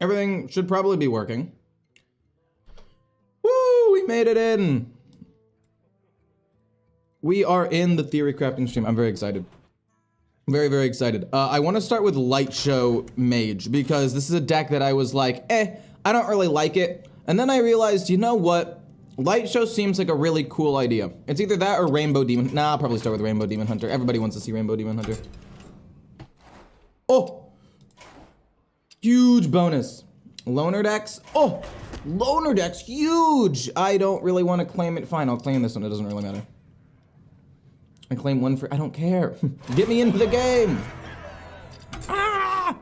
Everything should probably be working. Woo! We made it in! We are in the theory crafting stream. I'm very excited. Very, very excited. I want to start with Light Show Mage, because this is a deck that I was like, I don't really like it. And then I realized, you know what? Light Show seems like a really cool idea. It's either that or Rainbow Demon. Nah, I'll probably start with Rainbow Demon Hunter. Everybody wants to see Rainbow Demon Hunter. Oh! Huge bonus. Loner decks. Oh! Loner decks, huge! I don't really want to claim it. Fine, I'll claim this one. It doesn't really matter. I claim one for, I don't care. Get me into the game. Ah!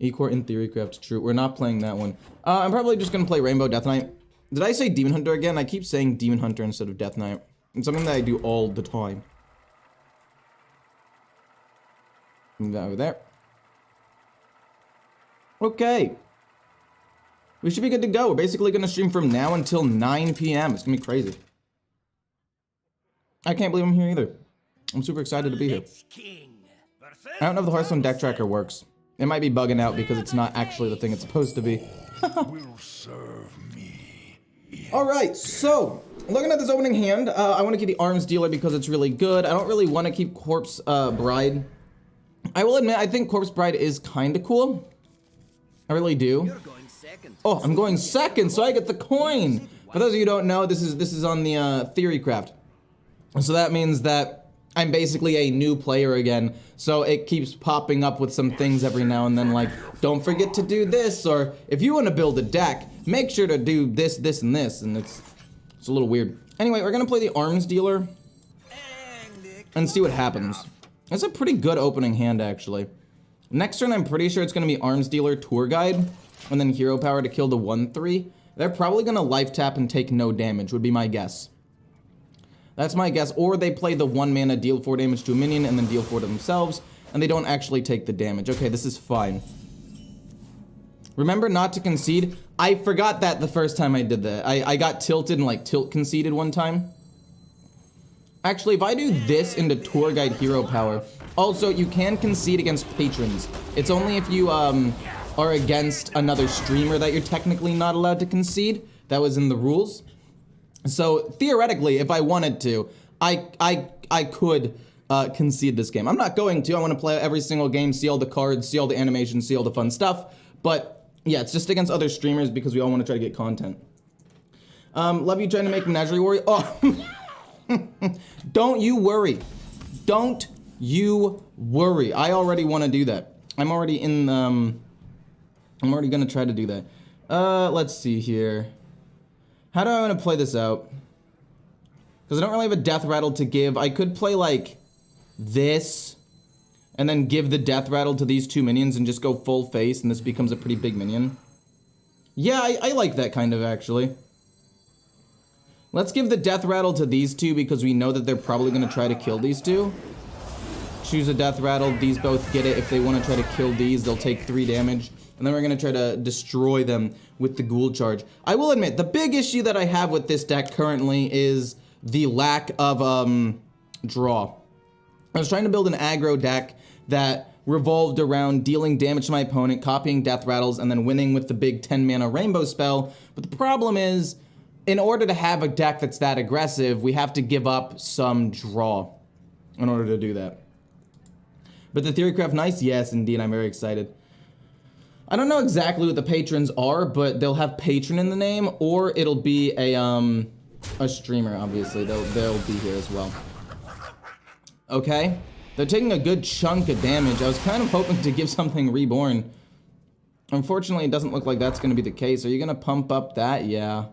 Ecore in theory craft, true. We're not playing that one. I'm probably just gonna play Rainbow Death Knight. Did I say Demon Hunter again? I keep saying Demon Hunter instead of Death Knight. It's something that I do all the time. Move that over there. Okay. We should be good to go. We're basically gonna stream from now until 9 p.m. It's gonna be crazy. I can't believe I'm here either. I'm super excited to be here. I don't know if the Hearthstone deck tracker works. It might be bugging out because it's not actually the thing it's supposed to be. Alright, so, looking at this opening hand, I want to keep the Arms Dealer because it's really good. I don't really want to keep Corpse Bride. I will admit, I think Corpse Bride is kind of cool. I really do. Oh, I'm going second, so I get the coin! For those of you who don't know, this is on the Theory Craft. So that means that I'm basically a new player again, so it keeps popping up with some things every now and then, like, don't forget to do this, or if you want to build a deck, make sure to do this, this, and this, and it's a little weird. Anyway, we're gonna play the Arms Dealer and see what happens. It's a pretty good opening hand, actually. Next turn, I'm pretty sure it's gonna be Arms Dealer, Tour Guide, and then Hero Power to kill the 1/3. They're probably gonna life tap and take no damage, would be my guess. That's my guess, or they play the 1 mana, deal 4 damage to a minion, and then deal 4 to themselves, and they don't actually take the damage. Okay, this is fine. Remember not to concede. I forgot that the first time I did that. I got tilted and like tilt conceded one time. Actually, if I do this into Tour Guide Hero Power, also you can concede against patrons. It's only if you are against another streamer that you're technically not allowed to concede. That was in the rules. So theoretically, if I wanted to, I could concede this game. I'm not going to. I want to play every single game, see all the cards, see all the animations, see all the fun stuff. But yeah, it's just against other streamers because we all want to try to get content. Love you trying to make Menagerie Warrior. Oh, don't you worry. Don't you worry. I already want to do that. I'm already in. I'm already gonna try to do that. Let's see here. How do I want to play this out? Because I don't really have a death rattle to give. I could play like this and then give the death rattle to these 2 minions and just go full face and this becomes a pretty big minion. Yeah, I like that kind of actually. Let's give the death rattle to these 2 because we know that they're probably going to try to kill these 2. Choose a death rattle. These both get it. If they want to try to kill these, they'll take 3 damage. And then we're going to try to destroy them with the Ghoul Charge. I will admit, the big issue that I have with this deck currently is the lack of draw. I was trying to build an aggro deck that revolved around dealing damage to my opponent, copying death rattles, and then winning with the big 10 mana rainbow spell. But the problem is, in order to have a deck that's that aggressive, we have to give up some draw in order to do that. But the Theorycraft, nice? Yes, indeed, I'm very excited. I don't know exactly what the patrons are, but they'll have patron in the name, or it'll be a streamer, obviously. They'll be here as well. Okay. They're taking a good chunk of damage. I was kind of hoping to give something reborn. Unfortunately, it doesn't look like that's going to be the case. Are you going to pump up that? Yeah.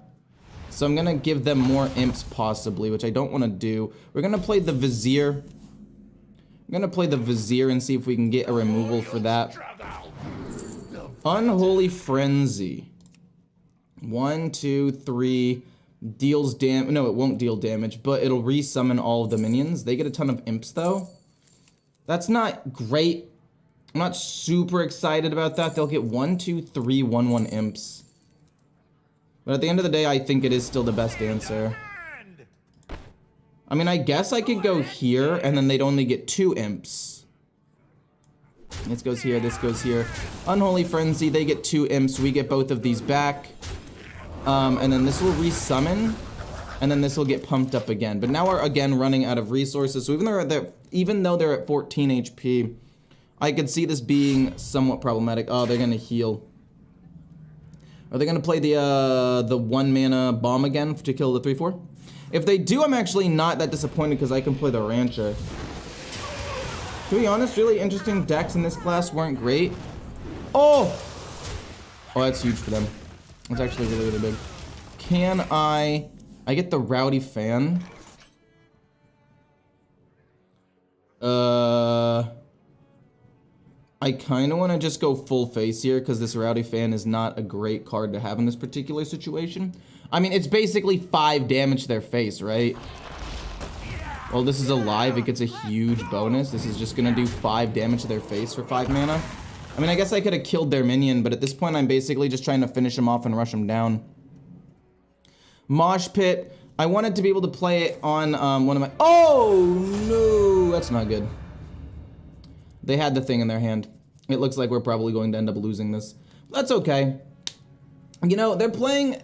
So I'm going to give them more imps, possibly, which I don't want to do. We're going to play the Vizier. I'm going to play the Vizier and see if we can get a removal for that. Unholy Frenzy. 1, 2, 3. Deals damage. No, it won't deal damage, but it'll resummon all of the minions. They get a ton of imps, though. That's not great. I'm not super excited about that. They'll get 1, 2, 3, 1, 1 imps. But at the end of the day, I think it is still the best answer. I mean, I guess I could go here, and then they'd only get 2 imps. This goes here, this goes here. Unholy Frenzy, they get 2 imps, we get both of these back. And then this will resummon, and then this will get pumped up again. But now we're again running out of resources, so even though they're at 14 HP, I could see this being somewhat problematic. Oh, they're gonna heal. Are they gonna play the 1 mana bomb again to kill the 3/4? If they do, I'm actually not that disappointed because I can play the Rancher. To be honest, really interesting decks in this class weren't great. Oh! Oh, that's huge for them. That's actually really, really big. Can I get the Rowdy Fan? I kind of want to just go full face here because this Rowdy Fan is not a great card to have in this particular situation. I mean, it's basically 5 damage to their face, right? Well, this is alive. It gets a huge bonus. This is just going to do 5 damage to their face for 5 mana. I mean, I guess I could have killed their minion, but at this point, I'm basically just trying to finish him off and rush him down. Mosh Pit. I wanted to be able to play it on one of my... Oh, no. That's not good. They had the thing in their hand. It looks like we're probably going to end up losing this. That's okay. You know, they're playing...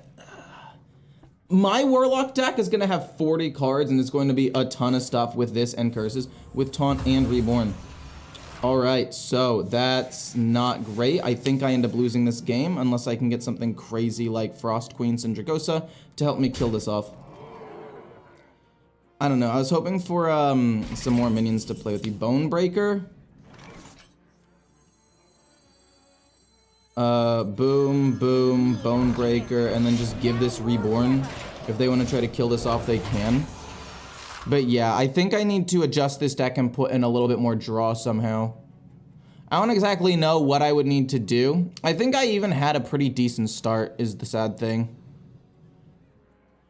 My Warlock deck is going to have 40 cards, and it's going to be a ton of stuff with this and Curses, with Taunt and Reborn. Alright, so that's not great. I think I end up losing this game, unless I can get something crazy like Frost Queen Syndragosa to help me kill this off. I don't know, I was hoping for some more minions to play with the Bonebreaker. Boom, boom, Bonebreaker, and then just give this Reborn. If they want to try to kill this off, they can. But yeah, I think I need to adjust this deck and put in a little bit more draw somehow. I don't exactly know what I would need to do. I think I even had a pretty decent start, is the sad thing.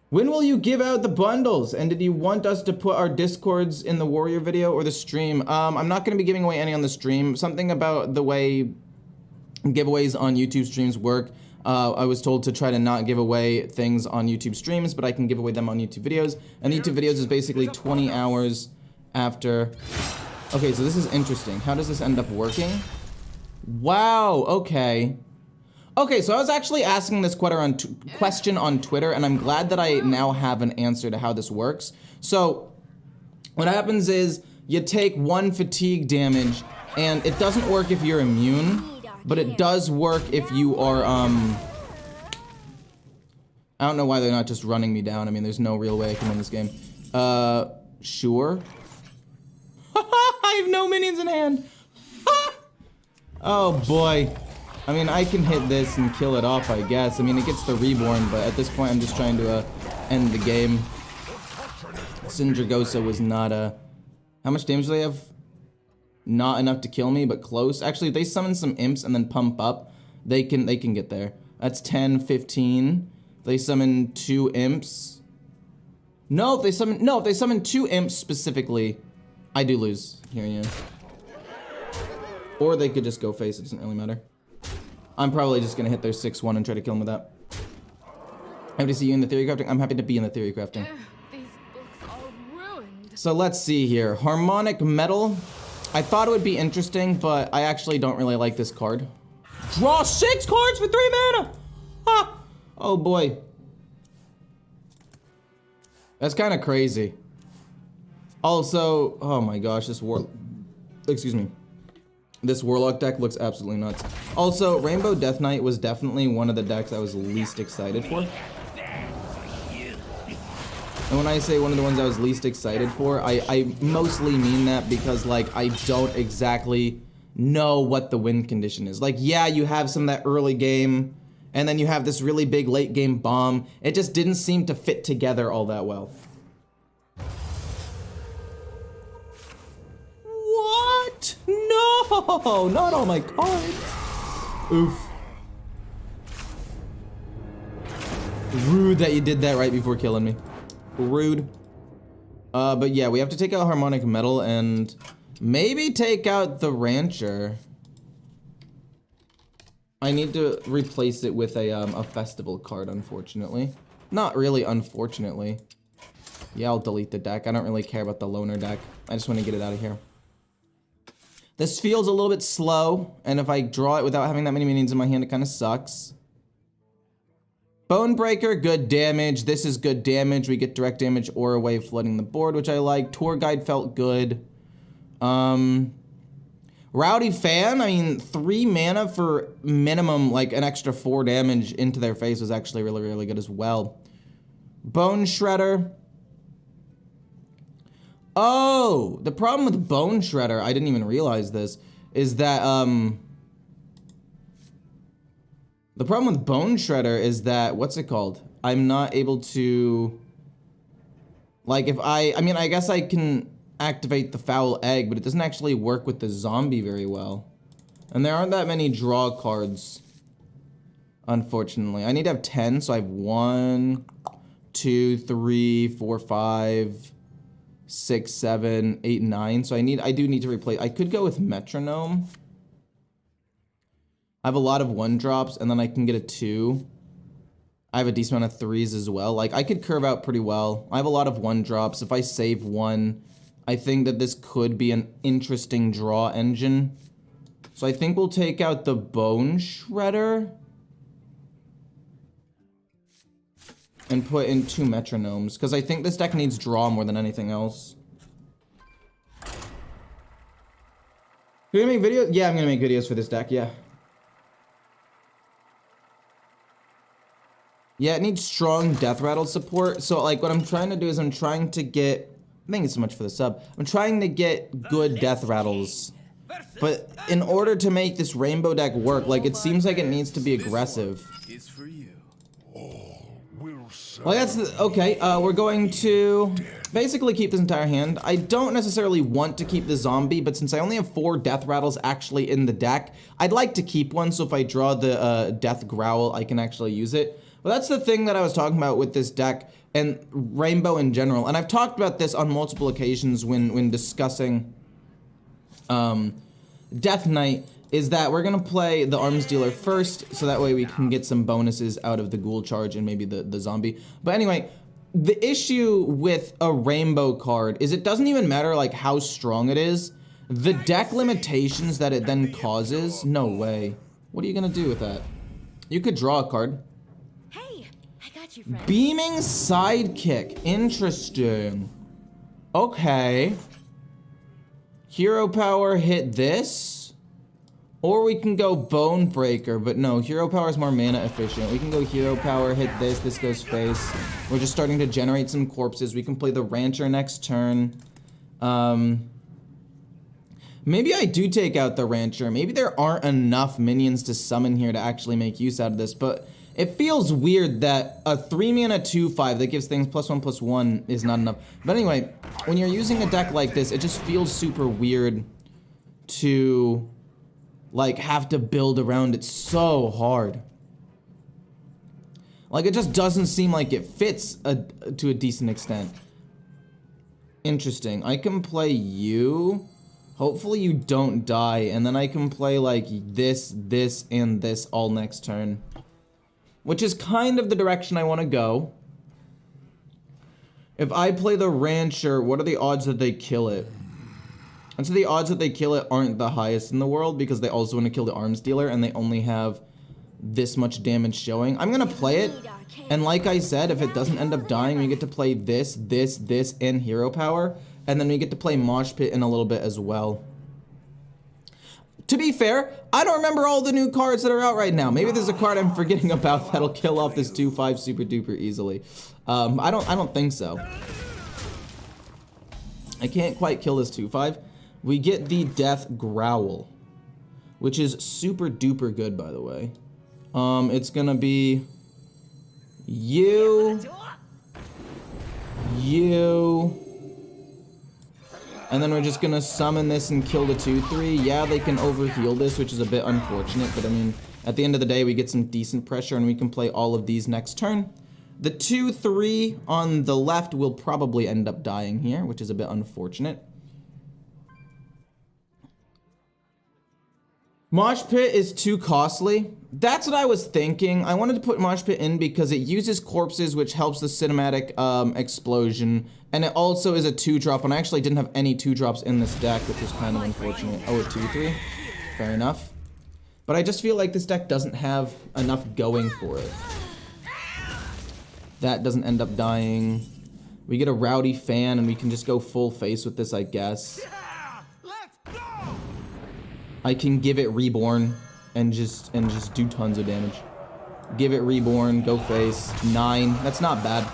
When will you give out the bundles? And did you want us to put our Discords in the Warrior video or the stream? I'm not going to be giving away any on the stream. Something about the way giveaways on YouTube streams work. I was told to try to not give away things on YouTube streams, but I can give away them on YouTube videos. And YouTube videos is basically 20 hours after. Okay, so this is interesting. How does this end up working? Wow, okay. Okay, so I was actually asking this question on Twitter, and I'm glad that I now have an answer to how this works. So, what happens is, you take 1 fatigue damage, and it doesn't work if you're immune. But it does work if you are, I don't know why they're not just running me down. I mean, there's no real way I can win this game. Sure. I have no minions in hand. Oh, boy. I mean, I can hit this and kill it off, I guess. I mean, it gets the Reborn, but at this point, I'm just trying to, end the game. Syndragosa was not, How much damage do they have? Not enough to kill me, but close. Actually, if they summon some imps and then pump up, they can get there. That's 10, 15. They summon 2 imps. No, if they summon 2 imps specifically, I do lose. Here, yeah. Or they could just go face, it doesn't really matter. I'm probably just gonna hit their 6-1 and try to kill them with that. Happy to see you in the theory crafting. I'm happy to be in the theory crafting. These books are ruined. So let's see here. Harmonic Metal. I thought it would be interesting, but I actually don't really like this card. Draw 6 cards for 3 mana! Ha! Oh boy. That's kind of crazy. Also, oh my gosh, this Warlock deck looks absolutely nuts. Also, Rainbow Death Knight was definitely one of the decks I was least excited for. And when I say one of the ones I was least excited for, I mostly mean that because, like, I don't exactly know what the win condition is. Like, yeah, you have some of that early game, and then you have this really big late game bomb. It just didn't seem to fit together all that well. What? No, not all my cards. Oof. Rude that you did that right before killing me. Rude. But yeah, we have to take out Harmonic Metal and maybe take out the Rancher. I need to replace it with a festival card, unfortunately. Not really, unfortunately. Yeah, I'll delete the deck. I don't really care about the loner deck. I just want to get it out of here. This feels a little bit slow, and if I draw it without having that many minions in my hand, it kind of sucks. Bonebreaker, good damage. This is good damage. We get direct damage or a way of flooding the board, which I like. Tour Guide felt good. Rowdy Fan, I mean, 3 mana for minimum, like an extra 4 damage into their face was actually really, really good as well. Bone Shredder. Oh, the problem with Bone Shredder, I didn't even realize this, is that, the problem with Bone Shredder is that, what's it called? I'm not able to, like, if I mean, I guess I can activate the Foul Egg, but it doesn't actually work with the zombie very well. And there aren't that many draw cards, unfortunately. I need to have 10, so I have 1, 2, 3, 4, 5, 6, 7, 8, 9. So I do need to replace. I could go with Metronome. I have a lot of 1-drops, and then I can get a 2. I have a decent amount of 3s as well. Like, I could curve out pretty well. I have a lot of 1-drops. If I save 1, I think that this could be an interesting draw engine. So I think we'll take out the Bone Shredder and put in 2 Metronomes, because I think this deck needs draw more than anything else. You gonna make videos? Yeah, I'm gonna make videos for this deck, yeah. Yeah, it needs strong Death Rattle support. So, like, what I'm trying to do is I'm trying to get... Thank you so much for the sub. I'm trying to get good Death Rattles. But in order to make this Rainbow deck work, like, it seems like it needs to be aggressive. Well, that's... Okay, we're going to basically keep this entire hand. I don't necessarily want to keep the zombie, but since I only have 4 Death Rattles actually in the deck, I'd like to keep one, so if I draw the Death Growl, I can actually use it. Well, that's the thing that I was talking about with this deck and Rainbow in general. And I've talked about this on multiple occasions when discussing Death Knight, is that we're gonna play the Arms Dealer first, so that way we can get some bonuses out of the Ghoul Charge and maybe the zombie. But anyway, the issue with a Rainbow card is it doesn't even matter like how strong it is. The deck limitations that it then causes, no way. What are you gonna do with that? You could draw a card. Beaming Sidekick. Interesting. Okay. Hero Power hit this. Or we can go Bone Breaker. But no, Hero Power is more mana efficient. We can go Hero Power, hit this. This goes face. We're just starting to generate some corpses. We can play the Rancher next turn. Maybe I do take out the Rancher. Maybe there aren't enough minions to summon here to actually make use out of this. But... it feels weird that a 3-mana 2/5 that gives things +1/+1 is not enough. But anyway, when you're using a deck like this, it just feels super weird to, like, have to build around it so hard. Like, it just doesn't seem like it fits to a decent extent. Interesting. I can play you. Hopefully you don't die, and then I can play, like, this, and this all next turn. Which is kind of the direction I want to go. If I play the Rancher, what are the odds that they kill it? And so the odds that they kill it aren't the highest in the world because they also want to kill the Arms Dealer and they only have this much damage showing. I'm going to play it. And like I said, if it doesn't end up dying, we get to play this, and Hero Power. And then we get to play Mosh Pit in a little bit as well. To be fair, I don't remember all the new cards that are out right now. Maybe there's a card I'm forgetting about that'll kill off this 2/5 super duper easily. I don't think so. I can't quite kill this 2/5. We get the Death Growl, which is super duper good, by the way. It's gonna be you. And then we're just gonna summon this and kill the 2/3. Yeah, they can overheal this, which is a bit unfortunate, but I mean, at the end of the day, we get some decent pressure and we can play all of these next turn. The 2/3 on the left will probably end up dying here, which is a bit unfortunate. Mosh Pit is too costly. That's what I was thinking. I wanted to put Mosh Pit in because it uses corpses, which helps the cinematic explosion, and it also is a 2-drop, and I actually didn't have any 2-drops in this deck, which was kind of unfortunate. Oh, a 2/3? Fair enough. But I just feel like this deck doesn't have enough going for it. That doesn't end up dying. We get a Rowdy Fan, and we can just go full face with this, I guess. I can give it Reborn and just do tons of damage. Give it Reborn, go face. 9. That's not bad.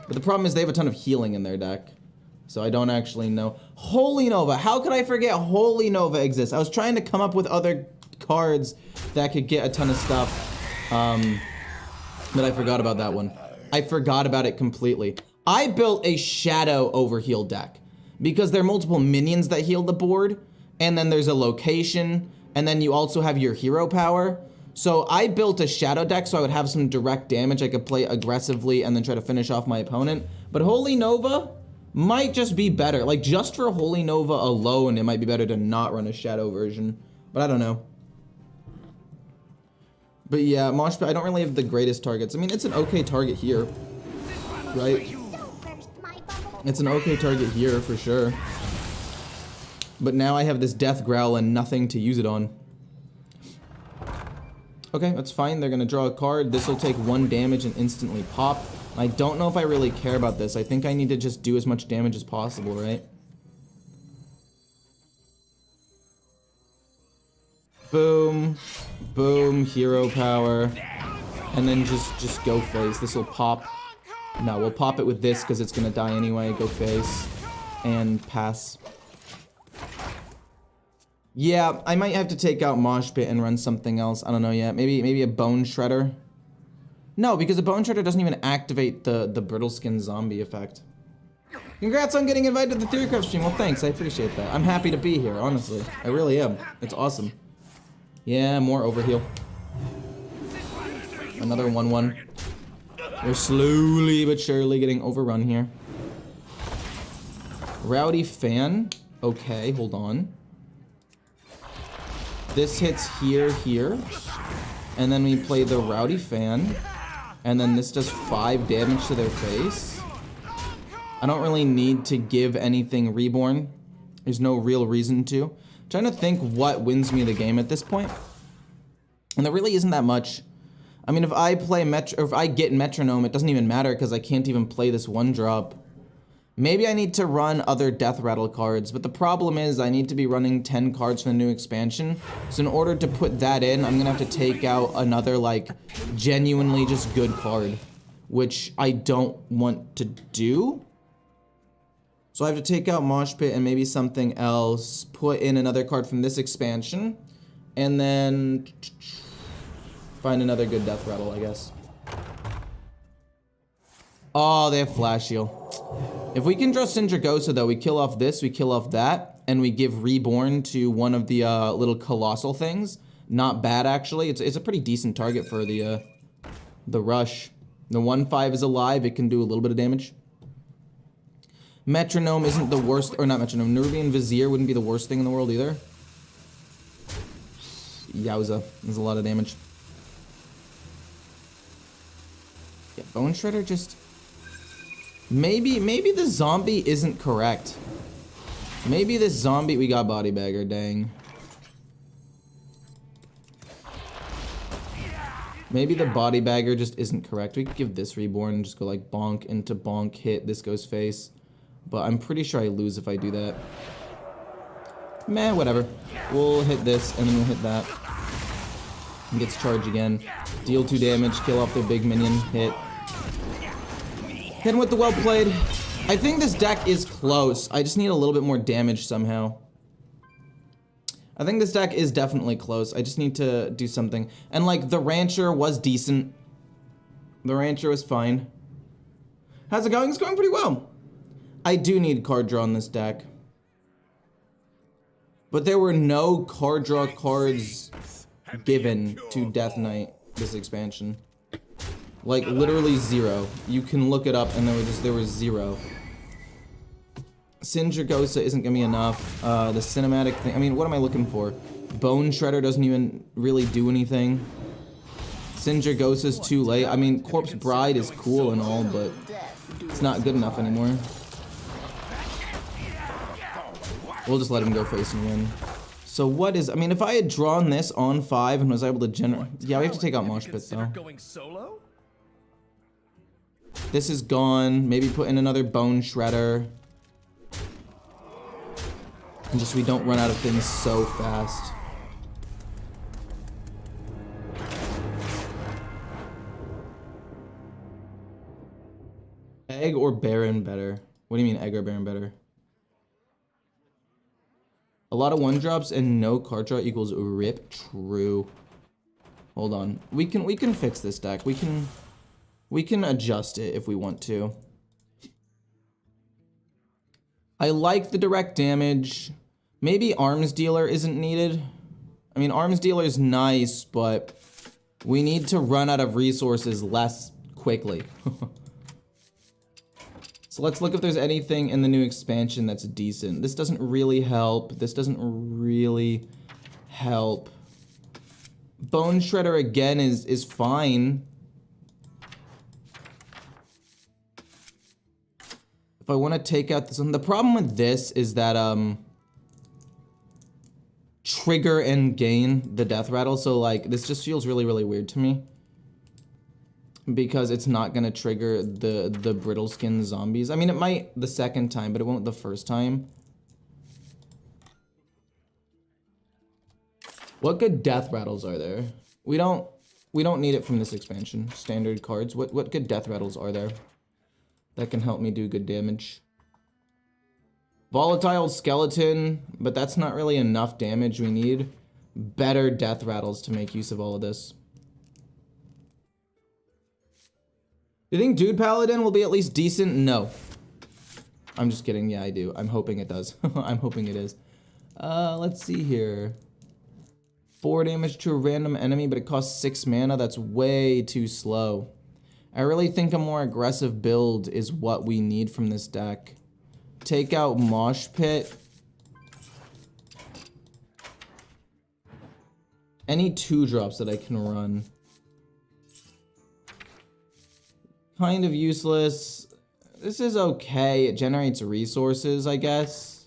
But the problem is they have a ton of healing in their deck. So I don't actually know. Holy Nova. How could I forget Holy Nova exists? I was trying to come up with other cards that could get a ton of stuff. But I forgot about that one. I forgot about it completely. I built a Shadow Overheal deck because there are multiple minions that heal the board, and then there's a location, and then you also have your hero power. So I built a Shadow deck so I would have some direct damage. I could play aggressively and then try to finish off my opponent. But Holy Nova might just be better. Like, just for Holy Nova alone, it might be better to not run a Shadow version. But I don't know. But yeah, Mosh Pit, I don't really have the greatest targets. I mean, it's an okay target here, right? It's an okay target here, for sure. But now I have this Death Growl and nothing to use it on. Okay, that's fine. They're gonna draw a card. This will take 1 damage and instantly pop. I don't know if I really care about this. I think I need to just do as much damage as possible, right? Boom. Boom. Hero power. And then just go face. This will pop. No, we'll pop it with this because it's gonna die anyway. Go face. And pass. Yeah, I might have to take out Mosh Pit and run something else. I don't know yet. Maybe a Bone Shredder. No, because a Bone Shredder doesn't even activate the Brittle Skin Zombie effect. Congrats on getting invited to the Theorycraft stream. Well, thanks. I appreciate that. I'm happy to be here, honestly. I really am. It's awesome. Yeah, more Overheal. Another 1/1. We're slowly but surely getting overrun here. Rowdy Fan. Okay, hold on. This hits here, and then we play the Rowdy Fan, and then this does 5 damage to their face. I don't really need to give anything Reborn. There's no real reason to. I'm trying to think what wins me the game at this point, and there really isn't that much. I mean, if I play if I get Metronome, it doesn't even matter because I can't even play this 1-drop. Maybe I need to run other Death Rattle cards, but the problem is I need to be running 10 cards for the new expansion. So in order to put that in, I'm gonna have to take out another, like, genuinely just good card, which I don't want to do. So I have to take out Mosh Pit and maybe something else, put in another card from this expansion, and then find another good Death Rattle, I guess. Oh, they have Flash Heal. If we can draw Sindragosa, though, we kill off this, we kill off that, and we give Reborn to one of the little colossal things. Not bad, actually. It's a pretty decent target for the rush. The 1/5 is alive. It can do a little bit of damage. Metronome isn't the worst, or not Metronome. Nerubian Vizier wouldn't be the worst thing in the world either. Yowza, there's a lot of damage. Yeah, Bone Shredder just... Maybe the zombie isn't correct. Maybe this zombie... We got Body Bagger, dang. Maybe the Body Bagger just isn't correct. We could give this Reborn and just go like bonk into bonk, hit, this goes face. But I'm pretty sure I lose if I do that. Meh, whatever. We'll hit this and then we'll hit that. And gets charged again. Deal 2 damage, kill off their big minion, hit. Hit him with the well played. I think this deck is close. I just need a little bit more damage somehow. I think this deck is definitely close. I just need to do something. And like, the Rancher was decent. The Rancher was fine. How's it going? It's going pretty well. I do need card draw in this deck. But there were no card draw cards given to Death Knight this expansion. Like, literally 0. You can look it up and there was 0. Sindragosa isn't gonna be enough. The cinematic thing, I mean, what am I looking for? Bone Shredder doesn't even really do anything. Sindra Ghost is too late. I mean, Corpse Bride is cool and all, but it's not good enough anymore. We'll just let him go face and win. So what is, I mean, if I had drawn this on 5 and was able to generate, yeah, we have to take out Mosh Pit though. This is gone. Maybe put in another Bone Shredder. And just we don't run out of things so fast. Egg or Baron better? What do you mean egg or Baron better? A lot of 1-drops and no card draw equals rip. True. Hold on. We can fix this deck. We can adjust it if we want to. I like the direct damage. Maybe Arms Dealer isn't needed. I mean, Arms Dealer is nice, but we need to run out of resources less quickly. So let's look if there's anything in the new expansion that's decent. This doesn't really help. This doesn't really help. Bone Shredder again is fine. If I want to take out this one, the problem with this is that trigger and gain the death rattle. So like this just feels really, really weird to me. Because it's not gonna trigger the brittle skin zombies. I mean, it might the second time, but it won't the first time. What good death rattles are there? We don't need it from this expansion. Standard cards. What good death rattles are there that can help me do good damage? Volatile skeleton, but that's not really enough damage. We need better death rattles to make use of all of this. Do you think Dude Paladin will be at least decent? No. I'm just kidding. Yeah, I do. I'm hoping it does. I'm hoping it is. Let's see here. 4 damage to a random enemy, but it costs 6 mana. That's way too slow. I really think a more aggressive build is what we need from this deck. Take out Mosh Pit. Any 2-drops that I can run. Kind of useless. This is okay. It generates resources, I guess.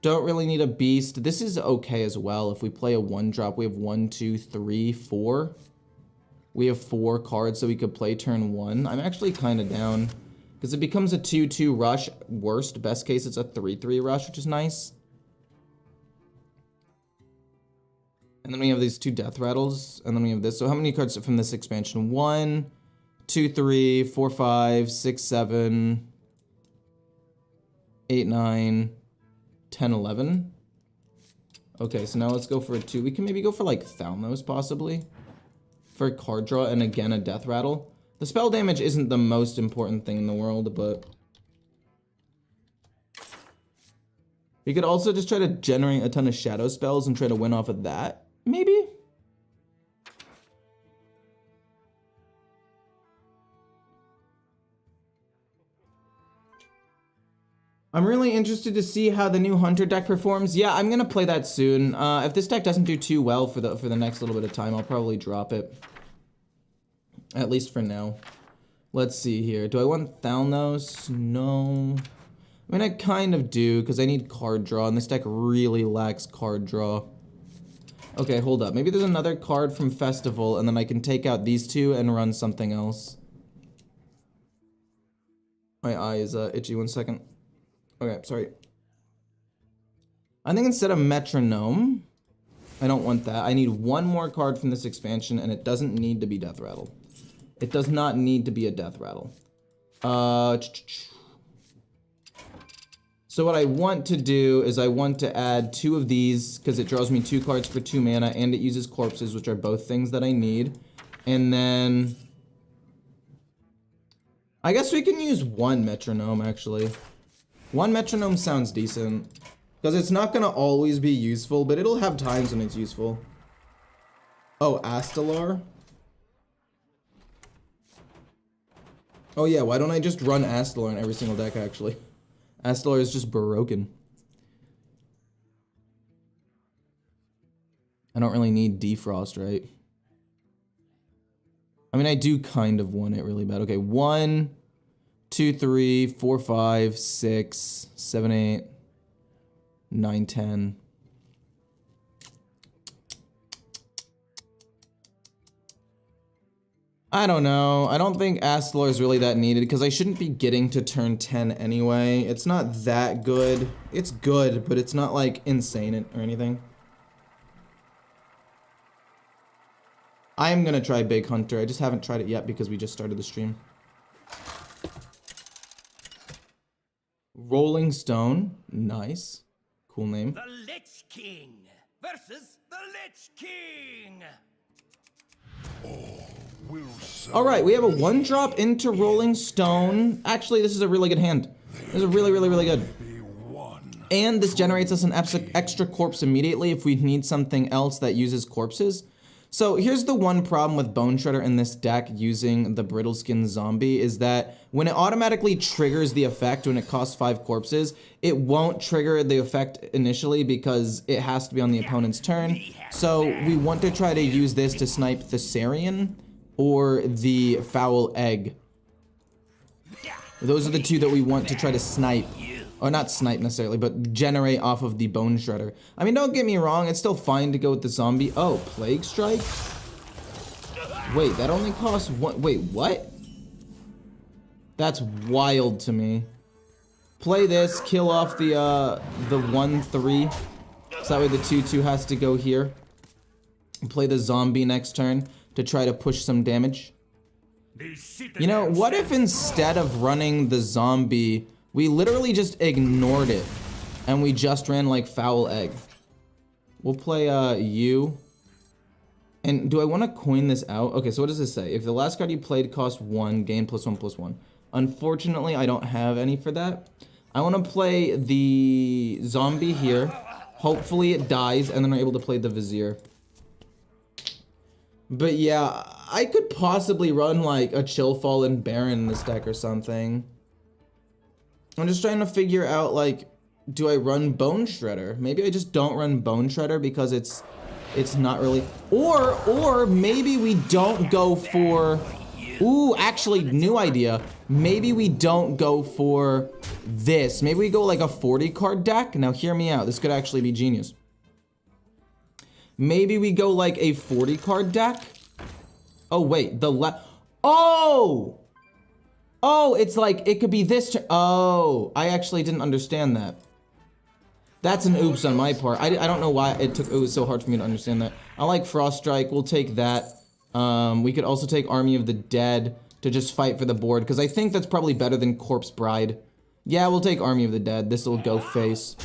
Don't really need a beast. This is okay as well. If we play a 1-drop, we have 1, 2, 3, 4. We have 4 cards so we could play turn 1. I'm actually kind of down. Because it becomes a 2-2 rush. Worst, best case, it's a 3-3 rush, which is nice. And then we have these 2 death rattles. And then we have this. So how many cards from this expansion? 1, 2, 3, 4, 5, 6, 7, 8, 9, 10, 11. Okay, so now let's go for a 2. We can maybe go for like Thalmos possibly. For a card draw and again a death rattle. The spell damage isn't the most important thing in the world, but we could also just try to generate a ton of shadow spells and try to win off of that, maybe? I'm really interested to see how the new Hunter deck performs. Yeah, I'm gonna play that soon. If this deck doesn't do too well for the next little bit of time, I'll probably drop it. At least for now. Let's see here. Do I want Thalnos? No. I mean, I kind of do, because I need card draw, and this deck really lacks card draw. Okay, hold up. Maybe there's another card from Festival, and then I can take out these 2 and run something else. My eye is itchy. 1 second. Okay, sorry. I think instead of Metronome, I don't want that. I need 1 more card from this expansion, and it doesn't need to be Death Rattle. It does not need to be a Death Rattle. So what I want to do is I want to add 2 of these, because it draws me 2 cards for 2 mana, and it uses corpses, which are both things that I need. And then I guess we can use 1 Metronome, actually. 1 Metronome sounds decent. Because it's not going to always be useful, but it'll have times when it's useful. Oh, Astalar? Oh yeah, why don't I just run Astalar in every single deck, actually? Astalar is just broken. I don't really need defrost, right? I mean, I do kind of want it really bad. Okay, 1, 2, 3, 4, 5, 6, 7, 8, 9, 10. I don't know. I don't think Astalor is really that needed because I shouldn't be getting to turn 10 anyway. It's not that good. It's good, but it's not like insane or anything. I'm gonna try Big Hunter. I just haven't tried it yet because we just started the stream. Rolling Stone. Nice. Cool name. The Lich King versus the Lich King. Alright, we have a 1-drop into Rolling Stone. Actually, this is a really good hand. This is a really, really, really good. And this generates us an extra corpse immediately if we need something else that uses corpses. So here's the one problem with Bone Shredder in this deck using the Brittleskin Zombie is that when it automatically triggers the effect when it costs 5 corpses, it won't trigger the effect initially because it has to be on the opponent's turn. So we want to try to use this to snipe Thessarian or the Foul Egg. Those are the two that we want to try to snipe. Or not snipe necessarily, but generate off of the Bone Shredder. I mean, don't get me wrong, it's still fine to go with the zombie. Oh, Plague Strike? Wait, that only costs 1. Wait, what? That's wild to me. Play this, kill off the 1/3. So that way the 2/2 has to go here. Play the zombie next turn to try to push some damage. You know, what if instead of running the zombie, we literally just ignored it, and we just ran like Foul Egg? We'll play you. And do I want to coin this out? Okay, so what does this say? If the last card you played cost 1, gain +1/+1. Unfortunately, I don't have any for that. I want to play the zombie here. Hopefully it dies, and then I'm able to play the Vizier. But yeah, I could possibly run like a Chill Fallen Baron in this deck or something. I'm just trying to figure out, like, do I run Bone Shredder? Maybe I just don't run Bone Shredder because it's not really... Or maybe we don't go for... Ooh, actually, new idea. Maybe we don't go for this. Maybe we go like a 40-card deck. Now, hear me out. This could actually be genius. Maybe we go like a 40-card deck. Oh, wait. Oh! Oh, it's like, it could be this. Oh, I actually didn't understand that. That's an oops on my part. I don't know why it was so hard for me to understand that. I like Frost Strike. We'll take that. We could also take Army of the Dead to just fight for the board, because I think that's probably better than Corpse Bride. Yeah, we'll take Army of the Dead. This will go face.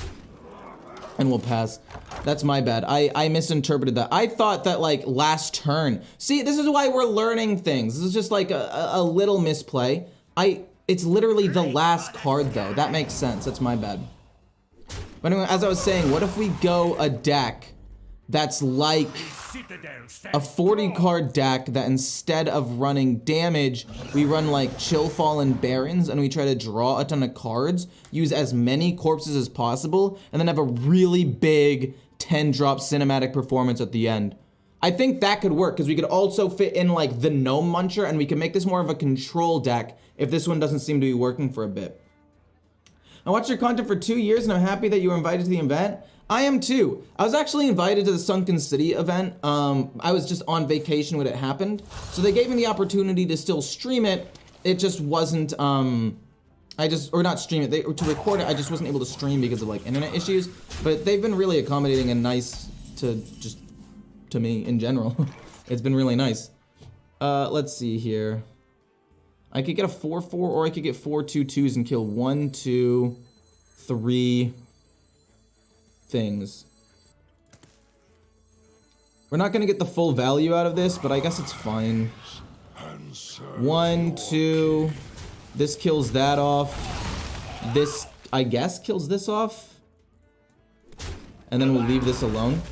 And we'll pass. That's my bad. I misinterpreted that. I thought that, like, last turn. See, this is why we're learning things. This is just like a little misplay. It's literally the last card, though. That makes sense. That's my bad. But anyway, as I was saying, what if we go a deck that's like a 40-card deck that instead of running damage, we run like Chill Fallen Barons and we try to draw a ton of cards, use as many corpses as possible, and then have a really big 10-drop cinematic performance at the end. I think that could work because we could also fit in like the Gnome Muncher, and we can make this more of a control deck if this one doesn't seem to be working for a bit. I watched your content for 2 years and I'm happy that you were invited to the event. I am too. I was actually invited to the Sunken City event. I was just on vacation when it happened. So they gave me the opportunity to still stream it. It just wasn't, or not stream it, to record it, I just wasn't able to stream because of like internet issues. But they've been really accommodating and nice to me in general. It's been really nice. Let's see here. I could get a 4/4 or I could get 4 2/2s and kill 1, 2, 3 things. We're not gonna get the full value out of this, but I guess it's fine. 1, 2. This kills that off. This, I guess, kills this off. And then we'll leave this alone.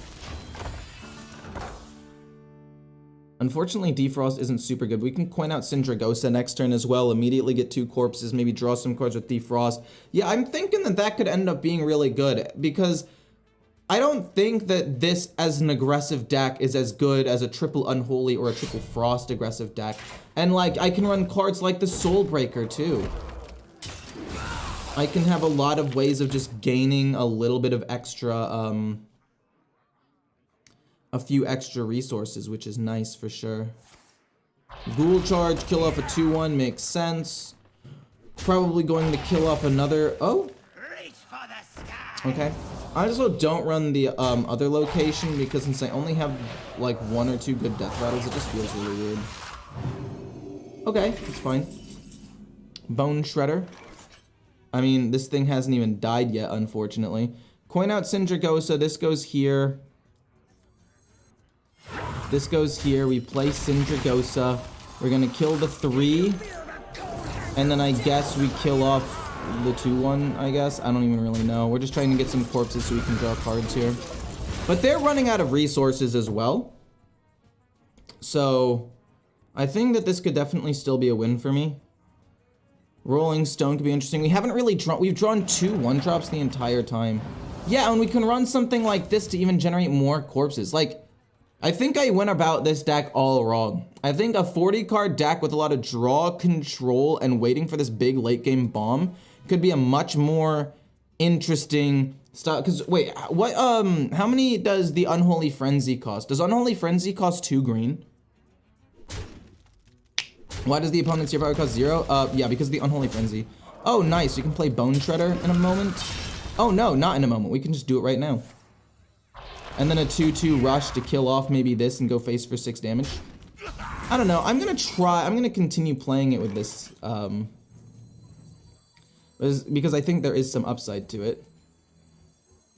Unfortunately, Defrost isn't super good. We can coin out Syndragosa next turn as well, immediately get 2 corpses, maybe draw some cards with Defrost. Yeah, I'm thinking that that could end up being really good, because I don't think that this as an aggressive deck is as good as a triple Unholy or a triple Frost aggressive deck. And like, I can run cards like the Soulbreaker too. I can have a lot of ways of just gaining a little bit of extra, a few extra resources, which is nice for sure. Ghoul Charge, kill off a 2-1 makes sense. Probably going to kill off another, oh. Reach for the sky. Okay. I also don't run the other location because since I only have like 1 or 2 good death rattles, it just feels really weird. Okay, it's fine. Bone Shredder. I mean, this thing hasn't even died yet, unfortunately. Coin out Syndragosa. This goes here. This goes here. We play Syndragosa. We're gonna kill the 3. And then I guess we kill off the 2-1, I guess. I don't even really know. We're just trying to get some corpses so we can draw cards here. But they're running out of resources as well. So I think that this could definitely still be a win for me. Rolling Stone could be interesting. We haven't really drawn, we've drawn 2 1-drops the entire time. Yeah, and we can run something like this to even generate more corpses. Like, I think I went about this deck all wrong. I think a 40-card deck with a lot of draw, control, and waiting for this big late-game bomb could be a much more interesting style. Because, wait, what, how many does the Unholy Frenzy cost? Does Unholy Frenzy cost 2 green? Why does the opponent's hero power cost 0? Yeah, because of the Unholy Frenzy. Oh, nice. We can play Bone Shredder in a moment. Oh, no, not in a moment. We can just do it right now. And then a 2-2 rush to kill off maybe this and go face for 6 damage. I don't know. I'm going to continue playing it with this. Because I think there is some upside to it.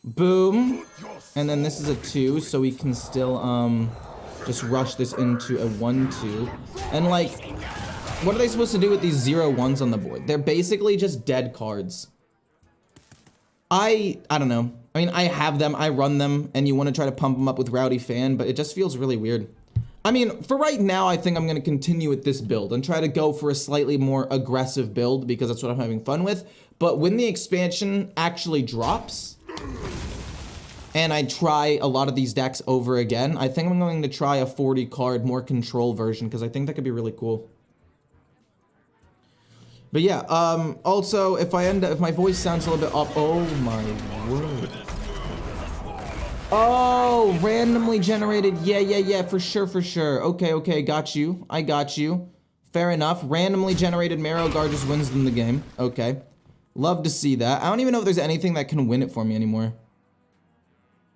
Boom. And then this is a 2, so we can still, just rush this into a 1-2. And like, what are they supposed to do with these 0-1s on the board? They're basically just dead cards. I don't know. I mean, I have them, I run them, and you want to try to pump them up with Rowdy Fan, but it just feels really weird. I mean, for right now, I think I'm going to continue with this build and try to go for a slightly more aggressive build because that's what I'm having fun with. But when the expansion actually drops, and I try a lot of these decks over again, I think I'm going to try a 40-card, more control version, because I think that could be really cool. But yeah, also, if my voice sounds a little bit off, oh my word. Oh, randomly generated, yeah, for sure. Okay, got you, I got you. Fair enough, randomly generated Marrow Guard just wins them the game, okay. Love to see that. I don't even know if there's anything that can win it for me anymore.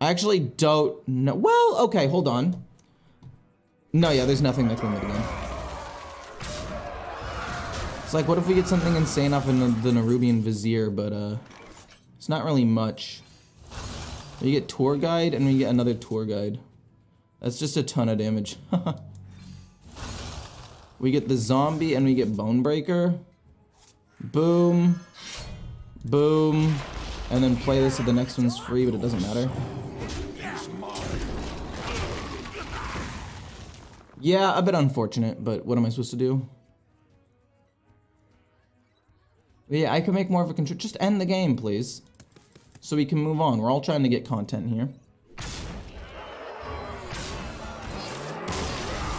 I actually don't know. Well, okay, hold on. No, yeah, there's nothing that can win it again. It's like, what if we get something insane off of the Nerubian Vizier, but, it's not really much. We get Tour Guide, and we get another Tour Guide. That's just a ton of damage. We get the Zombie, and we get Bonebreaker. Boom. Boom. And then play this so the next one's free, but it doesn't matter. Yeah, a bit unfortunate, but what am I supposed to do? Yeah, I could make more of a control. Just end the game, please. So we can move on. We're all trying to get content here.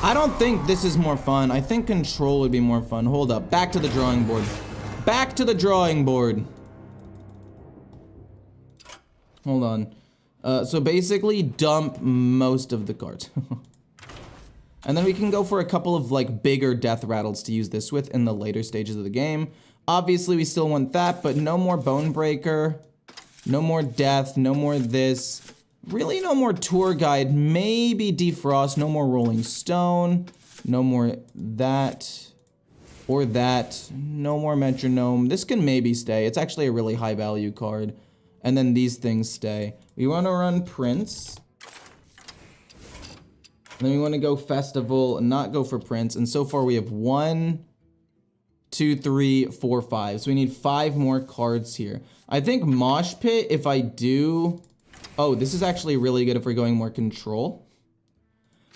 I don't think this is more fun. I think control would be more fun. Hold up. Back to the drawing board. Back to the drawing board. Hold on. So basically dump most of the cards. And then we can go for a couple of like bigger death rattles to use this with in the later stages of the game. Obviously we still want that, but no more Bonebreaker. No more death, no more this. Really no more Tour Guide, maybe Defrost, no more Rolling Stone. No more that. Or that. No more Metronome. This can maybe stay. It's actually a really high value card. And then these things stay. We want to run Prince. And then we want to go Festival and not go for Prince. And so far we have 1, 2, 3, 4, 5. So we need 5 more cards here. I think Mosh Pit, if I do... Oh, this is actually really good if we're going more control.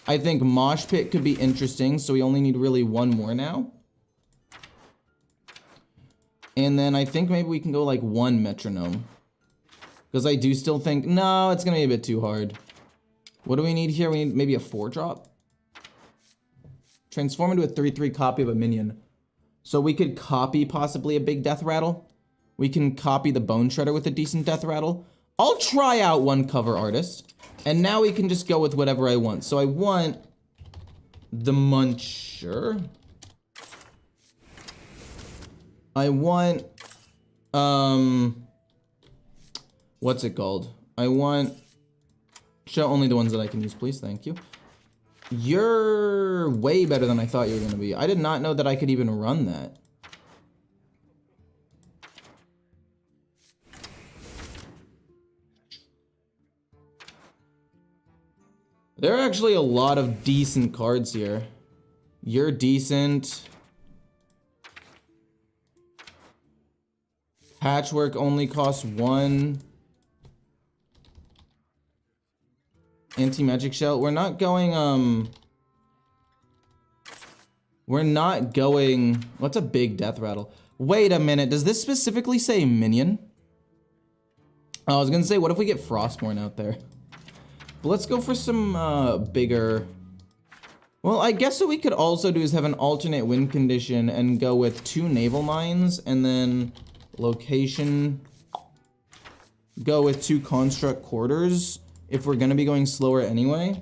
I think Mosh Pit could be interesting. So we only need really 1 more now. And then I think maybe we can go like 1 Metronome. Because I do still think, no, it's going to be a bit too hard. What do we need here? We need maybe a 4-drop. Transform into a 3/3 copy of a minion. So we could copy possibly a big death rattle. We can copy the Bone Shredder with a decent death rattle. I'll try out one cover artist. And now we can just go with whatever I want. So I want the Muncher. I want, what's it called? I want, show only the ones that I can use, please. Thank you. You're way better than I thought you were going to be. I did not know that I could even run that. There are actually a lot of decent cards here. You're decent. Patchwork only costs 1. Anti-magic shell. We're not going, what's a big death rattle? Wait a minute, does this specifically say minion? I was gonna say, what if we get Frostborn out there? But let's go for some, bigger... Well, I guess what we could also do is have an alternate win condition and go with 2 naval mines, and then location, go with 2 construct quarters, if we're gonna be going slower anyway.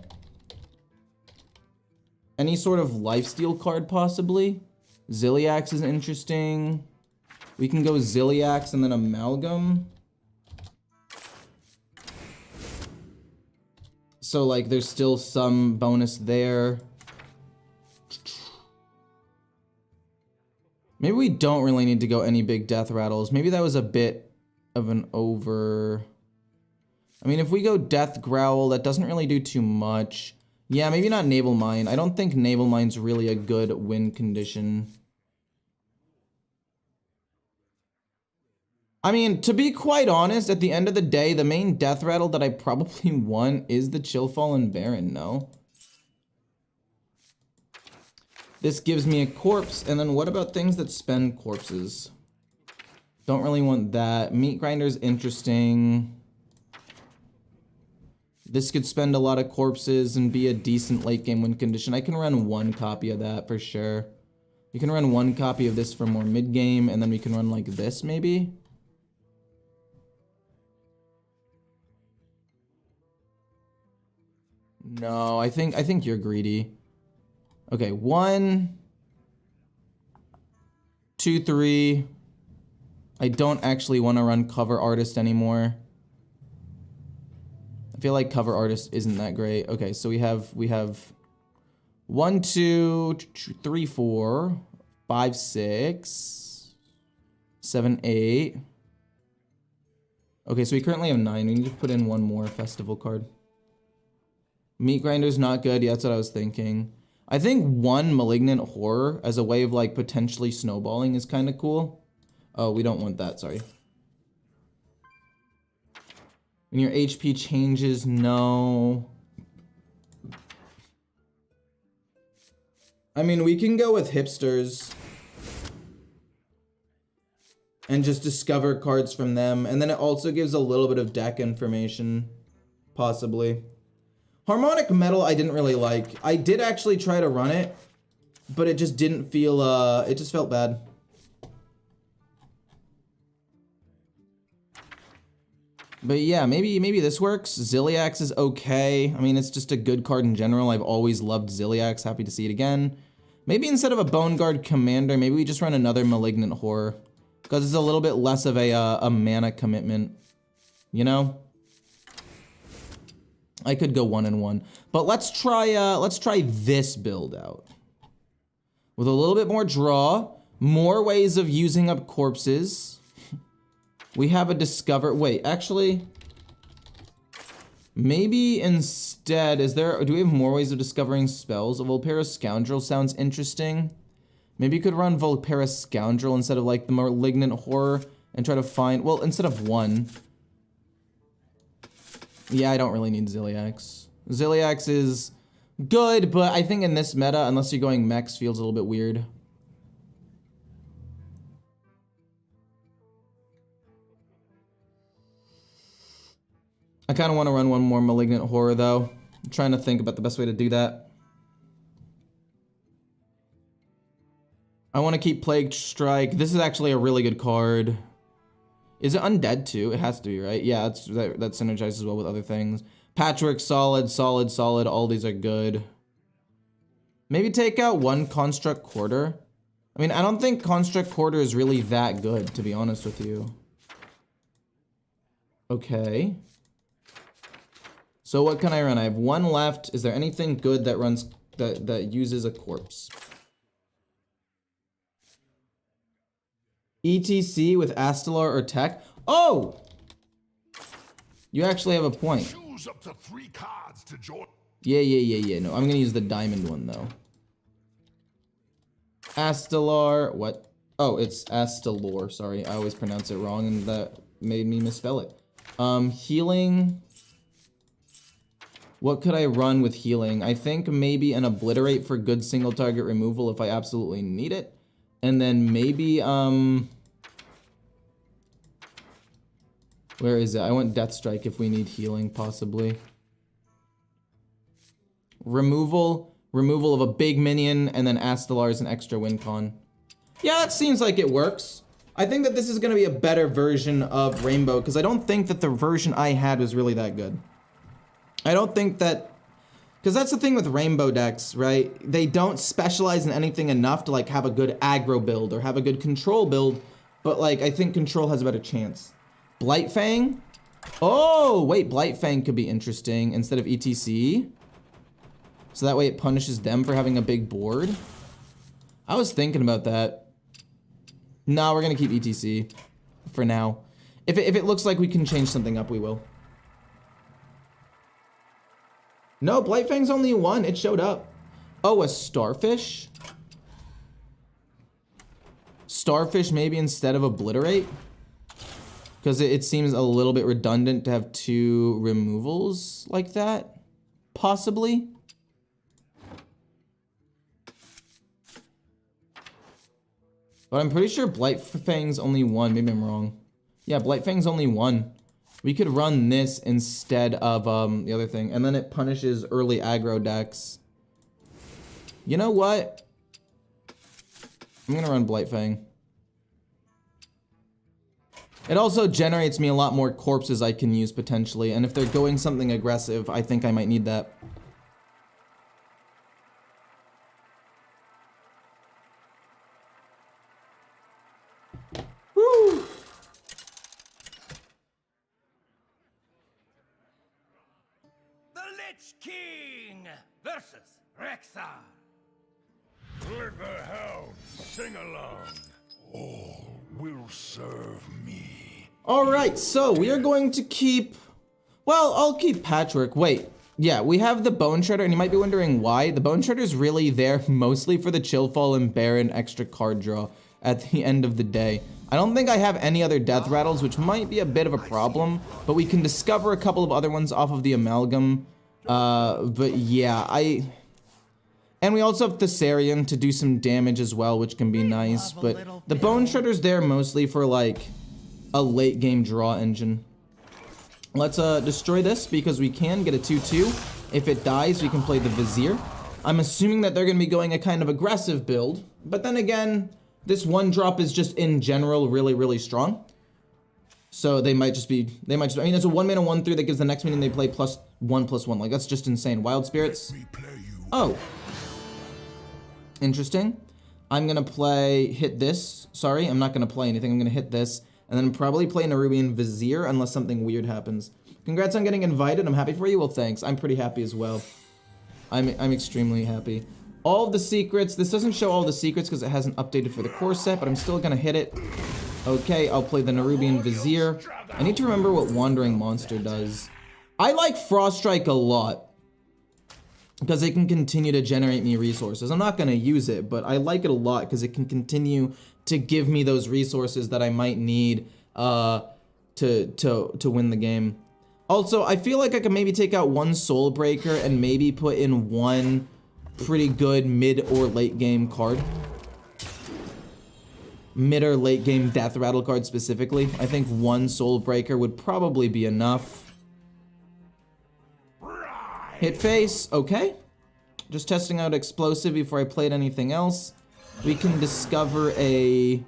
Any sort of lifesteal card, possibly. Ziliax is interesting. We can go Ziliax and then Amalgam. So, like, there's still some bonus there. Maybe we don't really need to go any big death rattles. Maybe that was a bit of an over... I mean, if we go Death Growl, that doesn't really do too much. Yeah, maybe not Naval Mine. I don't think Naval Mine's really a good win condition. I mean, to be quite honest, at the end of the day, the main death rattle that I probably want is the Chillfallen Baron, no? This gives me a corpse, and then what about things that spend corpses? Don't really want that. Meat Grinder's interesting. This could spend a lot of corpses and be a decent late game win condition. I can run 1 copy of that for sure. You can run 1 copy of this for more mid game, and then we can run like this maybe. No, I think you're greedy. Okay, 1, 2, 3. I don't actually want to run cover artist anymore. I feel like cover artist isn't that great. Okay, so we have 1, 2, 3, 4, 5, 6, 7, 8. Okay, so we currently have 9. We need to put in 1 more festival card. Meat Grinder's not good. Yeah, that's what I was thinking. I think 1 Malignant Horror as a way of like potentially snowballing is kind of cool. Oh, we don't want that, sorry. When your HP changes, no. I mean, we can go with Hipsters and just discover cards from them. And then it also gives a little bit of deck information, possibly. Harmonic Metal I didn't really like. I did actually try to run it, but it just didn't feel, it just felt bad. But yeah, maybe this works. Ziliax is okay. I mean, it's just a good card in general. I've always loved Ziliax. Happy to see it again. Maybe instead of a Bone Guard Commander, maybe we just run another Malignant Horror. Because it's a little bit less of a mana commitment. You know? I could go 1 and 1. But let's try this build out. With a little bit more draw, more ways of using up corpses. We have a discover, wait, actually, maybe instead, do we have more ways of discovering spells? Volpera Scoundrel sounds interesting. Maybe you could run Volpera Scoundrel instead of like the Malignant Horror and try to find, well, instead of 1. Yeah, I don't really need Ziliax. Ziliax is good, but I think in this meta, unless you're going mechs, feels a little bit weird. I kind of want to run one more Malignant Horror, though. I'm trying to think about the best way to do that. I want to keep Plague Strike. This is actually a really good card. Is it undead, too? It has to be, right? Yeah, that synergizes well with other things. Patchwork, solid, solid, solid. All these are good. Maybe take out one Construct Quarter. I mean, I don't think Construct Quarter is really that good, to be honest with you. Okay. So what can I run? I have one left. Is there anything good that runs that uses a corpse? ETC with Astalar or Tech? Oh! You actually have a point. Choose up to 3 cards to join. Yeah. No, I'm gonna use the diamond one though. Astalar, what? Oh, it's Astalor, sorry. I always pronounce it wrong and that made me misspell it. Healing. What could I run with healing? I think maybe an Obliterate for good single target removal if I absolutely need it. And then maybe, where is it? I want Death Strike if we need healing, possibly. Removal of a big minion, and then Astalar is an extra win con. Yeah, it seems like it works. I think that this is going to be a better version of Rainbow, because I don't think that the version I had was really that good. I don't think that... Because that's the thing with Rainbow decks, right? They don't specialize in anything enough to, like, have a good aggro build or have a good control build, but, like, I think control has a better chance. Blightfang? Oh, wait, Blightfang could be interesting instead of ETC. So that way it punishes them for having a big board. I was thinking about that. No, we're gonna keep ETC for now. If it looks like we can change something up, we will. No, Blightfang's only one. It showed up. Oh, a Starfish? Starfish maybe instead of Obliterate? Because it seems a little bit redundant to have 2 removals like that. Possibly. But I'm pretty sure Blightfang's only 1. Maybe I'm wrong. Yeah, Blightfang's only 1. We could run this instead of the other thing. And then it punishes early aggro decks. You know what? I'm going to run Blightfang. It also generates me a lot more corpses I can use potentially. And if they're going something aggressive, I think I might need that. Woo! The Lich King versus Rexar. Let the hounds sing along. All will serve me. Alright, so we are going to keep... Well, I'll keep Patchwork. Wait. Yeah, we have the Bone Shredder, and you might be wondering why. The Bone Shredder is really there mostly for the Chillfall and Baron extra card draw at the end of the day. I don't think I have any other Death Rattles, which might be a bit of a problem, but we can discover a couple of other ones off of the Amalgam. But yeah, And we also have Thessarian to do some damage as well, which can be nice, but the Bone Shredder's there mostly for, like, a late game draw engine. Let's destroy this because we can get a 2/2. If it dies, we can play the Vizier. I'm assuming that they're going to be going a kind of aggressive build, but then again, this 1-drop is just in general really, really strong. So they might just be, I mean, it's a 1-mana 1/3 that gives the next minion they play +1/+1. Like, that's just insane. Wild Spirits. Oh. Interesting. I'm going to hit this. Sorry, I'm not going to play anything. I'm going to hit this. And then probably play Nerubian Vizier unless something weird happens. Congrats on getting invited. I'm happy for you. Well, thanks. I'm pretty happy as well. I'm extremely happy. All of the secrets. This doesn't show all the secrets because it hasn't updated for the core set, but I'm still going to hit it. Okay, I'll play the Nerubian Vizier. I need to remember what Wandering Monster does. I like Frost Strike a lot because it can continue to generate me resources. I'm not going to use it, but I like it a lot because it can continue to give me those resources that I might need to win the game. Also, I feel like I could maybe take out one Soul Breaker and maybe put in one pretty good mid or late game card. Mid or late game Death Rattle card specifically. I think one Soul Breaker would probably be enough. Hit face, okay. Just testing out explosive before I played anything else. We can discover a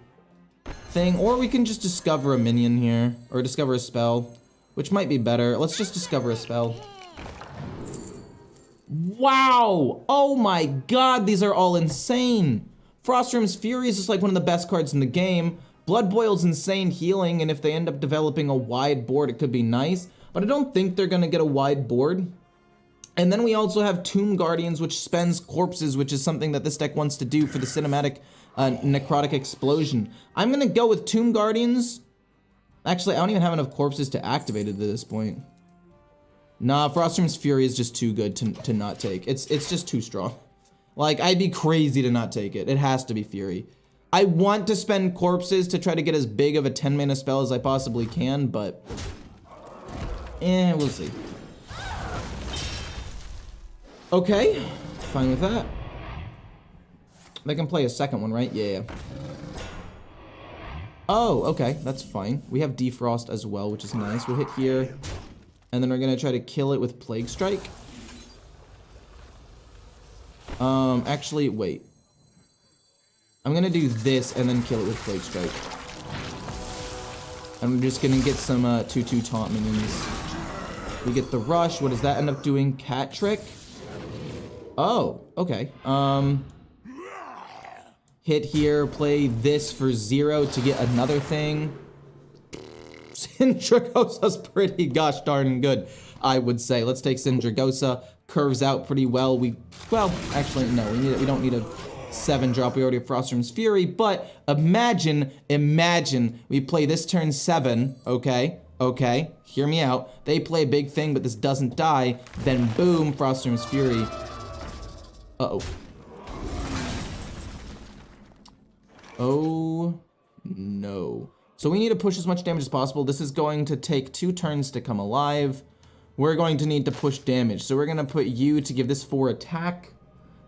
thing, or we can just discover a minion here, or discover a spell, which might be better. Let's just discover a spell. Wow! Oh my god, these are all insane! Frostrim's Fury is just like one of the best cards in the game. Blood Boil's insane healing, and if they end up developing a wide board, it could be nice. But I don't think they're gonna get a wide board. And then we also have Tomb Guardians, which spends corpses, which is something that this deck wants to do for the cinematic necrotic explosion. I'm gonna go with Tomb Guardians. Actually, I don't even have enough corpses to activate it at this point. Nah, Frostrim's Fury is just too good to not take. It's just too strong. Like, I'd be crazy to not take it. It has to be Fury. I want to spend corpses to try to get as big of a 10 mana spell as I possibly can, but we'll see. Okay, fine with that. They can play a second one, right? Yeah. Oh, okay, that's fine. We have Defrost as well, which is nice. We'll hit here, and then we're gonna try to kill it with Plague Strike. Actually, wait. I'm gonna do this and then kill it with Plague Strike. And we're just gonna get some 2/2 taunt minions. We get the rush. What does that end up doing? Cat Trick? Oh, okay. Hit here, play this for 0 to get another thing. Sindragosa's pretty gosh darn good, I would say. Let's take Sindragosa. Curves out pretty well. Well, actually, no, we don't need a 7-drop. We already have Frostrim's Fury, but imagine we play this turn 7, okay, hear me out. They play a big thing, but this doesn't die, then boom, Frostrim's Fury. Uh-oh. Oh, no. So we need to push as much damage as possible. This is going to take 2 turns to come alive. We're going to need to push damage. So we're gonna put you to give this 4 attack.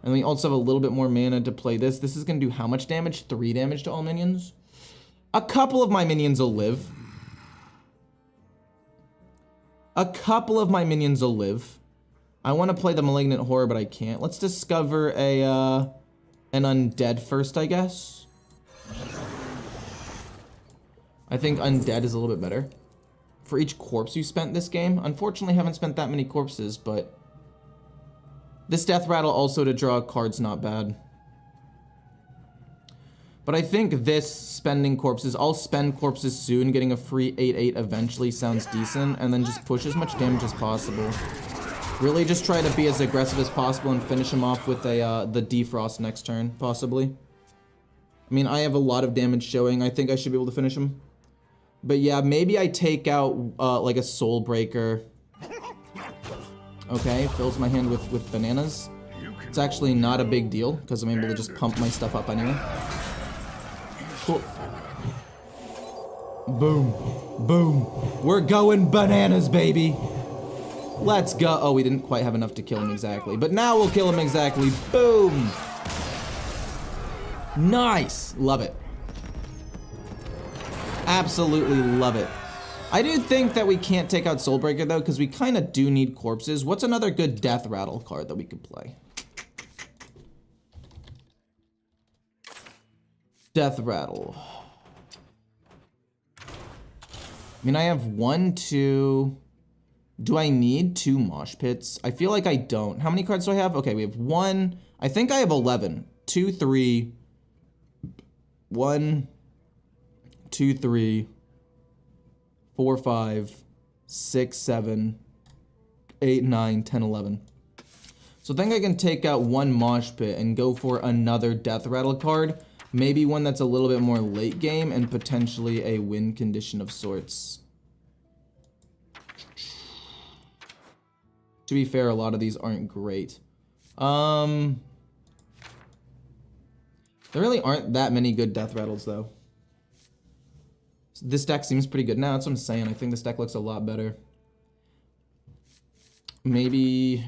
And we also have a little bit more mana to play this. This is gonna do how much damage? 3 damage to all minions? A couple of my minions will live. A couple of my minions will live. I wanna play the Malignant Horror, but I can't. Let's discover an Undead first, I guess. I think Undead is a little bit better. For each corpse you spent this game. Unfortunately, haven't spent that many corpses, but this Death Rattle also to draw a card's not bad. But I think this spending corpses, I'll spend corpses soon, getting a free 8/8 eventually sounds decent, and then just push as much damage as possible. Really just try to be as aggressive as possible and finish him off with the Defrost next turn, possibly. I mean, I have a lot of damage showing. I think I should be able to finish him. But yeah, maybe I take out like a Soul Breaker. Okay, fills my hand with bananas. It's actually not a big deal because I'm able to just pump my stuff up anyway. Cool. Boom. Boom. We're going bananas, baby. Let's go. Oh, we didn't quite have enough to kill him exactly. But now we'll kill him exactly. Boom. Nice. Love it. Absolutely love it. I do think that we can't take out Soulbreaker though, because we kind of do need corpses. What's another good Death Rattle card that we could play? Death Rattle. I mean, I have 1, 2. Do I need 2 Mosh Pits? I feel like I don't. How many cards do I have? Okay, we have 1. I think I have 11. 2, 3. 1, 2, 3, 4, 5, 6, 7, 8, 9, 10, 11. So I think I can take out 1 Mosh Pit and go for another Death Rattle card. Maybe one that's a little bit more late game and potentially a win condition of sorts. To be fair, a lot of these aren't great. There really aren't that many good Death Rattles though. This deck seems pretty good now. That's what I'm saying. I think this deck looks a lot better. Maybe...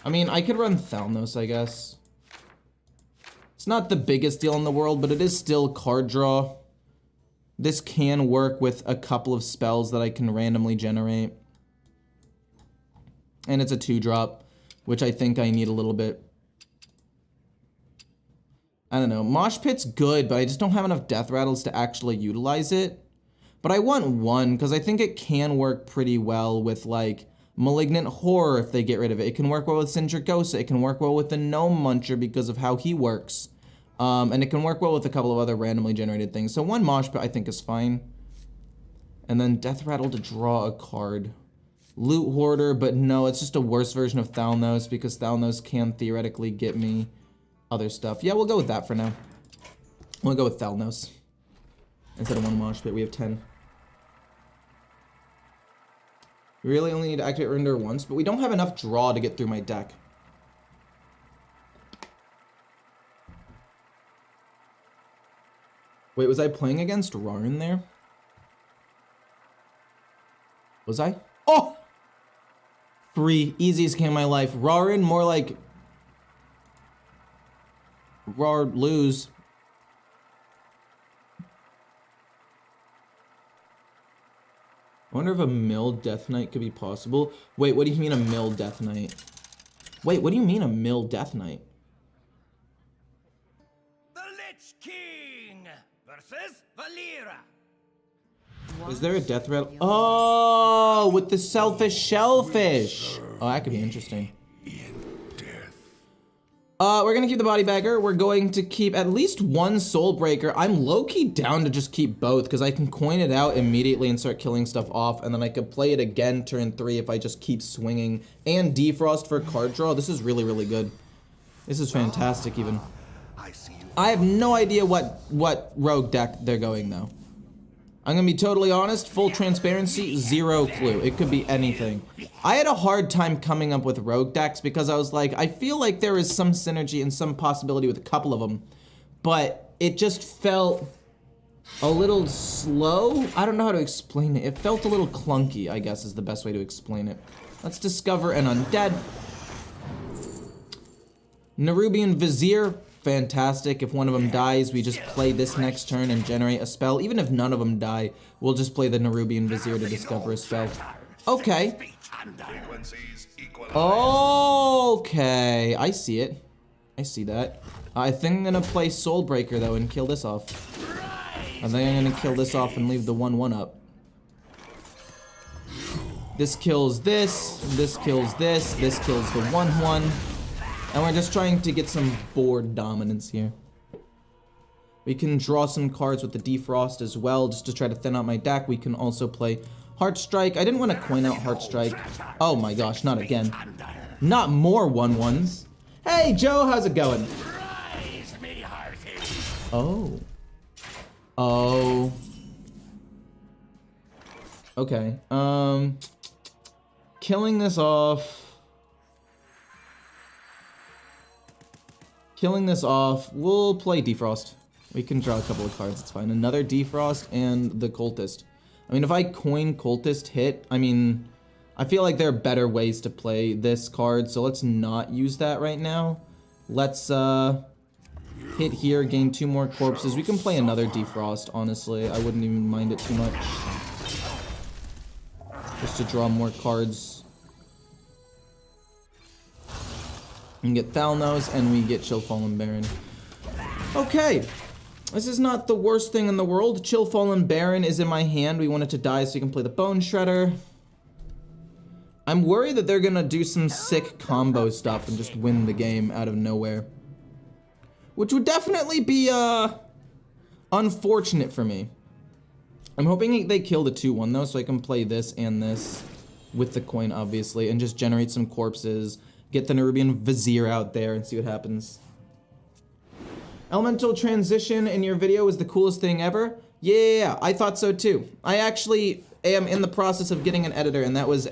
I mean, I could run Thalnos, I guess. It's not the biggest deal in the world, but it is still card draw. This can work with a couple of spells that I can randomly generate. And it's a 2-drop, which I think I need a little bit. I don't know. Mosh Pit's good, but I just don't have enough Death Rattles to actually utilize it. But I want 1, because I think it can work pretty well with, like, Malignant Horror if they get rid of it. It can work well with Sindragosa. It can work well with the Gnome Muncher because of how he works. And it can work well with a couple of other randomly generated things. So 1 Mosh Pit I think is fine. And then Death Rattle to draw a card. Loot Hoarder, but no, it's just a worse version of Thalnos because Thalnos can theoretically get me other stuff. Yeah, we'll go with that for now. We'll go with Thalnos. Instead of 1 Mosh Pit, we have 10. We really only need to activate Render once, but we don't have enough draw to get through my deck. Wait, was I playing against Rarin there? Was I? Oh! 3. Easiest game of my life. Rarin, more like... Rar lose. I wonder if a mill Death Knight could be possible. Wait, what do you mean a mill Death Knight? Wait, what do you mean a mill Death Knight? The Lich King versus Valera. Is there a death rattle? Oh, with the selfish shellfish. Oh, that could be interesting. We're gonna keep the body bagger. We're going to keep at least 1 soul breaker. I'm low-key down to just keep both because I can coin it out immediately and start killing stuff off, and then I could play it again turn 3 if I just keep swinging. And defrost for card draw. This is really, really good. This is fantastic even. I have no idea what rogue deck they're going though. I'm gonna be totally honest, full transparency, 0 clue. It could be anything. I had a hard time coming up with rogue decks because I was like, I feel like there is some synergy and some possibility with a couple of them, but it just felt a little slow. I don't know how to explain it. It felt a little clunky, I guess is the best way to explain it. Let's discover an undead. Nerubian Vizier. Fantastic. If one of them dies, we just play this next turn and generate a spell. Even if none of them die, we'll just play the Nerubian Vizier to discover a spell. Okay. Okay. I see it. I see that. I think I'm gonna play Soulbreaker though and kill this off. I think I'm gonna kill this off and leave the 1/1 up. This kills this. This kills this. This kills the 1/1. And we're just trying to get some board dominance here. We can draw some cards with the Defrost as well, just to try to thin out my deck. We can also play Heartstrike. I didn't want to coin out Heartstrike. Oh my gosh, not again. Not more 1/1s. Hey Joe, how's it going? Oh. Oh. Okay. Killing this off. Killing this off, we'll play Defrost. We can draw a couple of cards, it's fine. Another Defrost and the Cultist. I mean, if I coin Cultist hit, I mean, I feel like there are better ways to play this card, so let's not use that right now. Let's hit here, gain 2 more corpses. We can play another Defrost, honestly. I wouldn't even mind it too much. Just to draw more cards. We get Thalnos, and we get Chill Fallen Baron. Okay, this is not the worst thing in the world. Chill Fallen Baron is in my hand. We want it to die so we can play the Bone Shredder. I'm worried that they're gonna do some sick combo stuff and just win the game out of nowhere. Which would definitely be, unfortunate for me. I'm hoping they kill the 2/1 though, so I can play this and this with the coin, obviously, and just generate some corpses. Get the Nerubian Vizier out there and see what happens. Elemental transition in your video was the coolest thing ever. Yeah, I thought so too. I actually am in the process of getting an editor, and that was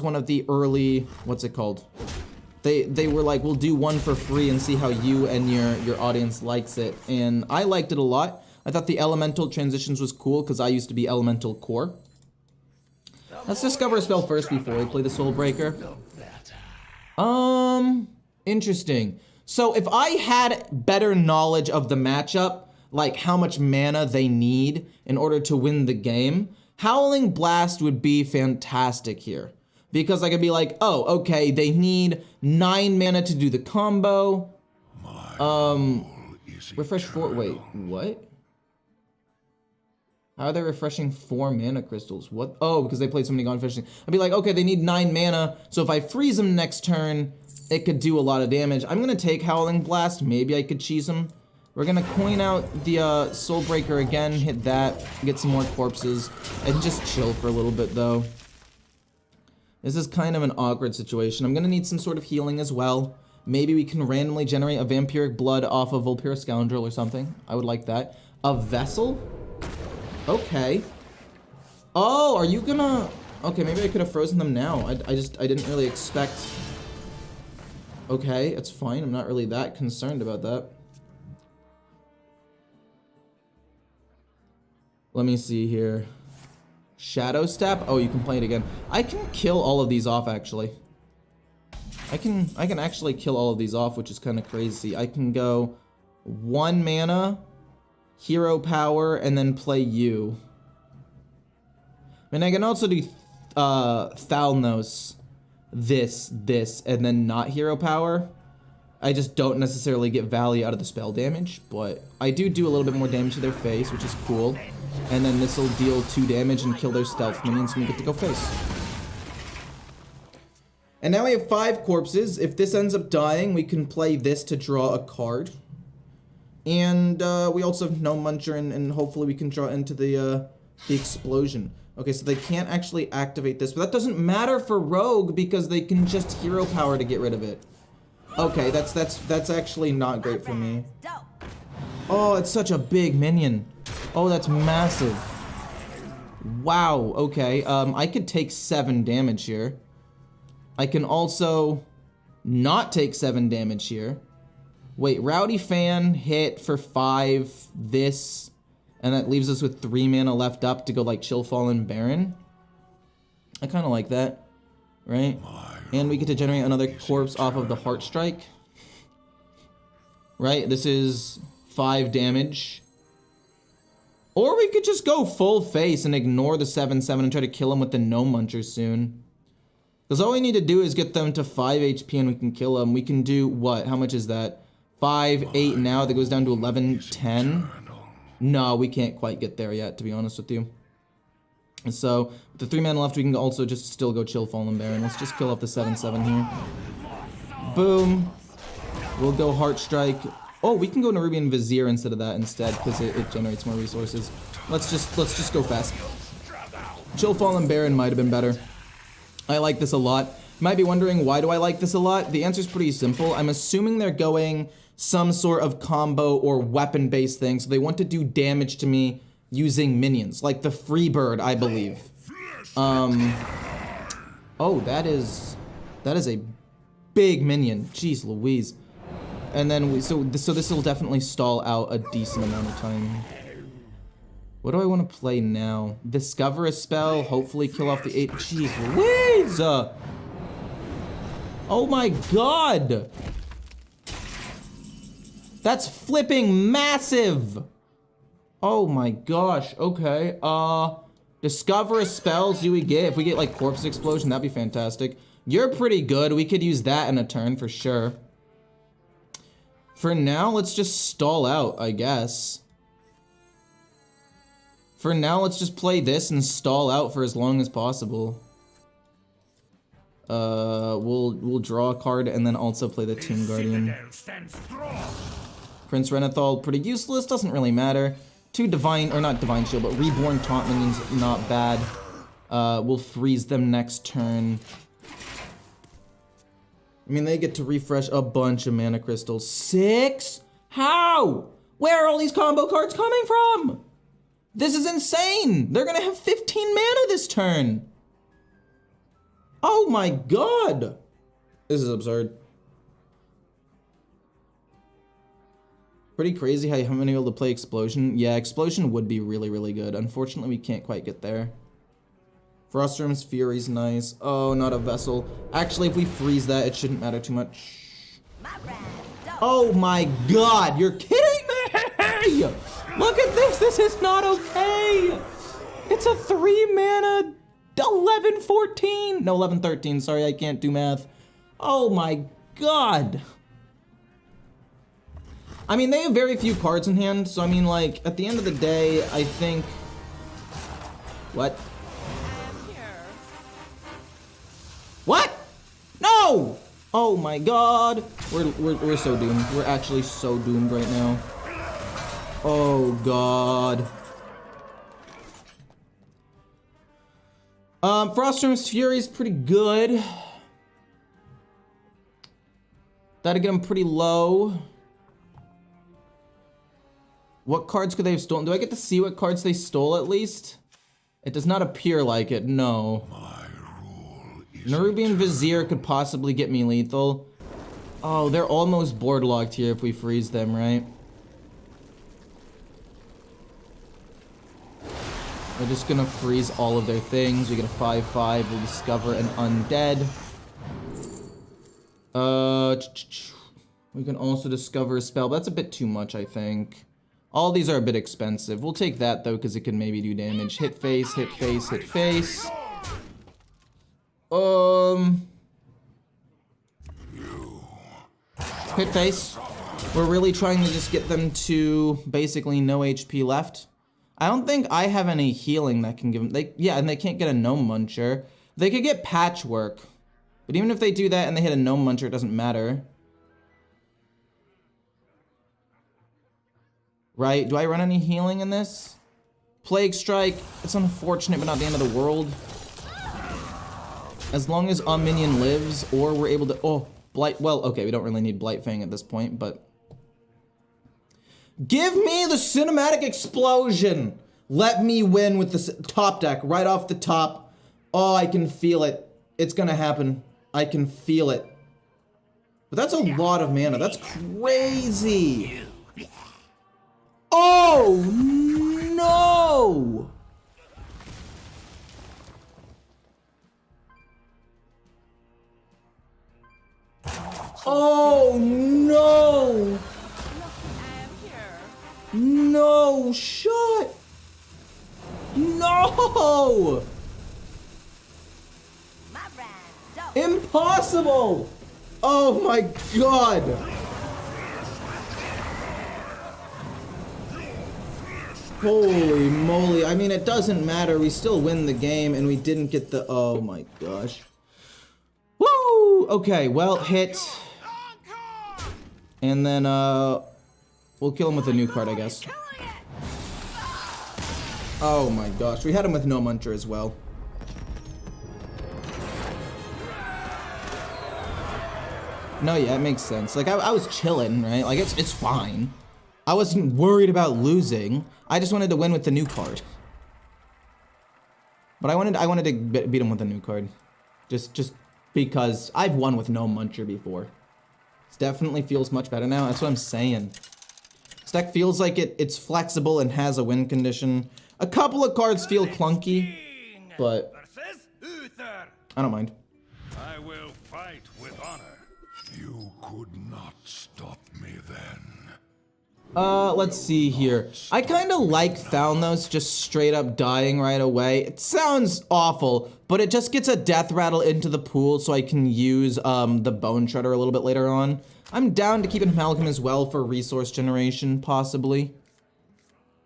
one of the early, what's it called? They were like, we'll do one for free and see how you and your audience likes it. And I liked it a lot. I thought the elemental transitions was cool because I used to be elemental core. Let's discover a spell first before we play the Soulbreaker. Interesting. So if I had better knowledge of the matchup, like how much mana they need in order to win the game, Howling Blast would be fantastic here. Because I could be like, oh, okay, they need 9 mana to do the combo. Refresh 4, wait, what? How are they refreshing 4 mana crystals? What? Oh, because they played so many Gone Fishing. I'd be like, okay, they need 9 mana, so if I freeze them next turn, it could do a lot of damage. I'm gonna take Howling Blast, maybe I could cheese them. We're gonna coin out the Soulbreaker again, hit that, get some more corpses, and just chill for a little bit though. This is kind of an awkward situation. I'm gonna need some sort of healing as well. Maybe we can randomly generate a Vampiric Blood off of Vulpera Scoundrel or something. I would like that. A Vessel? Okay. Oh, are you gonna... Okay, maybe I could have frozen them now. I didn't really expect... Okay, it's fine. I'm not really that concerned about that. Let me see here. Shadow Step? Oh, you can play it again. I can kill all of these off, actually. I can actually kill all of these off, which is kind of crazy. I can go 1 mana, hero power, and then play you. And I can also do Thalnos, this, and then not hero power. I just don't necessarily get value out of the spell damage, but I do a little bit more damage to their face, which is cool. And then this will deal 2 damage and kill their stealth minions, and we get to go face. And now we have 5 corpses. If this ends up dying, we can play this to draw a card. And we also have No Muncher, and hopefully we can draw into the explosion. Okay, so they can't actually activate this, but that doesn't matter for Rogue because they can just hero power to get rid of it. Okay, that's actually not great for me. Oh, it's such a big minion. Oh, that's massive. Wow, okay. I could take 7 damage here. I can also not take 7 damage here. Wait, Rowdy Fan hit for 5, this, and that leaves us with 3 mana left up to go like Chill Fallen Baron. I kind of like that, right? And we get to generate another corpse off of the Heart Strike. Right, this is 5 damage. Or we could just go full face and ignore the 7/7 and try to kill him with the No Muncher soon. Because all we need to do is get them to 5 HP and we can kill them. We can do what? How much is that? 5, 8 now. That goes down to 11, 10. No, we can't quite get there yet, to be honest with you. And so, with the 3 mana left, we can also just still go Chill Fallen Baron. Let's just kill off the 7/7 here. Boom. We'll go Heart Strike. Oh, we can go Nerubian Vizier instead of that instead, because it generates more resources. Let's just go fast. Chill Fallen Baron might have been better. I like this a lot. You might be wondering, why do I like this a lot? The answer's pretty simple. I'm assuming they're going some sort of combo or weapon-based thing, so they want to do damage to me using minions, like the Freebird, I believe. Oh, that is a big minion. Jeez Louise. And then so this will definitely stall out a decent amount of time. What do I want to play now? Discover a spell, hopefully kill off the 8. Jeez Louise! Oh my god! That's flipping massive! Oh my gosh, okay. Discover a spell, see what we get. If we get like Corpse Explosion, that'd be fantastic. You're pretty good, we could use that in a turn for sure. For now, let's just stall out, I guess. For now, let's just play this and stall out for as long as possible. We'll draw a card and then also play the Tomb Guardian. Prince Renathal, pretty useless, doesn't really matter. 2 Divine, or not Divine Shield, but Reborn Taunt minions, not bad. We'll freeze them next turn. I mean, they get to refresh a bunch of mana crystals. 6? How? Where are all these combo cards coming from? This is insane. They're gonna have 15 mana this turn. Oh my god. This is absurd. Pretty crazy how many able to play Explosion. Yeah, Explosion would be really, really good. Unfortunately, we can't quite get there. Frostrim's Fury's nice. Oh, not a Vessel. Actually, if we freeze that, it shouldn't matter too much. Oh my god, you're kidding me! Look at this, this is not okay! It's a 3 mana 11-14. No, 11-13. Sorry, I can't do math. Oh my god. I mean, they have very few cards in hand, so I mean, like, at the end of the day, I think... What? What? No! Oh my god. We're so doomed. We're actually so doomed right now. Oh god. Froststorm's Fury is pretty good. That'd get him pretty low. What cards could they have stolen? Do I get to see what cards they stole at least? It does not appear like it, no. Nerubian Vizier could possibly get me lethal. Oh, they're almost board locked here if we freeze them, right? We're just gonna freeze all of their things. We get a 5/5. We'll discover an undead. We can also discover a spell, but that's a bit too much, I think. All these are a bit expensive. We'll take that though, because it can maybe do damage. Hit face, hit face, hit face. Hit face. We're really trying to just get them to basically no HP left. I don't think I have any healing that can give them. Yeah, and they can't get a Gnome Muncher. They could get Patchwork. But even if they do that and they hit a Gnome Muncher, it doesn't matter. Right? Do I run any healing in this? Plague Strike. It's unfortunate, but not the end of the world. As long as our minion lives, or we're able to... Oh, Blight... Well, okay, we don't really need Blightfang at this point, but... Give me the cinematic explosion! Let me win with the top deck, right off the top. Oh, I can feel it. It's gonna happen. I can feel it. But that's a lot of mana. That's crazy! Oh, no! Oh, no! No shot! No! Impossible! Oh my god! Holy moly. I mean, it doesn't matter. We still win the game, and we didn't get the... Oh my gosh. Woo! Okay, well, hit. And then, we'll kill him with a new card, I guess. Oh my gosh. We had him with no Muncher as well. No, yeah, it makes sense. Like, I was chilling, right? Like, it's fine. I wasn't worried about losing. I just wanted to win with the new card. But I wanted to beat him with a new card. Just because I've won with no Muncher before. It definitely feels much better now. That's what I'm saying. This deck feels like it's flexible and has a win condition. A couple of cards feel clunky, but I don't mind. I will fight with honor. You could not stop me then. Let's see here. I kind of like Thalnos just straight up dying right away. It sounds awful, but it just gets a death rattle into the pool so I can use the Bone Shredder a little bit later on. I'm down to keep an Amalgam as well for resource generation, possibly.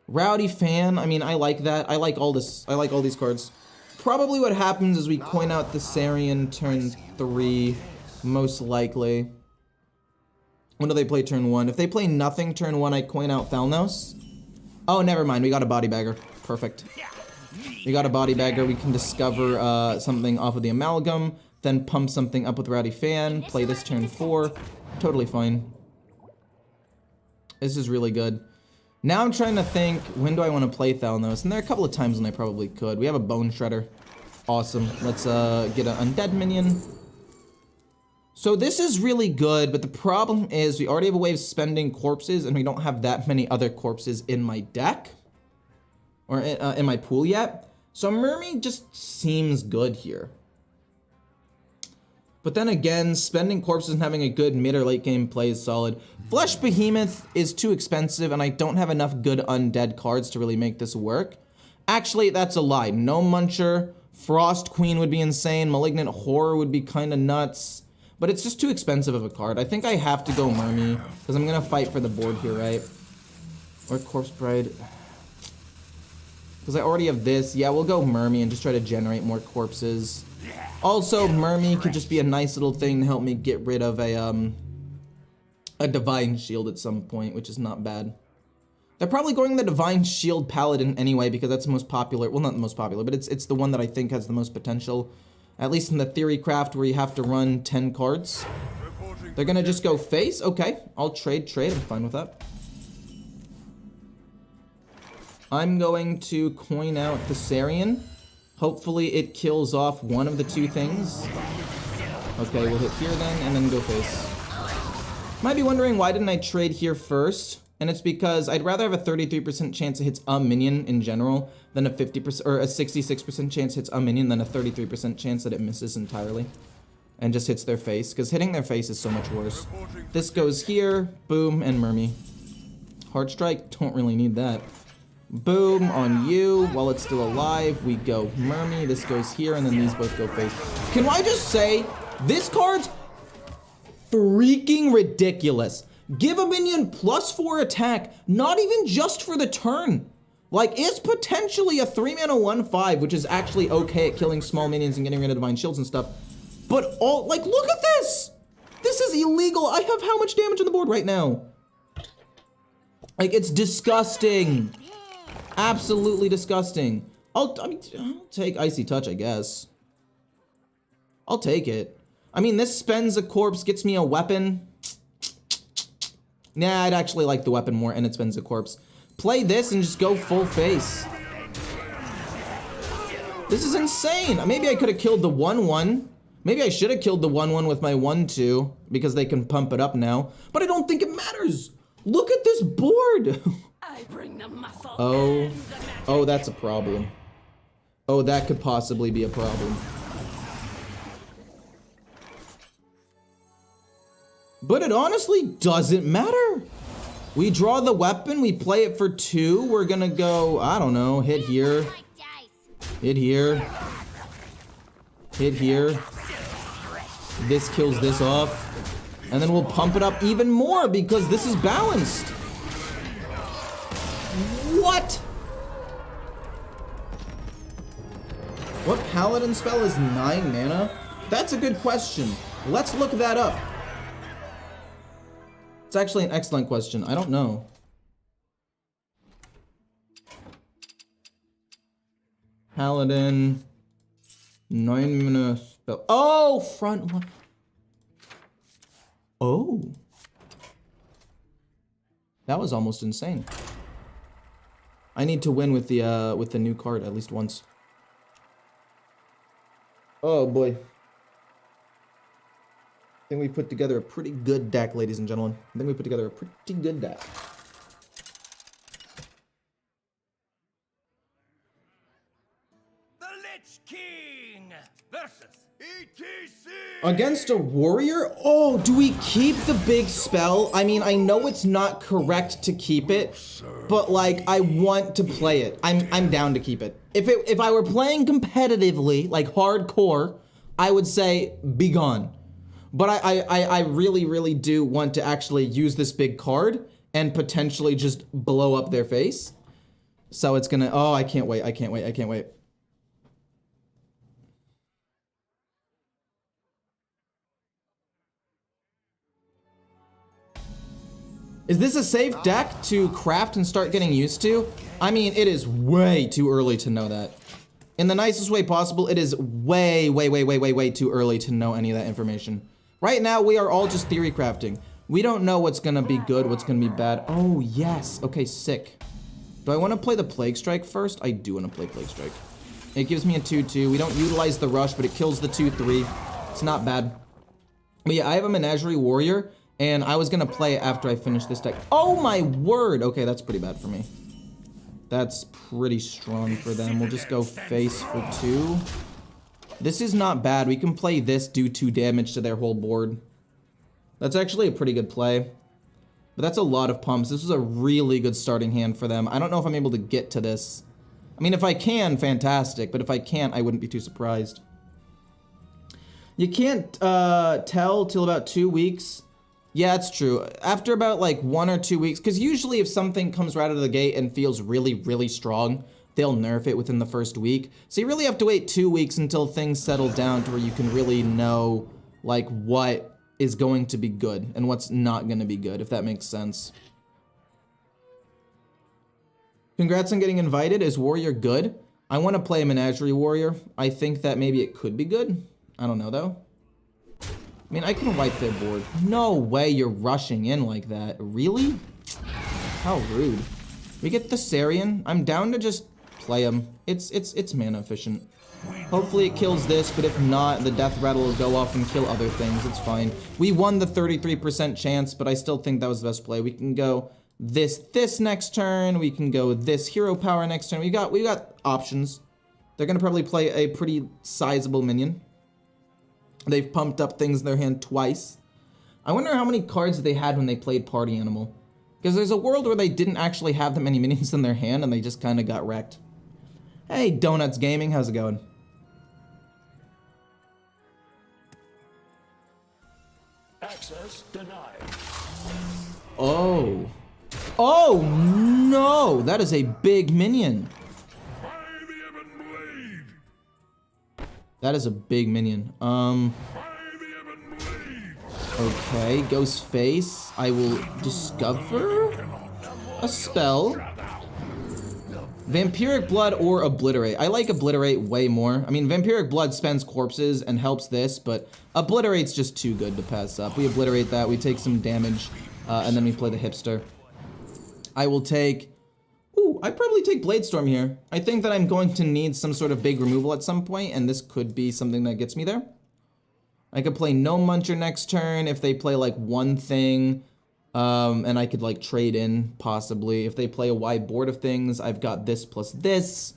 Rowdy Fan, I mean, I like that. I like all this. I like all these cards. Probably what happens is we coin out the Sarian turn 3, most likely. When do they play turn 1? If they play nothing turn 1, I coin out Thalnos. Oh, never mind. We got a Body Bagger. Perfect. We got a Body Bagger. We can discover something off of the Amalgam, then pump something up with Rowdy Fan, play this turn 4. Totally fine. This is really good. Now I'm trying to think, when do I want to play Thalnos? And there are a couple of times when I probably could. We have a Bone Shredder. Awesome. Let's get an Undead minion. So this is really good, but the problem is we already have a way of spending corpses, and we don't have that many other corpses in my deck. Or in my pool yet. So Mermaid just seems good here. But then again, spending corpses and having a good mid or late game play is solid. Flesh Behemoth is too expensive, and I don't have enough good undead cards to really make this work. Actually, that's a lie. No Muncher, Frost Queen would be insane. Malignant Horror would be kind of nuts. But it's just too expensive of a card. I think I have to go Mermy, because I'm going to fight for the board here, right? Or Corpse Bride. Because I already have this. Yeah, we'll go Mermy and just try to generate more corpses. Also, Mermy could just be a nice little thing to help me get rid of a Divine Shield at some point, which is not bad. They're probably going the Divine Shield Paladin anyway, because that's the most popular. Well, not the most popular, but it's the one that I think has the most potential. At least in the theory craft where you have to run 10 cards. They're gonna just go face? Okay, I'll trade. I'm fine with that. I'm going to coin out the Thessarian. Hopefully it kills off one of the two things. Okay, we'll hit here then, and then go face. Might be wondering why didn't I trade here first? And it's because I'd rather have a 33% chance it hits a minion in general than a 50% or a 66% chance hits a minion than a 33% chance that it misses entirely and just hits their face, because hitting their face is so much worse. This goes here, boom, and Mermy. Hard Strike, don't really need that. Boom on you. While it's still alive, we go Mermy. This goes here, and then these both go face. Can I just say, this card's freaking ridiculous. Give a minion +4 attack, not even just for the turn. Like, it's potentially a 3-mana 1/5, which is actually okay at killing small minions and getting rid of Divine Shields and stuff. But all, like, look at this! This is illegal. I have how much damage on the board right now? Like, it's disgusting. Absolutely disgusting. I'll take Icy Touch, I guess. I'll take it. I mean, this spends a corpse, gets me a weapon. Nah, I'd actually like the weapon more, and it spends a corpse. Play this and just go full face. This is insane. Maybe I could have killed the 1/1. Maybe I should have killed the 1/1 with my 1/2, because they can pump it up now. But I don't think it matters. Look at this board. I bring the muscle. Oh, that's a problem. Oh, that could possibly be a problem. But it honestly doesn't matter. We draw the weapon, we play it for 2. We're gonna go, I don't know, hit here. Hit here. Hit here. This kills this off. And then we'll pump it up even more because this is balanced. What? What paladin spell is 9 mana? That's a good question. Let's look that up. It's actually an excellent question. I don't know. Paladin. 9 mana spell. Oh, front one. Oh. That was almost insane. I need to win with the new card at least once. Oh boy. I think we put together a pretty good deck, ladies and gentlemen. I think we put together a pretty good deck. The Lich King versus ETC. Against a warrior? Oh, do we keep the big spell? I mean, I know it's not correct to keep it, but like, I want to play it. I'm down to keep it. If I were playing competitively, like hardcore, I would say be gone. But I really, really do want to actually use this big card and potentially just blow up their face. So it's gonna, oh, I can't wait, I can't wait, I can't wait. Is this a safe deck to craft and start getting used to? I mean, it is way too early to know that. In the nicest way possible, it is way too early to know any of that information. Right now, we are all just theory crafting. We don't know what's gonna be good, what's gonna be bad. Oh, yes. Okay, sick. Do I want to play the Plague Strike first? I do want to play Plague Strike. It gives me a 2/2. We don't utilize the rush, but it kills the 2/3. It's not bad. But yeah, I have a Menagerie Warrior, and I was gonna play it after I finish this deck. Oh my word! Okay, that's pretty bad for me. That's pretty strong for them. We'll just go face for 2. This is not bad. We can play this, do 2 damage to their whole board. That's actually a pretty good play. But that's a lot of pumps. This is a really good starting hand for them. I don't know if I'm able to get to this. I mean, if I can, fantastic, but if I can't, I wouldn't be too surprised. You can't tell till about 2 weeks. Yeah, it's true. After about like 1 or 2 weeks, because usually if something comes right out of the gate and feels really, really strong, they'll nerf it within the first week. So you really have to wait 2 weeks until things settle down to where you can really know like what is going to be good and what's not going to be good, if that makes sense. Congrats on getting invited. Is Warrior good? I want to play a Menagerie Warrior. I think that maybe it could be good. I don't know though. I mean, I can wipe their board. No way you're rushing in like that. Really? How rude. We get Thessarian. I'm down to just play him. It's mana efficient. Hopefully it kills this, but if not, the death rattle will go off and kill other things. It's fine. We won the 33% chance, but I still think that was the best play. We can go this next turn. We can go this hero power next turn. We got options. They're gonna probably play a pretty sizable minion. They've pumped up things in their hand twice. I wonder how many cards they had when they played Party Animal. Because there's a world where they didn't actually have that many minions in their hand and they just kind of got wrecked. Hey, Donuts Gaming, how's it going? Access denied. Oh. Oh, no! That is a big minion. By the Ebon Blade. That is a big minion. By the Ebon Blade. Okay, Ghostface. I will discover a spell. Vampiric Blood or Obliterate. I like Obliterate way more. I mean, Vampiric Blood spends corpses and helps this, but Obliterate's just too good to pass up. We Obliterate that, we take some damage, and then we play the Hipster. I will take... Ooh, I'd probably take Bladestorm here. I think that I'm going to need some sort of big removal at some point, and this could be something that gets me there. I could play No Muncher next turn if they play like one thing. And I could like trade in possibly. If they play a wide board of things, I've got this plus this.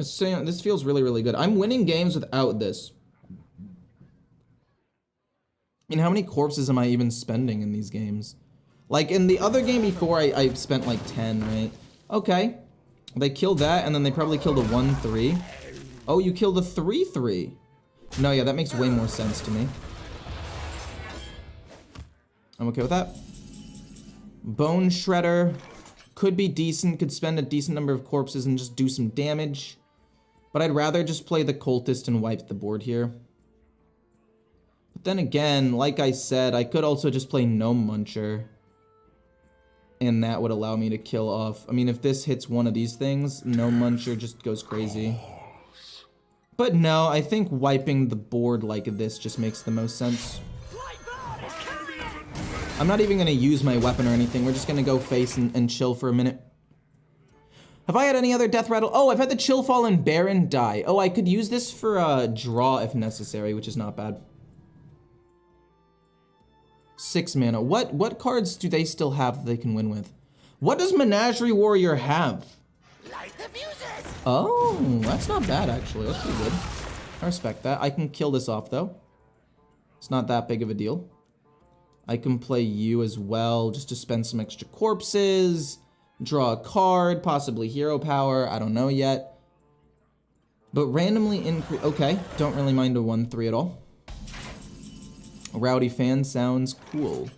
So, this feels really, really good. I'm winning games without this. I mean, how many corpses am I even spending in these games? Like in the other game before, I spent like 10, right? Okay. They killed that, and then they probably killed a 1-3. Oh, you killed a 3-3. No, yeah, that makes way more sense to me. I'm okay with that. Bone Shredder could be decent, could spend a decent number of corpses and just do some damage. But I'd rather just play the Cultist and wipe the board here. But then again, like I said, I could also just play No Muncher. And that would allow me to kill off. I mean, if this hits one of these things, No Muncher just goes crazy. But no, I think wiping the board like this just makes the most sense. I'm not even going to use my weapon or anything. We're just going to go face and chill for a minute. Have I had any other death rattle? Oh, I've had the Chill Fallen Baron die. Oh, I could use this for a draw if necessary, which is not bad. 6 mana. What cards do they still have that they can win with? What does Menagerie Warrior have? Light the fuses. Oh, that's not bad actually. That's pretty good. I respect that. I can kill this off though. It's not that big of a deal. I can play you as well, just to spend some extra corpses, draw a card, possibly hero power, I don't know yet. But randomly increase, okay, don't really mind a 1-3 at all. A Rowdy Fan sounds cool.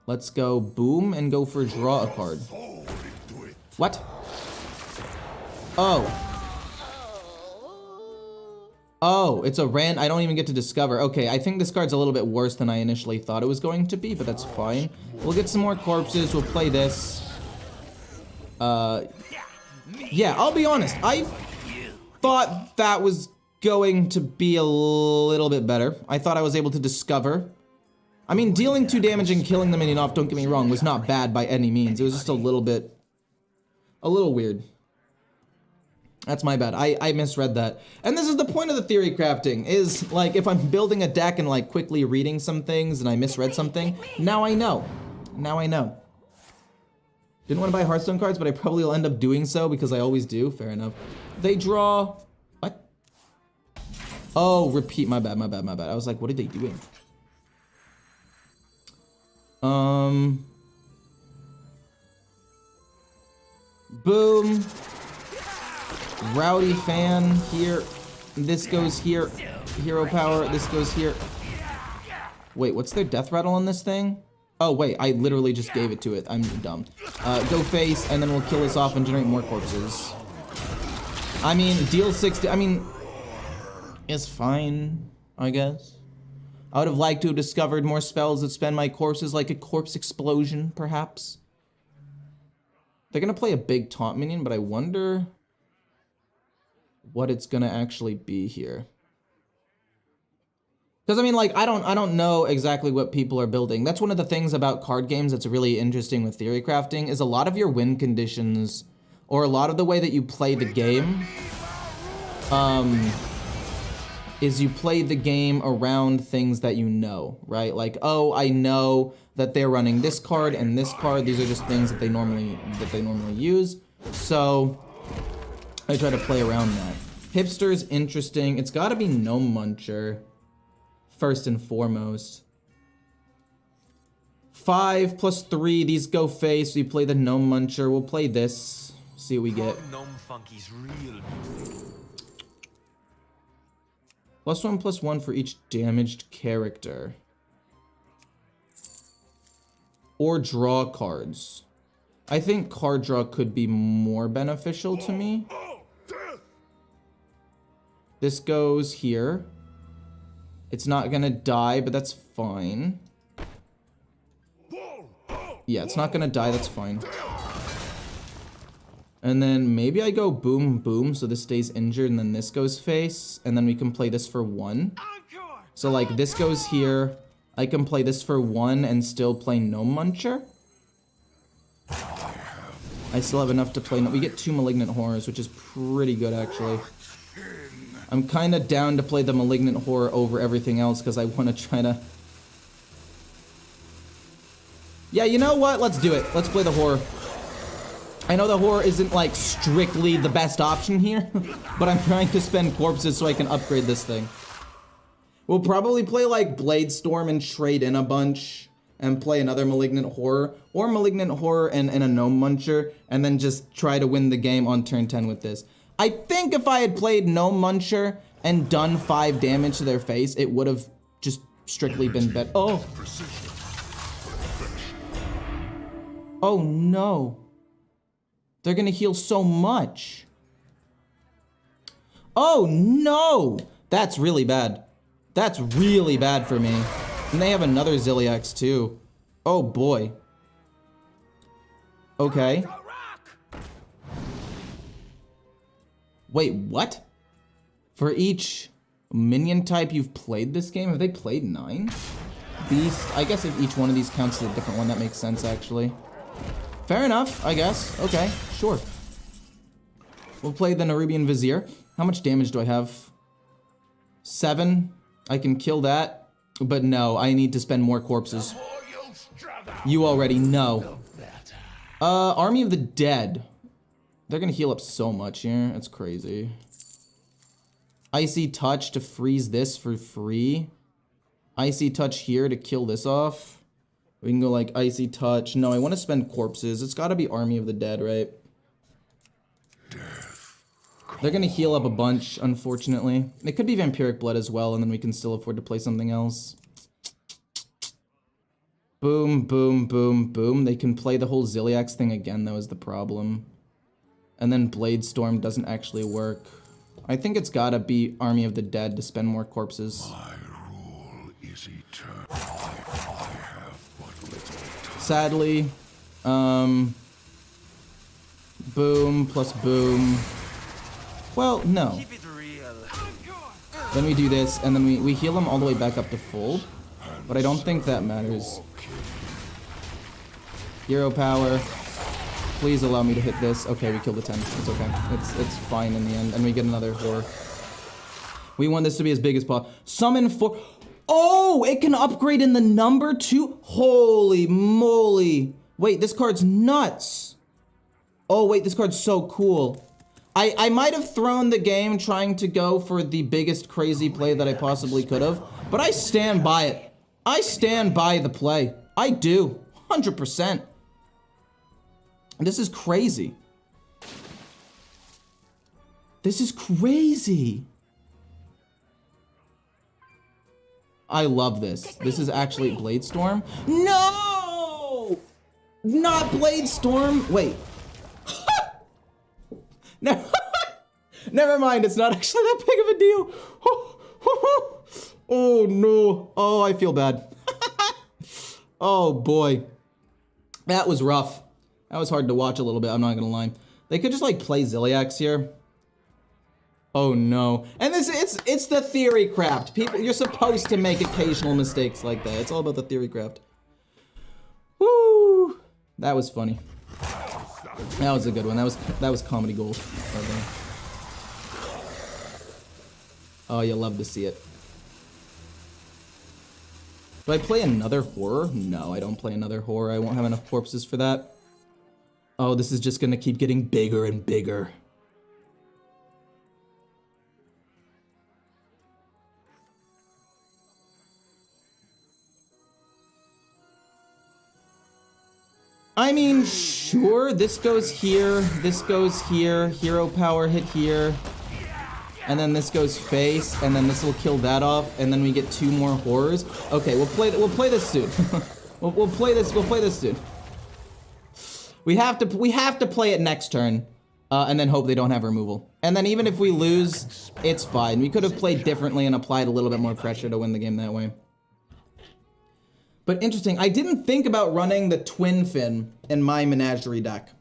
Let's go boom and go for draw a card. What? Oh. Oh, it's a I don't even get to discover. Okay, I think this card's a little bit worse than I initially thought it was going to be, but that's fine. We'll get some more corpses, we'll play this. Yeah, I'll be honest, I thought that was going to be a little bit better. I thought I was able to discover. I mean, dealing 2 damage and killing the minion off, don't get me wrong, was not bad by any means. It was just a little weird. That's my bad. I misread that. And this is the point of the theory crafting, is like if I'm building a deck and like quickly reading some things and I misread something, now I know. Now I know. Didn't want to buy Hearthstone cards, but I probably will end up doing so because I always do. Fair enough. They draw... What? Oh, repeat. My bad, my bad, my bad. I was like, what are they doing? Boom. Rowdy fan here. This goes here. Hero power. This goes here. Wait, what's their death rattle on this thing? Oh, wait, I literally just gave it to it. I'm dumb. Go face, and then we'll kill this off and generate more corpses. I mean, deal 60. I mean, it's fine, I guess. I would have liked to have discovered more spells that spend my corpses, like a corpse explosion, perhaps. They're gonna play a big taunt minion, but I wonder what it's gonna actually be here. Because, I mean, like, I don't know exactly what people are building. That's one of the things about card games that's really interesting with theory crafting, is a lot of your win conditions, or a lot of the way that you play the game, is you play the game around things that you know, right? Like, oh, I know that they're running this card and this card. These are just things that they normally use. So I try to play around that. Hipster's interesting. It's got to be Gnome Muncher. First and foremost. 5 plus 3, these go face. We play the Gnome Muncher. We'll play this. See what we get. +1/+1 for each damaged character. Or draw cards. I think card draw could be more beneficial to me. This goes here. It's not gonna die, but that's fine. Yeah, it's not gonna die, that's fine. And then maybe I go boom, boom, so this stays injured, and then this goes face, and then we can play this for 1. So, like, this goes here. I can play this for 1 and still play Gnome Muncher. I still have enough to play. We get 2 Malignant Horrors, which is pretty good, actually. I'm kind of down to play the Malignant Horror over everything else because I want to try to... Yeah, you know what? Let's do it. Let's play the Horror. I know the Horror isn't, like, strictly the best option here, but I'm trying to spend corpses so I can upgrade this thing. We'll probably play, like, Blade Storm and trade in a bunch and play another Malignant Horror, or Malignant Horror and a Gnome Muncher, and then just try to win the game on turn 10 with this. I think if I had played Gnome Muncher and done 5 damage to their face, it would have just strictly been better. Oh. Oh no. They're gonna heal so much. Oh no. That's really bad. That's really bad for me. And they have another Ziliax too. Oh boy. Okay. Wait, what? For each minion type you've played this game, have they played 9? Beast, I guess if each one of these counts as a different one, that makes sense actually. Fair enough, I guess. Okay, sure. We'll play the Nerubian Vizier. How much damage do I have? 7. I can kill that, but no, I need to spend more corpses. You already know. Army of the Dead. They're gonna heal up so much here. That's crazy. Icy Touch to freeze this for free. Icy Touch here to kill this off. We can go like Icy Touch. No, I want to spend corpses. It's gotta be Army of the Dead, right? They're gonna heal up a bunch, unfortunately. It could be Vampiric Blood as well, and then we can still afford to play something else. Boom, boom, boom, boom. They can play the whole Ziliax thing again, though, is the problem. And then Blade Storm doesn't actually work. I think it's gotta be Army of the Dead to spend more corpses. My rule is eternal. I have but little time. Sadly, boom plus boom. Well, no. Keep it real. Then we do this, and then we heal him all the way back up to full. But I don't think that matters. Hero power. Please allow me to hit this. Okay, we killed the 10. It's okay. It's fine in the end. And we get another 4. We want this to be as big as possible. Summon 4. Oh, it can upgrade in the number too? Holy moly. Wait, this card's nuts. Oh, wait, this card's so cool. I might have thrown the game trying to go for the biggest crazy play that I possibly could have, but I stand by it. I stand by the play. I do. 100%. This is crazy. This is crazy. I love this. This is actually Blade Storm. No! Not Blade Storm. Wait. No. Never mind. It's not actually that big of a deal. Oh no. Oh, I feel bad. Oh boy. That was rough. That was hard to watch a little bit, I'm not gonna lie. They could just like play Zilliax here. Oh no. And it's the theory craft. People, you're supposed to make occasional mistakes like that. It's all about the theory craft. Woo! That was funny. That was a good one. That was comedy gold. Okay. Oh, you love to see it. Do I play another horror? No, I don't play another horror. I won't have enough corpses for that. Oh, this is just gonna keep getting bigger and bigger. I mean, sure, this goes here, hero power hit here, and then this goes face, and then this will kill that off, and then we get 2 more horrors. Okay, we'll play this soon. we'll play this soon. We have to play it next turn, and then hope they don't have removal. And then even if we lose, it's fine. We could have played differently and applied a little bit more pressure to win the game that way. But interesting, I didn't think about running the Twin Fin in my Menagerie deck.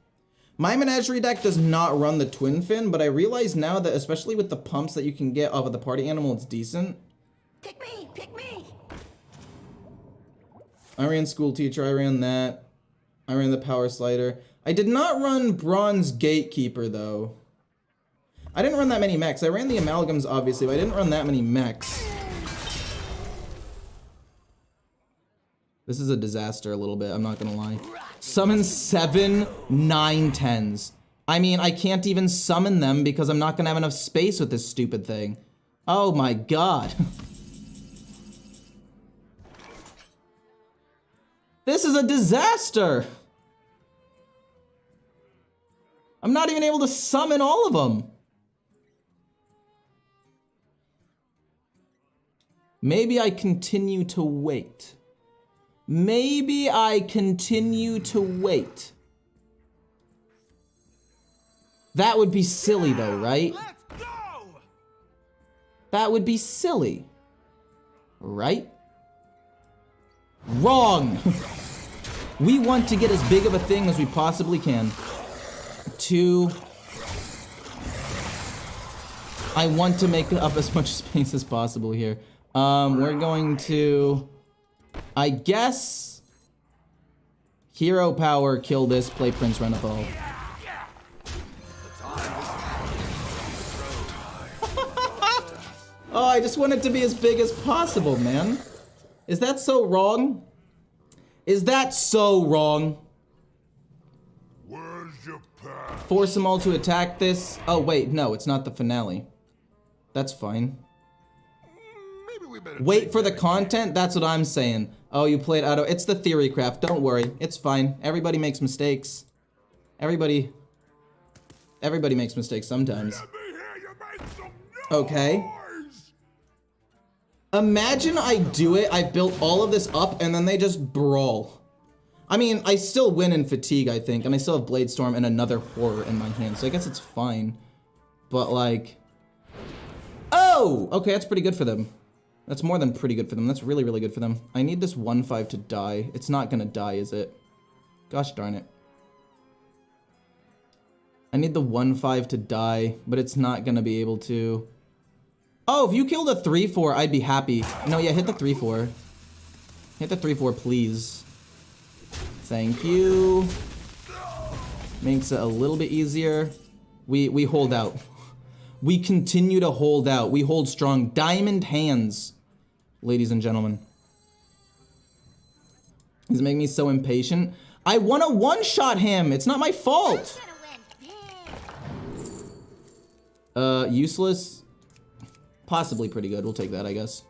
My Menagerie deck does not run the Twin Fin, but I realize now that especially with the pumps that you can get off of the party animal, it's decent. Pick me, pick me. I ran School Teacher, I ran that. I ran the Power Slider. I did not run Bronze Gatekeeper though. I didn't run that many mechs. I ran the Amalgams obviously, but I didn't run that many mechs. This is a disaster a little bit, I'm not gonna lie. Summon 7 9/10s. I mean, I can't even summon them because I'm not gonna have enough space with this stupid thing. Oh my god. This is a disaster! I'm not even able to summon all of them. Maybe I continue to wait. Maybe I continue to wait. That would be silly though, right? Let's go! That would be silly. Right? Wrong! We want to get as big of a thing as we possibly can. 2. I want to make up as much space as possible here. We're going to... I guess hero power, kill this, play Prince Renethal. Oh, I just want it to be as big as possible, man. Is that so wrong? Is that so wrong? Where's your path? Force them all to attack this. Oh wait, no, it's not the finale. That's fine. Maybe we better Wait for the content? That's what I'm saying. Oh, you played auto. It's the theory craft. Don't worry. It's fine. Everybody makes mistakes. Everybody makes mistakes sometimes. Let me hear you make some Okay. noise! Imagine I do it, I built all of this up, and then they just brawl. I mean, I still win in Fatigue, I think, and I still have Blade Storm and another Horror in my hand, so I guess it's fine. But like... Oh! Okay, that's pretty good for them. That's more than pretty good for them. That's really, really good for them. I need this 1/5 to die. It's not gonna die, is it? Gosh darn it. I need the 1/5 to die, but it's not gonna be able to. Oh, if you killed a 3/4, I'd be happy. No, yeah, hit the 3/4. Hit the 3/4, please. Thank you. Makes it a little bit easier. We hold out. We continue to hold out. We hold strong. Diamond hands, ladies and gentlemen. He's making me so impatient. I want to one-shot him. It's not my fault. Useless. Possibly pretty good. We'll take that, I guess.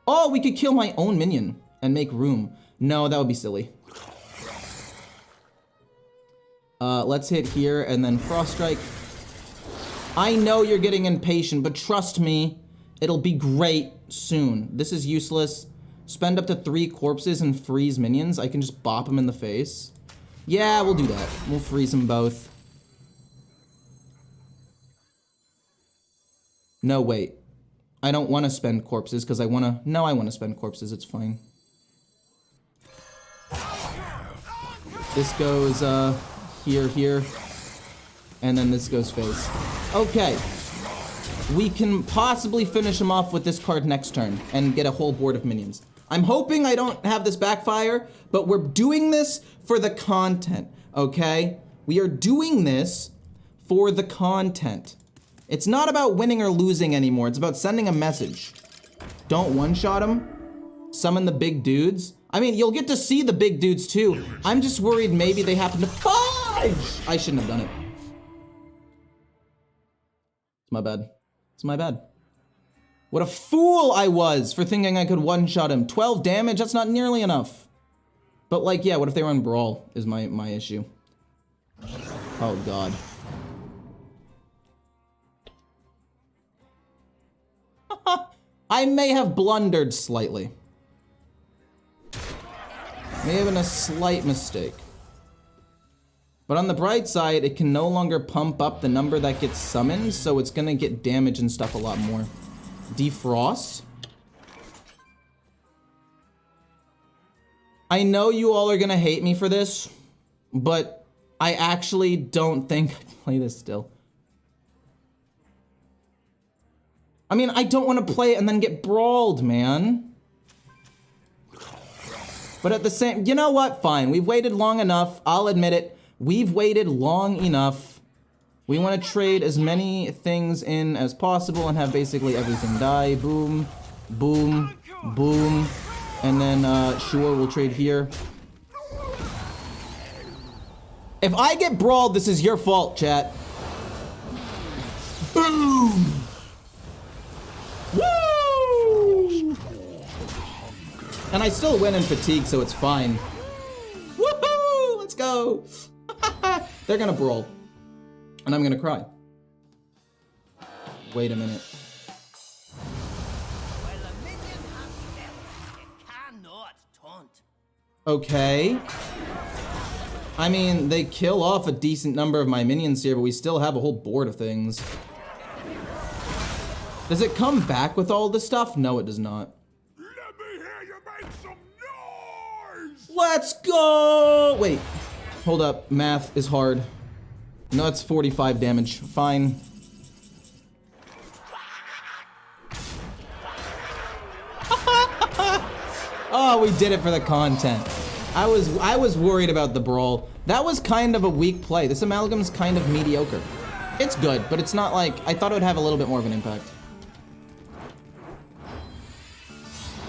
Oh, we could kill my own minion and make room. No, that would be silly. Let's hit here and then Frost Strike. I know you're getting impatient, but trust me, it'll be great soon. This is useless. Spend up to 3 corpses and freeze minions. I can just bop them in the face. Yeah, we'll do that. We'll freeze them both. No, wait. I don't want to spend corpses because I want to... No, I want to spend corpses. It's fine. This goes here. And then this goes face. Okay. We can possibly finish him off with this card next turn and get a whole board of minions. I'm hoping I don't have this backfire, but we're doing this for the content, okay? We are doing this for the content. It's not about winning or losing anymore. It's about sending a message. Don't one-shot him. Summon the big dudes. I mean, you'll get to see the big dudes too. I'm just worried maybe they happen to fudge. I shouldn't have done it. It's my bad. It's my bad. What a fool I was for thinking I could one-shot him. 12 damage, that's not nearly enough. But like, yeah, what if they run Brawl is my issue. Oh God. I may have blundered slightly. May have been a slight mistake. But on the bright side, it can no longer pump up the number that gets summoned, so it's gonna get damage and stuff a lot more. Defrost. I know you all are gonna hate me for this, but I actually don't think I play this still. I mean, I don't want to play it and then get brawled, man. But at the same, you know what? Fine, we've waited long enough. I'll admit it. We've waited long enough. We want to trade as many things in as possible and have basically everything die. Boom, boom, boom. And then, sure, we'll trade here. If I get brawled, this is your fault, chat. Boom! Woo! And I still win in fatigue, so it's fine. Woohoo! Let's go! They're gonna brawl. And I'm gonna cry. Wait a minute. Okay. I mean, they kill off a decent number of my minions here, but we still have a whole board of things. Does it come back with all this stuff? No, it does not. Let me hear you make some noise! Let's go! Wait, hold up. Math is hard. No, it's 45 damage. Fine. Oh, we did it for the content. I was worried about the brawl. That was kind of a weak play. This amalgam's kind of mediocre. It's good, but it's not like... I thought it would have a little bit more of an impact.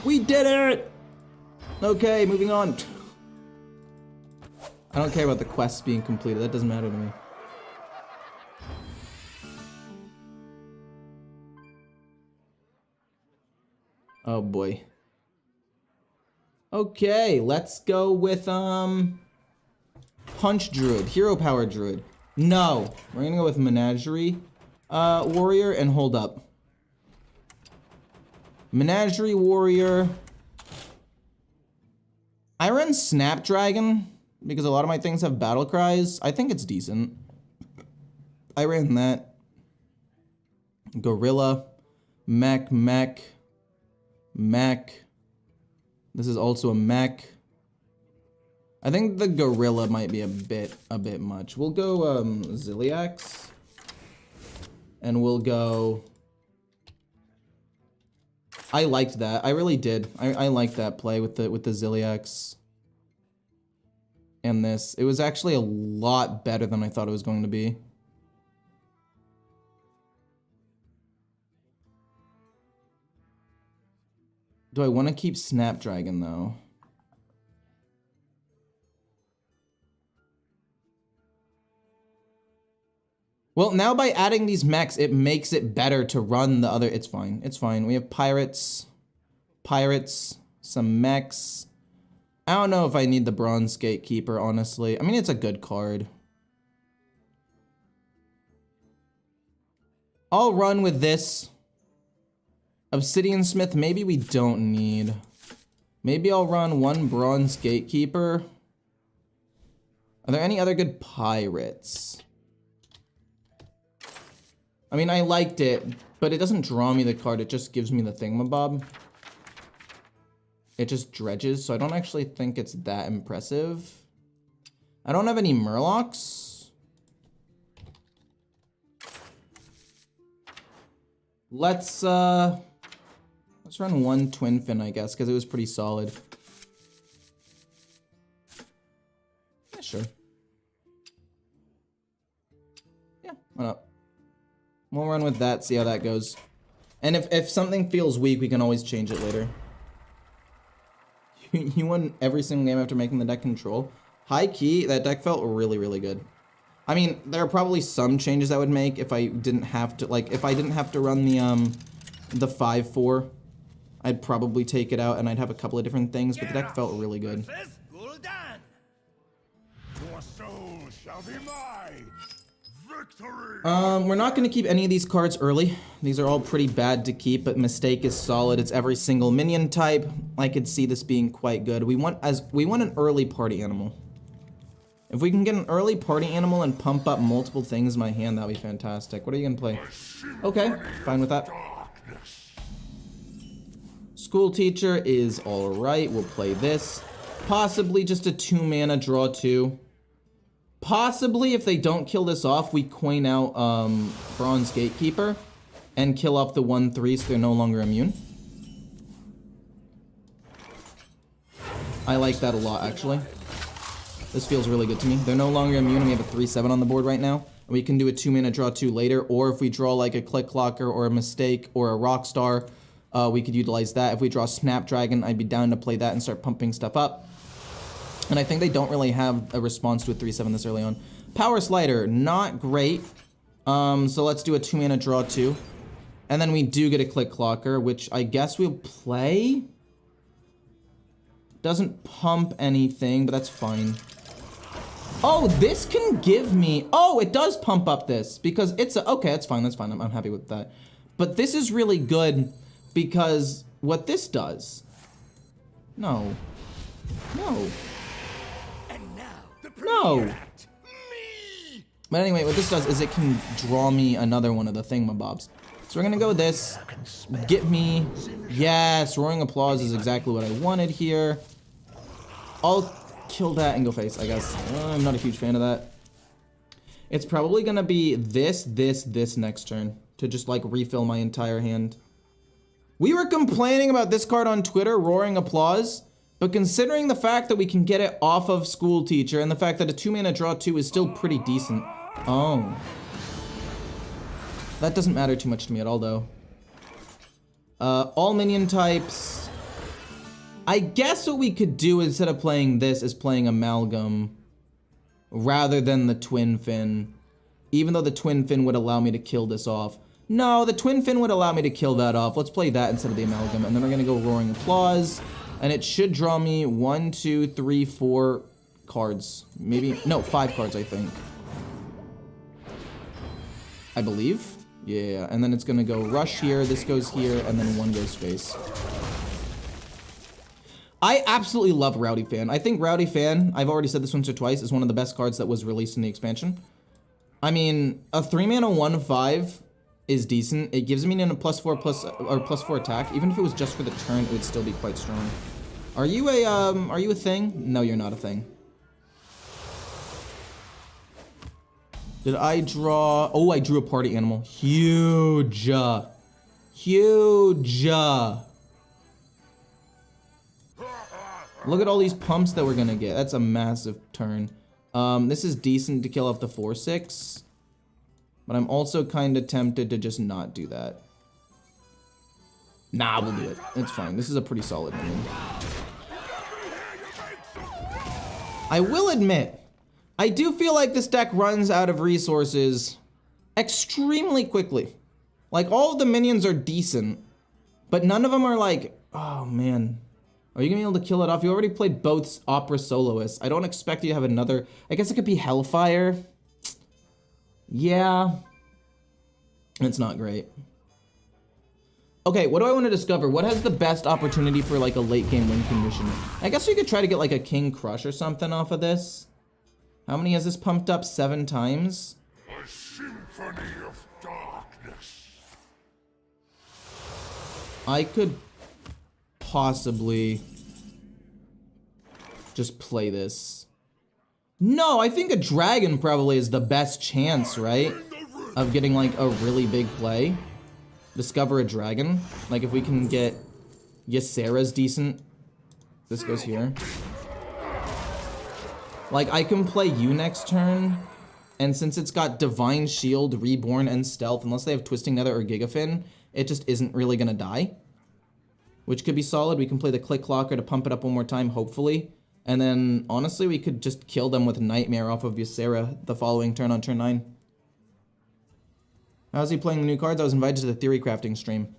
We did it! Okay, moving on. I don't care about the quests being completed. That doesn't matter to me. Oh boy. Okay, let's go with, Punch Druid, Hero Power Druid. No, we're gonna go with Menagerie, Warrior, and hold up. Menagerie Warrior. I run Snapdragon, because a lot of my things have battle cries. I think it's decent. I ran that. Gorilla, Mech. This is also a mech. I think the gorilla might be a bit much. We'll go Ziliax. And we'll go... I liked that. I really did. I liked that play with the Ziliax. And this. It was actually a lot better than I thought it was going to be. Do I want to keep Snapdragon, though? Well, now by adding these mechs, it makes it better to run the other... It's fine. It's fine. We have pirates, some mechs. I don't know if I need the Bronze Gatekeeper, honestly. I mean, it's a good card. I'll run with this. Obsidian Smith, maybe we don't need. Maybe I'll run 1 Bronze Gatekeeper. Are there any other good pirates? I mean, I liked it, but it doesn't draw me the card, it just gives me the thingamabob. It just dredges, so I don't actually think it's that impressive. I don't have any Murlocs. Let's run 1 Twin Fin, I guess, because it was pretty solid. Yeah, sure. Yeah, why not? We'll run with that, see how that goes. And if something feels weak, we can always change it later. You won every single game after making the deck control. High key, that deck felt really, really good. I mean, there are probably some changes I would make if I didn't have to, like, if I didn't have to run the 5/4, I'd probably take it out and I'd have a couple of different things, but the deck felt really good. Your soul shall be mine. Victory. We're not going to keep any of these cards early. These are all pretty bad to keep, but Mistake is solid. It's every single minion type. I could see this being quite good. We want an early party animal. If we can get an early party animal and pump up multiple things in my hand, that'd be fantastic. What are you going to play? Okay, fine with that. School Teacher is alright. We'll play this. Possibly just a 2-mana draw 2. Possibly, if they don't kill this off, we coin out Bronze Gatekeeper and kill off the 1/3 so they're no longer immune. I like that a lot, actually. This feels really good to me. They're no longer immune, and we have a 3/7 on the board right now. And we can do a 2-mana draw 2 later, or if we draw like a Click Clocker or a Mistake or a Rockstar, we could utilize that. If we draw Snapdragon, I'd be down to play that and start pumping stuff up. And I think they don't really have a response to a 3/7 this early on. Power Slider, not great. So let's do a 2-mana draw 2. And then we do get a Click Clocker, which I guess we'll play. Doesn't pump anything, but that's fine. Oh, this can give me... Oh, it does pump up this, because it's a... Okay, that's fine, I'm happy with that. But this is really good, because what this does... No. No. No. But anyway, what this does is it can draw me another one of the thingamabobs. So we're gonna go with this. Get me. Yes, Roaring Applause is exactly what I wanted here. I'll kill that and go face, I guess. I'm not a huge fan of that. It's probably gonna be this next turn to just like refill my entire hand. We were complaining about this card on Twitter, Roaring Applause. But considering the fact that we can get it off of School Teacher and the fact that a 2-mana draw 2 is still pretty decent. Oh. That doesn't matter too much to me at all, though. All minion types. I guess what we could do instead of playing this is playing Amalgam rather than the Twin Fin. Even though the Twin Fin would allow me to kill this off. No, the Twin Fin would allow me to kill that off. Let's play that instead of the Amalgam. And then we're going to go Roaring Applause. And it should draw me 1, 2, 3, 4 cards. Maybe, no, 5 cards, I think. I believe. Yeah, and then it's gonna go Rush here, this goes here, and then 1 goes face. I absolutely love Rowdy Fan. I think Rowdy Fan, I've already said this once or twice, is one of the best cards that was released in the expansion. I mean, a 3-mana 1/5 is decent. It gives me a +4 attack. Even if it was just for the turn, it would still be quite strong. Are you a thing? No, you're not a thing. Did I draw? Oh, I drew a party animal. Huge. Huge. Look at all these pumps that we're gonna get. That's a massive turn. This is decent to kill off the 4/6. But I'm also kind of tempted to just not do that. Nah, we'll do it. It's fine. This is a pretty solid minion. I will admit, I do feel like this deck runs out of resources extremely quickly. Like, all of the minions are decent, but none of them are like, oh man. Are you gonna be able to kill it off? You already played both Opera Soloists. I don't expect you to have another. I guess it could be Hellfire. Yeah. It's not great. Okay, what do I want to discover? What has the best opportunity for like a late game win condition? I guess we could try to get like a King Crush or something off of this. How many has this pumped up? 7 times? A symphony of darkness. I could possibly just play this. No, I think a dragon probably is the best chance, right? Of getting like a really big play. Discover a dragon. Like if we can get Ysera's decent. This goes here. Like I can play you next turn. And since it's got Divine Shield, Reborn, and Stealth, unless they have Twisting Nether or Gigafin, it just isn't really gonna die. Which could be solid. We can play the Click Clocker to pump it up one more time, hopefully. And then, honestly, we could just kill them with Nightmare off of Ysera the following turn on turn 9. How's he playing the new cards? I was invited to the theory crafting stream,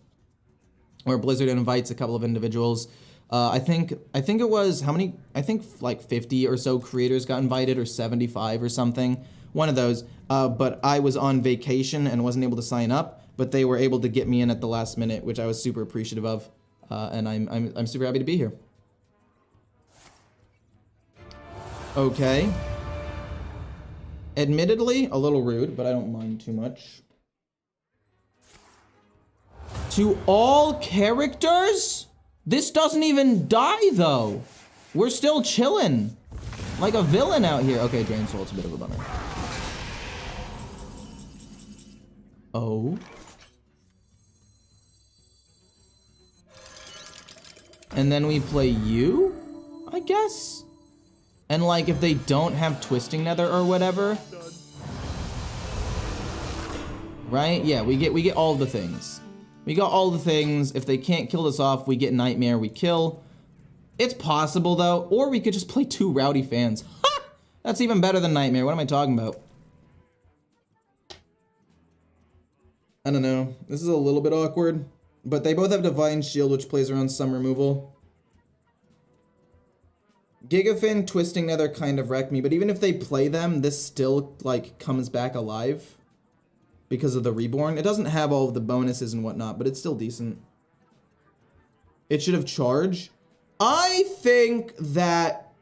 where Blizzard invites a couple of individuals. I think it was, how many? I think like 50 or so creators got invited, or 75 or something. One of those. But I was on vacation and wasn't able to sign up, but they were able to get me in at the last minute, which I was super appreciative of. And I'm super happy to be here. Okay. Admittedly, a little rude, but I don't mind too much. To all characters? This doesn't even die, though. We're still chilling. Like a villain out here. Okay, Drain Soul, it's a bit of a bummer. Oh. And then we play you, I guess? And like, if they don't have Twisting Nether or whatever. Right? Yeah, we get all the things. We got all the things. If they can't kill us off, we get Nightmare, we kill. It's possible, though. Or we could just play 2 Rowdy Fans. Ha! That's even better than Nightmare. What am I talking about? I don't know. This is a little bit awkward. But they both have Divine Shield, which plays around some removal. Gigafin, Twisting Nether kind of wrecked me. But even if they play them, this still, like, comes back alive. Because of the Reborn. It doesn't have all of the bonuses and whatnot, but it's still decent. It should have Charge. I think that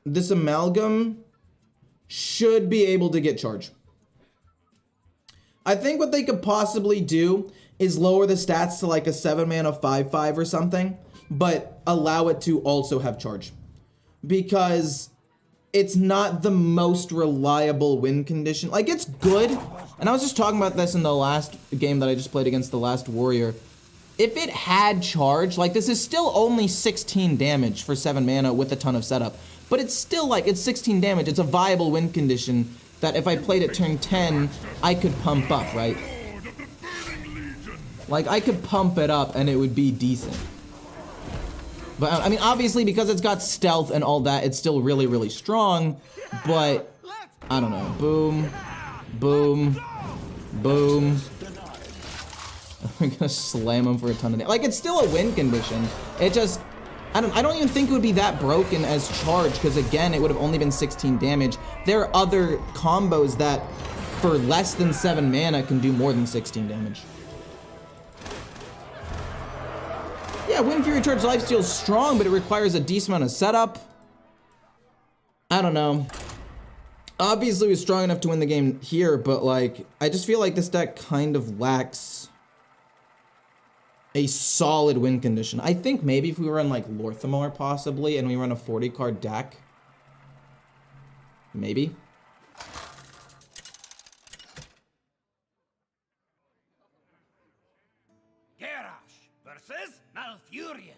this Amalgam should be able to get Charge. I think what they could possibly do is lower the stats to like a 7-mana 5/5 or something, but allow it to also have Charge. Because it's not the most reliable win condition. Like, it's good. And I was just talking about this in the last game that I just played against the last Warrior. If it had Charge, like, this is still only 16 damage for 7 mana with a ton of setup. But it's still, like, it's 16 damage. It's a viable win condition that if I played it turn 10, I could pump up, right? Like, I could pump it up and it would be decent. But, I mean, obviously, because it's got stealth and all that, it's still really, really strong. But, I don't know. Boom. Boom. Boom. I'm gonna slam him for a ton of damage. Like, it's still a win condition. It just... I don't even think it would be that broken as Charge, because, again, it would have only been 16 damage. There are other combos that, for less than 7 mana, can do more than 16 damage. Yeah, Wind Fury Charge Lifesteal is strong, but it requires a decent amount of setup. I don't know. Obviously, we're strong enough to win the game here, but, like, I just feel like this deck kind of lacks a solid win condition. I think maybe if we run, like, Lorthamar, possibly, and we run a 40-card deck. Maybe. Versus Malfurion.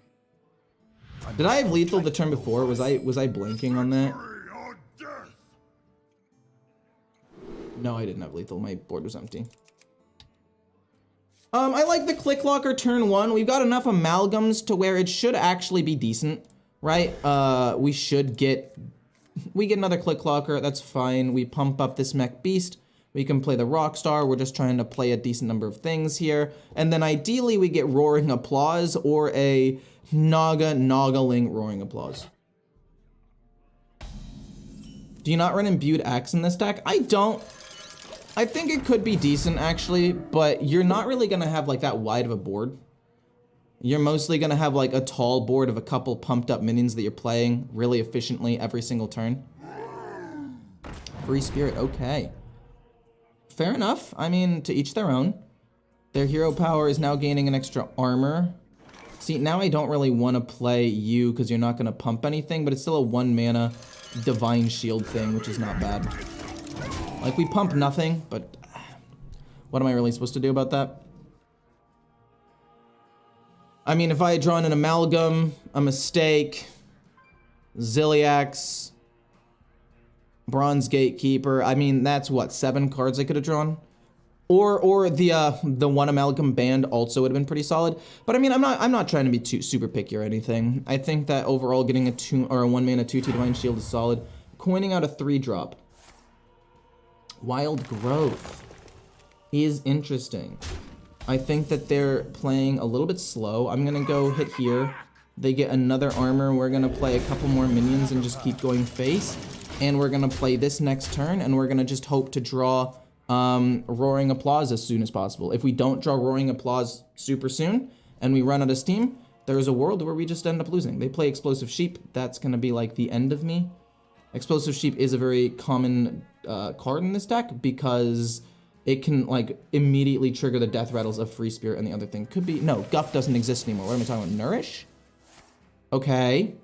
Did I have lethal the turn before? Was I blanking on that? No, I didn't have lethal. My board was empty. I like the Click Locker turn 1. We've got enough amalgams to where it should actually be decent, right? We get another Click Locker. That's fine. We pump up this Mech Beast. We can play the Rockstar. We're just trying to play a decent number of things here. And then ideally we get Roaring Applause or a Noggling Roaring Applause. Do you not run Imbued Axe in this deck? I don't. I think it could be decent actually, but you're not really gonna have like that wide of a board. You're mostly gonna have like a tall board of a couple pumped up minions that you're playing really efficiently every single turn. Free spirit, okay. Fair enough. I mean, to each their own. Their hero power is now gaining an extra armor. See, now I don't really want to play you because you're not going to pump anything, but it's still a 1 mana divine shield thing, which is not bad. Like, we pump nothing, but what am I really supposed to do about that? I mean, if I had drawn an Amalgam, a Mistake, Ziliax, Bronze Gatekeeper, I mean, that's what, 7 cards I could have drawn? Or the 1 Amalgam Band also would have been pretty solid. But I mean, I'm not trying to be too super picky or anything. I think that overall getting a 2 or a 1 mana 2/2 Divine Shield is solid. Coining out a 3-drop. Wild Growth is interesting. I think that they're playing a little bit slow. I'm gonna go hit here. They get another armor. We're gonna play a couple more minions and just keep going face. And we're gonna play this next turn, and we're gonna just hope to draw Roaring Applause as soon as possible. If we don't draw Roaring Applause super soon, and we run out of steam, there's a world where we just end up losing. They play Explosive Sheep. That's gonna be like the end of me. Explosive Sheep is a very common card in this deck because it can like immediately trigger the death rattles of Free Spirit, and the other thing could be, no, Guff doesn't exist anymore. What am I talking about? Nourish? Okay.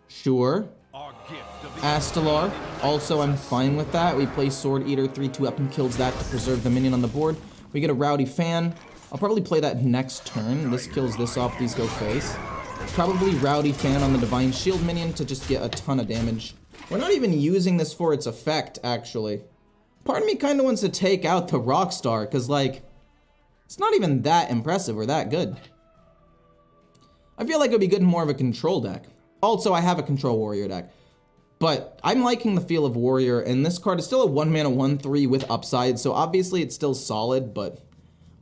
Sure. Astalar, also I'm fine with that. We play Sword Eater, 3/2 up and kills that to preserve the minion on the board. We get a Rowdy Fan. I'll probably play that next turn. This kills this off, these go face. Probably Rowdy Fan on the Divine Shield minion to just get a ton of damage. We're not even using this for its effect, actually. Part of me kind of wants to take out the Rockstar, because like, it's not even that impressive or that good. I feel like it would be good in more of a control deck. Also, I have a control warrior deck. But I'm liking the feel of Warrior, and this card is still a 1 mana 1/3 with upside, so obviously it's still solid, but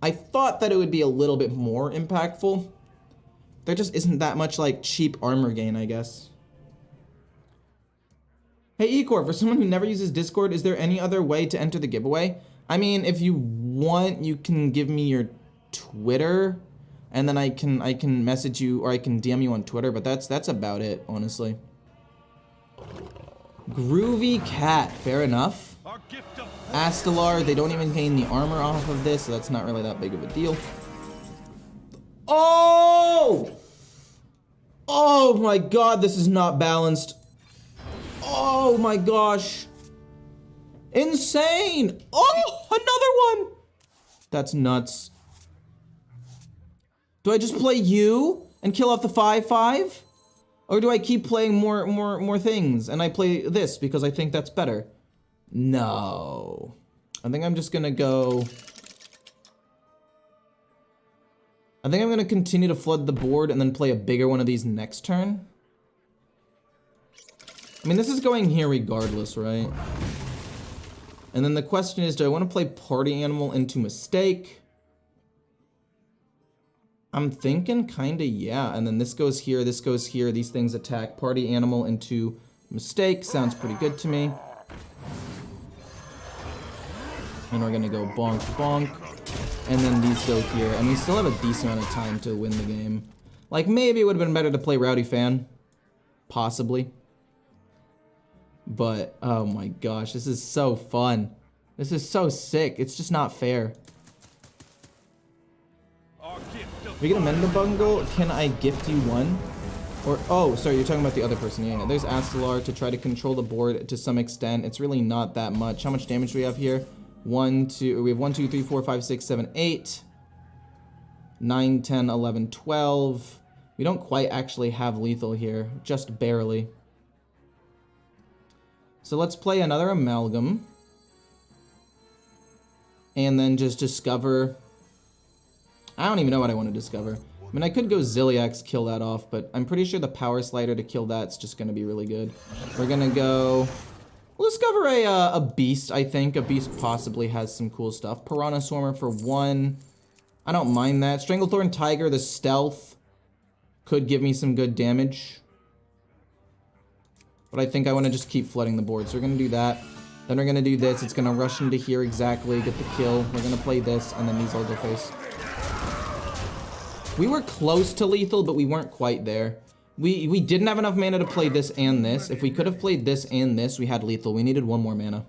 I thought that it would be a little bit more impactful. There just isn't that much like cheap armor gain, I guess. Hey Ecore, for someone who never uses Discord, is there any other way to enter the giveaway? I mean, if you want, you can give me your Twitter, and then I can message you, or I can DM you on Twitter, but that's about it, honestly. Groovy Cat, fair enough. Astalar, they don't even gain the armor off of this, so that's not really that big of a deal. Oh! Oh my god, this is not balanced. Oh my gosh. Insane! Oh, another one! That's nuts. Do I just play you and kill off the 5/5? Or do I keep playing more things and I play this because I think that's better? No. I think I'm just gonna go... I think I'm gonna continue to flood the board and then play a bigger one of these next turn. I mean, this is going here regardless, right? And then the question is, do I want to play Party Animal into Mistake? I'm thinking kinda yeah, and then this goes here, these things attack Party Animal into Mistake, sounds pretty good to me. And we're gonna go bonk, bonk, and then these go here, and we still have a decent amount of time to win the game. Like, maybe it would've been better to play Rowdy Fan, possibly. But, oh my gosh, this is so fun. This is so sick, it's just not fair. We get a Menda Bungle, can I gift you one? Or, oh, sorry, you're talking about the other person. Yeah, there's Astalar to try to control the board to some extent. It's really not that much. How much damage do we have here? We have 1, 2, 3, 4, 5, 6, 7, 8. 9, 10, 11, 12. We don't quite actually have lethal here, just barely. So let's play another Amalgam. And then just discover... I don't even know what I want to discover. I mean, I could go Ziliax, kill that off, but I'm pretty sure the Power Slider to kill that's just going to be really good. We're going to go... We'll discover a Beast, I think. A Beast possibly has some cool stuff. Piranha Swarmer for 1. I don't mind that. Stranglethorn Tiger, the stealth, could give me some good damage. But I think I want to just keep flooding the board, so we're going to do that. Then we're gonna do this. It's gonna rush into here exactly, get the kill. We're gonna play this, and then these all go first. We were close to lethal, but we weren't quite there. We didn't have enough mana to play this and this. If we could have played this and this, we had lethal. We needed one more mana.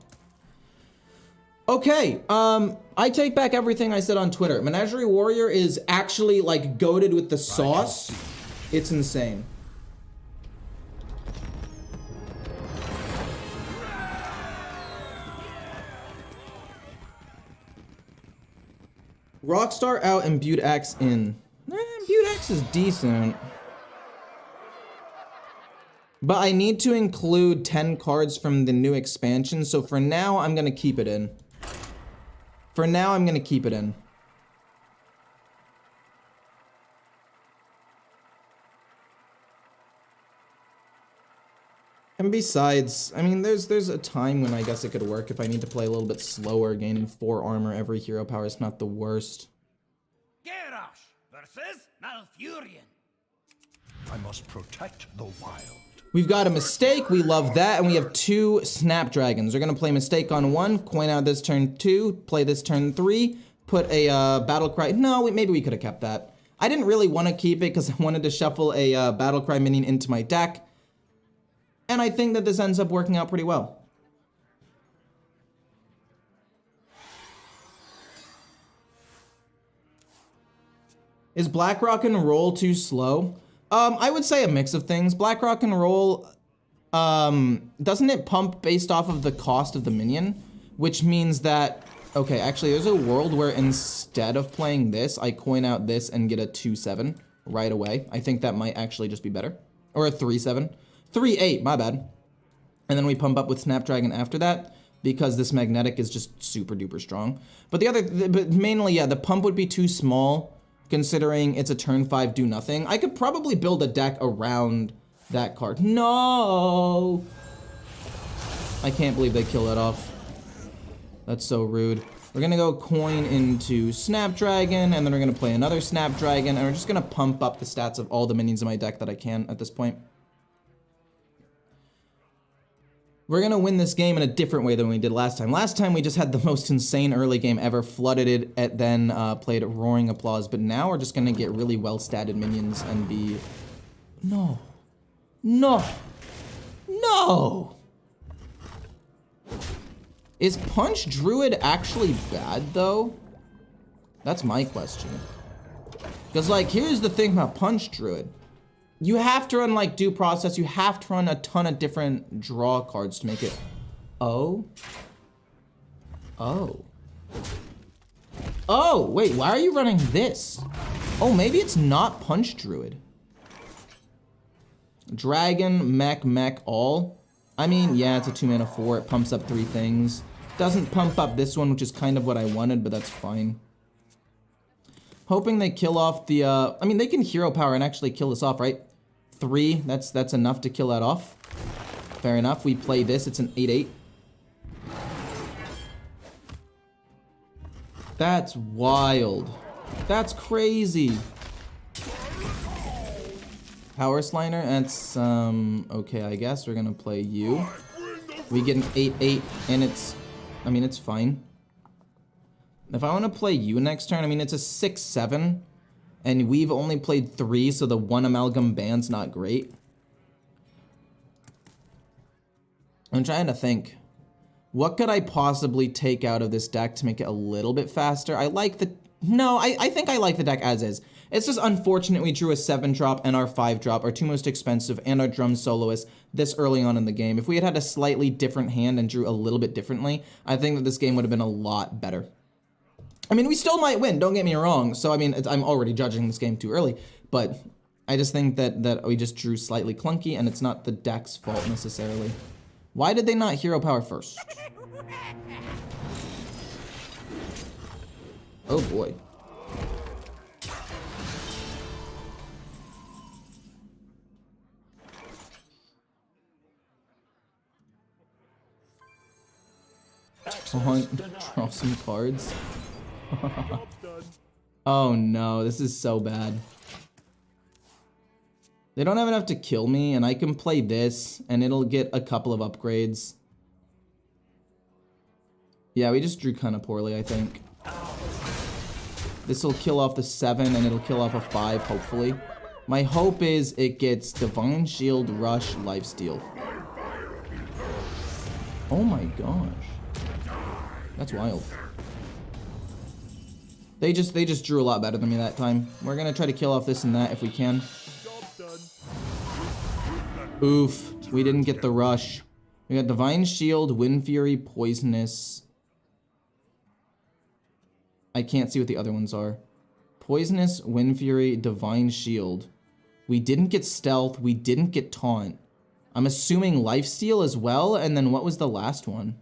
Okay, I take back everything I said on Twitter. Menagerie Warrior is actually, like, goated with the sauce. It's insane. Rockstar out, Imbued Axe in. Imbued Axe is decent. But I need to include 10 cards from the new expansion, so for now, I'm gonna keep it in. For now, I'm gonna keep it in. And besides, I mean, there's a time when I guess it could work if I need to play a little bit slower. Gaining 4 armor every hero power is not the worst. Garrosh versus Malfurion. I must protect the wild. We've got a Mistake, we love that, and we have 2 Snapdragons. We're gonna play Mistake on 1, coin out this turn 2, play this turn 3, put a Battle Cry. No, maybe we could have kept that. I didn't really want to keep it because I wanted to shuffle a Battle Cry minion into my deck. And I think that this ends up working out pretty well. Is Black Rock and Roll too slow? I would say a mix of things. Black Rock and Roll, doesn't it pump based off of the cost of the minion? Which means that, okay, actually there's a world where instead of playing this, I coin out this and get a 2/7 right away. I think that might actually just be better. Or a 3/7. 3/8, my bad. And then we pump up with Snapdragon after that because this magnetic is just super duper strong. But but mainly, yeah, the pump would be too small considering it's a turn 5 do nothing. I could probably build a deck around that card. No! I can't believe they kill that off. That's so rude. We're gonna go coin into Snapdragon, and then we're gonna play another Snapdragon, and we're just gonna pump up the stats of all the minions in my deck that I can at this point. We're gonna win this game in a different way than we did last time. Last time we just had the most insane early game ever, flooded it, and then played Roaring Applause. But now we're just gonna get really well-statted minions and be... No. No. No! Is Punch Druid actually bad, though? That's my question. Because, like, here's the thing about Punch Druid. You have to run, like, Due Process. You have to run a ton of different draw cards to make it... Oh? Oh. Oh, wait, why are you running this? Oh, maybe it's not Punch Druid. Dragon, mech, all. I mean, yeah, it's a 2-mana 4. It pumps up 3 things. Doesn't pump up this one, which is kind of what I wanted, but that's fine. Hoping they kill off the, I mean, they can hero power and actually kill this off, right? 3, that's enough to kill that off. Fair enough, we play this, it's an 8/8. That's wild. That's crazy. Power Sliner, that's, okay, I guess we're gonna play you. We get an 8/8, and it's, I mean, it's fine. If I want to play you next turn, I mean, it's a 6/7, and we've only played 3, so the 1 Amalgam Band's not great. I'm trying to think. What could I possibly take out of this deck to make it a little bit faster? I like the... No, I think I like the deck as is. It's just unfortunate we drew a 7-drop and our 5-drop, our 2 most expensive, and our Drum Soloist this early on in the game. If we had had a slightly different hand and drew a little bit differently, I think that this game would have been a lot better. I mean, we still might win, don't get me wrong. So, I mean, I'm already judging this game too early. But I just think that we just drew slightly clunky, and it's not the deck's fault necessarily. Why did they not hero power first? Oh, boy. Draw some cards. Oh no, this is so bad. They don't have enough to kill me, and I can play this, and it'll get a couple of upgrades. Yeah, we just drew kind of poorly, I think. This will kill off the 7 and it'll kill off a 5, hopefully. My hope is it gets Divine Shield, Rush, Lifesteal. Oh my gosh. That's wild. They just drew a lot better than me that time. We're gonna try to kill off this and that if we can. Oof. We didn't get the rush. We got Divine Shield, Wind Fury, Poisonous. I can't see what the other ones are. Poisonous, Wind Fury, Divine Shield. We didn't get Stealth. We didn't get Taunt. I'm assuming Lifesteal as well. And then what was the last one?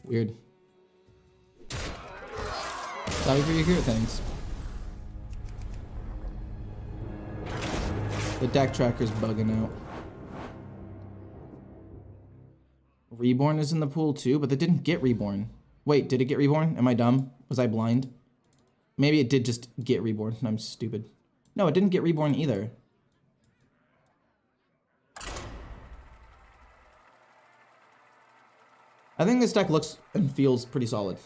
Weird. Sorry for your hero things. The deck tracker's bugging out. Reborn is in the pool too, but they didn't get Reborn. Wait, did it get Reborn? Am I dumb? Was I blind? Maybe it did just get Reborn and I'm stupid. No, it didn't get Reborn either. I think this deck looks and feels pretty solid.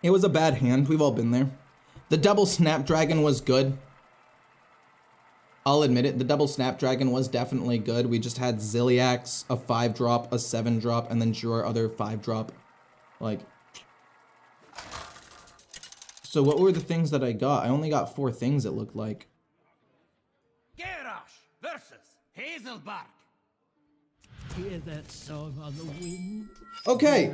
It was a bad hand. We've all been there. The double Snapdragon was good. I'll admit it. The double Snapdragon was definitely good. We just had Zilliax, a 5-drop, a 7-drop, and then drew our other 5-drop. Like. So what were the things that I got? I only got 4 things, it looked like. Garrosh versus Hazelbark. Hear that song on the wind? Okay,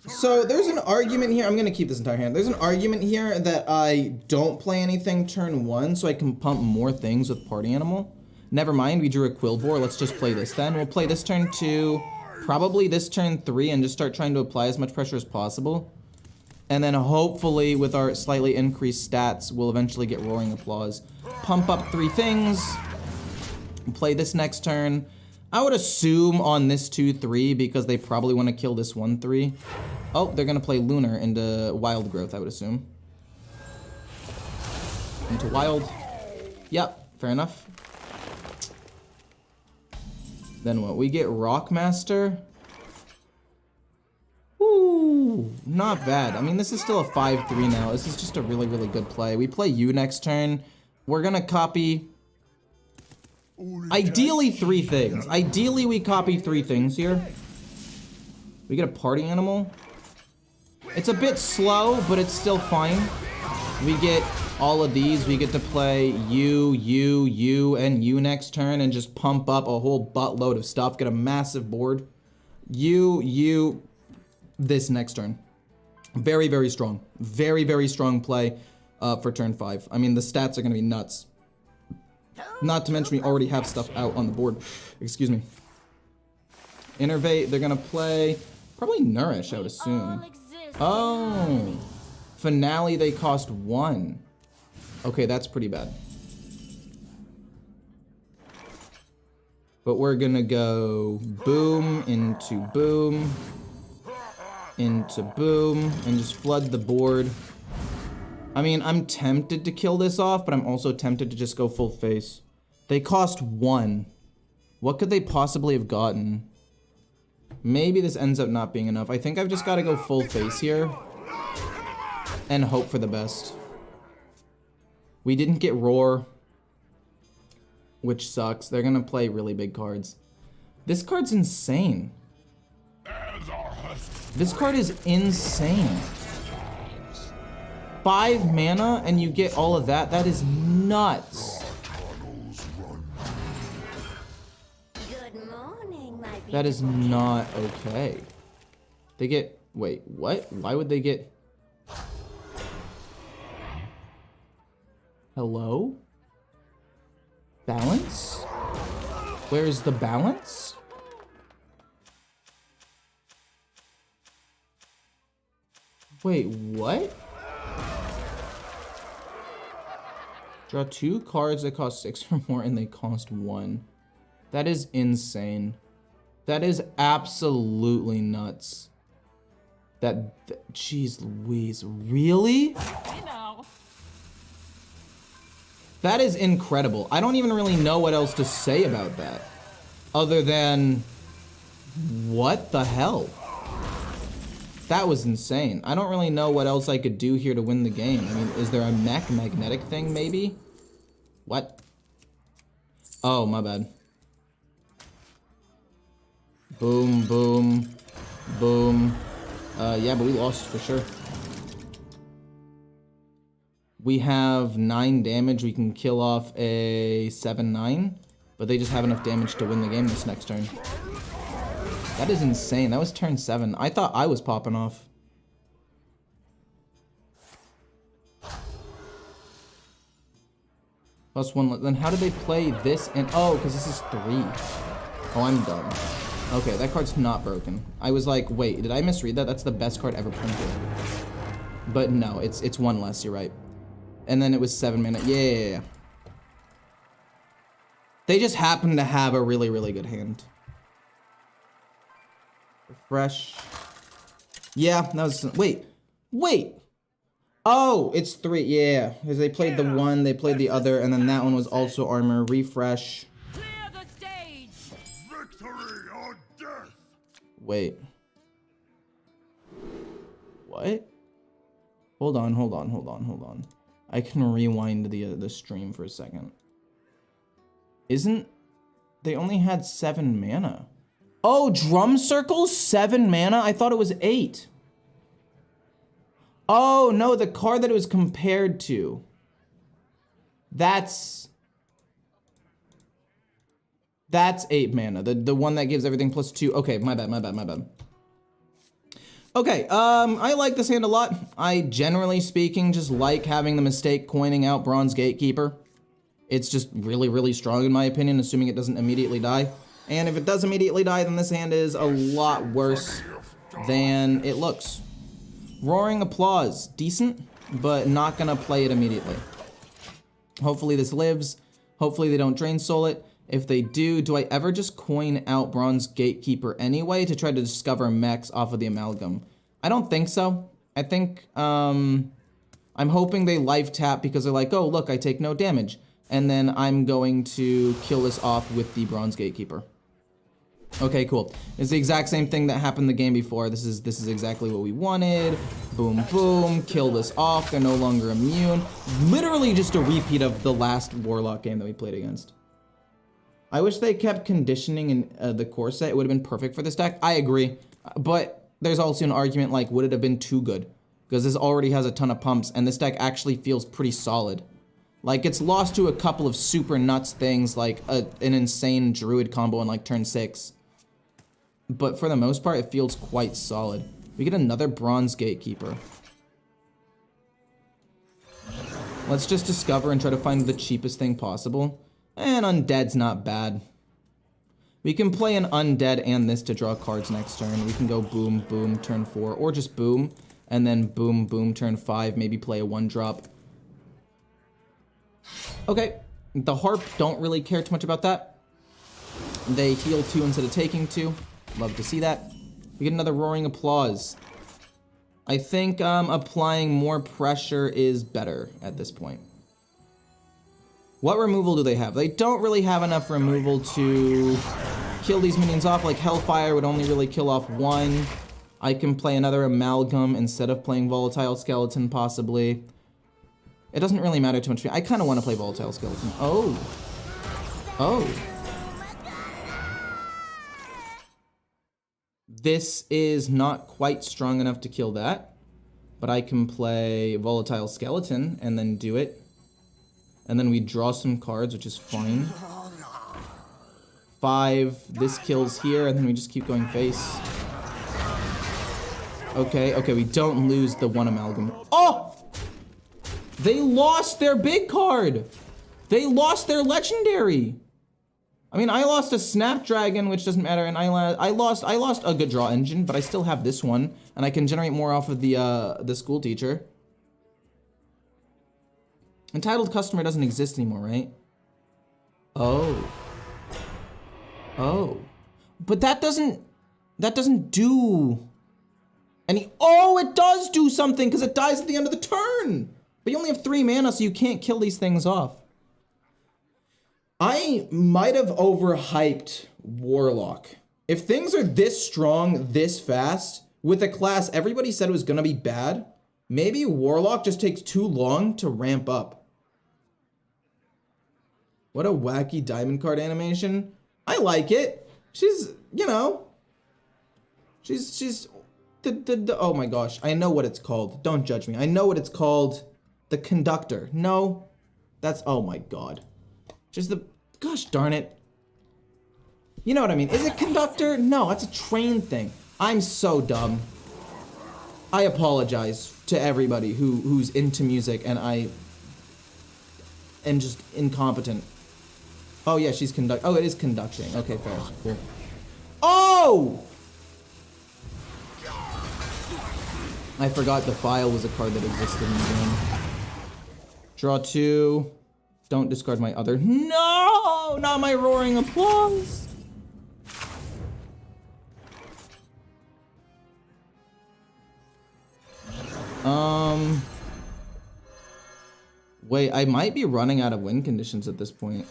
so there's an argument here. I'm gonna keep this entire hand. There's an argument here that I don't play anything turn 1 so I can pump more things with Party Animal. Never mind, we drew a Quillbore. Let's just play this then. We'll play this turn 2, probably this turn 3, and just start trying to apply as much pressure as possible. And then hopefully with our slightly increased stats, we'll eventually get Roaring Applause. Pump up 3 things. Play this next turn. I would assume on this 2-3 because they probably want to kill this 1-3. Oh, they're going to play Lunar into Wild Growth, I would assume. Into Wild. Yep, fair enough. Then what? We get Rockmaster. Ooh, not bad. I mean, this is still a 5-3 now. This is just a really, really good play. We play you next turn. We're going to copy... Ideally 3 things. Ideally we copy 3 things here. We get a Party Animal. It's a bit slow, but it's still fine. We get all of these. We get to play you, and you next turn and just pump up a whole buttload of stuff. Get a massive board. You, this next turn. Very, very strong. Very, very strong play for turn 5. I mean, the stats are going to be nuts. Not to mention we already have stuff out on the board. Excuse me. Innervate, they're gonna play probably Nourish, I would assume. Oh. Finale, they cost 1. Okay, that's pretty bad. But we're gonna go boom into boom into boom and just flood the board. I mean, I'm tempted to kill this off, but I'm also tempted to just go full face. They cost 1. What could they possibly have gotten? Maybe this ends up not being enough. I think I've just got to go full face here and hope for the best. We didn't get Roar, which sucks. They're going to play really big cards. This card's insane. This card is insane. 5 mana and you get all of that? That is nuts. Good morning, my That is not okay. They get... Wait, what? Why would they get... Hello? Balance? Where's the balance? Wait, what? Draw 2 cards that cost 6 or more and they cost 1. That is insane. That is absolutely nuts. Jeez Louise, really? I know. That is incredible. I don't even really know what else to say about that. Other than, what the hell? That was insane. I don't really know what else I could do here to win the game. I mean, is there a magnetic thing maybe? What? Oh, my bad. Boom, boom, boom. Yeah, but we lost for sure. We have 9 damage. We can kill off a 7/9, but they just have enough damage to win the game this next turn. That is insane. That was turn 7. I thought I was popping off. +1. Then how did they play this? And oh, because this is 3. Oh, I'm dumb. Okay, that card's not broken. I was like, wait, did I misread that? That's the best card ever printed. But no, it's 1 less. You're right. And then it was 7 mana. Yeah. They just happen to have a really, really good hand. Refresh. Yeah, that was... Wait. Oh, it's 3. Yeah, because they played the one, they played the other, and then that one was also armor. Refresh. Clear the stage. Victory or death! Wait. What? Hold on. I can rewind the stream for a second. They only had 7 mana. Oh, Drum Circle, 7 mana? I thought it was 8. Oh, no, the card that it was compared to. That's 8 mana. The one that gives everything +2. Okay, my bad. Okay, I like this hand a lot. I, generally speaking, just like having the mistake coining out Bronze Gatekeeper. It's just really, really strong in my opinion, assuming it doesn't immediately die. And if it does immediately die, then this hand is a lot worse than it looks. Roaring Applause, decent, but not gonna play it immediately. Hopefully this lives. Hopefully they don't Drain Soul it. If they do I ever just coin out Bronze Gatekeeper anyway to try to discover mechs off of the Amalgam? I don't think so. I think, I'm hoping they life tap because they're like, oh, look, I take no damage. And then I'm going to kill this off with the Bronze Gatekeeper. Okay, cool. It's the exact same thing that happened the game before. This is exactly what we wanted. Boom, boom, kill this off. They're no longer immune. Literally just a repeat of the last Warlock game that we played against. I wish they kept conditioning in the core set. It would have been perfect for this deck. I agree. But there's also an argument like, would it have been too good? Because this already has a ton of pumps, and this deck actually feels pretty solid. Like, it's lost to a couple of super nuts things, like an insane Druid combo in like turn 6. But for the most part, it feels quite solid. We get another Bronze Gatekeeper. Let's just discover and try to find the cheapest thing possible. And Undead's not bad. We can play an Undead and this to draw cards next turn. We can go boom, boom, turn 4, or just boom, and then boom, boom, turn 5, maybe play a 1-drop. Okay, the Harp, don't really care too much about that. They heal 2 instead of taking 2. Love to see that. We get another Roaring Applause. I think applying more pressure is better at this point. What removal do they have? They don't really have enough removal to kill these minions off. Like Hellfire would only really kill off 1. I can play another Amalgam instead of playing Volatile Skeleton, possibly. It doesn't really matter too much. I kind of want to play Volatile Skeleton. Oh. Oh. This is not quite strong enough to kill that. But I can play Volatile Skeleton and then do it. And then we draw some cards, which is fine. 5. This kills here, and then we just keep going face. Okay, okay, we don't lose the 1 Amalgam. Oh! They lost their big card! They lost their legendary! I mean, I lost a Snapdragon, which doesn't matter, and I lost a good draw engine, but I still have this one, and I can generate more off of the school teacher. Entitled Customer doesn't exist anymore, right? Oh. Oh. But that doesn't do... And oh, it does do something because it dies at the end of the turn. But you only have 3 mana, so you can't kill these things off. I might have overhyped Warlock. If things are this strong, this fast, with a class everybody said was gonna be bad, maybe Warlock just takes too long to ramp up. What a wacky diamond card animation. I like it. She's, you know, she's oh my gosh, I know what it's called. Don't judge me. I know what it's called. The conductor. No, that's, oh my god. Just the, gosh darn it. You know what I mean. Is it conductor? No, that's a train thing. I'm so dumb. I apologize to everybody who's into music and I am just incompetent. Oh yeah, she's oh, it is conducting. Okay, fair, cool. Oh! I forgot Defile was a card that existed in the game. Draw 2. Don't discard my other. No! Not my roaring applause! Wait, I might be running out of win conditions at this point.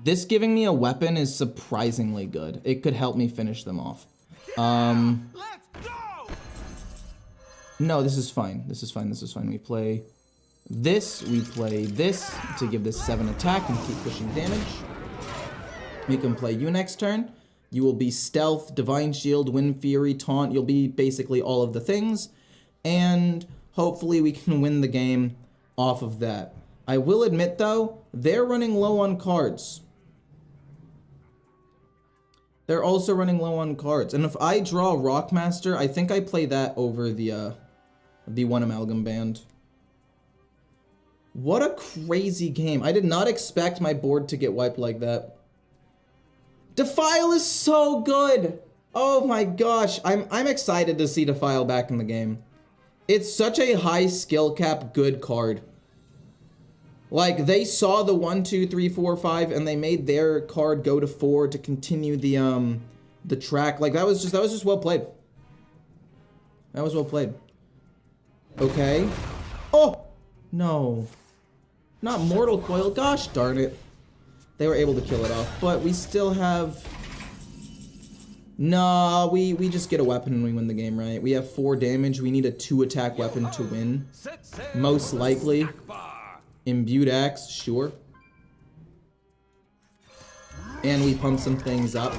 This giving me a weapon is surprisingly good. It could help me finish them off. Let's go! No, this is fine. This is fine. This is fine. We play this. We play this to give this 7 attack and keep pushing damage. We can play you next turn. You will be Stealth, Divine Shield, Wind Fury, Taunt. You'll be basically all of the things. And hopefully we can win the game off of that. I will admit though, they're running low on cards. They're also running low on cards. And if I draw Rockmaster, I think I play that over the one Amalgam Band. What a crazy game. I did not expect my board to get wiped like that. Defile is so good. Oh my gosh. I'm excited to see Defile back in the game. It's such a high skill cap good card. Like, they saw the 1, 2, 3, 4, 5, and they made their card go to 4 to continue the track. Like, that was just well played. That was well played. Okay. Oh! No. Not Mortal Coil. Gosh darn it. They were able to kill it off. But we still have... Nah, we just get a weapon and we win the game, right? We have 4 damage. We need a 2 attack weapon to win. Most likely. Imbued Axe, sure. And we pump some things up.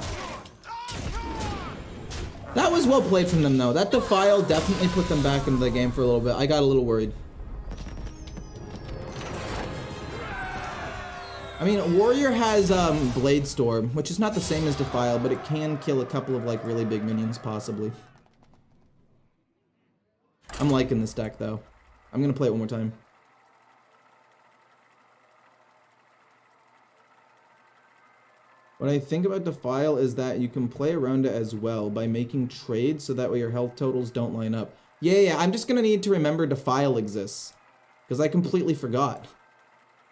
That was well played from them though. That Defile definitely put them back into the game for a little bit. I got a little worried. I mean, Warrior has Blade Storm, which is not the same as Defile, but it can kill a couple of like really big minions possibly. I'm liking this deck though. I'm gonna play it one more time. What I think about Defile is that you can play around it as well by making trades so that way your health totals don't line up. Yeah, I'm just gonna need to remember Defile exists. Because I completely forgot.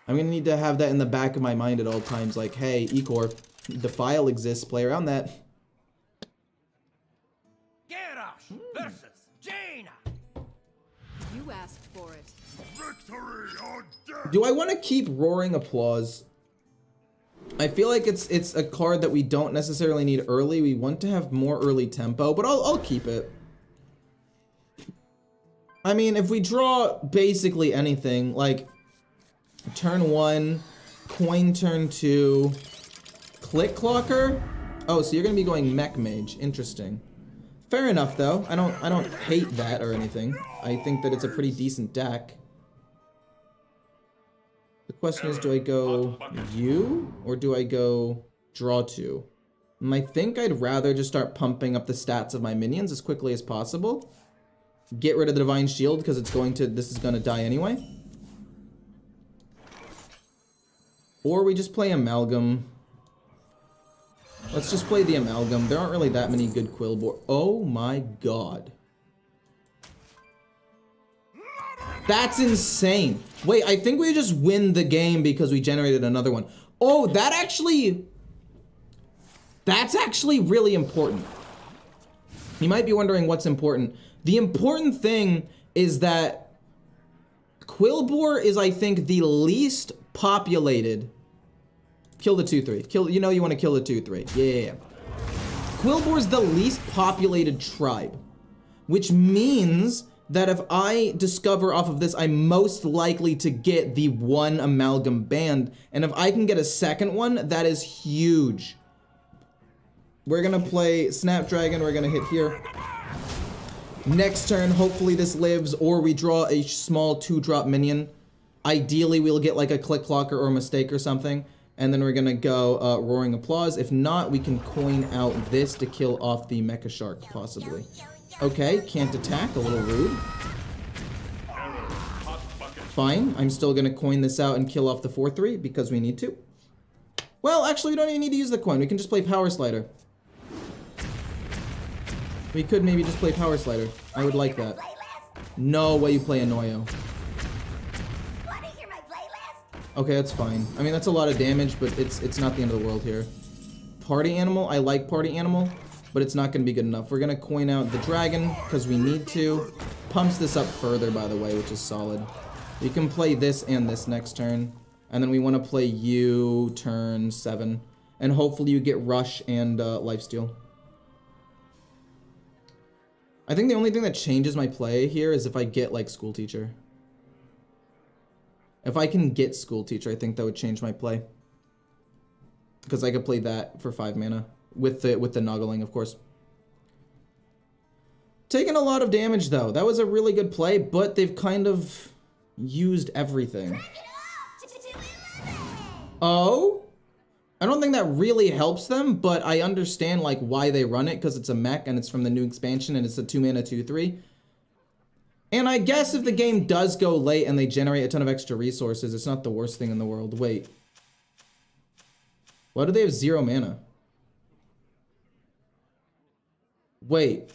I'm gonna need to have that in the back of my mind at all times, like, hey, Ecore, Defile exists, play around that. Garrosh versus Jaina. You asked for it. Victory or death! Do I want to keep Roaring Applause? I feel like it's a card that we don't necessarily need early. We want to have more early tempo, but I'll keep it. I mean, if we draw basically anything, like turn 1, coin turn 2, click clocker. Oh, so you're gonna be going Mech Mage. Interesting. Fair enough though. I don't hate that or anything. I think that it's a pretty decent deck. The question is, do I go you or do I go draw 2? And I think I'd rather just start pumping up the stats of my minions as quickly as possible. Get rid of the Divine Shield because this is going to die anyway. Or we just play Amalgam. Let's just play the Amalgam. There aren't really that many good Quill board. Oh my god. That's insane. Wait, I think we just win the game because we generated another one. Oh, that's actually really important. You might be wondering what's important. The important thing is that Kibler is, I think, the least populated. Kill the 2-3. Kill, you know you want to kill the 2-3. Yeah. Kibler is the least populated tribe, which means that if I discover off of this, I'm most likely to get the 1 amalgam band, and if I can get a second one, that is huge. We're gonna play Snapdragon, we're gonna hit here. Next turn, hopefully this lives, or we draw a small 2-drop minion. Ideally, we'll get like a Click Clocker or a Mistake or something, and then we're gonna go Roaring Applause. If not, we can coin out this to kill off the Mecha Shark, possibly. Okay, can't attack, a little rude. Fine, I'm still gonna coin this out and kill off the 4-3 because we need to. Well, actually, we don't even need to use the coin. We can just play Power Slider. We could maybe just play Power Slider. I would like that. No way you play Annoyo. Okay, that's fine. I mean, that's a lot of damage, but it's not the end of the world here. Party Animal, I like Party Animal, but it's not going to be good enough. We're going to coin out the Dragon, because we need to. Pumps this up further, by the way, which is solid. We can play this and this next turn. And then we want to play you turn 7. And hopefully you get Rush and Lifesteal. I think the only thing that changes my play here is if I get, like, School Teacher. If I can get School Teacher, I think that would change my play. Because I could play that for 5 mana. With the Noggling, of course. Taking a lot of damage, though. That was a really good play, but they've kind of used everything. Oh? I don't think that really helps them, but I understand like why they run it, because it's a mech and it's from the new expansion and it's a 2-mana 2-3. And I guess if the game does go late and they generate a ton of extra resources, it's not the worst thing in the world. Wait. Why do they have 0 mana? Wait.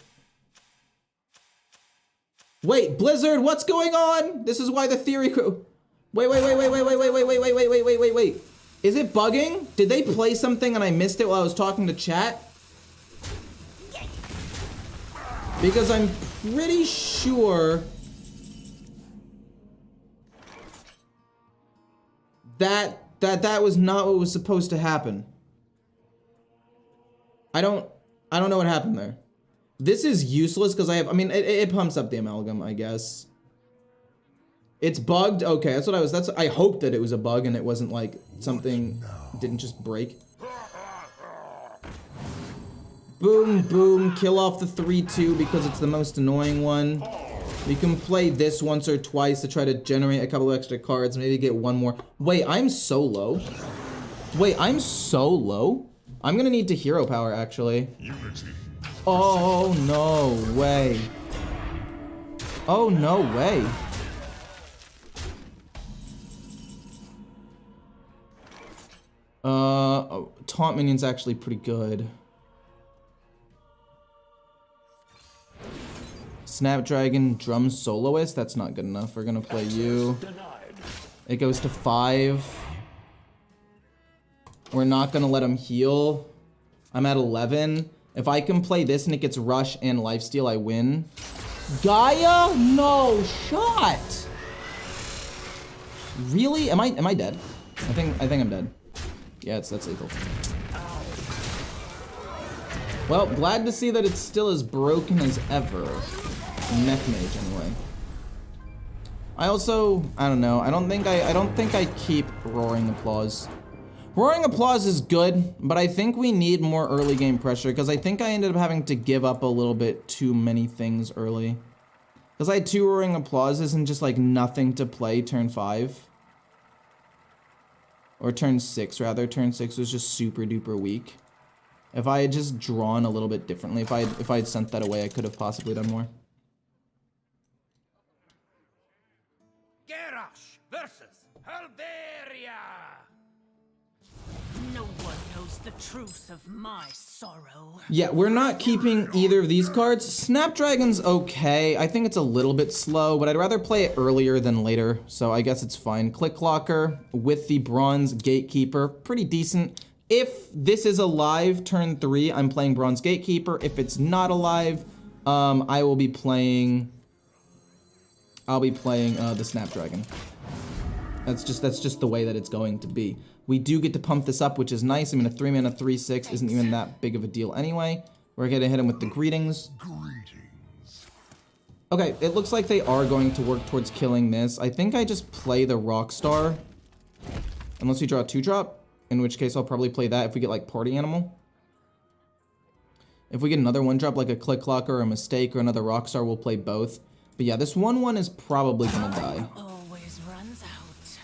Wait, Blizzard, what's going on? This is why the theory crew. Wait. Is it bugging? Did they play something and I missed it while I was talking to chat? Because I'm pretty sure that was not what was supposed to happen. I don't know what happened there. This is useless because I mean, it pumps up the amalgam, I guess. It's bugged? Okay, I hoped that it was a bug and it wasn't like something didn't just break. Boom, boom, kill off the 3-2 because it's the most annoying one. We can play this once or twice to try to generate a couple of extra cards, maybe get one more. Wait, I'm so low. I'm gonna need to hero power, actually. Oh, no way. Oh, no way. Taunt minion's actually pretty good. Snapdragon Drum Soloist, that's not good enough. We're gonna play you. It goes to 5. We're not gonna let him heal. I'm at 11. If I can play this and it gets Rush and Lifesteal, I win. Gaia? No shot! Really? Am I dead? I think I'm dead. Yeah, that's lethal. Well, glad to see that it's still as broken as ever. Mech Mage, anyway. I don't know. I don't think I keep Roaring Applause. Roaring Applause is good, but I think we need more early game pressure because I think I ended up having to give up a little bit too many things early. Because I had 2 Roaring Applauses and just like nothing to play turn 5. Or turn 6 rather. Turn 6 was just super duper weak. If I had just drawn a little bit differently, if I had sent that away, I could have possibly done more. Garrosh versus Halberia. No one knows the truth of my sorrow. Yeah, we're not keeping either of these cards. Snapdragon's okay. I think it's a little bit slow, but I'd rather play it earlier than later, so I guess it's fine. Click Clocker with the Bronze Gatekeeper, pretty decent. If this is alive, turn 3, I'm playing Bronze Gatekeeper. If it's not alive, I will be playing... I'll be playing the Snapdragon. That's just the way that it's going to be. We do get to pump this up, which is nice. I mean, a 3-mana 3/6 isn't even that big of a deal anyway. We're gonna hit him with the Greetings. Okay, it looks like they are going to work towards killing this. I think I just play the Rockstar. Unless we draw a 2-drop, in which case I'll probably play that if we get like Party Animal. If we get another 1-drop like a Click Clocker or a Mistake or another Rockstar, we'll play both. But yeah, this 1/1 is probably gonna die. Always runs out.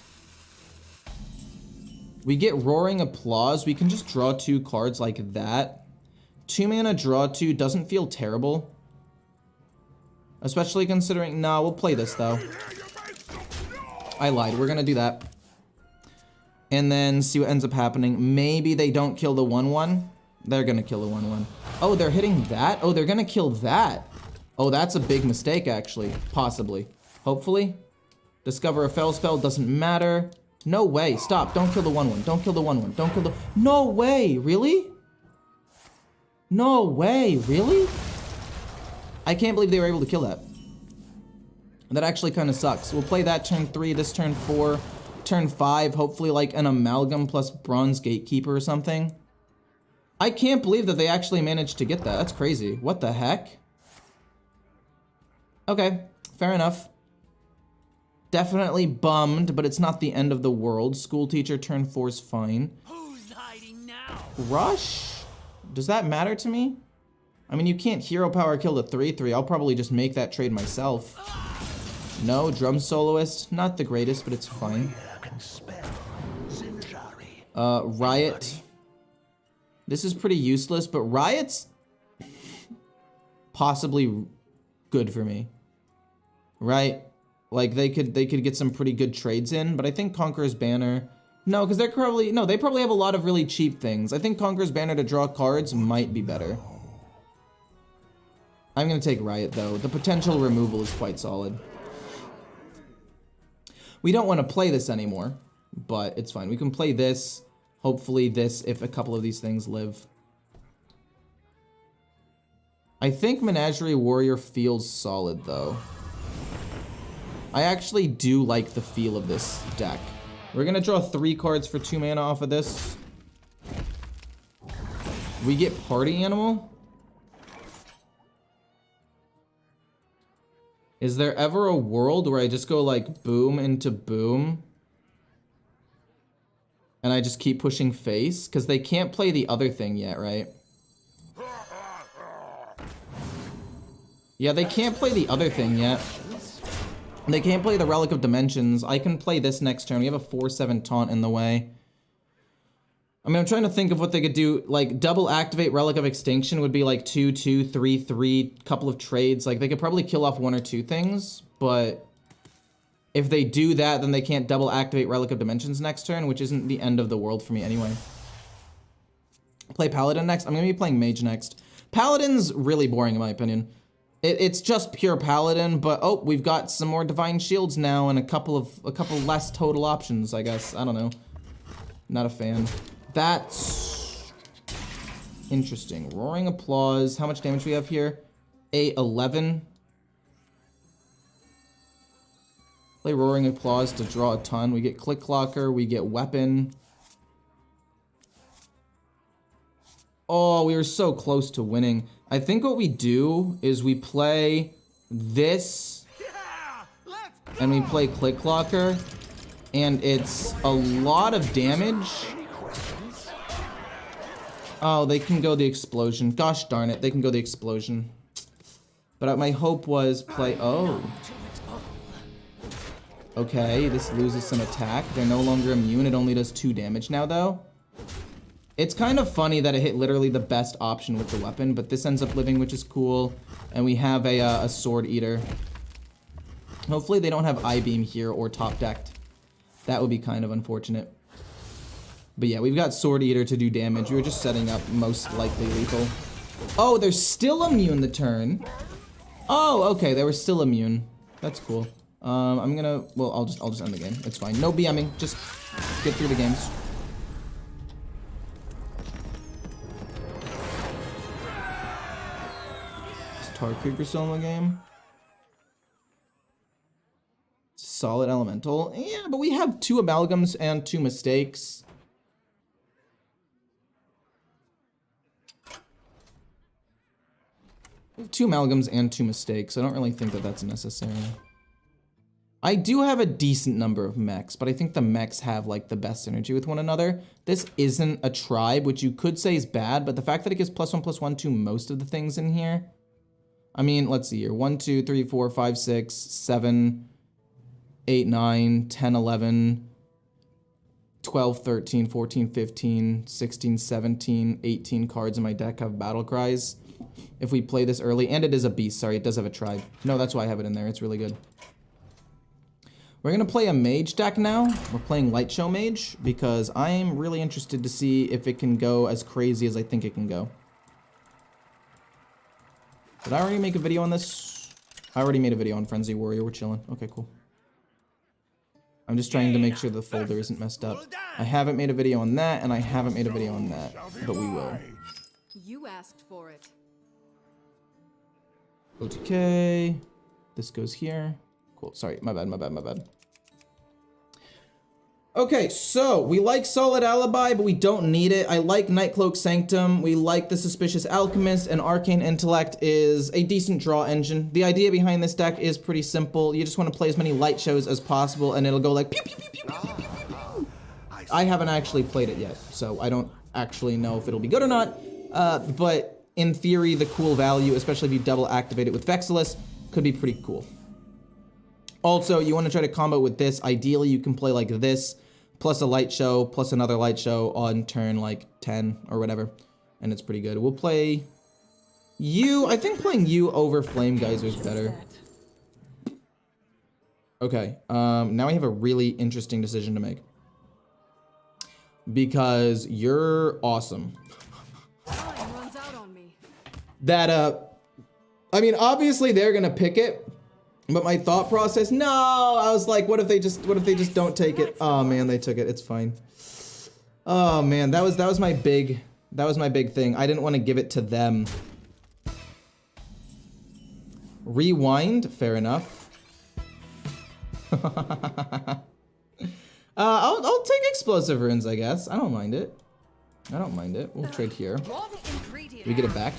We get Roaring Applause. We can just draw 2 cards like that. 2-mana draw 2 doesn't feel terrible. Especially considering... Nah, we'll play this though. I lied. We're gonna do that. And then see what ends up happening. Maybe they don't kill the 1/1. They're gonna kill the 1/1. Oh, they're hitting that? Oh, they're gonna kill that. Oh, that's a big mistake, actually. Possibly. Hopefully. Discover a Fell Spell. Doesn't matter. No way. Stop. Don't kill the 1/1. Don't kill the 1/1. Don't kill the... No way. Really? No way. Really? I can't believe they were able to kill that. That actually kind of sucks. We'll play that turn 3, this turn 4. Turn 5, hopefully like an Amalgam plus Bronze Gatekeeper or something. I can't believe that they actually managed to get that. That's crazy. What the heck? Okay, fair enough. Definitely bummed, but it's not the end of the world. School Teacher turn 4 is fine. Who's hiding now? Rush? Does that matter to me? I mean, you can't Hero Power kill the 3/3. I'll probably just make that trade myself. No, Drum Soloist. Not the greatest, but it's fine. Riot. This is pretty useless, but Riot's possibly good for me. Right? Like, they could get some pretty good trades in, but I think Conqueror's Banner... No, because they're probably... No, they probably have a lot of really cheap things. I think Conqueror's Banner to draw cards might be better. I'm going to take Riot, though. The potential removal is quite solid. We don't want to play this anymore, but it's fine. We can play this, hopefully this, if a couple of these things live. I think Menagerie Warrior feels solid, though. I actually do like the feel of this deck. We're going to draw 3 cards for 2 mana off of this. We get Party Animal. Is there ever a world where I just go like boom into boom? And I just keep pushing face? Because they can't play the other thing yet, right? Yeah, they can't play the other thing yet. They can't play the Relic of Dimensions. I can play this next turn. We have a 4/7 taunt in the way. I mean, I'm trying to think of what they could do. Like, double activate Relic of Extinction would be like 2/2, 3/3, couple of trades. Like, they could probably kill off 1 or 2 things, but if they do that, then they can't double activate Relic of Dimensions next turn, which isn't the end of the world for me anyway. Play Paladin next? I'm going to be playing Mage next. Paladin's really boring in my opinion. It's just pure Paladin, but oh, we've got some more Divine Shields now and a couple less total options, I guess. I don't know. Not a fan. That's interesting. Roaring Applause. How much damage do we have here? 11. Play Roaring Applause to draw a ton. We get Click Clocker. We get Weapon. Oh, we were so close to winning. I think what we do is we play this and we play Click Clocker, and it's a lot of damage. Oh, they can go the Explosion. Gosh darn it, they can go the Explosion. But my hope was play... Oh. Okay, this loses some attack. They're no longer immune. It only does 2 damage now, though. It's kind of funny that it hit literally the best option with the weapon, but this ends up living, which is cool. And we have a Sword Eater. Hopefully they don't have I-Beam here or top decked. That would be kind of unfortunate. But yeah, we've got Sword Eater to do damage. We were just setting up most likely lethal. Oh, they're still immune the turn. Oh, okay, they were still immune. That's cool. I'm gonna, well, I'll just end the game. It's fine. No BMing, just get through the games. Tarkrieger still in the game. Solid elemental. Yeah, but we have 2 amalgams and 2 mistakes. We have 2 amalgams and 2 mistakes. I don't really think that that's necessary. I do have a decent number of mechs, but I think the mechs have like the best synergy with one another. This isn't a tribe, which you could say is bad, but the fact that it gives +1/+1 to most of the things in here. I mean, let's see here. 1, 2, 3, 4, 5, 6, 7, 8, 9, 10, 11, 12, 13, 14, 15, 16, 17, 18 cards in my deck have battle cries. If we play this early, and it is a beast, sorry, it does have a tribe. No, that's why I have it in there, it's really good. We're gonna play a mage deck now. We're playing Light Show Mage because I am really interested to see if it can go as crazy as I think it can go. Did I already make a video on this? I already made a video on Frenzy Warrior, we're chilling. Okay, cool. I'm just trying to make sure the folder isn't messed up. I haven't made a video on that, and I haven't made a video on that, but we will. You asked for it. OTK. This goes here. Cool, sorry, my bad. Okay, so we like Solid Alibi, but we don't need it. I like Nightcloak Sanctum. We like the Suspicious Alchemist, and Arcane Intellect is a decent draw engine. The idea behind this deck is pretty simple. You just want to play as many light shows as possible, and it'll go like pew, pew, pew, pew, pew, pew, pew, pew. I haven't actually played it yet, so I don't actually know if it'll be good or not. But in theory, the cool value, especially if you double activate it with Vexilus, could be pretty cool. Also, you want to try to combo with this. Ideally, you can play like this, plus a light show, plus another light show on turn like 10 or whatever. And it's pretty good. We'll play you. I think playing you over Flame Geyser is better. Okay, now I have a really interesting decision to make. Because you're awesome. Time runs out on me. That, I mean, obviously they're gonna pick it. But my thought process, no, I was like, what if they just don't take it? Oh man, they took it. It's fine. Oh man, that was my big thing. I didn't want to give it to them. Rewind, fair enough. I'll take explosive runes, I guess. I don't mind it. We'll trade here. We get it back.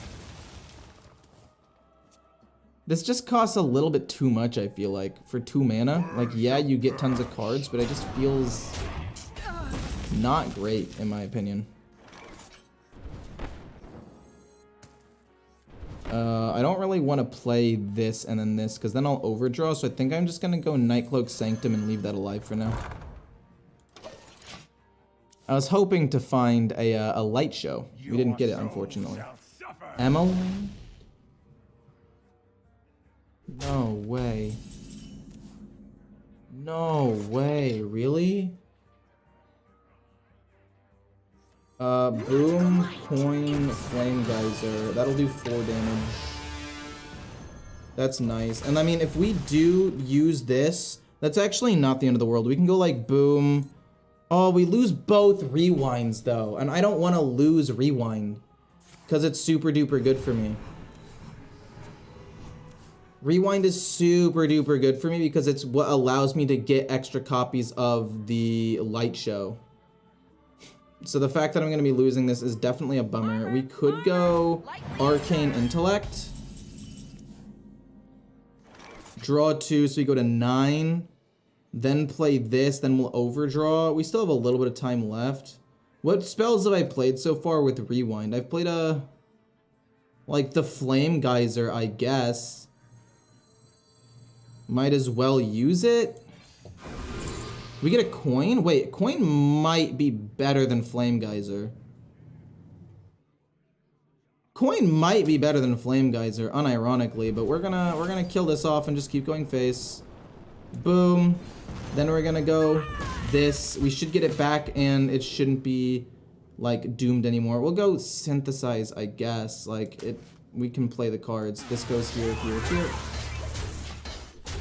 This just costs a little bit too much, I feel like, for 2 mana. Like, yeah, you get tons of cards, but it just feels not great, in my opinion. I don't really want to play this and then this, because then I'll overdraw, so I think I'm just going to go Nightcloak Sanctum and leave that alive for now. I was hoping to find a light show. We didn't get it, unfortunately. Emily? No way. No way, really? Boom, Coin, Flame Geyser. That'll do 4 damage. That's nice. And I mean, if we do use this, that's actually not the end of the world. We can go like boom. Oh, we lose both rewinds though. And I don't want to lose rewind because it's super duper good for me. Rewind is super duper good for me because it's what allows me to get extra copies of the light show. So the fact that I'm going to be losing this is definitely a bummer. We could go Arcane Intellect. Draw 2, so we go to 9. Then play this, then we'll overdraw. We still have a little bit of time left. What spells have I played so far with Rewind? I've played like the Flame Geyser, I guess. Might as well use it. We get a coin? Wait, coin might be better than Flame Geyser. Coin might be better than Flame Geyser, unironically, but we're gonna kill this off and just keep going face. Boom. Then we're gonna go this. We should get it back and it shouldn't be like doomed anymore. We'll go Synthesize, I guess. Like we can play the cards. This goes here, here, here.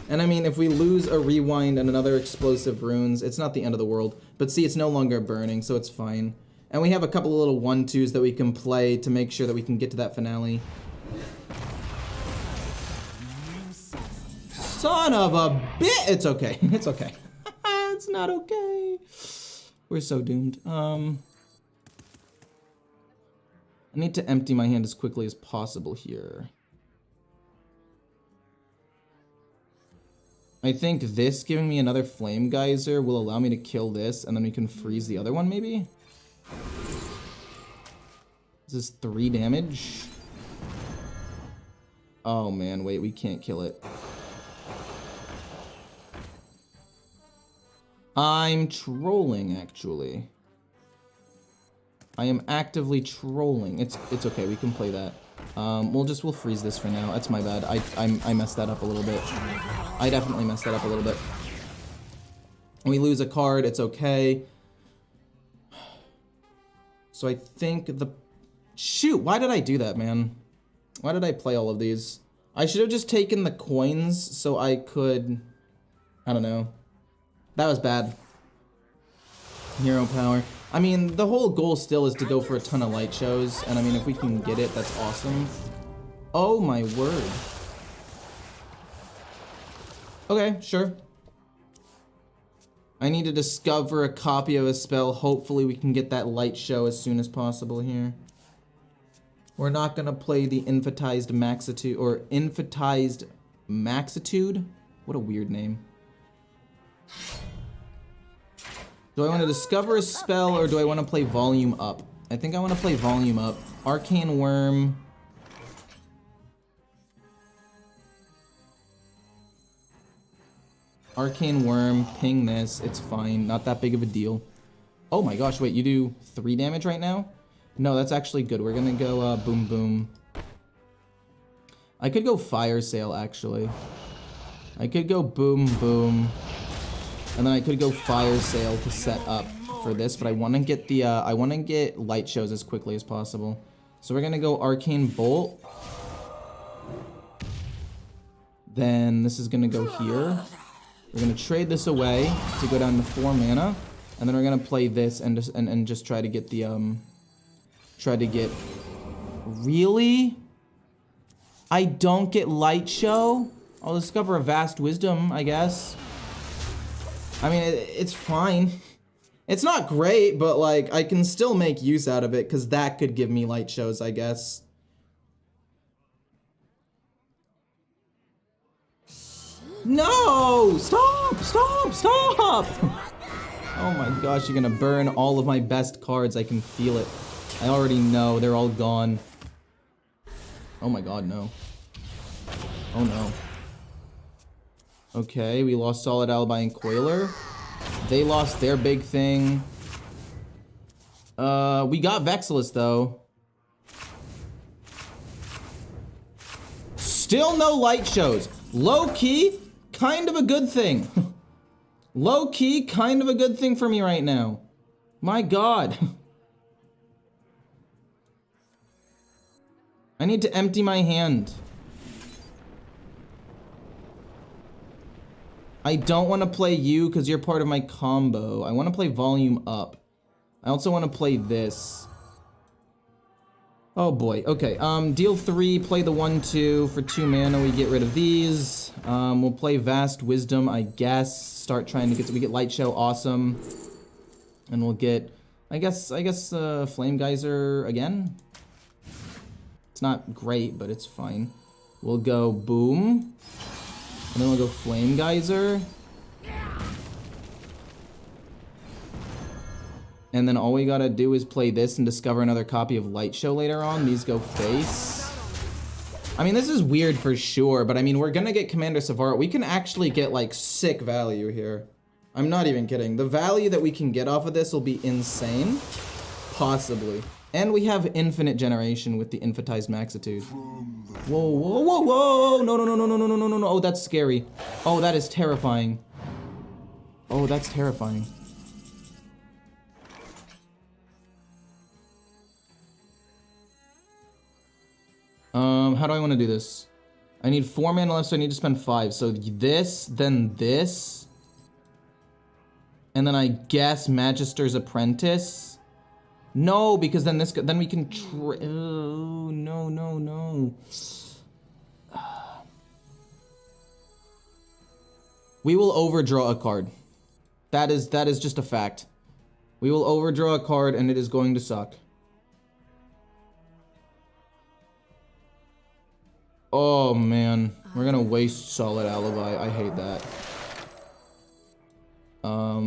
And I mean, if we lose a Rewind and another Explosive Runes, it's not the end of the world. But see, it's no longer burning, so it's fine. And we have a couple of little 1-2s that we can play to make sure that we can get to that finale. Son of a bit. It's okay. It's okay. It's not okay. We're so doomed. I need to empty my hand as quickly as possible here. I think this giving me another flame geyser will allow me to kill this, and then we can freeze the other one, maybe? This is 3 damage. Oh man, wait, we can't kill it. I'm trolling, actually. I am actively trolling. It's okay, we can play that. We'll freeze this for now. That's my bad. I messed that up a little bit. I definitely messed that up a little bit. We lose a card, it's okay. So I think the... Shoot, why did I do that, man? Why did I play all of these? I should have just taken the coins so I could... I don't know. That was bad. Hero power. I mean, the whole goal still is to go for a ton of light shows, and I mean, if we can get it, that's awesome. Oh my word. Okay, sure. I need to discover a copy of a spell. Hopefully we can get that light show as soon as possible here. We're not gonna play the Infantized Maxitude, or Infantized Maxitude? What a weird name. Do I want to discover a spell, or do I want to play Volume Up? I think I want to play Volume Up. Arcane Worm. Arcane Worm, ping this, it's fine, not that big of a deal. Oh my gosh, wait, you do 3 damage right now? No, that's actually good. We're gonna go boom boom. I could go Fire Sale, actually. I could go boom boom. And then I could go Fire Sale to set up for this, but I want to get the I want to get light shows as quickly as possible. So we're gonna go Arcane Bolt. Then this is gonna go here. We're gonna trade this away to go down to 4 mana, and then we're gonna play this and just try to get the Really? I don't get light show? I'll discover a vast wisdom, I guess. I mean, it's fine. It's not great, but like, I can still make use out of it, because that could give me light shows, I guess. No! Stop! Stop! Stop! Oh my gosh, you're gonna burn all of my best cards. I can feel it. I already know. They're all gone. Oh my god, no. Oh no. Okay, we lost Solid Alibi and Coiler. They lost their big thing. We got Vexilus, though. Still no light shows. Low-key, kind of a good thing. Low-key, kind of a good thing for me right now. My god. I need to empty my hand. I don't want to play you because you're part of my combo. I want to play Volume Up. I also want to play this. Oh boy. Okay. Deal 3, play the 1/2 for 2 mana. We get rid of these. We'll play Vast Wisdom, I guess. Start trying to get. We get Light Show, awesome. And we'll get. I guess. Flame Geyser again. It's not great, but it's fine. We'll go Boom. And then we'll go Flame Geyser. And then all we gotta do is play this and discover another copy of Light Show later on. These go face. I mean, this is weird for sure, but I mean, we're gonna get Commander Savara. We can actually get, like, sick value here. I'm not even kidding. The value that we can get off of this will be insane. Possibly. And we have infinite generation with the Infantized Maxitude. Whoa, whoa, whoa, whoa! No, no, no, no, no, no, no, no, no. Oh, that's scary. Oh, that is terrifying. Oh, that's terrifying. How do I want to do this? I need 4 mana left, so I need to spend 5. So this, then this. And then I guess Magister's Apprentice. No, because then this, then we can oh, no, no, no. We will overdraw a card. That is just a fact. We will overdraw a card and it is going to suck. Oh man, we're gonna waste Solid Alibi. I hate that.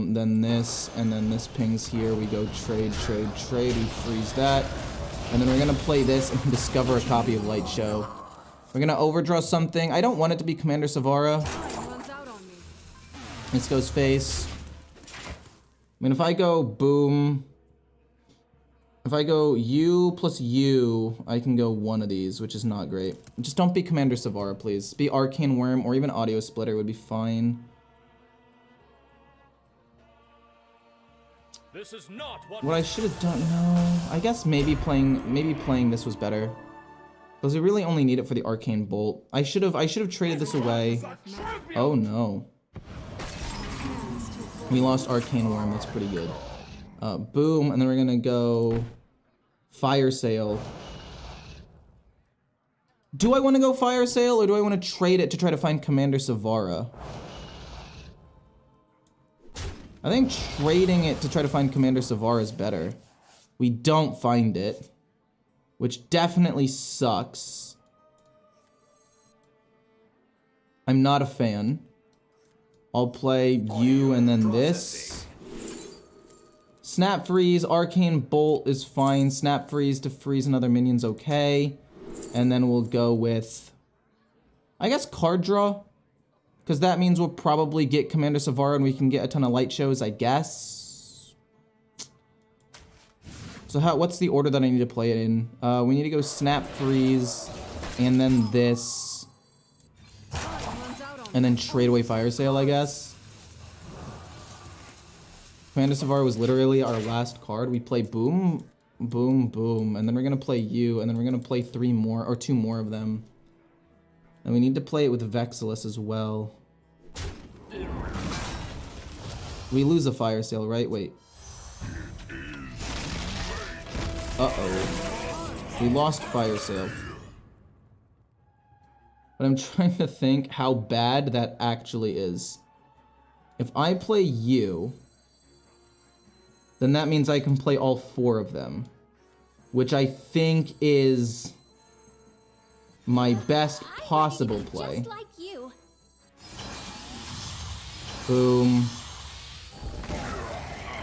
Then this, and then this pings here. We go trade, trade, trade. We freeze that. And then we're gonna play this and discover a copy of Light Show. We're gonna overdraw something. I don't want it to be Commander Savara. Runs out on me. This goes face. I mean, if I go boom, if I go U plus U, I can go one of these, which is not great. Just don't be Commander Savara, please. Be Arcane Worm or even Audio Splitter would be fine. This is not What I should have done, no. I guess maybe playing this was better. Because we really only need it for the Arcane Bolt. I should have traded this away. Oh no. We lost Arcane Worm, that's pretty good. Boom, and then we're gonna go Fire Sale. Do I want to go Fire Sale or do I want to trade it to try to find Commander Savara? I think trading it to try to find Commander Savara is better. We don't find it, which definitely sucks. I'm not a fan. I'll play you and then this. Snap Freeze, Arcane Bolt is fine. Snap Freeze to freeze another minion's okay. And then we'll go with, I guess, card draw. Because that means we'll probably get Commander Savara and we can get a ton of light shows, I guess. So what's the order that I need to play it in? We need to go Snap Freeze, and then this. And then trade away Fire Sale, I guess. Commander Savara was literally our last card. We play Boom, Boom, Boom, and then we're going to play you, and then we're going to play 3 more, or 2 more of them. And we need to play it with Vexilus as well. We lose a Fire Sale, right? Wait. Uh-oh. We lost Fire Sale. But I'm trying to think how bad that actually is. If I play you, then that means I can play all 4 of them. Which I think is my best possible play. Just like you. Boom.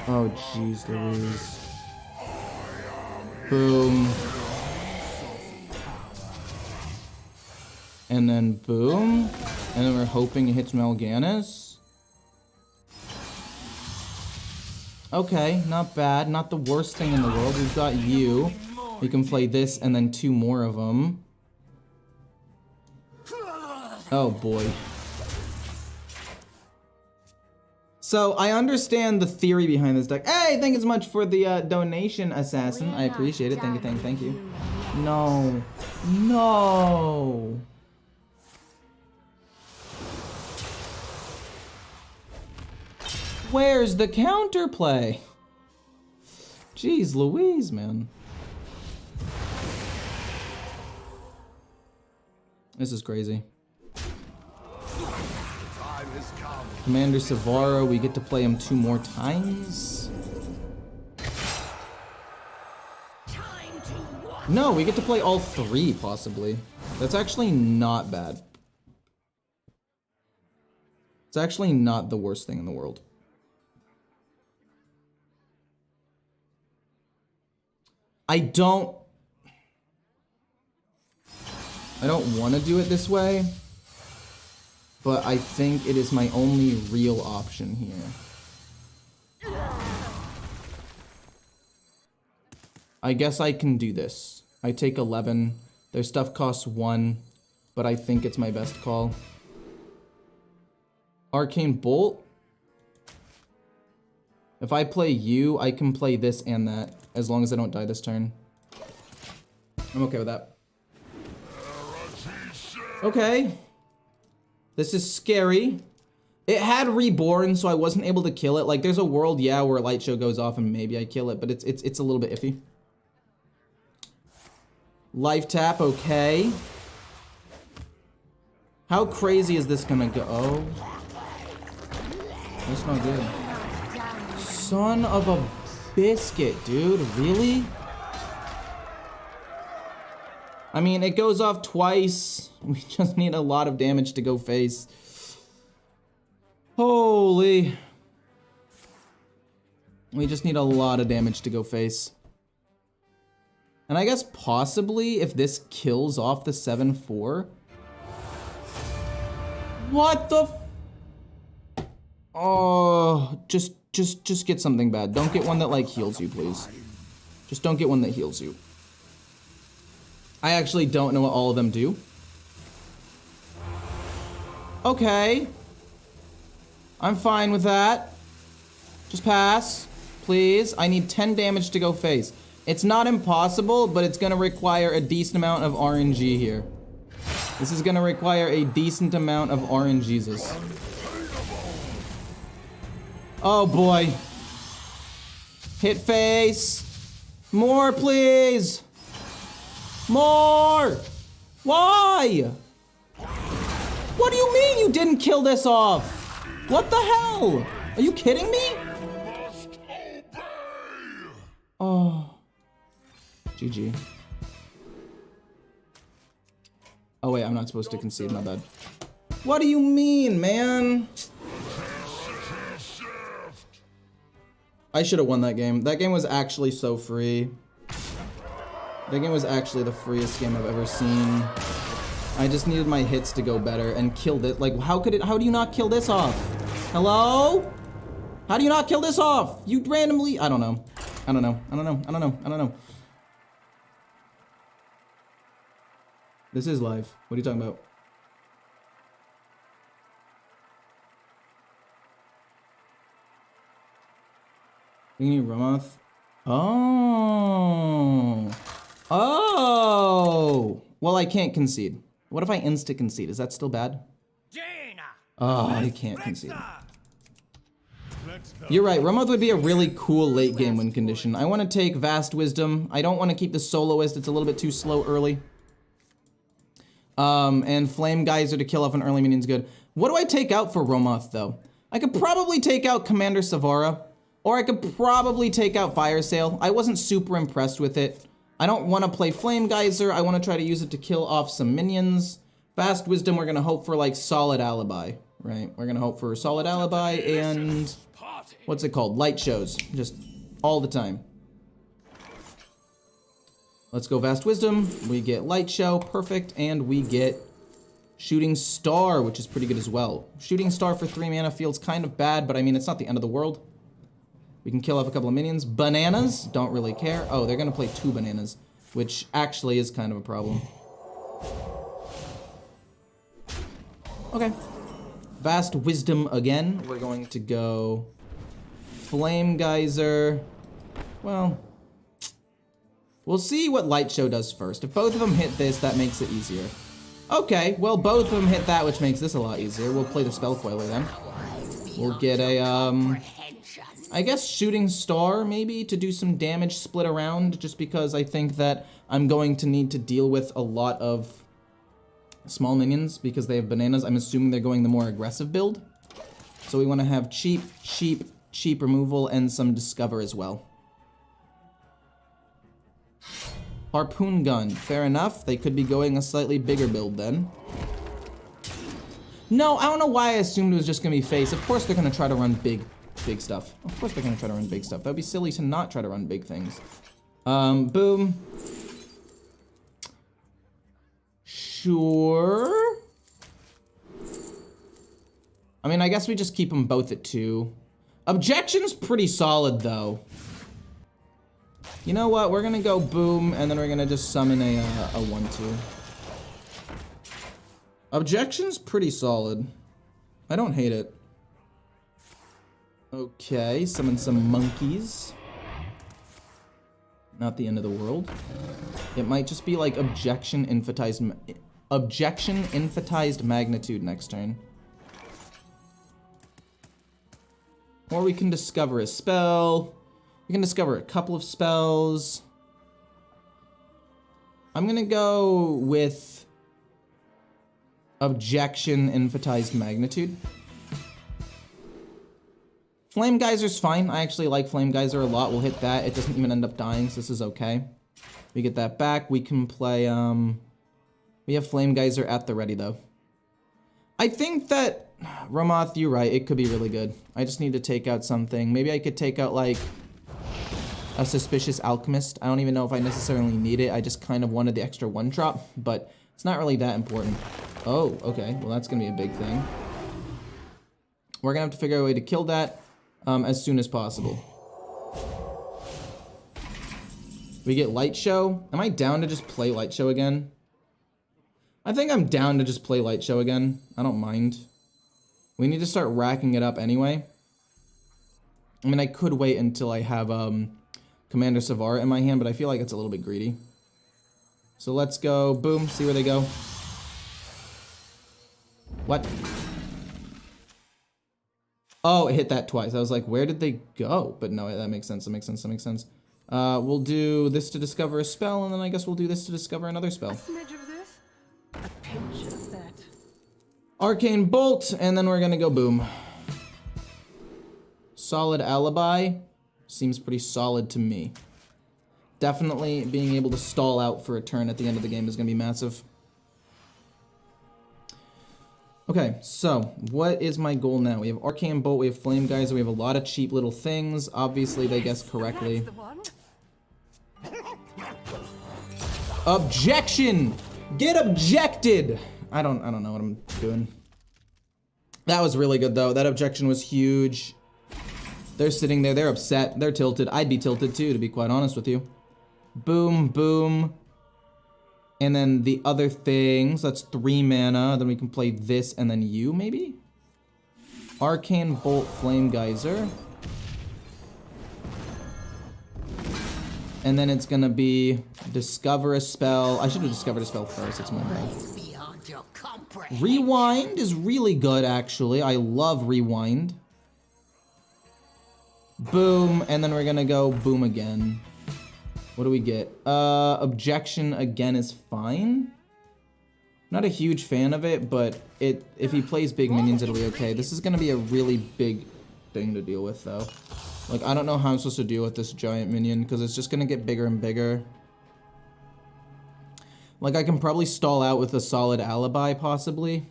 Oh, jeez Louise. Boom. And then boom. And then we're hoping it hits Mal'Ganis. Okay, not bad. Not the worst thing in the world. We've got you. We can play this and then 2 more of them. Oh boy. So I understand the theory behind this deck. Hey, thank you so much for the donation, Assassin. I appreciate it. Thank you. No. No. Where's the counterplay? Jeez Louise, man. This is crazy. Commander Savara, we get to play him 2 more times. No, we get to play all 3, possibly. That's actually not bad. It's actually not the worst thing in the world. I don't want to do it this way, but I think it is my only real option here. I guess I can do this. I take 11. Their stuff costs 1, but I think it's my best call. Arcane Bolt. If I play you, I can play this and that, as long as I don't die this turn. I'm okay with that. Okay. This is scary. It had Reborn, so I wasn't able to kill it. Like, there's a world, yeah, where a light show goes off and maybe I kill it, but it's a little bit iffy. Life tap, okay. How crazy is this gonna go? That's not good. Son of a biscuit, dude. Really? I mean, it goes off twice. We just need a lot of damage to go face. Holy. We just need a lot of damage to go face. And I guess possibly if this kills off the 7-4. What the f— Oh, just get something bad. Don't get one that like heals you, please. Just don't get one that heals you. I actually don't know what all of them do. Okay. I'm fine with that. Just pass, please. I need 10 damage to go face. It's not impossible, but it's gonna require a decent amount of RNG here. This is gonna require a decent amount of RNGesus. Oh boy. Hit face. More, please. More! Why? What do you mean you didn't kill this off? What the hell? Are you kidding me? Oh. GG. Oh wait, I'm not supposed to concede, my bad. What do you mean, man? I should have won that game. That game was actually so free. That game was actually the freest game I've ever seen. I just needed my hits to go better and killed it. Like, how do you not kill this off? Hello? How do you not kill this off? You randomly— I don't know. I don't know. This is live. What are you talking about? You need Ramoth? Oh. Oh. Well, I can't concede. What if I insta-concede? Is that still bad? Oh, I can't concede. You're right. Ramoth would be a really cool late game win condition. I want to take Vast Wisdom. I don't want to keep the Soloist. It's a little bit too slow early. And Flame Geyser to kill off an early minion's good. What do I take out for Ramoth, though? I could probably take out Commander Savara. Or I could probably take out Fire Sale. I wasn't super impressed with it. I don't want to play Flame Geyser. I want to try to use it to kill off some minions. Vast Wisdom, we're going to hope for, like, Solid Alibi, right? We're going to hope for Solid Alibi and... what's it called? Light shows. Just all the time. Let's go Vast Wisdom. We get Light Show. Perfect. And we get Shooting Star, which is pretty good as well. Shooting Star for 3 mana feels kind of bad, but I mean, it's not the end of the world. We can kill off a couple of minions. Bananas, don't really care. Oh, they're gonna play 2 bananas, which actually is kind of a problem. Okay. Vast Wisdom again. We're going to go Flame Geyser. Well, we'll see what Light Show does first. If both of them hit this, that makes it easier. Okay, well, both of them hit that, which makes this a lot easier. We'll play the Spell Coiler then. We'll get a, I guess Shooting Star, maybe, to do some damage split around, just because I think that I'm going to need to deal with a lot of small minions, because they have bananas. I'm assuming they're going the more aggressive build. So we want to have cheap removal and some Discover as well. Harpoon Gun, fair enough. They could be going a slightly bigger build then. No, I don't know why I assumed it was just going to be face. Of course they're going to try to run big stuff. Of course they're going to try to run big stuff. That would be silly to not try to run big things. Boom. Sure. I mean, I guess we just keep them both at 2. Objection's pretty solid, though. You know what? We're going to go boom, and then we're going to just summon a 1/2. Objection's pretty solid. I don't hate it. Okay, summon some monkeys. Not the end of the world. It might just be like Objection Infantized Magnitude next turn. Or we can discover a spell. We can discover a couple of spells. I'm gonna go with Objection Infantized Magnitude. Flame Geyser's fine. I actually like Flame Geyser a lot. We'll hit that. It doesn't even end up dying, so this is okay. We get that back. We can play, we have Flame Geyser at the ready, though. I think that, Ramoth, you're right. It could be really good. I just need to take out something. Maybe I could take out, like, a Suspicious Alchemist. I don't even know if I necessarily need it. I just kind of wanted the extra one-drop, but it's not really that important. Oh, okay. Well, that's going to be a big thing. We're going to have to figure out a way to kill that as soon as possible. We get Light Show. Am I down to just play Light Show again? I think I'm down to just play Light Show again. I don't mind. We need to start racking it up anyway. I mean, I could wait until I have Commander Savara in my hand, but I feel like it's a little bit greedy. So let's go. Boom. See where they go. What? Oh, it hit that twice. I was like, where did they go? But no, that makes sense. That makes sense. That makes sense. We'll do this to discover a spell, and then I guess we'll do this to discover another spell. Smidge of this. A pinch of that. Arcane Bolt, and then we're gonna go boom. Solid Alibi. Seems pretty solid to me. Definitely being able to stall out for a turn at the end of the game is gonna be massive. Okay, so what is my goal now? We have Arcane Bolt, we have Flame Geyser, we have a lot of cheap little things. Obviously, they guessed correctly. That's the one. Objection! Get objected! I don't know what I'm doing. That was really good though. That objection was huge. They're sitting there, they're upset, they're tilted. I'd be tilted too, to be quite honest with you. Boom, boom. And then the other things, that's 3 mana. Then we can play this and then you, maybe? Arcane Bolt, Flame Geyser. And then it's gonna be discover a spell. I should have discovered a spell first, it's my bad. Beyond your comprehension. Rewind is really good, actually. I love Rewind. Boom, and then we're gonna go boom again. What do we get? Objection again is fine. Not a huge fan of it, but if he plays big minions, it'll be okay. This is gonna be a really big thing to deal with, though. Like, I don't know how I'm supposed to deal with this giant minion, because it's just gonna get bigger and bigger. Like, I can probably stall out with a Solid Alibi, possibly.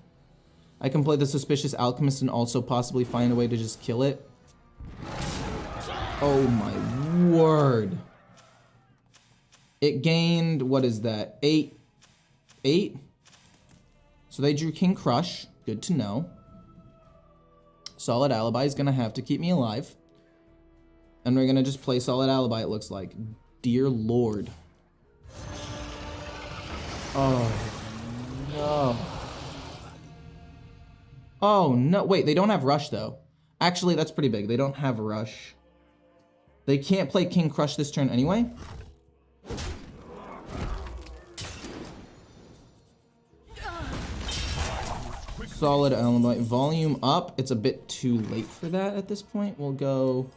I can play the Suspicious Alchemist and also possibly find a way to just kill it. Oh my word. It gained, what is that, 8? So they drew King Crush, good to know. Solid Alibi is gonna have to keep me alive. And we're gonna just play Solid Alibi, it looks like. Dear Lord. Oh, no. Oh, no, wait, they don't have Rush, though. Actually, that's pretty big, they don't have Rush. They can't play King Crush this turn anyway. Solid Alibi. Volume up. It's a bit too late for that at this point. We'll go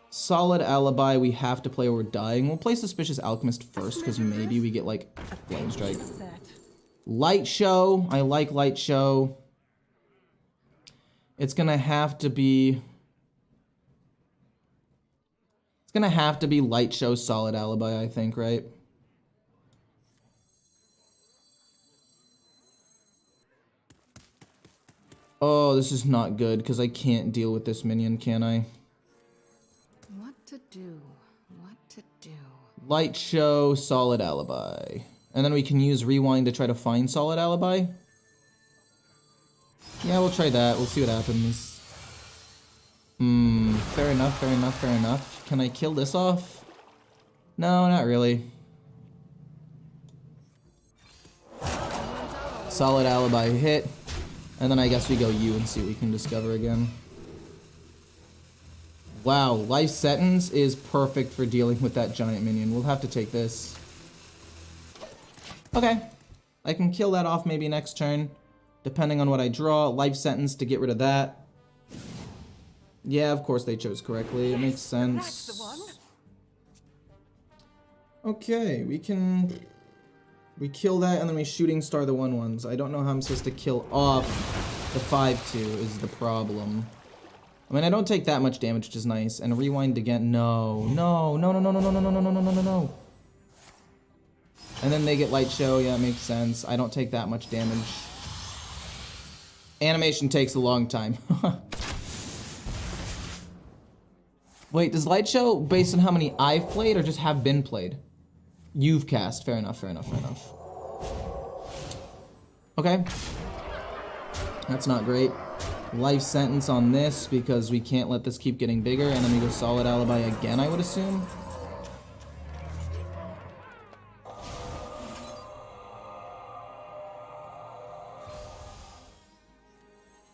Solid Alibi. We have to play or we're dying. We'll play Suspicious Alchemist first because maybe we get like Flame Strike. Light Show. I like Light Show. It's gonna have to be... It's gonna have to be Light Show, Solid Alibi, I think, right? Oh, this is not good, because I can't deal with this minion, can I? What to do? What to do? Light Show, Solid Alibi. And then we can use Rewind to try to find Solid Alibi. Yeah, we'll try that. We'll see what happens. Fair enough, fair enough, fair enough. Can I kill this off? No, not really. Solid Alibi hit. And then I guess we go U and see what we can discover again. Wow, Life Sentence is perfect for dealing with that giant minion. We'll have to take this. Okay. I can kill that off maybe next turn, depending on what I draw. Life Sentence to get rid of that. Yeah, of course they chose correctly. It makes sense. That's the one. Okay, we kill that and then we Shooting Star the 1/1s. I don't know how I'm supposed to kill off the 5/2 is the problem. I mean, I don't take that much damage, which is nice. And rewind again. No, no, no, no, no, no, no, no, no, no, no, no, no, no. And then they get light show. Yeah, it makes sense. I don't take that much damage. Animation takes a long time. Wait, does light show based on how many I've played or just have been played? You've cast. Fair enough, fair enough, fair enough. Okay. That's not great. Life sentence on this because we can't let this keep getting bigger, and then we go solid alibi again, I would assume.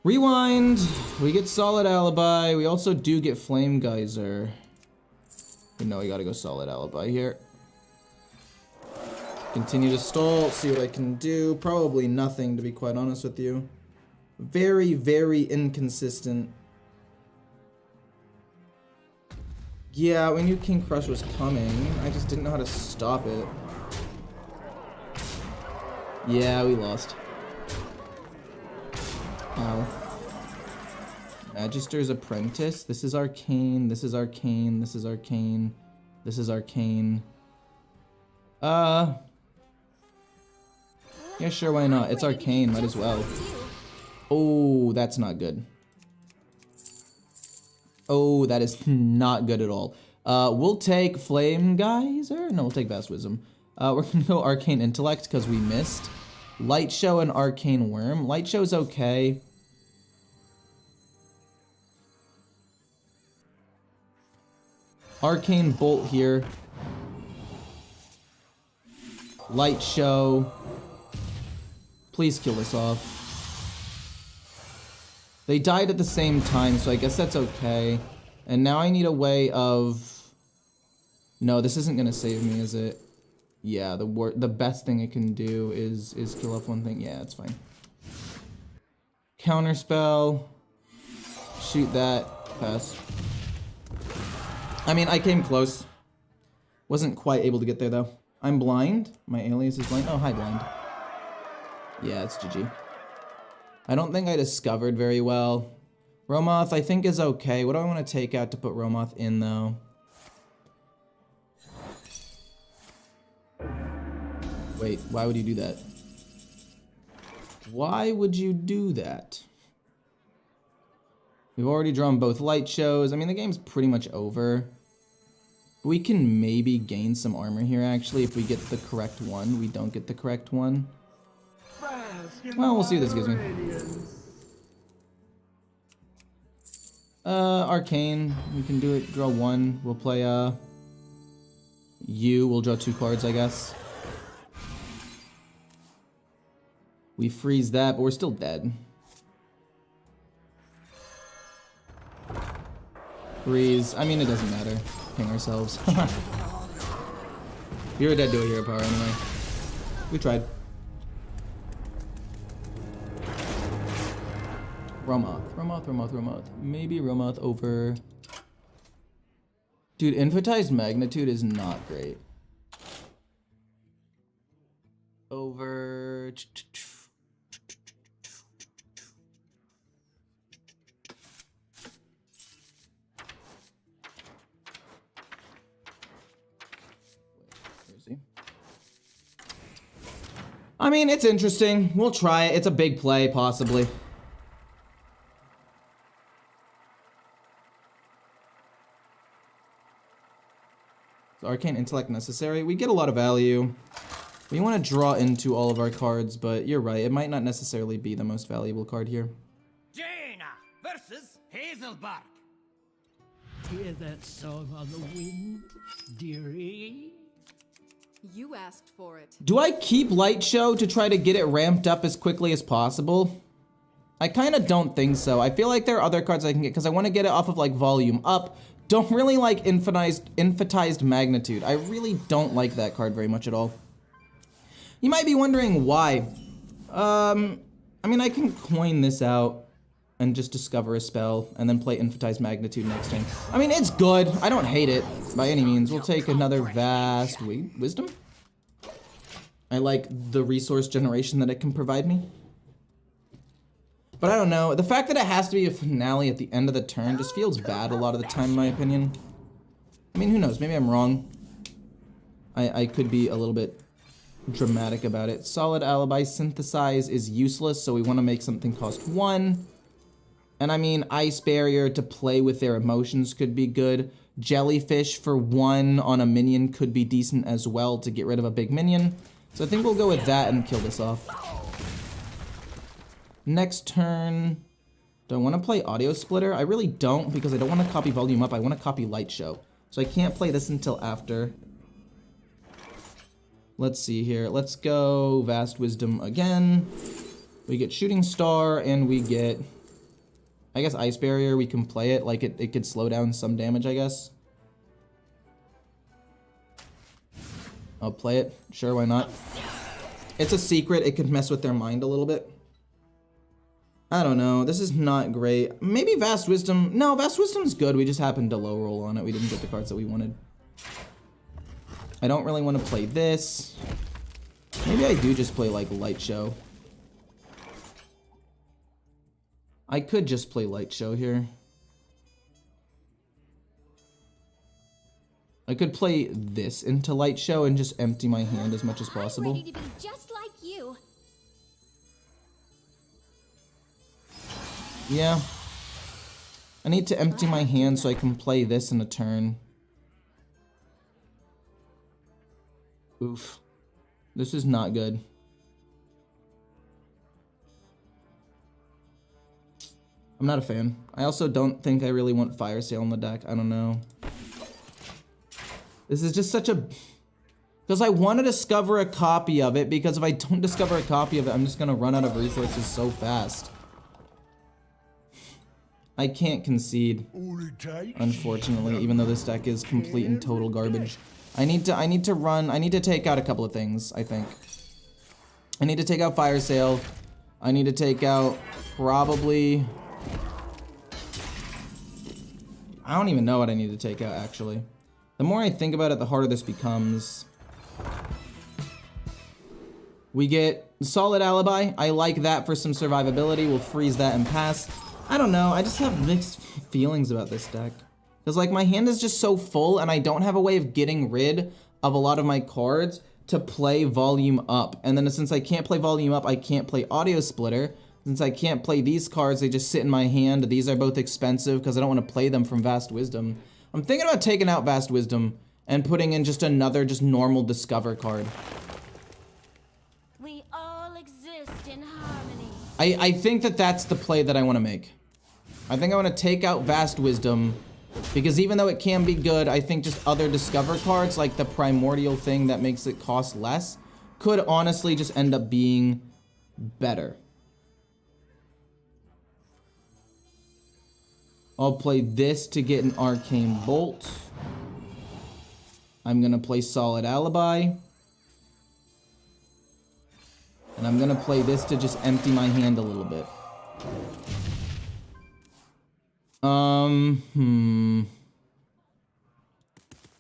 Rewind. We get solid alibi. We also do get flame geyser. But no, we gotta go solid alibi here. Continue to stall, see what I can do. Probably nothing, to be quite honest with you. Very, very inconsistent. Yeah, we knew King Crush was coming. I just didn't know how to stop it. Yeah, we lost. Ow. Magister's Apprentice. This is arcane. This is arcane. This is arcane. This is arcane. Yeah, sure, why not? It's arcane, might as well. Oh, that's not good. Oh, that is not good at all. We'll take Flame Geyser? No, we'll take Vast Wisdom. We're gonna go Arcane Intellect because we missed. Light Show and Arcane Worm. Light Show's okay. Arcane Bolt here. Light Show. Please kill this off. They died at the same time, so I guess that's okay. And now I need a way of... No, this isn't gonna save me, is it? Yeah, the best thing I can do is kill off one thing. Yeah, it's fine. Counterspell. Shoot that. Pass. I mean, I came close. Wasn't quite able to get there, though. I'm blind. My alias is blind. Oh, hi, blind. Yeah, it's GG. I don't think I discovered very well. Romoth, I think, is okay. What do I want to take out to put Romoth in, though? Wait, why would you do that? Why would you do that? We've already drawn both light shows. I mean, the game's pretty much over. We can maybe gain some armor here, actually, if we get the correct one. We don't get the correct one. Well, we'll see what this gives me. Arcane. We can do it. Draw one. We'll play, U. We'll draw 2 cards, I guess. We freeze that, but we're still dead. Freeze. I mean, it doesn't matter. Ping ourselves. We were dead to a hero power anyway. We tried. Romoth. Romoth, Romoth, Romoth. Maybe Romoth over... Dude, Infantized Magnitude is not great. Over... I mean, it's interesting. We'll try it. It's a big play, possibly. Is Arcane Intellect necessary? We get a lot of value. We want to draw into all of our cards, but you're right. It might not necessarily be the most valuable card here. Jaina versus Hazelbark. Hear that song on the wind, dearie? You asked for it. Do I keep Light Show to try to get it ramped up as quickly as possible? I kind of don't think so. I feel like there are other cards I can get because I want to get it off of like Volume Up. Don't really like Infantized Magnitude. I really don't like that card very much at all. You might be wondering why. I mean, I can coin this out and just discover a spell and then play Infantized Magnitude next turn. I mean, it's good. I don't hate it by any means. We'll take another Vast Wisdom. I like the resource generation that it can provide me. But I don't know. The fact that it has to be a finale at the end of the turn just feels bad a lot of the time, in my opinion. I mean, who knows? Maybe I'm wrong. I could be a little bit dramatic about it. Solid Alibi Synthesize is useless, so we want to make something cost 1. And I mean, Ice Barrier to play with their emotions could be good. Jellyfish for 1 on a minion could be decent as well to get rid of a big minion. So I think we'll go with that and kill this off. Next turn, do I want to play Audio Splitter? I really don't, because I don't want to copy Volume Up. I want to copy Light Show. So I can't play this until after. Let's see here. Let's go Vast Wisdom again. We get Shooting Star, and we get, I guess, Ice Barrier. We can play it. Like, it could slow down some damage, I guess. I'll play it. Sure, why not? It's a secret. It could mess with their mind a little bit. I don't know. This is not great. Maybe Vast Wisdom. No, Vast Wisdom's good. We just happened to low roll on it. We didn't get the cards that we wanted. I don't really want to play this. Maybe I do just play, like, Light Show. I could just play Light Show here. I could play this into Light Show and just empty my hand as much as possible. I'm ready to be just like you. Yeah. I need to empty my hand so I can play this in a turn. Oof. This is not good. I'm not a fan. I also don't think I really want Fire Sale in the deck. I don't know. This is just such a... Because I want to discover a copy of it, because if I don't discover a copy of it, I'm just going to run out of resources so fast. I can't concede, unfortunately, even though this deck is complete and total garbage. I need to take out a couple of things, I think. I need to take out Fire Sale. I need to take out probably... I don't even know what I need to take out, actually. The more I think about it, the harder this becomes. We get Solid Alibi. I like that for some survivability. We'll freeze that and pass. I don't know. I just have mixed feelings about this deck. Because, like, my hand is just so full, and I don't have a way of getting rid of a lot of my cards to play Volume Up. And then since I can't play Volume Up, I can't play Audio Splitter. Since I can't play these cards, they just sit in my hand. These are both expensive because I don't want to play them from Vast Wisdom. I'm thinking about taking out Vast Wisdom and putting in just another normal Discover card. We all exist in harmony. I think that that's the play that I want to make. I think I want to take out Vast Wisdom, because even though it can be good, I think just other Discover cards, like the Primordial thing that makes it cost less, could honestly just end up being better. I'll play this to get an Arcane Bolt. I'm going to play Solid Alibi. And I'm going to play this to just empty my hand a little bit.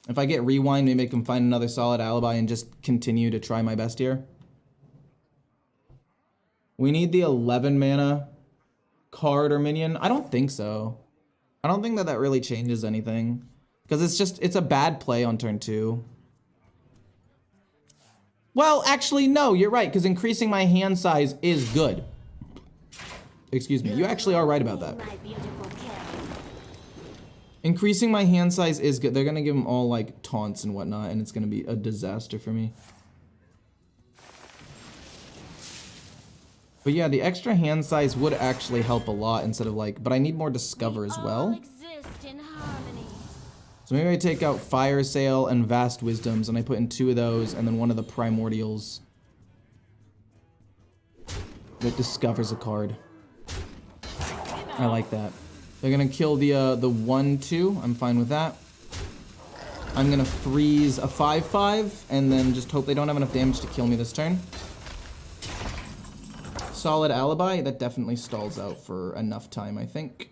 If I get Rewind, maybe I can find another Solid Alibi and just continue to try my best here. We need the 11 mana card or minion. I don't think so. I don't think that that really changes anything. Because it's a bad play on turn 2. Well, actually, no, you're right, because increasing my hand size is good. Excuse me, you actually are right about that. My beautiful Karen. Increasing my hand size is good. They're going to give them all, like, taunts and whatnot, and it's going to be a disaster for me. But yeah, the extra hand size would actually help a lot instead of, like, but I need more Discover as well. Exist in harmony. So maybe I take out Fire Sale and Vast Wisdoms, and I put in 2 of those, and then one of the Primordials that discovers a card. I like that. They're gonna kill the 1/2. I'm fine with that. I'm gonna freeze a 5/5, and then just hope they don't have enough damage to kill me this turn. Solid Alibi, that definitely stalls out for enough time, I think.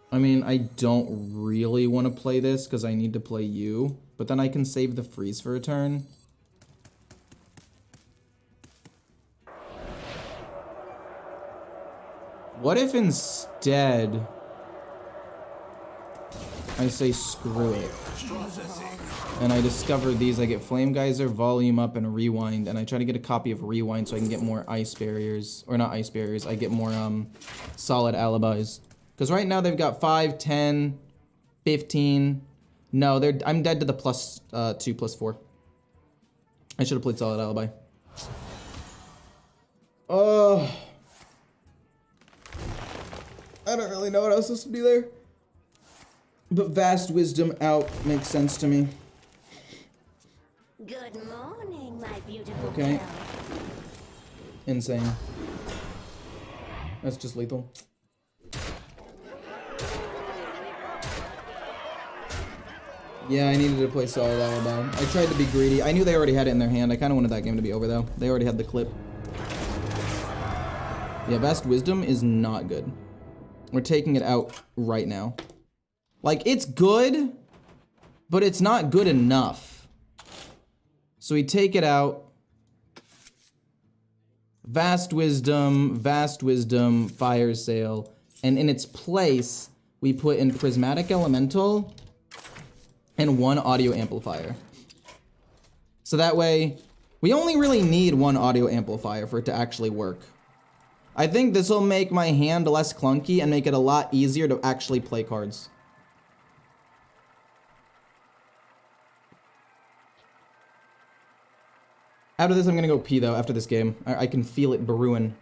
I mean, I don't really want to play this because I need to play you, but then I can save the freeze for a turn. What if instead I say screw it, and I discover these? I get Flame Geyser, Volume Up, and Rewind, and I try to get a copy of Rewind so I can get more ice barriers, or not ice barriers, I get more solid alibis. Because right now they've got 5, 10, 15. No, I'm dead to the plus 2, plus 4. I should have played solid alibi. Oh, I don't really know what else is to be there. But Vast Wisdom out makes sense to me. Good morning, my beautiful Okay. girl. Insane. That's just lethal. Yeah, I needed to play solid alibi. I tried to be greedy. I knew they already had it in their hand. I kind of wanted that game to be over though. They already had the clip. Yeah, Vast Wisdom is not good. We're taking it out right now. Like, it's good, but it's not good enough. So we take it out. Vast Wisdom, Fire Sale. And in its place, we put in Prismatic Elemental and 1 audio amplifier. So that way, we only really need 1 audio amplifier for it to actually work. I think this will make my hand less clunky and make it a lot easier to actually play cards. After this, I'm gonna go pee though, after this game. I can feel it brewing.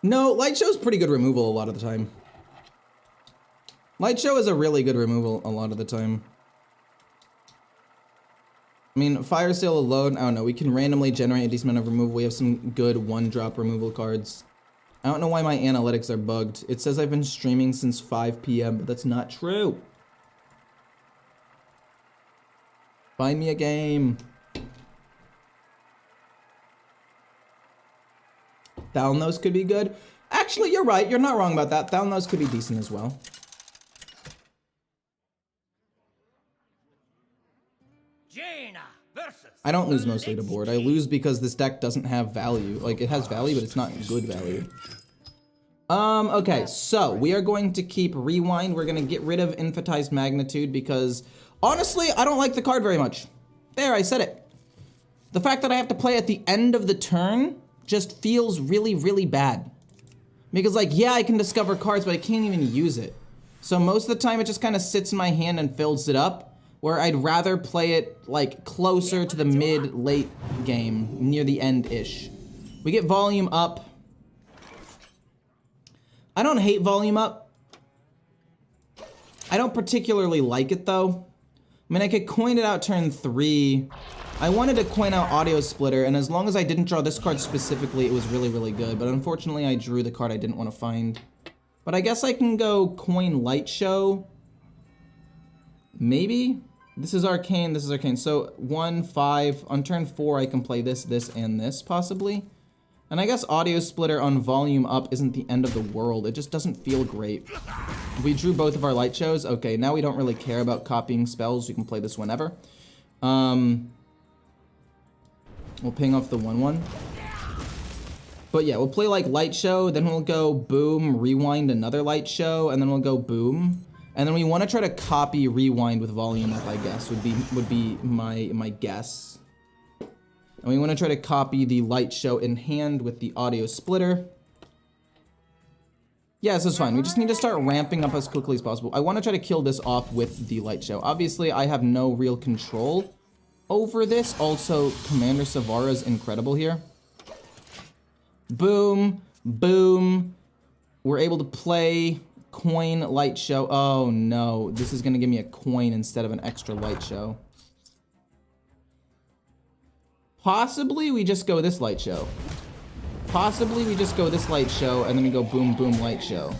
No, Light Show's pretty good removal a lot of the time. Light Show is a really good removal a lot of the time. I mean, Fire Sale alone, I don't know, we can randomly generate a decent amount of removal. We have some good 1-drop removal cards. I don't know why my analytics are bugged. It says I've been streaming since 5 p.m., but that's not true. Find me a game. Thalnos could be good. Actually, you're right. You're not wrong about that. Thalnos could be decent as well. Jaina versus I don't lose mostly to board. I lose because this deck doesn't have value. Like, it has value, but it's not good value. Okay, so we are going to keep Rewind. We're gonna get rid of Infatized Magnitude because, honestly, I don't like the card very much. There, I said it. The fact that I have to play at the end of the turn just feels really, really bad. Because, like, yeah, I can discover cards, but I can't even use it. So most of the time, it just kind of sits in my hand and fills it up, where I'd rather play it, like, closer to the mid-late game, near the end-ish. We get Volume Up. I don't hate Volume Up. I don't particularly like it, though. I mean, I could coin it out turn 3. I wanted to coin out Audio Splitter, and as long as I didn't draw this card specifically, it was really, really good. But unfortunately, I drew the card I didn't want to find. But I guess I can go coin Light Show. Maybe? This is Arcane, this is Arcane. So 1, 5, on turn 4 I can play this, this, and this possibly. And I guess Audio Splitter on Volume Up isn't the end of the world. It just doesn't feel great. We drew both of our Light Shows. Okay, now we don't really care about copying spells. We can play this whenever. We'll ping off the 1/1. But yeah, we'll play like Light Show, then we'll go boom, rewind another Light Show, and then we'll go boom. And then we want to try to copy Rewind with Volume Up, I guess, would be my guess. And we want to try to copy the Light Show in hand with the Audio Splitter. Yeah, this is fine. We just need to start ramping up as quickly as possible. I want to try to kill this off with the Light Show. Obviously, I have no real control over this. Also, Commander Savara's incredible here. Boom, boom. We're able to play coin Light Show. Oh no, this is gonna give me a coin instead of an extra Light Show. Possibly we just go this Light Show. Possibly we just go this Light Show and then we go boom, boom, Light Show.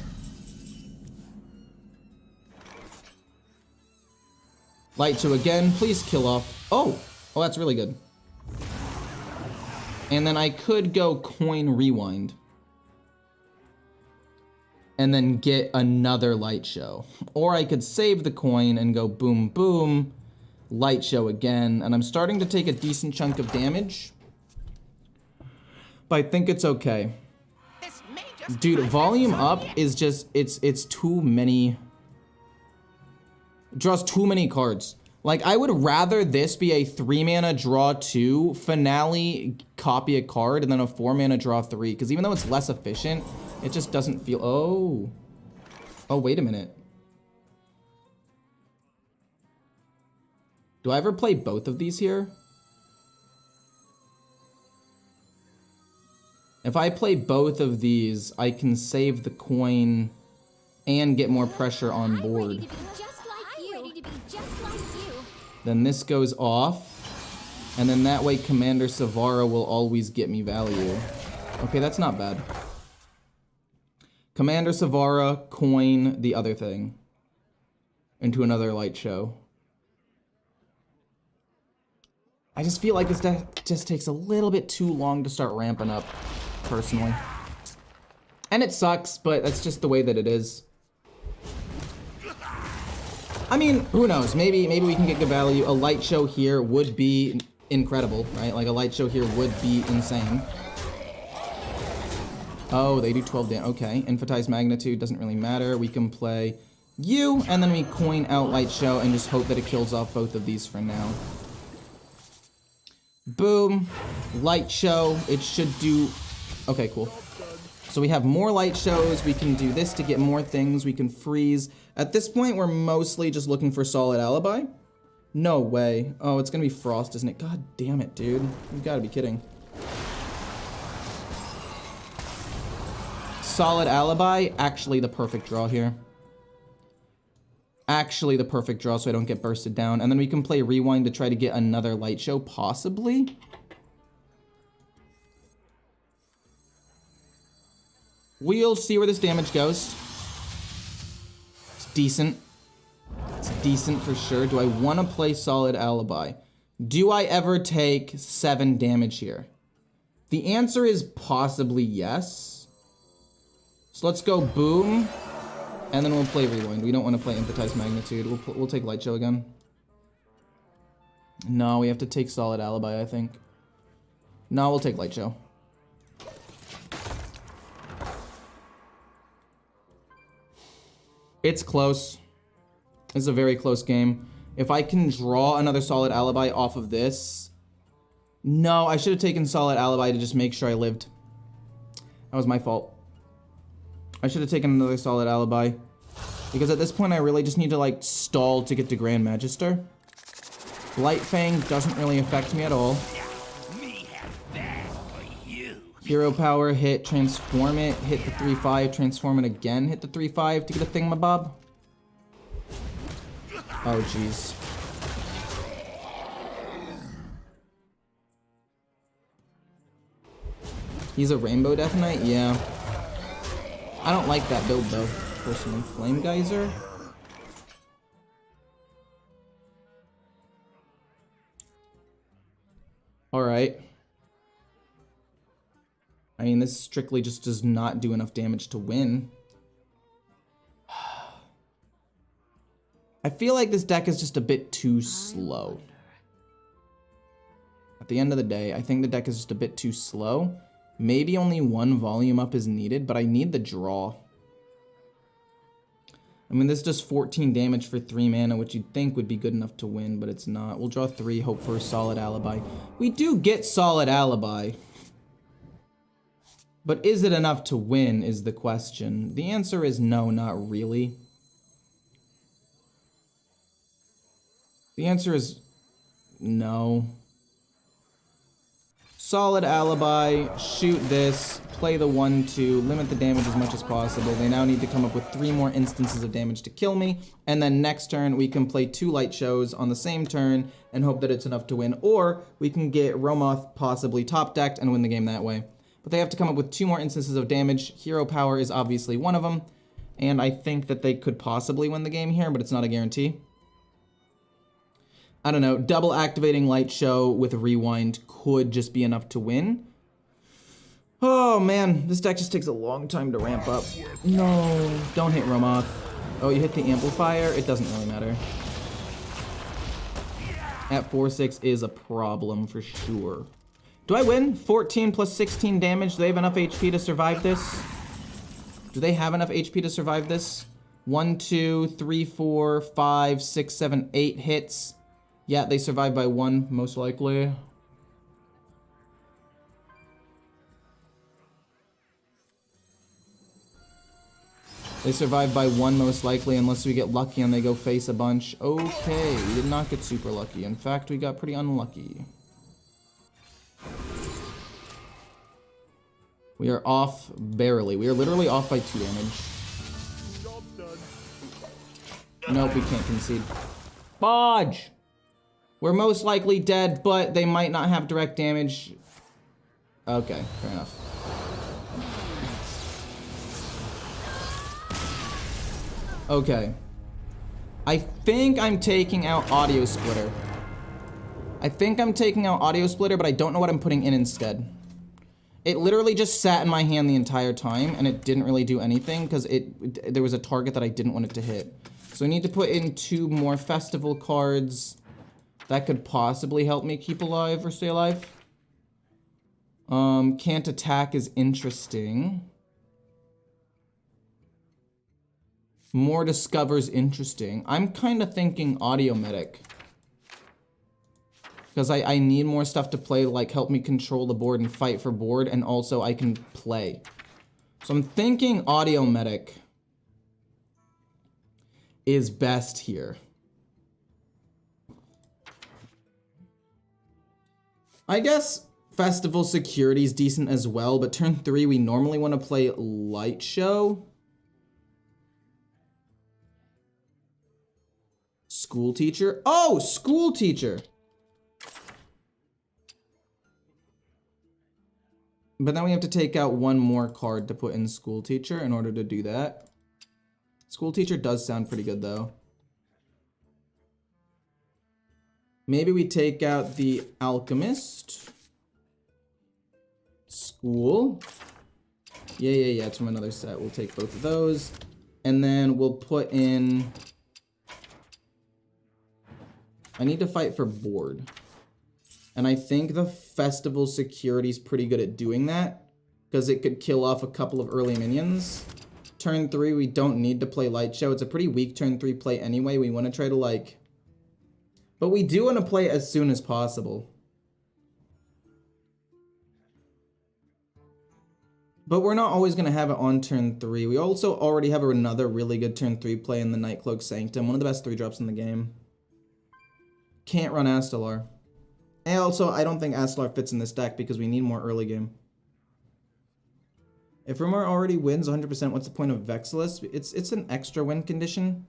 Light Show again, please kill off. Oh, that's really good. And then I could go coin Rewind. And then get another Light Show. Or I could save the coin and go boom, boom, Light Show again. And I'm starting to take a decent chunk of damage. But I think it's okay. This may just Dude, be my volume first up song. is just, it's too many. Draws too many cards. Like, I would rather this be a 3-mana draw 2, finale, copy a card, and then a 4-mana draw 3. Because even though it's less efficient, it just doesn't feel... Oh. Oh, wait a minute. Do I ever play both of these here? If I play both of these, I can save the coin and get more pressure on I'm ready board. to be just like you. Ready to be just like you. Then this goes off, and then that way Commander Savara will always get me value. Okay, that's not bad. Commander Savara, coin, the other thing. Into another light show. I just feel like this deck just takes a little bit too long to start ramping up, personally. And it sucks, but that's just the way that it is. I mean, who knows? Maybe we can get good value. A light show here would be incredible, right? Like a light show here would be insane. Oh, they do 12 damage. Okay, Infantized Magnitude doesn't really matter. We can play you, and then we coin out light show and just hope that it kills off both of these for now. Boom, light show. It should do. Okay, cool. So we have more light shows. We can do this to get more things. We can freeze. At this point, we're mostly just looking for solid alibi. No way. Oh, it's gonna be Frost, isn't it? God damn it, dude. You gotta be kidding. Solid alibi, actually the perfect draw here. Actually the perfect draw so I don't get bursted down. And then we can play Rewind to try to get another light show, possibly. We'll see where this damage goes. It's decent. It's decent for sure. Do I want to play Solid Alibi? Do I ever take 7 damage here? The answer is possibly yes. So let's go boom. And then we'll play Rewind. We don't want to play Empathize Magnitude. We'll take Light Show again. No, we have to take Solid Alibi, I think. No, we'll take Light Show. It's close. It's a very close game. If I can draw another Solid Alibi off of this... No, I should have taken Solid Alibi to just make sure I lived. That was my fault. I should have taken another Solid Alibi. Because at this point I really just need to like stall to get to Grand Magister. Light Fang doesn't really affect me at all. Hero Power, hit, transform it, hit the 3/5, transform it again, hit the 3/5 to get a thingamabob. Oh jeez. He's a Rainbow Death Knight? Yeah. I don't like that build though, personally. Flame Geyser? Alright. I mean, this strictly just does not do enough damage to win. I feel like this deck is just a bit too slow. At the end of the day, I think the deck is just a bit too slow. Maybe only 1 volume up is needed, but I need the draw. I mean, this does 14 damage for 3 mana, which you'd think would be good enough to win, but it's not. We'll draw 3, hope for a Solid Alibi. We do get Solid Alibi. But is it enough to win is the question. The answer is no, not really. The answer is no. Solid Alibi, shoot this, play the 1/2, limit the damage as much as possible. They now need to come up with 3 more instances of damage to kill me, and then next turn we can play 2 light shows on the same turn and hope that it's enough to win, or we can get Romoth possibly top decked and win the game that way. But they have to come up with 2 more instances of damage. Hero Power is obviously one of them, and I think that they could possibly win the game here, but it's not a guarantee. I don't know, double activating Light Show with Rewind could just be enough to win. Oh man, this deck just takes a long time to ramp up. No, don't hit Romoth. Oh, you hit the Amplifier? It doesn't really matter. At 4/6 is a problem for sure. Do I win? 14 plus 16 damage. Do they have enough HP to survive this? Do they have enough HP to survive this? 1, 2, 3, 4, 5, 6, 7, 8 hits. Yeah, they survive by 1, most likely. They survive by 1 most likely unless we get lucky and they go face a bunch. Okay, we did not get super lucky. In fact, we got pretty unlucky. We are off barely. We are literally off by 2 damage. Nope, we can't concede. Bodge! We're most likely dead, but they might not have direct damage. Okay, fair enough. Okay. I think I'm taking out Audio Splitter. I think I'm taking out Audio Splitter, but I don't know what I'm putting in instead. It literally just sat in my hand the entire time, and it didn't really do anything, because there was a target that I didn't want it to hit. So I need to put in 2 more festival cards. That could possibly help me keep alive or stay alive. Can't attack is interesting. More discovers interesting. I'm kind of thinking audio medic. Because I need more stuff to play, like help me control the board and fight for board, and also I can play. So I'm thinking audio medic is best here. I guess Festival Security is decent as well, but turn 3 we normally want to play Light Show. School Teacher. Oh, School Teacher! But then we have to take out 1 more card to put in School Teacher in order to do that. School Teacher does sound pretty good though. Maybe we take out the Alchemist. School. Yeah, it's from another set. We'll take both of those. And then we'll put in... I need to fight for board. And I think the Festival Security is pretty good at doing that, because it could kill off a couple of early minions. Turn 3, we don't need to play Light Show. It's a pretty weak turn 3 play anyway. We want to try to like... But we do want to play as soon as possible. But we're not always going to have it on turn 3. We also already have another really good turn 3 play in the Nightcloak Sanctum. One of the best 3-drops in the game. Can't run Astalar. And also, I don't think Astalar fits in this deck because we need more early game. If Rumor already wins 100%, what's the point of Vexilus? It's an extra win condition.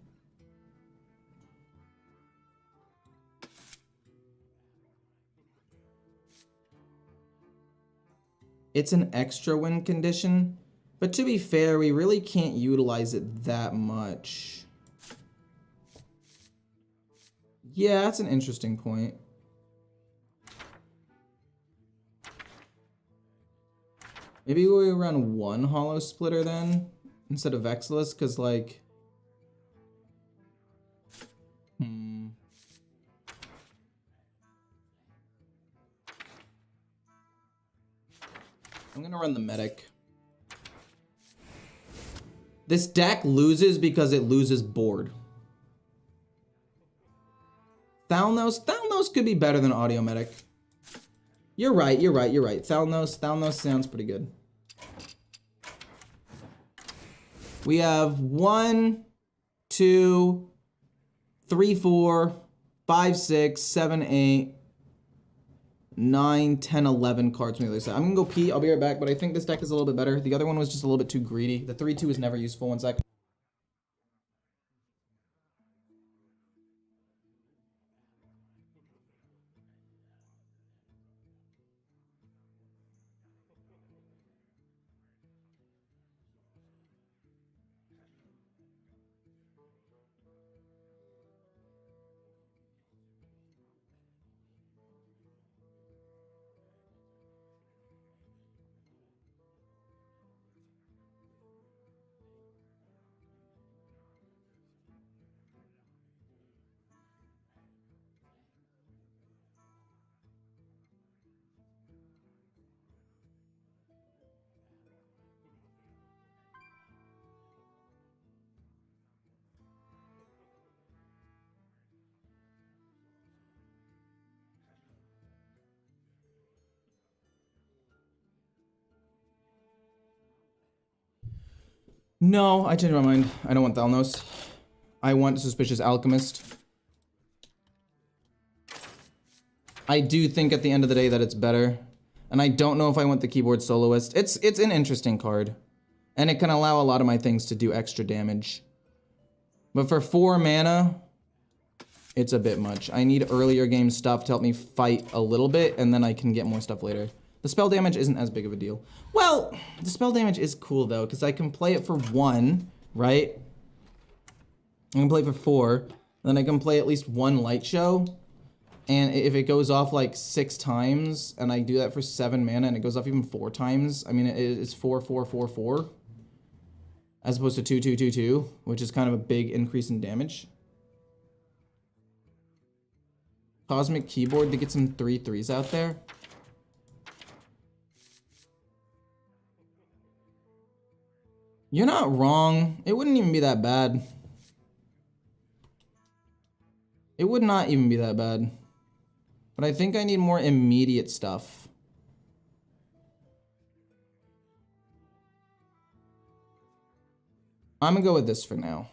It's an extra win condition. But to be fair, we really can't utilize it that much. Yeah, that's an interesting point. Maybe we run 1 Hollow Splitter then, instead of Vexilus, because like... I'm gonna run the Medic. This deck loses because it loses board. Thalnos could be better than Audio Medic. You're right. Thalnos sounds pretty good. We have 1, 2, 3, 4, 5, 6, 7, 8, 9, 10, 11 cards from the other side. I'm gonna go pee, I'll be right back, but I think this deck is a little bit better. The other one was just a little bit too greedy. The 3-2 is never useful. 1 sec. No, I changed my mind. I don't want Thalnos. I want Suspicious Alchemist. I do think at the end of the day that it's better. And I don't know if I want the Keyboard Soloist. It's an interesting card. And it can allow a lot of my things to do extra damage. But for 4 mana, it's a bit much. I need earlier game stuff to help me fight a little bit, and then I can get more stuff later. The spell damage isn't as big of a deal. Well, the spell damage is cool though, because I can play it for 1, right? I can play for 4, then I can play at least 1 light show. And if it goes off like 6 times, and I do that for 7 mana, and it goes off even 4 times, I mean, it's 4, 4, 4, 4. As opposed to 2, 2, 2, 2, which is kind of a big increase in damage. Cosmic Keyboard to get some 3/3s out there. You're not wrong. It wouldn't even be that bad. It would not even be that bad. But I think I need more immediate stuff. I'm gonna go with this for now.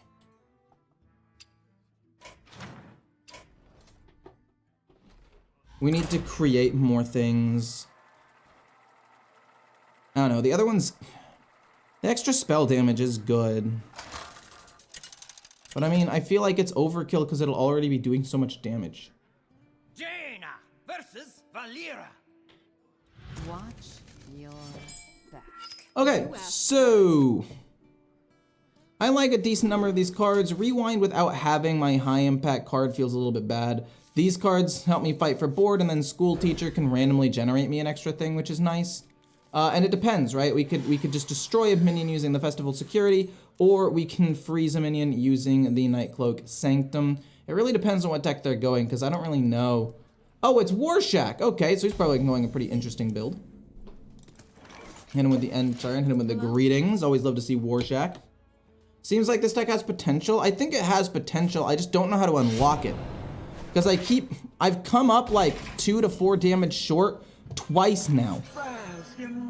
We need to create more things. I don't know, the other ones, the extra spell damage is good. But I mean, I feel like it's overkill because it'll already be doing so much damage. Jaina versus Valera. Watch your back. Okay, so I like a decent number of these cards. Rewind without having my high impact card feels a little bit bad. These cards help me fight for board, and then School Teacher can randomly generate me an extra thing, which is nice. And it depends, right? We could just destroy a minion using the Festival Security, or we can freeze a minion using the Nightcloak Sanctum. It really depends on what deck they're going, because I don't really know. Oh, it's Warshack. Okay, so he's probably going a pretty interesting build. Hit him with the end turn, hit him with the greetings. Always love to see Warshack. Seems like this deck has potential. I think it has potential. I just don't know how to unlock it. Because I've come up like 2 to 4 damage short twice now.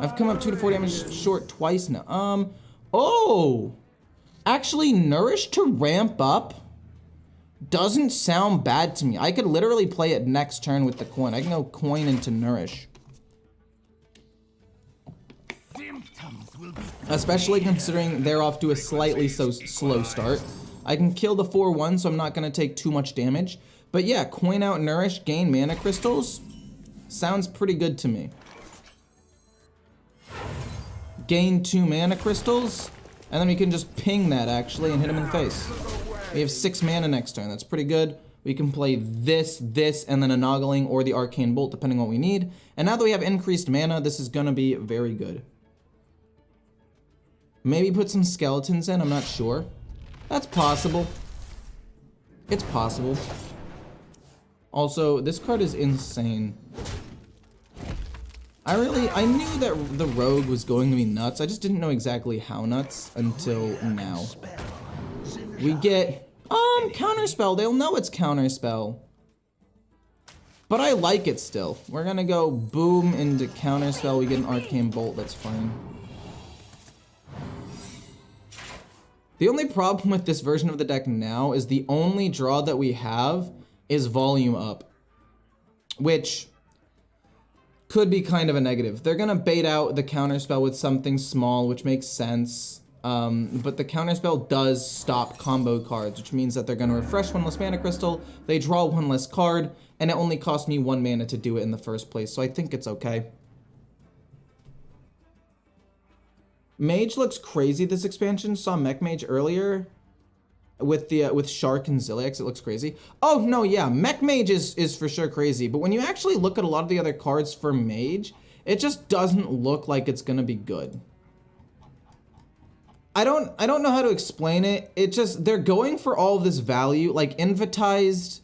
I've come up 2 to 4 damage short twice now. Oh! Actually, Nourish to ramp up doesn't sound bad to me. I could literally play it next turn with the coin. I can go coin into Nourish. Especially considering they're off to a slightly slow start. I can kill the 4/1, so I'm not going to take too much damage. But yeah, coin out Nourish, gain mana crystals. Sounds pretty good to me. Gain 2 mana crystals, and then we can just ping that actually and hit him in the face. We have 6 mana next turn. That's pretty good. We can play this, and then a Noggling or the Arcane Bolt, depending on what we need. And now that we have increased mana, this is going to be very good. Maybe put some skeletons in, I'm not sure. That's possible. It's possible. Also, this card is insane. I knew that the rogue was going to be nuts. I just didn't know exactly how nuts until now. We get, Counterspell. They'll know it's Counterspell. But I like it still. We're gonna go boom into Counterspell. We get an Arcane Bolt, that's fine. The only problem with this version of the deck now is the only draw that we have is Volume Up, which could be kind of a negative. They're gonna bait out the Counterspell with something small, which makes sense. But the Counterspell does stop combo cards, which means that they're gonna refresh 1 less mana crystal, they draw 1 less card, and it only cost me 1 mana to do it in the first place, so I think it's okay. Mage looks crazy this expansion. Saw Mech Mage earlier with the with Shark and Ziliax. It looks crazy. Oh no, yeah, Mech Mage is for sure crazy. But when you actually look at a lot of the other cards for Mage, it just doesn't look like it's gonna be good. I don't know how to explain it. It just, they're going for all of this value, like Infantized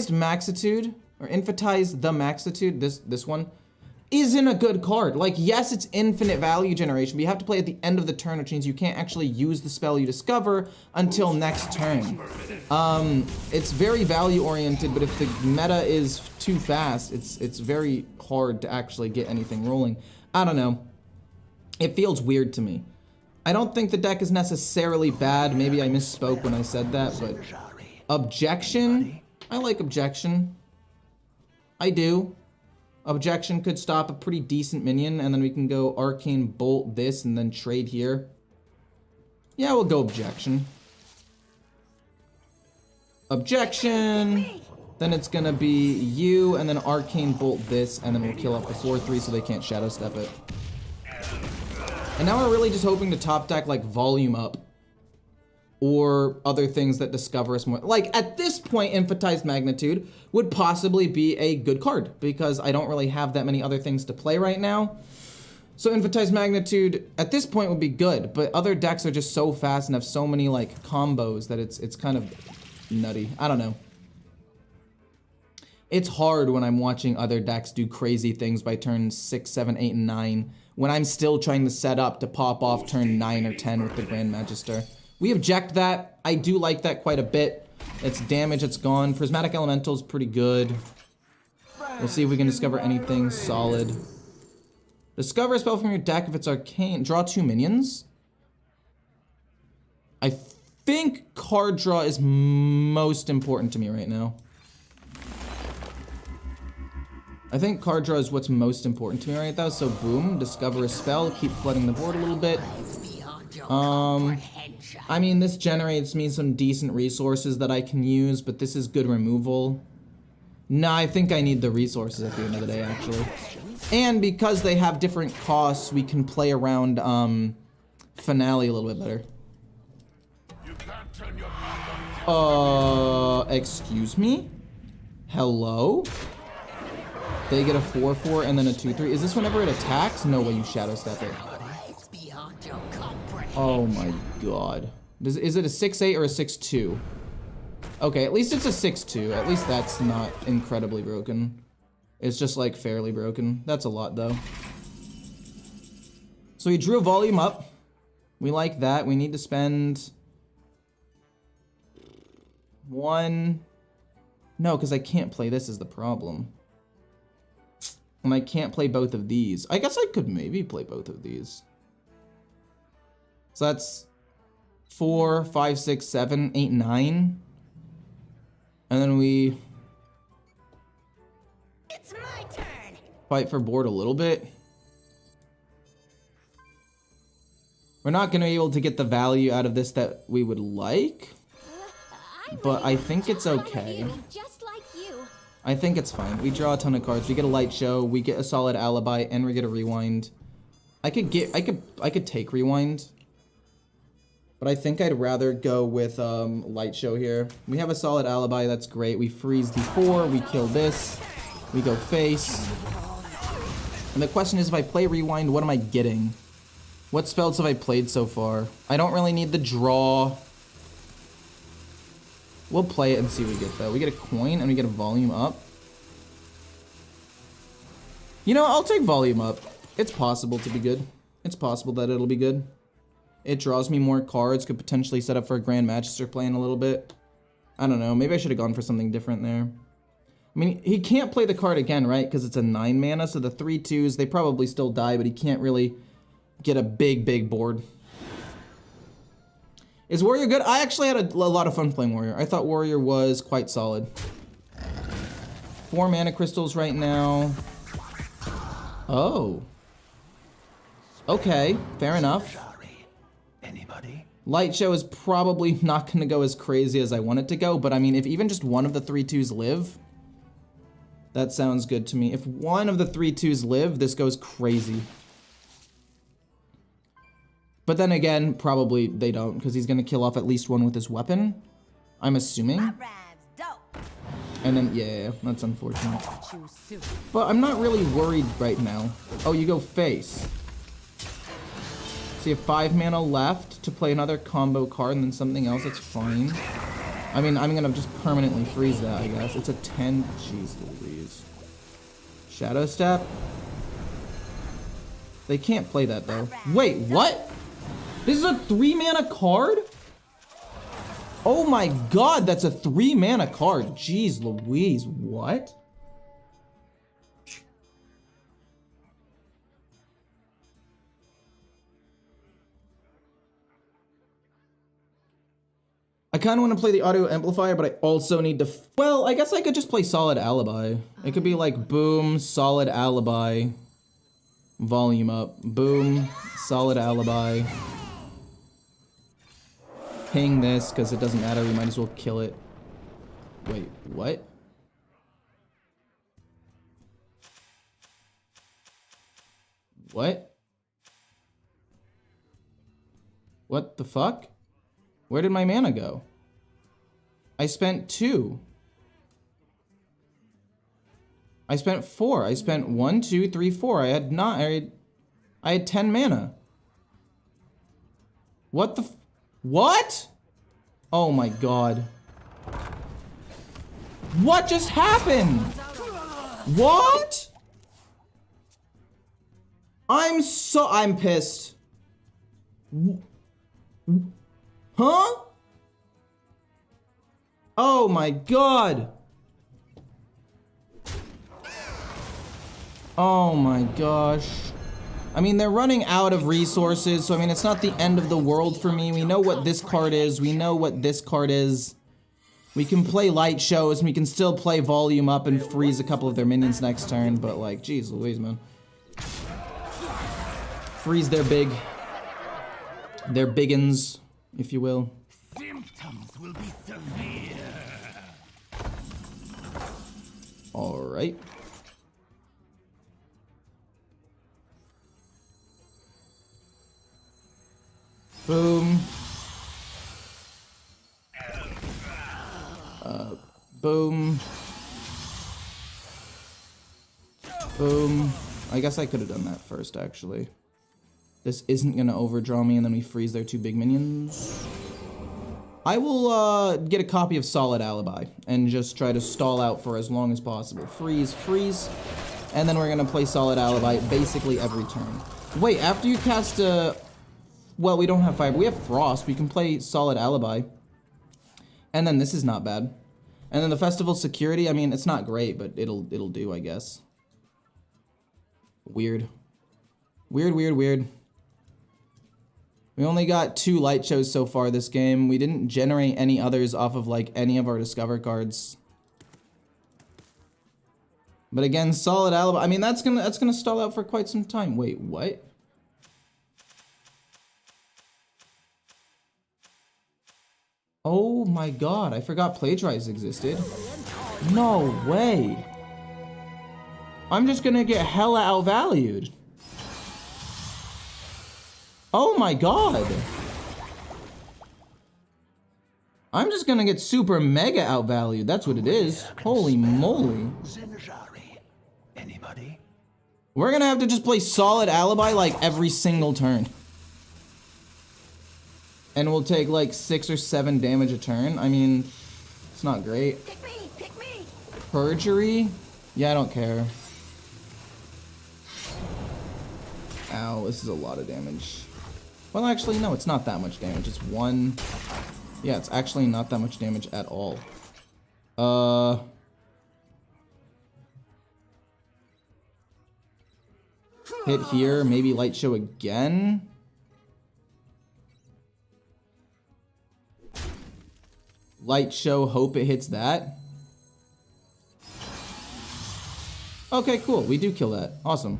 Maxitude, or Infantized the Maxitude. This one isn't a good card. Like, yes, it's infinite value generation, but you have to play at the end of the turn, which means you can't actually use the spell you discover until next turn. It's very value oriented, but if the meta is too fast, it's very hard to actually get anything rolling. I don't know. It feels weird to me. I don't think the deck is necessarily bad. Maybe I misspoke when I said that, but objection? I like objection. I do. Objection could stop a pretty decent minion, and then we can go Arcane Bolt this and then trade here. Yeah, we'll go objection. Objection! Then it's gonna be you, and then Arcane Bolt this, and then we'll kill off the 4/3 so they can't Shadow Step it. And now we're really just hoping to top deck like Volume Up. Or other things that discover us more. Like, at this point, Emphasized Magnitude would possibly be a good card, because I don't really have that many other things to play right now. So Emphasized Magnitude, at this point, would be good, but other decks are just so fast and have so many, like, combos that it's kind of nutty. I don't know. It's hard when I'm watching other decks do crazy things by turn 6, 7, 8, and 9, when I'm still trying to set up to pop off turn 9 or 10 with the Grand Magister. We object that. I do like that quite a bit. It's damage, it's gone. Prismatic Elemental's pretty good. We'll see if we can discover anything solid. Discover a spell from your deck if it's arcane. Draw 2 minions. I think card draw is most important to me right now. I think card draw is what's most important to me right now. So boom, discover a spell, keep flooding the board a little bit. I mean, this generates me some decent resources that I can use, but this is good removal. Nah, I think I need the resources at the end of the day, actually. And because they have different costs, we can play around, Finale a little bit better. Excuse me? Hello? They get a 4/4 and then a 2/3. Is this whenever it attacks? No way you Shadow Step it. Oh my god. Is it a 6/8 or a 6/2? Okay, at least it's a 6/2. At least that's not incredibly broken. It's just like fairly broken. That's a lot though. So we drew a Volume Up. We like that. We need to spend 1. No, because I can't play this is the problem. And I can't play both of these. I guess I could maybe play both of these. So that's 4, 5, 6, 7, 8, 9. And then we It's my turn. fight for board a little bit. We're not going to be able to get the value out of this that we would like. But I think it's okay. Just like you. I think it's fine. We draw a ton of cards. We get a light show. We get a solid alibi, and we get a rewind. I could take rewind. But I think I'd rather go with light show here. We have a solid alibi, that's great. We freeze the 4, we kill this, we go face. And the question is, if I play rewind, what am I getting? What spells have I played so far? I don't really need the draw. We'll play it and see what we get though. We get a coin and we get a Volume Up. You know, I'll take Volume Up. It's possible to be good. It's possible that it'll be good. It draws me more cards, could potentially set up for a Grand Magister play in a little bit. I don't know, maybe I should have gone for something different there. I mean, he can't play the card again, right? Because it's a 9 mana, so the 3/2s, they probably still die, but he can't really get a big board. Is Warrior good? I actually had a lot of fun playing Warrior. I thought Warrior was quite solid. 4 mana crystals right now. Oh. Okay, fair enough. Light show is probably not going to go as crazy as I want it to go, but I mean, if even just one of the 3/2s live, that sounds good to me. If one of the 3/2s live, this goes crazy. But then again, probably they don't, because he's going to kill off at least one with his weapon, I'm assuming. And then, yeah, that's unfortunate. But I'm not really worried right now. Oh, you go face. So you have 5 mana left to play another combo card and then something else, that's fine. I mean, I'm gonna just permanently freeze that, I guess. It's a 10, jeez Louise. Shadow Step? They can't play that though. Wait, what? This is a 3 mana card? Oh my god, that's a 3 mana card. Jeez Louise, what? kind of want to play the audio amplifier, but I also need to, well, I guess I could just play Solid Alibi. It could be like boom, Solid Alibi, volume up, boom, Solid Alibi. Ping this, because it doesn't matter, we might as well kill it. Wait, what? What? What the fuck? Where did my mana go? I spent 2. I spent 4. I spent 1, 2, 3, 4. I had 10 mana. What the what? Oh my god. What just happened? What? I'm pissed. Huh? Oh my god. Oh my gosh. I mean, they're running out of resources, so I mean, it's not the end of the world for me. We know what this card is. We know what this card is. We can play light shows, and we can still play volume up and freeze a couple of their minions next turn, but like, geez Louise, man. Freeze their biggins, if you will. Symptoms will be severe. Alright. Boom. Boom. Boom. I guess I could have done that first, actually. This isn't gonna overdraw me, and then we freeze their 2 big minions. I will get a copy of Solid Alibi and just try to stall out for as long as possible. Freeze, freeze, and then we're gonna play Solid Alibi basically every turn. Wait, after you cast a... Well, we don't have fire, but we have Frost. We can play Solid Alibi. And then this is not bad. And then the Festival Security, I mean, it's not great, but it'll do, I guess. Weird. Weird, weird, weird. We only got 2 light shows so far this game. We didn't generate any others off of like any of our Discover cards. But again, Solid Alibi. I mean, that's gonna stall out for quite some time. Wait, what? Oh my god, I forgot Plagiarize existed. No way. I'm just gonna get hella outvalued. Oh my god. I'm just gonna get super mega outvalued. That's what it is. Holy moly. Menagerie. Anybody? We're gonna have to just play Solid Alibi like every single turn. And we'll take like 6 or 7 damage a turn. I mean, it's not great. Pick me! Pick me! Perjury? Yeah, I don't care. Ow, this is a lot of damage. Well, actually, no, it's not that much damage. It's 1... Yeah, it's actually not that much damage at all. Hit here, maybe light show again. Light show, hope it hits that. Okay, cool. We do kill that. Awesome.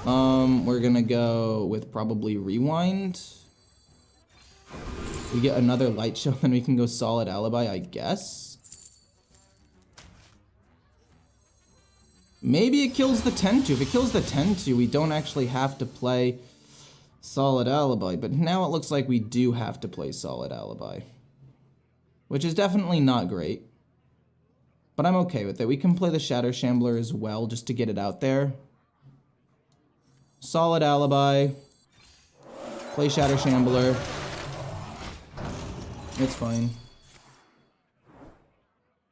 We're gonna go with probably Rewind. We get another light show, then we can go Solid Alibi, I guess. Maybe it kills the 10-2. If it kills the 10-2, we don't actually have to play Solid Alibi. But now it looks like we do have to play Solid Alibi. Which is definitely not great. But I'm okay with it. We can play the Shatter Shambler as well, just to get it out there. Solid Alibi. Play Shatter Shambler. It's fine.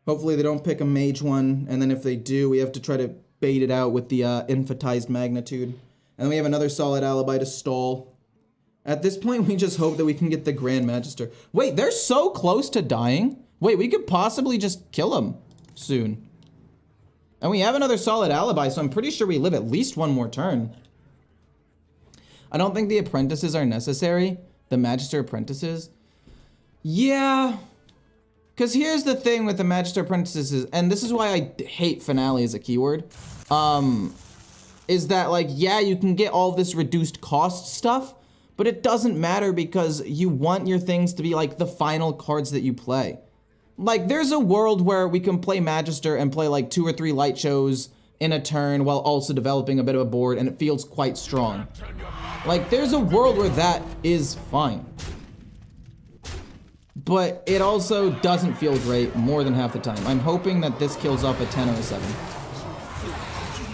Hopefully they don't pick a Mage one, and then if they do, we have to try to bait it out with the Infatized Magnitude. And then we have another Solid Alibi to stall. At this point, we just hope that we can get the Grand Magister. Wait, they're so close to dying? Wait, we could possibly just kill them soon. And we have another Solid Alibi, so I'm pretty sure we live at least one more turn. I don't think the apprentices are necessary. The Magister apprentices. Yeah, Because here's the thing with the Magister Apprentices, and this is why I hate finale as a keyword, is that, like, yeah, you can get all this reduced cost stuff, but it doesn't matter because you want your things to be, like, the final cards that you play. Like, there's a world where we can play Magister and play, like, 2 or 3 light shows in a turn while also developing a bit of a board, and it feels quite strong. Like, there's a world where that is fine. But it also doesn't feel great more than half the time. I'm hoping that this kills off a 10 or a 7.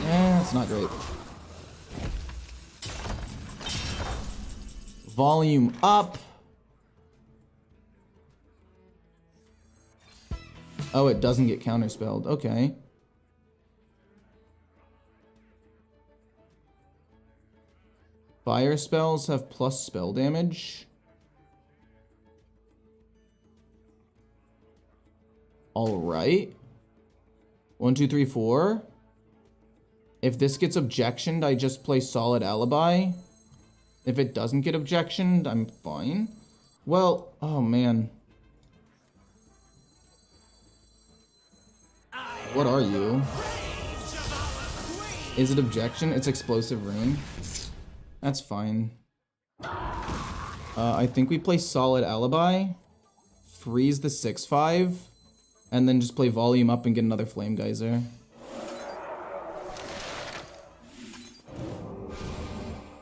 That's not great. Volume up. Oh, it doesn't get counterspelled. Okay. Fire spells have plus spell damage. All right. 1, 2, 3, 4. If this gets objectioned, I just play Solid Alibi. If it doesn't get objectioned, I'm fine. Well, oh man. What are you? Is it objection? It's explosive rain. That's fine. I think we play Solid Alibi. Freeze the 6/5. And then just play volume up and get another Flame Geyser.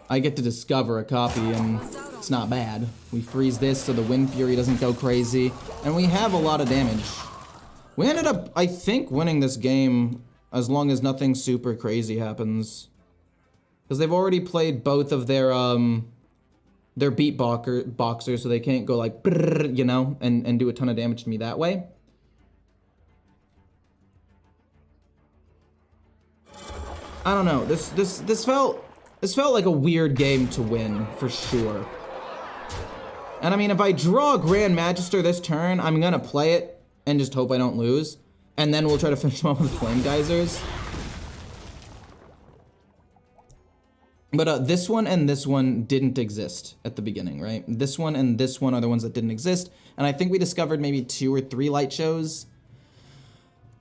I get to discover a copy and it's not bad. We freeze this so the Wind Fury doesn't go crazy. And we have a lot of damage. We ended up, I think, winning this game as long as nothing super crazy happens. Because they've already played both of their beat boxers, so they can't go like, you know, and do a ton of damage to me that way. I don't know. This felt like a weird game to win for sure. And I mean, if I draw a Grand Magister this turn, I'm gonna play it and just hope I don't lose. And then we'll try to finish them off with Flame Geysers. But this one and this one didn't exist at the beginning, right? This one and this one are the ones that didn't exist. And I think we discovered maybe 2 or 3 light shows.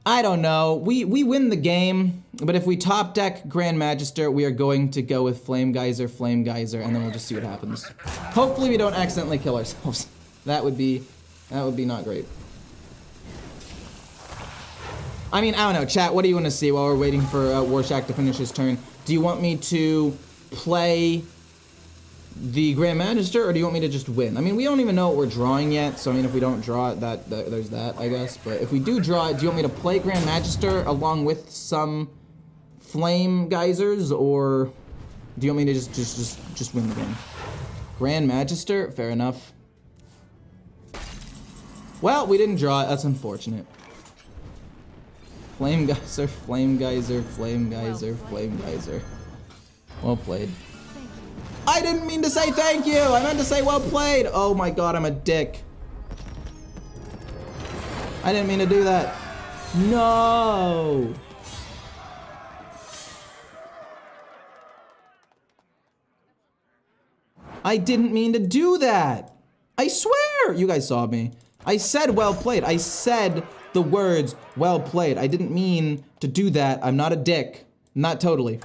I don't know. We win the game, but if we top deck Grand Magister, we are going to go with Flame Geyser, and then we'll just see what happens. Hopefully we don't accidentally kill ourselves. That would be not great. I mean, I don't know, chat, what do you want to see while we're waiting for Warshak to finish his turn? Do you want me to play the Grand Magister, or do you want me to just win? I mean, we don't even know what we're drawing yet, so I mean, if we don't draw it, there's that, I guess. But if we do draw it, do you want me to play Grand Magister along with some Flame Geysers, or do you want me to just win the game? Grand Magister? Fair enough. Well, we didn't draw it. That's unfortunate. Flame Geyser, Flame Geyser, Flame Geyser, Flame Geyser. Well played. I didn't mean to say thank you! I meant to say well played! Oh my god, I'm a dick. I didn't mean to do that. No! I didn't mean to do that! I swear! You guys saw me. I said well played. I said the words well played. I didn't mean to do that. I'm not a dick. Not totally.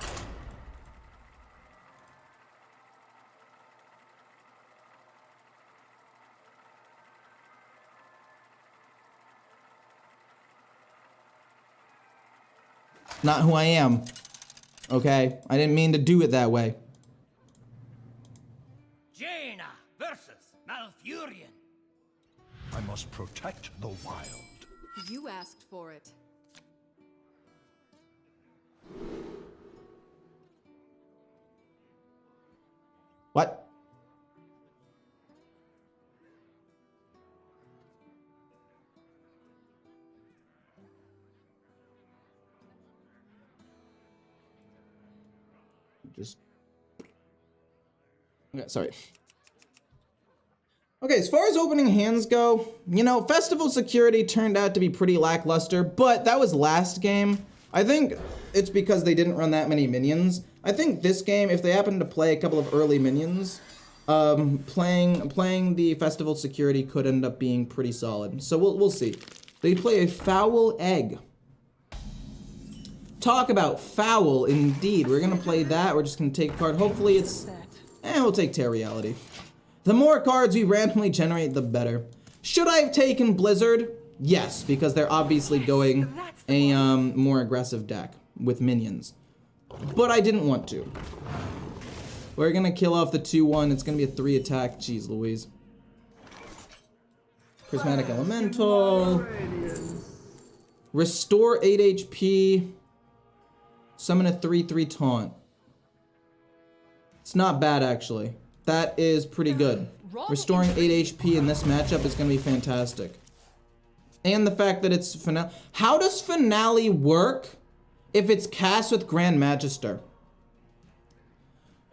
Not who I am. Okay? I didn't mean to do it that way. Jaina versus Malfurion. I must protect the wild. You asked for it. What? Just... Okay, sorry. Okay, as far as opening hands go, you know, Festival Security turned out to be pretty lackluster, but that was last game. I think it's because they didn't run that many minions. I think this game, if they happen to play a couple of early minions, playing the festival security could end up being pretty solid. So we'll see. They play a foul egg. Talk about foul indeed. We're gonna play that. We're just gonna take a card. Hopefully it's, we'll take Tear Reality. The more cards we randomly generate, the better. Should I have taken Blizzard? Yes, because they're obviously going a more aggressive deck with minions. But I didn't want to. We're gonna kill off the 2/1. It's gonna be a 3 attack. Jeez Louise. Prismatic Elemental. Restore 8 HP. Summon a 3/3 taunt. It's not bad actually. That is pretty good. Restoring 8 HP in this matchup is gonna be fantastic. And the fact that it's finale. How does finale work if it's cast with Grand Magister?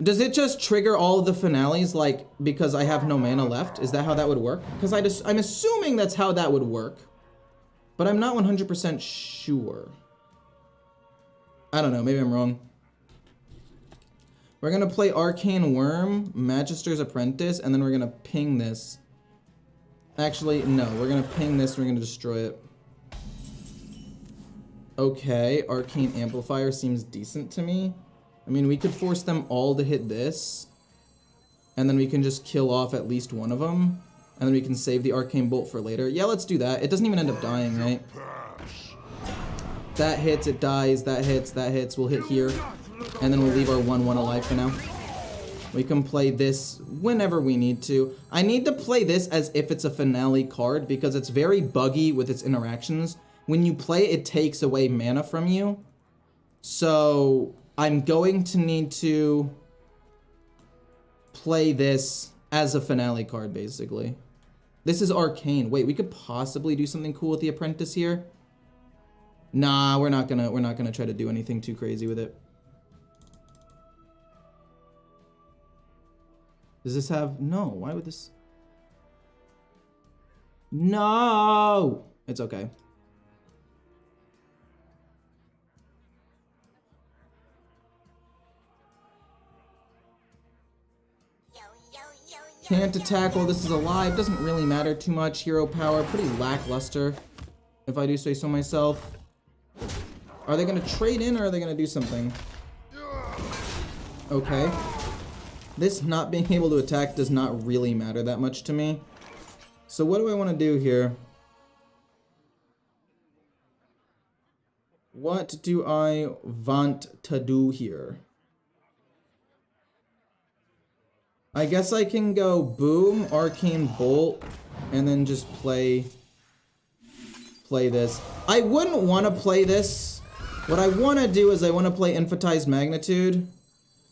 Does it just trigger all of the finales, like, because I have no mana left? Is that how that would work? Because I'm assuming that's how that would work. But I'm not 100% sure. I don't know, maybe I'm wrong. We're gonna play Arcane Worm, Magister's Apprentice, and then we're gonna ping this. Actually, no, we're gonna ping this, we're gonna destroy it. Okay, Arcane Amplifier seems decent to me. I mean, we could force them all to hit this, and then we can just kill off at least one of them, and then we can save the Arcane Bolt for later. Yeah, let's do that. It doesn't even end up dying, right? That hits, it dies, that hits, we'll hit here, and then we'll leave our 1/1 alive for now. We can play this whenever we need to. I need to play this as if it's a finale card, because it's very buggy with its interactions. When you play, it takes away mana from you. So I'm going to need to play this as a finale card, basically. This is Arcane. Wait, we could possibly do something cool with the Apprentice here. Nah, we're not gonna try to do anything too crazy with it. Does this have, no, why would this? No, it's okay. Can't attack while this is alive. Doesn't really matter too much. Hero power, pretty lackluster, if I do say so myself. Are they gonna trade in or are they gonna do something? Okay. This not being able to attack does not really matter that much to me. So what do I want to do here? What do I want to do here? I guess I can go boom, Arcane Bolt, and then just play this. I wouldn't want to play this. What I want to do is I want to play Infantized Magnitude,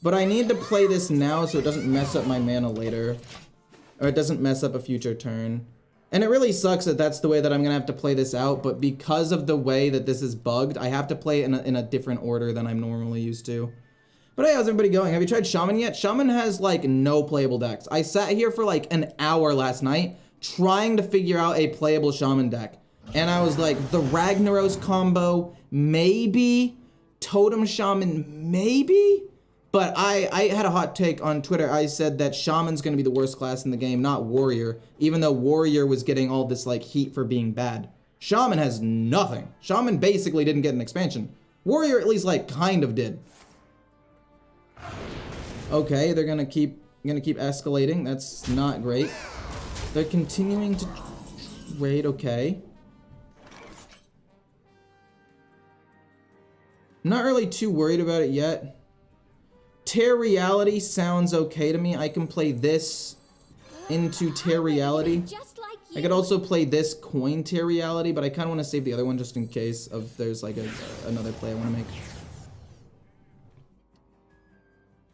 but I need to play this now so it doesn't mess up my mana later, or it doesn't mess up a future turn. And it really sucks that that's the way that I'm gonna have to play this out, but because of the way that this is bugged, I have to play it in a different order than I'm normally used to. But hey, how's everybody going? Have you tried Shaman yet? Shaman has like no playable decks. I sat here for like an hour last night trying to figure out a playable Shaman deck. And I was like, the Ragnaros combo, maybe. Totem Shaman, maybe. But I had a hot take on Twitter. I said that Shaman's gonna be the worst class in the game, not Warrior. Even though Warrior was getting all this like heat for being bad. Shaman has nothing. Shaman basically didn't get an expansion. Warrior at least like kind of did. Okay, they're gonna keep escalating. That's not great. They're continuing to trade, okay. I'm not really too worried about it yet. Tear Reality sounds okay to me. I can play this into Tear Reality. Just like you. I could also play this coin Tear Reality, but I kind of want to save the other one just in case of there's like another play I want to make.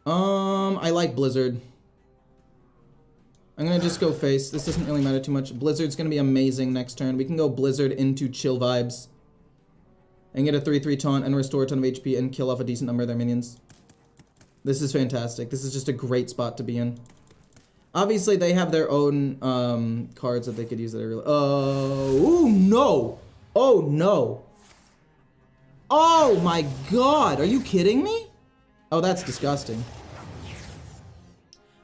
I like Blizzard. I'm gonna just go face. This doesn't really matter too much. Blizzard's gonna be amazing next turn. We can go Blizzard into Chill Vibes and get a 3/3 taunt and restore a ton of HP and kill off a decent number of their minions. This is fantastic. This is just a great spot to be in. Obviously, they have their own cards that they could use that are really... oh, no! Oh, no! Oh, my God! Are you kidding me? Oh, that's disgusting.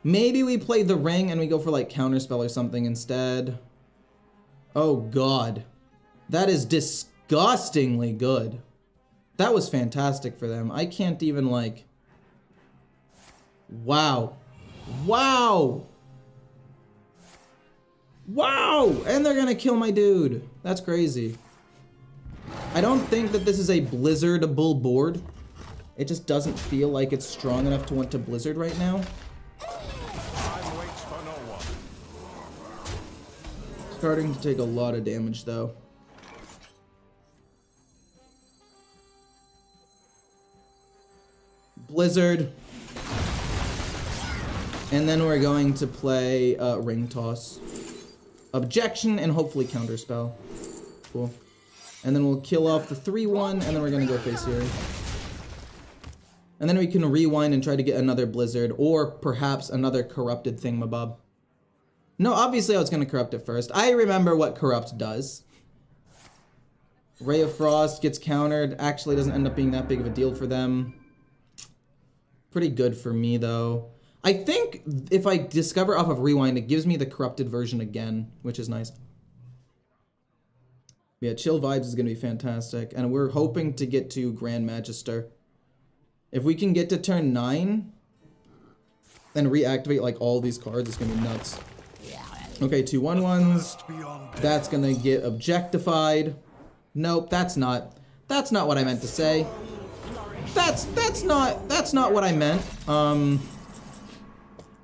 Maybe we play the ring and we go for like counterspell or something instead. Oh god. That is disgustingly good. That was fantastic for them. I can't even like... Wow. Wow! Wow! And they're gonna kill my dude. That's crazy. I don't think that this is a blizzardable board. It just doesn't feel like it's strong enough to want to blizzard right now. Time waits for no one. Starting to take a lot of damage though. Blizzard. And then we're going to play Ring Toss. Objection and hopefully Counterspell. Cool. And then we'll kill off the 3-1 and then we're going to go face here. And then we can rewind and try to get another Blizzard or perhaps another Corrupted Thingamabob. No, obviously I was going to Corrupt it first. I remember what Corrupt does. Ray of Frost gets countered. Actually doesn't end up being that big of a deal for them. Pretty good for me though. I think if I discover off of Rewind, it gives me the corrupted version again, which is nice. Yeah, Chill Vibes is going to be fantastic. And we're hoping to get to Grand Magister. If we can get to turn 9 and reactivate like all these cards, it's going to be nuts. Okay, 2 1/1s. That's going to get objectified. Nope, that's not what I meant to say. That's not what I meant.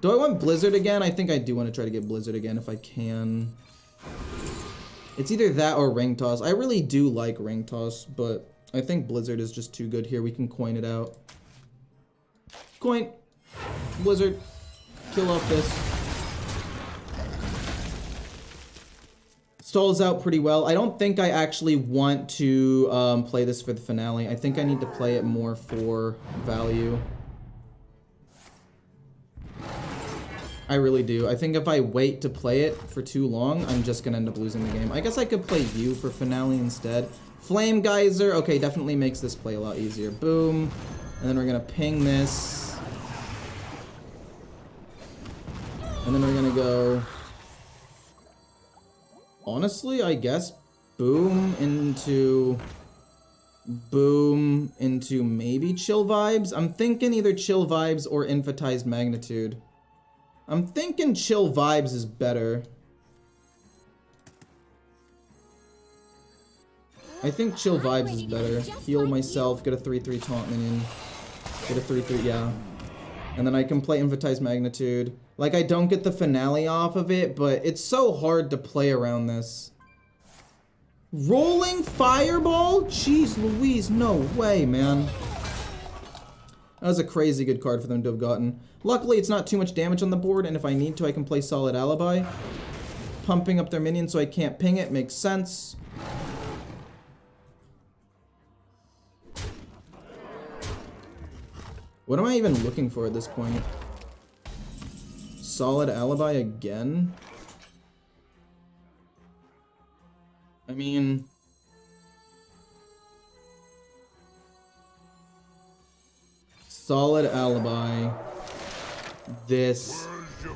Do I want Blizzard again? I think I do want to try to get Blizzard again if I can. It's either that or Ring Toss. I really do like Ring Toss, but I think Blizzard is just too good here. We can coin it out. Coin. Blizzard. Kill off this. Stalls out pretty well. I don't think I actually want to play this for the finale. I think I need to play it more for value. I really do. I think if I wait to play it for too long, I'm just gonna end up losing the game. I guess I could play you for finale instead. Flame Geyser, okay, definitely makes this play a lot easier. Boom. And then we're gonna ping this. And then we're gonna go... Honestly, I guess boom into maybe Chill Vibes. I'm thinking either Chill Vibes or Infatized Magnitude. I'm thinking Chill Vibes is better. I think Chill Vibes is better. Heal myself, get a 3/3 taunt minion. Get a 3/3, yeah. And then I can play Infatized Magnitude. Like, I don't get the finale off of it, but it's so hard to play around this. Rolling Fireball? Jeez Louise, no way, man. That was a crazy good card for them to have gotten. Luckily, it's not too much damage on the board, and if I need to, I can play Solid Alibi. Pumping up their minions so I can't ping it makes sense. What am I even looking for at this point? Solid Alibi again? I mean... Solid Alibi. This.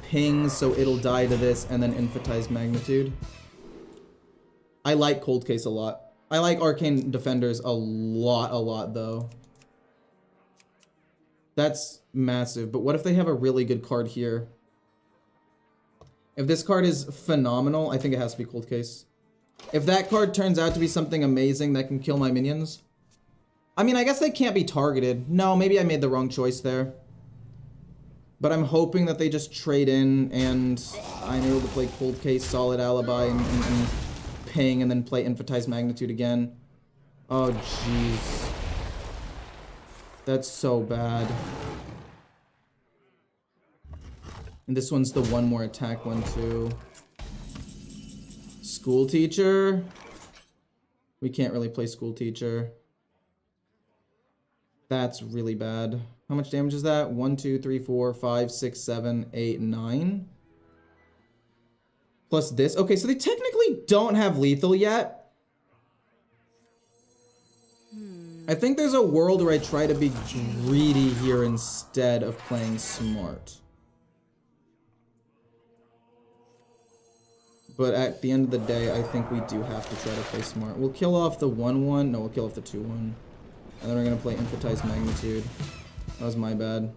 Pings so it'll die to this, and then Infatized Magnitude. I like Cold Case a lot. I like Arcane Defenders a lot though. That's massive, but what if they have a really good card here? If this card is phenomenal, I think it has to be Cold Case. If that card turns out to be something amazing that can kill my minions... I mean, I guess they can't be targeted. No, maybe I made the wrong choice there. But I'm hoping that they just trade in and I'm able to play Cold Case, Solid Alibi, and ping, and then play Infatized Magnitude again. Oh, jeez. That's so bad. And this one's the one more attack one, too. School Teacher? We can't really play School Teacher. That's really bad. How much damage is that? 1, 2, 3, 4, 5, 6, 7, 8, 9. Plus this. Okay, so they technically don't have lethal yet. I think there's a world where I try to be greedy here instead of playing smart. But at the end of the day, I think we do have to try to play smart. We'll kill off the 1/1. No, we'll kill off the 2/1. And then we're going to play Emphasized Magnitude. That was my bad.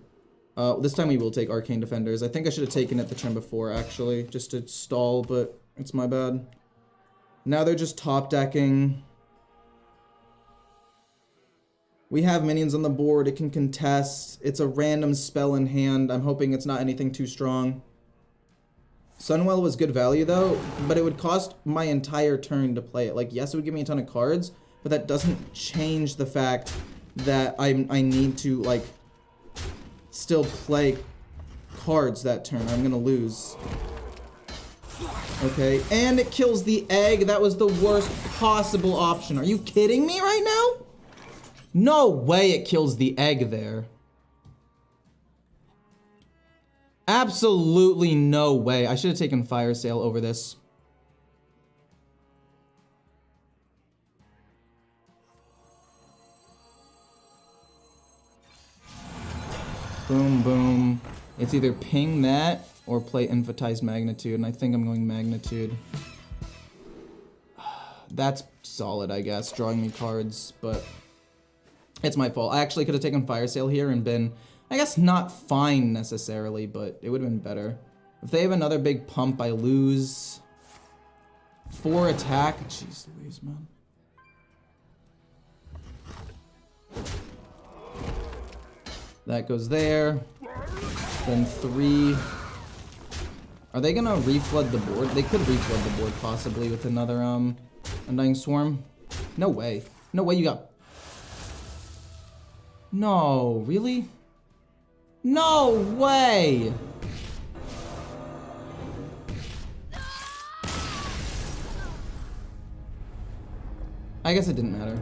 This time we will take Arcane Defenders. I think I should have taken it the turn before, actually, just to stall, but it's my bad. Now they're just top decking. We have minions on the board. It can contest. It's a random spell in hand. I'm hoping it's not anything too strong. Sunwell was good value, though, but it would cost my entire turn to play it. Like, yes, it would give me a ton of cards, but that doesn't change the fact that I need to, like, still play cards that turn. I'm gonna lose. Okay, and it kills the egg. That was the worst possible option. Are you kidding me right now? No way it kills the egg there. Absolutely no way. I should have taken Fire Sale over this. Boom, boom. It's either ping that or play Emphasized Magnitude, and I think I'm going Magnitude. That's solid, I guess, drawing me cards, but it's my fault. I actually could have taken Fire Sale here and been, I guess, not fine necessarily, but it would have been better. If they have another big pump, I lose. 4 attack. Jeez Louise, man. That goes there. Then 3. Are they gonna reflood the board? They could reflood the board possibly with another Undying Swarm. No way. No way you got... No, really? No way! I guess it didn't matter.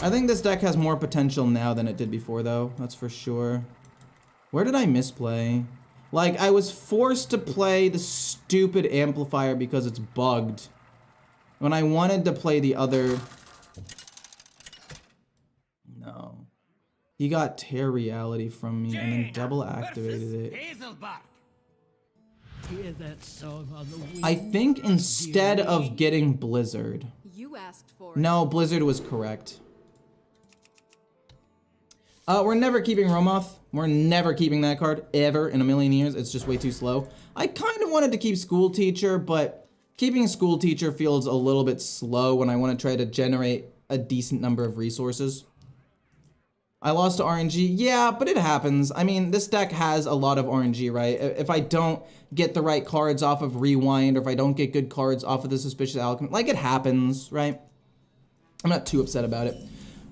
I think this deck has more potential now than it did before, though. That's for sure. Where did I misplay? Like, I was forced to play the stupid amplifier because it's bugged. When I wanted to play the other... No. He got Tear Reality from me and then double activated it. Hear that song on the wind. I think instead of getting Blizzard... You asked for it. No, Blizzard was correct. We're never keeping Romoth. We're never keeping that card, ever, in a million years. It's just way too slow. I kind of wanted to keep School Teacher, but keeping School Teacher feels a little bit slow when I want to try to generate a decent number of resources. I lost to RNG. Yeah, but it happens. I mean, this deck has a lot of RNG, right? If I don't get the right cards off of Rewind, or if I don't get good cards off of the Suspicious Alchemy, like, it happens, right? I'm not too upset about it.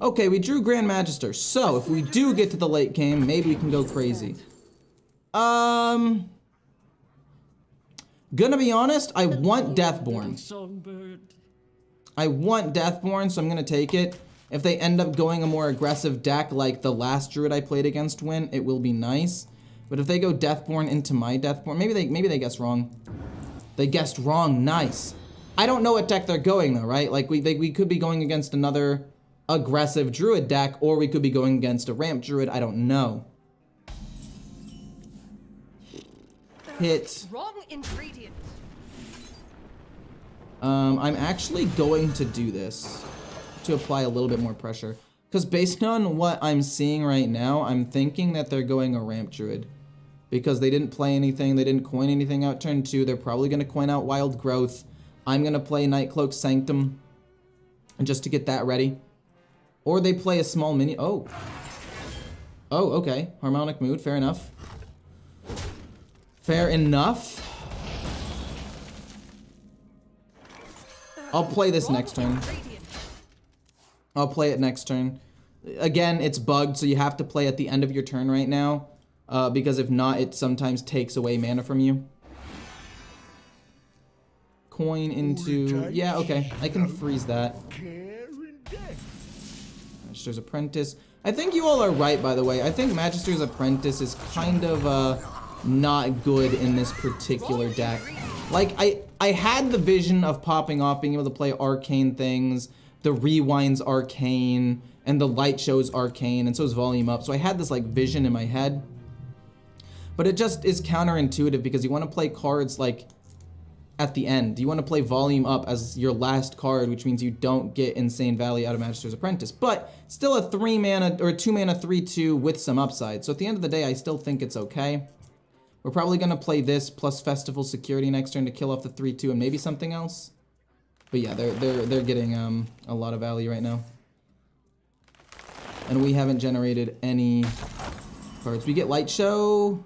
Okay, we drew Grand Magister, so if we do get to the late game, maybe we can go crazy. Gonna be honest, I want Deathborn. Songbird. I want Deathborn, so I'm gonna take it. If they end up going a more aggressive deck like the last Druid I played against win, it will be nice. But if they go Deathborn into my Deathborn, maybe they guessed wrong. They guessed wrong, nice. I don't know what deck they're going though, right? Like we could be going against another aggressive Druid deck, or we could be going against a ramp Druid, I don't know. Hit. Wrong ingredient. I'm actually going to do this to apply a little bit more pressure. Because based on what I'm seeing right now, I'm thinking that they're going a ramp Druid. Because they didn't play anything, they didn't coin anything out turn 2, they're probably going to coin out Wild Growth. I'm going to play Nightcloak Sanctum, and just to get that ready. Or they play a small mini. Oh, okay. Harmonic Mood. Fair enough. Fair enough. I'll play this next turn. I'll play it next turn. Again, it's bugged, so you have to play at the end of your turn right now. Because if not, it sometimes takes away mana from you. Coin into... Yeah, okay. I can freeze that. Magister's Apprentice. I think you all are right, by the way. I think Magister's Apprentice is kind of not good in this particular deck. Like, I had the vision of popping off, being able to play arcane things, the Rewind's arcane, and the Light Show's arcane, and so is Volume Up. So I had this, like, vision in my head. But it just is counterintuitive because you want to play cards like at the end. You want to play volume up as your last card, which means you don't get insane value out of Magister's Apprentice. But still a 3 mana or 2 mana 3/2 with some upside. So at the end of the day, I still think it's okay. We're probably going to play this plus Festival Security next turn to kill off the 3/2 and maybe something else. But yeah, they're getting a lot of value right now. And we haven't generated any cards. We get Light Show.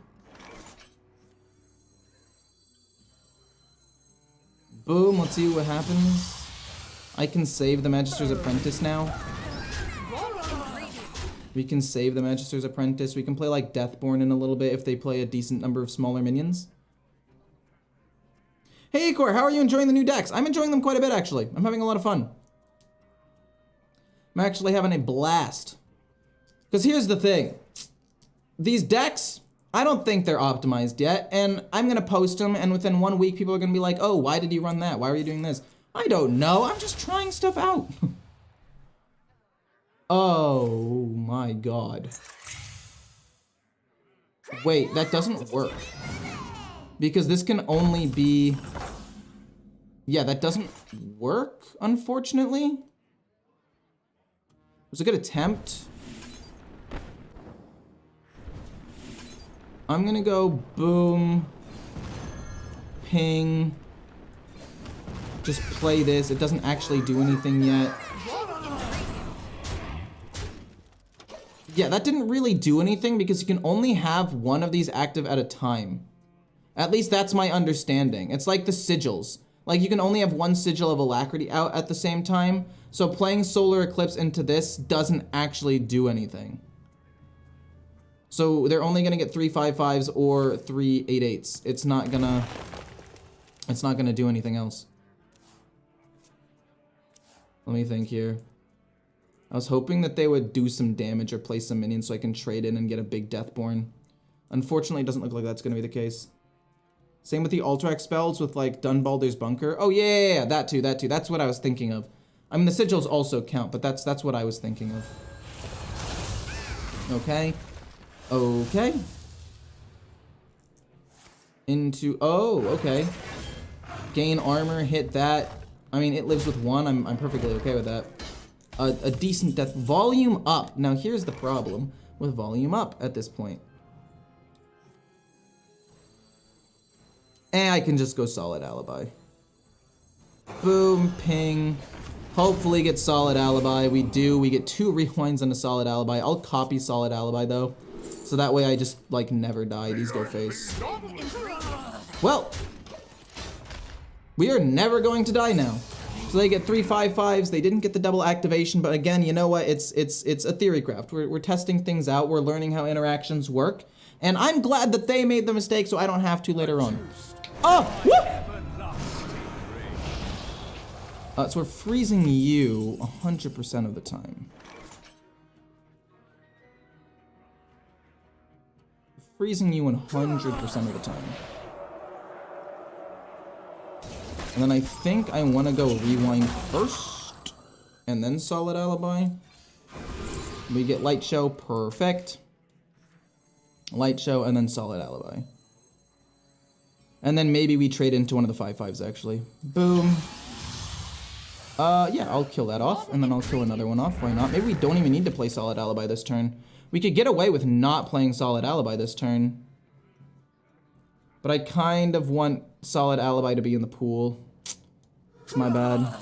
Boom, let's see what happens. I can save the Magister's Apprentice now. We can save the Magister's Apprentice. We can play like Deathborn in a little bit if they play a decent number of smaller minions. Hey Ecore, how are you enjoying the new decks? I'm enjoying them quite a bit actually. I'm having a lot of fun. I'm actually having a blast. Because here's the thing. These decks, I don't think they're optimized yet, and I'm gonna post them, and within 1 week, people are gonna be like, oh, why did you run that? Why were you doing this? I don't know, I'm just trying stuff out. Oh my god. Wait, that doesn't work. Because this can only be... Yeah, that doesn't work, unfortunately. It was a good attempt. I'm gonna go boom, ping, just play this. It doesn't actually do anything yet. Yeah, that didn't really do anything because you can only have one of these active at a time. At least that's my understanding. It's like the sigils. Like you can only have one sigil of Alacrity out at the same time. So playing Solar Eclipse into this doesn't actually do anything. So they're only gonna get 3 5/5s or 3 8/8s. It's not gonna do anything else. Let me think here. I was hoping that they would do some damage or play some minions so I can trade in and get a big Deathborn. Unfortunately, it doesn't look like that's gonna be the case. Same with the Ultrax spells with like Dunbalder's Bunker. Oh yeah, that too. That's what I was thinking of. I mean the sigils also count, but that's what I was thinking of. Okay. Okay. Into, oh, okay. Gain armor, hit that. I mean, it lives with 1. I'm perfectly okay with that. A decent death. Volume up. Now, here's the problem with volume up at this point. And I can just go Solid Alibi. Boom, ping. Hopefully get Solid Alibi. We do. We get 2 rewinds and a Solid Alibi. I'll copy Solid Alibi, though. So that way I just, like, never die. These go face. Well, we are never going to die now. So they get 3 5/5s. They didn't get the double activation, but again, you know what? It's a theory craft. We're testing things out. We're learning how interactions work. And I'm glad that they made the mistake so I don't have to later on. Oh! Whoop! So we're freezing you 100% of the time. Freezing you 100% of the time. And then I think I want to go rewind first, and then Solid Alibi. We get Light Show, perfect. Light Show, and then Solid Alibi. And then maybe we trade into one of the 5/5s, actually. Boom. Yeah, I'll kill that off, and then I'll kill another one off. Why not? Maybe we don't even need to play Solid Alibi this turn. We could get away with not playing Solid Alibi this turn. But I kind of want Solid Alibi to be in the pool. It's my bad.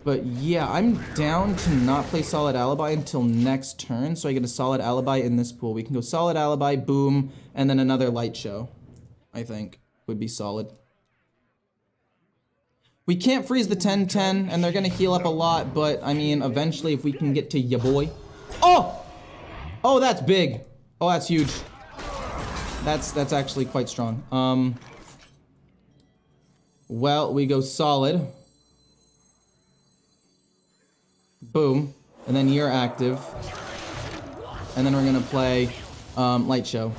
But yeah, I'm down to not play Solid Alibi until next turn, so I get a Solid Alibi in this pool. We can go Solid Alibi, boom, and then another Light Show, I think, would be solid. We can't freeze the 10-10, and they're gonna heal up a lot, but, I mean, eventually if we can get to ya boy. Oh! Oh, that's big. Oh, that's huge. That's actually quite strong. Well, we go solid. Boom. And then you're active. And then we're gonna play Light Show.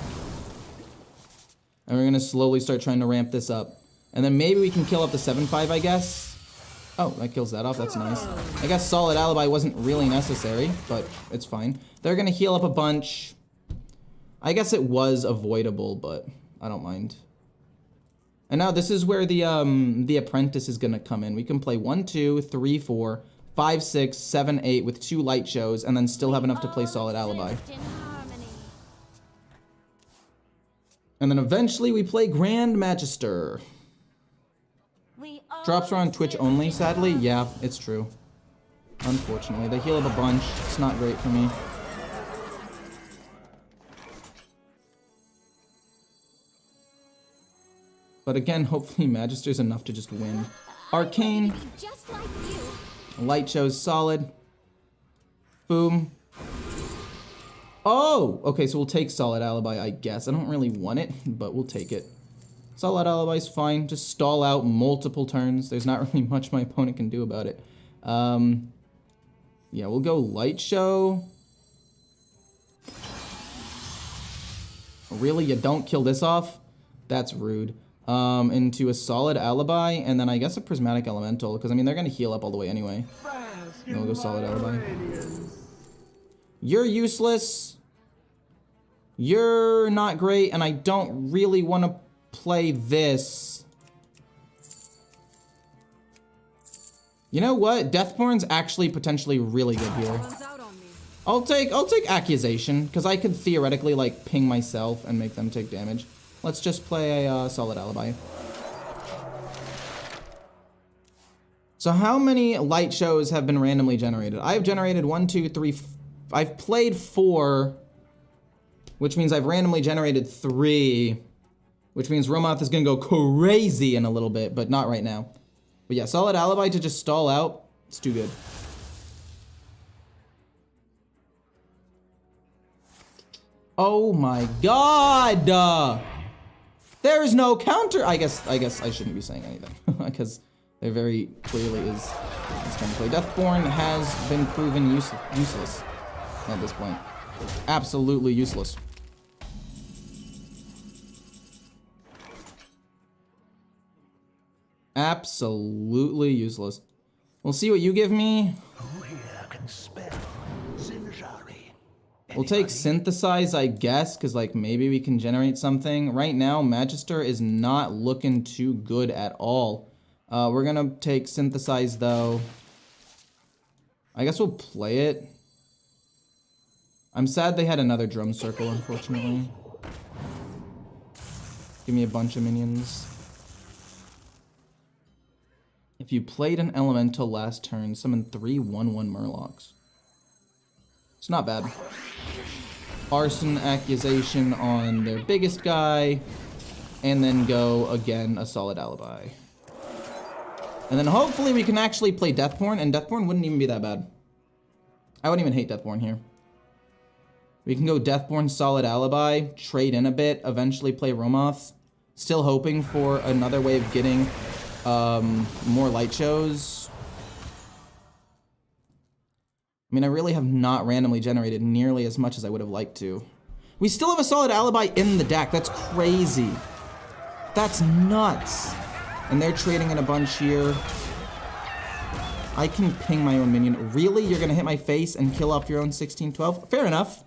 And we're gonna slowly start trying to ramp this up. And then maybe we can kill up the 7/5, I guess. Oh, that kills that off. That's nice. I guess Solid Alibi wasn't really necessary, but it's fine. They're gonna heal up a bunch. I guess it was avoidable, but I don't mind. And now this is where the apprentice is gonna come in. We can play 1, 2, 3, 4, 5, 6, 7, 8 with 2 light shows, and then still have enough to play Solid Alibi. And then eventually we play Grand Magister. Drops are on Twitch only, sadly. Yeah, it's true. Unfortunately, they heal up a bunch. It's not great for me. But again, hopefully Magister's enough to just win. Arcane. Just like you. Light show's solid. Boom. Oh! Okay, so we'll take Solid Alibi, I guess. I don't really want it, but we'll take it. Solid Alibi's fine. Just stall out multiple turns. There's not really much my opponent can do about it. Yeah, we'll go Light Show. Really? You don't kill this off? That's rude. Into a Solid Alibi, and then I guess a Prismatic Elemental, because, I mean, they're going to heal up all the way anyway. And we'll go Solid Alibi. You're useless. You're not great, and I don't really want to play this. You know what? Deathborn's actually potentially really good here. I'll take Accusation, because I could theoretically, like, ping myself and make them take damage. Let's just play a Solid Alibi. So how many light shows have been randomly generated? I've generated 1, 2, 3, I've played 4, which means I've randomly generated 3, which means Romoth is gonna go crazy in a little bit, but not right now. But yeah, Solid Alibi to just stall out, it's too good. Oh my god! There's no counter! I guess I shouldn't be saying anything, because there very clearly is gameplay. Deathborn has been proven useless at this point. Absolutely useless. Absolutely useless. We'll see what you give me. We'll take Synthesize, I guess, because, like, maybe we can generate something. Right now, Magister is not looking too good at all. We're gonna take Synthesize, though. I guess we'll play it. I'm sad they had another Drum Circle, unfortunately. Give me a bunch of minions. If you played an Elemental last turn, summon 3 1/1 Murlocs. It's not bad. Arson Accusation on their biggest guy, and then go again a Solid Alibi. And then hopefully we can actually play Deathborn, and Deathborn wouldn't even be that bad. I wouldn't even hate Deathborn here. We can go Deathborn, Solid Alibi, trade in a bit, eventually play Romoth. Still hoping for another way of getting more light shows. I mean, I really have not randomly generated nearly as much as I would have liked to. We still have a Solid Alibi in the deck. That's crazy. That's nuts. And they're trading in a bunch here. I can ping my own minion. Really? You're gonna hit my face and kill off your own 16-12? Fair enough,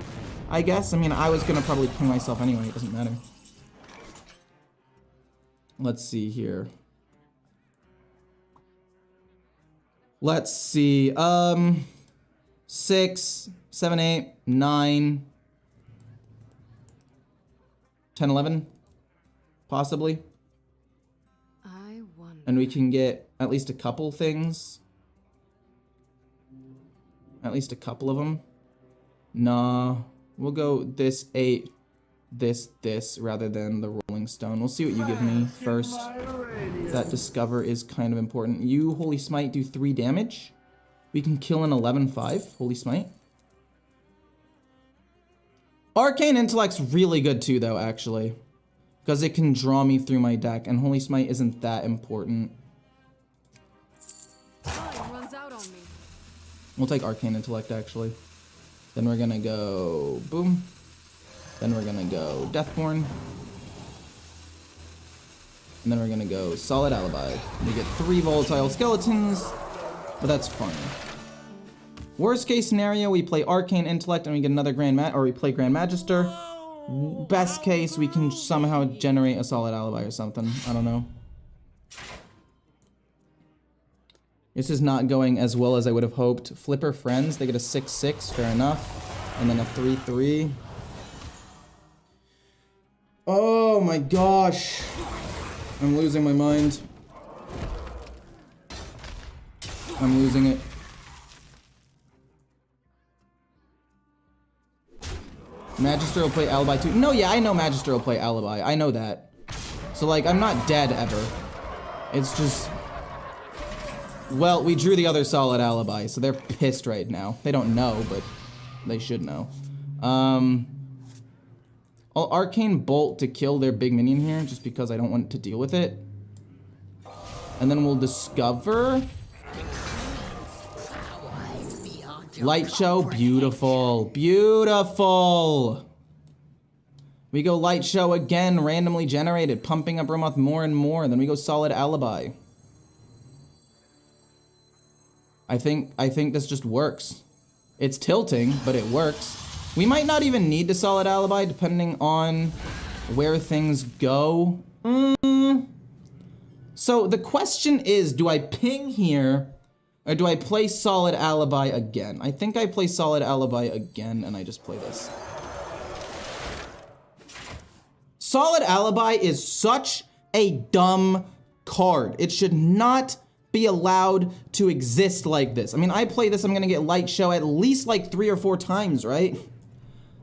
I guess. I mean, I was gonna probably ping myself anyway. It doesn't matter. Let's see here. Let's see. 6, 7, 8, 9, 10, 11, possibly. And we can get at least a couple things. At least a couple of them. Nah, we'll go this 8, this, rather than the Rolling Stone. We'll see what you give me first. That Discover is kind of important. You, Holy Smite, do 3 damage. We can kill an 11-5, Holy Smite. Arcane Intellect's really good too, though, actually. Because it can draw me through my deck, and Holy Smite isn't that important. We'll take Arcane Intellect, actually. Then we're gonna go boom. Then we're gonna go Deathborn. And then we're gonna go Solid Alibi. We get 3 Volatile Skeletons. but that's fine. Worst case scenario, we play Arcane Intellect and we get another or we play Grand Magister. Best case, we can somehow generate a solid ally or something. I don't know. This is not going as well as I would have hoped. Flipper Friends, they get a 6/6, fair enough. And then a 3/3. Oh my gosh. I'm losing my mind. I'm losing it. Magister will play Alibi too. No, yeah, I know Magister will play Alibi. I know that. So, like, I'm not dead ever. It's just... Well, we drew the other solid Alibi, so they're pissed right now. They don't know, but they should know. I'll Arcane Bolt to kill their big minion here, just because I don't want to deal with it. And then we'll Discover... Light Show, beautiful, beautiful. We go Light Show again, randomly generated, pumping up Romoth more and more. Then we go Solid Alibi. I think this just works. It's tilting, but it works. We might not even need the Solid Alibi, depending on where things go. So the question is, do I ping here? Or do I play Solid Alibi again? I think I play Solid Alibi again, and I just play this. Solid Alibi is such a dumb card. It should not be allowed to exist like this. I mean, I play this, I'm gonna get Light Show at least like 3 or 4 times, right?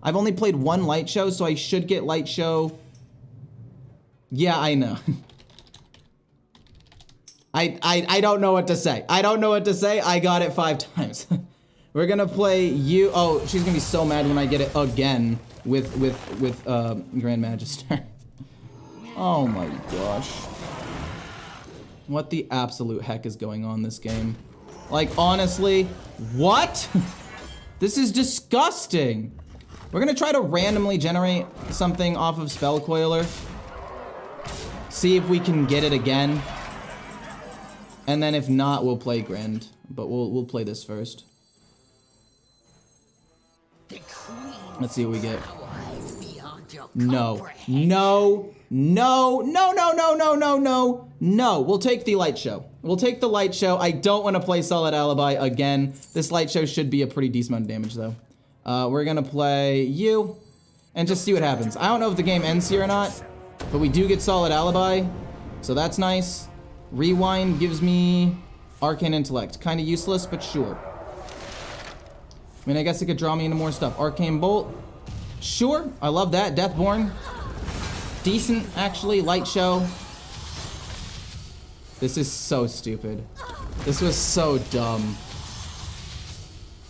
I've only played 1 Light Show, so I should get Light Show. Yeah, I know. I don't know what to say. I don't know what to say. I got it 5 times. We're gonna play you. Oh, she's gonna be so mad when I get it again with Grand Magister. Oh my gosh. What the absolute heck is going on this game? Like, honestly, what? This is disgusting. We're gonna try to randomly generate something off of Spell Coiler. See if we can get it again. And then if not, we'll play Grand. But we'll play this first. Let's see what we get. No. No. No. No, no, no, no, no, no. No. We'll take the Light Show. We'll take the Light Show. I don't want to play Solid Alibi again. This Light Show should be a pretty decent amount of damage, though. We're gonna play you. And just see what happens. I don't know if the game ends here or not. But we do get Solid Alibi. So that's nice. Rewind gives me Arcane Intellect. Kind of useless, but sure. I mean, I guess it could draw me into more stuff. Arcane Bolt. Sure, I love that. Deathborn. Decent, actually. Light Show. This is so stupid. This was so dumb.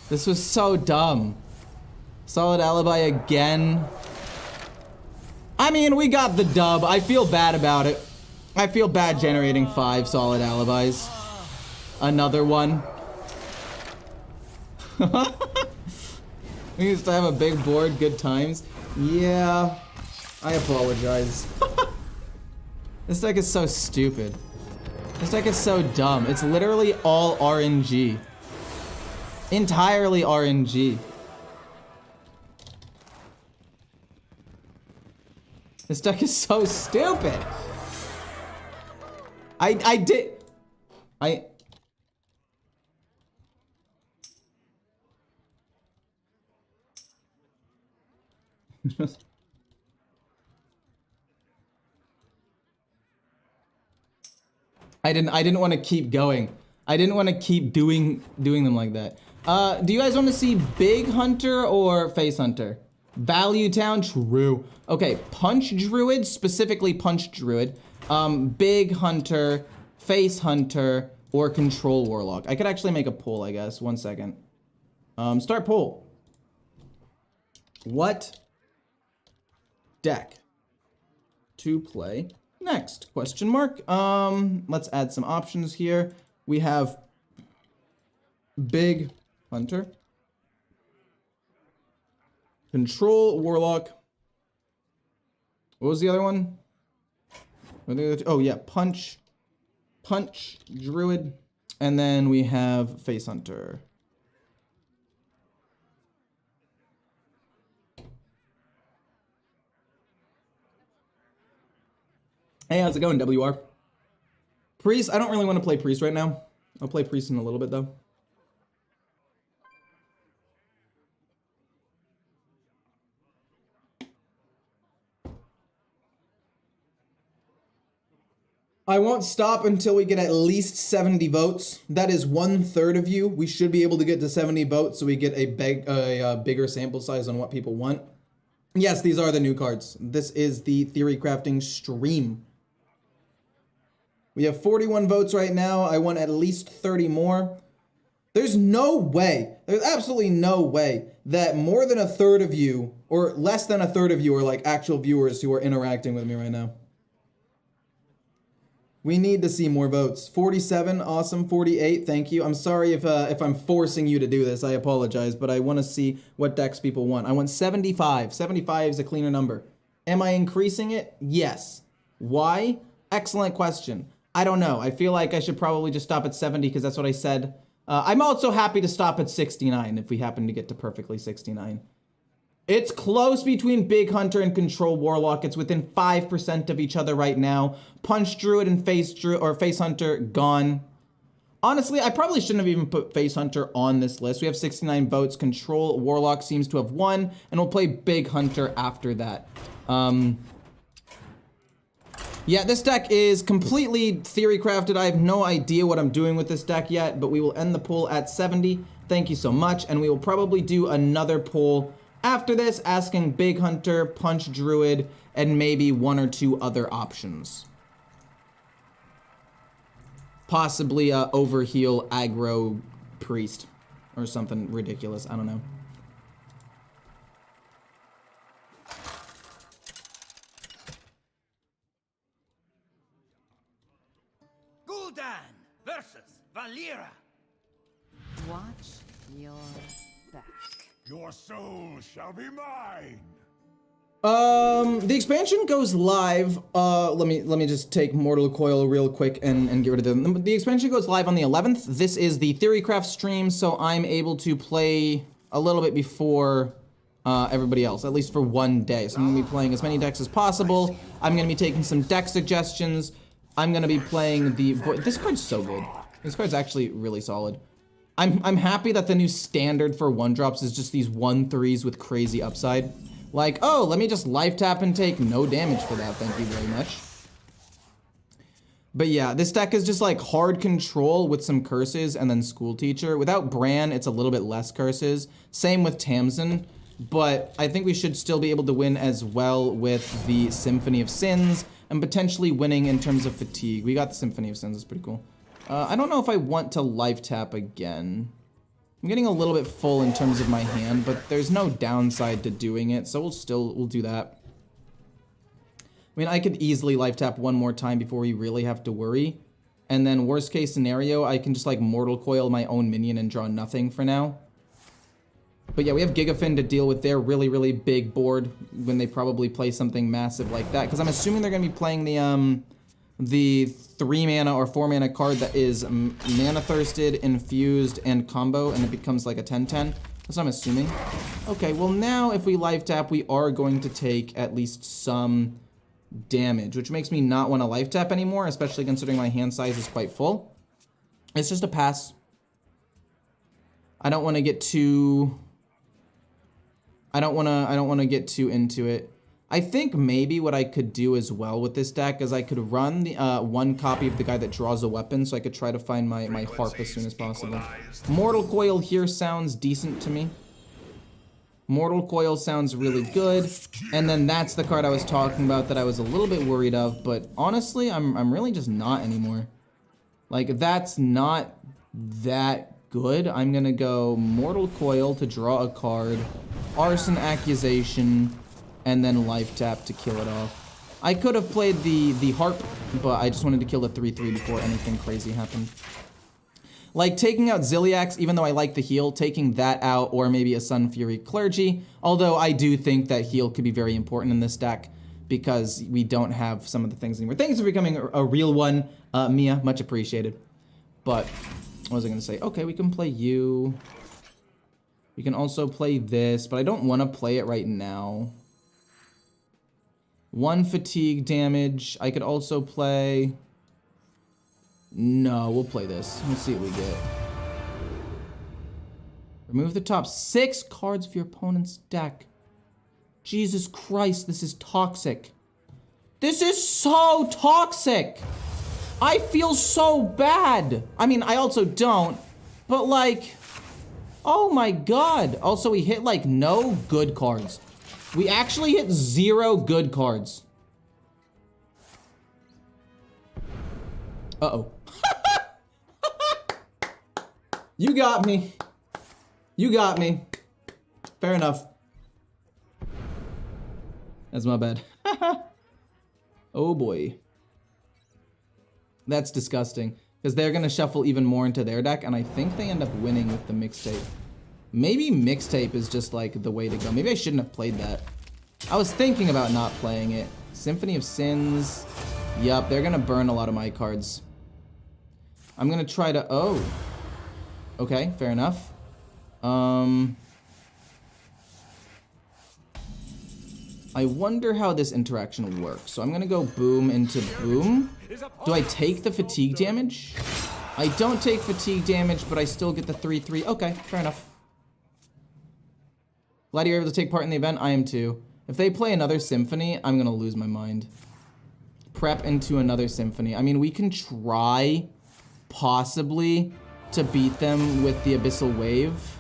This was so dumb. Solid Alibi again. I mean, we got the dub. I feel bad about it. I feel bad generating 5 Solid Alibis. Another one. We used to have a big board, good times. Yeah, I apologize. This deck is so stupid. This deck is so dumb. It's literally all RNG. Entirely RNG. This deck is so stupid. I did. I didn't want to keep going. I didn't want to keep doing them like that. Do you guys want to see Big Hunter or Face Hunter? Value Town, true. Okay, Punch Druid, specifically Punch Druid. Big Hunter, Face Hunter, or Control Warlock. I could actually make a poll, I guess. 1 second. Start poll. What deck to play next? Question mark. Let's add some options here. We have Big Hunter, Control Warlock. What was the other one? Oh yeah, Punch Druid. And then we have Face Hunter. Hey, how's it going, WR? Priest, I don't really want to play Priest right now. I'll play Priest in a little bit, though. I won't stop until we get at least 70 votes. That is 1/3 of you. We should be able to get to 70 votes so we get a bigger sample size on what people want. Yes, these are the new cards. This is the theory crafting stream. We have 41 votes right now. I want at least 30 more. There's no way, there's absolutely no way that more than 1/3 of you, or less than 1/3 of you, are like actual viewers who are interacting with me right now. We need to see more votes. 47, awesome. 48, thank you. I'm sorry if I'm forcing you to do this. I apologize, but I want to see what decks people want. I want 75. 75 is a cleaner number. Am I increasing it? Yes. Why? Excellent question. I don't know. I feel like I should probably just stop at 70 because that's what I said. I'm also happy to stop at 69 if we happen to get to perfectly 69. It's close between Big Hunter and Control Warlock. It's within 5% of each other right now. Punch Druid and Face Hunter gone. Honestly, I probably shouldn't have even put Face Hunter on this list. We have 69 votes. Control Warlock seems to have won, and we'll play Big Hunter after that. Yeah, this deck is completely theory crafted. I have no idea what I'm doing with this deck yet, but we will end the poll at 70. Thank you so much, and we will probably do another poll after this, asking Big Hunter, Punch Druid, and maybe 1 or 2 other options. Possibly Overheal Aggro Priest or something ridiculous. I don't know. Gul'dan versus Valeera. Watch your back. Your soul shall be mine. The expansion goes live. Let me just take Mortal Coil real quick and get rid of them. The expansion goes live on the 11th. This is the Theorycraft stream, so I'm able to play a little bit before everybody else, at least for 1 day. So I'm gonna be playing as many decks as possible. I'm gonna be taking some deck suggestions. I'm gonna be playing the. This card's so good. This card's actually really solid. I'm happy that the new standard for 1-drops is just these 1/3s with crazy upside. Like, oh, let me just life tap and take no damage for that, thank you very much. But yeah, this deck is just like hard control with some curses and then school teacher. Without Bran, it's a little bit less curses. Same with Tamsin, but I think we should still be able to win as well with the Symphony of Sins and potentially winning in terms of fatigue. We got the Symphony of Sins, it's pretty cool. I don't know if I want to life tap again. I'm getting a little bit full in terms of my hand, but there's no downside to doing it, so we'll do that. I mean, I could easily life tap one more time before we really have to worry. And then worst case scenario, I can just like Mortal Coil my own minion and draw nothing for now. But yeah, we have Gigafin to deal with their really, really big board when they probably play something massive like that. Because I'm assuming they're going to be playing the 3 mana or 4 mana card that is mana thirsted, infused, and combo, and it becomes like a 10/10. That's what I'm assuming. Okay, well now if we life tap, we are going to take at least some damage, which makes me not want to life tap anymore, especially considering my hand size is quite full. It's just a pass. I don't want to get too. I don't want to get too into it. I think maybe what I could do as well with this deck is I could run the 1 copy of the guy that draws a weapon, so I could try to find my harp as soon as possible. Mortal Coil here sounds decent to me. Mortal Coil sounds really good, and then that's the card I was talking about that I was a little bit worried of, but honestly, I'm really just not anymore. Like, that's not that good. I'm gonna go Mortal Coil to draw a card, Arson Accusation, and then life tap to kill it off. I could have played the harp, but I just wanted to kill the 3/3 before anything crazy happened. Like taking out Ziliax, even though I like the heal, taking that out, or maybe a Sun Fury Clergy, although I do think that heal could be very important in this deck because we don't have some of the things anymore. Thanks for becoming a real one, Mia, much appreciated. But What was I gonna say? Okay, we can play you. We can also play this, but I don't want to play it right now. 1 fatigue damage. I could also play... No, we'll play this. Let's see what we get. Remove the top 6 cards of your opponent's deck. Jesus Christ, this is toxic. This is so toxic! I feel so bad! I mean, I also don't, but like... Oh my god! Also, we hit like no good cards. We actually hit 0 good cards. Uh-oh. You got me. You got me. Fair enough. That's my bad. Oh boy. That's disgusting. Because they're going to shuffle even more into their deck, and I think they end up winning with the mixtape. Maybe mixtape is just like the way to go. Maybe I shouldn't have played that. I was thinking about not playing it. Symphony of Sins. Yup, they're going to burn a lot of my cards. I'm going to try to... Oh. Okay, fair enough. I wonder how this interaction works. So I'm gonna go boom into boom. Do I take the fatigue damage? I don't take fatigue damage, but I still get the 3/3. Okay, fair enough. Glad you're able to take part in the event. I am too. If they play another symphony, I'm gonna lose my mind. Prep into another symphony. I mean, we can try, possibly, to beat them with the Abyssal Wave.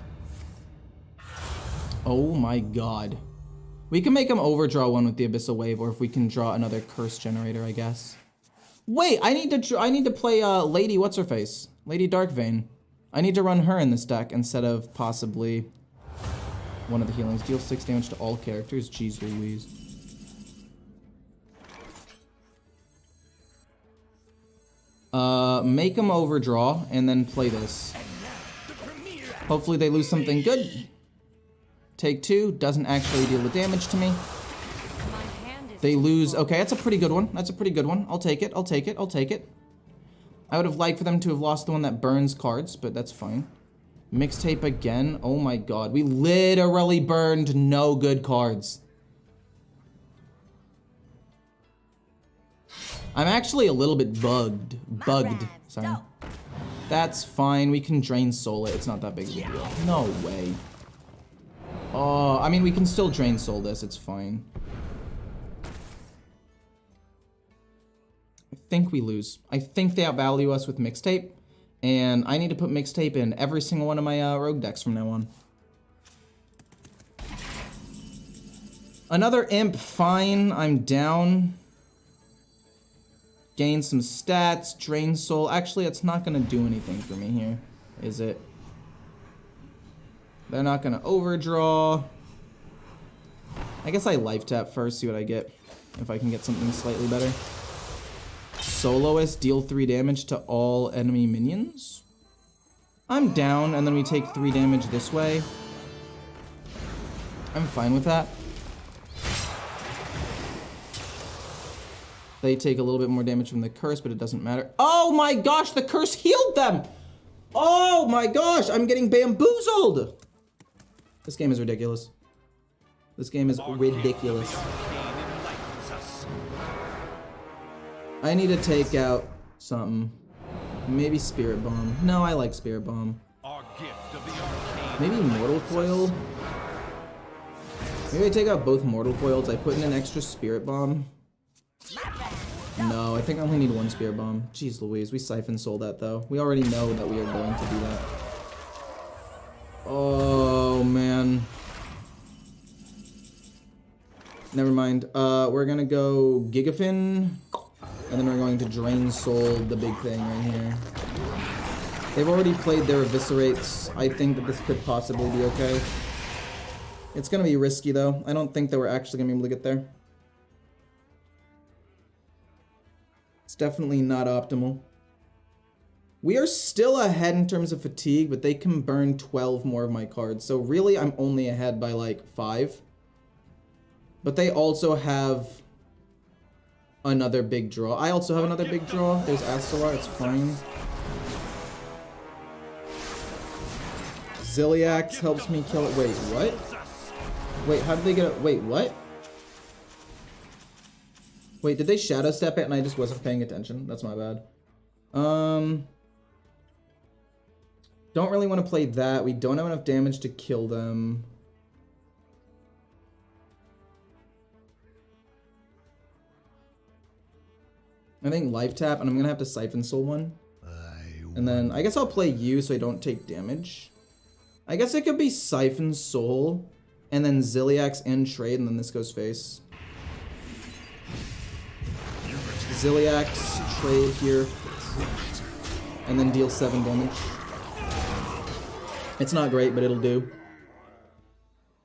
Oh my god. We can make them overdraw one with the Abyssal Wave, or if we can draw another curse generator, I guess. Wait, I need to play Lady What's-Her-Face? Lady Darkvein. I need to run her in this deck instead of possibly one of the healings. Deal 6 damage to all characters. Jeez Louise. Make them overdraw and then play this. Hopefully they lose something good. Take 2, doesn't actually deal the damage to me. They lose, okay, that's a pretty good one. That's a pretty good one. I'll take it, I'll take it, I'll take it. I would have liked for them to have lost the one that burns cards, but that's fine. Mixtape again, oh my god. We literally burned no good cards. I'm actually a little bit bugged, sorry. That's fine, we can Drain Soul it, it's not that big of a deal. No way. Oh, I mean, we can still Drain Soul this, it's fine. I think we lose. I think they outvalue us with Mixtape, and I need to put Mixtape in every single one of my rogue decks from now on. Another Imp, fine, I'm down. Gain some stats, Drain Soul. Actually, it's not gonna do anything for me here, is it? They're not gonna overdraw. I guess I life tap first, see what I get. If I can get something slightly better. Soloist, deal 3 damage to all enemy minions. I'm down, and then we take 3 damage this way. I'm fine with that. They take a little bit more damage from the curse, but it doesn't matter. Oh my gosh, the curse healed them! Oh my gosh, I'm getting bamboozled! This game is ridiculous. This game is ridiculous. I need to take out something. Maybe Spirit Bomb. No, I like Spirit Bomb. Maybe Mortal Coil? Maybe I take out both Mortal Coils. I put in an extra Spirit Bomb. No, I think I only need 1 Spirit Bomb. Jeez Louise, we Siphon Soul that though. We already know that we are going to do that. Oh man. Never mind. We're gonna go Gigafin, and then we're going to Drain Soul the big thing right here. They've already played their Eviscerates. I think that this could possibly be okay. It's gonna be risky though. I don't think that we're actually gonna be able to get there. It's definitely not optimal. We are still ahead in terms of fatigue, but they can burn 12 more of my cards. So really, I'm only ahead by like 5. But they also have another big draw. I also have another big draw. There's Astalar, it's fine. Ziliax helps me kill it. Wait, what? Wait, how did they get it? Wait, what? Wait, did they shadow step it and I just wasn't paying attention? That's my bad. Don't really want to play that. We don't have enough damage to kill them. I think life tap, and I'm gonna have to Siphon Soul one. And then I guess I'll play you so I don't take damage. I guess it could be Siphon Soul, and then Ziliax and trade, and then this goes face. Ziliax, trade here, and then deal 7 damage. It's not great, but it'll do.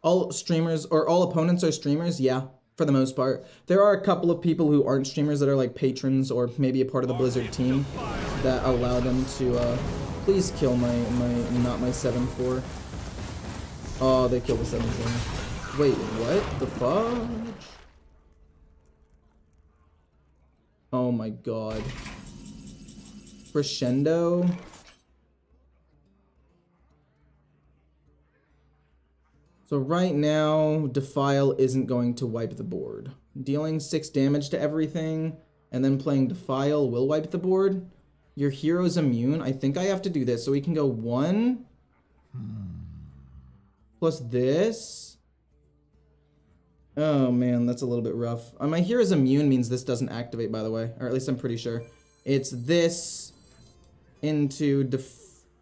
All streamers, or all opponents are streamers? Yeah, for the most part. There are a couple of people who aren't streamers that are like patrons or maybe a part of the Blizzard team that allow them to, please kill not my 7-4. Oh, they killed the 7-4. Wait, what the fudge? Oh my god. Crescendo? So right now, Defile isn't going to wipe the board. Dealing 6 damage to everything, and then playing Defile will wipe the board. Your hero's immune. I think I have to do this. So we can go 1 plus this. Oh man, that's a little bit rough. My hero's immune means this doesn't activate, by the way. Or at least I'm pretty sure. It's this into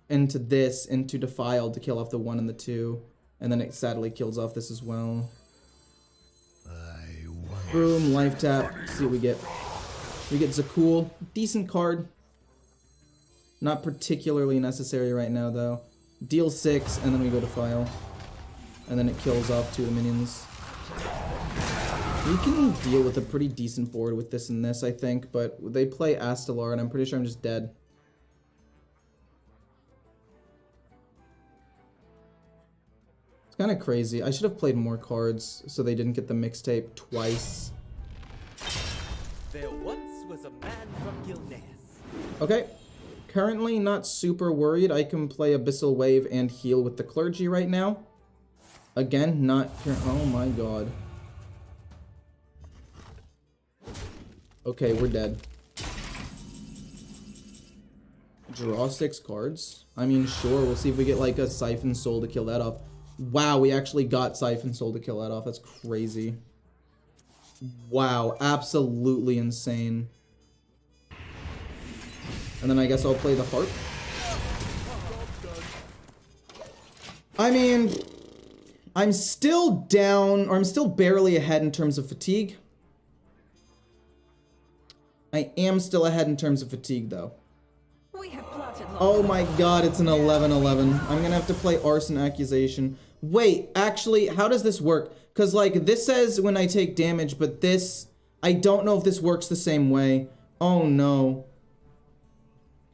Defile to kill off the 1 and the 2. And then it sadly kills off this as well. Boom, life tap. Let's see what we get. We get Zakul. Decent card. Not particularly necessary right now, though. Deal 6, and then we go to File. And then it kills off 2 of the minions. We can deal with a pretty decent board with this and this, I think. But they play Astalar, and I'm pretty sure I'm just dead. It's kind of crazy. I should have played more cards so they didn't get the mixtape twice. There once was a man from Gilneas. Okay. Currently not super worried. I can play Abyssal Wave and heal with the Clergy right now. Again, not... Oh my god. Okay, we're dead. Draw 6 cards. I mean, sure, we'll see if we get like a Siphon Soul to kill that off. Wow, we actually got Siphon Soul to kill that off. That's crazy. Wow, absolutely insane. And then I guess I'll play the Harp. I mean, I'm still down, or I'm still barely ahead in terms of fatigue. I am still ahead in terms of fatigue, though. Oh my god, it's an 11-11. I'm gonna have to play Arson Accusation. Wait, actually, how does this work? Because, like, this says when I take damage, but this... I don't know if this works the same way. Oh, no.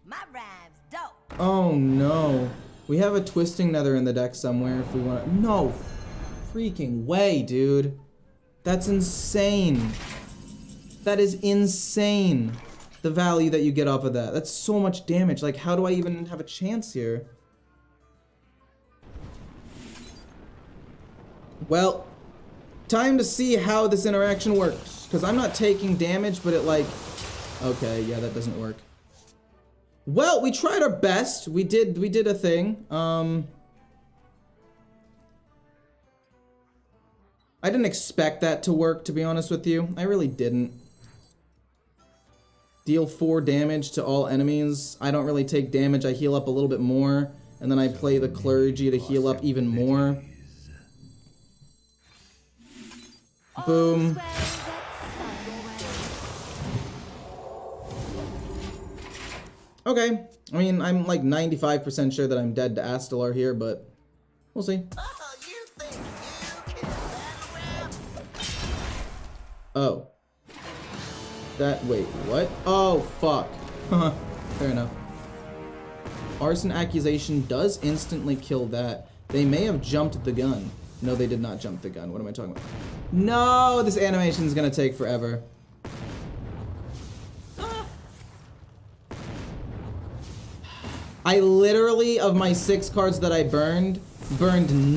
My rhyme's dope. Oh, no. We have a Twisting Nether in the deck somewhere if we want to... No freaking way, dude. That's insane. That is insane. The value that you get off of that. That's so much damage. Like, how do I even have a chance here? Well, time to see how this interaction works. Because I'm not taking damage, but it like... Okay, yeah, that doesn't work. Well, we tried our best. We did a thing. I didn't expect that to work, to be honest with you. I really didn't. Deal 4 damage to all enemies. I don't really take damage. I heal up a little bit more. And then I play the Clergy to heal up even more. Boom. Okay. I mean, I'm like 95% sure that I'm dead to Astalar here, but we'll see. Oh. That, wait, what? Oh, fuck. Fair enough. Arson Accusation does instantly kill that. They may have jumped the gun. No, they did not jump the gun. What am I talking about? No, this animation is gonna take forever. I literally, of my 6 cards that I burned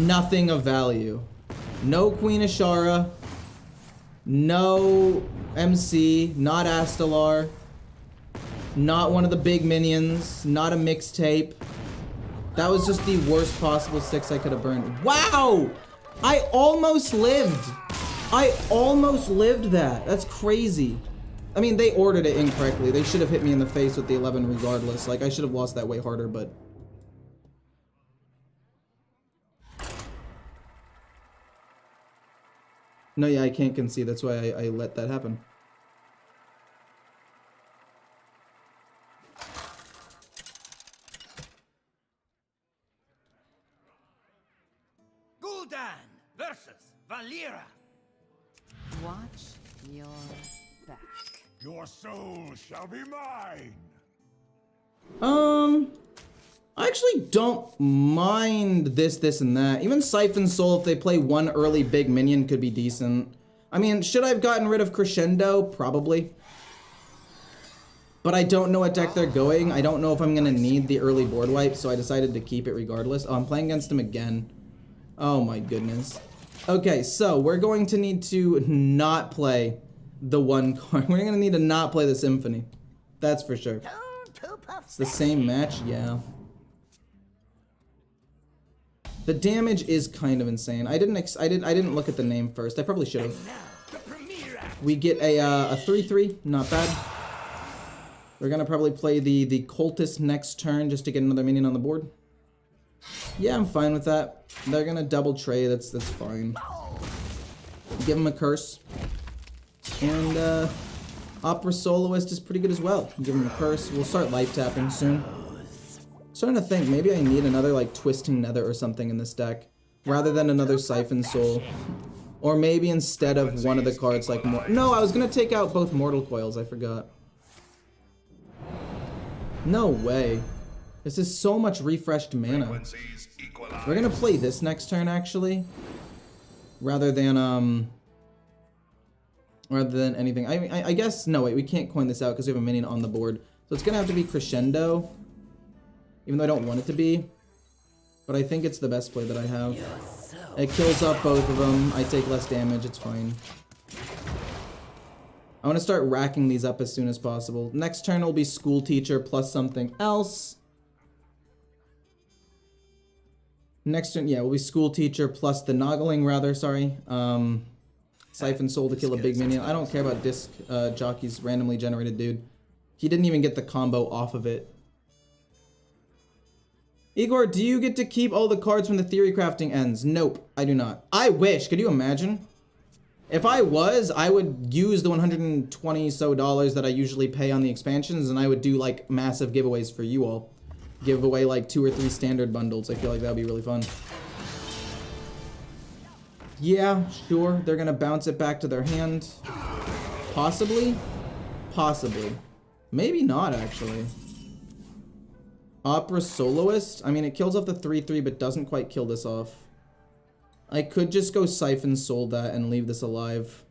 nothing of value. No Queen Ashara, no MC, not Astalar, not one of the big minions, not a mixtape. That was just the worst possible 6 I could have burned. Wow! I almost lived! I almost lived that. That's crazy. I mean, they ordered it incorrectly. They should have hit me in the face with the 11 regardless. Like, I should have lost that way harder, but... No, yeah, I can't concede. That's why I let that happen. Gul'dan versus Valeera. Watch your back. Your soul shall be mine. I actually don't mind this, and that. Even Siphon Soul, if they play one early big minion, could be decent. I mean, should I have gotten rid of Crescendo? Probably. But I don't know what deck they're going. I don't know if I'm gonna need the early board wipe, so I decided to keep it regardless. Oh, I'm playing against him again. Oh my goodness. Okay, so we're going to need to not play the one card. We're gonna need to not play the Symphony. That's for sure. It's the same match, yeah. The damage is kind of insane. I didn't look at the name first. I probably should have. We get a 3/3, not bad. We're gonna probably play the Cultist next turn just to get another minion on the board. Yeah, I'm fine with that. They're gonna double trade. That's fine. Give them a curse, and Opera Soloist is pretty good as well. Give them a curse. We'll start life tapping soon. Starting to think maybe I need another like Twisting Nether or something in this deck rather than another Siphon Soul, or maybe instead of one of the cards like no, I was gonna take out both Mortal Coils. I forgot. No way. This is so much refreshed mana. We're gonna play this next turn actually, rather than anything. I guess no wait, we can't coin this out because we have a minion on the board, so it's gonna have to be Crescendo. Even though I don't want it to be. But I think it's the best play that I have. It kills off both of them. I take less damage. It's fine. I want to start racking these up as soon as possible. Next turn will be School Teacher plus something else. Next turn, yeah, will be School Teacher plus the Noggling, rather, sorry. Siphon Soul to kill a big minion. I don't care about Disc Jockey's randomly generated dude. He didn't even get the combo off of it. Igor, do you get to keep all the cards when the theory crafting ends? Nope, I do not. I wish. Could you imagine? If I was, I would use the $120 so that I usually pay on the expansions, and I would do like massive giveaways for you all. Give away like 2 or 3 standard bundles. I feel like that would be really fun. Yeah, sure. They're gonna bounce it back to their hand. Possibly? Possibly. Maybe not, actually. Opera Soloist? I mean, it kills off the 3/3, but doesn't quite kill this off. I could just go Siphon Soul that and leave this alive.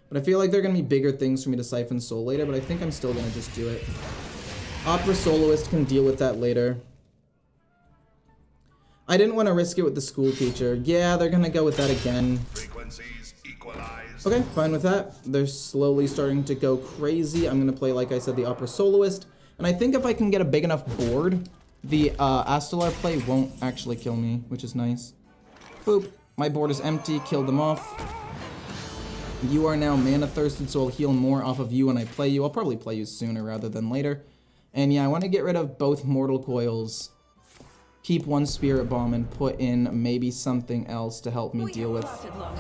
But I feel like there are going to be bigger things for me to Siphon Soul later, but I think I'm still going to just do it. Opera Soloist can deal with that later. I didn't want to risk it with the School Teacher. Yeah, they're going to go with that again. Okay, fine with that. They're slowly starting to go crazy. I'm going to play, like I said, the Opera Soloist. And I think if I can get a big enough board, the Astalar play won't actually kill me, which is nice. Boop. My board is empty. Killed them off. You are now mana thirsted, so I'll heal more off of you when I play you. I'll probably play you sooner rather than later. And yeah, I want to get rid of both Mortal Coils. Keep one Spirit Bomb and put in maybe something else to help me deal with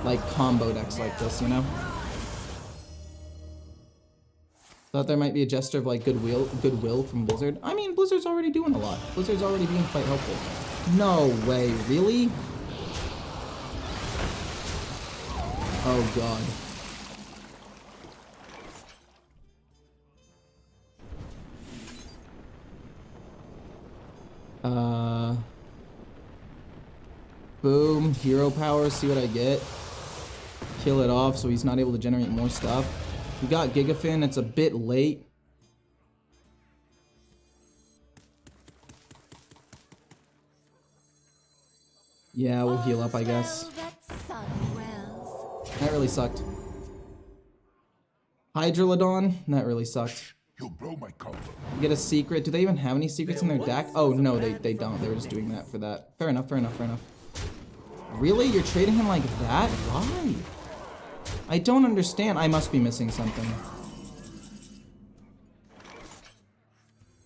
like combo decks like this, you know? Thought there might be a gesture of like goodwill from Blizzard. I mean, Blizzard's already doing a lot. Blizzard's already being quite helpful. No way, really? Oh god. Boom, hero power, see what I get. Kill it off so he's not able to generate more stuff. We got Gigafin, it's a bit late. Yeah, we'll heal up, I guess. All's well that sun dwells. That really sucked. Hydrolodon? That really sucked. You'll blow my cover. Get a secret. Do they even have any secrets in their deck? Oh, no, they don't. They were just doing that for that. Fair enough, fair enough, fair enough. Really? You're trading him like that? Why? I don't understand. I must be missing something.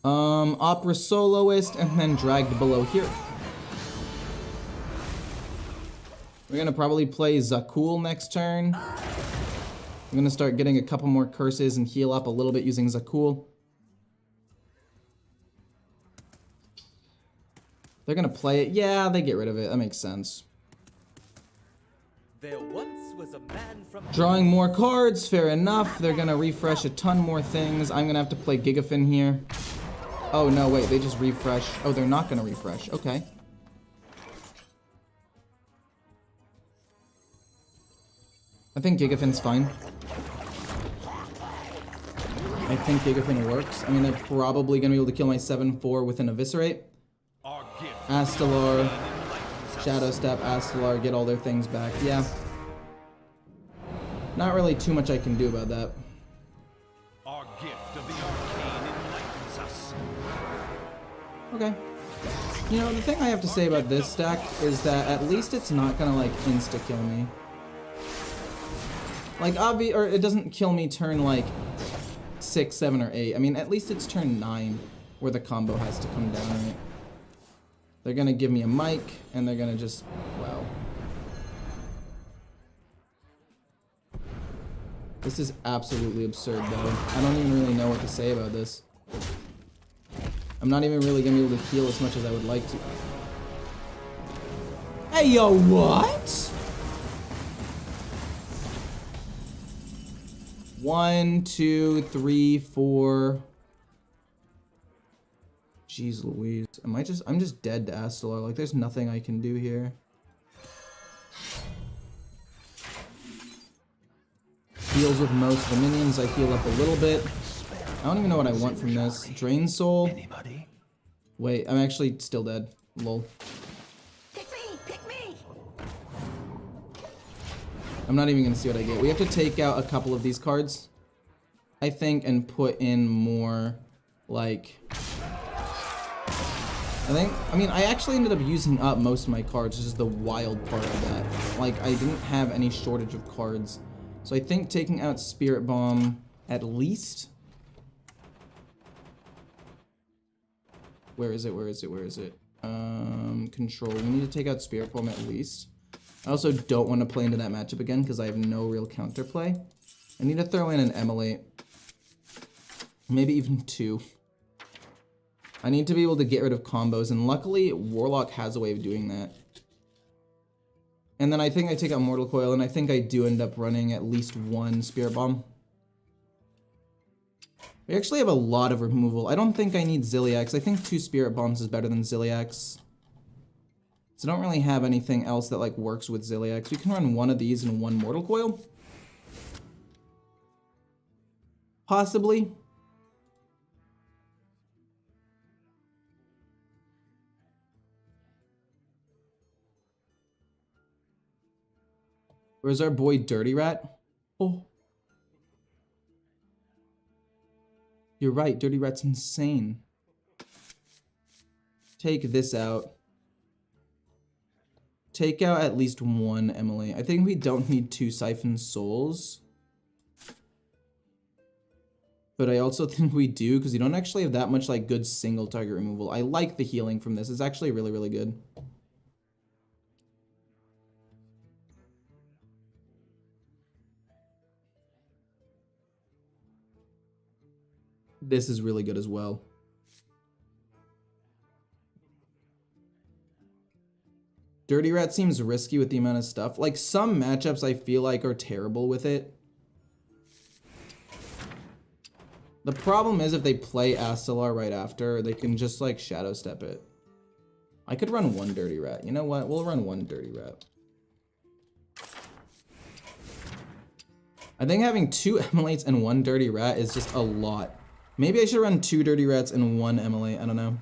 Opera Soloist and then Dragged Below here. We're gonna probably play Zakul next turn. I'm gonna start getting a couple more curses and heal up a little bit using Zakul. They're gonna play it. Yeah, they get rid of it. That makes sense. There once was a man from Drawing more cards, fair enough. They're gonna refresh a ton more things. I'm gonna have to play Gigafin here. Oh no, wait, they just refresh. Oh, they're not gonna refresh. Okay. I think Gigafin's fine. I think Gigafin works. I mean, they're probably gonna be able to kill my 7/4 with an Eviscerate. our gift. Astalar, Shadow Step, Astalar, get all their things back. Yeah. Not really too much I can do about that. Our gift of the arcane enlightens us. Okay. You know, the thing I have to say about this stack is that at least it's not gonna, like, insta-kill me. Like, or it doesn't kill me turn, like, 6, 7, or 8. I mean, at least it's turn 9 where the combo has to come down, right? They're gonna give me a mic, and they're gonna just... wow. This is absolutely absurd, though. I don't even really know what to say about this. I'm not even really gonna be able to heal as much as I would like to. Hey, yo, what? 1, 2, 3, 4. Jeez Louise. I'm just dead to Astalar. Like, there's nothing I can do here. Heals with most of the minions. I heal up a little bit. I don't even know what I want from this. Drain Soul. Wait, I'm actually still dead. Lol. Pick me! Pick me! I'm not even gonna see what I get. We have to take out a couple of these cards, I think, and put in more, like... I mean, I actually ended up using up most of my cards, which is the wild part of that. Like, I didn't have any shortage of cards. So I think taking out Spirit Bomb, at least... Where is it? Where is it? Where is it? Control. We need to take out Spirit Bomb at least. I also don't want to play into that matchup again because I have no real counterplay. I need to throw in an Emulate. Maybe even 2. I need to be able to get rid of combos, and luckily Warlock has a way of doing that. And then I think I take out Mortal Coil, and I think I do end up running at least 1 Spirit Bomb. We actually have a lot of removal. I don't think I need Zilliax. I think 2 Spirit Bombs is better than Zilliax. So I don't really have anything else that, like, works with Zilliax. We can run 1 of these and 1 Mortal Coil. Possibly. Where's our boy Dirty Rat? Oh. You're right, Dirty Rat's insane. Take this out. Take out at least 1 Emily. I think we don't need 2 Siphon Souls. But I also think we do, because you don't actually have that much, like, good single target removal. I like the healing from this. It's actually really, really good. This is really good as well. Dirty Rat seems risky with the amount of stuff. Like, some matchups I feel like are terrible with it. The problem is if they play Astalar right after, they can just, like, Shadow Step it. I could run 1 Dirty Rat. You know what? We'll run 1 Dirty Rat. I think having 2 Emulates and 1 Dirty Rat is just a lot. Maybe I should run 2 Dirty Rats and 1 Emulate. I don't know.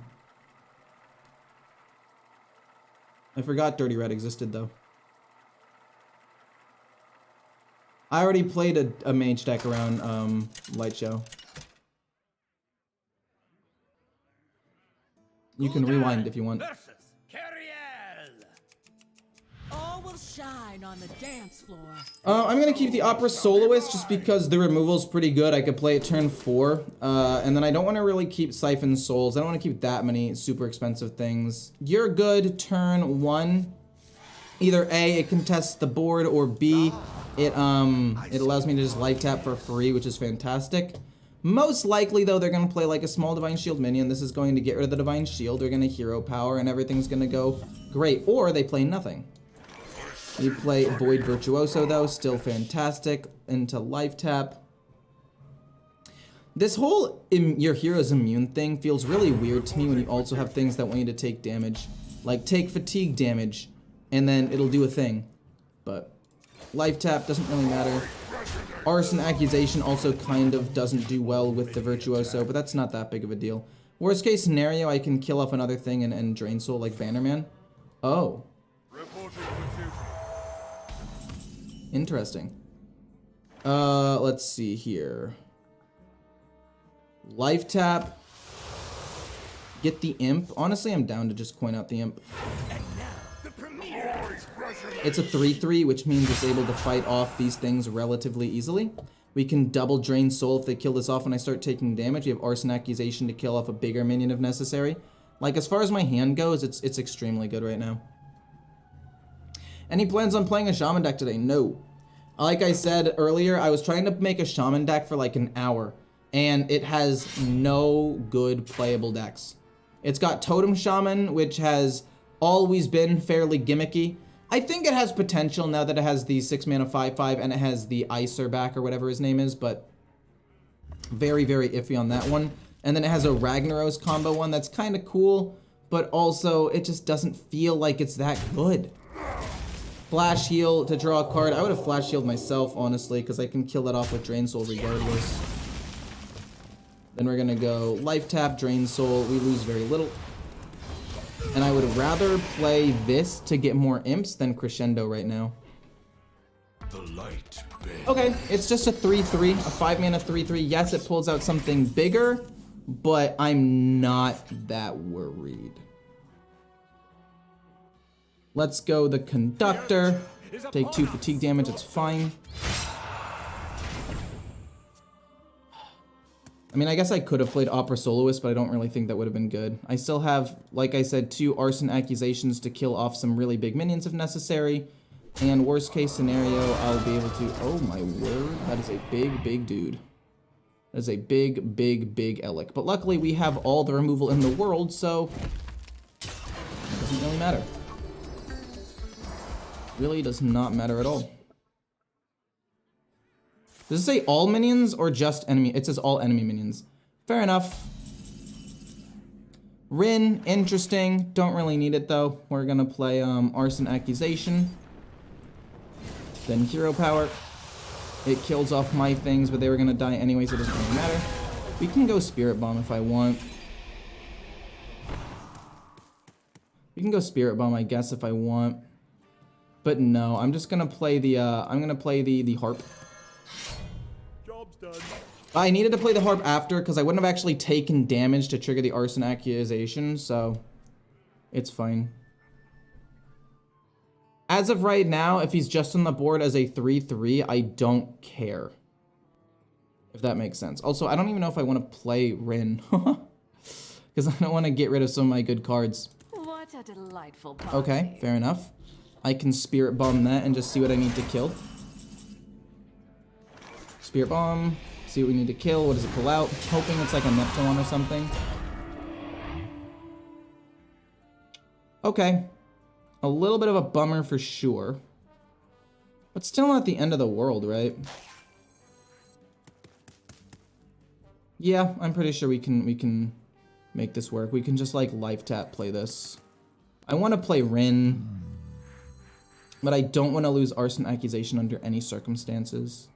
I forgot Dirty Red existed though. I already played a mage deck around Light Show. You can rewind if you want. Versus Cariel. All will shine on the dance floor. I'm gonna keep the Opera Soloist just because the removal's pretty good. I could play it turn 4. And then I don't want to really keep Siphon Souls. I don't want to keep that many super expensive things. You're good turn 1. Either A, it contests the board, or B, it allows me to just life tap for free, which is fantastic. Most likely, though, they're going to play like a small Divine Shield minion. This is going to get rid of the Divine Shield. They're going to hero power, and everything's going to go great. Or they play nothing. You play Void Virtuoso, though. Still fantastic. Into life tap. This whole your hero's immune thing feels really weird to me when you also have things that want you to take damage. Like, take fatigue damage, and then it'll do a thing. But life tap doesn't really matter. Arson Accusation also kind of doesn't do well with the Virtuoso, but that's not that big of a deal. Worst case scenario, I can kill off another thing and Drain Soul like Bannerman. Oh. Interesting. Let's see here. Life tap. Get the Imp. Honestly, I'm down to just coin out the Imp. It's a 3/3, which means it's able to fight off these things relatively easily. We can double Drain Soul if they kill this off when I start taking damage. You have Arson Accusation to kill off a bigger minion if necessary. Like, as far as my hand goes, it's extremely good right now. Any plans on playing a Shaman deck today? No. Like I said earlier, I was trying to make a Shaman deck for like an hour, and it has no good playable decks. It's got Totem Shaman, which has always been fairly gimmicky. I think it has potential now that it has the 6 mana 5/5 and it has the Icer back or whatever his name is, but very, very iffy on that one. And then it has a Ragnaros combo one that's kind of cool, but also it just doesn't feel like it's that good. Flash Heal to draw a card. I would have Flash Healed myself, honestly, because I can kill that off with Drain Soul regardless. Then we're going to go Life Tap, Drain Soul. We lose very little. And I would rather play this to get more imps than Crescendo right now. Okay, it's just a 3/3, a 5 mana 3/3. Yes, it pulls out something bigger, but I'm not that worried. Let's go the Conductor. Take 2 fatigue damage, it's fine. I mean, I guess I could have played Opera Soloist, but I don't really think that would have been good. I still have, like I said, 2 Arson Accusations to kill off some really big minions if necessary. And worst case scenario, I'll be able to... Oh my word, that is a big, big dude. That is a big, big, big Elec. But luckily, we have all the removal in the world, so... It doesn't really matter. Really does not matter at all. Does it say all minions or just enemy? It says all enemy minions. Fair enough. Rin, interesting. Don't really need it though. We're gonna play Arson Accusation. Then Hero Power. It kills off my things, but they were gonna die anyway, so it doesn't really matter. We can go Spirit Bomb if I want. We can go Spirit Bomb, I guess, if I want. But no, I'm just gonna play the the Harp. Job's done. I needed to play the Harp after because I wouldn't have actually taken damage to trigger the Arson Accusation, so it's fine. As of right now, if he's just on the board as a 3/3, I don't care. If that makes sense. Also, I don't even know if I want to play Rin. Because I don't want to get rid of some of my good cards. What a delightful party. Okay, fair enough. I can Spirit Bomb that and just see what I need to kill. Spirit Bomb. See what we need to kill. What does it pull out? Hoping it's like a Neptune or something. Okay. A little bit of a bummer for sure. But still not the end of the world, right? Yeah, I'm pretty sure we can make this work. We can just like life tap play this. I want to play Rin. But I don't want to lose Arson Accusation under any circumstances.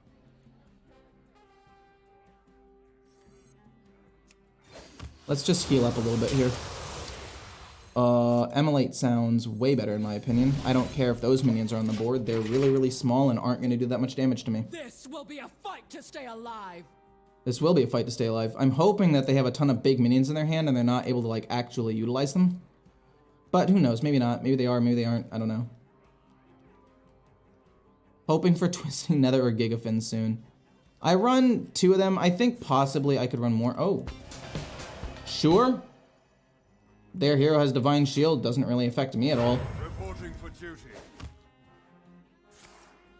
Let's just heal up a little bit here. Emulate sounds way better in my opinion. I don't care if those minions are on the board. They're really, really small and aren't going to do that much damage to me. This will be a fight to stay alive. This will be a fight to stay alive. I'm hoping that they have a ton of big minions in their hand and they're not able to like actually utilize them. But who knows? Maybe not. Maybe they are. Maybe they aren't. I don't know. Hoping for Twisting Nether or Gigafin soon. I run 2 of them. I think possibly I could run more. Oh. Sure. Their hero has Divine Shield. Doesn't really affect me at all. Reporting for duty.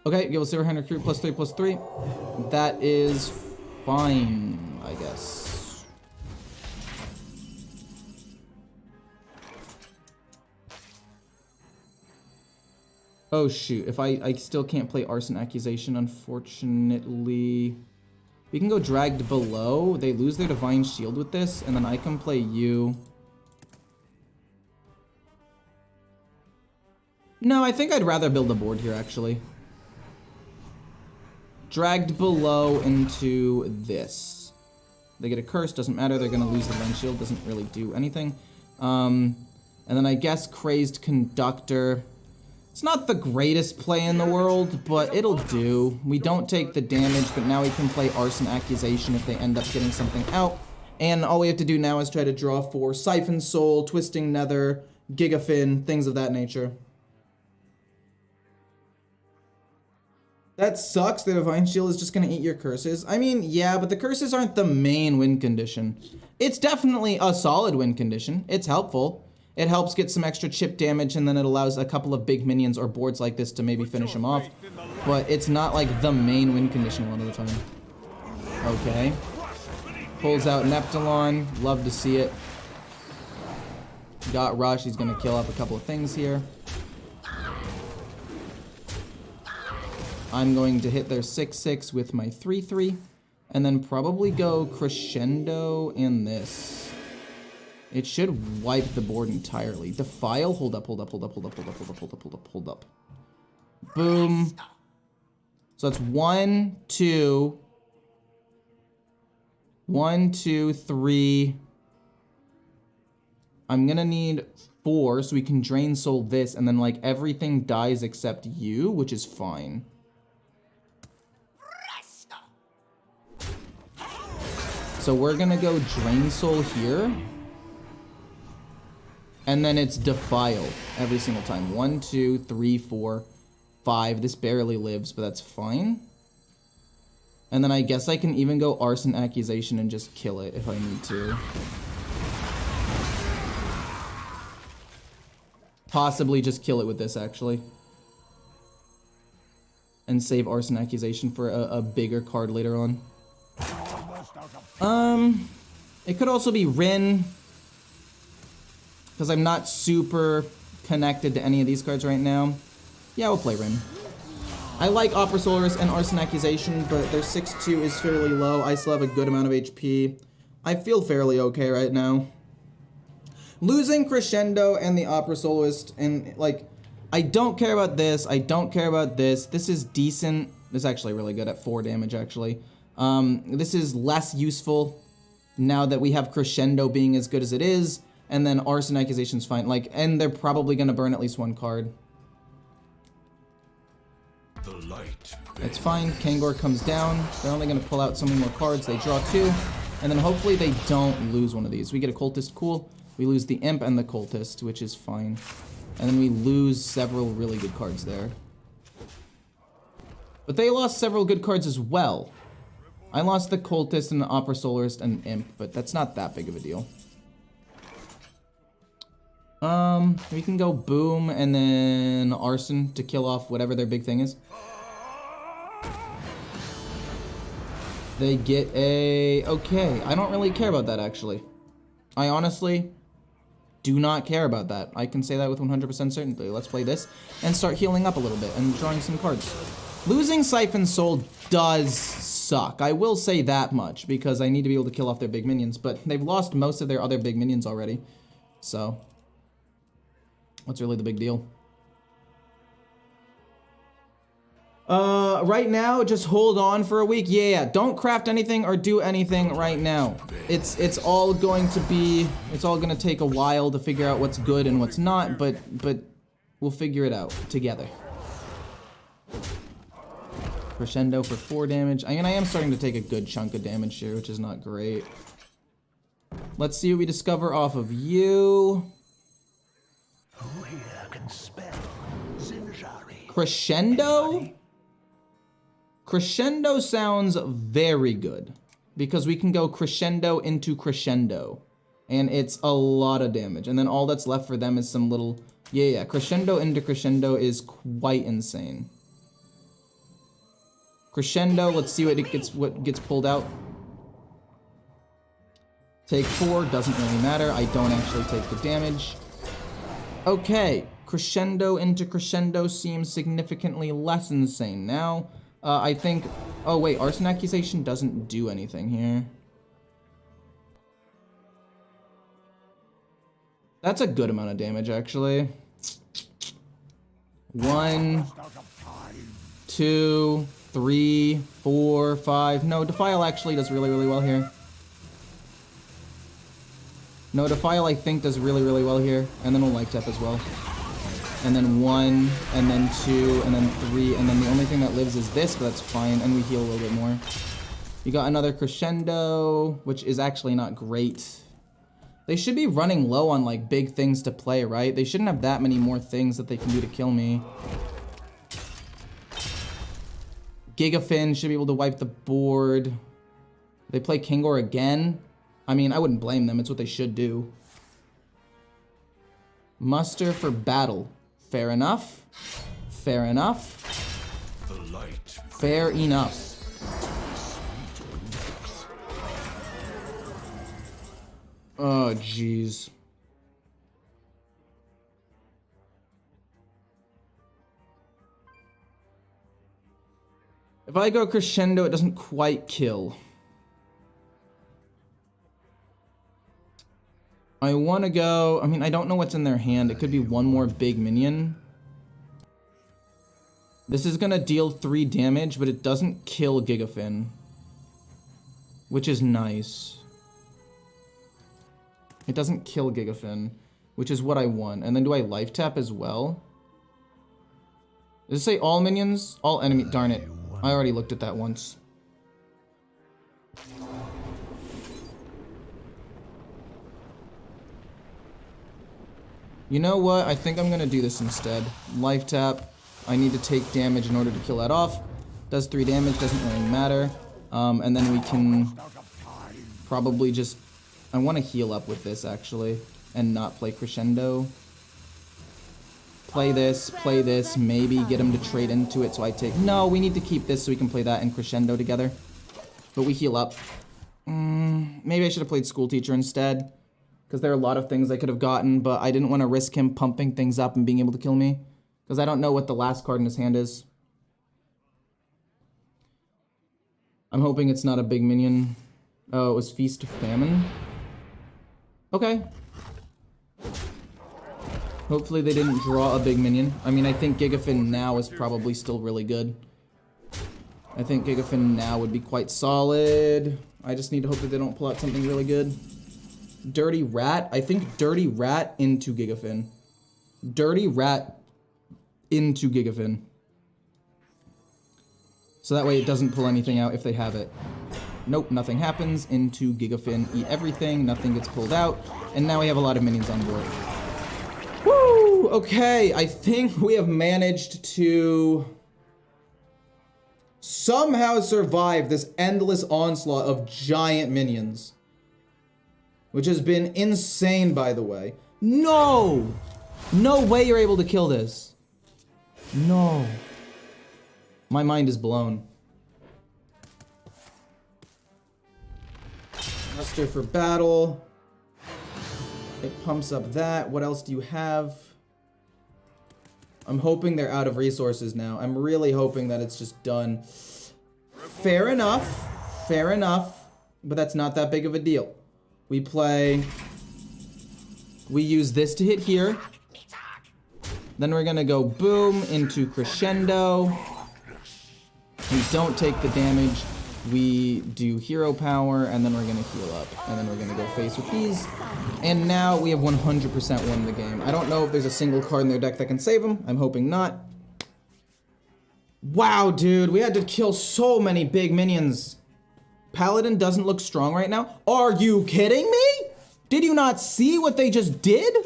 Okay, give us Silverhand Recruit +3/+3. That is fine, I guess. Oh shoot, if I still can't play Arson Accusation, unfortunately. We can go Dragged Below. They lose their Divine Shield with this, and then I can play you. No, I think I'd rather build a board here, actually. Dragged Below into this. They get a curse, doesn't matter. They're going to lose the Divine Shield, doesn't really do anything. And then I guess Crazed Conductor. It's not the greatest play in the world, but it'll do. We don't take the damage, but now we can play Arson Accusation if they end up getting something out. And all we have to do now is try to draw for Siphon Soul, Twisting Nether, Gigafin, things of that nature. That sucks. The Divine Shield is just going to eat your curses. I mean, yeah, but the curses aren't the main win condition. It's definitely a solid win condition. It's helpful. It helps get some extra chip damage, and then it allows a couple of big minions or boards like this to maybe finish them off. But it's not like the main win condition a lot of the time. Okay. Pulls out Neptulon. Love to see it. Got Rush. He's going to kill off a couple of things here. I'm going to hit their 6/6 with my 3/3, and then probably go Crescendo in this. It should wipe the board entirely. Defile, hold up. Boom. So that's 1, 2. 1, 2, 3. I'm gonna need 4 so we can Drain Soul this, and then like everything dies except you, which is fine. So we're gonna go Drain Soul here. And then it's Defile every single time. 1, 2, 3, 4, 5. This barely lives, but that's fine. And then I guess I can even go Arson Accusation and just kill it if I need to. Possibly just kill it with this, actually. And save Arson Accusation for a bigger card later on. It could also be Rin. Because I'm not super connected to any of these cards right now. Yeah, we'll play Rin. I like Opera Solaris and Arson Accusation, but their 6/2 is fairly low. I still have a good amount of HP. I feel fairly okay right now. Losing Crescendo and the Opera Soloist, and like, I don't care about this. I don't care about this. This is decent. This is actually really good at 4 damage, actually. This is less useful now that we have Crescendo being as good as it is. And then Arson Accusation's fine. Like, and they're probably gonna burn at least 1 card. The light. It's fine. Kangor comes down. They're only gonna pull out so many more cards. They draw 2. And then hopefully they don't lose one of these. We get a Cultist, cool. We lose the Imp and the Cultist, which is fine. And then we lose several really good cards there. But they lost several good cards as well. I lost the Cultist and the Opera Solarist and Imp, but that's not that big of a deal. We can go Boom and then Arson to kill off whatever their big thing is. They get a... Okay, I don't really care about that, actually. I honestly do not care about that. I can say that with 100% certainty. Let's play this and start healing up a little bit and drawing some cards. Losing Siphon Soul does suck. I will say that much, because I need to be able to kill off their big minions, but they've lost most of their other big minions already. So... what's really the big deal? Right now, just hold on for a week. Yeah, don't craft anything or do anything right now. It's all going to take a while to figure out what's good and what's not, but we'll figure it out together. Crescendo for 4 damage. I mean, I am starting to take a good chunk of damage here, which is not great. Let's see what we discover off of you. Who here can spell Menagerie? Crescendo? Crescendo sounds very good because we can go crescendo into crescendo and it's a lot of damage. And then all that's left for them is some little, yeah, crescendo into crescendo is quite insane. Crescendo, let's see what gets pulled out. Take 4, doesn't really matter. I don't actually take the damage. Okay, crescendo into crescendo seems significantly less insane now. I think, oh wait, Arson Accusation doesn't do anything here. That's a good amount of damage, actually. 1, 2, 3, 4, 5. No, Defile actually does really, really well here. No, Defile I think does really, really well here. And then we'll Life Tap as well. And then 1, and then 2, and then 3, and then the only thing that lives is this, but that's fine, and we heal a little bit more. You got another Crescendo, which is actually not great. They should be running low on, like, big things to play, right? They shouldn't have that many more things that they can do to kill me. Gigafin should be able to wipe the board. They play Kingor again. I mean, I wouldn't blame them. It's what they should do. Muster for battle. Fair enough. Fair enough. Fair enough. Oh, jeez. If I go crescendo, it doesn't quite kill. I want to go... I mean, I don't know what's in their hand. It could be one more big minion. This is going to deal 3 damage, but it doesn't kill Gigafin. Which is nice. It doesn't kill Gigafin, which is what I want. And then do I Life Tap as well? Does it say all minions? All enemy... Darn it. I already looked at that once. You know what? I think I'm gonna do this instead. Life Tap. I need to take damage in order to kill that off. Does 3 damage, doesn't really matter. And then we can probably just... I want to heal up with this, actually, and not play Crescendo. Play this, maybe get him to trade into it so I take... No, we need to keep this so we can play that and Crescendo together. But we heal up. Maybe I should have played School Teacher instead. Because there are a lot of things I could have gotten, but I didn't want to risk him pumping things up and being able to kill me. Because I don't know what the last card in his hand is. I'm hoping it's not a big minion. Oh, it was Feast of Famine. Okay. Hopefully they didn't draw a big minion. I mean, I think Gigafin now is probably still really good. I think Gigafin now would be quite solid. I just need to hope that they don't pull out something really good. Dirty Rat. I think Dirty Rat into Gigafin. Dirty Rat into Gigafin. So that way it doesn't pull anything out if they have it. Nope, nothing happens. Into Gigafin. Eat everything. Nothing gets pulled out. And now we have a lot of minions on board. Woo! Okay, I think we have managed to somehow survive this endless onslaught of giant minions. Which has been insane, by the way. No! No way you're able to kill this. No. My mind is blown. Muster for battle. It pumps up that. What else do you have? I'm hoping they're out of resources now. I'm really hoping that it's just done. Fair enough. Fair enough. But that's not that big of a deal. We play... We use this to hit here. Then we're gonna go boom into Crescendo. We don't take the damage. We do hero power, and then we're gonna heal up. And then we're gonna go face with these. And now we have 100% won the game. I don't know if there's a single card in their deck that can save them. I'm hoping not. Wow, dude, we had to kill so many big minions. Paladin doesn't look strong right now. Are you kidding me? Did you not see what they just did?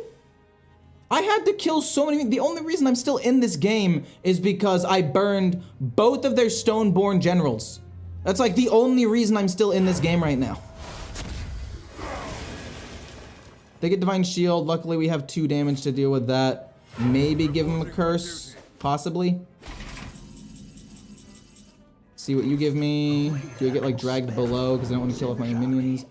I had to kill so many. The only reason I'm still in this game is because I burned both of their Stoneborn generals. That's like the only reason I'm still in this game right now. They get Divine Shield. Luckily, we have 2 damage to deal with that. Maybe give them a curse. Possibly. See what you give me. Do I get like dragged below because I don't want to kill off my minions?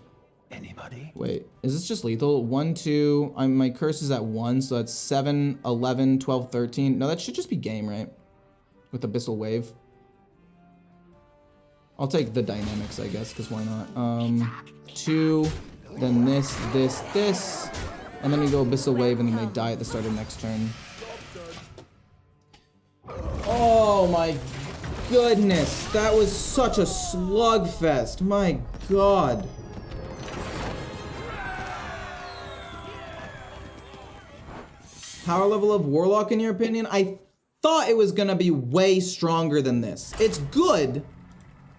Anybody? Wait, is this just lethal? 1, 2. My curse is at 1, so that's 7, 11, 12, 13. No, that should just be game, right? With Abyssal Wave. I'll take the dynamics, I guess, because why not? 2, then this, and then we go Abyssal Wave, and then they die at the start of next turn. Oh my goodness, that was such a slugfest. My god. Power level of Warlock, in your opinion? I thought it was gonna be way stronger than this. It's good.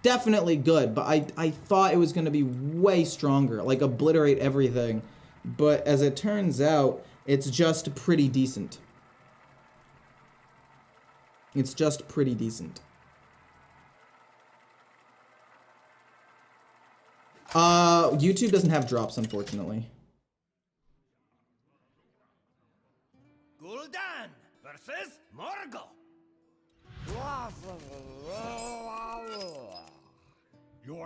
Definitely good, but I thought it was gonna be way stronger, like obliterate everything. But as it turns out, it's just pretty decent. It's just pretty decent. YouTube doesn't have drops, unfortunately. Gul'dan versus Morgul.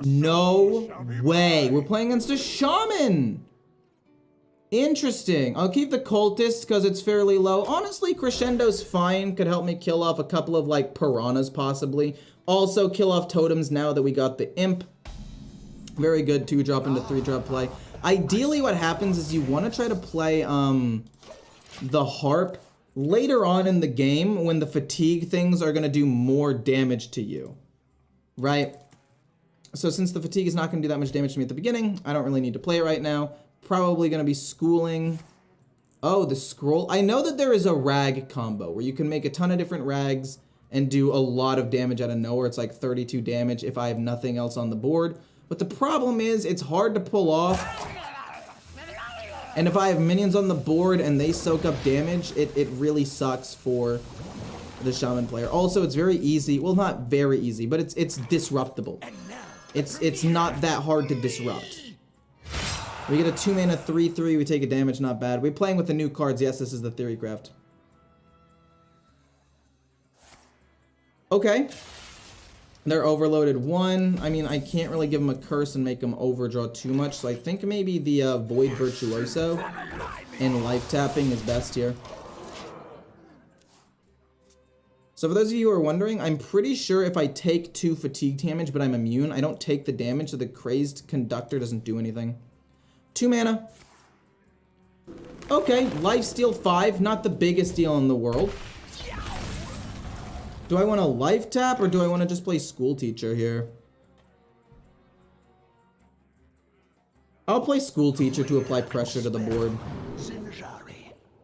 No way. We're playing against a shaman. Interesting. I'll keep the cultist because it's fairly low. Honestly, crescendo's fine. Could help me kill off a couple of like piranhas possibly. Also kill off totems now that we got the imp. Very good 2-drop into 3-drop play. Ideally what happens is you want to try to play the harp later on in the game when the fatigue things are going to do more damage to you. Right? So since the fatigue is not going to do that much damage to me at the beginning, I don't really need to play it right now. Probably going to be schooling. Oh, the scroll. I know that there is a rag combo where you can make a ton of different rags and do a lot of damage out of nowhere. It's like 32 damage if I have nothing else on the board. But the problem is it's hard to pull off. And if I have minions on the board and they soak up damage, it really sucks for the shaman player. Also, it's very easy. Well, not very easy, but it's disruptible. It's not that hard to disrupt. We get a 2-mana 3/3. We take a damage, not bad. We're playing with the new cards. Yes, this is the Theory Craft. Okay. They're overloaded 1. I mean, I can't really give them a curse and make them overdraw too much. So I think maybe the Void Virtuoso and life tapping is best here. So for those of you who are wondering, I'm pretty sure if I take 2 fatigue damage, but I'm immune, I don't take the damage, so the Crazed Conductor doesn't do anything. 2 mana. Okay, lifesteal 5, not the biggest deal in the world. Do I want to life tap or do I want to just play School Teacher here? I'll play School Teacher to apply pressure to the board.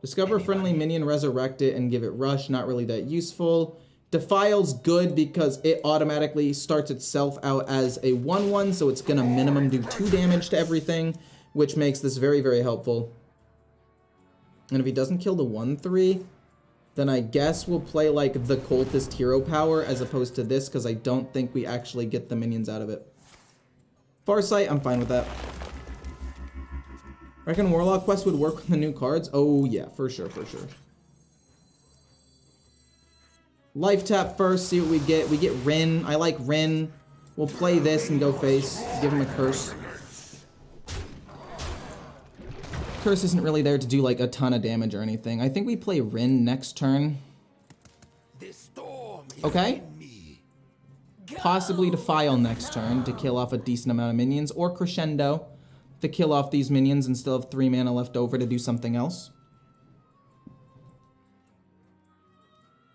Discover a friendly minion, resurrect it, and give it rush. Not really that useful. Defile's good because it automatically starts itself out as a 1/1, so it's gonna minimum do 2 damage to everything, which makes this very, very helpful. And if he doesn't kill the 1/3, then I guess we'll play like the Cultist hero power as opposed to this, because I don't think we actually get the minions out of it. Farsight, I'm fine with that. Reckon Warlock Quest would work with the new cards? Oh yeah, for sure, for sure. Life tap first, see what we get. We get Rin. I like Rin. We'll play this and go face. Give him a curse. Curse isn't really there to do like a ton of damage or anything. I think we play Rin next turn. Okay. Possibly Defile next turn to kill off a decent amount of minions, or Crescendo to kill off these minions and still have 3 mana left over to do something else.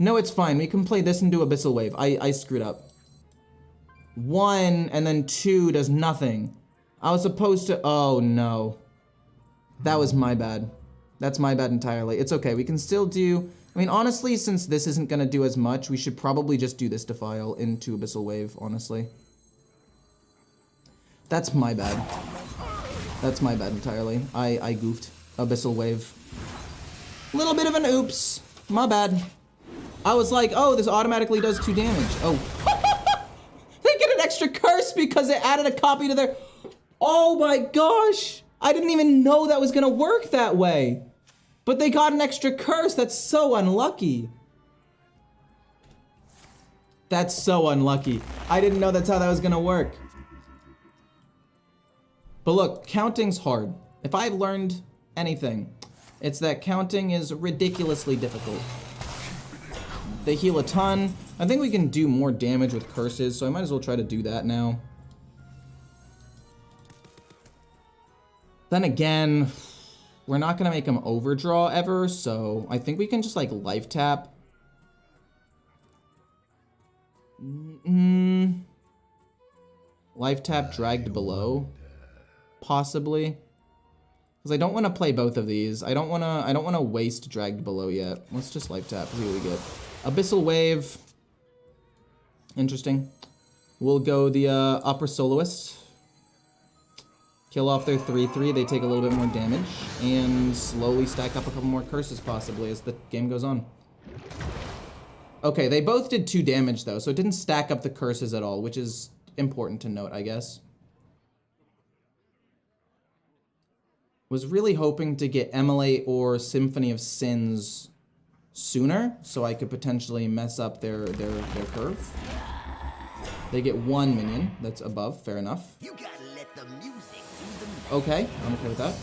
No, it's fine. We can play this into Abyssal Wave. I screwed up. 1 and then 2 does nothing. I was supposed to... Oh, no. That was my bad. That's my bad entirely. It's okay. We can still do... I mean, honestly, since this isn't going to do as much, we should probably just do this Defile into Abyssal Wave, honestly. That's my bad. That's my bad entirely. I goofed. Abyssal Wave. Little bit of an oops. My bad. I was like, oh, this automatically does 2 damage. Oh. They get an extra curse because it added a copy to their... Oh my gosh. I didn't even know that was going to work that way. But they got an extra curse. That's so unlucky. That's so unlucky. I didn't know that's how that was going to work. But look, counting's hard. If I've learned anything, it's that counting is ridiculously difficult. They heal a ton. I think we can do more damage with curses, so I might as well try to do that now. Then again, we're not gonna make him overdraw ever, so I think we can just like life tap. Life tap dragged below, possibly. Because I don't want to play both of these. I don't want to waste dragged below yet. Let's just life tap, see what we get. Abyssal Wave. Interesting. We'll go the upper soloist. Kill off their 3/3, they take a little bit more damage, and slowly stack up a couple more curses possibly as the game goes on. Okay, they both did 2 damage though, so it didn't stack up the curses at all, which is important to note, I guess. Was really hoping to get Emulate or Symphony of Sins sooner, so I could potentially mess up their curve. They get 1 minion, that's above, fair enough. You gotta let the music. Okay, I'm okay with that.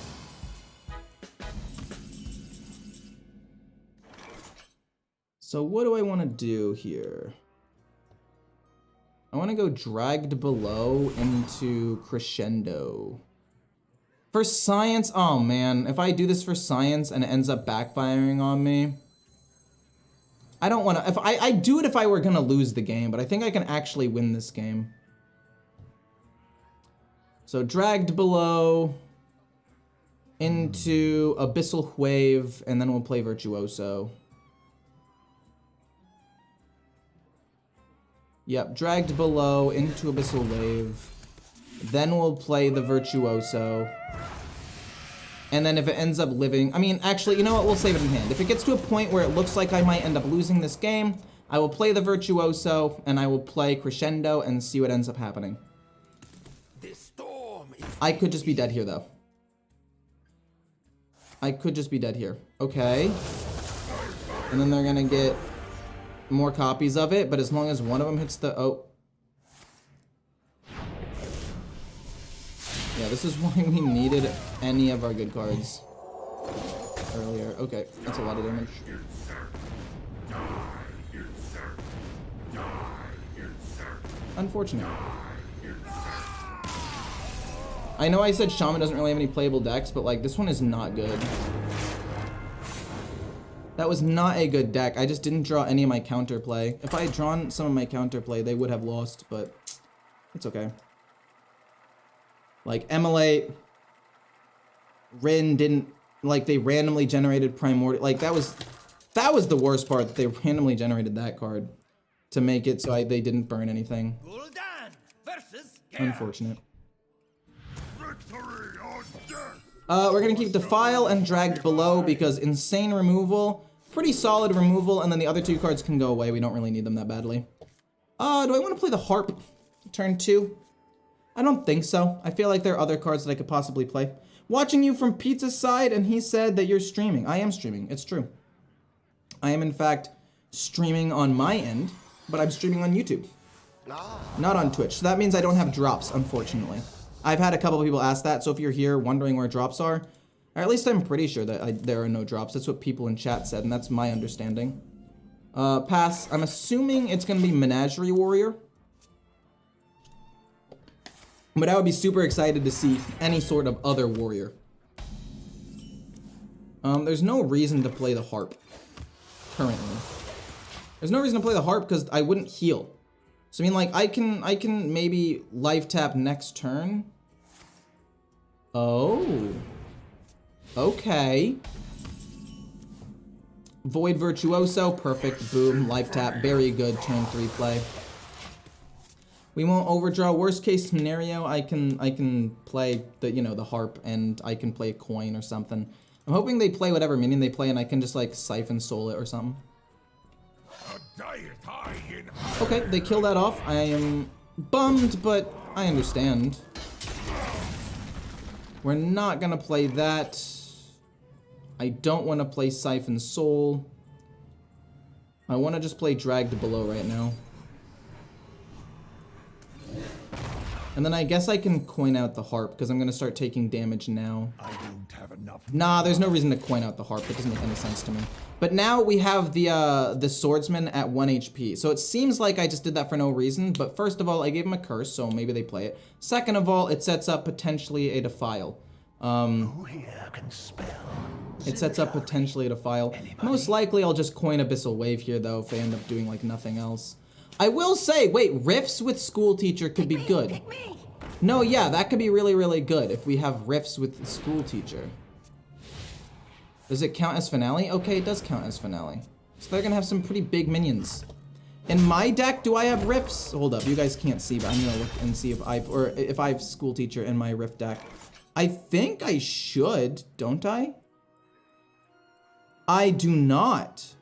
So what do I want to do here? I want to go dragged below into crescendo. For science, oh man, if I do this for science and it ends up backfiring on me, I don't want to, if I do it if I were going to lose the game, but I think I can actually win this game. So dragged below into Abyssal Wave, and then we'll play Virtuoso. Yep, dragged below into Abyssal Wave. Then we'll play the Virtuoso. And then if it ends up living, I mean, actually, you know what? We'll save it in hand. If it gets to a point where it looks like I might end up losing this game, I will play the Virtuoso, and I will play Crescendo and see what ends up happening. I could just be dead here, though. I could just be dead here. Okay. And then they're gonna get more copies of it, but as long as one of them hits the... Oh. Yeah, this is why we needed any of our good cards earlier. Okay, that's a lot of damage. Unfortunate. I know I said Shaman doesn't really have any playable decks, but like this one is not good. That was not a good deck. I just didn't draw any of my counterplay. If I had drawn some of my counterplay, they would have lost, but it's okay. Like Emulate, Rin didn't, like they randomly generated Primordial. Like that was the worst part, that they randomly generated that card to make it so they didn't burn anything. Unfortunate. We're gonna keep Defile and Dragged Below because Insane Removal, pretty solid removal, and then the other 2 cards can go away. We don't really need them that badly. Do I want to play the Harp turn 2? I don't think so. I feel like there are other cards that I could possibly play. Watching you from Pizza's side, and he said that you're streaming. I am streaming. It's true. I am, in fact, streaming on my end, but I'm streaming on YouTube. Not on Twitch. So that means I don't have drops, unfortunately. I've had a couple of people ask that, so if you're here wondering where drops are, or at least I'm pretty sure that there are no drops. That's what people in chat said, and that's my understanding. Pass. I'm assuming it's going to be Menagerie Warrior. But I would be super excited to see any sort of other warrior. There's no reason to play the Harp currently. There's no reason to play the harp because I wouldn't heal. So I mean, like, I can maybe life tap next turn. Oh. Okay. Void Virtuoso, perfect, boom, life tap, very good, turn 3 play. We won't overdraw. Worst case scenario, I can play the, you know, the harp, and I can play a coin or something. I'm hoping they play whatever minion they play, and I can just like siphon soul it or something. Okay, they kill that off. I am bummed, but I understand. We're not gonna play that. I don't want to play Siphon Soul. I want to just play Drag to Below right now. And then I guess I can coin out the harp because I'm going to start taking damage now. I don't have enough. Nah, there's no reason to coin out the harp. That doesn't make any sense to me. But now we have the swordsman at 1 HP. So it seems like I just did that for no reason. But first of all, I gave him a curse, so maybe they play it. Second of all, it sets up potentially a defile. Who here can spell? It sets up potentially a defile. Most likely I'll just coin Abyssal Wave here though if I end up doing like nothing else. I will say, wait, Rifts with School Teacher could be good. No, yeah, that could be really, really good if we have Rifts with School Teacher. Does it count as Finale? Okay, it does count as Finale. So they're gonna have some pretty big minions. In my deck, do I have Rifts? Hold up, you guys can't see, but I'm gonna look and see if I have School Teacher in my Rift deck. I think I should, don't I? I do not.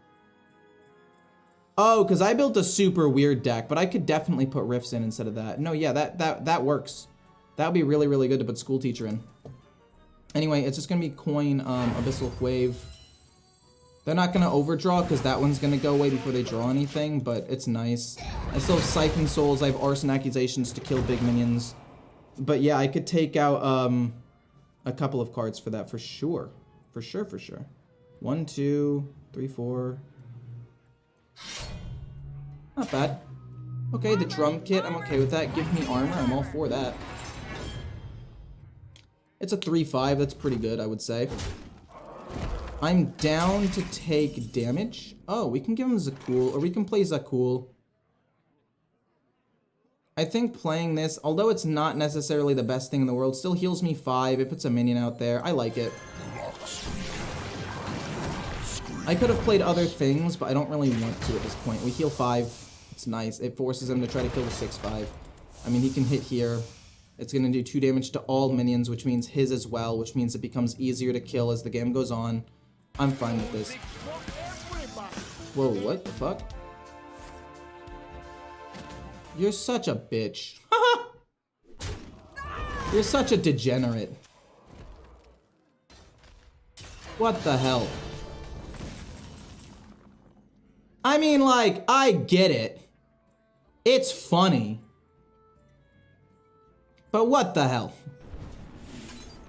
Oh, because I built a super weird deck, but I could definitely put Rifts in instead of that. No, yeah, that works. That would be really, really good to put School Teacher in. Anyway, it's just going to be coin Abyssal Wave. They're not going to overdraw because that one's going to go away before they draw anything, but it's nice. I still have Siphon Souls. I have Arson Accusations to kill big minions. But yeah, I could take out a couple of cards for that for sure. For sure, for sure. 1, 2, 3, 4. Not bad. Okay, the drum kit, I'm okay with that. Give me armor, I'm all for that. It's a 3-5, that's pretty good, I would say. I'm down to take damage. Oh, we can give him Zakul, or we can play Zakul. I think playing this, although it's not necessarily the best thing in the world, still heals me 5. It puts a minion out there. I like it. I could have played other things, but I don't really want to at this point. We heal 5. It's nice. It forces him to try to kill the 6-5. I mean, he can hit here. It's going to do 2 damage to all minions, which means his as well, which means it becomes easier to kill as the game goes on. I'm fine with this. Whoa, what the fuck? You're such a bitch. You're such a degenerate. What the hell? I mean, like, I get it. It's funny. But what the hell?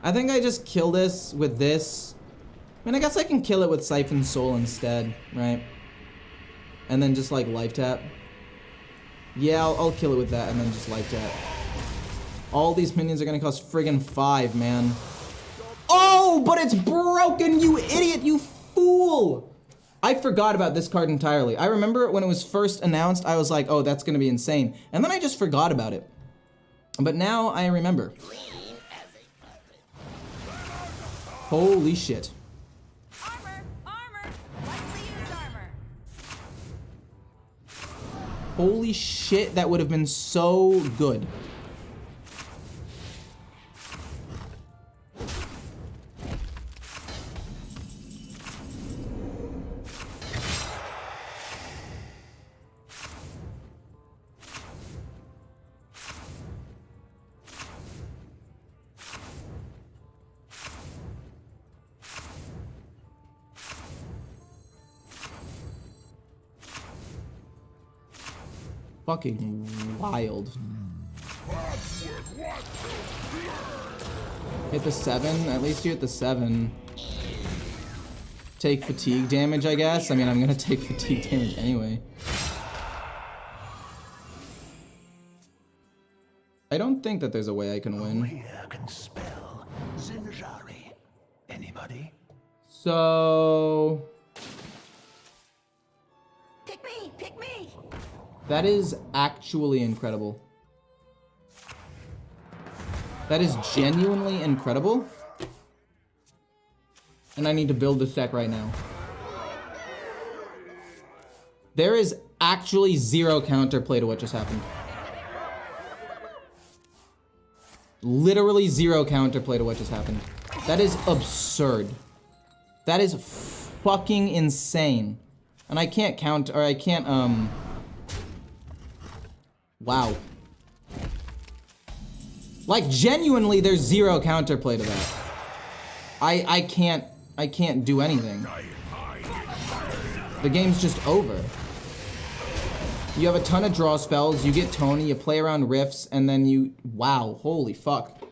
I think I just kill this with this. I mean, I guess I can kill it with Siphon Soul instead, right? And then just, like, life tap. Yeah, I'll kill it with that and then just life tap. All these minions are gonna cost friggin' 5, man. Oh, but it's broken, you idiot, you fool! I forgot about this card entirely. I remember when it was first announced, I was like, oh, that's gonna be insane. And then I just forgot about it. But now I remember. Holy shit. Armor! Armor! Lightly used armor! Holy shit, that would have been so good. Fucking wild. Hit the 7? At least you hit the 7. Take fatigue damage, I guess. I mean, I'm gonna take fatigue damage anyway. I don't think that there's a way I can win. Here can spell Menagerie. Anybody? So... Pick me! Pick me! That is actually incredible. That is genuinely incredible. And I need to build this deck right now. There is actually zero counterplay to what just happened. Literally zero counterplay to what just happened. That is absurd. That is fucking insane. And I can't count, or I can't, wow. Like, genuinely, there's zero counterplay to that. I can't do anything. The game's just over. You have a ton of draw spells, you get Tony, you play around Rifts, and then you... Wow, holy fuck.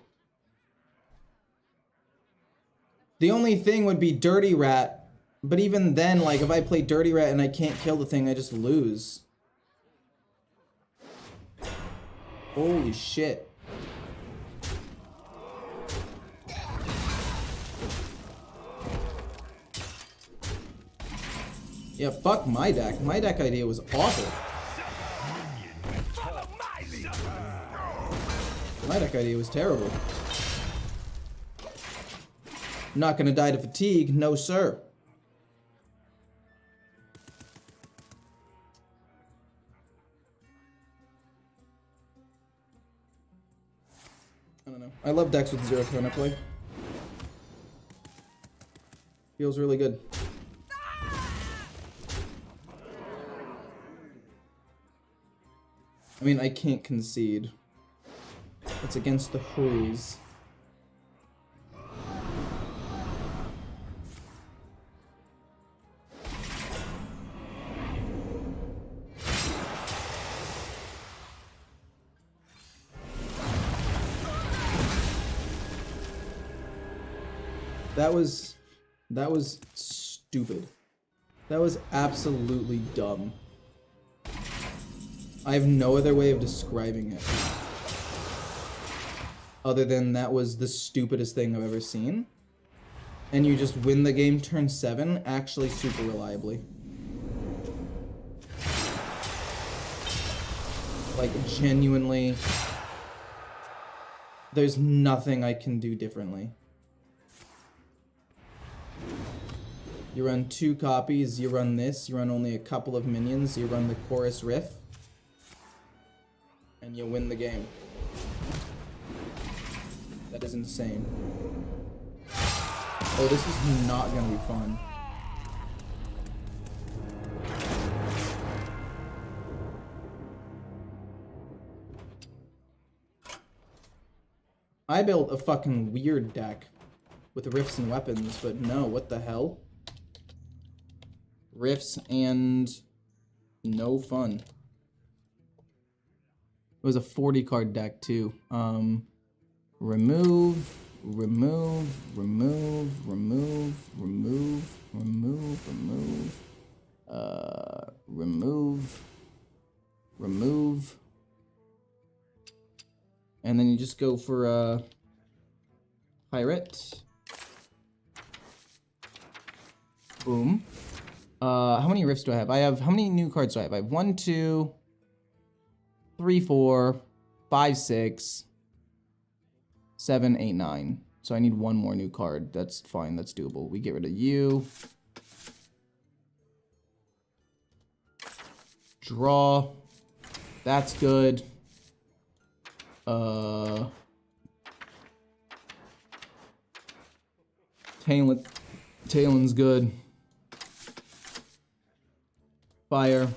The only thing would be Dirty Rat, but even then, like, if I play Dirty Rat and I can't kill the thing, I just lose. Holy shit. Yeah, fuck my deck. My deck idea was awful. My deck idea was terrible. Not gonna die to fatigue, no sir. I don't know. I love decks with zero counterplay. Feels really good. I mean, I can't concede. It's against the rules. That was stupid. That was absolutely dumb. I have no other way of describing it. Other than that was the stupidest thing I've ever seen. And you just win the game turn 7, actually super reliably. Like, genuinely, there's nothing I can do differently. You run 2 copies, you run this, you run only a couple of minions, you run the Chorus Riff, and you win the game. That is insane. Oh, this is not gonna be fun. I built a fucking weird deck with rifts and weapons, but no, what the hell? Rifts and no fun. It was a 40 card deck too. Remove, remove, remove, remove, remove, remove, remove, remove, remove. And then you just go for pirate. Boom. How many rifts do I have? How many new cards do I have? I have 1, 2, 3, 4, 5, 6, 7, 8, 9. So I need 1 more new card. That's fine. That's doable. We get rid of you. Draw. That's good. Talon's good. Fire.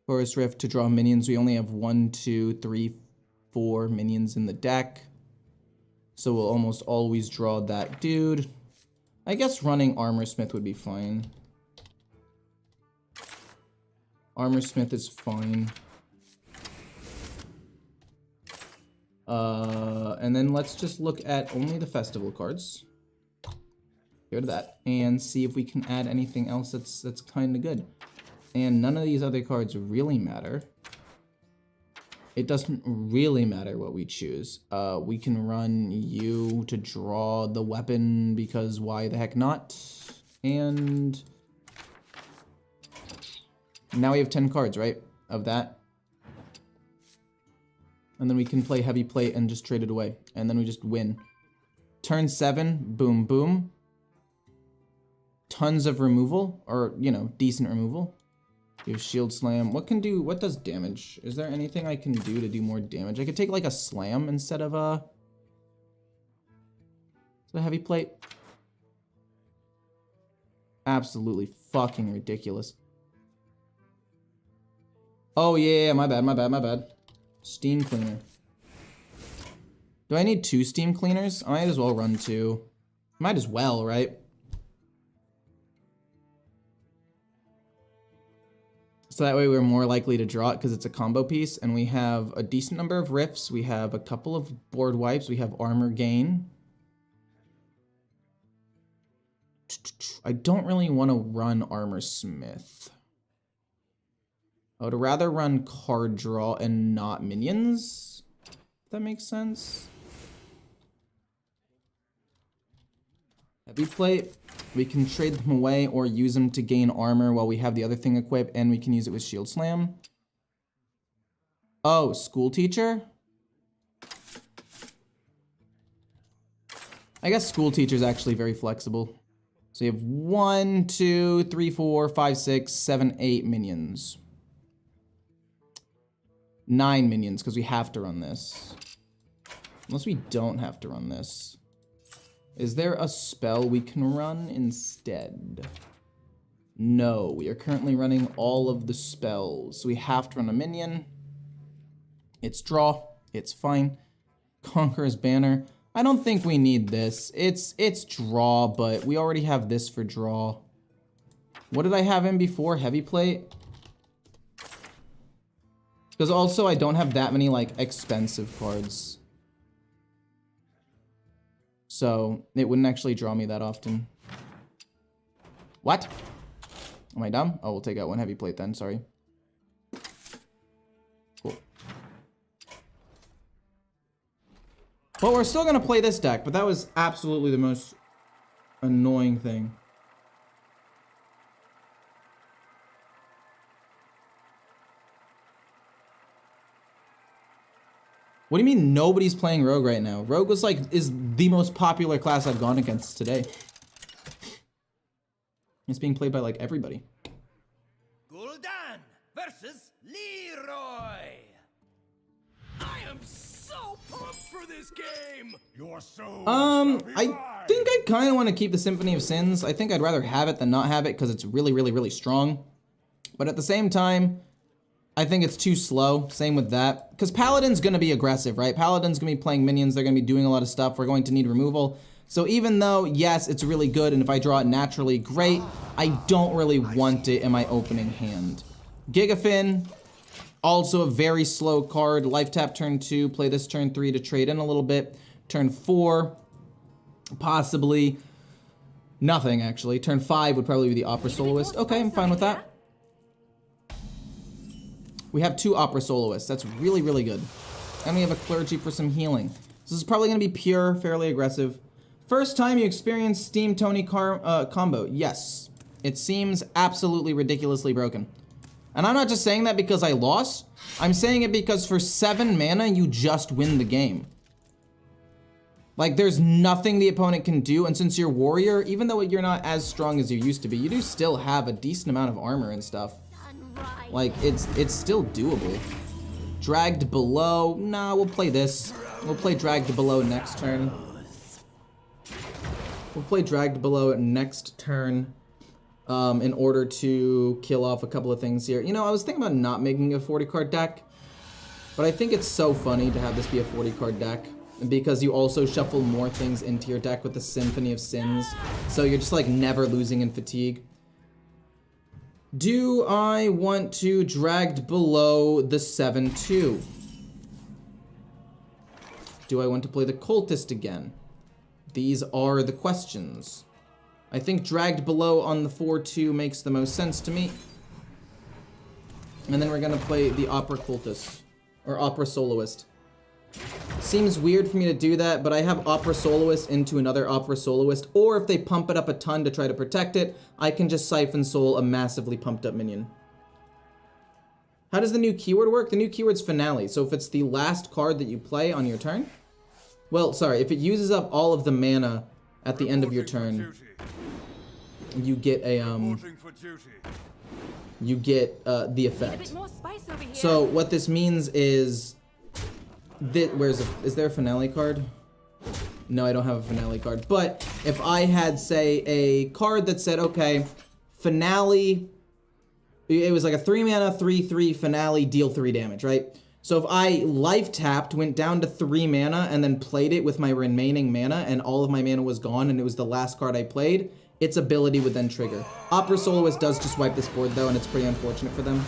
Forest Rift to draw minions. We only have 1, 2, 3, 4 minions in the deck. So we'll almost always draw that dude. I guess running Armor Smith would be fine. Armor Smith is fine. And then let's just look at only the festival cards. Go to that and see if we can add anything else that's kind of good. And none of these other cards really matter. it doesn't really matter what we choose. We can run you to draw the weapon because why the heck not? And now we have 10 cards, right? Of that. And then we can play heavy plate and just trade it away. And then we just win. Turn 7, boom, boom. Tons of removal, or, you know, decent removal. You have shield slam. What does damage? Is there anything I can do to do more damage? I could take like a slam instead of a heavy plate. Absolutely fucking ridiculous. Oh yeah, my bad. Steam cleaner. Do I need 2 steam cleaners? I might as well run 2. Might as well, right? So that way we're more likely to draw it because it's a combo piece, and we have a decent number of rifts. We have a couple of board wipes. We have armor gain. I don't really want to run Armor Smith. I would rather run card draw and not minions. If that makes sense. Heavy plate. We can trade them away or use them to gain armor while we have the other thing equipped, and we can use it with shield slam. Oh, school teacher? I guess school teacher is actually very flexible. So you have 1, 2, 3, 4, 5, 6, 7, 8 minions. 9 minions, because we have to run this. Unless we don't have to run this. Is there a spell we can run instead? No, we are currently running all of the spells. So we have to run a minion. It's draw. It's fine. Conqueror's Banner. I don't think we need this. It's draw, but we already have this for draw. What did I have in before? Heavy plate? Because also I don't have that many like expensive cards. So it wouldn't actually draw me that often. What? Am I dumb? Oh, we'll take out 1 heavy plate then, sorry. Cool. Well, we're still gonna play this deck, but that was absolutely the most annoying thing. What do you mean nobody's playing Rogue right now? Rogue was like, is the most popular class I've gone against today. It's being played by like everybody. Gul'dan versus Leroy. I am so pumped for this game. Your soul. I think I kind of want to keep the Symphony of Sins. I think I'd rather have it than not have it because it's really, really, really strong. But at the same time, I think it's too slow. Same with that. Because Paladin's going to be aggressive, right? Paladin's going to be playing minions. They're going to be doing a lot of stuff. We're going to need removal. So even though, yes, it's really good, and if I draw it naturally, great, I don't really want it in my opening hand. Gigafin, also a very slow card. Life tap turn 2. Play this turn 3 to trade in a little bit. Turn 4, possibly nothing, actually. Turn 5 would probably be the Opera Soloist. Okay, I'm fine with that. We have 2 Opera Soloists. That's really, really good. And we have a Clergy for some healing. This is probably going to be pure, fairly aggressive. First time you experience Steam Tony combo. Yes. It seems absolutely ridiculously broken. And I'm not just saying that because I lost. I'm saying it because for 7 mana, you just win the game. Like, there's nothing the opponent can do. And since you're warrior, even though you're not as strong as you used to be, you do still have a decent amount of armor and stuff. Like, it's still doable. Dragged Below. Nah, we'll play this. We'll play Dragged Below next turn. We'll play Dragged Below next turn in order to kill off a couple of things here. You know, I was thinking about not making a 40-card deck, but I think it's so funny to have this be a 40-card deck because you also shuffle more things into your deck with the Symphony of Sins, so you're just like never losing in fatigue. Do I want to Dragged Below the 7-2? Do I want to play the Cultist again? These are the questions. I think Dragged Below on the 4-2 makes the most sense to me. And then we're gonna play the Opera Cultist. Or Opera Soloist. Seems weird for me to do that, but I have Opera Soloist into another Opera Soloist, or if they pump it up a ton to try to protect it, I can just Siphon Soul a massively pumped up minion. How does the new keyword work? The new keyword's Finale, so if it's the last card that you play on your turn, well, sorry, if it uses up all of the mana at the end of your turn, you get a, you get the effect. More spice over here. So what this means is, is there a finale card? No, I don't have a finale card. But if I had, say, a card that said, okay, finale, it was like a 3 mana, 3/3 finale, deal 3 damage, right? So if I life tapped, went down to 3 mana, and then played it with my remaining mana, and all of my mana was gone, and it was the last card I played, its ability would then trigger. Opera Soloist does just wipe this board though, and it's pretty unfortunate for them.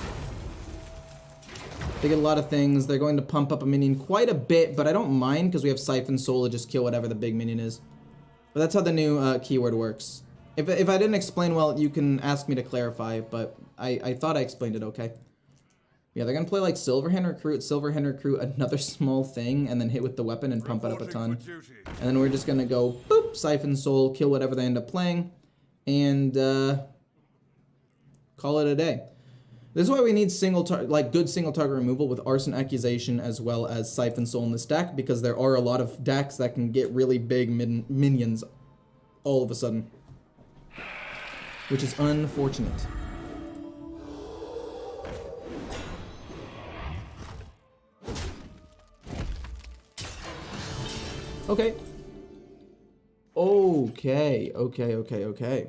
They get a lot of things. They're going to pump up a minion quite a bit, but I don't mind because we have Siphon Soul to just kill whatever the big minion is. But that's how the new keyword works. If I didn't explain well, you can ask me to clarify, but I thought I explained it okay. Yeah, they're going to play like Silverhand Recruit, another small thing, and then hit with the weapon and pump it up a ton. And then we're just going to go, boop, Siphon Soul, kill whatever they end up playing, and call it a day. This is why we need good single target removal with Arson Accusation as well as Siphon Soul in this deck, because there are a lot of decks that can get really big minions all of a sudden, which is unfortunate. Okay. Okay.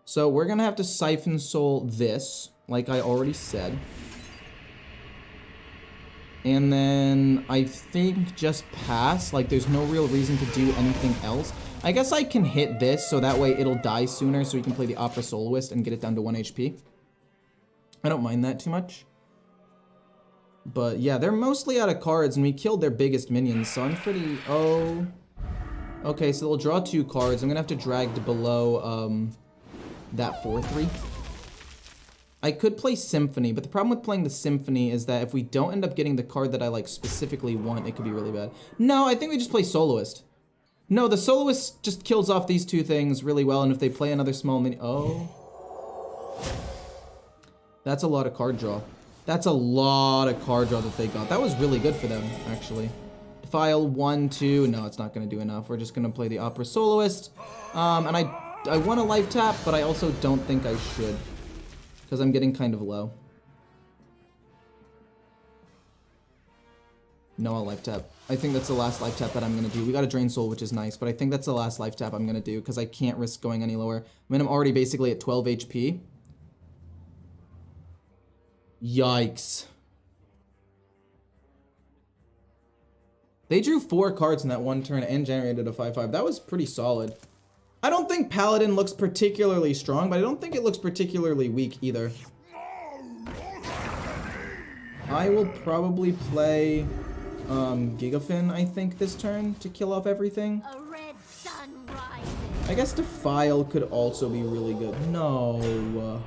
So we're gonna have to Siphon Soul this, like I already said. And then I think just pass, like there's no real reason to do anything else. I guess I can hit this so that way it'll die sooner so we can play the Opera Soloist and get it down to 1 HP. I don't mind that too much. But yeah, they're mostly out of cards and we killed their biggest minions, so I'm pretty... Oh. Okay, so they'll draw 2 cards. I'm gonna have to drag to below, that 4/3. I could play Symphony, but the problem with playing the Symphony is that if we don't end up getting the card that I like specifically want, it could be really bad. No, I think we just play Soloist. No, the Soloist just kills off these 2 things really well, and if they play another small mini... Oh. That's a lot of card draw. That's a lot of card draw that they got. That was really good for them, actually. Defile 1, 2. No, it's not going to do enough. We're just going to play the Opera Soloist. And I want a life tap, but I also don't think I should, because I'm getting kind of low. No, I'll life tap. I think that's the last life tap that I'm going to do. We got a Drain Soul, which is nice, but I think that's the last life tap I'm going to do, because I can't risk going any lower. I mean, I'm already basically at 12 HP. Yikes. They drew 4 cards in that one turn and generated a 5/5. That was pretty solid. I don't think Paladin looks particularly strong, but I don't think it looks particularly weak either. I will probably play Gigafin, I think, this turn to kill off everything. A red sun rising. I guess Defile could also be really good. No.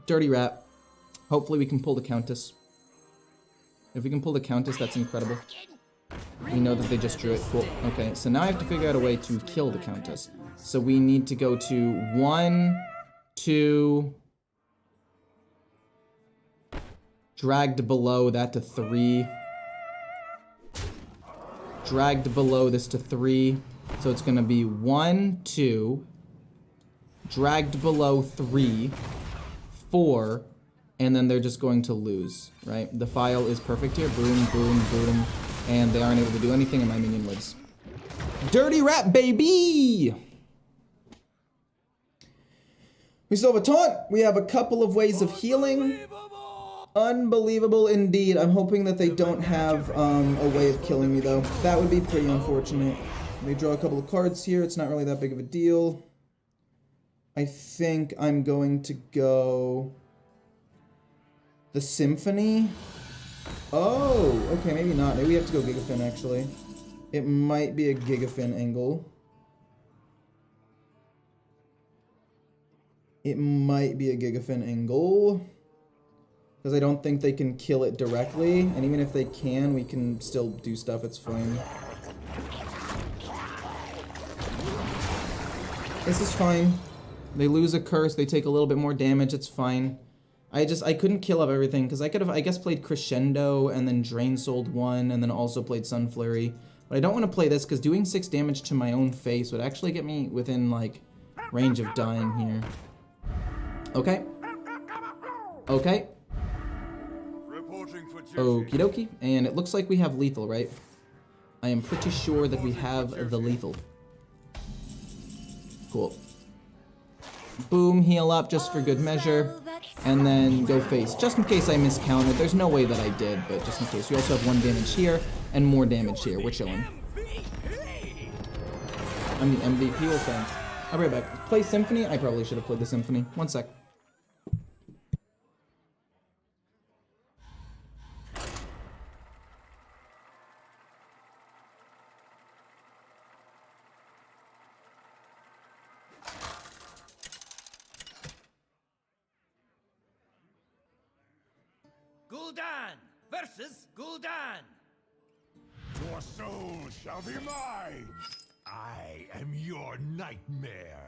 Dirty Rat. Hopefully we can pull the Countess. If we can pull the Countess, that's incredible. We know that they just drew it. Cool. Okay, so now I have to figure out a way to kill the Countess. So we need to go to 1, 2... Dragged below that to 3. Dragged below this to 3. So it's going to be 1, 2... Dragged below 3... 4, and then they're just going to lose, right? The file is perfect here. Boom, boom, boom. And they aren't able to do anything, and my minion lives. Dirty Rat, baby! We still have a taunt. We have a couple of ways of healing. Unbelievable indeed. I'm hoping that they don't have a way of killing me, though. That would be pretty unfortunate. They draw a couple of cards here. It's not really that big of a deal. I think I'm going to go the Symphony. Oh, okay, maybe not. Maybe we have to go Gigafin, actually. It might be a Gigafin angle. It might be a Gigafin angle. Because I don't think they can kill it directly. And even if they can, we can still do stuff. It's fine. This is fine. They lose a curse. They take a little bit more damage. It's fine. I couldn't kill up everything. Because I could have, I guess, played Crescendo and then Drain Souled 1 and then also played Sunflurry. But I don't want to play this because doing 6 damage to my own face would actually get me within, like, range of dying here. Okay. Okay. Okie dokie. And it looks like we have lethal, right? I am pretty sure that we have the lethal. Cool. Boom, heal up just for good measure. And then go face. Just in case I miscounted. There's no way that I did, but just in case. We also have 1 damage here and more damage here. We're chilling. I'm the MVP. Well, thanks. I'll be right back. Play Symphony? I probably should have played the Symphony. 1 sec. Gul'dan versus Gul'dan. Your soul shall be mine. I am your nightmare.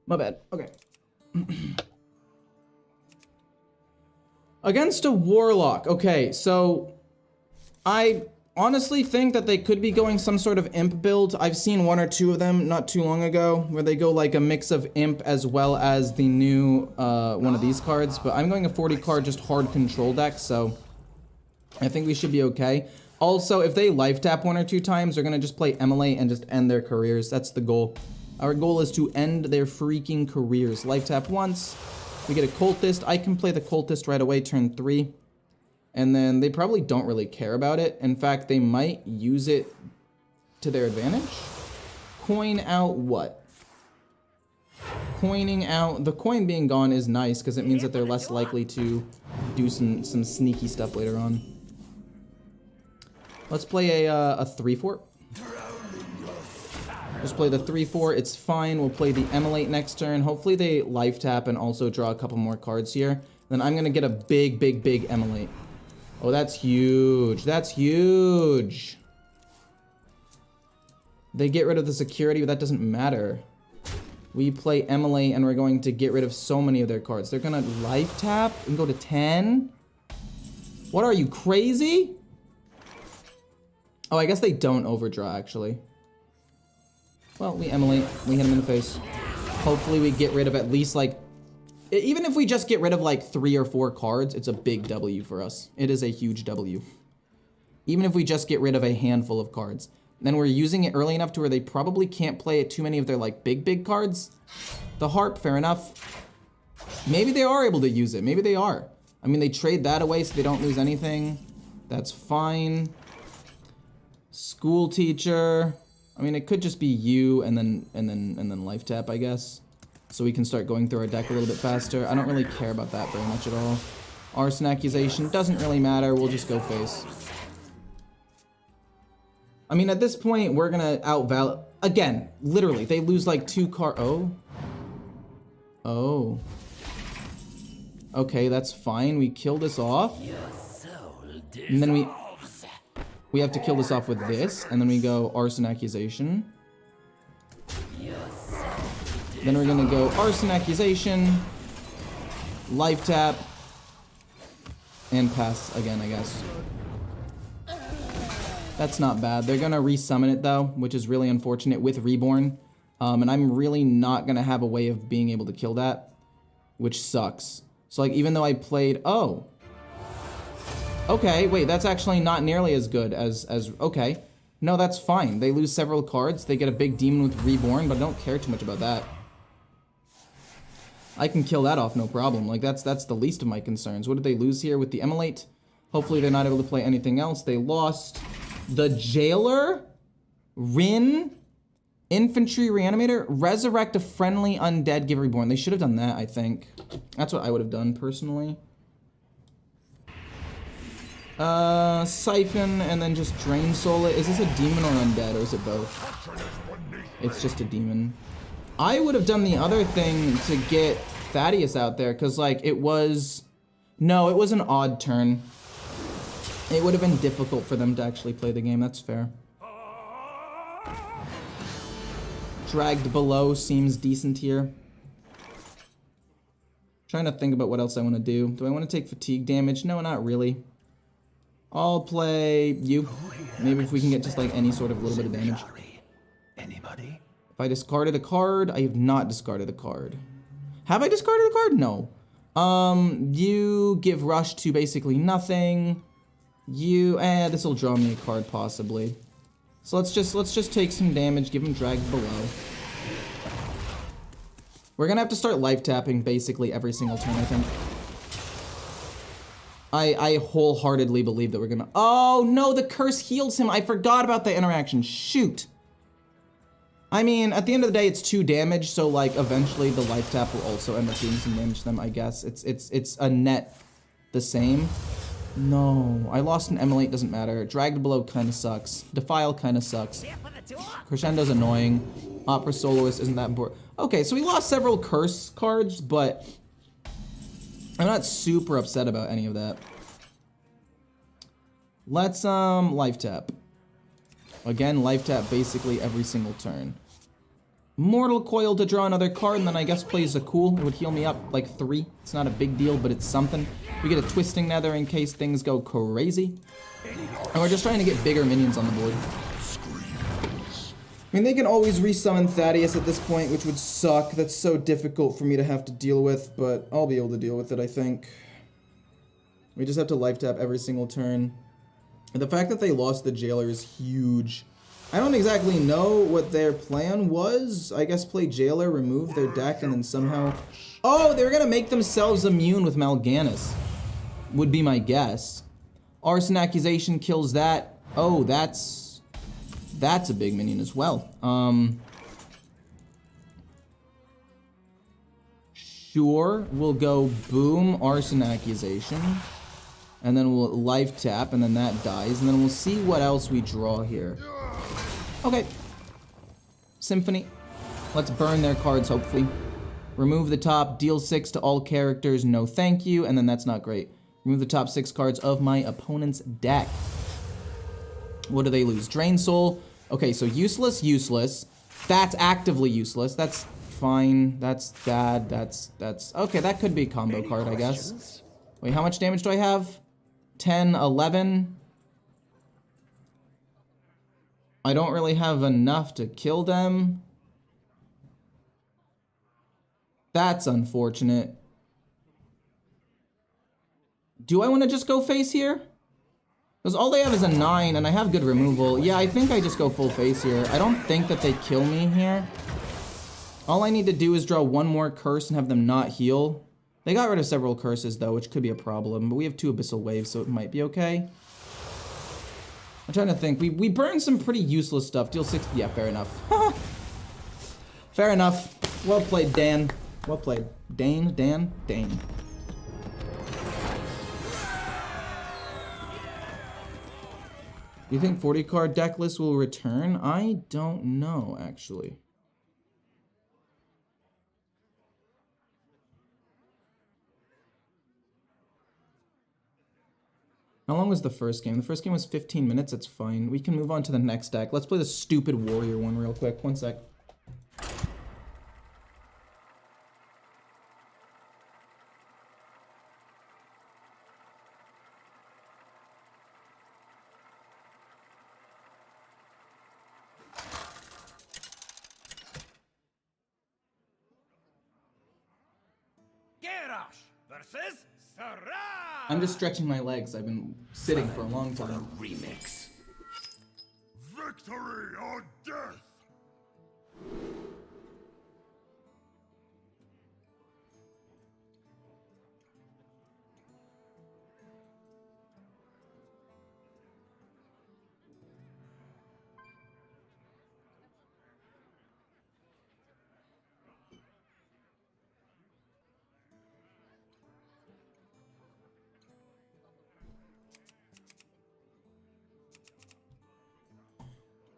My bad. Okay. Against a warlock. Okay, so I honestly think that they could be going some sort of imp build. I've seen 1 or 2 of them not too long ago where they go like a mix of imp as well as the new one of these cards. But I'm going a 40 card just hard control deck, so I think we should be okay. Also, if they life tap 1 or 2 times, they're gonna just play Emulate and just end their careers. That's the goal. Our goal is to end their freaking careers. Life tap once. We get a Cultist. I can play the Cultist right away, turn 3. And then they probably don't really care about it. In fact, they might use it to their advantage. Coin out what? Coining out. The coin being gone is nice because it means that they're less likely to do some sneaky stuff later on. Let's play a 3-4. Just play the 3-4, it's fine. We'll play the Emulate next turn. Hopefully they life tap and also draw a couple more cards here. Then I'm gonna get a big Emulate. Oh, that's huge. That's huge. They get rid of the security, but that doesn't matter. We play Emulate and we're going to get rid of so many of their cards. They're gonna life tap and go to 10? What are you, crazy? Oh, I guess they don't overdraw, actually. Well, we Emulate, we hit him in the face. Hopefully we get rid of at least like, even if we just get rid of like 3 or 4 cards, it's a big W for us. It is a huge W. Even if we just get rid of a handful of cards. Then we're using it early enough to where they probably can't play too many of their like big cards. The Harp, fair enough. Maybe they are able to use it, maybe they are. I mean, they trade that away so they don't lose anything. That's fine. School Teacher. I mean, it could just be you and then life tap, I guess. So we can start going through our deck a little bit faster. I don't really care about that very much at all. Arson Accusation doesn't really matter. We'll just go face. I mean, at this point, we're gonna outvalue. Again, literally, they lose like 2 cards. Oh. Oh. Okay, that's fine. We kill this off. And then we have to kill this off with this, and then we go Arson Accusation. Then we're gonna go Arson Accusation, life tap, and pass again, I guess. That's not bad. They're gonna resummon it though, which is really unfortunate with Reborn. And I'm really not gonna have a way of being able to kill that, which sucks. So like, even though I played, oh. Okay, wait, that's actually not nearly as good as okay. No, that's fine. They lose several cards. They get a big demon with Reborn, but I don't care too much about that. I can kill that off, no problem. Like, that's the least of my concerns. What did they lose here with the Immolate? Hopefully they're not able to play anything else. They lost the Jailer, Rin, Infantry Reanimator, Resurrect a Friendly Undead, give Reborn. They should have done that, I think. That's what I would have done, personally. Siphon, and then just Drain Soul it. Is this a demon or undead, or is it both? It's just a demon. I would have done the other thing to get Thaddeus out there, because, like, it was... No, it was an odd turn. It would have been difficult for them to actually play the game, that's fair. Dragged below seems decent here. Trying to think about what else I want to do. Do I want to take fatigue damage? No, not really. I'll play you. Maybe if we can get just like any sort of little bit of damage. Anybody? If I discarded a card, I have not discarded a card. Have I discarded a card? No. You give rush to basically nothing. This will draw me a card possibly. So let's just take some damage, give him dragged below. We're gonna have to start life tapping basically every single turn, I think. I wholeheartedly believe that we're gonna... Oh, no, the curse heals him. I forgot about the interaction. Shoot. I mean, at the end of the day, it's 2 damage, so, like, eventually the life tap will also end up doing some damage to them, I guess. It's a net the same. No, I lost an Immolate, doesn't matter. Dragged below kind of sucks. Defile kind of sucks. Crescendo's annoying. Opera Soloist isn't that important. Okay, so we lost several curse cards, but... I'm not super upset about any of that. Let's, life tap. Again, life tap basically every single turn. Mortal Coil to draw another card, and then I guess plays a cool. It would heal me up like 3. It's not a big deal, but it's something. We get a Twisting Nether in case things go crazy. And we're just trying to get bigger minions on the board. I mean, they can always resummon Thaddeus at this point, which would suck. That's so difficult for me to have to deal with, but I'll be able to deal with it, I think. We just have to life tap every single turn. And the fact that they lost the Jailer is huge. I don't exactly know what their plan was. I guess play Jailer, remove their deck, and then somehow... Oh, they were gonna make themselves immune with Mal'Ganis. Would be my guess. Arson Accusation kills that. Oh, that's a big minion as well. Sure, we'll go boom, Arson Accusation. And then we'll life tap, and then that dies. And then we'll see what else we draw here. Okay. Symphony. Let's burn their cards, hopefully. Remove the top, deal 6 to all characters, no thank you. And then that's not great. Remove the top 6 cards of my opponent's deck. What do they lose? Drain Soul. Okay, so useless, useless. That's actively useless. That's fine. That's bad. That's... Okay, that could be a combo card, I guess. Wait, how much damage do I have? 10, 11. I don't really have enough to kill them. That's unfortunate. Do I want to just go face here? Because all they have is a 9, and I have good removal. Yeah, I think I just go full face here. I don't think that they kill me here. All I need to do is draw 1 more curse and have them not heal. They got rid of several curses, though, which could be a problem. But we have 2 Abyssal Waves, so it might be okay. I'm trying to think. We burned some pretty useless stuff. Deal 6. Yeah, fair enough. Fair enough. Well played, Dan. Well played. Dan. Do you think 40 card deck list will return? I don't know, actually. How long was the first game? The first game was 15 minutes, that's fine. We can move on to the next deck. Let's play the stupid warrior one real quick. 1 sec. versus Sarah! I'm just stretching my legs. I've been sitting for a long time. Remix.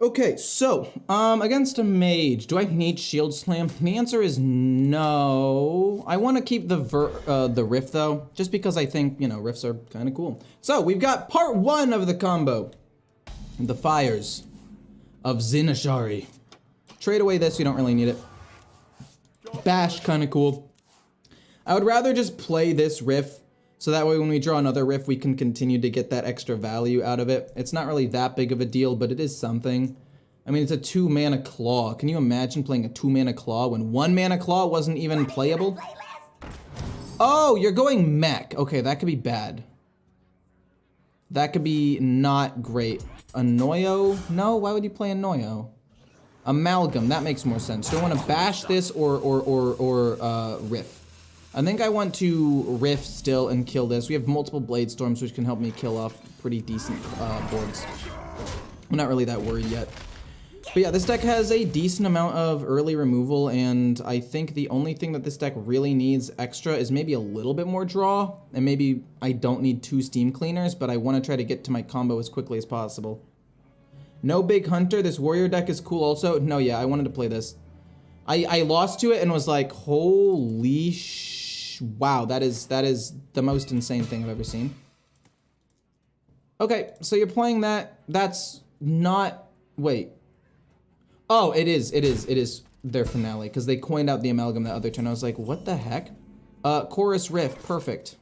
Okay, so, against a mage, do I need Shield Slam? The answer is no. I want to keep the Rift, though, just because I think, you know, Rifts are kind of cool. So, we've got part 1 of the combo. The Fires of Menagerie. Trade away this, you don't really need it. Bash, kind of cool. I would rather just play this Rift, so that way when we draw another Rift, we can continue to get that extra value out of it. It's not really that big of a deal, but it is something. I mean, it's a 2-mana Claw. Can you imagine playing a 2-mana Claw when 1-mana Claw wasn't even playable? Oh, you're going mech. Okay, that could be bad. That could be not great. Annoyo? No, why would you play Annoyo? Amalgam, that makes more sense. Do I want to bash this or Rift? I think I want to Rift still and kill this. We have multiple Blade Storms, which can help me kill off pretty decent boards. I'm not really that worried yet. But yeah, this deck has a decent amount of early removal, and I think the only thing that this deck really needs extra is maybe a little bit more draw, and maybe I don't need 2 Steam Cleaners, but I want to try to get to my combo as quickly as possible. No Big Hunter. This Warrior deck is cool also. No, yeah, I wanted to play this. I lost to it and was like, holy wow, that is the most insane thing I've ever seen. Okay, so you're playing that. That's not, wait. Oh, it is their finale, because they coined out the Amalgam that other turn. I was like, what the heck? Chorus Rift, perfect.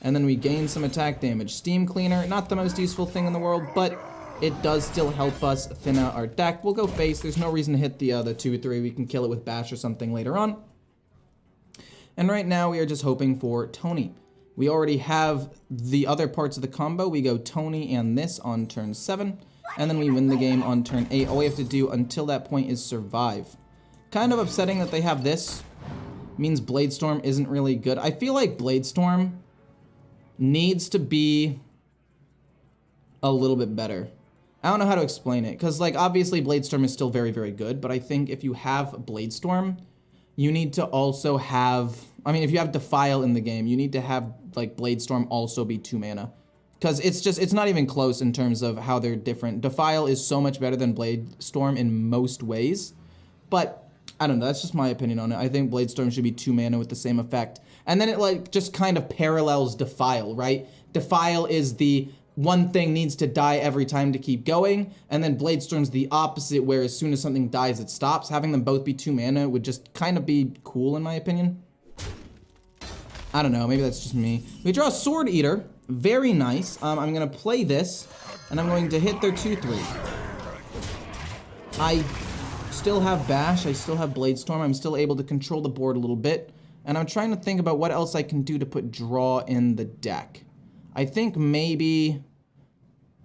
And then we gain some attack damage. Steam Cleaner, not the most useful thing in the world, but it does still help us thin out our deck. We'll go face. There's no reason to hit the 2-3. We can kill it with Bash or something later on. And right now we are just hoping for Tony. We already have the other parts of the combo. We go Tony and this on turn 7. And then we win the game on turn 8. All we have to do until that point is survive. Kind of upsetting that they have this. Means Bladestorm isn't really good. I feel like Bladestorm needs to be a little bit better. I don't know how to explain it, because like obviously Bladestorm is still very, very good, but I think if you have Bladestorm, you need to also have, I mean, if you have Defile in the game, you need to have like Bladestorm also be 2 mana. Because it's not even close in terms of how they're different. Defile is so much better than Bladestorm in most ways, but I don't know, that's just my opinion on it. I think Bladestorm should be 2 mana with the same effect. And then it like just kind of parallels Defile, right? Defile is the one thing needs to die every time to keep going, and then Bladestorm's the opposite, where as soon as something dies, it stops. Having them both be 2 mana would just kind of be cool, in my opinion. I don't know, maybe that's just me. We draw a Sword Eater, very nice. I'm gonna play this, and I'm going to hit their 2-3. I still have Bash, I still have Bladestorm, I'm still able to control the board a little bit, and I'm trying to think about what else I can do to put draw in the deck. I think maybe,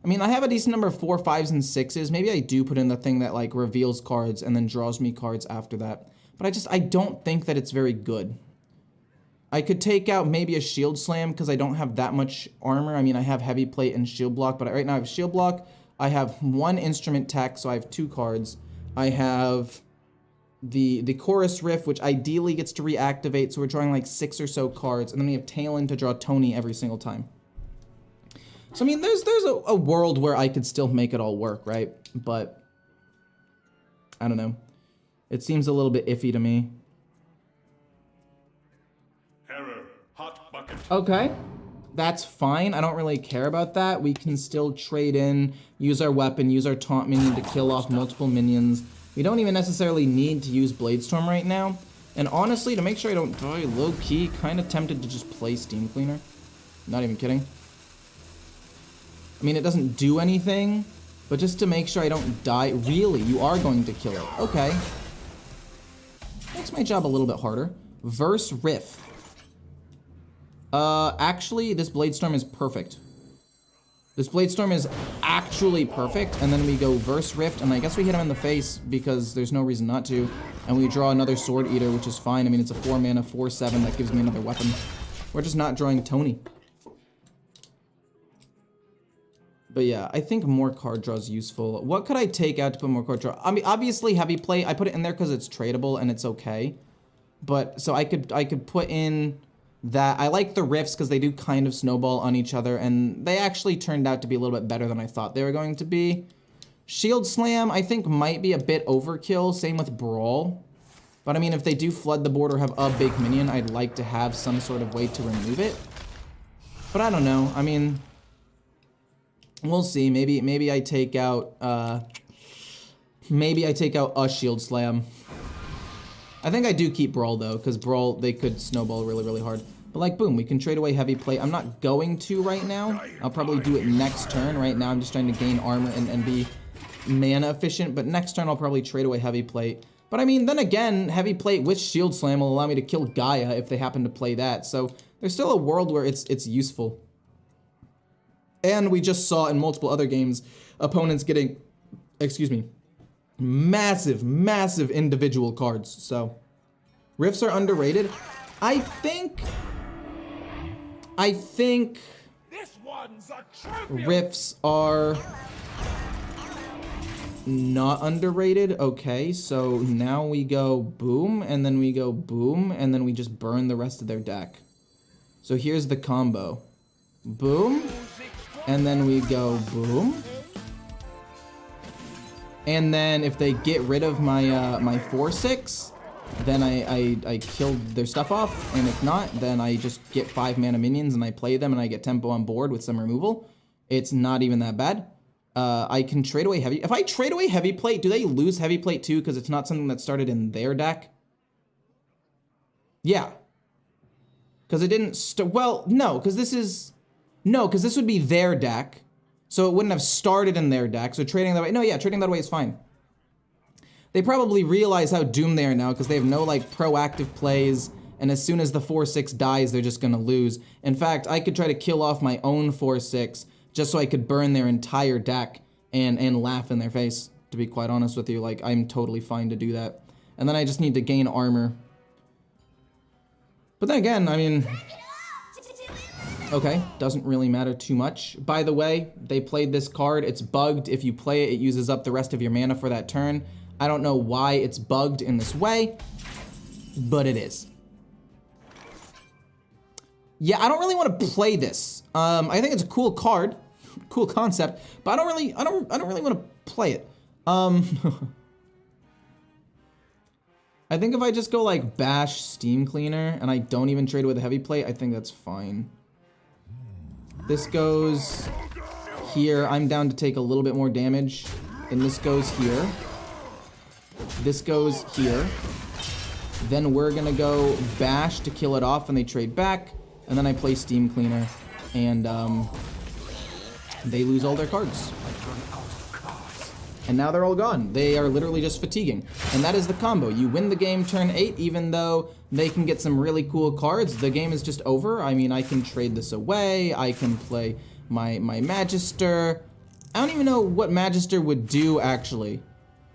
I mean, I have a decent number of 4, 5s, and 6s. Maybe I do put in the thing that like reveals cards and then draws me cards after that. But I don't think that it's very good. I could take out maybe a Shield Slam because I don't have that much armor. I mean, I have Heavy Plate and Shield Block, but right now I have Shield Block. I have 1 Instrument Tech, so I have 2 cards. I have the Chorus Rift, which ideally gets to reactivate, so we're drawing like 6 or so cards, and then we have Talon to draw Tony every single time. So, I mean, there's a world where I could still make it all work, right? But, I don't know. It seems a little bit iffy to me. Error. Hot bucket. Okay. That's fine. I don't really care about that. We can still trade in, use our weapon, use our taunt minion to kill off multiple minions. We don't even necessarily need to use Bladestorm right now. And honestly, to make sure I don't die low-key, kind of tempted to just play Steam Cleaner. Not even kidding. I mean, it doesn't do anything, but just to make sure I don't die. Really, you are going to kill it. Okay. Makes my job a little bit harder. Verse Rift. Actually, this Bladestorm is perfect. This Bladestorm is actually perfect, and then we go Verse Rift, and I guess we hit him in the face because there's no reason not to, and we draw another Sword Eater, which is fine. I mean, it's a 4 mana, 4/7, that gives me another weapon. We're just not drawing Tony. But yeah, I think more card draw is useful. What could I take out to put more card draw? I mean, obviously Heavy Plate, I put it in there because it's tradable and it's okay. But, so I could put in that. I like the Rifts because they do kind of snowball on each other, and they actually turned out to be a little bit better than I thought they were going to be. Shield Slam, I think, might be a bit overkill. Same with Brawl. But I mean, if they do flood the board or have a big minion, I'd like to have some sort of way to remove it. But I don't know. I mean, we'll see. Maybe I take out a Shield Slam. I think I do keep Brawl though, because Brawl, they could snowball really, really hard. But like, boom, we can trade away Heavy Plate. I'm not going to right now. I'll probably do it next turn. Right now, I'm just trying to gain armor and be mana efficient. But next turn, I'll probably trade away Heavy Plate. But I mean, then again, Heavy Plate with Shield Slam will allow me to kill Gaia if they happen to play that. So there's still a world where it's useful. And we just saw in multiple other games, opponents getting, excuse me, massive, massive individual cards. So Rifts are underrated. I think Rifts are not underrated. Okay, so now we go boom, and then we go boom, and then we just burn the rest of their deck. So here's the combo. Boom, and then we go boom. And then if they get rid of my my 4/6, then I kill their stuff off. And if not, then I just get 5 mana minions and I play them and I get tempo on board with some removal. It's not even that bad. I can trade away Heavy. If I trade away Heavy Plate, do they lose Heavy Plate too? Because it's not something that started in their deck. Yeah. Because it didn't well, no, because this is... No, because this would be their deck. So it wouldn't have started in their deck. So trading that away... No, yeah, trading that away is fine. They probably realize how doomed they are now because they have no, like, proactive plays. And as soon as the 4/6 dies, they're just going to lose. In fact, I could try to kill off my own 4/6 just so I could burn their entire deck and laugh in their face, to be quite honest with you. Like, I'm totally fine to do that. And then I just need to gain armor. But then again, I mean... Okay, doesn't really matter too much. By the way, they played this card. It's bugged. If you play it, it uses up the rest of your mana for that turn. I don't know why it's bugged in this way, but it is. Yeah, I don't really want to play this. I think it's a cool card, cool concept, but I don't really want to play it. I think if I just go like bash Steam Cleaner and I don't even trade with a Heavy Plate, I think that's fine. This goes here. I'm down to take a little bit more damage. Then this goes here. This goes here. Then we're gonna go bash to kill it off and they trade back. And then I play Steam Cleaner and they lose all their cards. And now they're all gone. They are literally just fatiguing. And that is the combo. You win the game turn 8, even though they can get some really cool cards. The game is just over. I mean, I can trade this away. I can play my Magister. I don't even know what Magister would do, actually.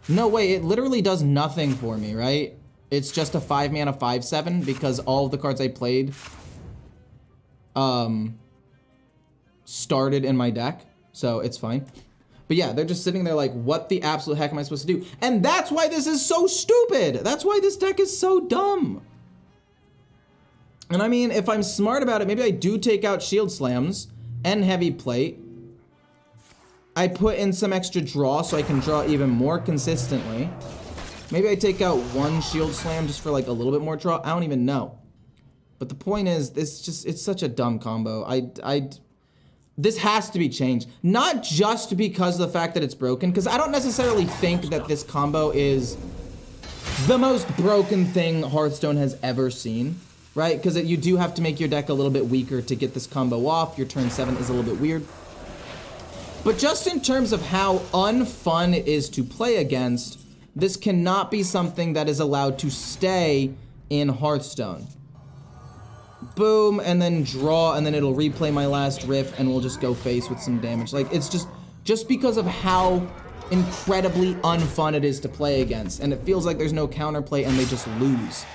No way, it literally does nothing for me, right? It's just a 5 mana 5/7 because all of the cards I played started in my deck. So it's fine. But yeah, they're just sitting there like, what the absolute heck am I supposed to do? And that's why this is so stupid. That's why this deck is so dumb. And I mean, if I'm smart about it, maybe I do take out Shield Slams and Heavy Plate. I put in some extra draw so I can draw even more consistently. Maybe I take out 1 Shield Slam just for like a little bit more draw. I don't even know. But the point is, it's such a dumb combo. This has to be changed. Not just because of the fact that it's broken, because I don't necessarily think that this combo is the most broken thing Hearthstone has ever seen, right? Because you do have to make your deck a little bit weaker to get this combo off. Your turn 7 is a little bit weird. But just in terms of how unfun it is to play against, this cannot be something that is allowed to stay in Hearthstone. Boom, and then draw, and then it'll replay my last riff, and we'll just go face with some damage. Like, it's just because of how incredibly unfun it is to play against, and it feels like there's no counterplay, and they just lose.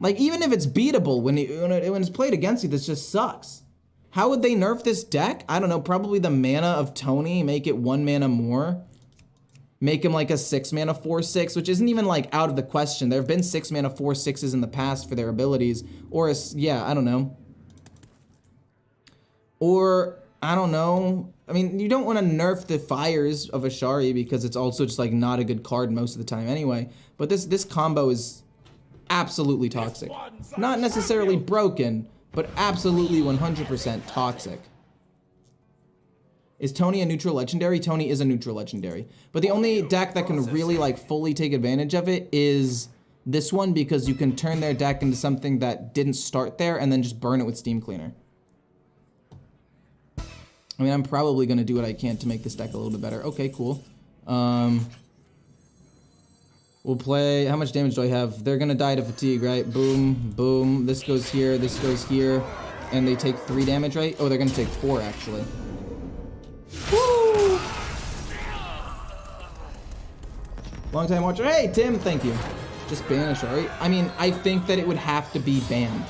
Like, even if it's beatable, when it's played against you, this just sucks. How would they nerf this deck? I don't know, probably the mana of Tony, make it 1 mana more. Make him like a 6 mana 4/6, which isn't even like out of the question. There have been 6 mana 4/6s in the past for their abilities. Or, yeah, I don't know. Or, I don't know, I mean, you don't want to nerf the fires of Ashari because it's also just like not a good card most of the time anyway. But this combo is absolutely toxic. Not necessarily broken, but absolutely 100% toxic. Is Tony a neutral legendary? Tony is a neutral legendary. But the only deck that can really like fully take advantage of it is this one, because you can turn their deck into something that didn't start there and then just burn it with Steam Cleaner. I mean, I'm probably going to do what I can to make this deck a little bit better. Okay, cool. We'll play... How much damage do I have? They're going to die to fatigue, right? Boom, boom. This goes here, this goes here. And they take 3 damage, right? Oh, they're going to take 4, actually. Woo! Long time watcher. Hey, Tim, thank you. Just banish, right? I mean, I think that it would have to be banned.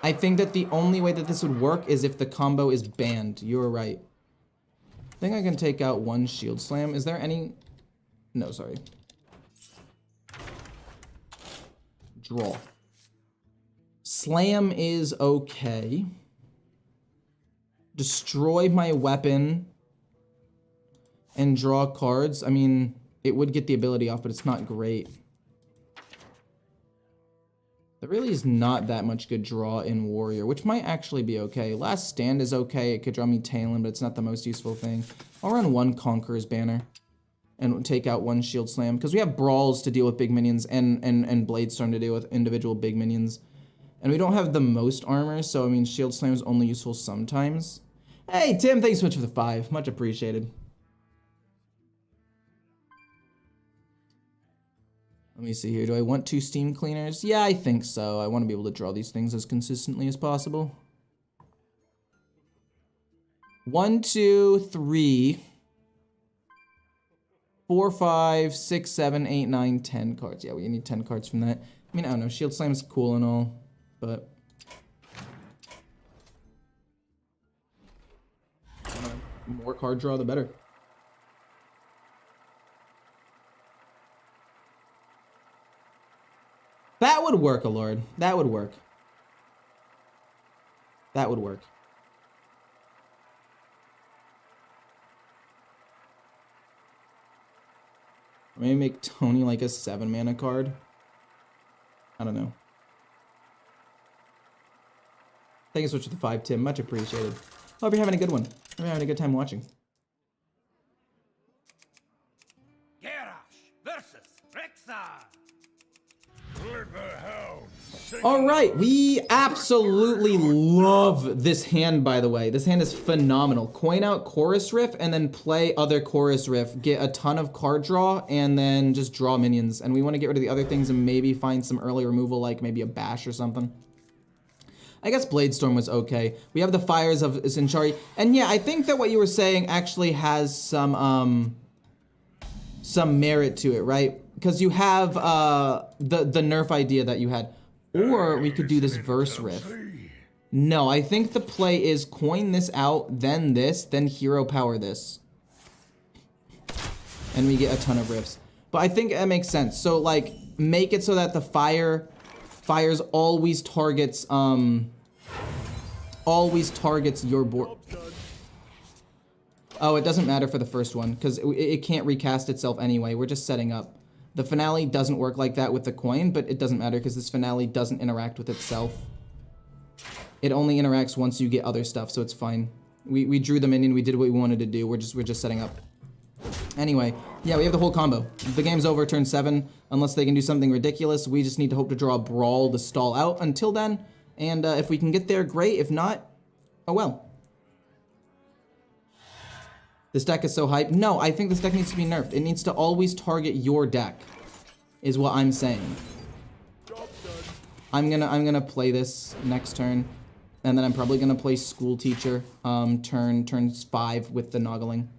I think that the only way that this would work is if the combo is banned. You're right. I think I can take out 1 shield slam. Is there any... No, sorry. Draw. Slam is okay. Destroy my weapon and draw cards. I mean, it would get the ability off, but it's not great. There really is not that much good draw in Warrior, which might actually be okay. Last Stand is okay. It could draw me Talon, but it's not the most useful thing. I'll run 1 Conqueror's Banner and take out 1 Shield Slam, because we have Brawls to deal with big minions and Bladestorm to deal with individual big minions. And we don't have the most armor, so I mean, Shield Slam is only useful sometimes. Hey, Tim, thanks so much for the 5. Much appreciated. Let me see here. Do I want 2 Steam Cleaners? Yeah, I think so. I want to be able to draw these things as consistently as possible. 1, 2, 3, 4, 5, 6, 7, 8, 9, 10 cards. Yeah, we need 10 cards from that. I mean, I don't know. Shield Slam's cool and all, but... more card draw, the better. That would work, Lord. That would work. That would work. Maybe make Tony like a 7-mana card. I don't know. Thank you so much for the 5, Tim. Much appreciated. Hope you're having a good one. Hope you're having a good time watching. All right, we absolutely love this hand, by the way. This hand is phenomenal. Coin out Chorus Riff and then play other Chorus Riff. Get a ton of card draw and then just draw minions. And we want to get rid of the other things and maybe find some early removal, like maybe a Bash or something. I guess Bladestorm was okay. We have the Fires of Sinchari. And yeah, I think that what you were saying actually has some merit to it, right? Because you have the nerf idea that you had. Or we could do this verse riff. No, I think the play is coin this out, then hero power this. And we get a ton of riffs. But I think that makes sense. So like make it so that the fires always targets your board. Oh, it doesn't matter for the first one because it can't recast itself anyway. We're just setting up. The finale doesn't work like that with the coin, but it doesn't matter because this finale doesn't interact with itself. It only interacts once you get other stuff, so it's fine. We drew the minion, we did what we wanted to do. We're just setting up. Anyway, yeah, we have the whole combo. The game's over turn 7, unless they can do something ridiculous. We just need to hope to draw a Brawl to stall out until then. And if we can get there, great. If not, oh well. This deck is so hyped. No, I think this deck needs to be nerfed. It needs to always target your deck, is what I'm saying. I'm gonna play this next turn, and then I'm probably gonna play School Teacher turns 5 with the Noggling.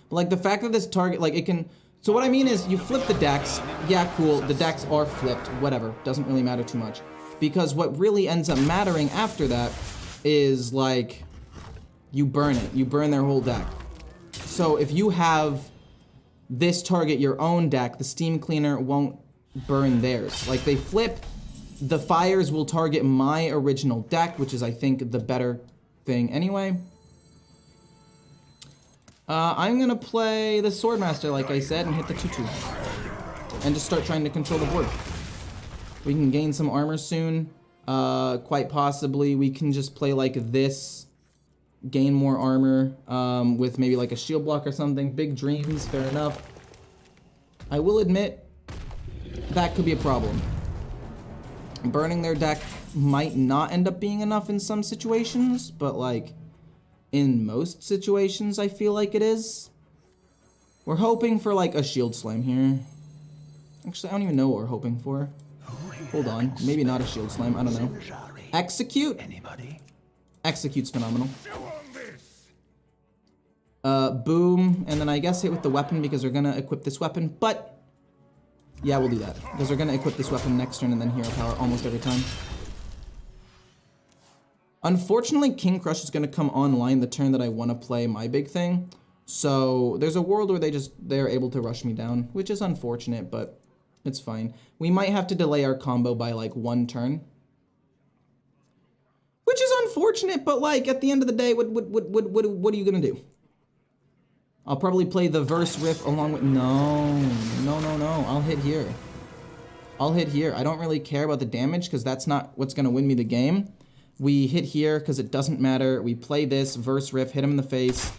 But like the fact that this target, like it can. So what I mean is, you flip the decks. Yeah, cool. The decks are flipped. Whatever. Doesn't really matter too much, because what really ends up mattering after that is like. You burn it. You burn their whole deck. So if you have this target your own deck, the Steam Cleaner won't burn theirs. Like they flip, the Fires will target my original deck, which is I think the better thing anyway. I'm gonna play the Swordmaster, like I said, and hit the 2/2. And just start trying to control the board. We can gain some armor soon. Quite possibly, we can just play like this. Gain more armor with maybe like a shield block or something. Big dreams, fair enough. I will admit, that could be a problem. Burning their deck might not end up being enough in some situations, but like in most situations I feel like it is. We're hoping for like a shield slam here. Actually, I don't even know what we're hoping for. Hold on, maybe not a shield slam, I don't know. Execute? Anybody? Execute's phenomenal. Boom, and then I guess hit with the weapon because we're gonna equip this weapon, but yeah, we'll do that because we're gonna equip this weapon next turn and then hero power almost every time. Unfortunately, King Crush is gonna come online the turn that I want to play my big thing, so there's a world where they're able to rush me down, which is unfortunate, but it's fine. We might have to delay our combo by like 1 turn. Which is unfortunate, but like at the end of the day, what are you gonna do? I'll probably play the verse riff along with no. I'll hit here. I'll hit here. I don't really care about the damage because that's not what's gonna win me the game. We hit here because it doesn't matter. We play this verse riff, hit him in the face,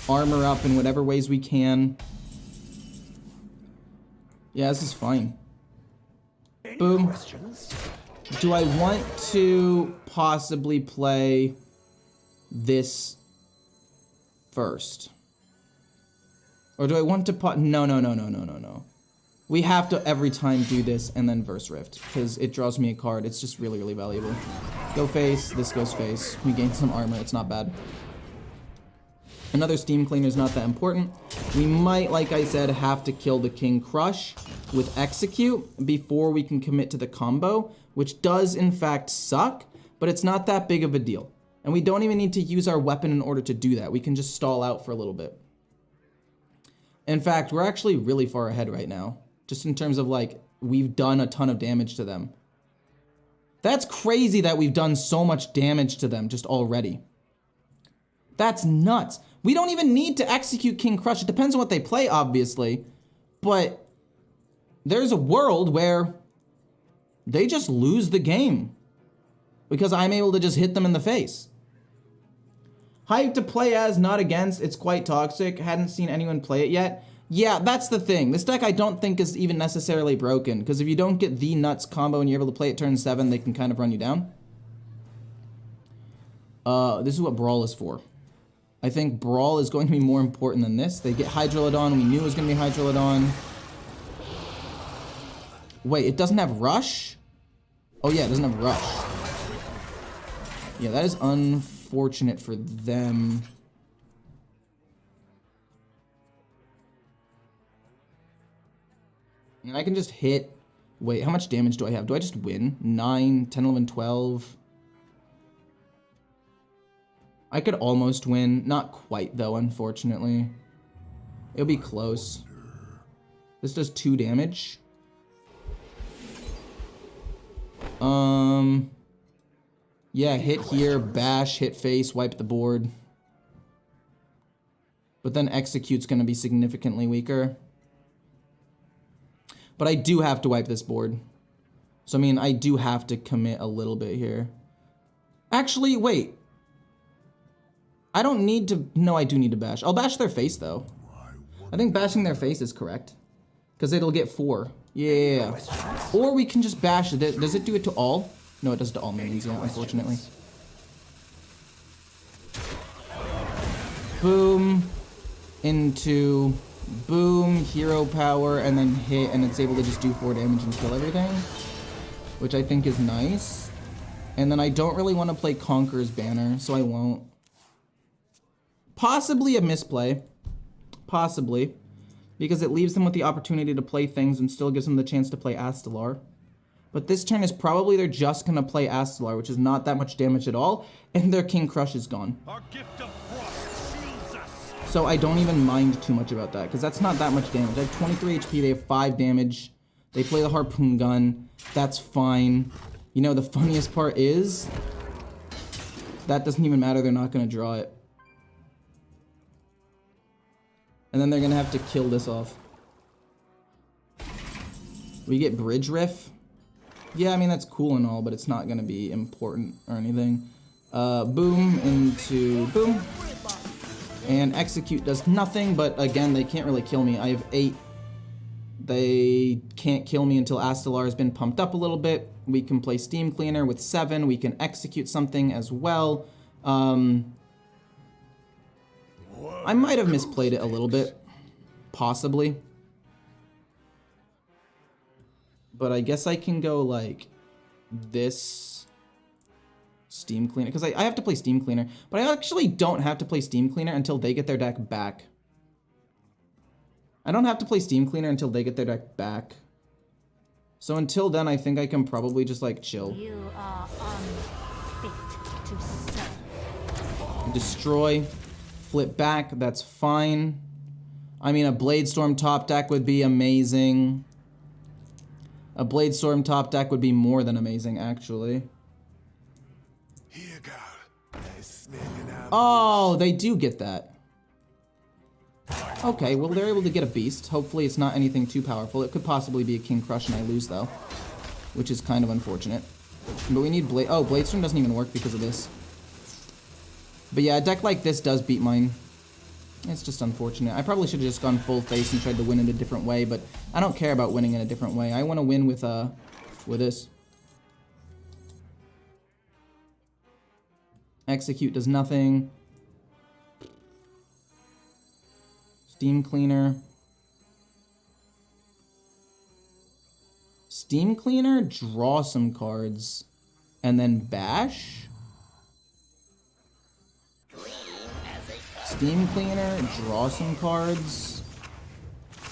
armor up in whatever ways we can. Yeah, this is fine. Boom. Do I want to possibly play this first? Or do I want to No. We have to every time do this and then Verse Rift, because it draws me a card. It's just really, really valuable. Go face, this goes face. We gain some armor, it's not bad. Another Steam Cleaner is not that important. We might, like I said, have to kill the King Crush with Execute before we can commit to the combo, which does in fact suck, but it's not that big of a deal. And we don't even need to use our weapon in order to do that. We can just stall out for a little bit. In fact, we're actually really far ahead right now. Just in terms of like, we've done a ton of damage to them. That's crazy that we've done so much damage to them just already. That's nuts. We don't even need to execute King Crush. It depends on what they play, obviously. But there's a world where they just lose the game because I'm able to just hit them in the face. Hype to play as, not against. It's quite toxic. Hadn't seen anyone play it yet. Yeah, that's the thing. This deck I don't think is even necessarily broken, because if you don't get the nuts combo and you're able to play it turn 7, they can kind of run you down. This is what Brawl is for. I think Brawl is going to be more important than this. They get Hydrolodon. We knew it was going to be Hydrolodon. Wait, it doesn't have Rush? Oh yeah, it doesn't have Rush. Yeah, that is unfortunate for them. And I can just hit... Wait, how much damage do I have? Do I just win? 9, 10, 11, 12... I could almost win. Not quite, though, unfortunately. It'll be close. This does 2 damage. Yeah, hit here, bash, hit face, wipe the board. But then Execute's gonna be significantly weaker. But I do have to wipe this board. So, I mean, I do have to commit a little bit here. Actually, wait. I don't need to... No, I do need to bash. I'll bash their face, though. I think bashing their face is correct. Because it'll get 4. Yeah. Or we can just bash it. Does it do it to all? No, it does to all minions, yeah, unfortunately. Boom. Into... Boom. Hero power. And then hit. And it's able to just do 4 damage and kill everything. Which I think is nice. And then I don't really want to play Conqueror's Banner, so I won't. Possibly a misplay. Possibly. Because it leaves them with the opportunity to play things and still gives them the chance to play Astalar. But this turn is probably they're just going to play Astalar, which is not that much damage at all. And their King Crush is gone. Our gift of frost shields us. So I don't even mind too much about that, because that's not that much damage. I have 23 HP, they have 5 damage. They play the Harpoon Gun. That's fine. You know, the funniest part is... that doesn't even matter, they're not going to draw it. And then they're gonna have to kill this off. We get Bridge Riff. Yeah, I mean, that's cool and all, but it's not gonna be important or anything. Boom into boom. And Execute does nothing, but again, they can't really kill me. I have 8. They can't kill me until Astalar has been pumped up a little bit. We can play Steam Cleaner with 7. We can execute something as well. I might have misplayed it a little bit. Possibly. But I guess I can go like this Steam Cleaner. Because I have to play Steam Cleaner. But I actually don't have to play Steam Cleaner until they get their deck back. I don't have to play Steam Cleaner until they get their deck back. So until then, I think I can probably just like chill. You are unfit to serve. Destroy, flip back, that's fine. I mean, a Bladestorm top deck would be amazing. A Bladestorm top deck would be more than amazing, actually. Here go. Smelling out. Oh, they do get that. Okay, well, they're able to get a beast. Hopefully it's not anything too powerful. It could possibly be a King Crush and I lose, though. Which is kind of unfortunate. But we need Blade... Oh, Bladestorm doesn't even work because of this. But yeah, a deck like this does beat mine. It's just unfortunate. I probably should have just gone full face and tried to win in a different way, but I don't care about winning in a different way. I want to win with this. Execute does nothing. Steam Cleaner. Steam Cleaner, draw some cards, and then bash. Steam Cleaner, draw some cards.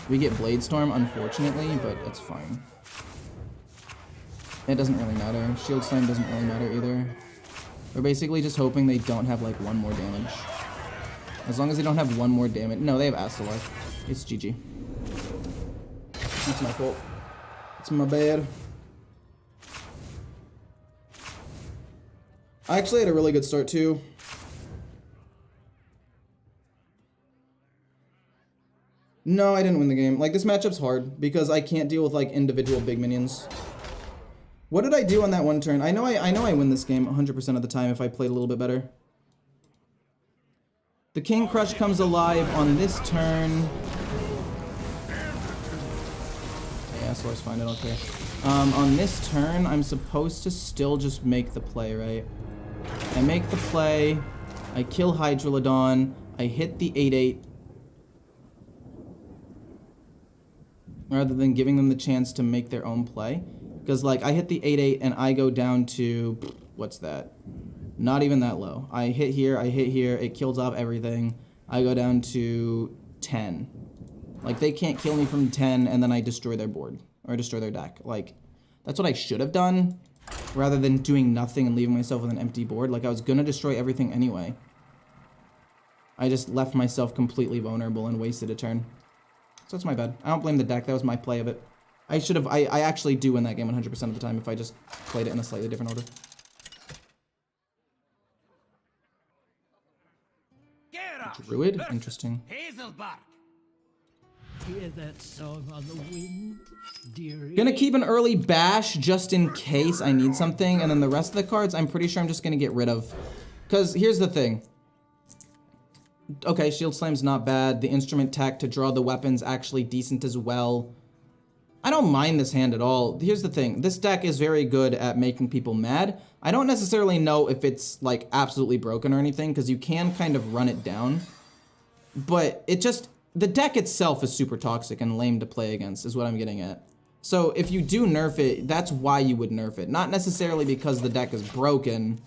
We get Bladestorm, unfortunately, but it's fine. It doesn't really matter. Shield Slam doesn't really matter either. We're basically just hoping they don't have like 1 more damage. As long as they don't have 1 more damage. No, they have Astalar. It's GG. It's my fault. It's my bad. I actually had a really good start too. No, I didn't win the game. Like, this matchup's hard because I can't deal with like individual big minions. What did I do on that one turn? I know I win this game 100% of the time if I played a little bit better. The King Crush comes alive on this turn. Yeah, so I find it okay. On this turn, I'm supposed to still just make the play, right? I make the play. I kill Hydrolodon. I hit the 8/8. Rather than giving them the chance to make their own play. Because, like, I hit the 8/8 and I go down to... What's that? Not even that low. I hit here, it kills off everything. I go down to 10. Like, they can't kill me from 10, and then I destroy their board. Or destroy their deck. Like, that's what I should have done. Rather than doing nothing and leaving myself with an empty board. Like, I was gonna destroy everything anyway. I just left myself completely vulnerable and wasted a turn. So it's my bad. I don't blame the deck. That was my play of it. I should have... I actually do win that game 100% of the time if I just played it in a slightly different order. Druid? Interesting. Hear that song on the wind, dearie? Gonna keep an early bash just in case I need something, and then the rest of the cards I'm pretty sure I'm just gonna get rid of. Because here's the thing. Okay, Shield Slam's not bad. The Instrument Tech to draw the weapon's actually decent as well. I don't mind this hand at all. Here's the thing. This deck is very good at making people mad. I don't necessarily know if it's, like, absolutely broken or anything, because you can kind of run it down. But it just... The deck itself is super toxic and lame to play against, is what I'm getting at. So if you do nerf it, that's why you would nerf it. Not necessarily because the deck is broken,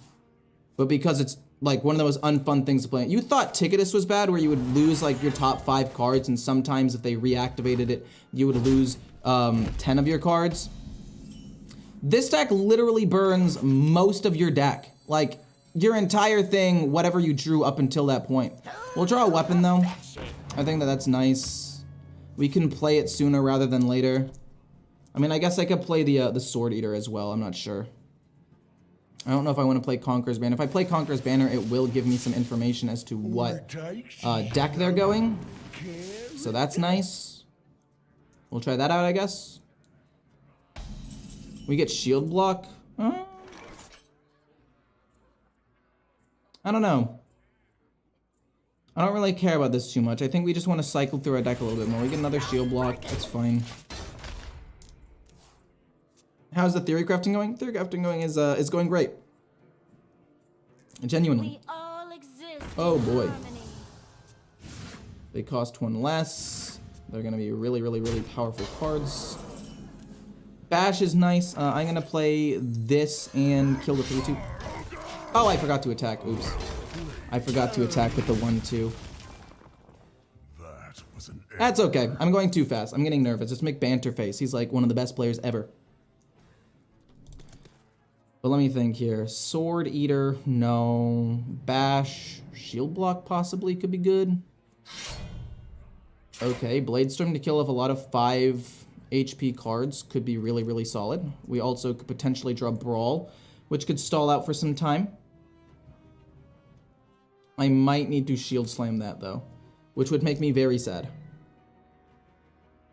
but because it's, like, one of the most unfun things to play. You thought Ticketus was bad, where you would lose, like, your top 5 cards, and sometimes if they reactivated it, you would lose 10 of your cards. This deck literally burns most of your deck. Like, your entire thing, whatever you drew up until that point. We'll draw a weapon, though. I think that that's nice. We can play it sooner rather than later. I mean, I guess I could play the Sword Eater as well. I'm not sure. I don't know if I want to play Conqueror's Banner. If I play Conqueror's Banner, it will give me some information as to what deck they're going. so that's nice. We'll try that out, I guess. We get shield block. I don't know. I don't really care about this too much. I think we just want to cycle through our deck a little bit more. We get another shield block. That's fine. How's the theory crafting going? Theory crafting going is going great. Genuinely. We all exist Oh in boy. harmony. They cost 1 less. They're gonna be really, really, really powerful cards. Bash is nice. I'm gonna play this and kill the 3/2. Oh, I forgot to attack. Oops. I forgot to attack with the 1/2. That was an That's okay. I'm going too fast. I'm getting nervous. Just make Banter face. He's like one of the best players ever. But let me think here. Sword Eater, no. Bash, Shield Block possibly could be good. Okay, Bladestorm to kill off a lot of 5 HP cards could be really, really solid. We also could potentially draw Brawl, which could stall out for some time. I might need to Shield Slam that though, which would make me very sad.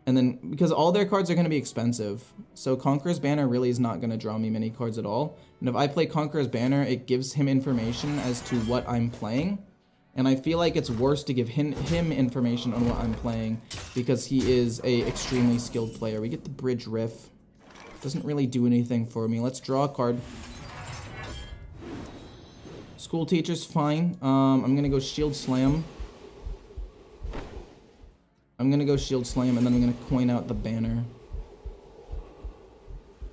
And then, because all their cards are going to be expensive, so Conqueror's Banner really is not going to draw me many cards at all. And if I play Conqueror's Banner, it gives him information as to what I'm playing. And I feel like it's worse to give him information on what I'm playing, because he is a extremely skilled player. We get the Bridge Riff. Doesn't really do anything for me. Let's draw a card. School Teacher's fine. I'm going to go Shield Slam. I'm gonna go Shield Slam, and then I'm gonna coin out the banner.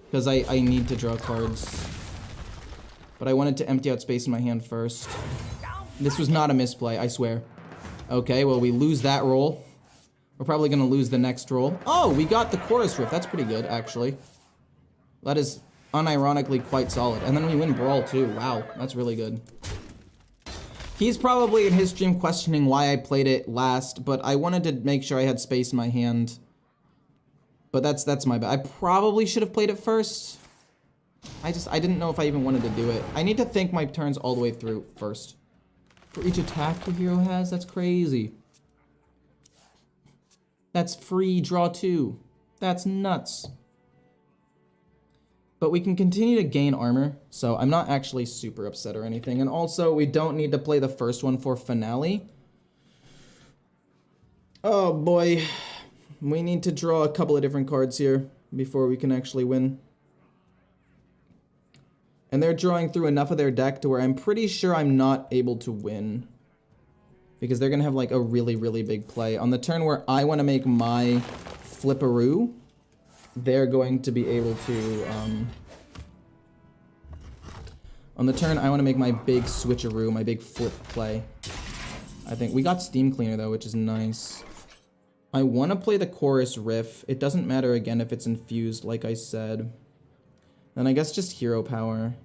Because I need to draw cards. But I wanted to empty out space in my hand first. This was not a misplay, I swear. Okay, well, we lose that roll. We're probably gonna lose the next roll. Oh, we got the Chorus Rift. That's pretty good, actually. That is unironically quite solid. And then we win Brawl, too. Wow, that's really good. He's probably in his stream questioning why I played it last, but I wanted to make sure I had space in my hand. But that's my bad. I probably should have played it first. I didn't know if I even wanted to do it. I need to think my turns all the way through first. For each attack the hero has? That's crazy. That's free draw 2. That's nuts. But we can continue to gain armor, so I'm not actually super upset or anything. And also, we don't need to play the first one for Finale. Oh boy. We need to draw a couple of different cards here before we can actually win. And they're drawing through enough of their deck to where I'm pretty sure I'm not able to win. Because they're going to have like a really, really big play. On the turn where I want to make my Flipperoo, they're going to be able to, on the turn, I want to make my big switcheroo, my big flip play. I think we got Steam Cleaner though, which is nice. I want to play the Chorus Riff. It doesn't matter again if it's infused, like I said. Then I guess just Hero Power.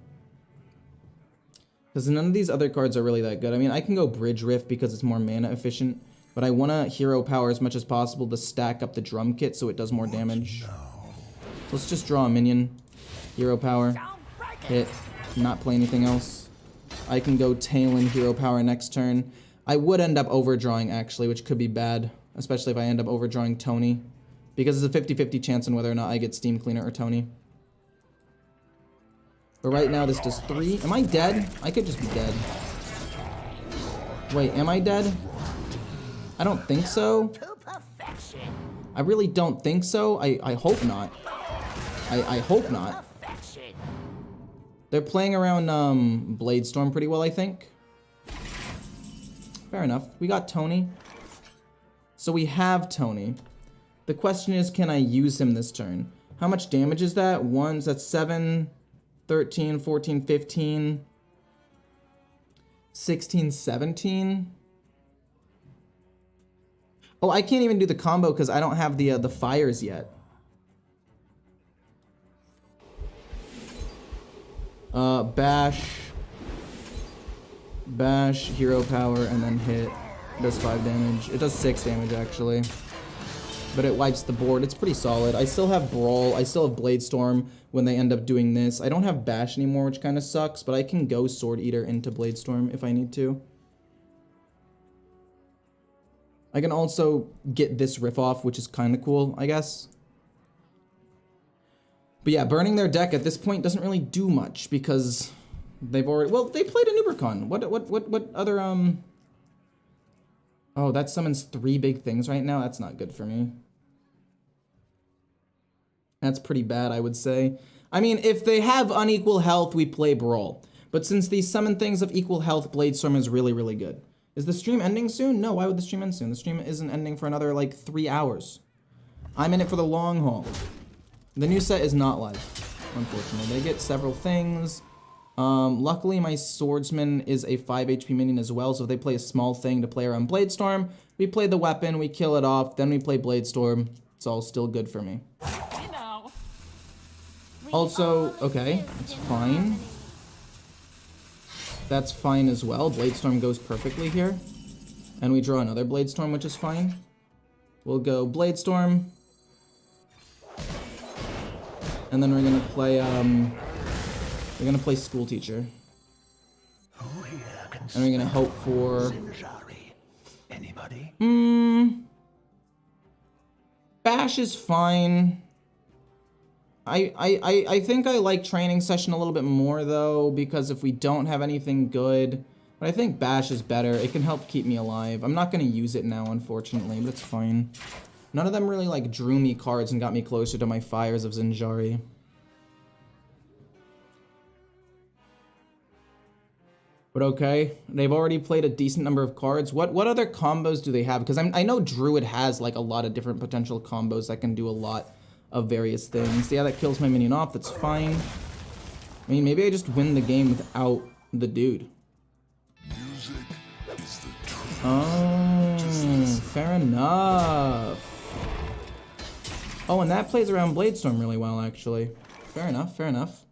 Because none of these other cards are really that good. I mean, I can go Bridge Riff because it's more mana efficient. But I want to Hero Power as much as possible to stack up the Drum Kit so it does more damage. So let's just draw a minion. Hero Power. Hit. Not play anything else. I can go Talon Hero Power next turn. I would end up overdrawing actually, which could be bad. Especially if I end up overdrawing Tony. Because it's a 50-50 chance on whether or not I get Steam Cleaner or Tony. But right now this does 3. Am I dead? I could just be dead. Wait, am I dead? I don't think so. I really don't think so. I hope not. I hope not. They're playing around Bladestorm pretty well, I think. Fair enough. We got Tony. So we have Tony. The question is, can I use him this turn? How much damage is that? That's 7, 13, 14, 15, 16, 17. Oh, I can't even do the combo because I don't have the fires yet. Bash, Hero Power, and then hit. It does 5 damage. It does 6 damage, actually. But it wipes the board. It's pretty solid. I still have Brawl. I still have Bladestorm when they end up doing this. I don't have Bash anymore, which kind of sucks, but I can go Sword Eater into Bladestorm if I need to. I can also get this riff off, which is kind of cool, I guess. But yeah, burning their deck at this point doesn't really do much because they've already... Well, they played a Nubercon. What other, Oh, that summons 3 big things right now? That's not good for me. That's pretty bad, I would say. I mean, if they have unequal health, we play Brawl. But since these summon things of equal health, Bladestorm is really, really good. Is the stream ending soon? No, why would the stream end soon? The stream isn't ending for another, like, 3 hours. I'm in it for the long haul. The new set is not live, unfortunately. They get several things. Luckily, my swordsman is a 5 HP minion as well, so if they play a small thing to play around Bladestorm, we play the weapon, we kill it off, then we play Bladestorm. It's all still good for me. Also, okay, that's fine. That's fine as well. Bladestorm goes perfectly here. And we draw another Bladestorm, which is fine. We'll go Bladestorm. And then we're gonna play School Teacher. And we're gonna hope for... Anybody? Bash is fine. I think I like Training Session a little bit more though, because if we don't have anything good, but I think Bash is better. It can help keep me alive. I'm not gonna use it now, unfortunately, but it's fine. None of them really like drew me cards and got me closer to my Fires of Zinjari. But okay, they've already played a decent number of cards. What other combos do they have? Because I know Druid has like a lot of different potential combos that can do a lot of various things. Yeah, that kills my minion off. That's fine. I mean, maybe I just win the game without the dude. Oh, fair enough. Oh, and that plays around Bladestorm really well, actually. Fair enough, fair enough.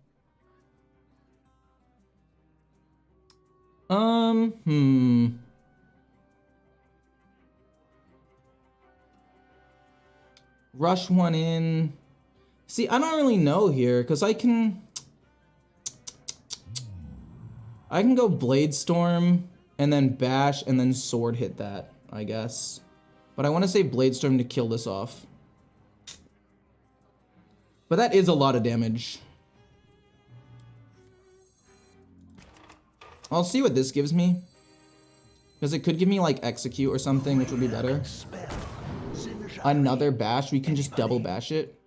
Rush one in. See, I don't really know here, because I can go Bladestorm, and then Bash, and then Sword hit that, I guess. But I want to say Bladestorm to kill this off. But that is a lot of damage. I'll see what this gives me. Because it could give me, like, Execute or something, which would be better. Another Bash? We can just double bash it?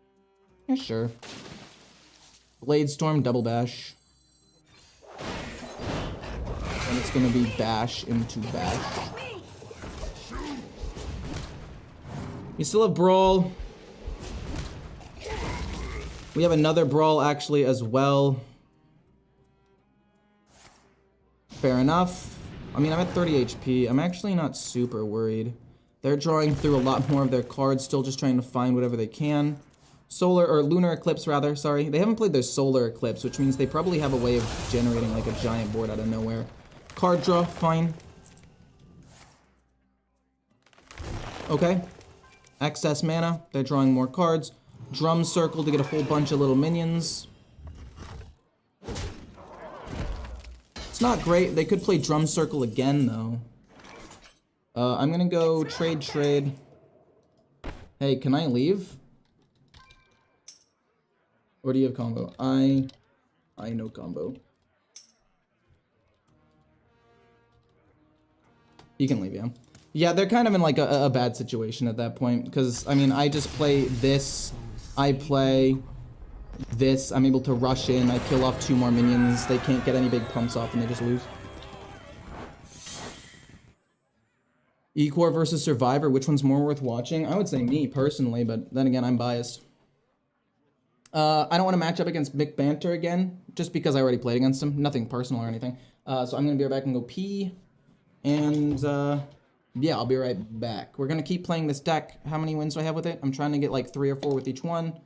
Yeah, sure. Bladestorm, double bash. And it's gonna be Bash into Bash. We still have Brawl. We have another Brawl, actually, as well. Fair enough. I mean, I'm at 30 HP. I'm actually not super worried. They're drawing through a lot more of their cards, still just trying to find whatever they can. Solar, or Lunar Eclipse, rather, sorry. They haven't played their Solar Eclipse, which means they probably have a way of generating, like, a giant board out of nowhere. Card draw, fine. Okay. Excess mana. They're drawing more cards. Drum Circle to get a whole bunch of little minions. It's not great. They could play Drum Circle again, though. I'm gonna go trade. Hey, can I leave? Or do you have combo? I know combo. You can leave, yeah. Yeah, they're kind of in like a bad situation at that point, because, I mean, I just play this, I play this, I'm able to rush in, I kill off 2 more minions, they can't get any big pumps off, and they just lose. Ecore versus Survivor, which one's more worth watching? I would say me, personally, but then again, I'm biased. I don't want to match up against Mick Banter again, just because I already played against him. Nothing personal or anything. So I'm going to be right back and go pee. And, yeah, I'll be right back. We're going to keep playing this deck. How many wins do I have with it? I'm trying to get like 3 or 4 with each one.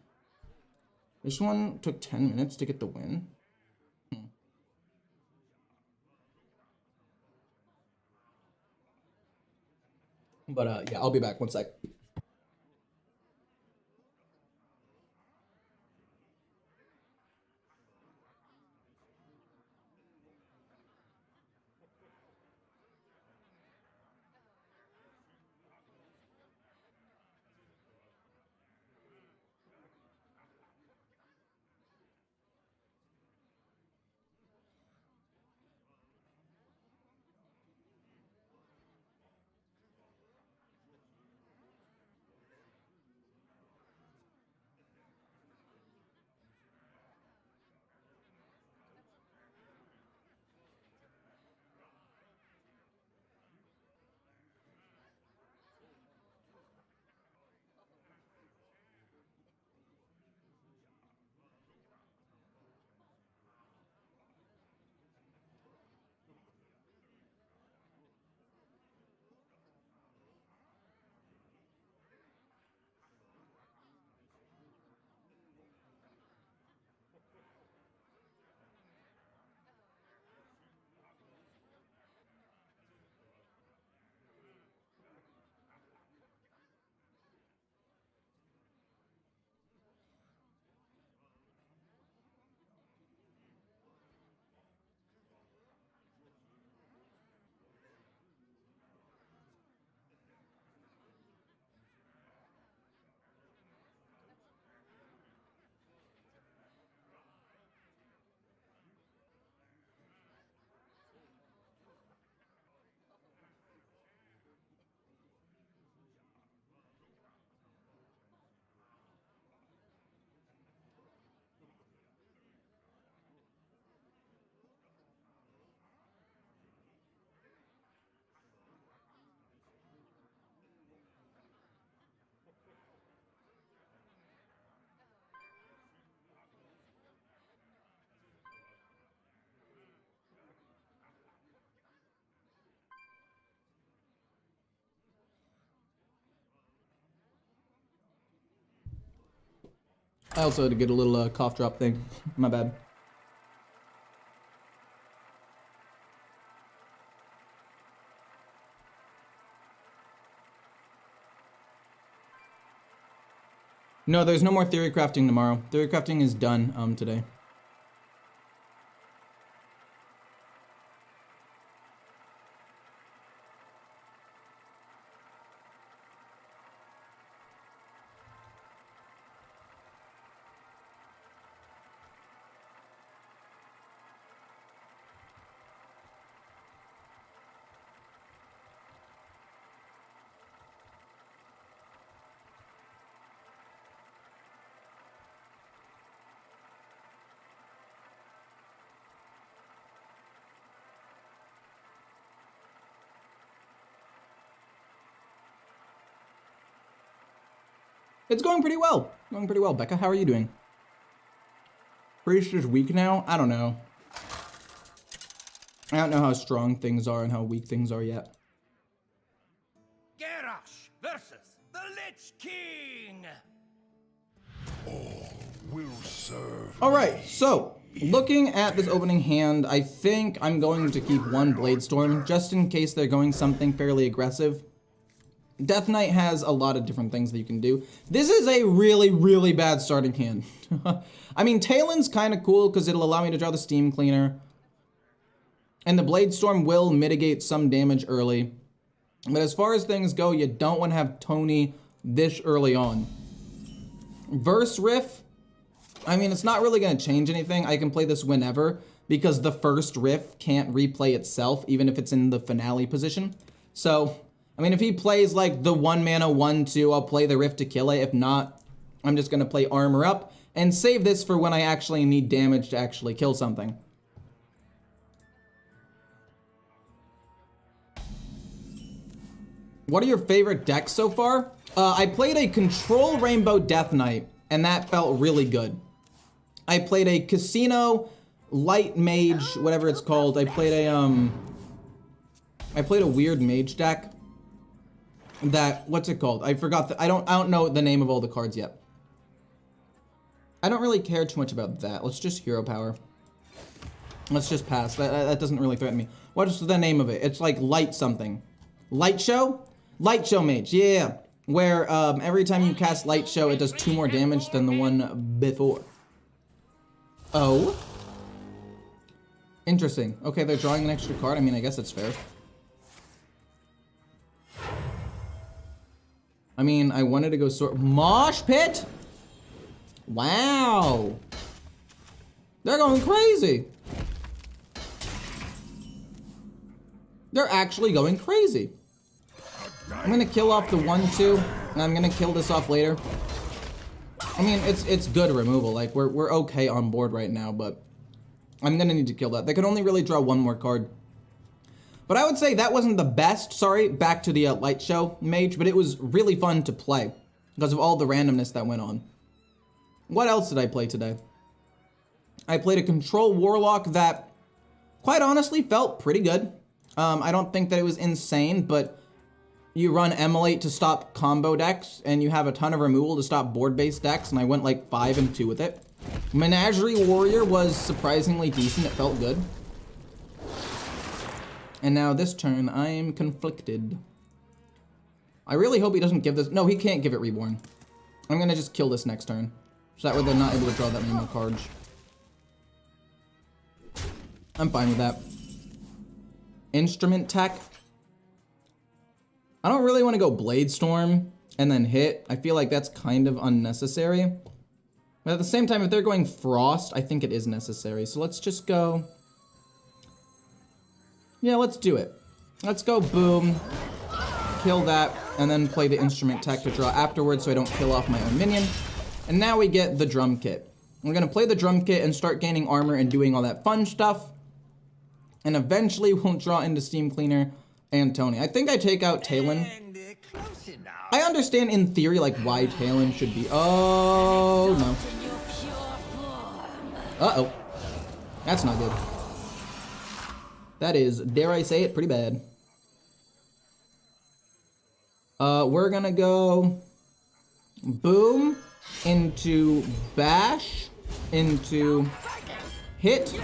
This one took 10 minutes to get the win. But, yeah, I'll be back. 1 sec. I also had to get a little cough drop thing. My bad. No, there's no more theory crafting tomorrow. Theory crafting is done today. It's going pretty well. Going pretty well. Becca, how are you doing? Priest is weak now? I don't know. I don't know how strong things are and how weak things are yet. Garrosh versus the Lich King. Will serve. Alright, so looking at this opening hand, I think I'm going to keep one Bladestorm just in case they're going something fairly aggressive. Death Knight has a lot of different things that you can do. This is a really, really bad starting hand. I mean, Talon's kind of cool because it'll allow me to draw the Steam Cleaner. And the Bladestorm will mitigate some damage early. But as far as things go, you don't want to have Tony this early on. Verse Riff, I mean, it's not really going to change anything. I can play this whenever because the first Riff can't replay itself, even if it's in the finale position. So, I mean, if he plays like the 1 mana 1/2, I'll play the Rift to kill it. If not, I'm just going to play Armor Up and save this for when I actually need damage to actually kill something. What are your favorite decks so far? I played a Control Rainbow Death Knight, and that felt really good. I played a Casino Light Mage, whatever it's called. I played a weird mage deck. That, what's it called? I forgot. I don't know the name of all the cards yet. I don't really care too much about that. Let's just hero power. Let's just pass. That doesn't really threaten me. What is the name of it? It's like light something. Light Show? Light Show Mage, yeah. Where every time you cast Light Show, it does 2 more damage than the one before. Oh. Interesting. Okay, they're drawing an extra card. I mean, I guess it's fair. I mean, I wanted to go sort Mosh Pit? Wow. They're going crazy. They're actually going crazy. I'm gonna kill off the 1/2, and I'm gonna kill this off later. I mean, it's good removal. Like, we're okay on board right now, but I'm gonna need to kill that. They can only really draw 1 more card. But I would say that wasn't the best, sorry, back to the Light Show Mage, but it was really fun to play because of all the randomness that went on. What else did I play today? I played a Control Warlock that, quite honestly, felt pretty good. I don't think that it was insane, but you run Emulate to stop combo decks, and you have a ton of removal to stop board-based decks, and I went like 5-2 with it. Menagerie Warrior was surprisingly decent, it felt good. And now this turn, I am conflicted. I really hope he doesn't give this, no, he can't give it Reborn. I'm gonna just kill this next turn, so that way they're not able to draw that many more cards. I'm fine with that. Instrument Tech. I don't really want to go Bladestorm and then hit. I feel like that's kind of unnecessary. But at the same time, if they're going Frost, I think it is necessary. So let's just go... Yeah, let's do it. Let's go Boom, kill that, and then play the Instrument Tech to draw afterwards so I don't kill off my own minion. And now we get the Drum Kit. We're going to play the Drum Kit and start gaining armor and doing all that fun stuff. And eventually we'll draw into Steam Cleaner and Tony. I think I take out Talon. I understand in theory like why Talon should be. Oh no. Uh-oh. That's not good. That is, dare I say it, pretty bad. We're gonna go Boom, into bash, into hit.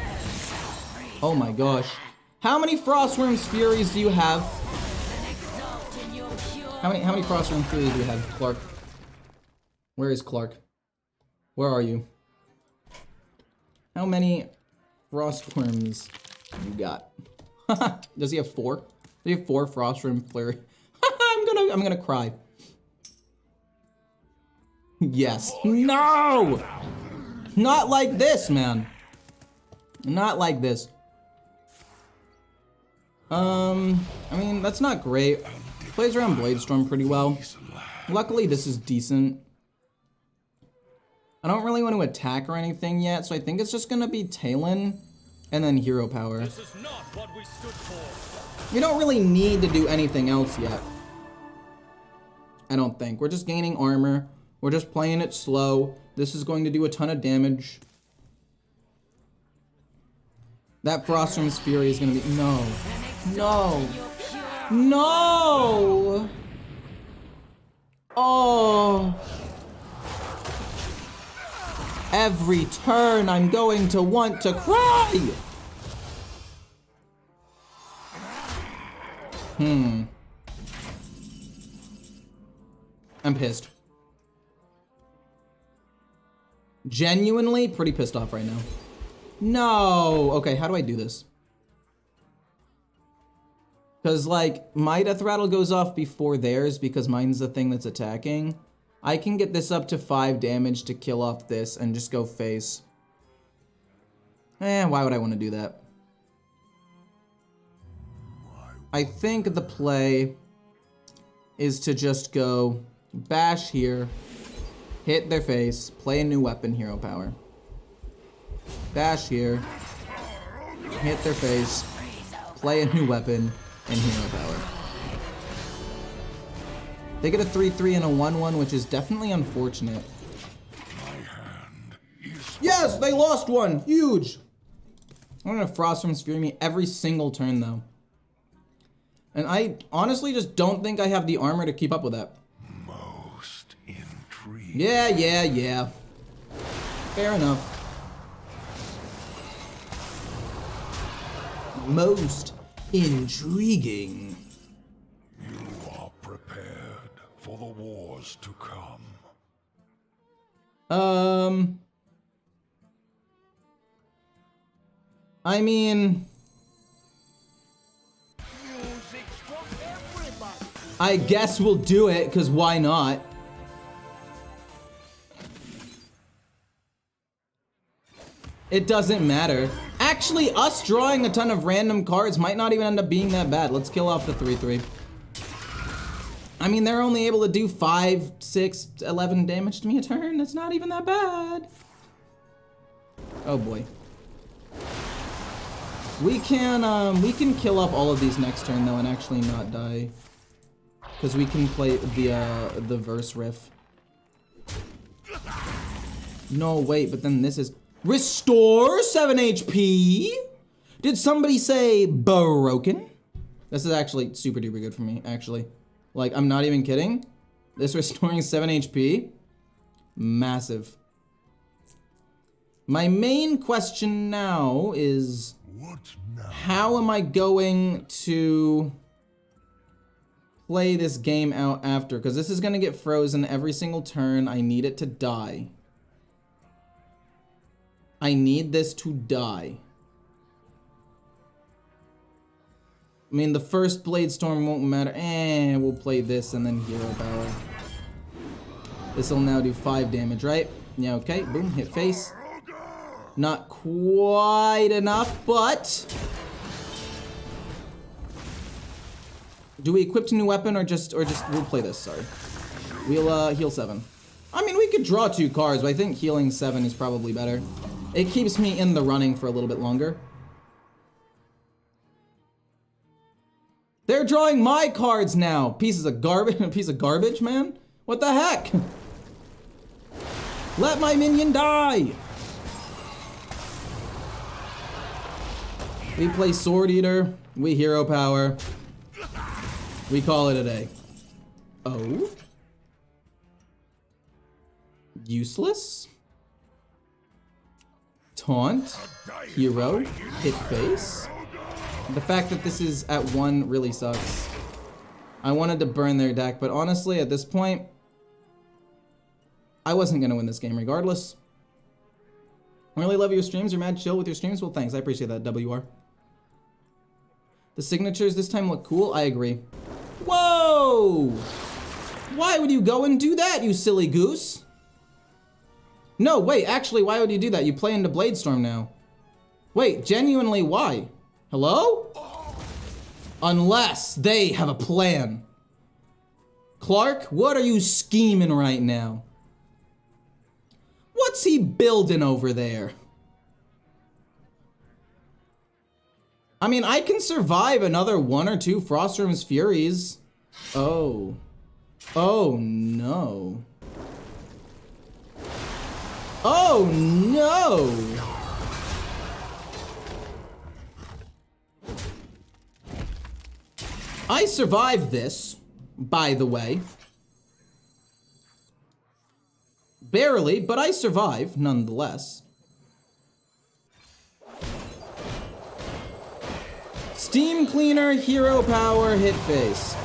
Oh my gosh. How many Frostworm's Furies do you have? How many Frostworm Furies do you have, Clark? Where is Clark? Where are you? How many Frostworms you got? Does he have 4? Does he have 4 Frostworm Flurry? I'm gonna cry. Yes. No! Not like this, man. Not like this. I mean, that's not great. Plays around Bladestorm pretty well. Luckily, this is decent. I don't really want to attack or anything yet, so I think it's just gonna be Talon and then Hero Power. This is not what we stood for. We don't really need to do anything else yet. I don't think. We're just gaining armor. We're just playing it slow. This is going to do a ton of damage. That Frostworm's Fury is gonna be... No. No. No! Oh. Every turn I'm going to want to cry! I'm pissed. Genuinely pretty pissed off right now. No! Okay, how do I do this? Because, like, my Death Rattle goes off before theirs because mine's the thing that's attacking. I can get this up to 5 damage to kill off this and just go face. Why would I want to do that? I think the play is to just go bash here, hit their face, play a new weapon, Hero Power. Bash here, hit their face, play a new weapon, and Hero Power. They get a 3-3 and a 1-1, which is definitely unfortunate. Yes, they lost one! Huge! I'm gonna Frostworm's Fury me every single turn, though. And I honestly just don't think I have the armor to keep up with that. Most intriguing. Yeah. Fair enough. Most intriguing. You are prepared for the wars to come. I mean, I guess we'll do it, because why not? It doesn't matter. Actually, us drawing a ton of random cards might not even end up being that bad. Let's kill off the 3-3. I mean, they're only able to do 5, 6, 11 damage to me a turn. That's not even that bad. Oh boy. We can kill off all of these next turn though and actually not die. Because we can play the verse riff. No, wait, but then this is restore 7 HP. Did somebody say broken? This is actually super duper good for me, actually. Like, I'm not even kidding. This restoring 7 HP, massive. My main question now is, how am I going to play this game out after? Because this is gonna get frozen every single turn. I need it to die. I need this to die. I mean, the first Blade Storm won't matter. We'll play this and then Hero Power. This will now do 5 damage, right? Yeah, okay. Boom, hit face. Not quite enough, but... Do we equip a new weapon or just we'll play this, sorry. We'll heal 7. I mean, we could draw 2 cards, but I think healing 7 is probably better. It keeps me in the running for a little bit longer. They're drawing my cards now. Pieces of garbage, a piece of garbage, man. What the heck? Let my minion die. We play Sword Eater. We Hero Power. We call it a day. Oh? Useless. Taunt. Hero. Hit face. The fact that this is at 1 really sucks. I wanted to burn their deck, but honestly, at this point, I wasn't going to win this game regardless. Really love your streams. You're mad chill with your streams. Well, thanks. I appreciate that, WR. The signatures this time look cool. I agree. Whoa! Why would you go and do that, you silly goose? No, wait, actually, why would you do that? You play into Bladestorm now. Wait, genuinely, why? Hello? Unless they have a plan. Clark, what are you scheming right now? What's he building over there? I mean, I can survive another 1 or 2 Frostrim's Furies. Oh. Oh, no. Oh, no! I survived this, by the way. Barely, but I survived, nonetheless. Steam Cleaner, Hero Power, Hit Face.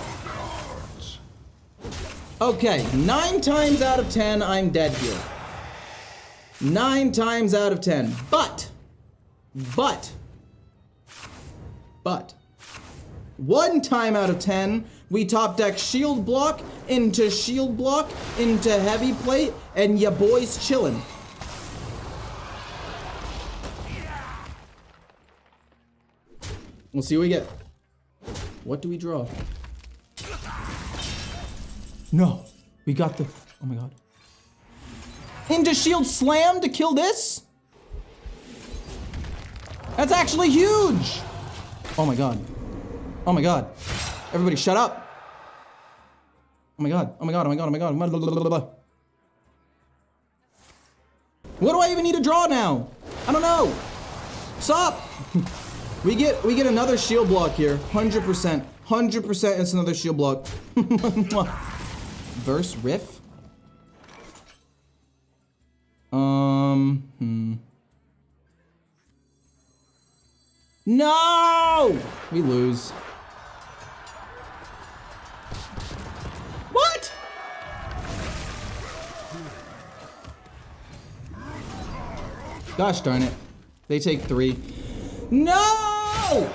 Okay, 9 times out of 10, I'm dead here. 9 times out of 10. But, 1 time out of 10, we top deck shield block into heavy plate, and ya boys chillin'. We'll see what we get. What do we draw? No, we got the, oh my god. Into shield slam to kill this? That's actually huge! Oh my god. Oh my god. Everybody shut up. Oh my god. Oh my god. Oh my god. Oh my god. Blah, blah, blah, blah. What do I even need to draw now? I don't know. Stop. We get another shield block here. 100%. 100% it's another shield block. Verse riff. No! We lose. What? Gosh darn it. They take 3. No!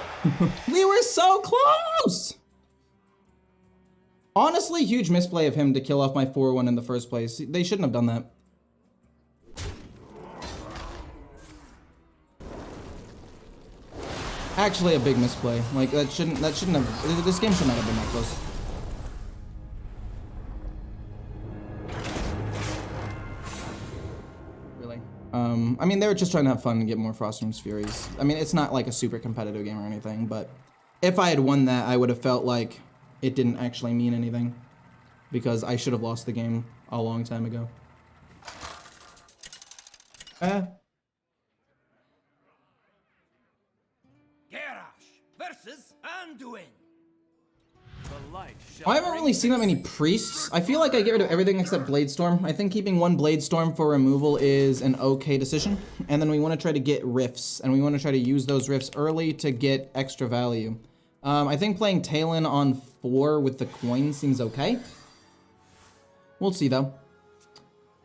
We were so close! Honestly, huge misplay of him to kill off my 4-1 in the first place. They shouldn't have done that. Actually, a big misplay. Like, that shouldn't have, this game should not have been that close. Really? I mean, they were just trying to have fun and get more Frostrim's Furies. I mean, it's not like a super competitive game or anything, but if I had won that, I would have felt like it didn't actually mean anything, because I should have lost the game a long time ago. Versus Anduin. I haven't really seen that many priests. I feel like I get rid of everything except Bladestorm. I think keeping 1 Bladestorm for removal is an okay decision. And then we want to try to get rifts, and we want to try to use those rifts early to get extra value. I think playing Talon on 4 with the coin seems okay. We'll see though.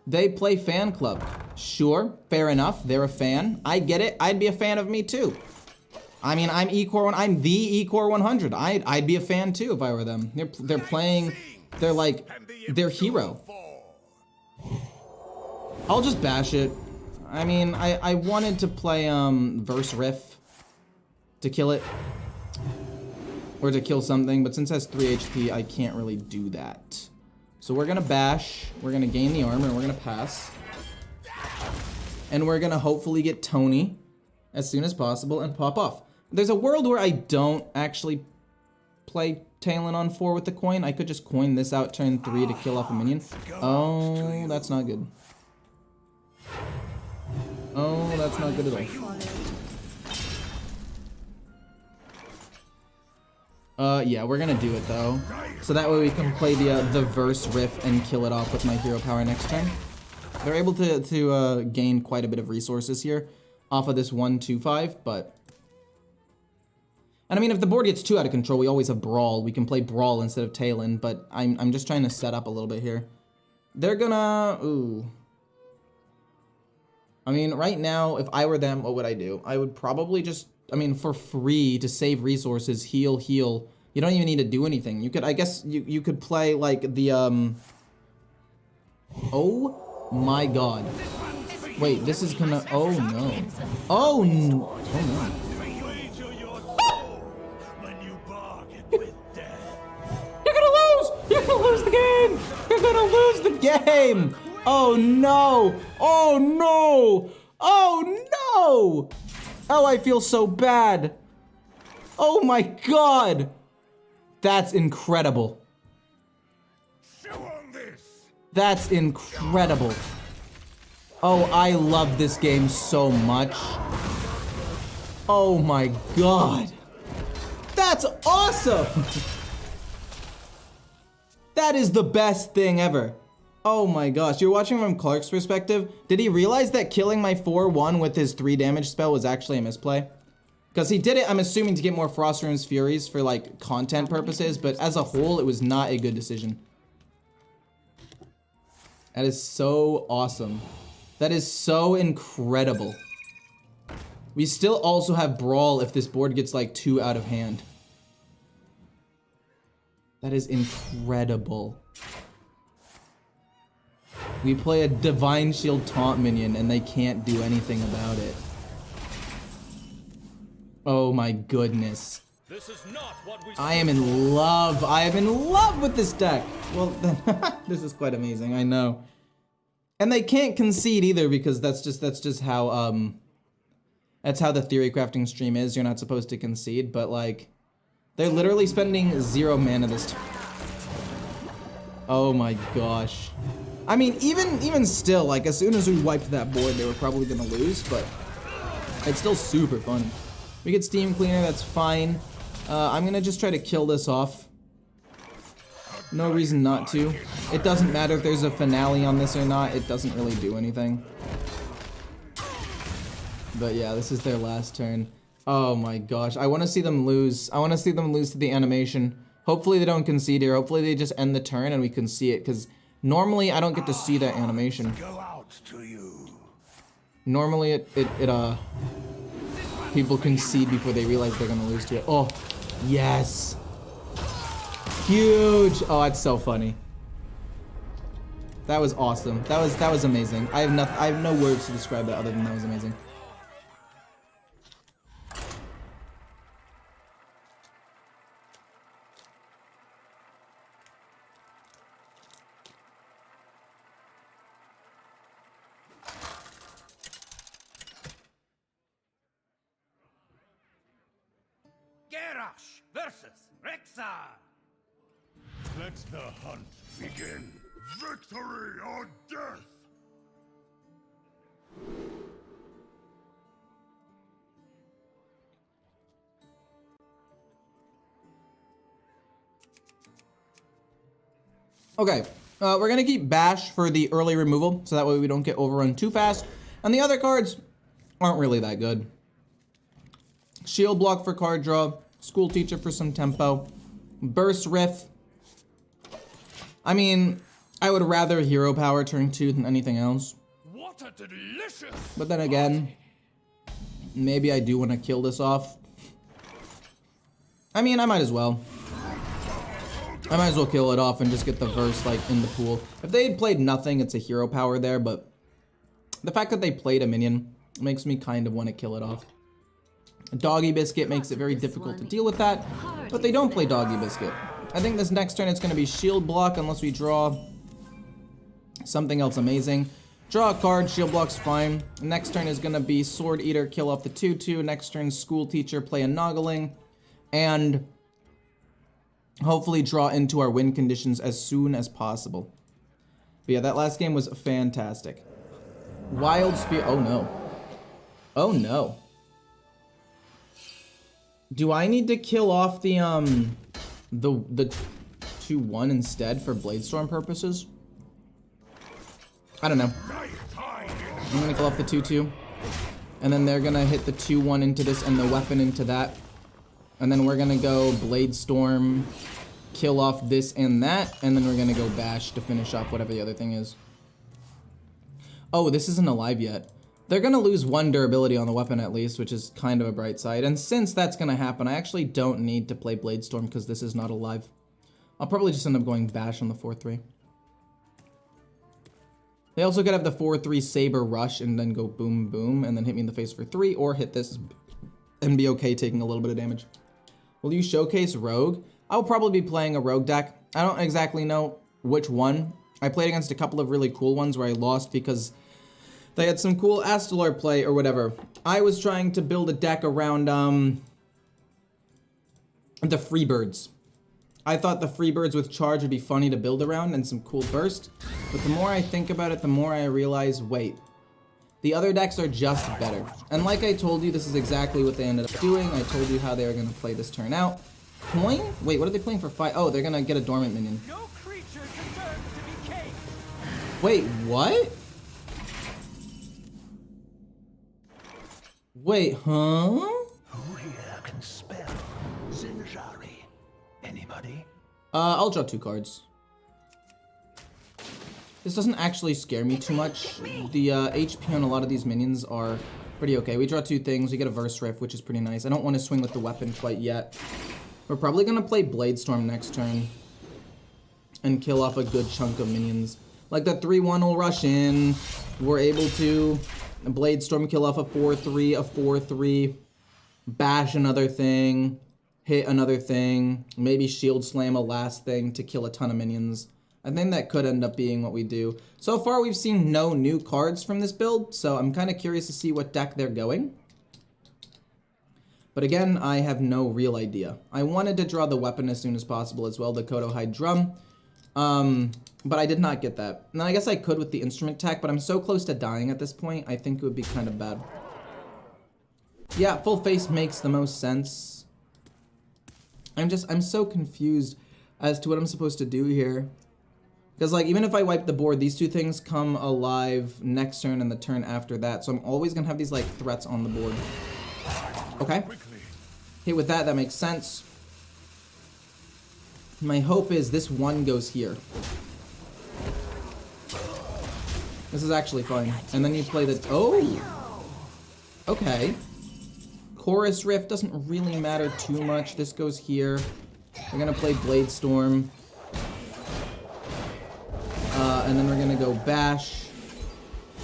They play fan club. Sure, fair enough. They're a fan. I get it. I'd be a fan of me too. I mean, I'm Ecore. I'm the Ecore 100. I'd be a fan too if I were them. They're playing. They're like their hero. I'll just bash it. I mean, I wanted to play Verse Riff to kill it, or to kill something, but since it has 3 HP, I can't really do that. So we're gonna bash. We're gonna gain the armor, and we're gonna pass, and we're gonna hopefully get Tony as soon as possible and pop off. There's a world where I don't actually play Talon on 4 with the coin. I could just coin this out turn 3 to kill off a minion. Oh, that's not good. Oh, that's not good at all. Yeah, we're gonna do it though. So that way we can play the Verse Riff and kill it off with my hero power next turn. They're able to gain quite a bit of resources here off of this 1-2-5, but... And I mean, if the board gets too out of control, we always have Brawl. We can play Brawl instead of Talon, but I'm just trying to set up a little bit here. They're gonna... Ooh. I mean, right now, if I were them, what would I do? I would probably just... I mean, for free, to save resources, heal. You don't even need to do anything. You could, I guess, you could play, like, the, Oh my god. Wait, this is gonna... Oh, no. Oh, no. Oh, no. You're gonna lose! You're gonna lose the game! You're gonna lose the game! Oh, no! Oh, no! Oh, no! Oh, I feel so bad. Oh, my God! That's incredible. That's incredible. Oh, I love this game so much. Oh my god. That's awesome! That is the best thing ever. Oh my gosh, you're watching from Clark's perspective. Did he realize that killing my 4-1 with his 3 damage spell was actually a misplay? Because he did it, I'm assuming, to get more Frost Rune's Furies for like content purposes, but as a whole, it was not a good decision. That is so awesome. That is so incredible. We still also have Brawl if this board gets like too out of hand. That is incredible. We play a Divine Shield taunt minion and they can't do anything about it. Oh my goodness. This is not what we I am in love. I am in love with this deck. Well, this is quite amazing. I know. And they can't concede either because that's just how that's how the theory crafting stream is. You're not supposed to concede, but like they're literally spending 0 mana this time. Oh my gosh. I mean, even still, like as soon as we wiped that board, they were probably gonna lose, but it's still super fun. We get Steam Cleaner, that's fine. I'm gonna just try to kill this off. No reason not to. It doesn't matter if there's a finale on this or not, it doesn't really do anything. But yeah, this is their last turn. Oh my gosh, I wanna see them lose. I wanna see them lose to the animation. Hopefully they don't concede here, hopefully they just end the turn and we can see it, because normally I don't get to see that animation. Normally people concede before they realize they're gonna lose to it. Oh, yes. Huge. Oh, that's so funny. That was awesome. That was amazing. I have no words to describe that other than that was amazing. Versus Rexar. Let the hunt begin. Victory or death! Okay, we're gonna keep Bash for the early removal, so that way we don't get overrun too fast. And the other cards aren't really that good. Shield Block for card draw. School Teacher for some tempo. Burst Riff. I mean, I would rather Hero Power turn 2 than anything else. What a delicious. But then again, maybe I do want to kill this off. I mean, I might as well. I might as well kill it off and just get the verse like in the pool. If they had played nothing, it's a Hero Power there, but the fact that they played a minion makes me kind of want to kill it off. Doggy Biscuit makes it very difficult to deal with that, but they don't play Doggy Biscuit. I think this next turn it's going to be Shield Block unless we draw something else amazing. Draw a card, Shield Block's fine. Next turn is going to be Sword Eater, kill off the 2/2. Next turn, School Teacher, play a Noggling, and hopefully draw into our win conditions as soon as possible. But yeah, that last game was fantastic. Wild Spear, oh no. Oh no. Do I need to kill off the 2/1 instead for Bladestorm purposes? I don't know. I'm gonna kill off the 2/2. And then they're gonna hit the 2/1 into this and the weapon into that. And then we're gonna go Blade Storm, kill off this and that, and then we're gonna go Bash to finish off whatever the other thing is. Oh, this isn't alive yet. They're gonna lose 1 durability on the weapon at least, which is kind of a bright side. And since that's gonna happen, I actually don't need to play Blade Storm because this is not alive. I'll probably just end up going Bash on the 4/3. They also could have the 4/3 Saber Rush and then go boom boom and then hit me in the face for 3, or hit this and be okay taking a little bit of damage. Will you showcase Rogue? I'll probably be playing a Rogue deck. I don't exactly know which one. I played against a couple of really cool ones where I lost because they had some cool Astalar play or whatever. I was trying to build a deck around the Freebirds. I thought the Freebirds with charge would be funny to build around and some cool burst. But the more I think about it, the more I realize, wait, the other decks are just better. And like I told you, this is exactly what they ended up doing. I told you how they were going to play this turn out. Coin? Wait, what are they playing for 5? Oh, they're going to get a dormant minion. No creature deserves to be caged. Wait, what? Wait, huh? Who here can spell Menagerie? Anybody? I'll draw 2 cards. This doesn't actually scare me too much. The HP on a lot of these minions are pretty okay. We draw 2 things. We get a Verse Rift, which is pretty nice. I don't want to swing with the weapon quite yet. We're probably going to play Blade Storm next turn and kill off a good chunk of minions. Like the 3/1 will rush in. We're able to Blade Storm kill off a 4/3, a 4/3, bash another thing, hit another thing, maybe Shield Slam a last thing to kill a ton of minions. I think that could end up being what we do. So far, we've seen no new cards from this build, so I'm kind of curious to see what deck they're going. But again, I have no real idea. I wanted to draw the weapon as soon as possible as well, the Kodo Hide Drum. But I did not get that. And I guess I could with the instrument tech, but I'm so close to dying at this point, I think it would be kind of bad. Yeah, full face makes the most sense. I'm so confused as to what I'm supposed to do here. Because, like, even if I wipe the board, these 2 things come alive next turn and the turn after that. So I'm always going to have these, like, threats on the board. Okay. Hit with that, that makes sense. My hope is this 1 goes here. This is actually fine. And then you play the... Oh! Okay. Chorus Rift doesn't really matter too much. This goes here. We're going to play Blade Storm. And then we're going to go Bash.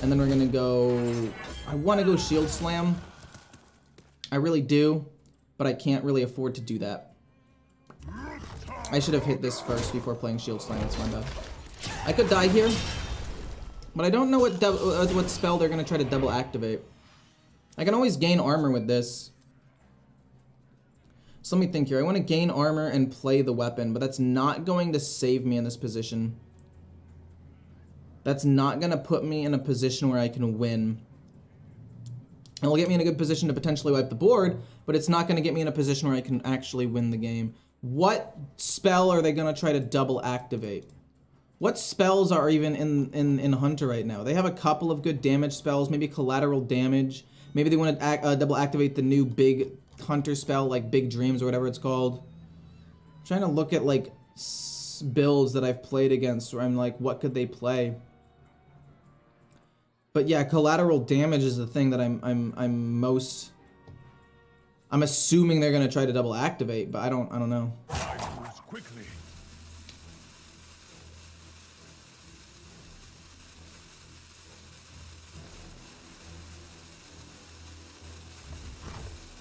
And then we're going to go... I want to go Shield Slam. I really do. But I can't really afford to do that. I should have hit this first before playing Shield Slam. That's my bad. I could die here. But I don't know what spell they're going to try to double activate. I can always gain armor with this. So let me think here. I want to gain armor and play the weapon, but that's not going to save me in this position. That's not going to put me in a position where I can win. It'll get me in a good position to potentially wipe the board, but it's not going to get me in a position where I can actually win the game. What spell are they going to try to double activate? What spells are even in Hunter right now? They have a couple of good damage spells, maybe collateral damage. Maybe they want to double activate the new big Hunter spell, like Big Dreams or whatever it's called. I'm trying to look at like builds that I've played against where I'm like, what could they play? But yeah, collateral damage is the thing that I'm assuming they're gonna try to double activate, but I don't know. Quickly.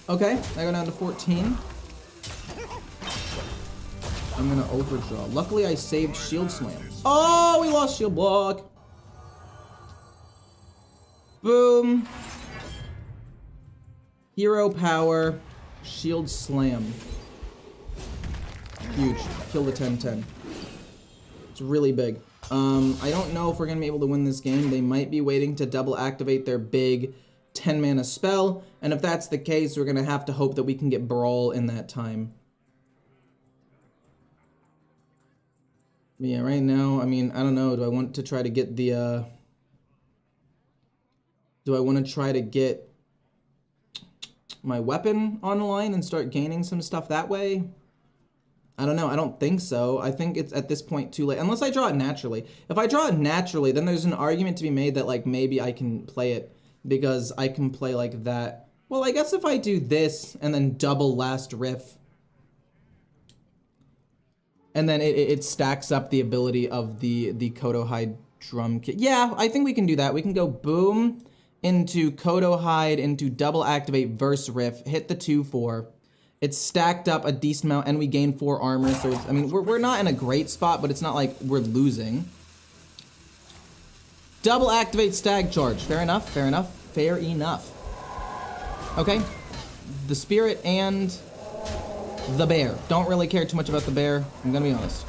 Okay, I go down to 14. I'm gonna overdraw. Luckily, I saved Shield Slam. Oh, we lost Shield Block. Boom. Hero Power. Shield Slam. Huge. Kill the 10-10. It's really big. I don't know if we're gonna be able to win this game. They might be waiting to double activate their big 10 mana spell, and if that's the case, we're gonna have to hope that we can get Brawl in that time. Yeah, right now, I mean, I don't know. Do I want to try to get the Do I want to try to get my weapon online and start gaining some stuff that way? I don't know. I don't think so. I think it's at this point too late. Unless I draw it naturally. If I draw it naturally, then there's an argument to be made that like maybe I can play it because I can play like that. Well, I guess if I do this and then double last riff, and then it stacks up the ability of the Kodo Hide drum kit. Yeah, I think we can do that. We can go boom into Kodo Hide into double activate verse riff, hit the 2/4. It's stacked up a decent amount, and we gain 4 armor. So it's, I mean, we're not in a great spot, but it's not like we're losing. Double activate stag charge. Fair enough. Fair enough. Fair enough. Okay, the spirit and the bear. Don't really care too much about the bear, I'm gonna be honest.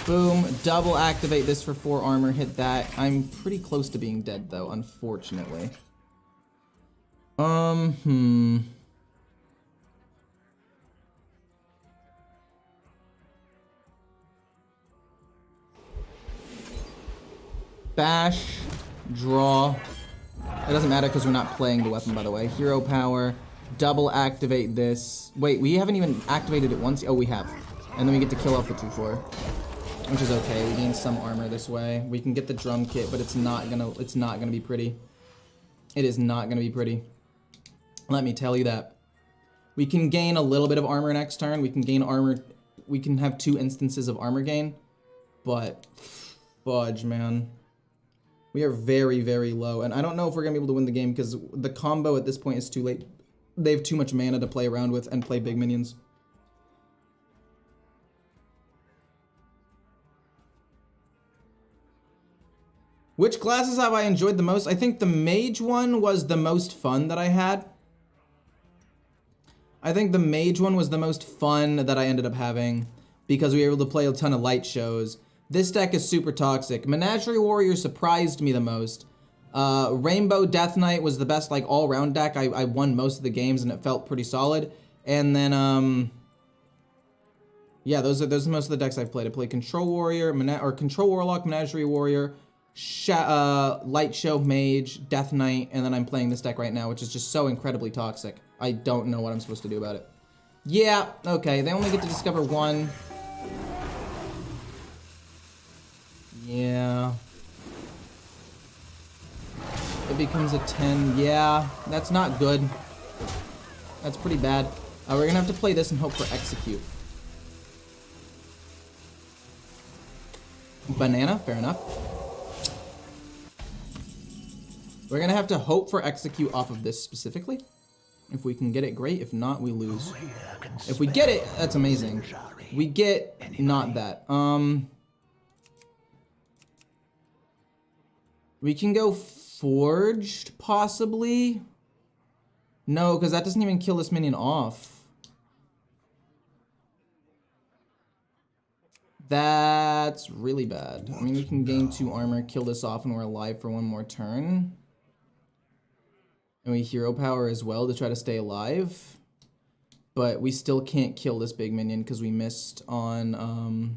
Boom, double activate this for 4 armor, hit that. I'm pretty close to being dead though, unfortunately. Bash, draw. It doesn't matter because we're not playing the weapon, by the way. Hero power, double activate this. Wait, we haven't even activated it once. Oh, we have. And then we get to kill off the 2/4, which is okay. We gain some armor this way. We can get the drum kit, but it's not gonna be pretty. It is not gonna be pretty. Let me tell you that. We can gain a little bit of armor next turn. We can gain armor. We can have 2 instances of armor gain, but fudge, man. We are very, very low, and I don't know if we're gonna be able to win the game because the combo at this point is too late. They have too much mana to play around with and play big minions. Which classes have I enjoyed the most? I think the Mage one was the most fun that I had. I think the Mage one was the most fun that I ended up having because we were able to play a ton of light shows. This deck is super toxic. Menagerie Warrior surprised me the most. Rainbow Death Knight was the best like all-round deck. I won most of the games and it felt pretty solid. And then yeah, those are most of the decks I've played. I played Control Warrior, Control Warlock, Menagerie Warrior, Light Show, Mage, Death Knight, and then I'm playing this deck right now, which is just so incredibly toxic. I don't know what I'm supposed to do about it. Yeah, okay, they only get to discover 1. Yeah. It becomes a 10. Yeah, that's not good. That's pretty bad. We're gonna have to play this and hope for execute. Banana, fair enough. We're gonna have to hope for execute off of this specifically. If we can get it, great. If not, we lose. If we get it, that's amazing. We get not that. We can go forged, possibly. No, because that doesn't even kill this minion off. That's really bad. I mean, we can gain 2 armor, kill this off, and we're alive for 1 more turn. And we hero power as well to try to stay alive. But we still can't kill this big minion because we missed on,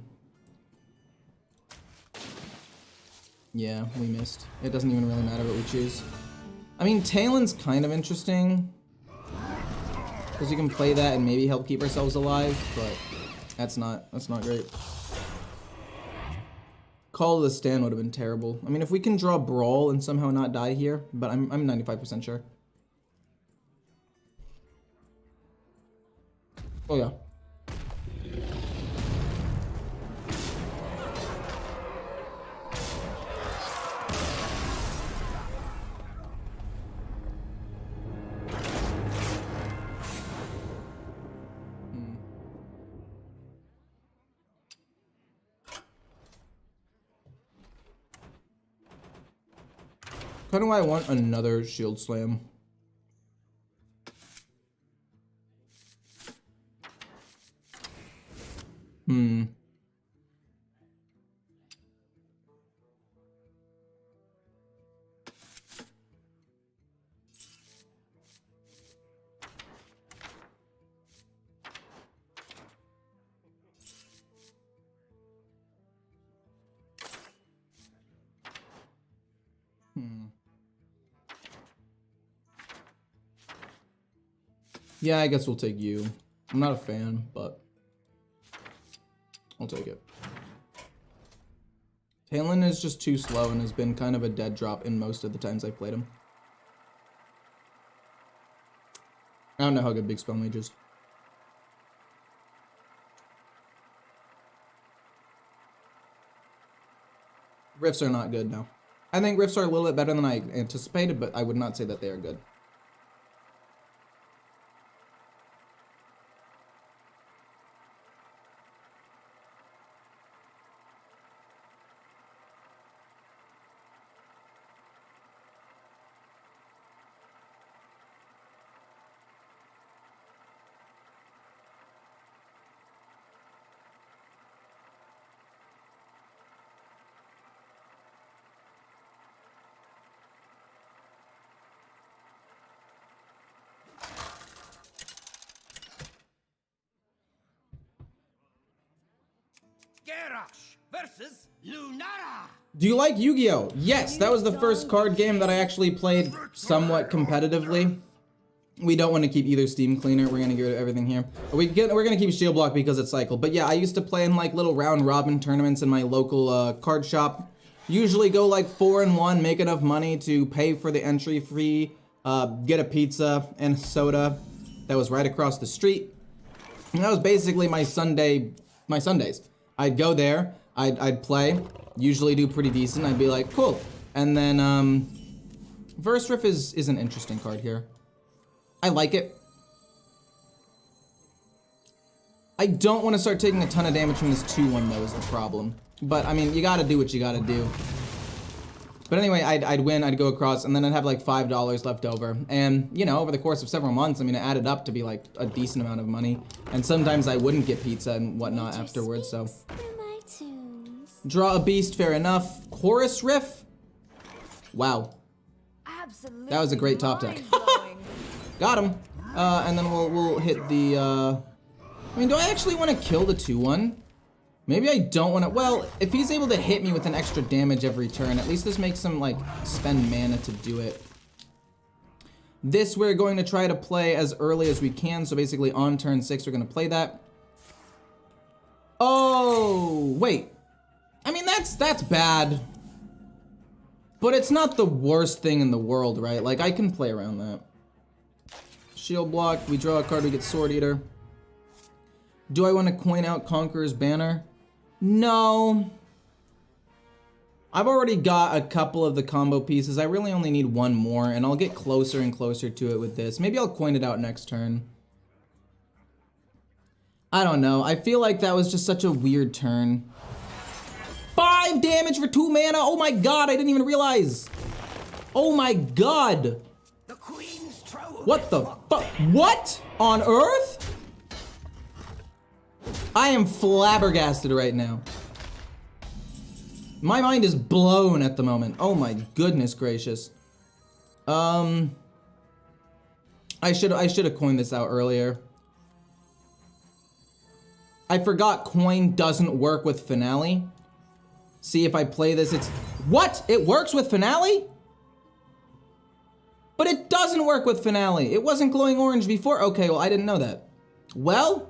yeah, we missed. It doesn't even really matter what we choose. I mean, Talon's kind of interesting. Because we can play that and maybe help keep ourselves alive, but that's not great. Call of the Stand would have been terrible. I mean, if we can draw Brawl and somehow not die here, but I'm 95% sure. Oh yeah. Kind of why I want another shield slam. Yeah, I guess we'll take you. I'm not a fan, but I'll take it. Talon is just too slow and has been kind of a dead drop in most of the times I've played him. I don't know how good Big Spell Mage is. Rifts are not good, no. I think Rifts are a little bit better than I anticipated, but I would not say that they are good. Garrosh versus Lunara. Do you like Yu-Gi-Oh? Yes, that was the first card game that I actually played somewhat competitively. We don't want to keep either Steam Cleaner. We're gonna get rid of everything here. We're gonna keep Shield Block because it's cycled. But yeah, I used to play in like little round robin tournaments in my local card shop. Usually go like 4-1, make enough money to pay for the entry fee, get a pizza and soda that was right across the street. And that was basically my Sundays. I'd go there, I'd play, usually do pretty decent. I'd be like, cool. And then Verse Riff is an interesting card here. I like it. I don't want to start taking a ton of damage from this 2-1 though is the problem. But I mean, you gotta do what you gotta do. But anyway, I'd win, I'd go across, and then I'd have like $5 left over. And, you know, over the course of several months, I mean, it added up to be like a decent amount of money. And sometimes I wouldn't get pizza and whatnot afterwards, so. Draw a beast, fair enough. Chorus Riff? Wow. Absolutely, that was a great top deck. Got him. And then we'll hit the, I mean, do I actually want to kill the 2-1? Maybe I don't want to. Well, if he's able to hit me with an extra damage every turn, at least this makes him like spend mana to do it. This we're going to try to play as early as we can. So basically on turn 6, we're going to play that. Oh, wait. I mean, that's bad. But it's not the worst thing in the world, right? Like, I can play around that. Shield block. We draw a card, we get Sword Eater. Do I want to coin out Conqueror's Banner? No. I've already got a couple of the combo pieces. I really only need one more, and I'll get closer and closer to it with this. Maybe I'll coin it out next turn. I don't know. I feel like that was just such a weird turn. 5 damage for 2 mana. Oh my god, I didn't even realize. Oh my god. The Queen's Trove. What the fuck? What on earth? I am flabbergasted right now. My mind is blown at the moment. Oh my goodness gracious. I should have coined this out earlier. I forgot coin doesn't work with Finale. See, if I play this, it's... What? It works with Finale? But it doesn't work with Finale. It wasn't glowing orange before. Okay, well, I didn't know that. Well...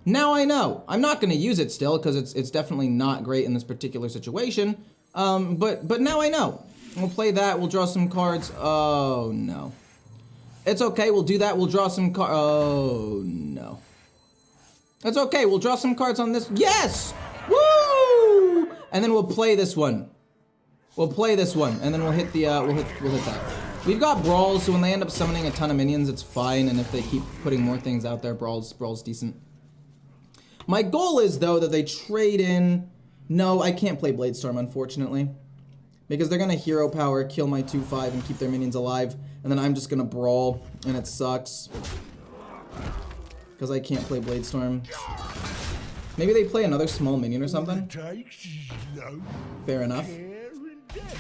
Now I know. I'm not gonna use it still because it's definitely not great in this particular situation. But now I know. We'll play that. We'll draw some cards. Oh no. It's okay. We'll do that. We'll draw some cards. Oh no. It's okay. We'll draw some cards on this. Yes. Woo! And then we'll play this one. We'll play this one, and then we'll hit the we'll hit that. We've got Brawls, so when they end up summoning a ton of minions, it's fine. And if they keep putting more things out there, Brawl's decent. My goal is, though, that they trade in... No, I can't play Bladestorm, unfortunately. Because they're going to hero power, kill my 2/5, and keep their minions alive. And then I'm just going to Brawl, and it sucks. Because I can't play Bladestorm. Maybe they play another small minion or something? Fair enough.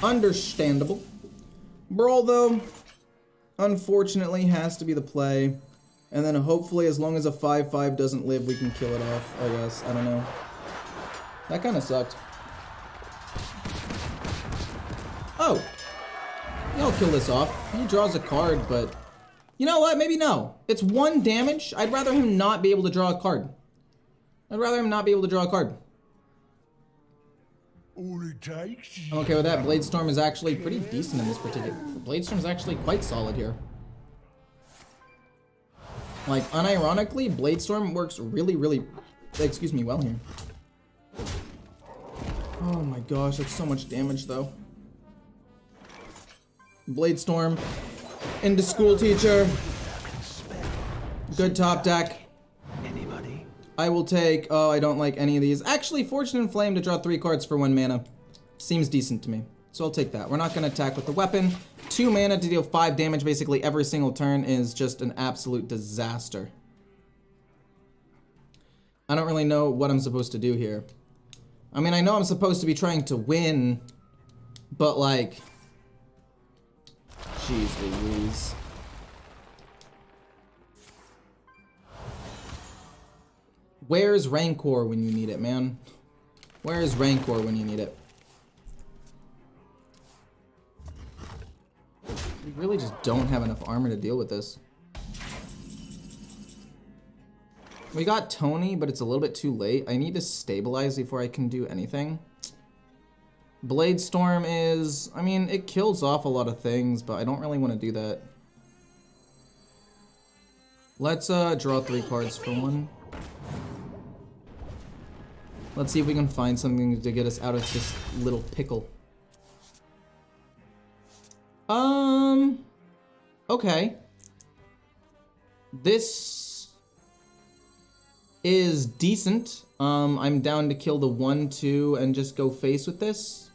Understandable. Brawl, though, unfortunately, has to be the play. And then hopefully, as long as a 5/5 doesn't live, we can kill it off, I guess. I don't know. That kind of sucked. Oh, I'll kill this off. He draws a card, but you know what? Maybe no. It's 1 damage. I'd rather him not be able to draw a card. I'd rather him not be able to draw a card. All it takes is I'm okay with that. Bladestorm is actually pretty decent in this particular. Bladestorm is actually quite solid here. Like, unironically, Bladestorm works really, really, excuse me, well here. Oh my gosh, that's so much damage though. Bladestorm into School Teacher. Good top deck. I will take, oh, I don't like any of these. Actually, Fortunate Flame to draw 3 cards for 1 mana. Seems decent to me. So I'll take that. We're not going to attack with the weapon. 2 mana to deal 5 damage basically every single turn is just an absolute disaster. I don't really know what I'm supposed to do here. I mean, I know I'm supposed to be trying to win, but like, jeez Louise. Where's Rancor when you need it, man? Where's Rancor when you need it? We really just don't have enough armor to deal with this. We got Tony, but it's a little bit too late. I need to stabilize before I can do anything. Bladestorm is... I mean, it kills off a lot of things, but I don't really want to do that. Let's draw 3 cards for 1. Let's see if we can find something to get us out of this little pickle. Okay. This is decent. I'm down to kill the 1/2 and just go face with this.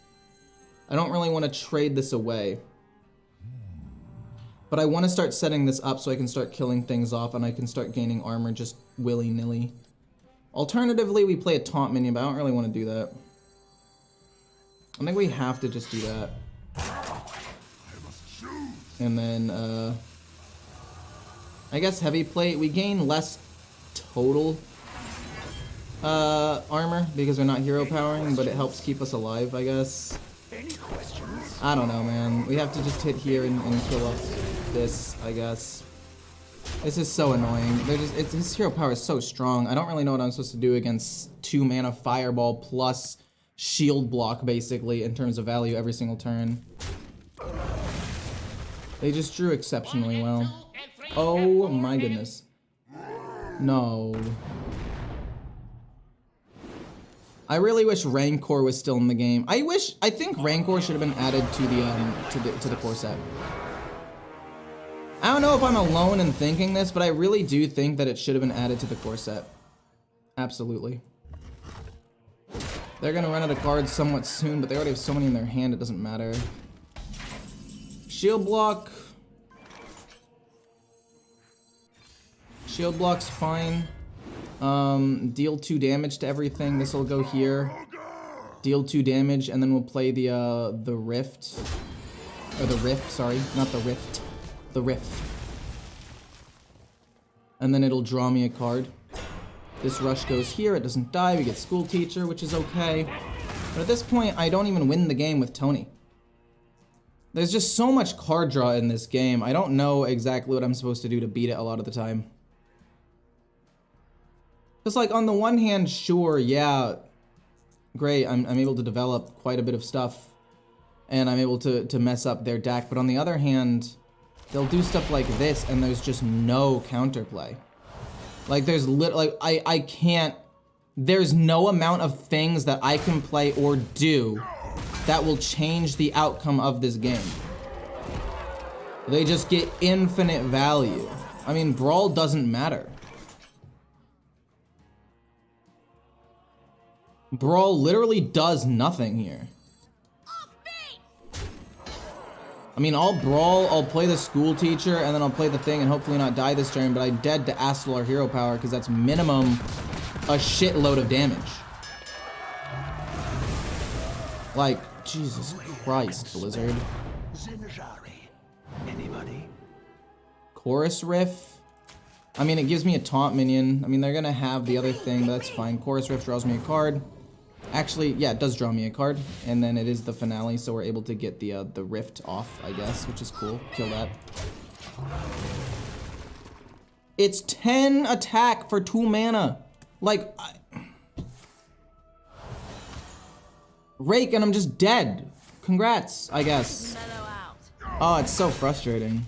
I don't really want to trade this away. But I want to start setting this up so I can start killing things off and I can start gaining armor just willy-nilly. Alternatively, we play a taunt minion, but I don't really want to do that. I think we have to just do that. And then, I guess heavy plate. We gain less total armor because we're not hero powering, but it helps keep us alive, I guess. I don't know, man. We have to just hit here and kill off this, I guess. This is so annoying. His hero power is so strong. I don't really know what I'm supposed to do against 2 mana fireball plus shield block, basically, in terms of value every single turn. They just drew exceptionally well. Oh my goodness. No. I really wish Rancor was still in the game. I think Rancor should have been added to the core set. I don't know if I'm alone in thinking this, but I really do think that it should have been added to the core set. Absolutely. They're gonna run out of cards somewhat soon, but they already have so many in their hand, it doesn't matter. Shield block. Shield block's fine. Deal 2 damage to everything. This will go here. Deal 2 damage, and then we'll play the rift. Or the rift, sorry. Not the rift. The rift. And then it'll draw me a card. This rush goes here, it doesn't die, we get School Teacher, which is okay. But at this point, I don't even win the game with Tony. There's just so much card draw in this game, I don't know exactly what I'm supposed to do to beat it a lot of the time. Because like on the one hand, sure, yeah, great, I'm able to develop quite a bit of stuff. And I'm able to mess up their deck, but on the other hand, they'll do stuff like this and there's just no counterplay. Like there's I can't, there's no amount of things that I can play or do that will change the outcome of this game. They just get infinite value. I mean, Brawl doesn't matter. Brawl literally does nothing here. I mean, I'll Brawl, I'll play the School Teacher, and then I'll play the thing and hopefully not die this turn, but I'm dead to Astalar hero power because that's minimum a shitload of damage. Like, Jesus Christ, Blizzard. Menagerie. Anybody? Chorus Riff. I mean, it gives me a taunt minion. I mean, they're gonna have the other thing, but that's fine. Chorus Riff draws me a card. Actually, yeah, it does draw me a card, and then it is the finale, so we're able to get the rift off, I guess, which is cool. Kill that. It's 10 attack for 2 mana. Like, rake, and I'm just dead. Congrats, I guess. Oh, it's so frustrating.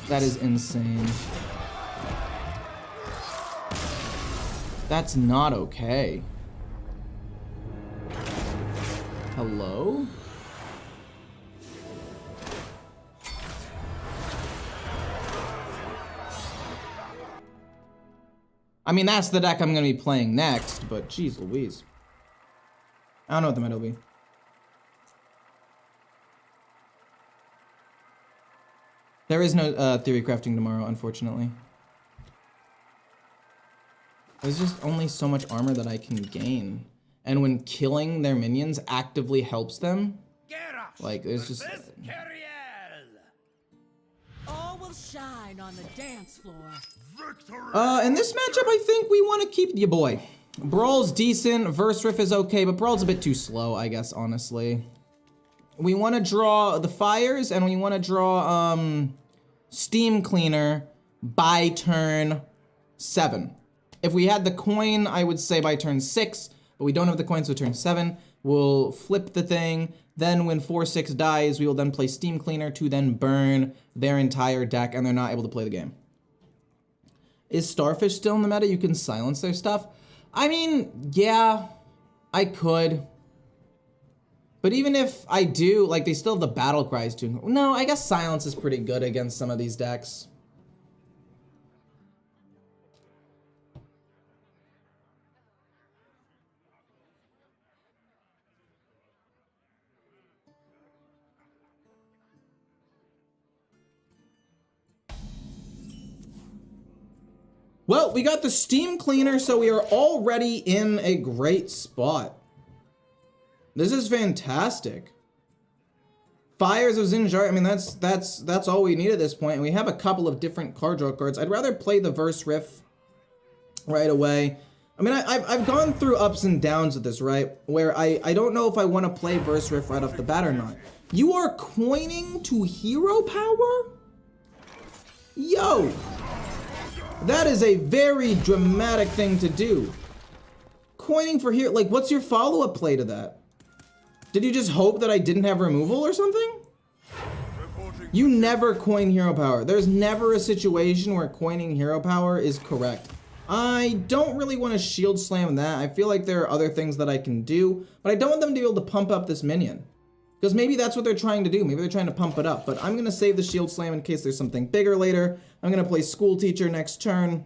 That is insane. That's not okay. Hello? I mean, that's the deck I'm gonna be playing next, but geez Louise. I don't know what the meta will be. There is no theory crafting tomorrow, unfortunately. There's just only so much armor that I can gain. And when killing their minions actively helps them, like, there's just... All will shine on the dance floor. In this matchup, I think we want to keep your boy. Brawl's decent, Verse Riff is okay, but Brawl's a bit too slow, I guess, honestly. We want to draw the fires, and we want to draw, Steam Cleaner by turn 7. If we had the coin, I would say by turn 6, but we don't have the coin, so turn 7. We'll flip the thing, then when 4/6 dies, we will then play Steam Cleaner to then burn their entire deck, and they're not able to play the game. Is Starfish still in the meta? You can silence their stuff? I mean, yeah, I could. But even if I do, like, they still have the battle cries too. No, I guess silence is pretty good against some of these decks. Well, we got the Steam Cleaner, so we are already in a great spot. This is fantastic. Fires of Zinjar, I mean, that's all we need at this point. And we have a couple of different card draw cards. I'd rather play the Verse Riff right away. I mean, I've gone through ups and downs with this, right? Where I don't know if I want to play Verse Riff right off the bat or not. You are coining to hero power? Yo! That is a very dramatic thing to do. Coining for hero, like, what's your follow-up play to that? Did you just hope that I didn't have removal or something? You never coin hero power. There's never a situation where coining hero power is correct. I don't really want to shield slam that. I feel like there are other things that I can do, but I don't want them to be able to pump up this minion. Because maybe that's what they're trying to do. Maybe they're trying to pump it up. But I'm going to save the shield slam in case there's something bigger later. I'm going to play School Teacher next turn.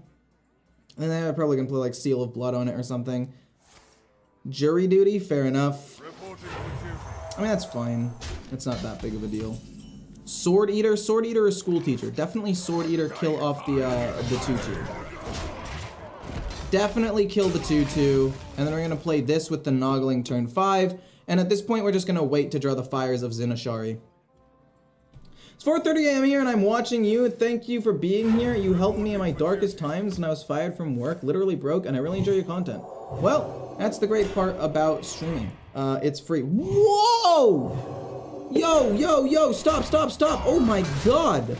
And then I'm probably going to play like Seal of Blood on it or something. Jury Duty, fair enough. I mean, that's fine. It's not that big of a deal. Sword Eater or School Teacher? Definitely Sword Eater, kill off the 2/2. Definitely kill the 2/2. And then we're going to play this with the Noggling turn 5. And at this point, we're just going to wait to draw the Fires of Zinashari. It's 4:30 a.m. here, and I'm watching you. Thank you for being here. You helped me in my darkest times when I was fired from work, literally broke, and I really enjoy your content. Well, that's the great part about streaming. It's free. Whoa! Yo, stop. Oh my god.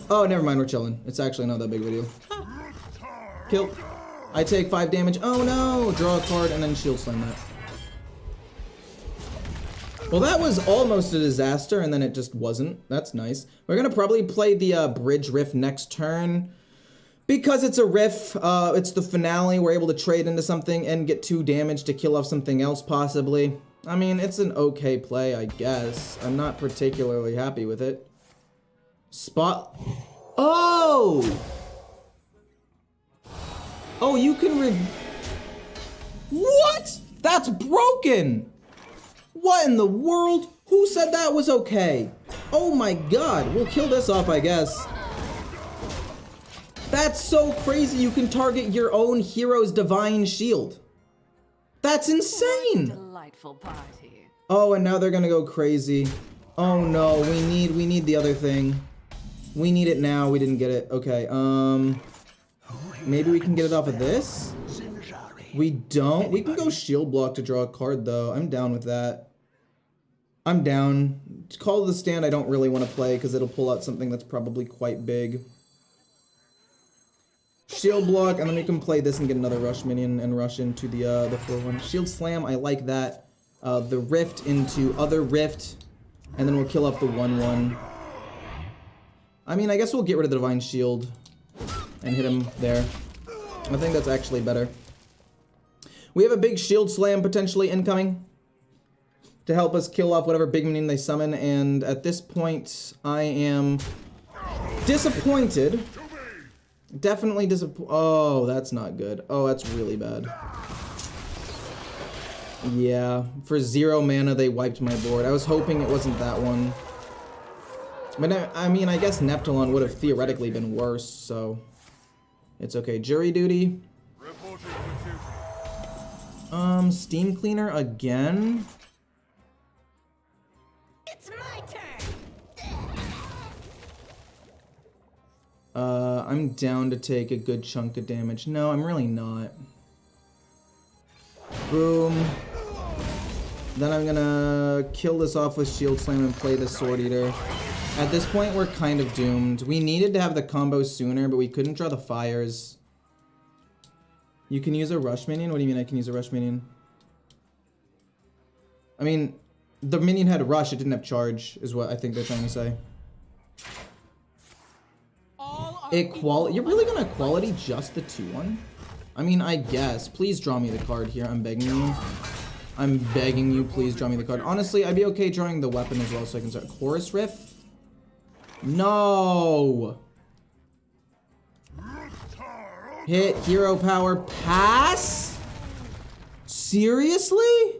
Oh, never mind, we're chilling. It's actually not that big of a deal. Kill. I take 5 damage. Oh no! Draw a card and then shield slam that. Well, that was almost a disaster, and then it just wasn't. That's nice. We're gonna probably play the Bridge Riff next turn. Because it's a riff, it's the finale, we're able to trade into something and get 2 damage to kill off something else, possibly. I mean, it's an okay play, I guess. I'm not particularly happy with it. Oh! Oh, you can What? That's broken! What in the world? Who said that was okay? Oh my god, we'll kill this off, I guess. That's so crazy, you can target your own hero's divine shield. That's insane! Delightful party. Oh, and now they're gonna go crazy. Oh no, we need the other thing. We need it now, we didn't get it. Okay, maybe we can get it off of this? We don't. We can go shield block to draw a card, though. I'm down with that. I'm down. Call of the Stand I don't really want to play because it'll pull out something that's probably quite big. Shield block, and then we can play this and get another rush minion and rush into the 4-1. Shield slam, I like that. The rift into other rift, and then we'll kill up the 1-1. I mean, I guess we'll get rid of the divine shield and hit him there. I think that's actually better. We have a big shield slam potentially incoming to help us kill off whatever big minion they summon, and at this point, I am disappointed. Definitely disappointed. Oh, that's not good. Oh, that's really bad. Yeah, for 0 mana, they wiped my board. I was hoping it wasn't that one. But I mean, I guess Neptulon would have theoretically been worse, so it's okay. Jury duty. Steam cleaner again. It's my turn. I'm down to take a good chunk of damage. No, I'm really not. Boom. Then I'm gonna kill this off with Shield Slam and play the Sword Eater. At this point, we're kind of doomed. We needed to have the combo sooner, but we couldn't draw the fires. You can use a rush minion? What do you mean I can use a rush minion? I mean, the minion had rush, it didn't have charge, is what I think they're trying to say. Equality? You're really gonna equality just the 2-1? I mean, I guess. Please draw me the card here, I'm begging you. I'm begging you, please draw me the card. Honestly, I'd be okay drawing the weapon as well so I can start. Chorus Riff? No! Hit, hero power, pass? Seriously?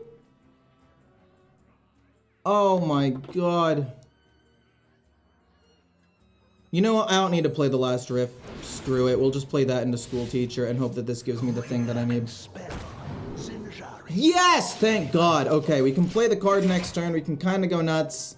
Oh my god. You know what? I don't need to play the last riff. Screw it. We'll just play that into School Teacher and hope that this gives me the thing that I need. Yes! Thank God. Okay, we can play the card next turn. We can kind of go nuts.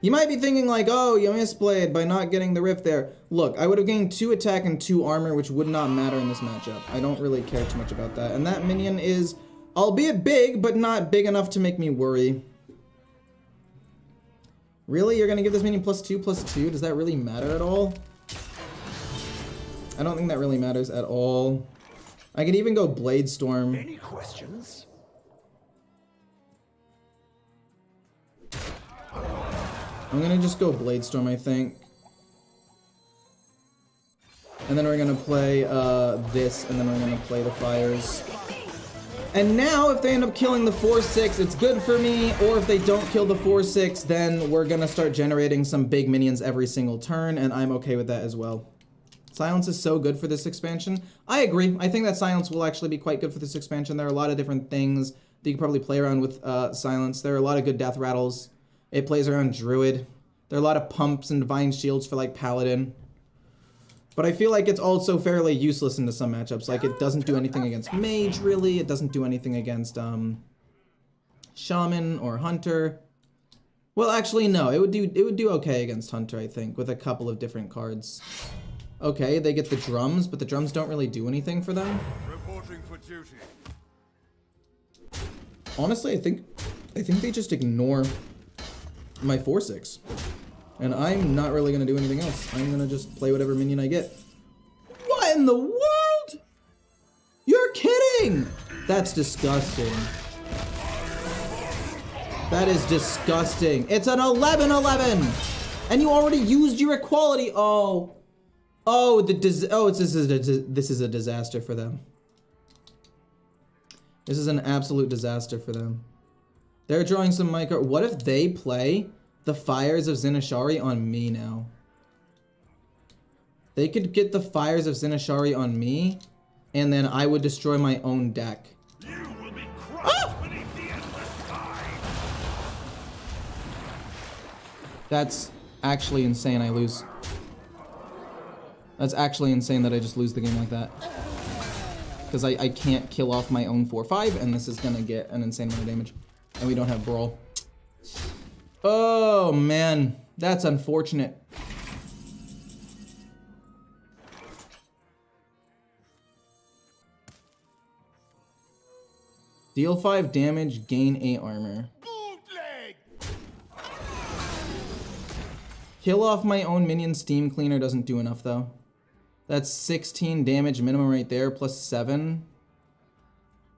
You might be thinking like, oh, you misplayed by not getting the riff there. Look, I would have gained 2 attack and 2 armor, which would not matter in this matchup. I don't really care too much about that. And that minion is, albeit big, but not big enough to make me worry. Really? You're gonna give this minion +2/+2? Does that really matter at all? I don't think that really matters at all. I could even go Blade Storm. Any questions? I'm gonna just go Blade Storm, I think. And then we're gonna play this, and then we're gonna play the fires. And now, if they end up killing the 4-6, it's good for me, or if they don't kill the 4-6, then we're gonna start generating some big minions every single turn, and I'm okay with that as well. Silence is so good for this expansion. I agree. I think that Silence will actually be quite good for this expansion. There are a lot of different things that you can probably play around with Silence. There are a lot of good death rattles. It plays around Druid. There are a lot of pumps and Divine Shields for like Paladin. But I feel like it's also fairly useless into some matchups. Like, it doesn't do anything against Mage, really. It doesn't do anything against Shaman or Hunter. Well, actually, no. It would do okay against Hunter, I think, with a couple of different cards. Okay, they get the drums, but the drums don't really do anything for them. Reporting for duty. Honestly, I think they just ignore my 4-6. And I'm not really going to do anything else. I'm going to just play whatever minion I get. What in the world? You're kidding! That's disgusting. That is disgusting. It's an 11-11! And you already used your equality. Oh. Oh, this is a disaster for them. This is an absolute disaster for them. They're drawing some micro. What if they play the Fires of Zinashari on me now? They could get the Fires of Zinashari on me, and then I would destroy my own deck. You will be crushed beneath the endless tide. That's actually insane. I lose. That's actually insane that I just lose the game like that. Because I can't kill off my own 4-5, and this is gonna get an insane amount of damage. And we don't have Brawl. Oh, man. That's unfortunate. Deal 5 damage, gain 8 armor. Kill off my own minion steam cleaner doesn't do enough though. That's 16 damage minimum right there, plus 7.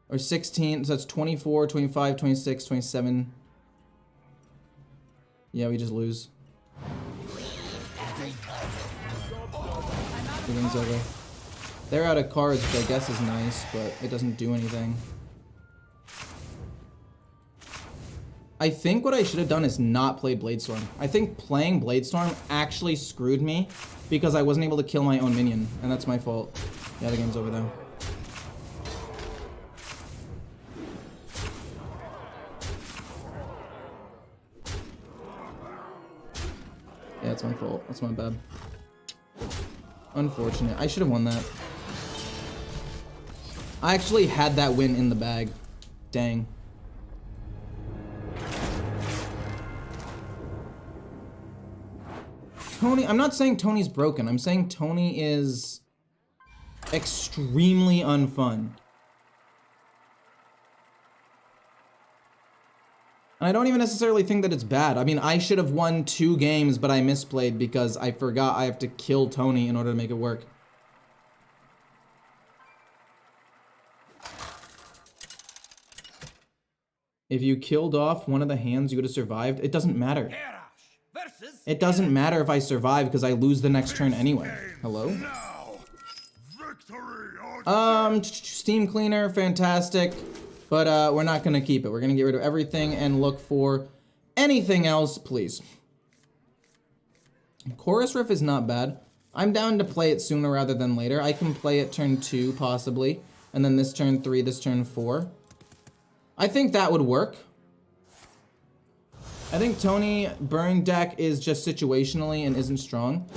Or 16, so that's 24, 25, 26, 27. Yeah, we just lose. The game's over. They're out of cards, which I guess is nice, but it doesn't do anything. I think what I should have done is not played Bladestorm. I think playing Bladestorm actually screwed me because I wasn't able to kill my own minion, and that's my fault. Yeah, the game's over though. Yeah, it's my fault. That's my bad. Unfortunate. I should have won that. I actually had that win in the bag. Dang. Tony, I'm not saying Tony's broken. I'm saying Tony is extremely unfun. And I don't even necessarily think that it's bad. I mean, I should have won 2 games, but I misplayed because I forgot I have to kill Tony in order to make it work. If you killed off one of the hands, you would have survived. It doesn't matter. It doesn't matter if I survive because I lose the next turn anyway. Hello? Steam cleaner, fantastic. But we're not gonna keep it. We're gonna get rid of everything and look for anything else, please. Chorus Riff is not bad. I'm down to play it sooner rather than later. I can play it turn 2, possibly. And then this turn 3, this turn 4. I think that would work. I think Tony Burn deck is just situationally and isn't strong.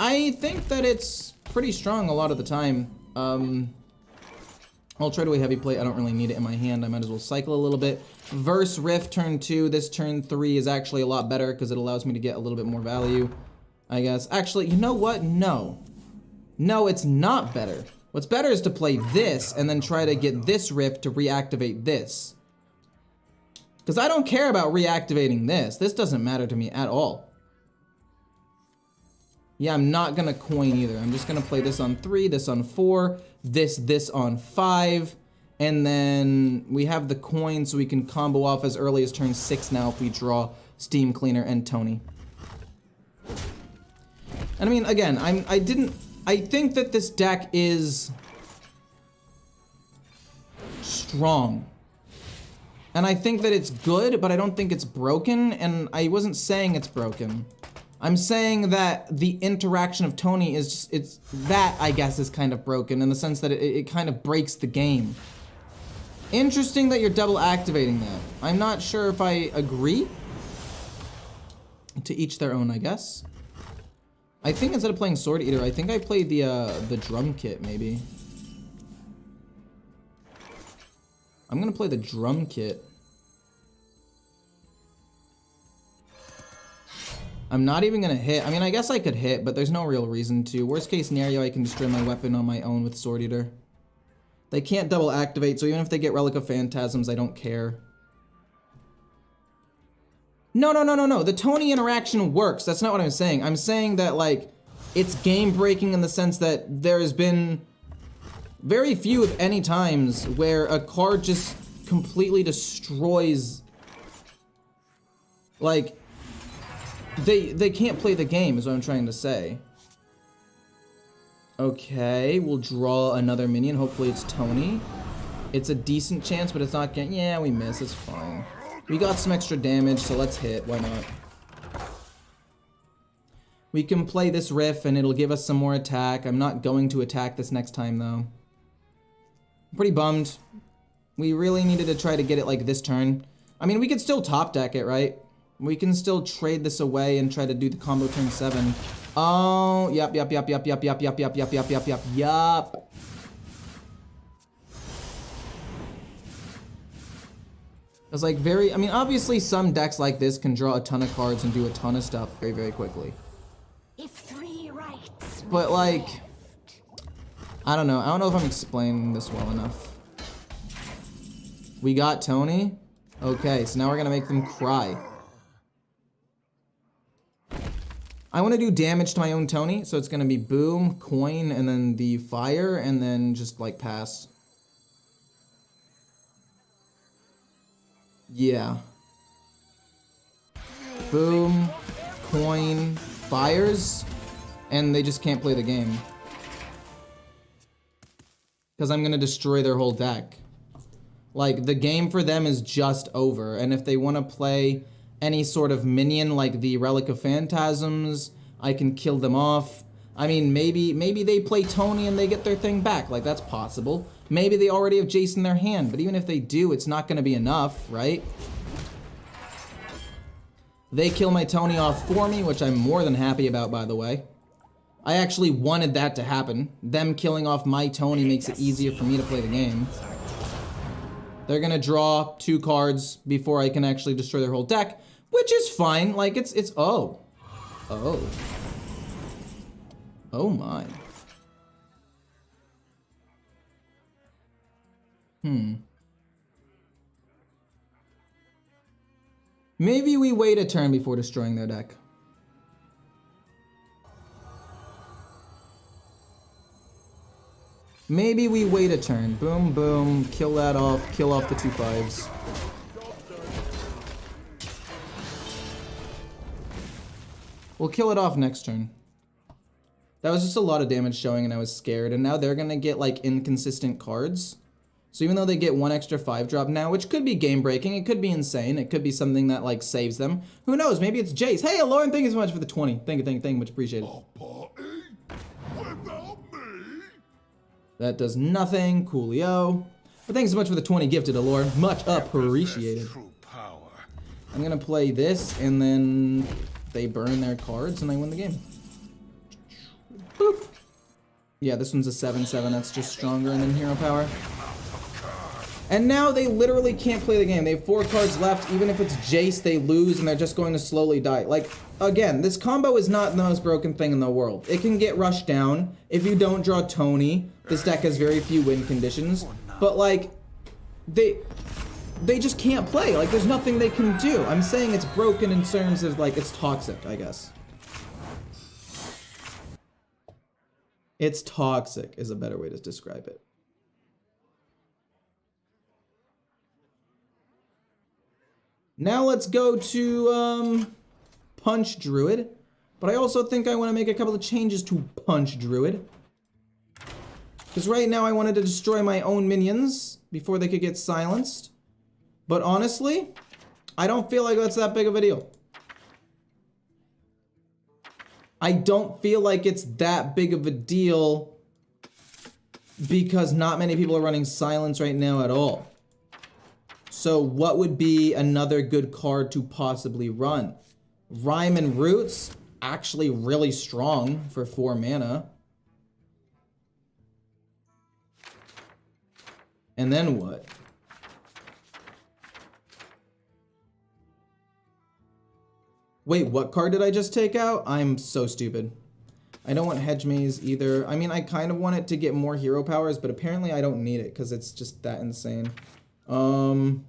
I think that it's pretty strong a lot of the time. I'll try to a heavy plate. I don't really need it in my hand. I might as well cycle a little bit. Verse Riff turn 2. This turn 3 is actually a lot better because it allows me to get a little bit more value, I guess. Actually, you know what? No. No, it's not better. What's better is to play this and then try to get this Riff to reactivate this. Because I don't care about reactivating this. This doesn't matter to me at all. Yeah, I'm not gonna coin either. I'm just gonna play this on 3, this on 4, this on 5, and then we have the coin so we can combo off as early as turn 6 now if we draw Steam Cleaner and Tony. And I mean, again, I think that this deck is strong. And I think that it's good, but I don't think it's broken, and I wasn't saying it's broken. I'm saying that the interaction of Tony is just, that I guess is kind of broken in the sense that it kind of breaks the game. Interesting that you're double activating that. I'm not sure if I agree. To each their own, I guess. I think instead of playing Sword Eater, I think I played the drum kit maybe. I'm gonna play the drum kit. I'm not even gonna hit. I mean, I guess I could hit, but there's no real reason to. Worst case scenario, I can destroy my weapon on my own with Sword Eater. They can't double activate, so even if they get Relic of Phantasms, I don't care. No. The Tony interaction works. That's not what I'm saying. I'm saying that, like, it's game breaking in the sense that there's been very few, if any, times where a card just completely destroys, like, they can't play the game is what I'm trying to say. Okay, we'll draw another minion. Hopefully it's Tony. It's a decent chance, but it's not getting, yeah, we miss, it's fine. We got some extra damage, so let's hit, why not? We can play this riff and it'll give us some more attack. I'm not going to attack this next time though. I'm pretty bummed. We really needed to try to get it like this turn. I mean, we could still top deck it, right? We can still trade this away and try to do the combo turn 7. Oh, yup. It's like I mean, obviously some decks like this can draw a ton of cards and do a ton of stuff very, very quickly. If 3 rights But like, I don't know if I'm explaining this well enough. We got Tony. Okay, so now we're gonna make them cry. I want to do damage to my own Tony, so it's gonna be boom, coin, and then the fire, and then just like pass. Yeah. Boom, coin, fires, and they just can't play the game. Because I'm gonna destroy their whole deck. Like, the game for them is just over, and if they want to play any sort of minion like the Relic of Phantasms, I can kill them off. I mean, maybe they play Tony and they get their thing back, like that's possible. Maybe they already have Jace in their hand, but even if they do, it's not gonna be enough, right? They kill my Tony off for me, which I'm more than happy about, by the way. I actually wanted that to happen. Them killing off my Tony makes it easier for me to play the game. They're gonna draw 2 cards before I can actually destroy their whole deck, which is fine. Like, it's, oh. Oh. Oh my. Maybe we wait a turn before destroying their deck. Maybe we wait a turn. Boom, boom, kill that off, kill off the 2 5s. We'll kill it off next turn. That was just a lot of damage showing and I was scared, and now they're gonna get like inconsistent cards. So even though they get 1 extra 5-drop now, which could be game breaking, it could be insane, it could be something that like saves them. Who knows, maybe it's Jace. Hey Lauren, thank you so much for the 20. Thank you, much appreciated. That does nothing, coolio. But thanks so much for the 20 gifted, Allure. Much appreciated. I'm gonna play this, and then they burn their cards, and I win the game. Boop. Yeah, this one's a 7/7, that's just stronger than hero power. And now they literally can't play the game. They have 4 cards left. Even if it's Jace, they lose, and they're just going to slowly die. Like, again, this combo is not the most broken thing in the world. It can get rushed down. If you don't draw Tony, this deck has very few win conditions. But, like, they just can't play. Like, there's nothing they can do. I'm saying it's broken in terms of, like, it's toxic, I guess. It's toxic is a better way to describe it. Now let's go to Punch Druid. But I also think I want to make a couple of changes to Punch Druid. Because right now I wanted to destroy my own minions before they could get silenced. But honestly, I don't feel like that's that big of a deal. I don't feel like it's that big of a deal because not many people are running silence right now at all. So what would be another good card to possibly run? Rhyme and Roots, actually really strong for 4 mana. And then what? Wait, what card did I just take out? I'm so stupid. I don't want Hedge Maze either. I mean, I kind of want it to get more hero powers, but apparently I don't need it because it's just that insane. Draw.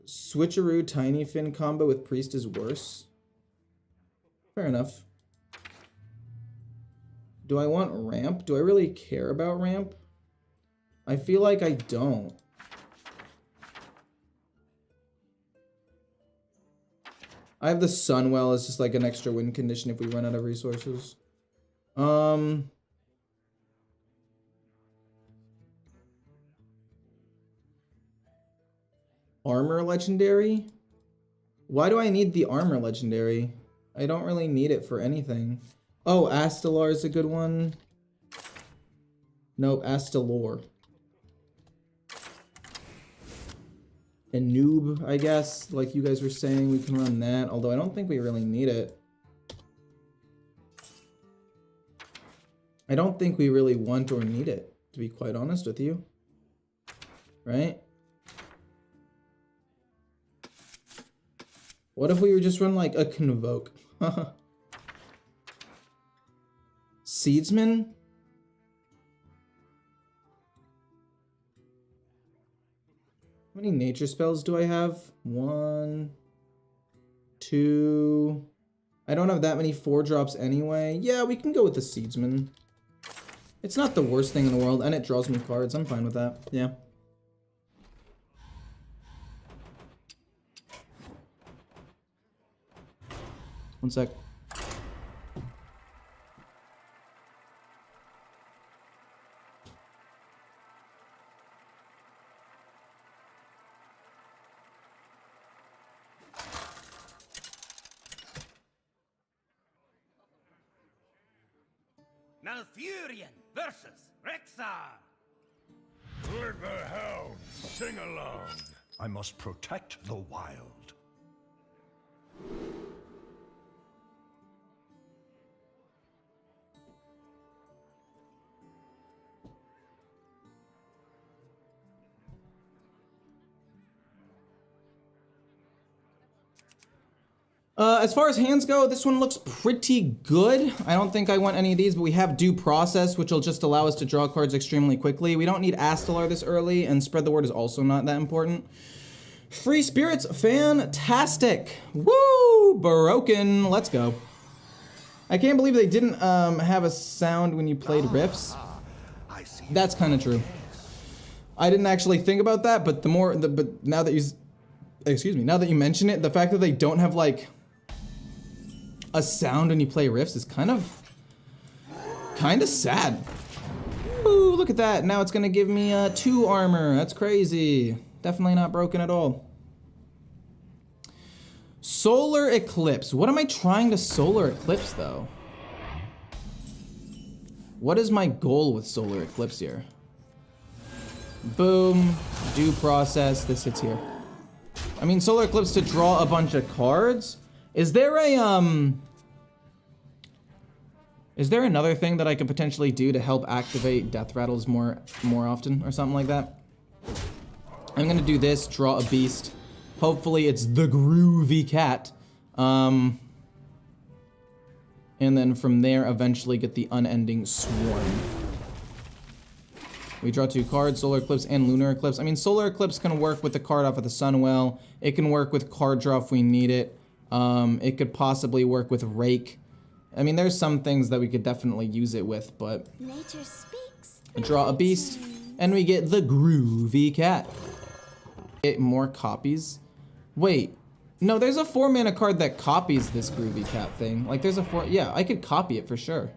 Switcheroo Tiny Fin combo with Priest is worse. Fair enough. Do I want ramp? Do I really care about ramp? I feel like I don't. I have the Sunwell as just like an extra win condition if we run out of resources. Armor legendary? Why do I need the armor legendary? I don't really need it for anything. Oh, Astalar is a good one. Nope, Astalor. And Noob, I guess, like you guys were saying, we can run that, although I don't think we really need it. I don't think we really want or need it, to be quite honest with you. Right? What if we were just run like a Convoke? Seedsman? How many nature spells do I have? 1, 2. I don't have that many 4-drops anyway. Yeah, we can go with the Seedsman. It's not the worst thing in the world, and it draws me cards. I'm fine with that. Yeah. One sec. Malfurion versus Rexar. Let the hounds sing along. I must protect the wild. As far as hands go, this one looks pretty good. I don't think I want any of these, but we have Due Process, which will just allow us to draw cards extremely quickly. We don't need Astalar this early, and Spread the Word is also not that important. Free Spirits, fantastic. Woo! Broken. Let's go. I can't believe they didn't have a sound when you played riffs. That's kind of true. I didn't actually think about that, but but now that now that you mention it, the fact that they don't have like a sound when you play riffs is kind of sad. Ooh, look at that. Now it's gonna give me 2 armor. That's crazy. Definitely not broken at all. Solar Eclipse. What am I trying to Solar Eclipse though? What is my goal with Solar Eclipse here? Boom. Due Process. This hits here. I mean, Solar Eclipse to draw a bunch of cards. Is there another thing that I could potentially do to help activate Death Rattles more often or something like that? I'm gonna do this, draw a beast. Hopefully it's the Groovy Cat. And then from there, eventually get the Unending Swarm. We draw 2 cards, Solar Eclipse and Lunar Eclipse. I mean, Solar Eclipse can work with the card off of the Sunwell. It can work with card draw if we need it. It could possibly work with Rake. I mean, there's some things that we could definitely use it with, but... Nature speaks. Draw a beast, and we get the Groovy Cat. Get more copies. Wait. No, there's a 4-mana card that copies this Groovy Cat thing. Like, there's a 4... Yeah, I could copy it for sure.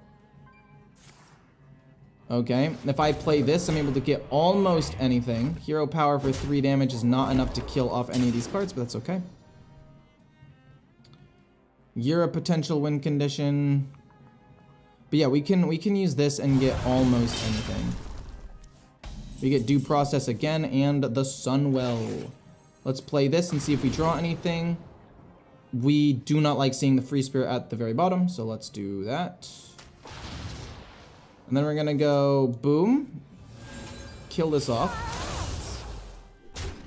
Okay, if I play this, I'm able to get almost anything. Hero power for 3 damage is not enough to kill off any of these cards, but that's okay. You're a potential win condition. But yeah, we can use this and get almost anything. We get Due Process again and the Sunwell. Let's play this and see if we draw anything. We do not like seeing the Free Spirit at the very bottom, so let's do that. And then we're gonna go boom. Kill this off.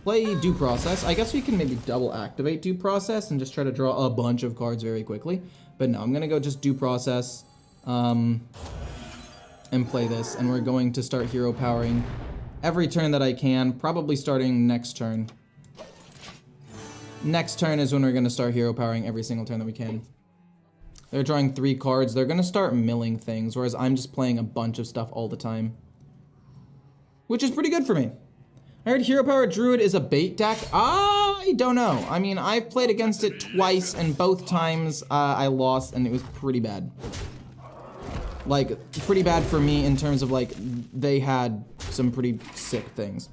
Play Due Process. I guess we can maybe double activate Due Process and just try to draw a bunch of cards very quickly. But no, I'm gonna go just Due Process and play this. And we're going to start hero powering every turn that I can, probably starting next turn. Next turn is when we're gonna start hero powering every single turn that we can. They're drawing 3 cards. They're gonna start milling things, whereas I'm just playing a bunch of stuff all the time. Which is pretty good for me. I heard Hero Power Druid is a bait deck. I don't know. I mean, I've played against it twice, and both times I lost, and it was pretty bad. Like, pretty bad for me in terms of, like, they had some pretty sick things.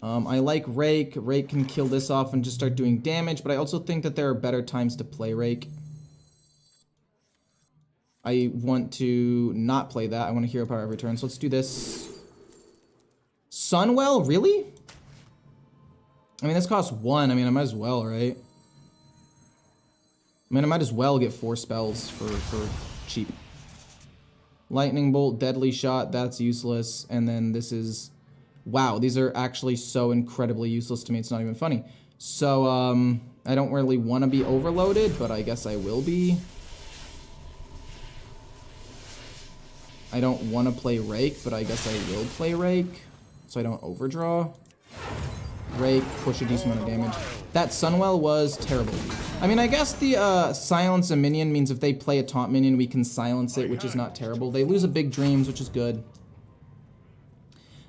I like Rake. Rake can kill this off and just start doing damage, but I also think that there are better times to play Rake. I want to not play that. I want to hero power every turn, so let's do this. Sunwell, really? I mean, this costs 1. I mean, I might as well, right? I mean, I might as well get 4 spells for cheap. Lightning Bolt, Deadly Shot, that's useless. And then this is... Wow, these are actually so incredibly useless to me, it's not even funny. So, I don't really want to be overloaded, but I guess I will be. I don't want to play Rake, but I guess I will play Rake. so I don't overdraw. Rake, push a decent amount of damage. That Sunwell was terrible. I mean, I guess the silence a minion means if they play a taunt minion, we can silence it, which is not terrible. They lose a big dreams, which is good.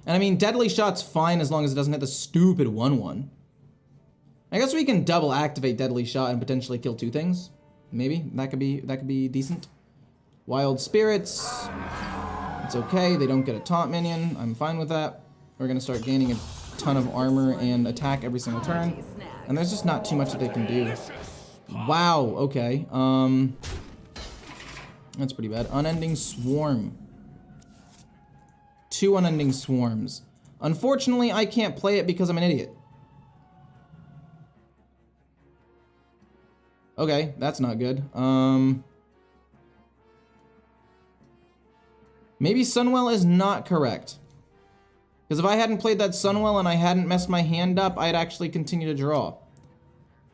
And I mean, deadly shot's fine as long as it doesn't hit the stupid 1/1. I guess we can double activate deadly shot and potentially kill 2 things. Maybe that could be decent. Wild spirits. It's okay. They don't get a taunt minion. I'm fine with that. We're gonna start gaining a ton of armor and attack every single turn. And there's just not too much that they can do. Wow, okay. That's pretty bad. Unending Swarm. 2 Unending Swarms. Unfortunately, I can't play it because I'm an idiot. Okay, that's not good. Maybe Sunwell is not correct. Because if I hadn't played that Sunwell and I hadn't messed my hand up, I'd actually continue to draw.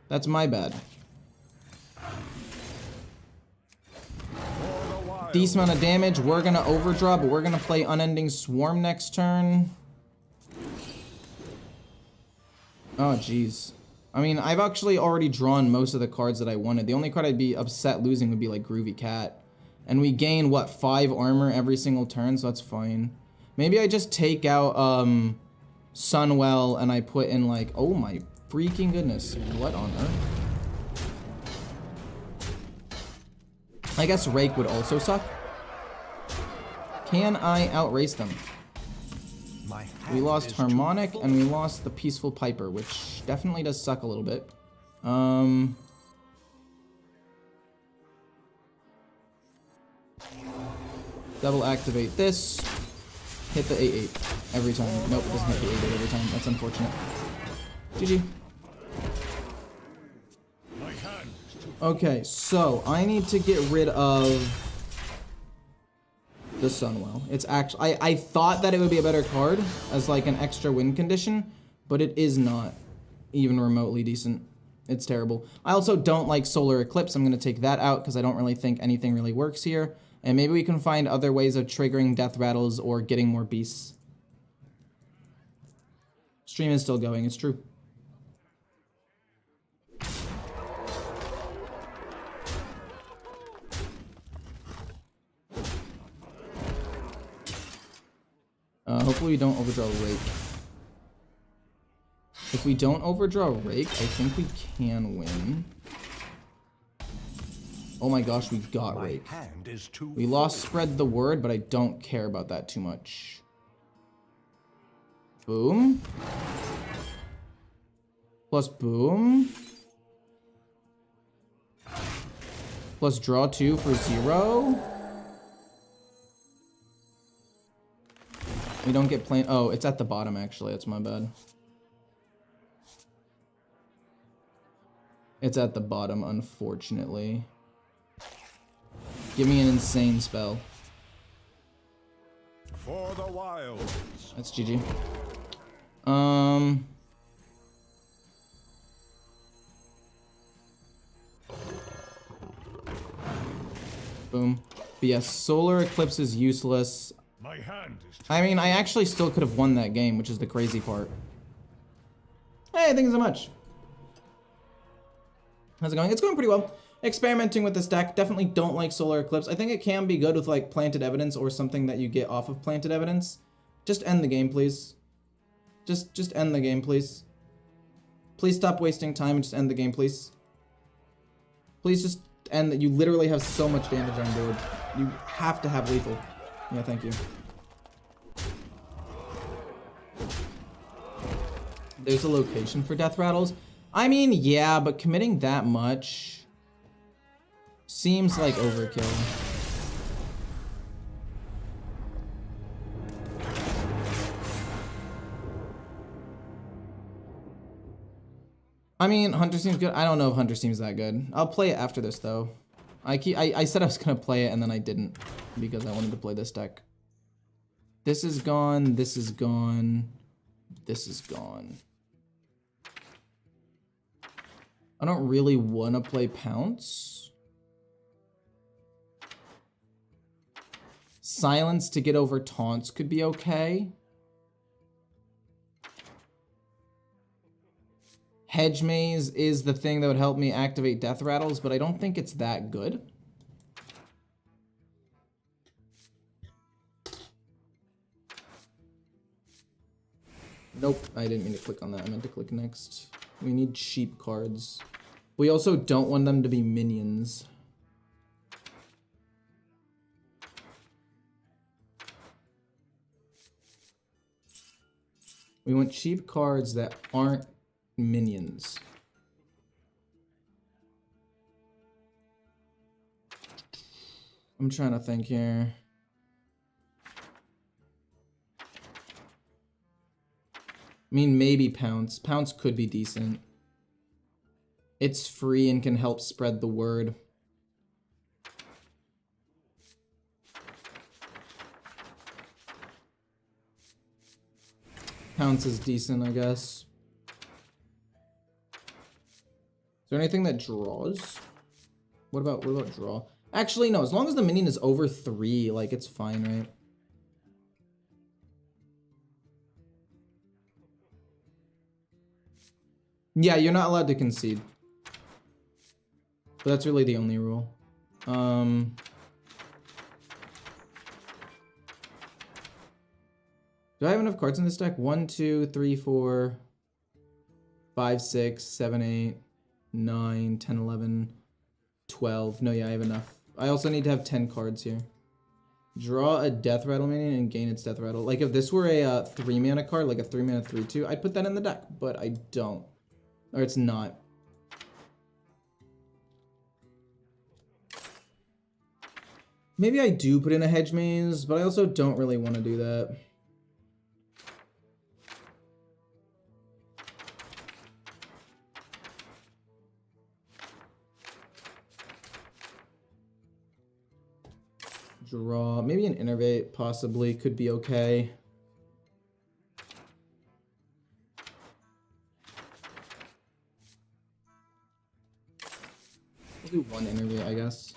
That's my bad. Decent amount of damage. We're gonna overdraw, but we're gonna play Unending Swarm next turn. Oh, jeez. I mean, I've actually already drawn most of the cards that I wanted. The only card I'd be upset losing would be like Groovy Cat. And we gain, what, 5 armor every single turn, so that's fine. Maybe I just take out Sunwell and I put in like, oh my freaking goodness, what on earth? I guess Rake would also suck. Can I outrace them? We lost Harmonic and we lost the Peaceful Piper, which definitely does suck a little bit. Double activate this. Hit the 8/8 every time. Nope, it doesn't hit the 8/8 every time. That's unfortunate. GG. Okay, so I need to get rid of the Sunwell. It's actually, I thought that it would be a better card as like an extra win condition, but it is not even remotely decent. It's terrible. I also don't like Solar Eclipse. I'm going to take that out because I don't really think anything really works here. And maybe we can find other ways of triggering death rattles or getting more beasts. Stream is still going, it's true. Hopefully we don't overdraw Rake. If we don't overdraw Rake, I think we can win. Oh my gosh, we got Rake. We lost Spread the Word, but I don't care about that too much. Boom. Plus boom. Plus draw 2 for 0. We don't get plain. Oh, it's at the bottom actually. That's my bad. It's at the bottom, unfortunately. Give me an insane spell. For the wilds. That's GG. Boom. But yes, Solar Eclipse is useless. My hand is I mean, I actually still could have won that game, which is the crazy part. Hey, thank you so much. How's it going? It's going pretty well. Experimenting with this deck. Definitely don't like Solar Eclipse. I think it can be good with like Planted Evidence or something that you get off of Planted Evidence. Just end the game, please. Just end the game, please. Please stop wasting time and just end the game, please. Please just end that. You literally have so much damage on board. You have to have lethal. Yeah, thank you. There's a location for death rattles. I mean, yeah, but committing that much seems like overkill. I mean, Hunter seems good. I don't know if Hunter seems that good. I'll play it after this, though. I said I was gonna play it, and then I didn't, because I wanted to play this deck. This is gone, this is gone, this is gone. I don't really want to play Pounce. Silence to get over taunts could be okay. Hedge Maze is the thing that would help me activate Death Rattles, but I don't think it's that good. Nope, I didn't mean to click on that. I meant to click next. We need cheap cards. We also don't want them to be minions. We want cheap cards that aren't minions. I'm trying to think here. I mean, maybe Pounce. Pounce could be decent. It's free and can help spread the word. Pounce is decent, I guess. Is there anything that draws? What about draw? Actually, no. As long as the minion is over 3, like, it's fine, right? Yeah, you're not allowed to concede. But that's really the only rule. Do I have enough cards in this deck? 1, 2, 3, 4, 5, 6, 7, 8, 9, 10, 11, 12. No, yeah, I have enough. I also need to have 10 cards here. Draw a Death Rattle minion and gain its Death Rattle. Like, if this were a 3-mana card, like a 3-mana 3/2, I'd put that in the deck, but I don't. Or it's not. Maybe I do put in a Hedge Maze, but I also don't really want to do that. Draw. Maybe an Innervate, possibly, could be okay. We'll do one Innervate, I guess.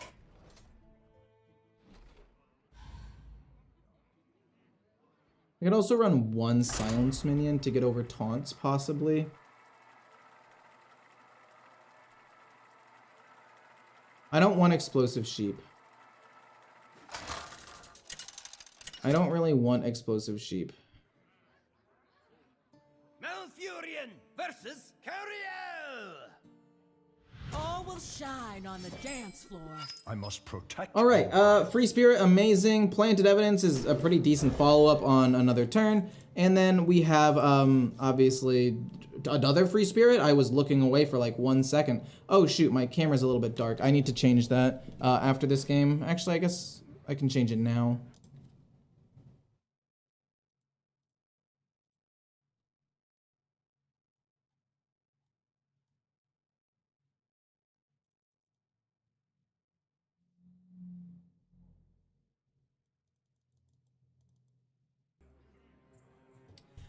I could also run one Silence minion to get over taunts, possibly. I don't want Explosive Sheep. I don't really want Explosive Sheep. Malfurion versus Cariel! All will shine on the dance floor. I must protect. All right, Free Spirit, amazing. Planted Evidence is a pretty decent follow-up on another turn. And then we have, obviously, another Free Spirit. I was looking away for like 1 second. Oh shoot, my camera's a little bit dark. I need to change that after this game. Actually, I guess I can change it now.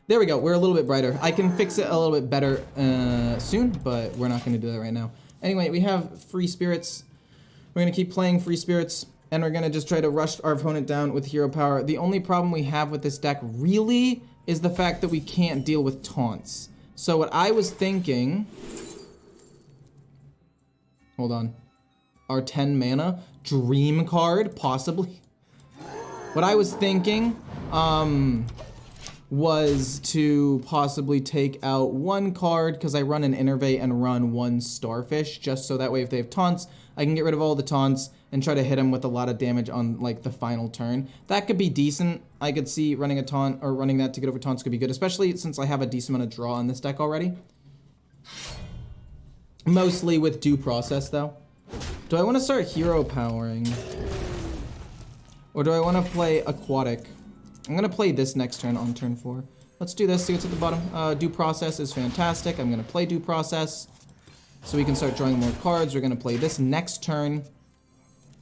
There we go. We're a little bit brighter. I can fix it a little bit better soon, but we're not going to do that right now. Anyway, we have Free Spirits. We're going to keep playing Free Spirits, and we're going to just try to rush our opponent down with Hero Power. The only problem we have with this deck really is the fact that we can't deal with taunts. So what I was thinking... Hold on. Our 10 mana Dream card, possibly. What I was thinking... was to possibly take out one card, because I run an Innervate and run one Starfish, just so that way if they have taunts, I can get rid of all the taunts and try to hit them with a lot of damage on like the final turn. That could be decent. I could see running a taunt or running that to get over taunts could be good, especially since I have a decent amount of draw on this deck already. Mostly with Due Process though. Do I want to start Hero Powering? Or do I want to play Aquatic? I'm going to play this next turn on turn 4. Let's do this, see what's at the bottom. Due Process is fantastic. I'm going to play Due Process so we can start drawing more cards. We're going to play this next turn.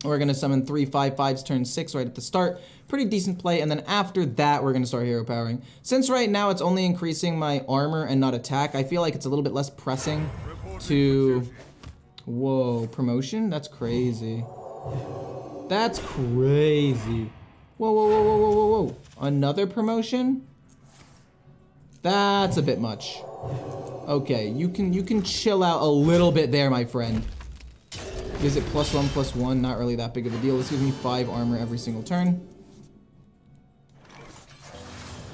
We're going to summon 3 5/5s turn 6 right at the start. Pretty decent play. And then after that, we're going to start Hero Powering. Since right now it's only increasing my armor and not attack, I feel like it's a little bit less pressing to... Whoa, promotion? That's crazy. That's crazy. Whoa, whoa, whoa, whoa, whoa, whoa, whoa. Another promotion? That's a bit much. Okay, you can chill out a little bit there, my friend. Is it +1/+1? Not really that big of a deal. This gives me 5 armor every single turn.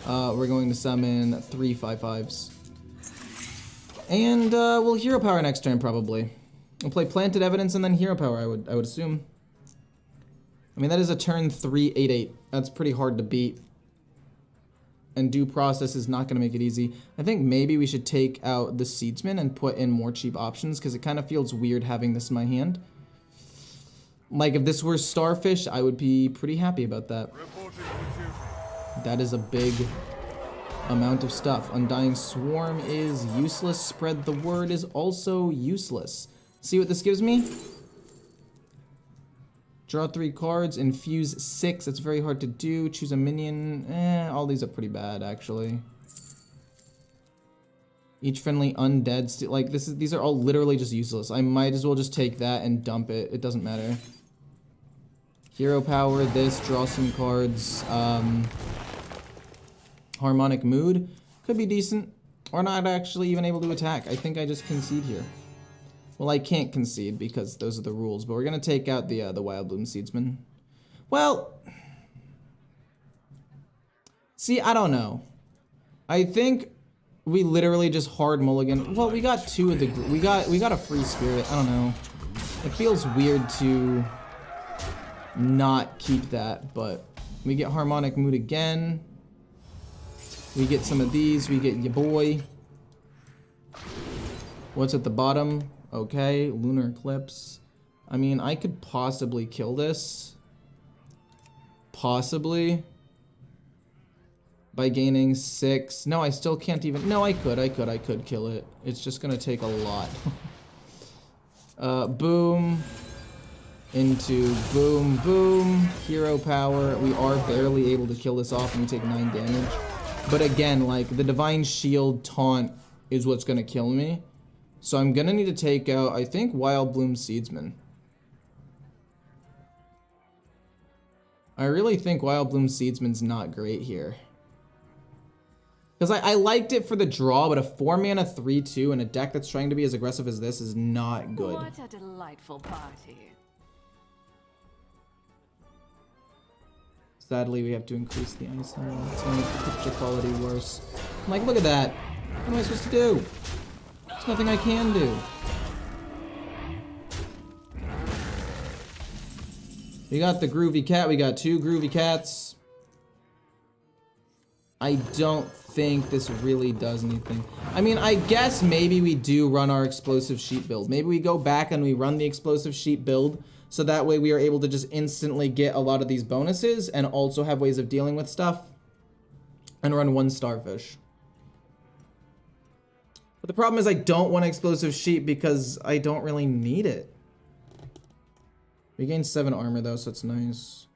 We're going to summon 3 5/5s. And we'll hero power next turn probably. We'll play Planted Evidence and then hero power, I would assume. I mean, that is a turn 3 8/8. That's pretty hard to beat. And due process is not going to make it easy. I think maybe we should take out the Seedsman and put in more cheap options because it kind of feels weird having this in my hand. Like if this were Starfish, I would be pretty happy about that. That is a big amount of stuff. Undying Swarm is useless. Spread the Word is also useless. See what this gives me? Draw 3 cards, infuse 6. It's very hard to do. Choose a minion. All these are pretty bad, actually. Each friendly undead. Like these are all literally just useless. I might as well just take that and dump it. It doesn't matter. Hero power. This. Draw some cards. Harmonic Mood could be decent, or not actually even able to attack. I think I just concede here. Well, I can't concede because those are the rules, but we're gonna take out the Wild Bloom Seedsman. Well, see, I don't know. I think we literally just hard mulligan. Well, we got 2 of the we got a free spirit. I don't know. It feels weird to not keep that, but we get Harmonic Mood again. We get some of these. We get your boy. What's at the bottom? Okay, Lunar Eclipse. I mean, I could possibly kill this. Possibly. By gaining 6. No, I still can't even. No, I could kill it. It's just gonna take a lot. Boom. Into boom, boom. Hero power. We are barely able to kill this off and we take 9 damage. But again, like, the Divine Shield taunt is what's gonna kill me. So I'm gonna need to take out, I think, Wild Bloom Seedsman. I really think Wild Bloom Seedsman's not great here. Because I liked it for the draw, but a 4-mana 3/2 in a deck that's trying to be as aggressive as this is not good. What a delightful party. Sadly, we have to increase the ice level. It's gonna make the picture quality worse. I'm like, look at that. What am I supposed to do? There's nothing I can do. We got the Groovy Cat. We got 2 Groovy Cats. I don't think this really does anything. I mean, I guess maybe we do run our Explosive Sheep build. Maybe we go back and we run the Explosive Sheep build, so that way we are able to just instantly get a lot of these bonuses and also have ways of dealing with stuff and run 1 Starfish. But the problem is I don't want Explosive Sheep because I don't really need it. We gain 7 armor though, so it's nice.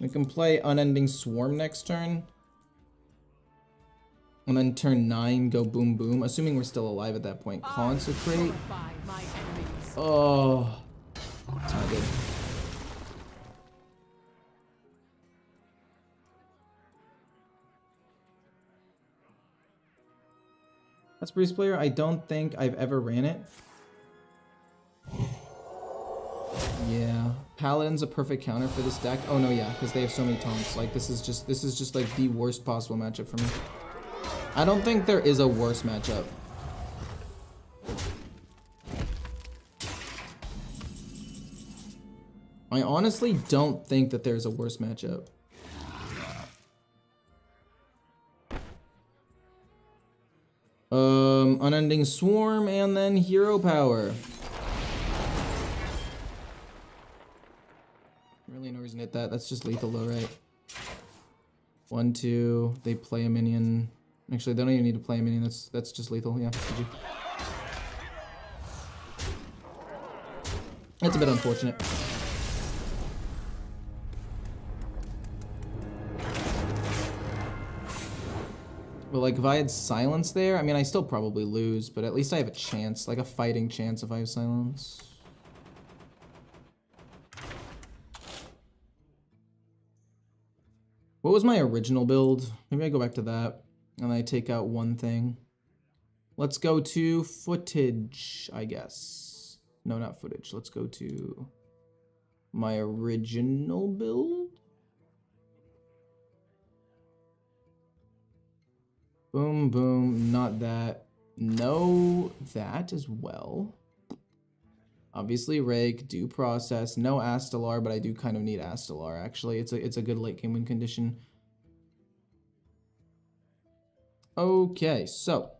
We can play Unending Swarm next turn. And then turn 9, go boom boom. Assuming we're still alive at that point. Consecrate. Oh. It's not good. That's Breeze Player. I don't think I've ever ran it. Yeah, Paladin's a perfect counter for this deck. Oh no, yeah, because they have so many taunts. Like this is just like the worst possible matchup for me. I don't think there is a worse matchup. I honestly don't think that there's a worse matchup. Unending Swarm and then Hero Power. Really no reason to hit that. That's just lethal though, right? 1, 2. They play a minion. Actually, they don't even need to play a minion. That's just lethal. Yeah. GG. That's a bit unfortunate. But like, if I had silence there, I mean, I still probably lose, but at least I have a chance, like a fighting chance if I have silence. What was my original build? Maybe I go back to that. And I take out one thing. Let's go to footage, I guess. No, not footage. Let's go to my original build. Boom, boom. Not that. No, that as well. Obviously, Rake, do process. No Astalar, but I do kind of need Astalar, actually. It's a good late game win condition. Okay, so.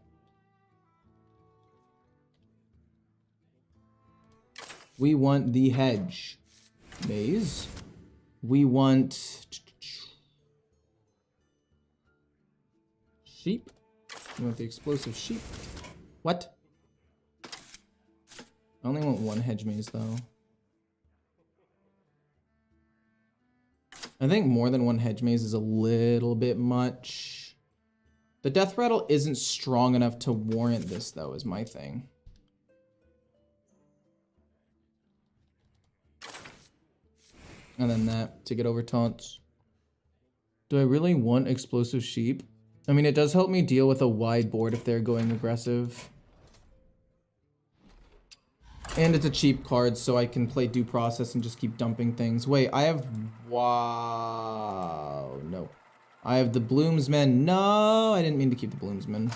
We want the hedge maze. We want sheep. We want the explosive sheep. What? I only want one hedge maze though. I think more than one hedge maze is a little bit much. The death rattle isn't strong enough to warrant this though, is my thing. And then that to get over taunts. Do I really want explosive sheep? I mean, it does help me deal with a wide board if they're going aggressive. And it's a cheap card, so I can play due process and just keep dumping things. Wait, I have... Wow. No. I have the Bloomsmen. No, I didn't mean to keep the Bloomsmen.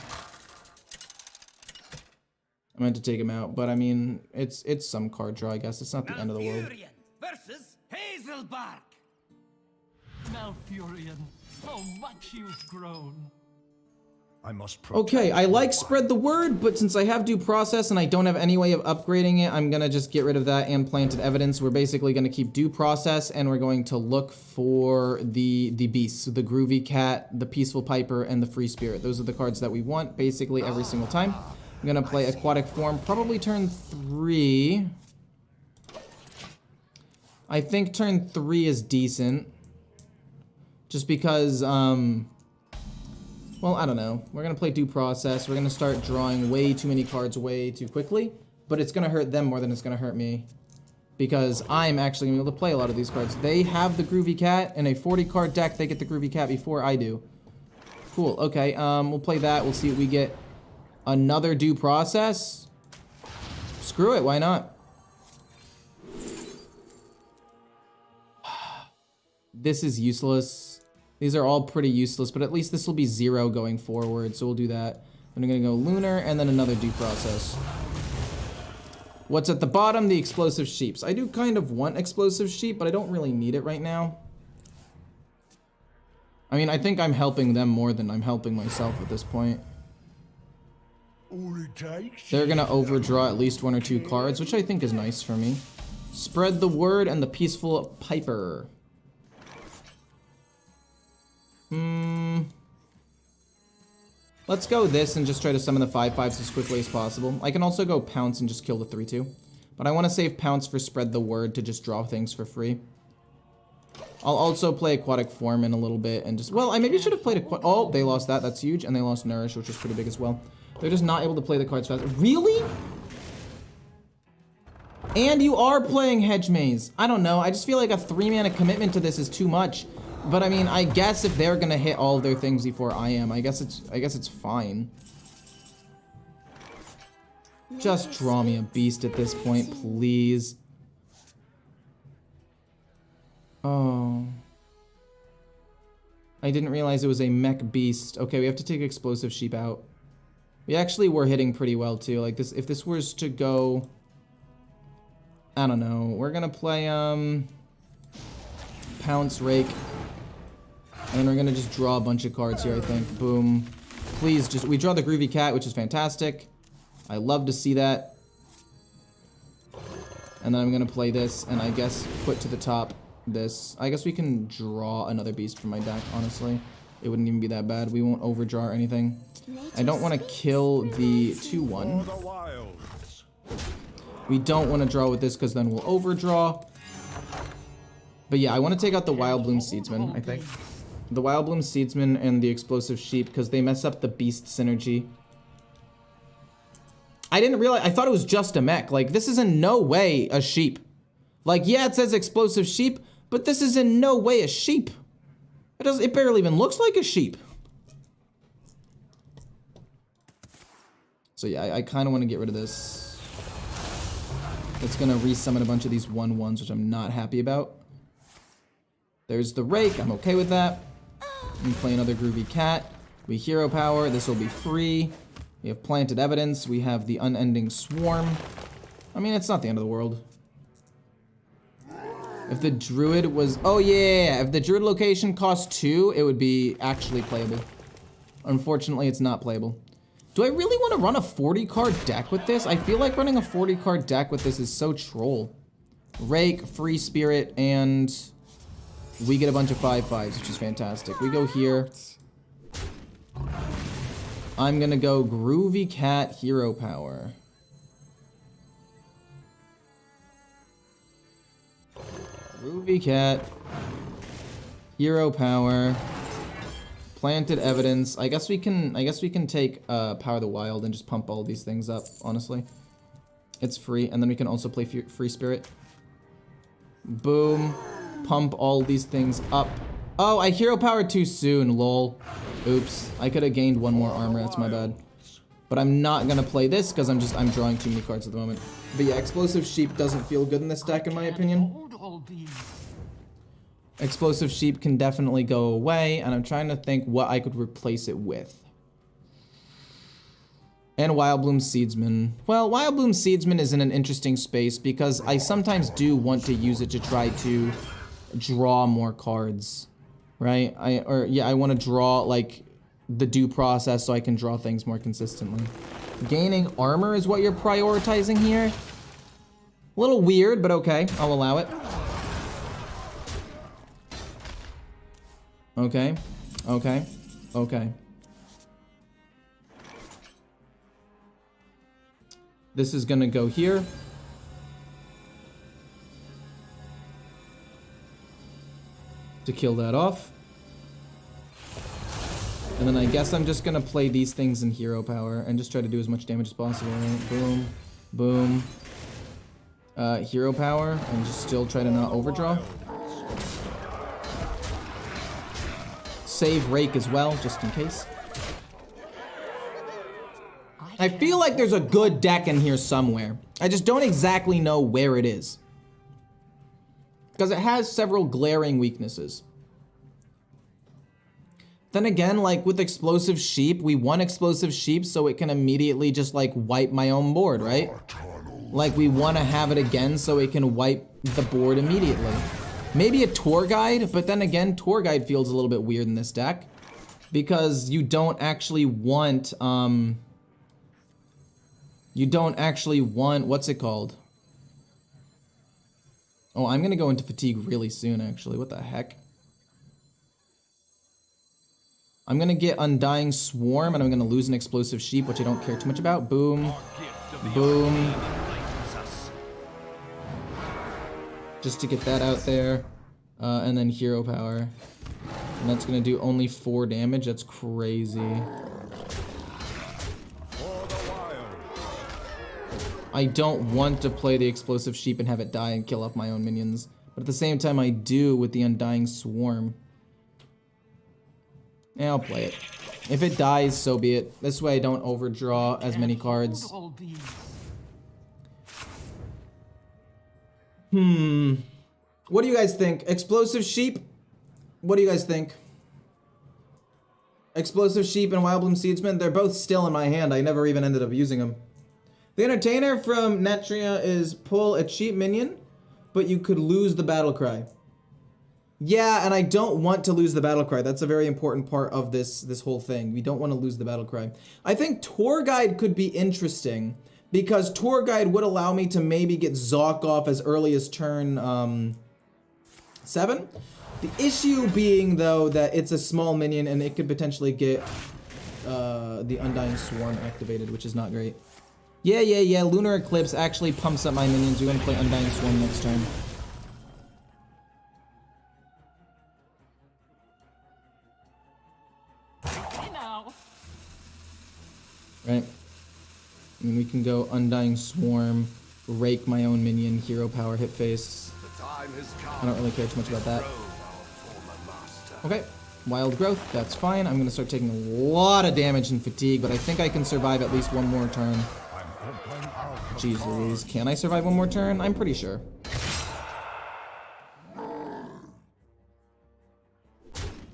I meant to take him out, but I mean, it's some card draw, I guess. It's not the end of the world. Versus Hazelbark. Malfurion, how much you've grown. I must protect Okay, I like spread the word, but since I have due process and I don't have any way of upgrading it, I'm gonna just get rid of that and planted evidence. We're basically gonna keep due process and we're going to look for the beasts, the groovy cat, the peaceful piper, and the free spirit. Those are the cards that we want basically every single time. I'm gonna play aquatic form, probably turn 3. I think turn 3 is decent. Just because, well, I don't know. We're gonna play due process. We're gonna start drawing way too many cards way too quickly, but it's gonna hurt them more than it's gonna hurt me. Because I'm actually gonna be able to play a lot of these cards. They have the Groovy Cat in a 40 card deck. They get the Groovy Cat before I do. Cool, okay, we'll play that. We'll see what we get. Another due process? Screw it, why not? This is useless. These are all pretty useless, but at least this will be 0 going forward, so we'll do that. Then I'm gonna go Lunar, and then another due process. What's at the bottom? The explosive sheeps. I do kind of want explosive sheep, but I don't really need it right now. I mean, I think I'm helping them more than I'm helping myself at this point. They're gonna overdraw at least 1 or 2 cards, which I think is nice for me. Spread the word and the peaceful piper. Let's go this and just try to summon the 5/5s as quickly as possible. I can also go pounce and just kill the 3/2. But I want to save pounce for spread the word to just draw things for free. I'll also play aquatic form in a little bit and just... Well, I maybe should have played aquatic... Oh, they lost that. That's huge. And they lost Nourish, which was pretty big as well. They're just not able to play the cards fast. Really? And you are playing Hedge Maze. I don't know. I just feel like a 3-mana commitment to this is too much. But I mean, I guess if they're gonna hit all of their things before I am, I guess it's fine. Just draw me a beast at this point, please. Oh. I didn't realize it was a mech beast. Okay, we have to take explosive sheep out. We actually were hitting pretty well too. Like this, if this was to go, I don't know. We're gonna play Pounce, Rake. And then we're gonna just draw a bunch of cards here, I think. Boom. Please, just, we draw the Groovy Cat, which is fantastic. I love to see that. And then I'm gonna play this, and I guess put to the top this. I guess we can draw another beast from my deck, honestly. It wouldn't even be that bad. We won't overdraw or anything. I don't want to kill the 2/1. We don't want to draw with this, because then we'll overdraw. But yeah, I want to take out the Wild Bloom Seedsman, I think. The Wild Bloom Seedsman and the Explosive Sheep, because they mess up the beast synergy. I didn't realize, I thought it was just a mech. Like, this is in no way a sheep. Like, yeah, it says Explosive Sheep, but this is in no way a sheep. It barely even looks like a sheep. So yeah, I kind of want to get rid of this. It's going to resummon a bunch of these 1/1s, which I'm not happy about. There's the Rake. I'm okay with that. We play another Groovy Cat. We hero power. This will be free. We have Planted Evidence. We have the Unending Swarm. I mean, it's not the end of the world. If the Druid was... Oh, yeah. If the Druid location cost 2, it would be actually playable. Unfortunately, it's not playable. Do I really want to run a 40-card deck with this? I feel like running a 40-card deck with this is so troll. Rake, Free Spirit, and... we get a bunch of 5/5s, which is fantastic. We go here. I'm gonna go Groovy Cat Hero Power. Groovy Cat Hero Power. Planted Evidence. I guess we can take Power the Wild and just pump all these things up, honestly. It's free, and then we can also play Free Spirit. Boom. Pump all these things up. Oh, I hero powered too soon, lol. Oops. I could have gained 1 more armor, that's my bad. But I'm not gonna play this because I'm drawing too many cards at the moment. But yeah, Explosive Sheep doesn't feel good in this deck in my opinion. Explosive Sheep can definitely go away, and I'm trying to think what I could replace it with. And Wildbloom Seedsman. Well, Wildbloom Seedsman is in an interesting space because I sometimes do want to use it to try to draw more cards, right? I want to draw like the due process so I can draw things more consistently. Gaining armor is what you're prioritizing here. A little weird, but okay, I'll allow it. Okay, okay, okay. This is gonna go here. To kill that off. And then I guess I'm just gonna play these things in hero power and just try to do as much damage as possible. Boom, boom. Hero power and just still try to not overdraw. Save Rake as well, just in case. I feel like there's a good deck in here somewhere. I just don't exactly know where it is. Because it has several glaring weaknesses. Then again, like with Explosive Sheep, we want Explosive Sheep so it can immediately just like wipe my own board, right? Like we want to have it again so it can wipe the board immediately. Maybe a Tour Guide, but then again, Tour Guide feels a little bit weird in this deck. Because you don't actually want, what's it called? Oh, I'm gonna go into Fatigue really soon, actually. What the heck? I'm gonna get Undying Swarm, and I'm gonna lose an Explosive Sheep, which I don't care too much about. Boom. Boom. Just to get that out there. And then Hero Power. And that's gonna do only 4 damage. That's crazy. I don't want to play the Explosive Sheep and have it die and kill off my own minions. But at the same time, I do with the Undying Swarm. Yeah, I'll play it. If it dies, so be it. This way I don't overdraw as many cards. What do you guys think? Explosive Sheep? What do you guys think? Explosive Sheep and Wildbloom Seedsman, they're both still in my hand. I never even ended up using them. The Entertainer from Natria is pull a cheap minion, but you could lose the battle cry. Yeah, and I don't want to lose the battle cry. That's a very important part of this whole thing. We don't want to lose the battle cry. I think Tour Guide could be interesting because Tour Guide would allow me to maybe get Zoc off as early as turn 7. The issue being though that it's a small minion and it could potentially get the Undying Swarm activated, which is not great. Yeah. Lunar Eclipse actually pumps up my minions. We're gonna play Undying Swarm next turn. Right. And we can go Undying Swarm, Rake my own minion, Hero Power, hit face. I don't really care too much about that. Okay, Wild growth, that's fine. I'm gonna start taking a lot of damage and fatigue, but I think I can survive at least one more turn. Jeez Louise, can I survive one more turn? I'm pretty sure.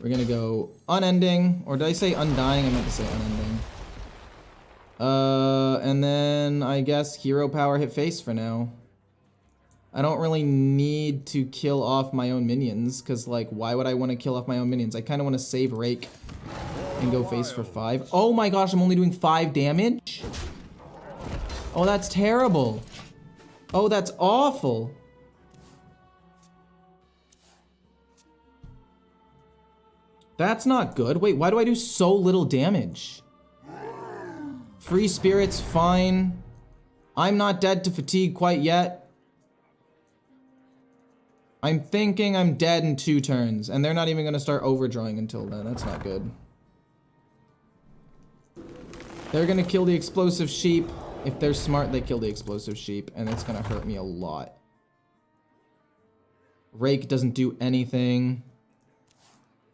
We're gonna go unending, or did I say undying? I meant to say unending. And then I guess hero power hit face for now. I don't really need to kill off my own minions, because, like, why would I want to kill off my own minions? I kind of want to save Rake and go face for 5. Oh my gosh, I'm only doing 5 damage? Oh, that's terrible. Oh, that's awful. That's not good. Wait, why do I do so little damage? Free spirits, fine. I'm not dead to fatigue quite yet. I'm thinking I'm dead in 2 turns, and they're not even gonna start overdrawing until then. That's not good. They're gonna kill the explosive sheep. If they're smart, they kill the explosive sheep, and it's gonna hurt me a lot. Rake doesn't do anything.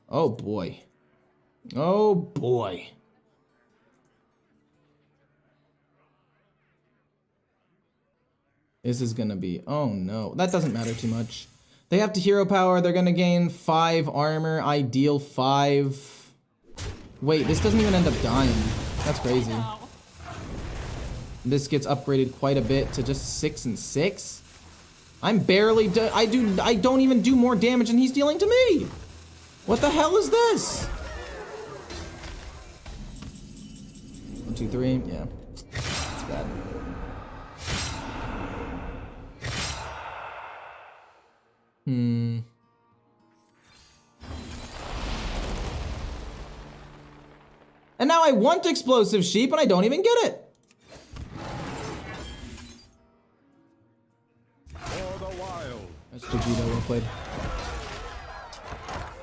Oh boy. Oh boy. This is gonna be, oh no. That doesn't matter too much. They have to hero power, they're gonna gain 5 armor, ideal 5. Wait, this doesn't even end up dying. That's crazy. This gets upgraded quite a bit to just 6 and 6. I'm barely, I don't even do more damage than he's dealing to me. What the hell is this? 1, 2, 3, yeah. It's bad. And now I want explosive sheep and I don't even get it. For the wild. That's Vegeta, well played.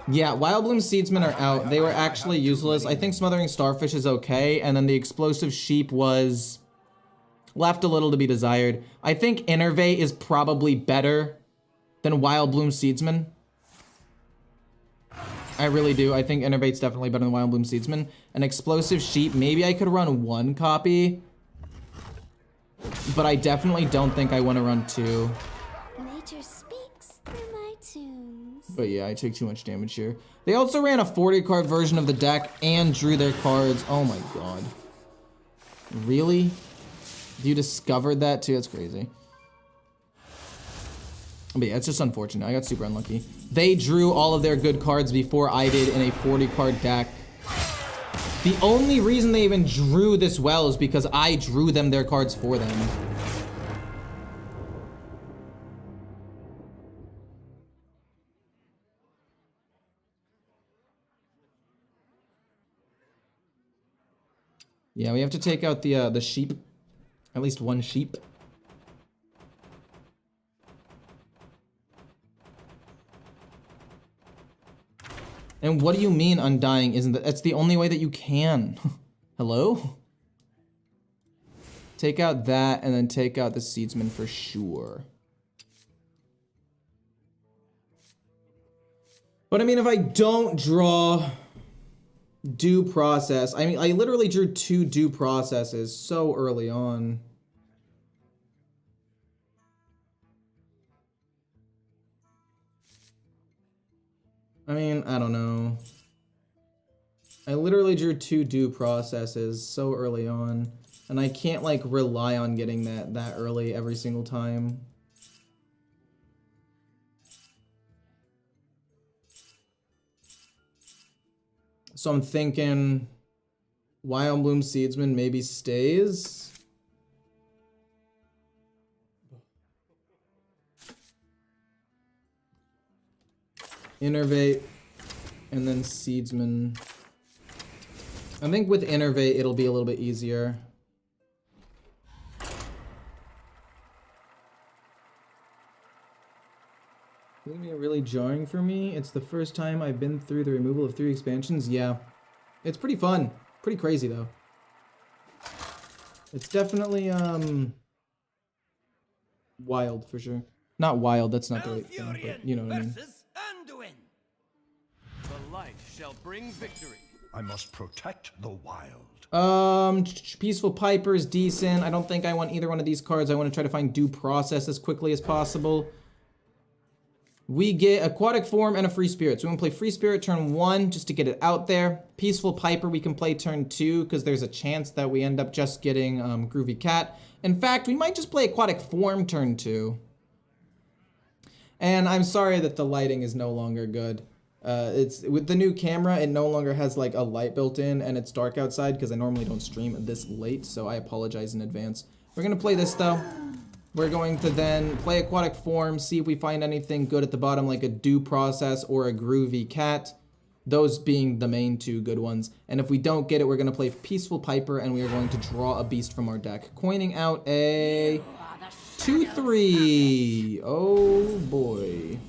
Yeah, Wild Bloom Seedsmen are out. They were actually useless. I think Smothering Starfish is okay, and then the explosive sheep was left a little to be desired. I think Innervate is probably better than Wild Bloom Seedsman. I really do. I think Innervate's definitely better than Wild Bloom Seedsman. An explosive sheep, maybe I could run 1 copy, but I definitely don't think I want to run 2. Nature speaks through my tunes. But yeah, I take too much damage here. They also ran a 40 card version of the deck and drew their cards. Oh my god. Really? You discovered that too? That's crazy. But yeah, it's just unfortunate. I got super unlucky. They drew all of their good cards before I did in a 40 card deck. The only reason they even drew this well is because I drew them their cards for them. Yeah, we have to take out the sheep. At least 1 sheep. And what do you mean undying isn't that? That's the only way that you can. Hello? Take out that and then take out the Seedsman for sure. But I mean, if I don't draw due process, I mean, I literally drew 2 due processes so early on. I mean, I don't know. I literally drew 2 due processes so early on, and I can't like rely on getting that early every single time. So I'm thinking Wild Bloom Seedsman maybe stays. Innervate, and then Seedsman. I think with Innervate, it'll be a little bit easier. It's gonna be really jarring for me. It's the first time I've been through the removal of 3 expansions. Yeah, it's pretty fun. Pretty crazy, though. It's definitely, wild, for sure. Not wild, that's not the right thing, but you know what I mean. The light shall bring victory. I must protect the wild. Peaceful Piper is decent. I don't think I want either one of these cards. I want to try to find Due Process as quickly as possible. We get Aquatic Form and a Free Spirit. So we want to play Free Spirit turn 1 just to get it out there. Peaceful Piper we can play turn 2 because there's a chance that we end up just getting Groovy Cat. In fact, we might just play Aquatic Form turn 2. And I'm sorry that the lighting is no longer good. It's with the new camera, it no longer has like a light built in and it's dark outside because I normally don't stream this late, so I apologize in advance. We're gonna play this though. We're going to then play Aquatic Form, see if we find anything good at the bottom like a Due Process or a Groovy Cat. Those being the main two good ones. And if we don't get it, we're gonna play Peaceful Piper and we are going to draw a beast from our deck. Coining out a 2/3. Oh boy.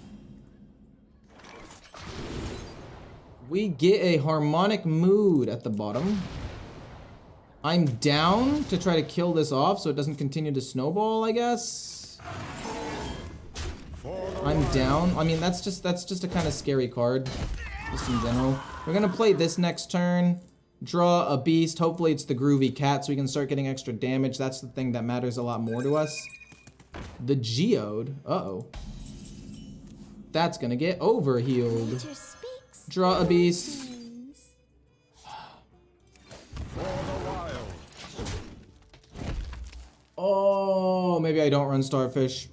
We get a Harmonic Mood at the bottom. I'm down to try to kill this off so it doesn't continue to snowball, I guess. I'm down. I mean, that's just a kind of scary card, just in general. We're gonna play this next turn, draw a beast. Hopefully it's the Groovy Cat so we can start getting extra damage. That's the thing that matters a lot more to us. The Geode. Uh-oh. That's gonna get overhealed. Draw a beast. Oh, maybe I don't run Starfish.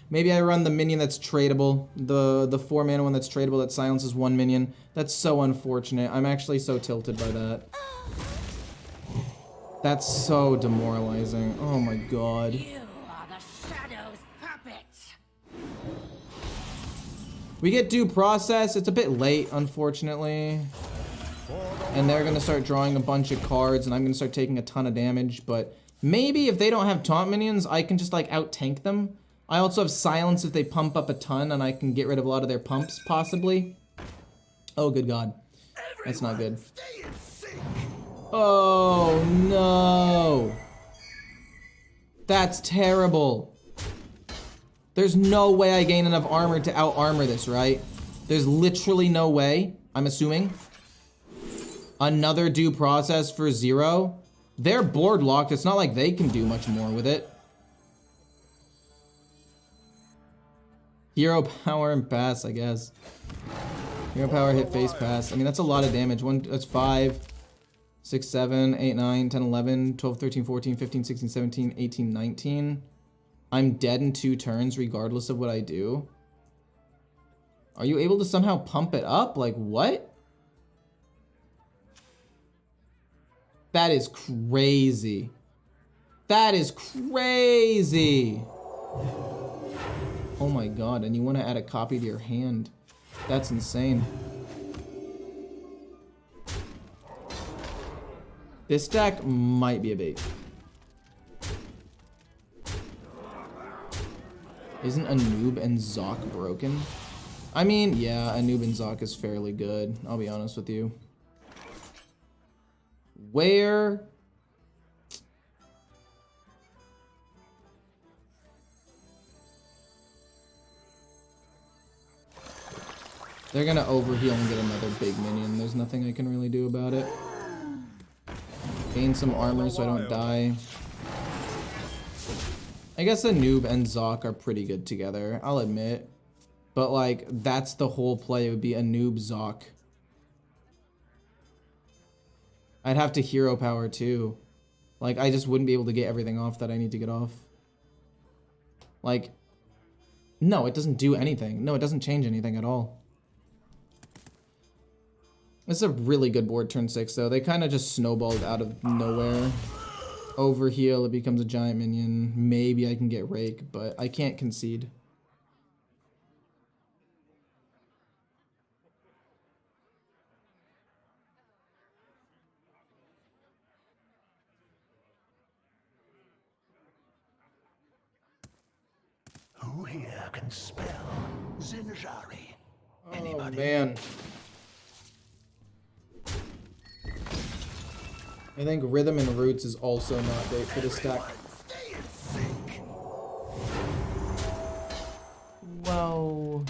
Maybe I run the minion that's tradable. The 4-mana one that's tradable that silences 1 minion. That's so unfortunate. I'm actually so tilted by that. That's so demoralizing. Oh my god. You are the Shadow's puppet. We get Due Process. It's a bit late, unfortunately. And they're gonna start drawing a bunch of cards and I'm gonna start taking a ton of damage, but maybe if they don't have taunt minions, I can just like out-tank them. I also have silence if they pump up a ton and I can get rid of a lot of their pumps, possibly. Oh, good god. That's not good. Oh, no. That's terrible. There's no way I gain enough armor to out-armor this, right? There's literally no way, I'm assuming. Another Due Process for 0. They're board locked. It's not like they can do much more with it. Hero power and pass, I guess. Hero power, hit, face, pass. I mean, that's a lot of damage. That's 5, 6, 7, 8, 9, 10, 11, 12, 13, 14, 15, 16, 17, 18, 19. I'm dead in 2 turns regardless of what I do. Are you able to somehow pump it up? Like, what? That is crazy. That is crazy. Oh my god, and you want to add a copy to your hand. That's insane. This deck might be a bait. Isn't Anub and Zoc broken? I mean, yeah, Anub and Zoc is fairly good. I'll be honest with you. Where? They're gonna overheal and get another big minion. There's nothing I can really do about it. Gain some armor so I don't die. I guess Anub and Zoc are pretty good together, I'll admit. But like, that's the whole play, it would be Anub, Zoc. I'd have to hero power too. Like, I just wouldn't be able to get everything off that I need to get off. Like, no, it doesn't do anything. No, it doesn't change anything at all. This is a really good board turn 6 though. They kind of just snowballed out of nowhere. Overheal, it becomes a giant minion. Maybe I can get Rake, but I can't concede. Who here can spell Menagerie? Oh man. I think Rhythm and Roots is also not great for this deck. Whoa.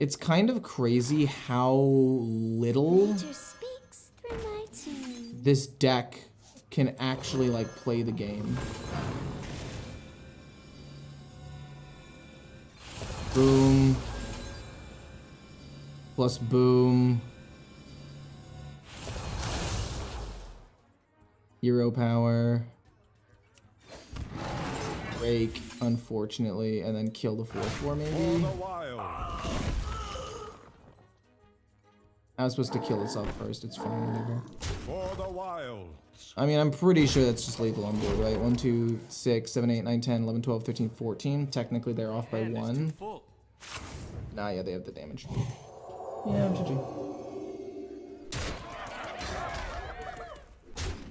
It's kind of crazy how little Nature speaks through my tune. this deck can actually like play the game. Boom. Plus boom. Hero power. Break, unfortunately, and then kill the 4/4 maybe. I was supposed to kill this off first, it's fine, whatever. For the wilds. I mean, I'm pretty sure that's just lethal on board, right? 1, 2, 6, 7, 8, 9, 10, 11, 12, 13, 14. Technically, they're off by 1. Nah, yeah, they have the damage. Yeah, GG.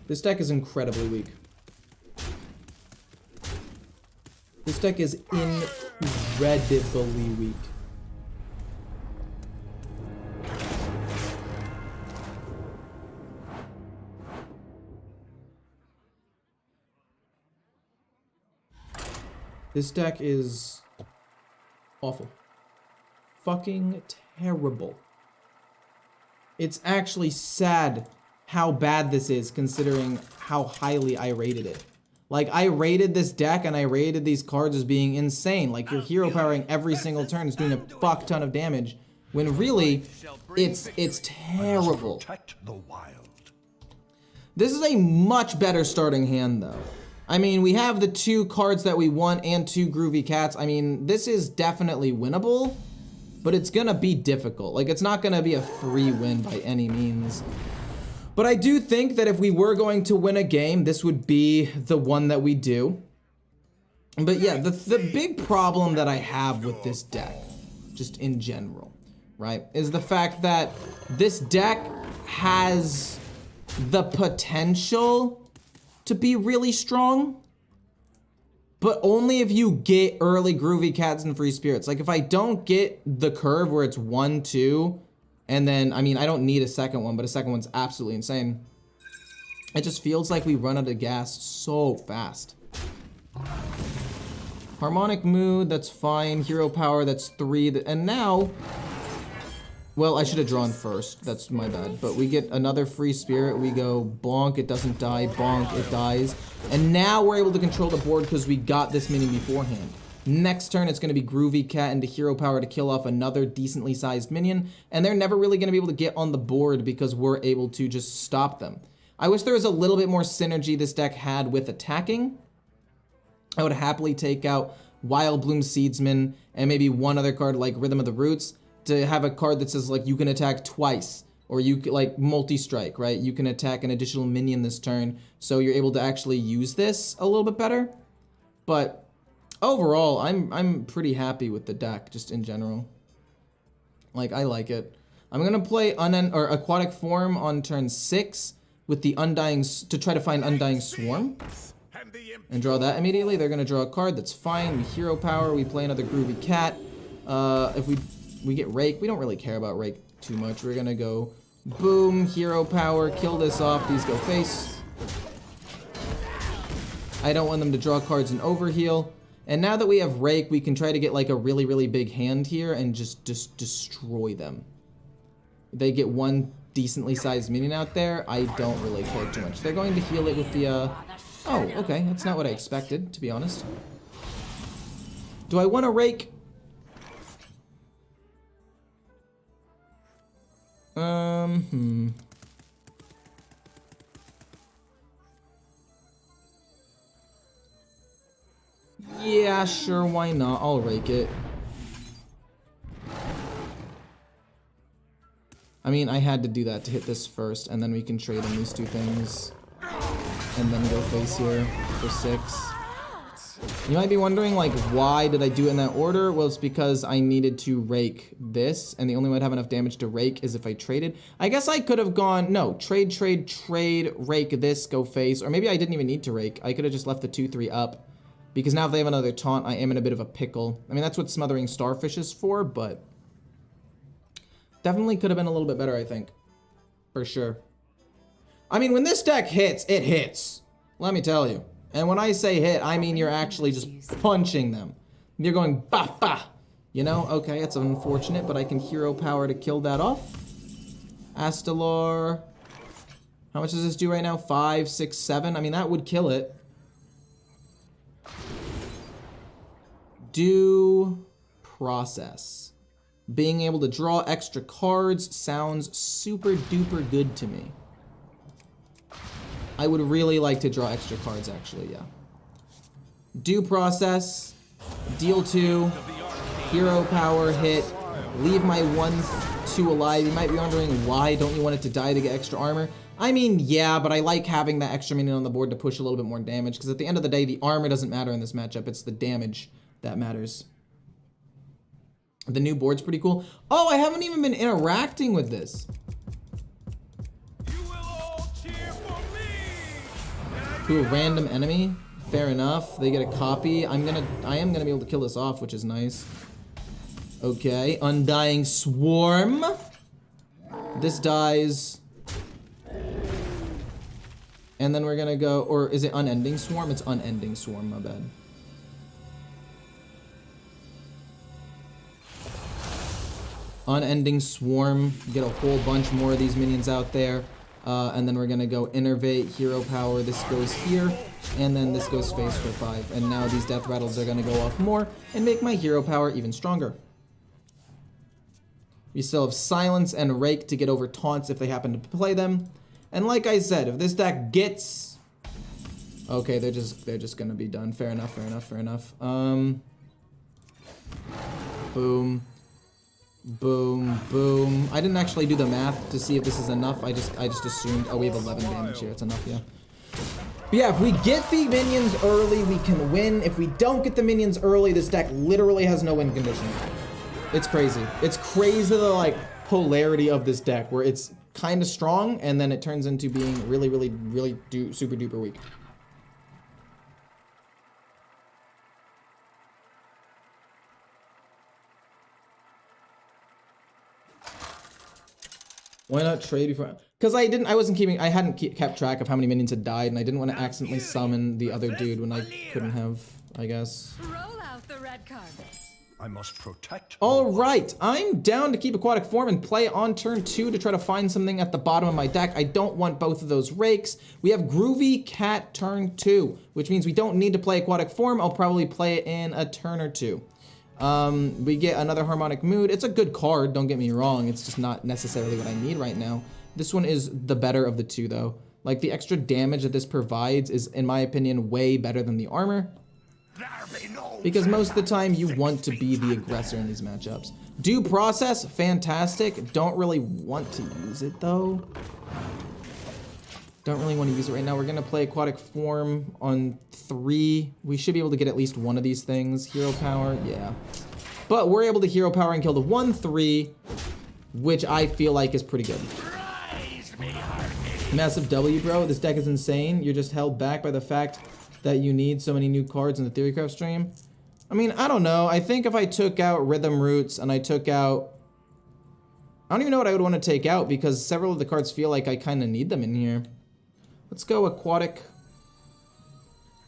This deck is incredibly weak. This deck is incredibly weak. This deck is awful. Fucking terrible. It's actually sad how bad this is considering how highly I rated it. Like, I rated this deck and I rated these cards as being insane. Like, your hero powering every single turn is doing a fuck ton of damage. When really, it's terrible. Protect the wild. This is a much better starting hand, though. I mean, we have the 2 cards that we want and 2 Groovy Cats. I mean, this is definitely winnable, but it's gonna be difficult. Like, it's not gonna be a free win by any means. But I do think that if we were going to win a game, this would be the one that we do. But yeah, the big problem that I have with this deck, just in general, right, is the fact that this deck has the potential to be really strong, but only if you get early Groovy Cats and Free Spirits. Like, if I don't get the curve where it's 1, 2, and then, I mean, I don't need a second one, but a second one's absolutely insane. It just feels like we run out of gas so fast. Harmonic Mood, that's fine. Hero Power, that's 3. And now, well, I should have drawn first. That's my bad. But we get another Free Spirit. We go bonk, it doesn't die. Bonk, it dies. And now we're able to control the board because we got this minion beforehand. Next turn, it's going to be Groovy Cat into Hero Power to kill off another decently sized minion. And they're never really going to be able to get on the board because we're able to just stop them. I wish there was a little bit more synergy this deck had with attacking. I would happily take out Wild Bloom Seedsman and maybe one other card like Rhythm of the Roots to have a card that says, like, you can attack twice. Or you like multi-strike, right? You can attack an additional minion this turn. So you're able to actually use this a little bit better. But overall, I'm pretty happy with the deck, just in general. Like, I like it. I'm gonna play Aquatic Form on turn 6 with the Undying to try to find Undying Swarm and draw that immediately. They're gonna draw a card. That's fine. We Hero Power. We play another Groovy Cat. If we get Rake, we don't really care about Rake too much. We're gonna go boom, Hero Power, kill this off. These go face. I don't want them to draw cards and overheal. And now that we have Rake, we can try to get like a really, really big hand here and just destroy them. They get one decently sized minion out there. I don't really care too much. They're going to heal it with the, oh, okay. That's not what I expected, to be honest. Do I want to Rake? Yeah, sure, why not? I'll Rake it. I mean, I had to do that to hit this first, and then we can trade in these 2 things. And then go face here for 6. You might be wondering, like, why did I do it in that order? Well, it's because I needed to Rake this, and the only way I'd have enough damage to Rake is if I traded. I guess I could have gone, no, trade, Rake this, go face, or maybe I didn't even need to Rake. I could have just left the 2/3 up, because now if they have another taunt, I am in a bit of a pickle. I mean, that's what Smothering Starfish is for, but definitely could have been a little bit better, I think, for sure. I mean, when this deck hits, it hits. Let me tell you. And when I say hit, I mean you're actually just punching them. You're going bah bah. You know, okay, it's unfortunate, but I can hero power to kill that off. Astalar. How much does this do right now? 5, 6, 7. I mean, that would kill it. Do process. Being able to draw extra cards sounds super duper good to me. I would really like to draw extra cards, actually, yeah. Do process. Deal 2. Hero power hit. Leave my 1/2 alive. You might be wondering, why don't you want it to die to get extra armor? I mean, yeah, but I like having that extra minion on the board to push a little bit more damage, because at the end of the day, the armor doesn't matter in this matchup. It's the damage that matters. The new board's pretty cool. Oh, I haven't even been interacting with this. You will all cheer for me. To a random enemy. Fair enough. They get a copy. I am gonna be able to kill this off, which is nice. Okay, Undying Swarm. This dies. And then we're gonna go, or is it Unending Swarm? It's Unending Swarm, my bad. Unending Swarm. Get a whole bunch more of these minions out there. And then we're gonna go Innervate, Hero Power. This goes here. And then this goes Phase for 5. And now these Death Rattles are gonna go off more and make my Hero Power even stronger. We still have Silence and Rake to get over taunts if they happen to play them. And like I said, if this deck gets... Okay, they're just gonna be done. Fair enough, fair enough, fair enough. Boom. Boom, boom. I didn't actually do the math to see if this is enough. I just assumed, oh, we have 11 damage here. It's enough, yeah. But yeah, if we get the minions early, we can win. If we don't get the minions early, this deck literally has no win condition. It's crazy. It's crazy, the like polarity of this deck, where it's kind of strong and then it turns into being really, really, really super duper weak. Why not trade before? Because I hadn't kept track of how many minions had died, and I didn't want to accidentally summon the other dude when I couldn't have, I guess. Roll out the red carpet. I must protect. All right, I'm down to keep Aquatic Form and play on turn 2 to try to find something at the bottom of my deck. I don't want both of those rakes. We have Groovy Cat turn 2, which means we don't need to play Aquatic Form. I'll probably play it in a turn or 2. We get another Harmonic Mood. It's a good card, don't get me wrong. It's just not necessarily what I need right now. This one is the better of the two, though. Like, the extra damage that this provides is, in my opinion, way better than the armor. Because most of the time, you want to be the aggressor in these matchups. Due Process, fantastic. Don't really want to use it, though. Don't really want to use it right now. We're going to play Aquatic Form on 3. We should be able to get at least one of these things. Hero Power, yeah. But we're able to Hero Power and kill the 1/3, which I feel like is pretty good. Massive W, bro. This deck is insane. You're just held back by the fact that you need so many new cards in the Theorycraft stream. I mean, I don't know. I think if I took out Rhythm Roots and I took out... I don't even know what I would want to take out, because several of the cards feel like I kind of need them in here. Let's go Aquatic.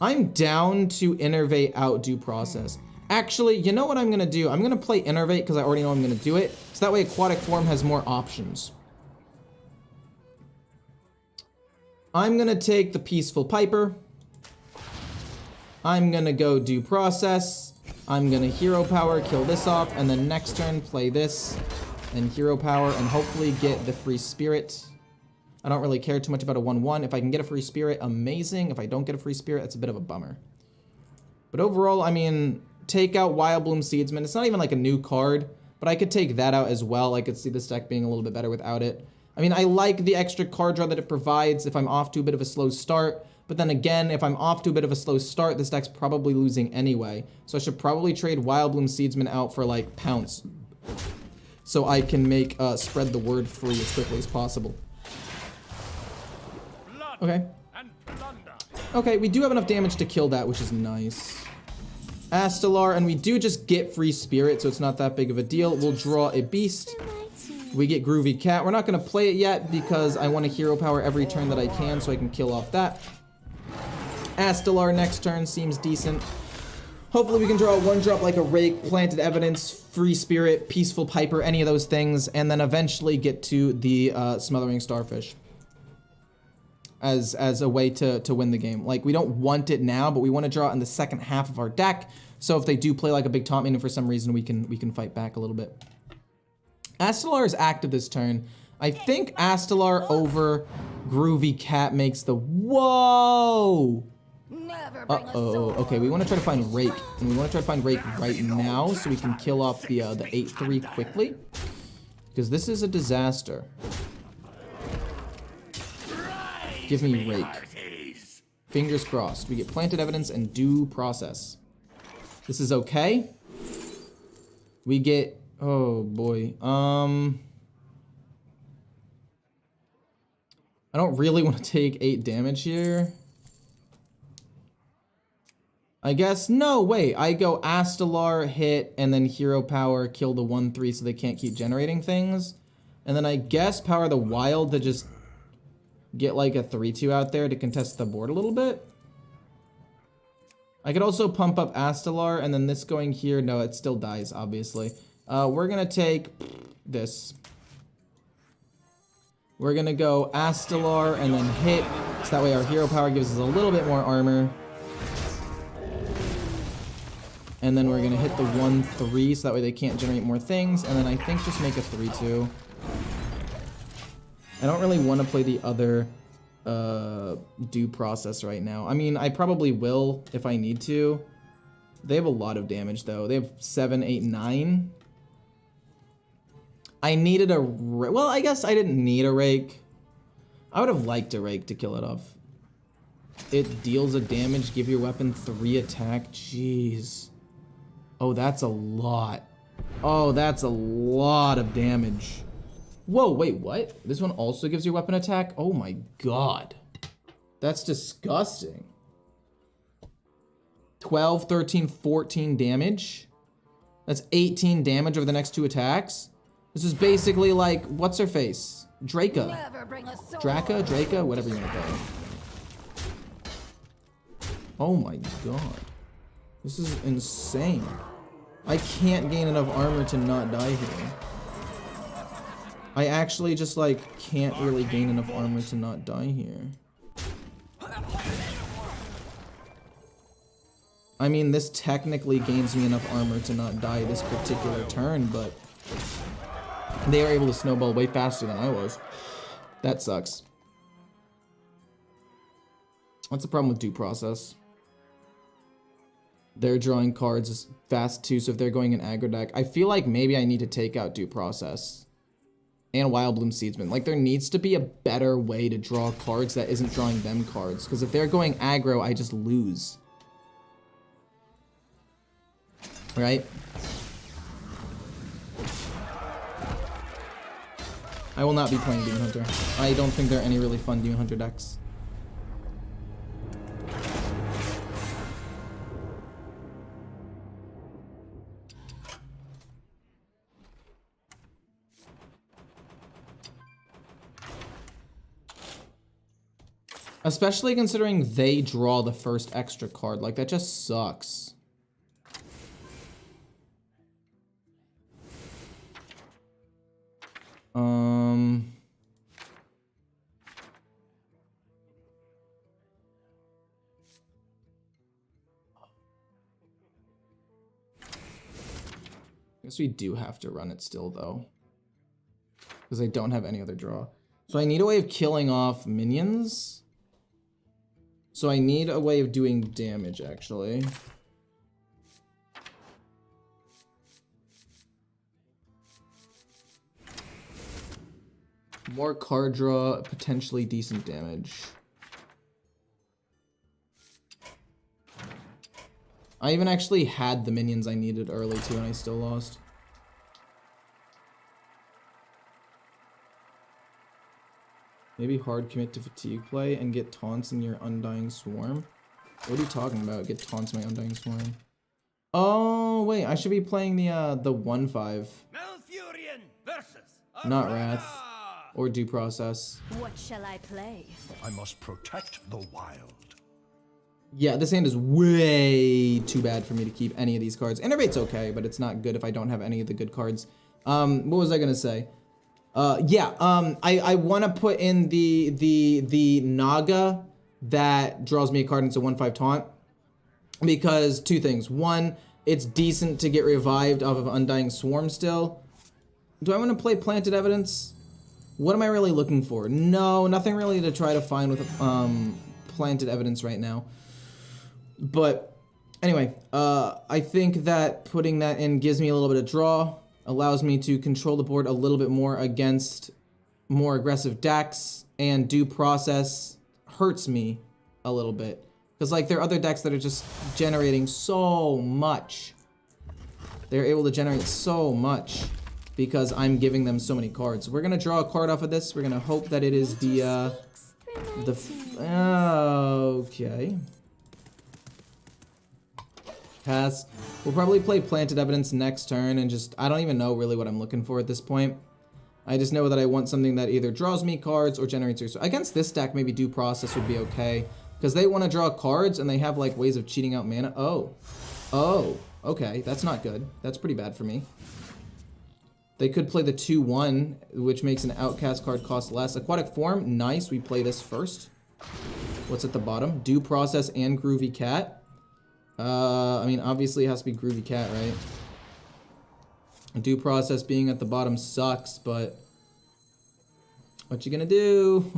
I'm down to Innervate out Due Process. Actually, you know what I'm going to do? I'm going to play Innervate because I already know I'm going to do it. So that way Aquatic Form has more options. I'm going to take the Peaceful Piper. I'm going to go Due Process. I'm going to Hero Power, kill this off, and then next turn play this and Hero Power and hopefully get the Free Spirit. I don't really care too much about a 1/1. If I can get a Free Spirit, amazing. If I don't get a Free Spirit, that's a bit of a bummer. But overall, I mean, take out Wildbloom Seedsman. It's not even like a new card, but I could take that out as well. I could see this deck being a little bit better without it. I mean, I like the extra card draw that it provides if I'm off to a bit of a slow start. But then again, if I'm off to a bit of a slow start, this deck's probably losing anyway. So I should probably trade Wildbloom Seedsman out for, like, Pounce. So I can make Spread the Word free as quickly as possible. Okay. Okay, we do have enough damage to kill that, which is nice. Astalar, and we do just get Free Spirit, so it's not that big of a deal. We'll draw a Beast. We get Groovy Cat. We're not going to play it yet because I want to Hero Power every turn that I can so I can kill off that. Astalar next turn seems decent. Hopefully we can draw a 1-drop like a Rake, Planted Evidence, Free Spirit, Peaceful Piper, any of those things, and then eventually get to the Smothering Starfish as a way to win the game. Like, we don't want it now, but we want to draw it in the second half of our deck, so if they do play like a big taunt main and for some reason we can fight back a little bit. Astelar is active this turn. I think Astelar over Groovy Cat makes the... Whoa! Uh-oh. Okay, we want to try to find Rake. And we want to try to find Rake right now so we can kill off the 8-3 quickly. Because this is a disaster. Give me Rake. Fingers crossed. We get Planted Evidence and Due Process. This is okay. We get... Oh, boy. I don't really want to take 8 damage here. I guess, no, wait. I go Astelar, hit, and then Hero Power, kill the 1-3 so they can't keep generating things. And then I guess Power the Wild to just get like a 3-2 out there to contest the board a little bit. I could also pump up Astelar, and then this going here, no, it still dies, obviously. We're gonna take this. We're gonna go Astelar and then hit, so that way our Hero Power gives us a little bit more armor. And then we're gonna hit the 1-3, so that way they can't generate more things, and then I think just make a 3-2. I don't really want to play the other Due Process right now. I mean, I probably will if I need to. They have a lot of damage though. They have 7, 8, 9. I needed a... Well, I guess I didn't need a Rake. I would have liked a Rake to kill it off. It deals a damage, give your weapon 3 attack. Jeez. Oh, that's a lot. Oh, that's a lot of damage. Whoa, wait, what? This one also gives your weapon attack? Oh my god. That's disgusting. 12, 13, 14 damage. That's 18 damage over the next 2 attacks. This is basically like, what's her face? Draka, whatever you want to call her. Oh my god. This is insane. I can't gain enough armor to not die here. I actually just like can't really gain enough armor to not die here. I mean, this technically gains me enough armor to not die this particular turn, but they are able to snowball way faster than I was. That sucks. What's the problem with Due Process? They're drawing cards fast too, so if they're going in aggro deck, I feel like maybe I need to take out Due Process. And Wild Bloom Seedsman. Like, there needs to be a better way to draw cards that isn't drawing them cards. Because if they're going aggro, I just lose. Right? I will not be playing Demon Hunter. I don't think there are any really fun Demon Hunter decks. Especially considering they draw the first extra card. Like, that just sucks. I guess we do have to run it still, though. Because I don't have any other draw. So I need a way of killing off minions. So I need a way of doing damage, actually. More card draw, potentially decent damage. I even actually had the minions I needed early too, and I still lost. Maybe hard commit to fatigue play and get taunts in your Undying Swarm. What are you talking about? Get taunts in my Undying Swarm. Oh wait, I should be playing the 1/5. Not Wrath or Due Process. What shall I play? I must protect the wild. Yeah, this hand is way too bad for me to keep any of these cards. Innervate's okay, but it's not good if I don't have any of the good cards. What was I gonna say? I want to put in the Naga that draws me a card into 1/5 taunt, because two things. One, it's decent to get revived off of Undying Swarm still. Do I want to play Planted Evidence? What am I really looking for? No, nothing really to try to find with Planted Evidence right now. But anyway, I think that putting that in gives me a little bit of draw, allows me to control the board a little bit more against more aggressive decks, and Due Process hurts me a little bit. Because like there are other decks that are just generating so much. They're able to generate so much because I'm giving them so many cards. We're gonna draw a card off of this. We're gonna hope that it is okay. Pass. We'll probably play Planted Evidence next turn and just, I don't even know really what I'm looking for at this point. I just know that I want something that either draws me cards or generates resources. Against this deck, maybe Due Process would be okay. Because they want to draw cards and they have like ways of cheating out mana. Oh, okay, that's not good. That's pretty bad for me. They could play the 2/1, which makes an Outcast card cost less. Aquatic Form, nice, we play this first. What's at the bottom? Due Process and Groovy Cat. I mean, obviously it has to be Groovy Cat, right? Due Process being at the bottom sucks, but what you gonna do?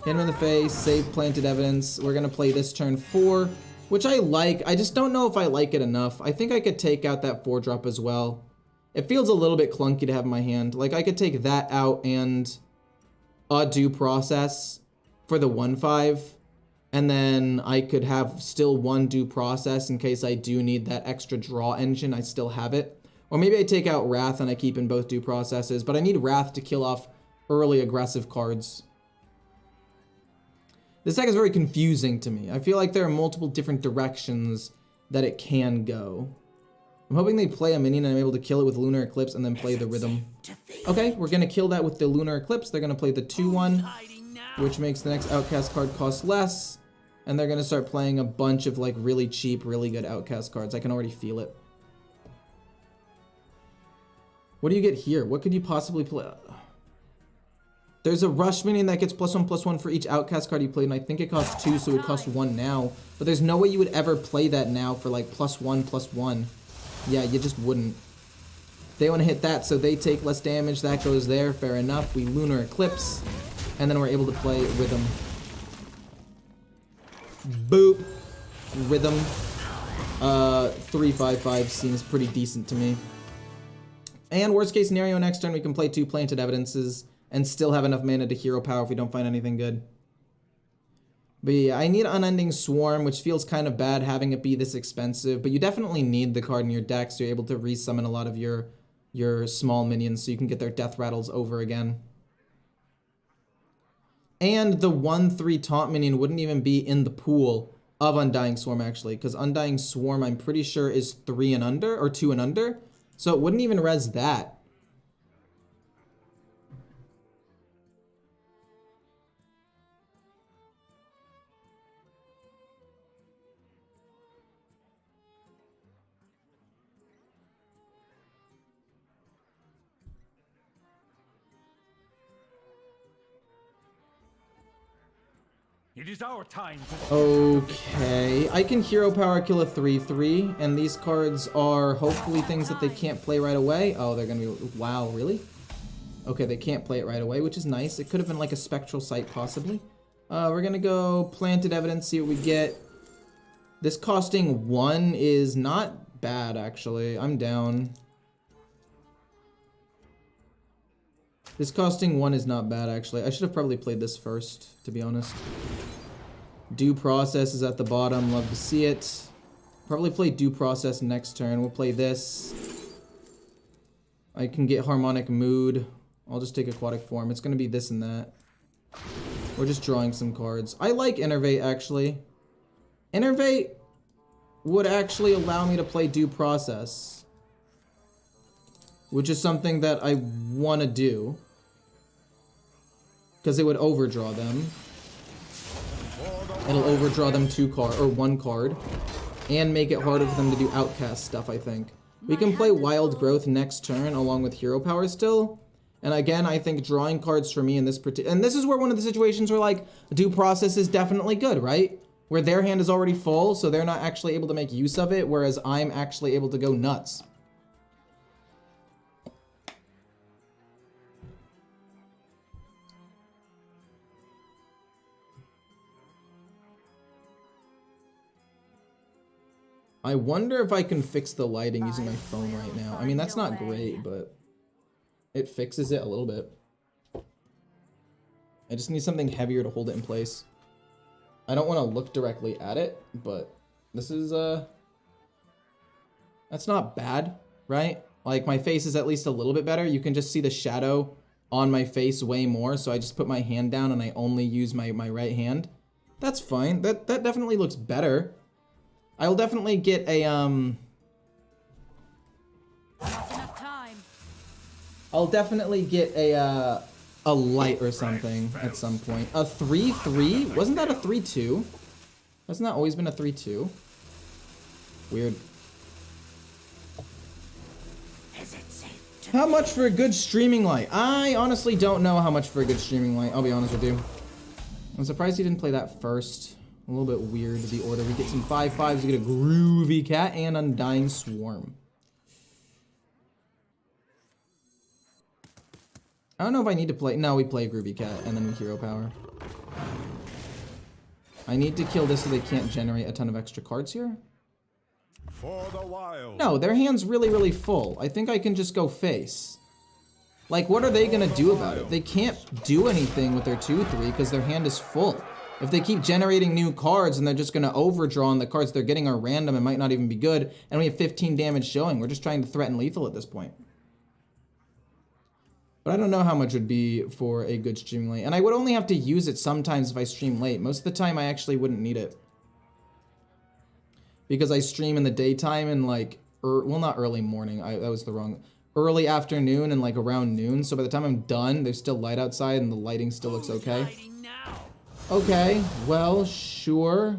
Hit him in the face, save Planted Evidence. We're gonna play this turn 4, which I like. I just don't know if I like it enough. I think I could take out that 4-drop as well. It feels a little bit clunky to have in my hand. Like, I could take that out and a Due Process for the 1/5. And then I could have still one Due Process in case I do need that extra draw engine. I still have it. Or maybe I take out Wrath and I keep in both Due Processes. But I need Wrath to kill off early aggressive cards. This deck is very confusing to me. I feel like there are multiple different directions that it can go. I'm hoping they play a minion and I'm able to kill it with Lunar Eclipse and then play the Rhythm. Okay, we're going to kill that with the Lunar Eclipse. They're going to play the 2/1, which makes the next Outcast card cost less. And they're going to start playing a bunch of like really cheap, really good Outcast cards. I can already feel it. What do you get here? What could you possibly play? There's a Rush minion that gets +1/+1 for each Outcast card you played, and I think it costs 2, so it costs 1 now. But there's no way you would ever play that now for like +1/+1. Yeah, you just wouldn't. They want to hit that, so they take less damage. That goes there. Fair enough. We Lunar Eclipse, and then we're able to play Rhythm. Boop. Rhythm. 3/5/5 seems pretty decent to me. And worst case scenario, next turn we can play 2 Planted Evidences and still have enough mana to hero power if we don't find anything good. But yeah, I need Unending Swarm, which feels kind of bad having it be this expensive, but you definitely need the card in your deck so you're able to resummon a lot of your small minions so you can get their death rattles over again. And the 1/3 taunt minion wouldn't even be in the pool of Undying Swarm actually, because Undying Swarm I'm pretty sure is 3 and under, or 2 and under, so it wouldn't even res that. It is our time to... Okay, I can hero power kill a 3/3, and these cards are hopefully things that they can't play right away. Oh, they're gonna be, wow, really? Okay, they can't play it right away, which is nice. It could have been like a Spectral Sight, possibly. We're gonna go Planted Evidence, see what we get. This costing 1 is not bad, actually. I'm down. This costing 1 is not bad, actually. I should have probably played this first, to be honest. Due Process is at the bottom. Love to see it. Probably play Due Process next turn. We'll play this. I can get Harmonic Mood. I'll just take Aquatic Form. It's going to be this and that. We're just drawing some cards. I like Innervate, actually. Innervate would actually allow me to play Due Process, which is something that I want to do, because it would overdraw them. It'll overdraw them 1 card, and make it harder for them to do outcast stuff, I think. We can play Wild Growth next turn along with Hero Power still. And again, I think drawing cards for me in this particular... And this is where one of the situations where, like, Due Process is definitely good, right? Where their hand is already full, so they're not actually able to make use of it, whereas I'm actually able to go nuts. I wonder if I can fix the lighting using my phone right now. I mean, that's not great, but it fixes it a little bit. I just need something heavier to hold it in place. I don't want to look directly at it, but this is, that's not bad, right? Like, my face is at least a little bit better. You can just see the shadow on my face way more, so I just put my hand down and I only use my right hand. That's fine. That definitely looks better. I'll definitely get a, I'll definitely get a light or something at some point. A 3-3? Wasn't that a 3-2? Hasn't that always been a 3-2? Weird. How much for a good streaming light? I honestly don't know how much for a good streaming light. I'll be honest with you. I'm surprised he didn't play that first. A little bit weird, the order. We get some 5/5s, we get a Groovy Cat and Undying Swarm. I don't know if I need to play... No, we play Groovy Cat and then we Hero Power. I need to kill this so they can't generate a ton of extra cards here. For the wild. No, their hand's really, really full. I think I can just go face. Like, what are they gonna do about it? They can't do anything with their 2/3 because their hand is full. If they keep generating new cards and they're just gonna overdraw and the cards they're getting are random and might not even be good, and we have 15 damage showing, we're just trying to threaten lethal at this point. But I don't know how much it would be for a good stream late. And I would only have to use it sometimes if I stream late. Most of the time I actually wouldn't need it. Because I stream in the daytime and like, well, not early morning, that was the wrong, early afternoon and like around noon. So by the time I'm done, there's still light outside and the lighting still looks okay. Okay, well, sure.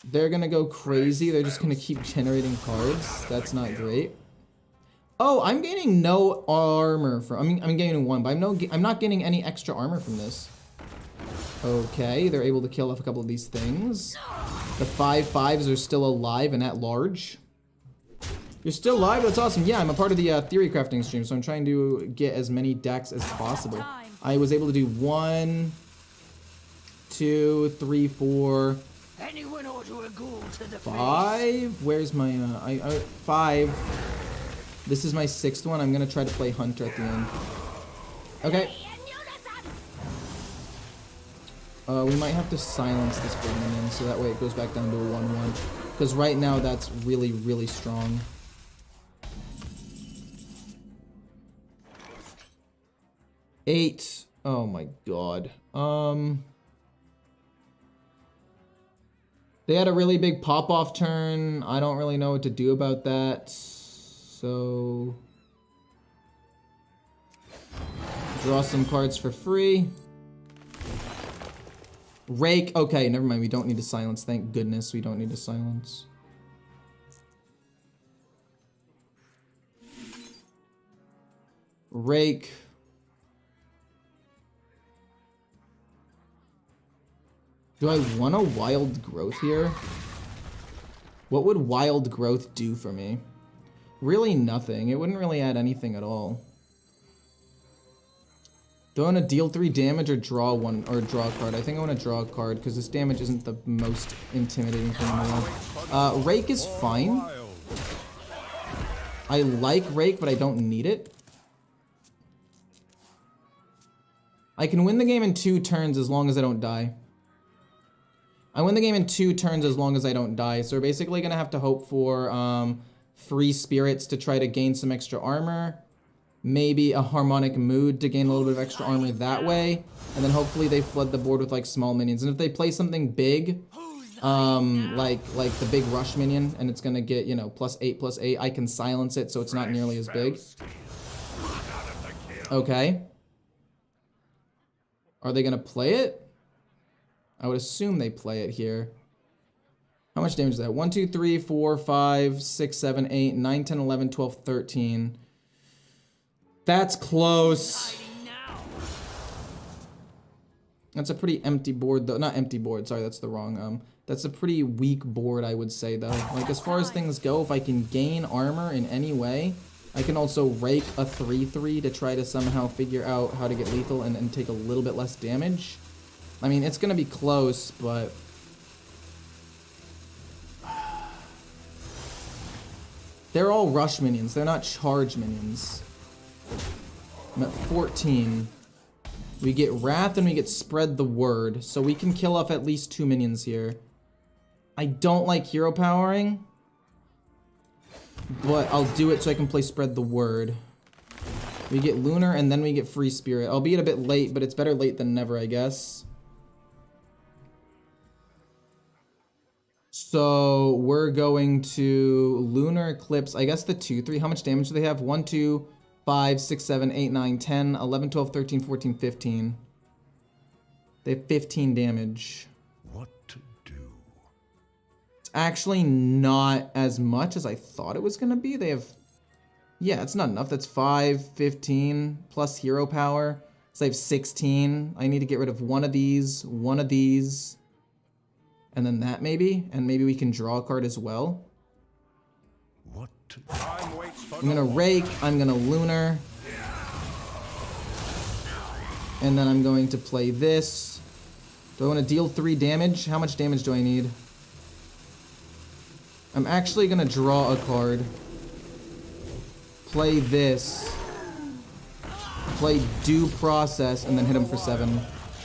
They're gonna go crazy. They're just gonna keep generating cards. That's not great. Oh, I'm gaining no armor from... I mean, I'm gaining 1, but I'm not getting any extra armor from this. Okay, they're able to kill off a couple of these things. The 5/5s are still alive and at large. You're still alive? That's awesome. Yeah, I'm a part of the theory crafting stream, so I'm trying to get as many decks as possible. I was able to do 1, 2, 3, 4, 5. Where's my 5? This is my 6th one. I'm gonna try to play Hunter at the end. Okay. We might have to silence this big minion so that way it goes back down to a 1/1. Because right now that's really, really strong. Eight. Oh my god. They had a really big pop-off turn. I don't really know what to do about that. So... draw some cards for free. Rake. Okay, never mind. We don't need to silence. Thank goodness we don't need to silence. Rake. Do I want a Wild Growth here? What would Wild Growth do for me? Really nothing. It wouldn't really add anything at all. Do I want to deal 3 damage or draw one or draw a card? I think I want to draw a card because this damage isn't the most intimidating thing in the world. Rake is fine. I like Rake, but I don't need it. I can win the game in 2 turns as long as I don't die. I win the game in 2 turns as long as I don't die. So we're basically going to have to hope for free spirits to try to gain some extra armor. Maybe a harmonic mood to gain a little bit of extra armor that way. And then hopefully they flood the board with like small minions. And if they play something big, like the big rush minion, and it's going to get, you know, +8/+8, I can silence it so it's not nearly as big. Okay. Are they going to play it? I would assume they play it here. How much damage is that? 1, 2, 3, 4, 5, 6, 7, 8, 9, 10, 11, 12, 13. That's close. That's a pretty empty board, though. Not empty board, sorry, that's the wrong, that's a pretty weak board, I would say, though. Like, as far as things go, if I can gain armor in any way, I can also rake a 3/3 to try to somehow figure out how to get lethal and take a little bit less damage. I mean, it's gonna be close, but... They're all rush minions, they're not charge minions. I'm at 14. We get Wrath and we get Spread the Word, so we can kill off at least 2 minions here. I don't like hero powering, but I'll do it so I can play Spread the Word. We get Lunar and then we get Free Spirit, albeit a bit late, but it's better late than never, I guess. So we're going to Lunar Eclipse, I guess the 2/3. How much damage do they have? 1, 2, 5, 6, 7, 8, 9, 10, 11, 12, 13, 14, 15. They have 15 damage. What to do? It's actually not as much as I thought it was going to be. They have... Yeah, it's not enough. That's 5, 15, plus hero power. So they have 16. I need to get rid of one of these, and then that maybe. And maybe we can draw a card as well. What to do? I'm gonna rake, I'm gonna lunar. And then I'm going to play this. Do I want to deal 3 damage? How much damage do I need? I'm actually gonna draw a card. Play this. Play Due Process and then hit him for 7.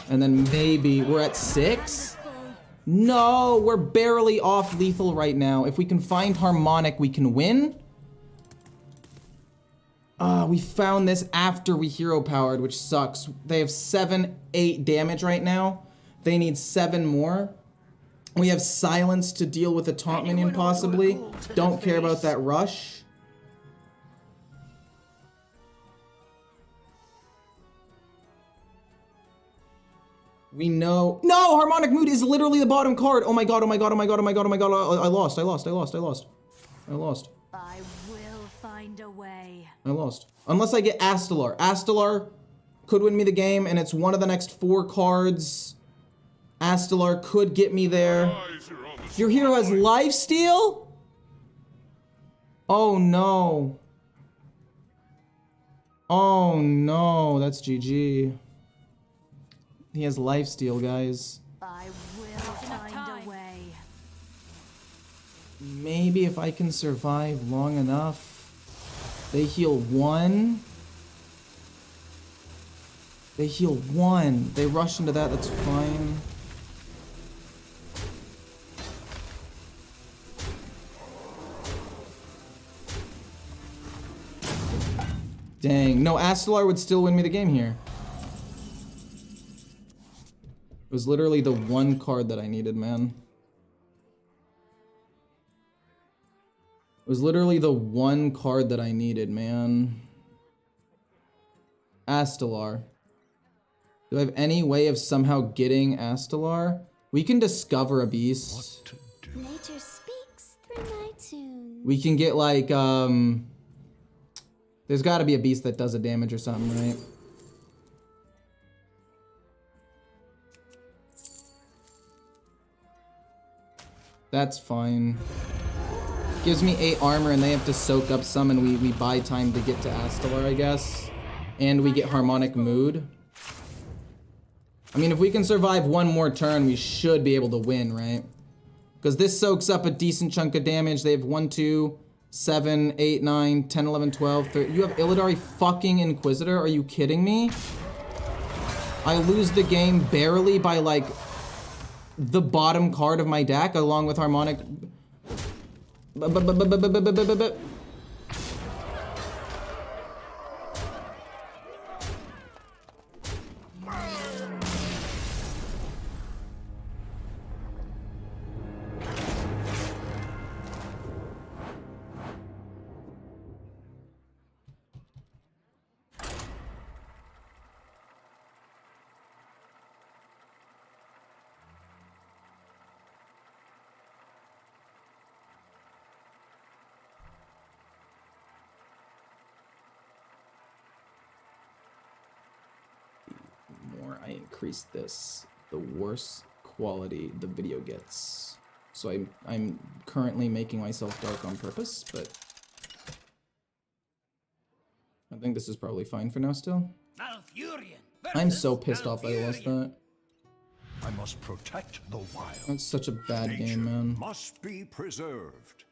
And then maybe we're at 6? No, we're barely off lethal right now. If we can find Harmonic, we can win. We found this after we hero powered, which sucks. They have 7, 8 damage right now. They need 7 more. We have Silence to deal with a taunt minion possibly. Don't care about that rush. We know... No! Harmonic Mood is literally the bottom card! Oh my god, oh my god, oh my god, oh my god, oh my god. I lost. I will find a way. I lost. Unless I get Astalar. Astalar could win me the game, and it's one of the next 4 cards. Astalar could get me there. Your hero has lifesteal? Oh no. Oh no, that's GG. He has lifesteal, guys. I will find a way. Maybe if I can survive long enough. They heal 1. They heal 1. They rush into that, that's fine. Dang. No, Astalar would still win me the game here. It was literally the one card that I needed, man. It was literally the one card that I needed, man. Astalar. Do I have any way of somehow getting Astalar? We can discover a beast. Nature speaks through my tune. We can get like, there's gotta be a beast that does a damage or something, right? That's fine. Gives me 8 armor and they have to soak up some and we buy time to get to Astalar, I guess. And we get Harmonic Mood. I mean, if we can survive one more turn, we should be able to win, right? Because this soaks up a decent chunk of damage. They have 1, 2, 7, 8, 9, 10, 11, 12, 13. You have Illidari fucking Inquisitor? Are you kidding me? I lose the game barely by like the bottom card of my deck along with Harmonic. I increase this, the worse quality the video gets. So I'm currently making myself dark on purpose, but I think this is probably fine for now still. I'm so pissed off I lost that. I must protect the wild. That's such a bad game, man. Must be preserved.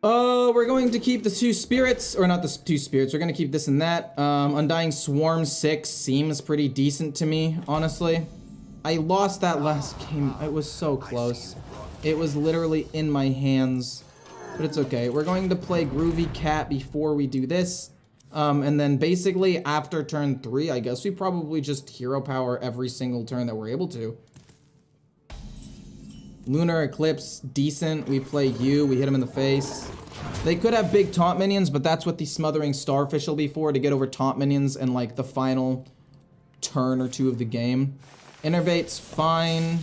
We're going to keep the 2 spirits, or not the 2 spirits, we're going to keep this and that. Undying Swarm 6 seems pretty decent to me, honestly. I lost that last game, it was so close. It was literally in my hands, but it's okay. We're going to play Groovy Cat before we do this. And then basically after turn 3, I guess we probably just hero power every single turn that we're able to. Lunar Eclipse, decent. We play you, we hit him in the face. They could have big taunt minions, but that's what the Smothering Starfish will be for, to get over taunt minions in like the final turn or 2 of the game. Innervate's fine.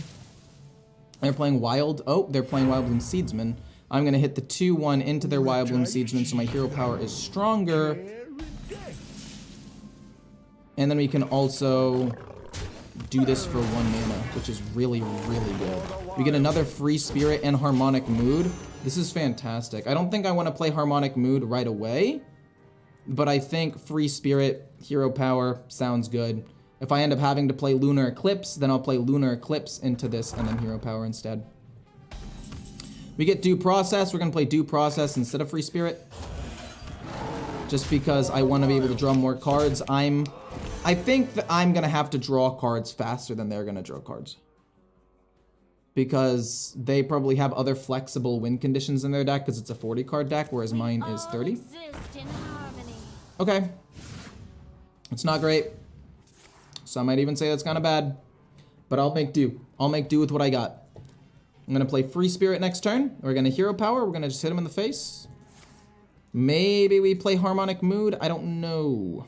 They're playing Wild. Oh, they're playing Wild Bloom Seedsman. I'm gonna hit the 2-1 into their Wild Bloom Seedsman, so my hero power is stronger. And then we can also do this for 1 mana, which is really, really good. We get another Free Spirit and Harmonic Mood. This is fantastic. I don't think I want to play Harmonic Mood right away, but I think Free Spirit, Hero Power sounds good. If I end up having to play Lunar Eclipse, then I'll play Lunar Eclipse into this and then Hero Power instead. We get Due Process. We're going to play Due Process instead of Free Spirit, just because I want to be able to draw more cards. I think that I'm going to have to draw cards faster than they're going to draw cards, because they probably have other flexible win conditions in their deck because it's a 40 card deck, whereas mine is 30. Okay. It's not great. Some might even say that's kind of bad, but I'll make do. I'll make do with what I got. I'm going to play Free Spirit next turn. We're going to Hero Power. We're going to just hit him in the face. Maybe we play Harmonic Mood. I don't know.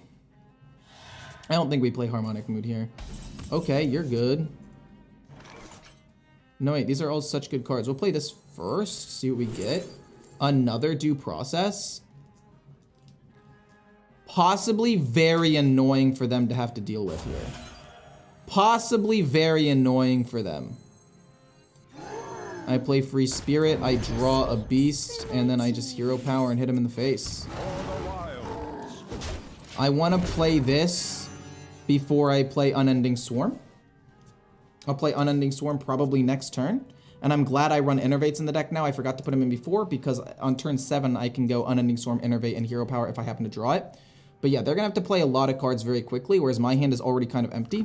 I don't think we play Harmonic Mood here. Okay, you're good. No, wait, these are all such good cards. We'll play this first, see what we get. Another Due Process. Possibly very annoying for them to have to deal with here. Possibly very annoying for them. I play Free Spirit, I draw a beast, and then I just Hero Power and hit him in the face. I want to play this before I play Unending Swarm. I'll play Unending Swarm probably next turn. And I'm glad I run Innervates in the deck now. I forgot to put them in before, because on turn 7 I can go Unending Swarm, Innervate, and Hero Power if I happen to draw it. But yeah, they're gonna have to play a lot of cards very quickly, whereas my hand is already kind of empty.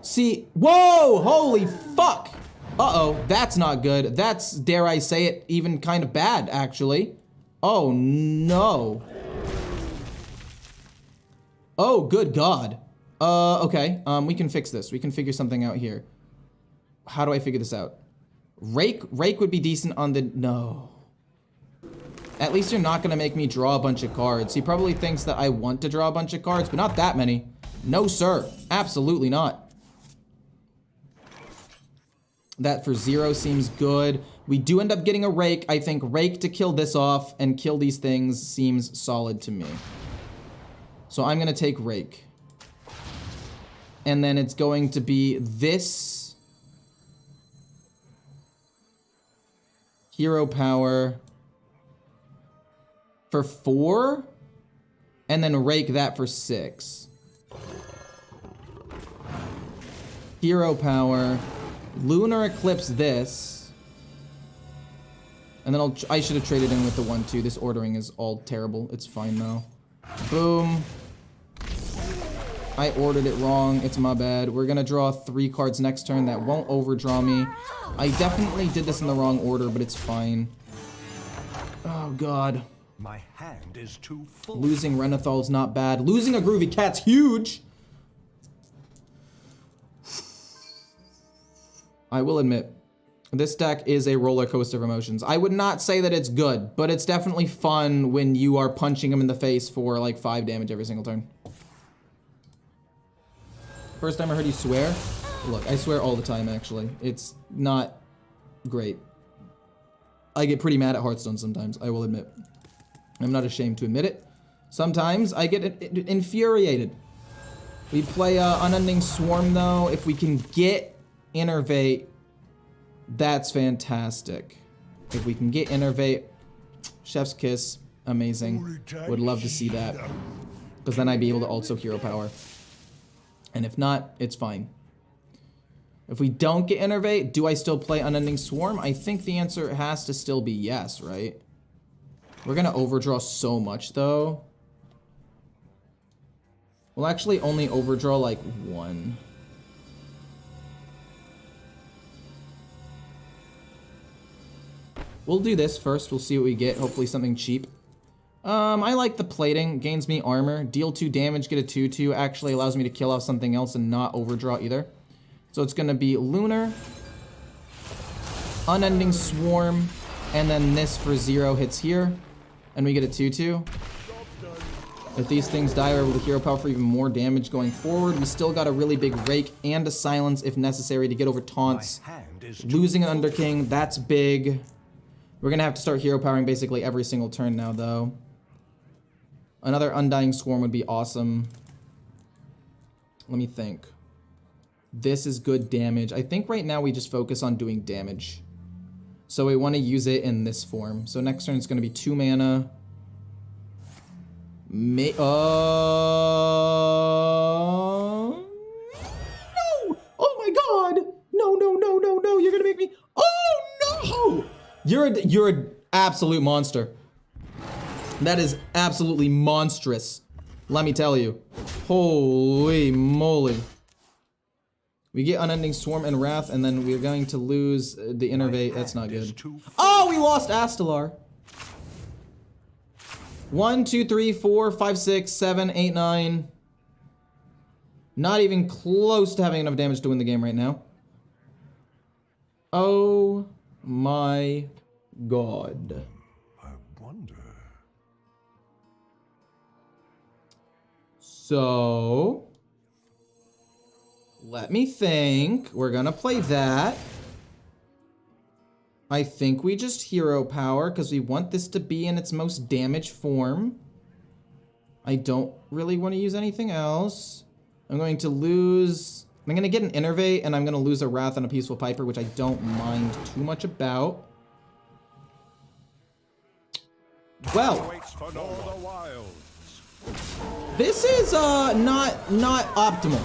See, whoa, holy fuck. Uh-oh, that's not good. That's, dare I say it, even kind of bad, actually. Oh, no. Oh, good God. Okay, we can fix this. We can figure something out here. How do I figure this out? Rake would be decent on the, no. At least you're not gonna make me draw a bunch of cards. He probably thinks that I want to draw a bunch of cards, but not that many. No, sir, absolutely not. That for 0 seems good. We do end up getting a Rake. I think Rake to kill this off and kill these things seems solid to me. So I'm gonna take Rake. And then it's going to be this. Hero Power. For 4. And then Rake that for 6. Hero Power. Lunar Eclipse this. And then I should have traded in with the 1-2. This ordering is all terrible. It's fine though. Boom. I ordered it wrong. It's my bad. We're gonna draw 3 cards next turn. That won't overdraw me. I definitely did this in the wrong order, but it's fine. Oh God. My hand is too full. Losing Renathal's not bad. Losing a Groovy Cat's huge. I will admit, this deck is a roller coaster of emotions. I would not say that it's good, but it's definitely fun when you are punching him in the face for like 5 damage every single turn. First time I heard you swear? Look, I swear all the time, actually. It's not great. I get pretty mad at Hearthstone sometimes, I will admit. I'm not ashamed to admit it. Sometimes I get infuriated. We play Unending Swarm though. If we can get Innervate, that's fantastic. If we can get Innervate, chef's kiss, amazing. Would love to see that. Because then I'd be able to also hero power. And if not, it's fine. If we don't get Innervate, do I still play Unending Swarm? I think the answer has to still be yes, right? We're gonna overdraw so much though. We'll actually only overdraw like one. We'll do this first. We'll see what we get. Hopefully something cheap. I like the plating. Gains me armor. Deal 2 damage, get a 2/2. Actually allows me to kill off something else and not overdraw either. So it's gonna be Lunar, Unending Swarm, and then this for 0 hits here. And we get a 2/2. If these things die, we're able to hero power for even more damage going forward. We still got a really big rake and a silence if necessary to get over taunts. Losing an Underking, that's big. We're gonna have to start hero powering basically every single turn now though. Another Undying Swarm would be awesome. Let me think. This is good damage. I think right now we just focus on doing damage. So we want to use it in this form. So next turn it's going to be 2 mana. No! Oh my god! No, no, no, no, no! You're gonna make me... Oh no! You're an absolute monster. That is absolutely monstrous. Let me tell you. Holy moly. We get Unending Swarm and Wrath, and then we're going to lose the Innervate. That's not good. Oh, we lost Astalar. 1, 2, 3, 4, 5, 6, 7, 8, 9. Not even close to having enough damage to win the game right now. Oh my god. I wonder. So... let me think. We're gonna play that. I think we just hero power because we want this to be in its most damage form. I don't really want to use anything else. I'm going to lose... I'm gonna get an Innervate and I'm gonna lose a Wrath and a Peaceful Piper, which I don't mind too much about. Well, this is not optimal.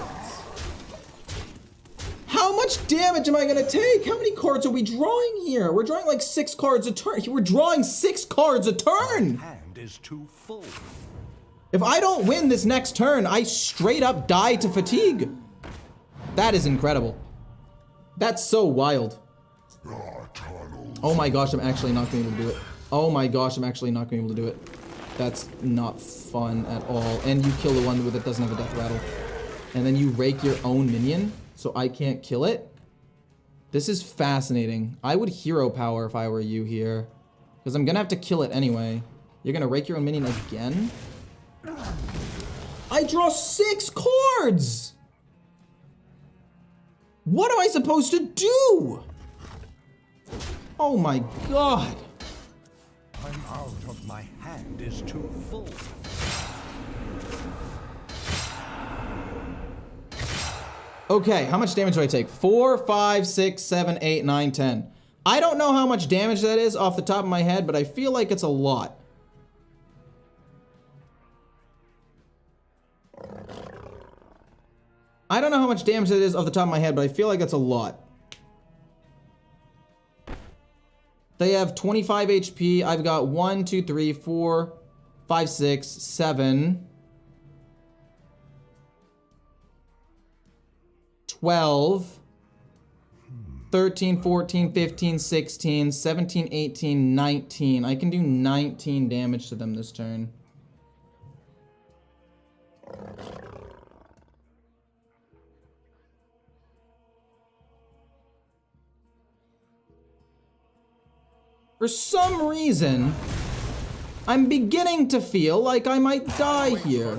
How much damage am I gonna take? How many cards are we drawing here? We're drawing like 6 cards a turn. We're drawing 6 cards a turn. Hand is too full. If I don't win this next turn, I straight up die to fatigue. That is incredible. That's so wild. Oh my gosh, I'm actually not gonna be able to do it. Oh my gosh, I'm actually not gonna be able to do it. That's not fun at all. And you kill the one that doesn't have a death rattle. And then you rake your own minion, so I can't kill it. This is fascinating. I would hero power if I were you here. Because I'm gonna have to kill it anyway. You're gonna rake your own minion again? I draw 6 cards! What am I supposed to do? Oh my god. I'm out of my hand is too full. Okay, how much damage do I take? 4, 5, 6, 7, 8, 9, 10. I don't know how much damage that is off the top of my head, but I feel like it's a lot. I don't know how much damage that is off the top of my head, but I feel like it's a lot. They have 25 HP. I've got 1, 2, 3, 4, 5, 6, 7... 12, 13, 14, 15, 16, 17, 18, 19. I can do 19 damage to them this turn. For some reason, I'm beginning to feel like I might die here.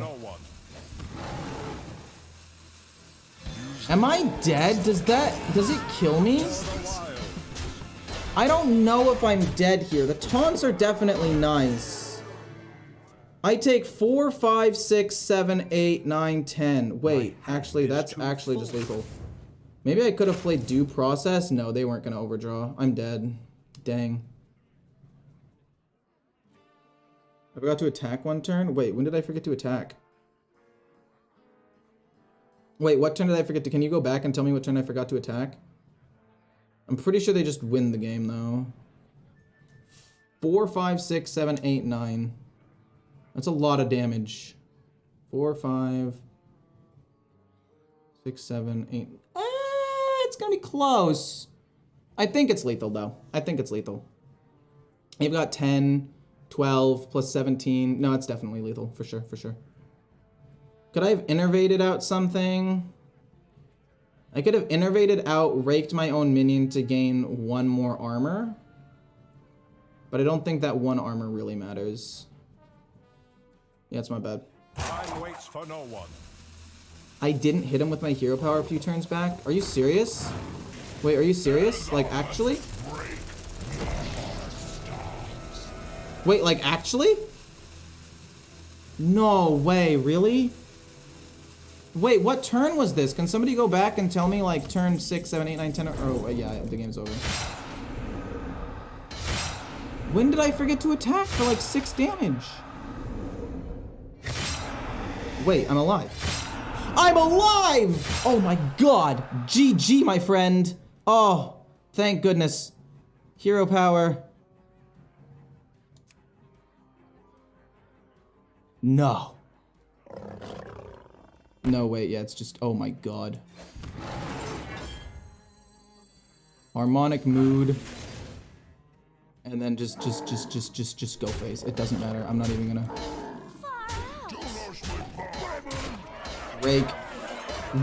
Am I dead? Does it kill me? I don't know if I'm dead here. The taunts are definitely nice. I take 4, 5, 6, 7, 8, 9, 10. Wait, actually, that's actually just lethal. Maybe I could have played due process. No, they weren't going to overdraw. I'm dead. Dang. I forgot to attack one turn. Wait, when did I forget to attack? Wait, what turn did I forget to... Can you go back and tell me what turn I forgot to attack? I'm pretty sure they just win the game, though. 4, 5, 6, 7, 8, 9. That's a lot of damage. 4, 5, 6, 7, 8. It's gonna be close. I think it's lethal, though. I think it's lethal. You've got 10, 12, plus 17. No, it's definitely lethal, for sure, for sure. Could I have innervated out something? I could have innervated out, raked my own minion to gain 1 more armor. But I don't think that 1 armor really matters. Yeah, it's my bad. Time waits for no one. I didn't hit him with my hero power a few turns back. Are you serious? Wait, are you serious? Like, actually? Wait, like, actually? No way, really? Wait, what turn was this? Can somebody go back and tell me, like, turn 6, 7, 8, 9, 10, or... Oh, yeah, the game's over. When did I forget to attack for, like, 6 damage? Wait, I'm alive. I'm alive! Oh my god. GG, my friend. Oh, thank goodness. Hero power. No. No, wait, yeah, it's just, oh my god. Harmonic mood. And then just go face. It doesn't matter. I'm not even gonna... Rake.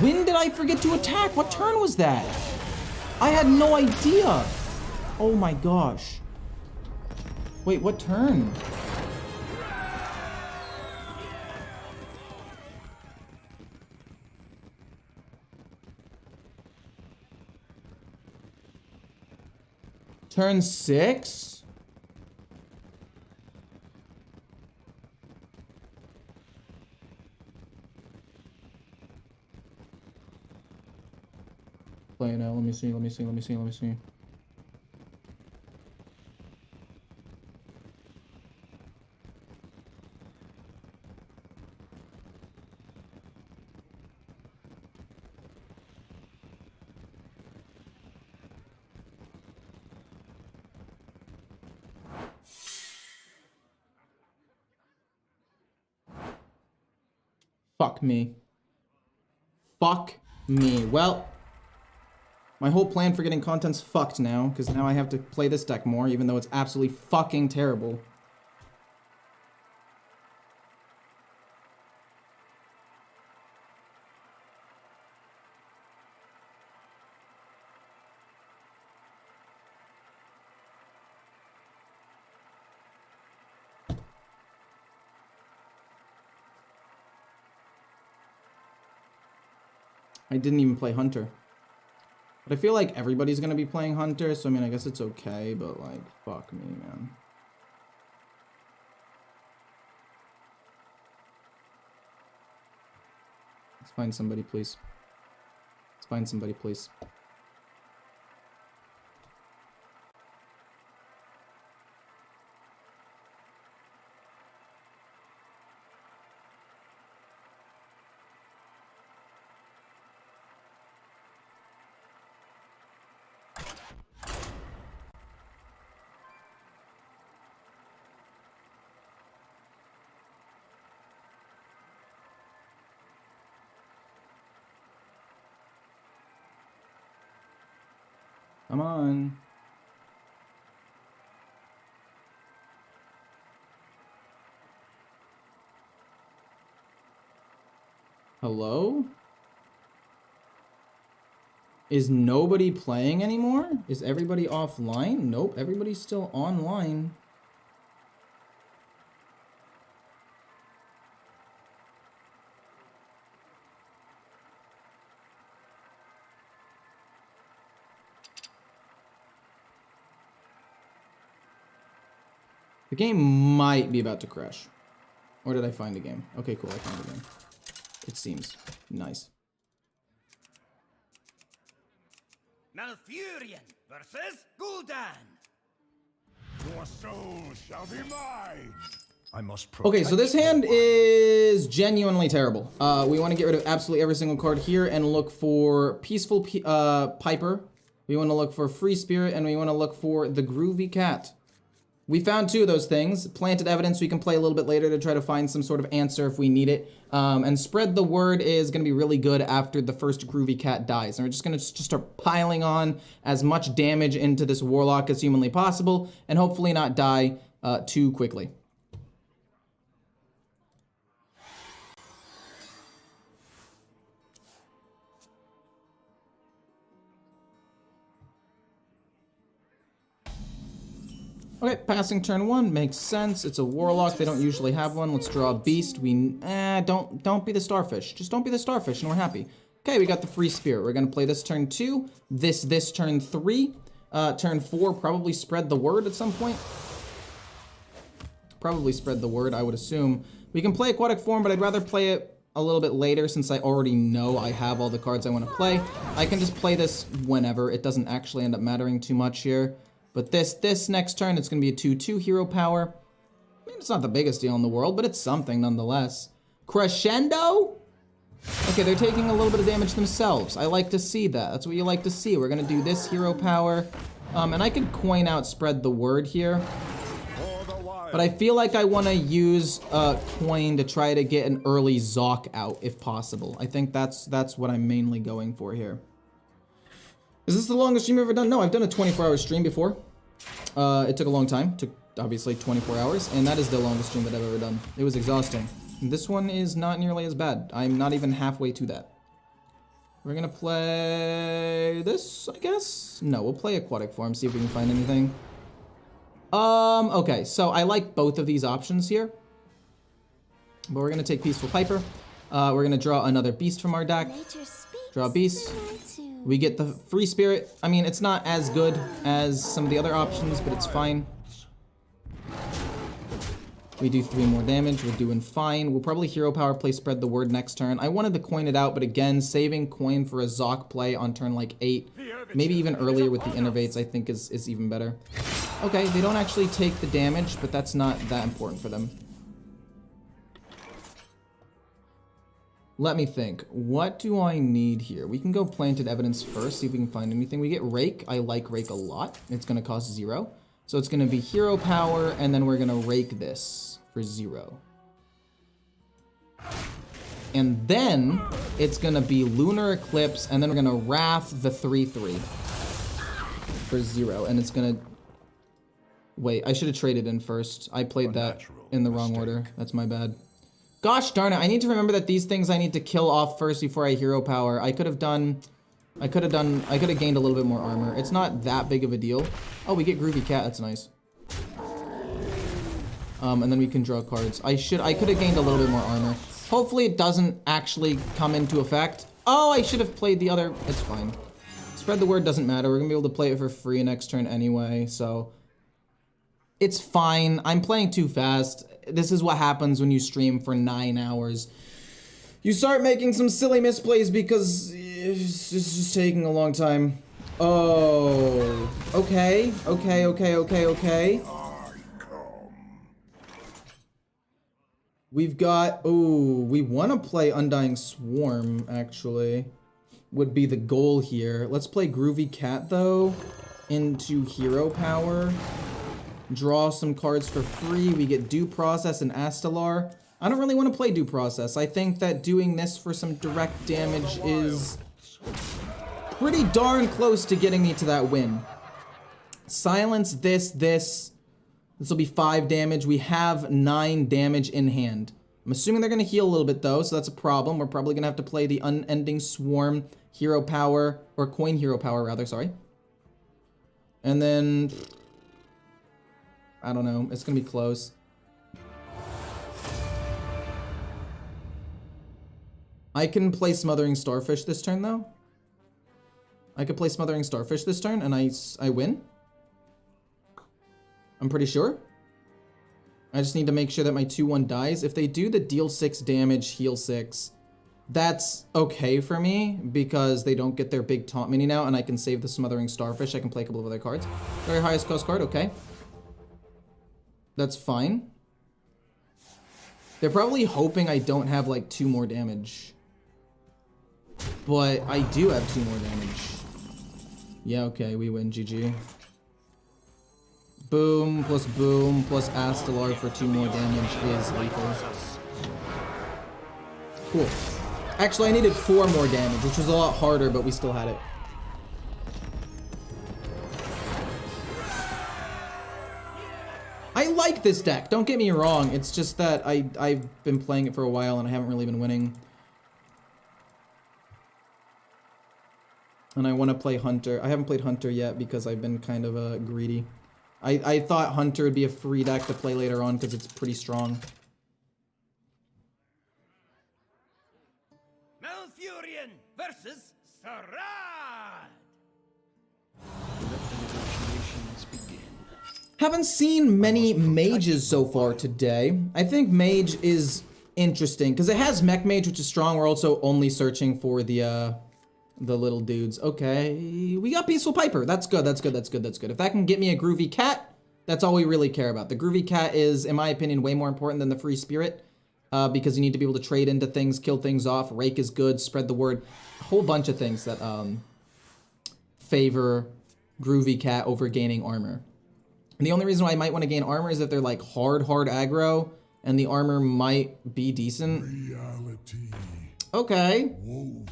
When did I forget to attack? What turn was that? I had no idea. Oh my gosh. Wait, what turn? Turn 6? Play it out. Let me see. Fuck me. Fuck me. Well, my whole plan for getting content's fucked now, because now I have to play this deck more, even though it's absolutely fucking terrible. I didn't even play Hunter. But I feel like everybody's gonna be playing Hunter, so I mean, I guess it's okay, but like, fuck me, man. Let's find somebody, please. Let's find somebody, please. Come on. Hello? Is nobody playing anymore? Is everybody offline? Nope, everybody's still online. The game might be about to crash. Or did I find a game? Okay, cool, I found a game. It seems nice. Malfurion versus Gul'dan. Your soul shall be mine. I must Okay, so this hand is genuinely terrible. We want to get rid of absolutely every single card here and look for Peaceful Piper. We want to look for Free Spirit, and we want to look for the Groovy Cat. We found 2 of those things. Planted Evidence we can play a little bit later to try to find some sort of answer if we need it. And Spread the Word is going to be really good after the first Groovy Cat dies. And we're just going to start piling on as much damage into this Warlock as humanly possible, and hopefully not die too quickly. Okay, passing turn 1 makes sense. It's a Warlock. They don't usually have one. Let's draw a Beast. Don't be the Starfish. Just don't be the Starfish, and we're happy. Okay, we got the Free Spirit. We're gonna play this turn 2. This turn 3. Turn 4, probably Spread the Word at some point. Probably Spread the Word, I would assume. We can play Aquatic Form, but I'd rather play it a little bit later since I already know I have all the cards I want to play. I can just play this whenever. It doesn't actually end up mattering too much here. But this next turn, it's going to be a 2/2 hero power. I mean, it's not the biggest deal in the world, but it's something nonetheless. Crescendo? Okay, they're taking a little bit of damage themselves. I like to see that. That's what you like to see. We're going to do this hero power. And I could coin out Spread the Word here. But I feel like I want to use coin to try to get an early Zoc out, if possible. I think that's what I'm mainly going for here. Is this the longest stream I've ever done? No, I've done a 24-hour stream before. It took a long time. It took, obviously, 24 hours. And that is the longest stream that I've ever done. It was exhausting. This one is not nearly as bad. I'm not even halfway to that. We're going to play this, I guess? No, we'll play Aquatic Form, see if we can find anything. Okay, so I like both of these options here. But we're going to take Peaceful Piper. We're going to draw another Beast from our deck. Draw a Beast. We get the Free Spirit. I mean, it's not as good as some of the other options, but it's fine. We do 3 more damage. We're doing fine. We'll probably Hero Power play Spread the Word next turn. I wanted to coin it out, but again, saving coin for a Zoc play on turn like 8, maybe even earlier with the Innervates, I think is even better. Okay, they don't actually take the damage, but that's not that important for them. Let me think. What do I need here? We can go Planted Evidence first, see if we can find anything. We get Rake. I like Rake a lot. It's going to cost 0. So it's going to be Hero Power, and then we're going to Rake this for 0. And then it's going to be Lunar Eclipse, and then we're going to Wrath the 3/3 for 0. And it's going to... Wait, I should have traded in first. I played that in the wrong order. That's my bad. Gosh darn it, I need to remember that these things I need to kill off first before I Hero Power. I could have gained a little bit more armor. It's not that big of a deal. Oh, we get Groovy Cat, that's nice. And then we can draw cards. I could have gained a little bit more armor. Hopefully it doesn't actually come into effect. Oh, I should have played the other, it's fine. Spread the Word doesn't matter, we're gonna be able to play it for free next turn anyway, so. It's fine, I'm playing too fast. This is what happens when you stream for 9 hours. You start making some silly misplays because it's just taking a long time. Oh, okay. We've got, ooh, we want to play Undying Swarm, actually. Would be the goal here. Let's play Groovy Cat, though, into Hero Power. Draw some cards for free. We get Due Process and Astalar. I don't really want to play Due Process. I think that doing this for some direct damage is pretty darn close to getting me to that win. Silence this. This will be 5 damage. We have 9 damage in hand. I'm assuming they're going to heal a little bit, though, so that's a problem. We're probably going to have to play the Unending Swarm Hero Power, or Coin Hero Power, rather, sorry. And then... I don't know. It's gonna be close. I can play Smothering Starfish this turn, though. I could play Smothering Starfish this turn, and I win. I'm pretty sure. I just need to make sure that my 2/1 dies. If they do the deal 6 damage, heal 6, that's okay for me because they don't get their big taunt minion out and I can save the Smothering Starfish. I can play a couple of other cards. Very highest cost card, okay. That's fine. They're probably hoping I don't have like 2 more damage. But I do have 2 more damage. Yeah, okay, we win, GG. Boom plus Astalar for 2 more damage is lethal. Cool. Actually, I needed 4 more damage, which was a lot harder, but we still had it. I like this deck, don't get me wrong. It's just that I've been playing it for a while and I haven't really been winning. And I want to play Hunter. I haven't played Hunter yet because I've been kind of greedy. I thought Hunter would be a free deck to play later on because it's pretty strong. Malfurion versus Sarad. Haven't seen many mages so far today. I think mage is interesting because it has mech mage, which is strong. We're also only searching for the little dudes. Okay, we got Peaceful Piper. That's good, that's good, that's good, that's good. If that can get me a Groovy Cat, that's all we really care about. The Groovy Cat is, in my opinion, way more important than the Free Spirit because you need to be able to trade into things, kill things off. Rake is good, spread the word. A whole bunch of things that favor Groovy Cat over gaining armor. And the only reason why I might want to gain armor is if they're like hard aggro and the armor might be decent. Reality. Okay. Woven.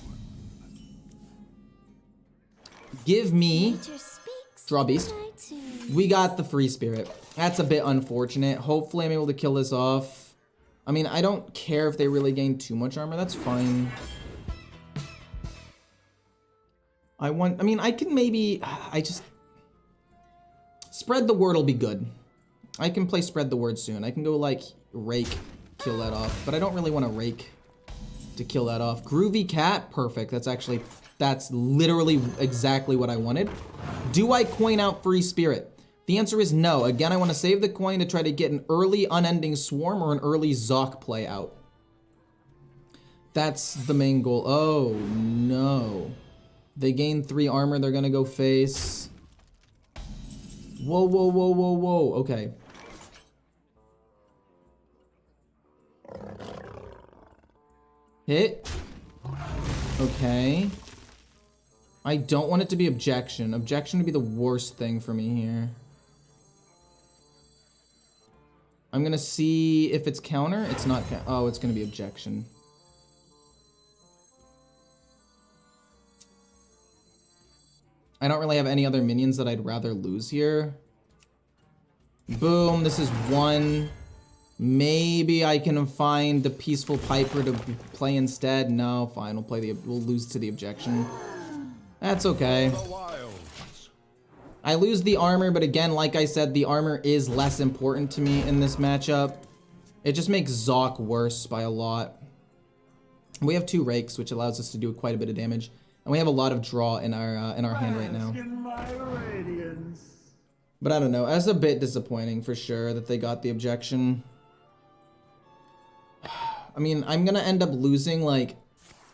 Give me Nature speaks Draw Beast. through my tunes. We got the Free Spirit. That's a bit unfortunate. Hopefully I'm able to kill this off. I mean, I don't care if they really gain too much armor. That's fine. I mean, I can maybe, Spread the Word will be good. I can play Spread the Word soon. I can go like Rake, kill that off. But I don't really want to Rake to kill that off. Groovy Cat, perfect. That's literally exactly what I wanted. Do I coin out Free Spirit? The answer is no. Again, I want to save the coin to try to get an early Unending Swarm or an early Zoc play out. That's the main goal. Oh, no. They gain 3 armor. They're going to go face. Whoa. Okay. Hit. Okay. I don't want it to be objection. Objection would be the worst thing for me here. I'm gonna see if it's counter. It's not. Oh, it's gonna be objection. I don't really have any other minions that I'd rather lose here. Boom. This is 1. Maybe I can find the Peaceful Piper to play instead. No, fine. We'll lose to the objection. That's okay. I lose the armor, but again, like I said, the armor is less important to me in this matchup. It just makes Zoc worse by a lot. We have 2 rakes, which allows us to do quite a bit of damage, and we have a lot of draw in our hand right now. But I don't know. That's a bit disappointing for sure that they got the objection. I mean, I'm gonna end up losing like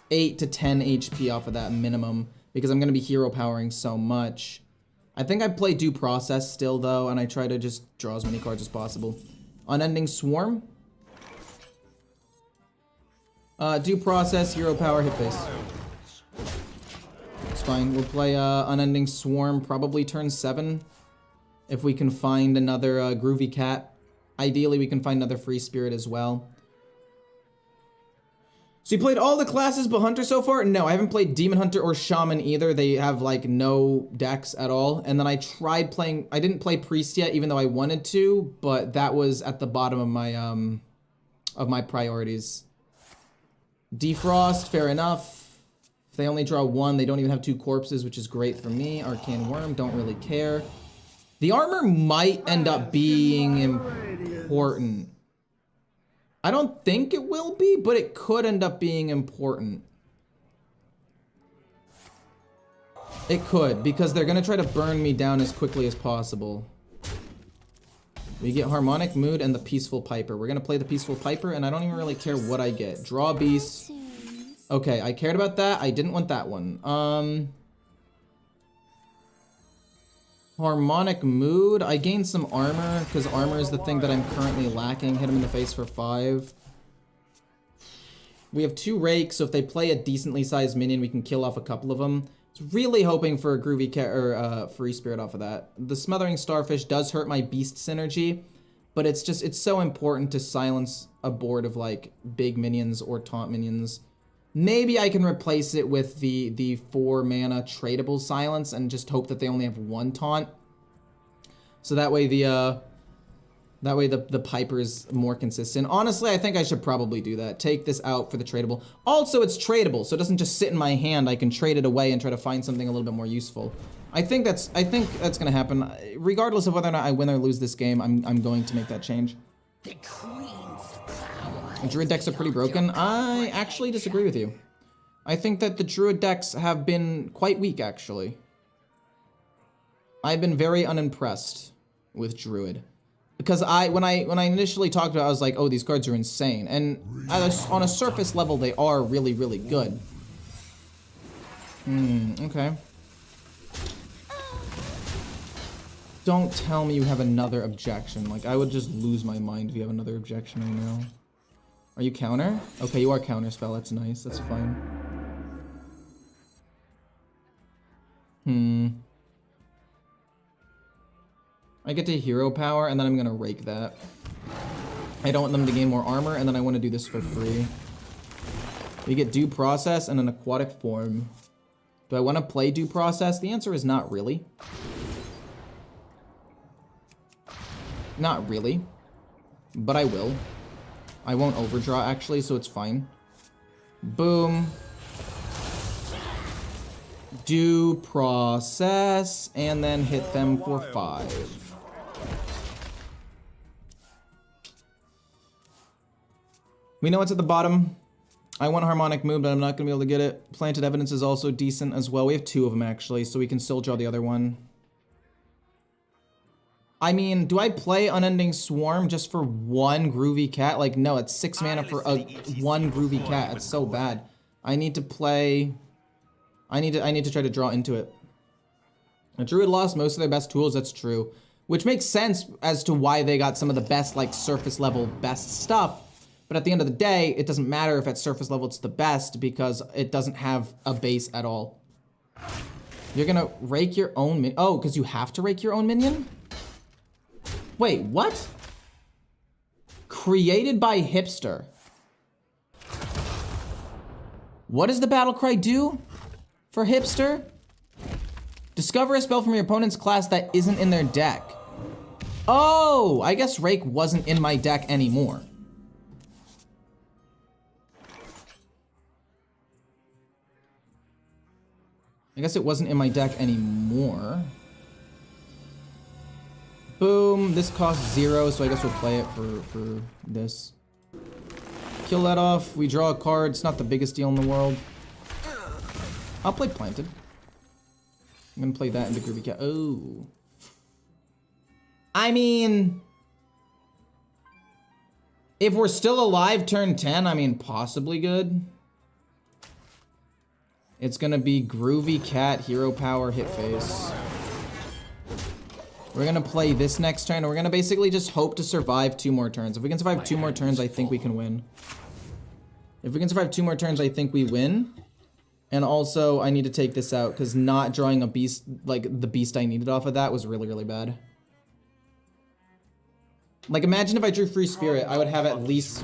8 to 10 HP off of that minimum because I'm gonna be hero powering so much. I think I play Due Process still though, and I try to just draw as many cards as possible. Unending Swarm. Due Process, hero power, hit face. It's fine. We'll play Unending Swarm probably turn 7. If we can find another Groovy Cat. Ideally, we can find another Free Spirit as well. So you played all the classes but Hunter so far? No, I haven't played Demon Hunter or Shaman either. They have like no decks at all. And then I tried playing, I didn't play Priest yet even though I wanted to, but that was at the bottom of my priorities. Defrost, fair enough. If they only draw 1, they don't even have 2 corpses, which is great for me. Arcane Worm, don't really care. The armor might end up being important. I don't think it will be, but it could end up being important. It could, because they're gonna try to burn me down as quickly as possible. We get Harmonic Mood and the Peaceful Piper. We're gonna play the Peaceful Piper, and I don't even really care what I get. Draw Beast. Okay, I cared about that. I didn't want that one. Harmonic Mood. I gained some armor, because armor is the thing that I'm currently lacking. Hit him in the face for 5. We have 2 rakes, so if they play a decently sized minion, we can kill off a couple of them. I was really hoping for a Groovy Cat or Free Spirit off of that. The Smothering Starfish does hurt my Beast synergy, but it's so important to silence a board of like big minions or taunt minions. Maybe I can replace it with the 4 mana tradable silence and just hope that they only have 1 taunt. So that way the Piper is more consistent. Honestly, I think I should probably do that. Take this out for the tradable. Also, it's tradable, so it doesn't just sit in my hand. I can trade it away and try to find something a little bit more useful. I think that's gonna happen. Regardless of whether or not I win or lose this game, I'm going to make that change. The Queen's power. Druid decks are pretty broken. I actually disagree with you. I think that the Druid decks have been quite weak, actually. I've been very unimpressed with Druid. Because when I initially talked about it, I was like, oh, these cards are insane. And on a surface level, they are really, really good. Okay. Don't tell me you have another objection. Like, I would just lose my mind if you have another objection right now. Are you counter? Okay, you are counter spell. That's nice. That's fine. I get to hero power, and then I'm gonna rake that. I don't want them to gain more armor, and then I want to do this for free. We get Due Process and an aquatic form. Do I want to play Due Process? The answer is not really. Not really. But I will. I won't overdraw, actually, so it's fine. Boom. Due Process, and then hit them for 5. We know what's at the bottom. I want Harmonic Mood, but I'm not going to be able to get it. Planted Evidence is also decent as well. We have 2 of them, actually, so we can still draw the other one. I mean, do I play Unending Swarm just for 1 Groovy Cat? Like, no, it's 6 mana for 1 Groovy Cat. It's so bad. I need to play... I need to try to draw into it. A Druid lost most of their best tools, that's true. Which makes sense as to why they got some of the best, like, surface level best stuff. But at the end of the day, it doesn't matter if at surface level it's the best because it doesn't have a base at all. You're gonna rake your own minion? Oh, because you have to rake your own minion? Wait, what? Created by Hipster. What does the battle cry do for Hipster? Discover a spell from your opponent's class that isn't in their deck. Oh, I guess Rake wasn't in my deck anymore. I guess it wasn't in my deck anymore. Boom, this costs 0, so I guess we'll play it for this. Kill that off, we draw a card, it's not the biggest deal in the world. I'll play Planted. I'm gonna play that into Groovy Cat. Oh. I mean... if we're still alive turn 10, I mean, possibly good. It's gonna be Groovy Cat, Hero Power, Hit Face. We're gonna play this next turn, and we're gonna basically just hope to survive 2 more turns. If we can survive 2 more turns, I think we can win. If we can survive 2 more turns, I think we win. And also, I need to take this out, because not drawing a beast, like the beast I needed off of that was really, really bad. Like, imagine if I drew Free Spirit, I would have at least...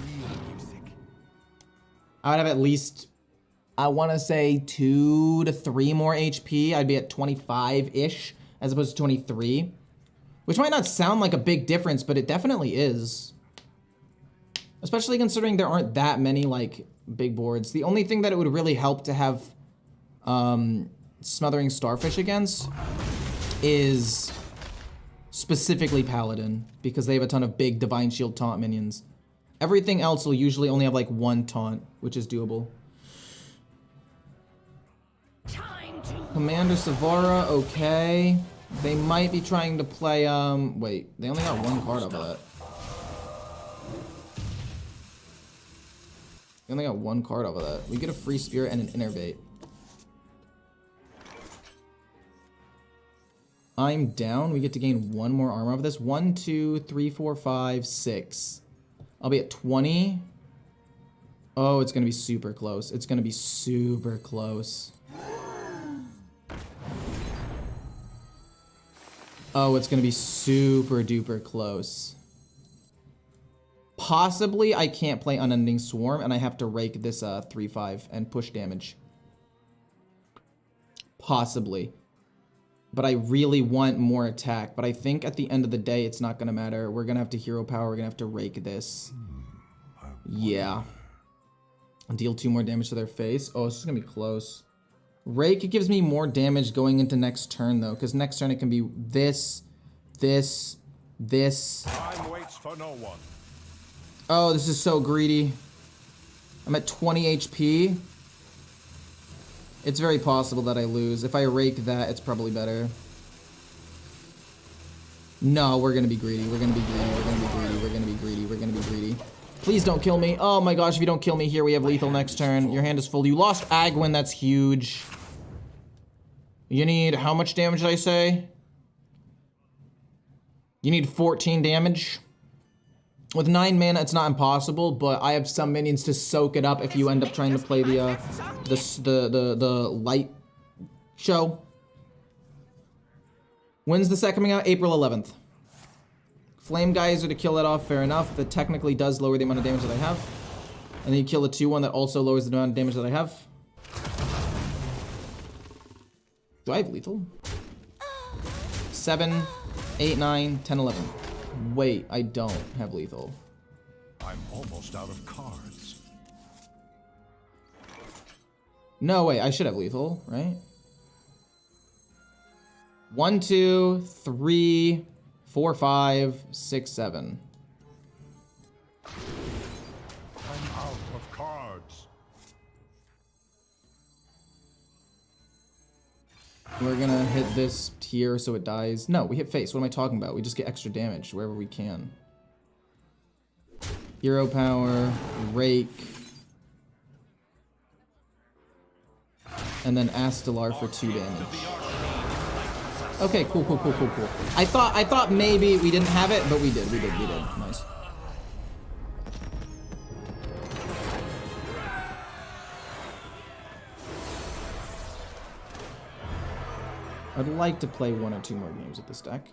I want to say 2 to 3 more HP. I'd be at 25-ish, as opposed to 23. Which might not sound like a big difference, but it definitely is. Especially considering there aren't that many, like, big boards. The only thing that it would really help to have Smothering Starfish against is specifically Paladin, because they have a ton of big Divine Shield taunt minions. Everything else will usually only have, like, 1 taunt, which is doable. Commander Savara, okay. They might be trying to play, wait, they only got one card off of that. They only got one card off of that. We get a free spirit and an innervate. I'm down. We get to gain one more armor off of this. 1, 2, 3, 4, 5, 6. I'll be at 20. Oh, it's gonna be super close. It's gonna be super close. Oh, it's gonna be super duper close. Possibly I can't play Unending Swarm and I have to rake this 3/5 and push damage. Possibly. But I really want more attack. But I think at the end of the day, it's not gonna matter. We're gonna have to hero power. We're gonna have to rake this. Yeah. Deal 2 more damage to their face. Oh, this is gonna be close. Rake, it gives me more damage going into next turn though, because next turn it can be this, this, this. Time waits for no one. Oh, this is so greedy. I'm at 20 HP. It's very possible that I lose. If I rake that, it's probably better. No, we're gonna be greedy. We're gonna be greedy. We're gonna be greedy. We're gonna be greedy. We're gonna be greedy. Please don't kill me. Oh my gosh, if you don't kill me here, we have lethal next turn. Your hand is full. You lost Agwin, that's huge. You need, how much damage did I say? You need 14 damage. With 9 mana, it's not impossible, but I have some minions to soak it up if you end up trying to play the light show. When's the set coming out? April 11th. Flame Geyser to kill that off, fair enough. That technically does lower the amount of damage that I have. And then you kill a 2/1 that also lowers the amount of damage that I have. Do I have lethal? 7, 8, 9, 10, 11. Wait, I don't have lethal. I'm almost out of cards. No, wait, I should have lethal, right? 1, 2, 3, 4, 5, 6, 7. I'm out of cards. We're gonna hit this here so it dies. No, we hit face. What am I talking about? We just get extra damage wherever we can. Hero power, rake. And then Astelar for 2 damage. Okay, cool. I thought maybe we didn't have it, but we did. Nice. I'd like to play 1 or 2 more games with this deck.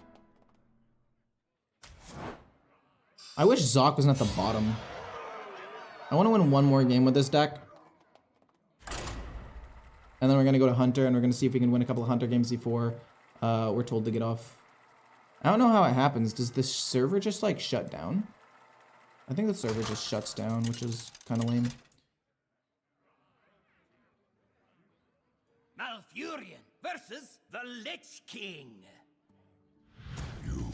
I wish Zoc wasn't at the bottom. I want to win 1 more game with this deck. And then we're going to go to Hunter, and we're going to see if we can win a couple of Hunter games before we're told to get off. I don't know how it happens. Does this server just, like, shut down? I think the server just shuts down, which is kind of lame. Malfurion versus the Lich King. You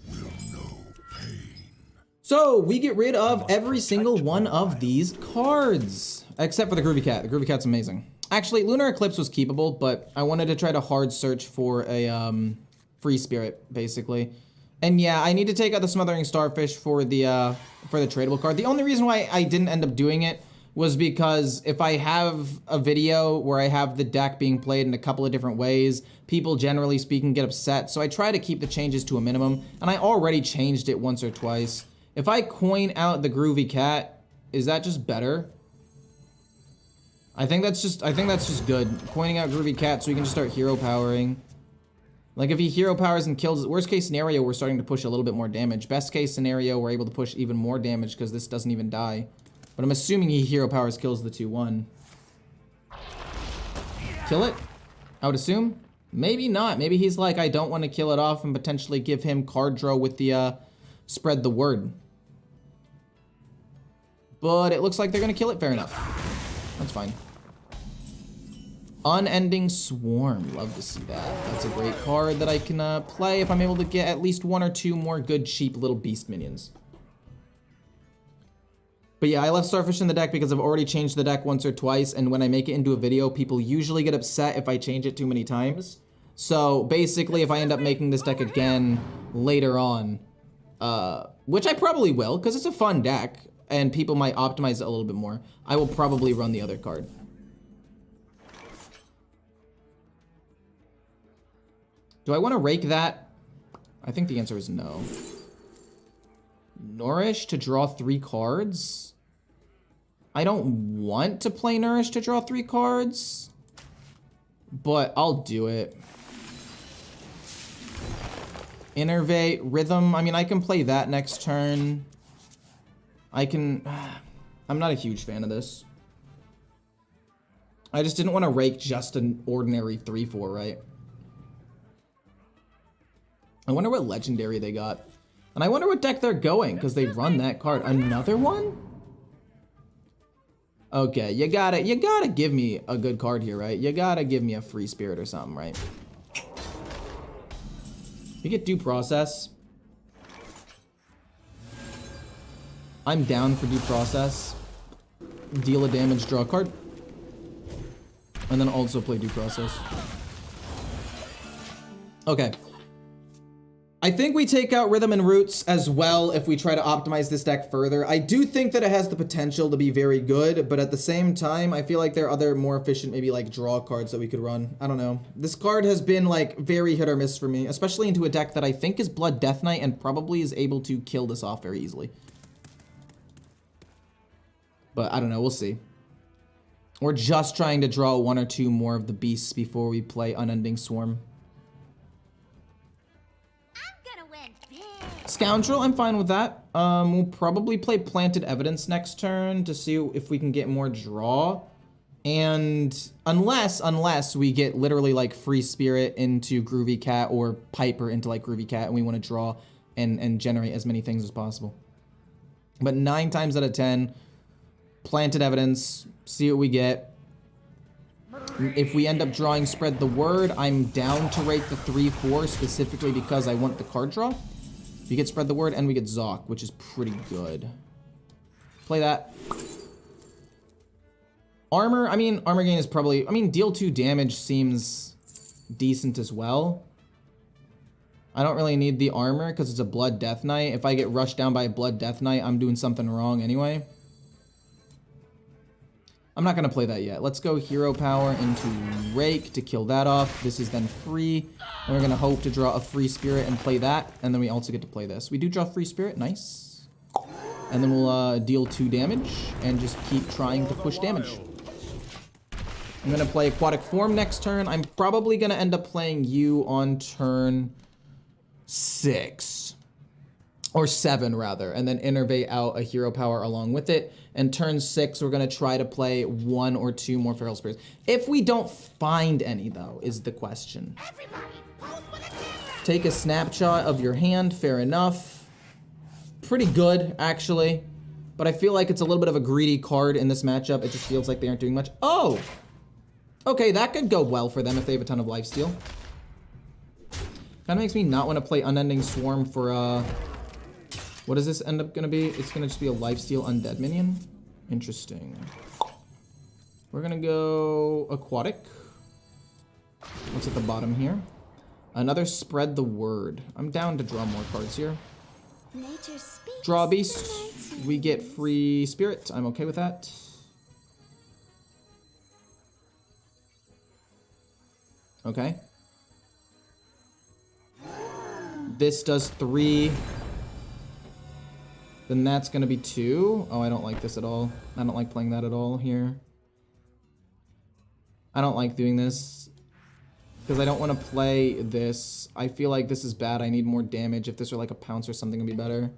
will know pain. So, we get rid of every single one of these cards. Except for the Groovy Cat. The Groovy Cat's amazing. Actually, Lunar Eclipse was keepable, but I wanted to try to hard search for a free spirit, basically. And yeah, I need to take out the Smothering Starfish for the tradable card. The only reason why I didn't end up doing it was because if I have a video where I have the deck being played in a couple of different ways, people generally speaking get upset. So I try to keep the changes to a minimum, and I already changed it once or twice. If I coin out the Groovy Cat, is that just better? I think that's just good. Coining out Groovy Cat so we can just start hero powering. Like if he hero powers and kills, worst case scenario, we're starting to push a little bit more damage. Best case scenario, we're able to push even more damage because this doesn't even die. But I'm assuming he hero powers kills the 2/1. Kill it? I would assume. Maybe not. Maybe he's like, I don't want to kill it off and potentially give him card draw with the spread the word. But it looks like they're going to kill it. Fair enough. That's fine. Unending Swarm. Love to see that. That's a great card that I can play if I'm able to get at least 1 or 2 more good, cheap little beast minions. But yeah, I left Starfish in the deck because I've already changed the deck once or twice, and when I make it into a video, people usually get upset if I change it too many times. So basically, if I end up making this deck again later on, which I probably will, because it's a fun deck, and people might optimize it a little bit more, I will probably run the other card. Do I want to rake that? I think the answer is no. Nourish to draw 3 cards? I don't want to play Nourish to draw 3 cards, but I'll do it. Innervate, Rhythm, I mean, I can play that next turn. I'm not a huge fan of this. I just didn't want to rake just an ordinary 3/4, right? I wonder what legendary they got. And I wonder what deck they're going, because they run that card. Another one? Okay, you gotta give me a good card here, right? You gotta give me a free spirit or something, right? You get due process. I'm down for due process. Deal a damage, draw a card. And then also play due process. Okay. I think we take out Rhythm and Roots as well if we try to optimize this deck further. I do think that it has the potential to be very good, but at the same time, I feel like there are other more efficient, maybe like draw cards that we could run. I don't know. This card has been like very hit or miss for me, especially into a deck that I think is Blood Death Knight and probably is able to kill this off very easily. But I don't know, we'll see. We're just trying to draw 1 or 2 more of the beasts before we play Unending Swarm. Scoundrel, I'm fine with that. We'll probably play Planted Evidence next turn to see if we can get more draw. And unless we get literally like Free Spirit into Groovy Cat or Piper into like Groovy Cat and we want to draw and generate as many things as possible. But 9 times out of 10, Planted Evidence, see what we get. If we end up drawing Spread the Word, I'm down to rake the 3/4 specifically because I want the card draw. We get Spread the Word and we get Zoc, which is pretty good. Play that. Armor, I mean, armor gain is probably, I mean, deal 2 damage seems decent as well. I don't really need the armor because it's a Blood Death Knight. If I get rushed down by a Blood Death Knight, I'm doing something wrong anyway. I'm not going to play that yet. Let's go Hero Power into Rake to kill that off. This is then free. And we're going to hope to draw a Free Spirit and play that. And then we also get to play this. We do draw Free Spirit. Nice. And then we'll deal 2 damage and just keep trying to push damage. I'm going to play Aquatic Form next turn. I'm probably going to end up playing you on turn 6. Or 7, rather. And then Innervate out a Hero Power along with it. And turn 6, we're going to try to play 1 or 2 more Feral Spirits. If we don't find any, though, is the question. Take a snapshot of your hand. Fair enough. Pretty good, actually. But I feel like it's a little bit of a greedy card in this matchup. It just feels like they aren't doing much. Oh! Okay, that could go well for them if they have a ton of lifesteal. Kind of makes me not want to play Unending Swarm for, what does this end up going to be? It's going to just be a lifesteal undead minion. Interesting. We're going to go Aquatic. What's at the bottom here? Another Spread the Word. I'm down to draw more cards here. Draw a Beast. We get Free Spirit. I'm okay with that. Okay. This does 3. Then that's going to be 2. Oh, I don't like this at all. I don't like playing that at all here. I don't like doing this. Because I don't want to play this. I feel like this is bad. I need more damage. If this were like a Pounce or something, it would be better.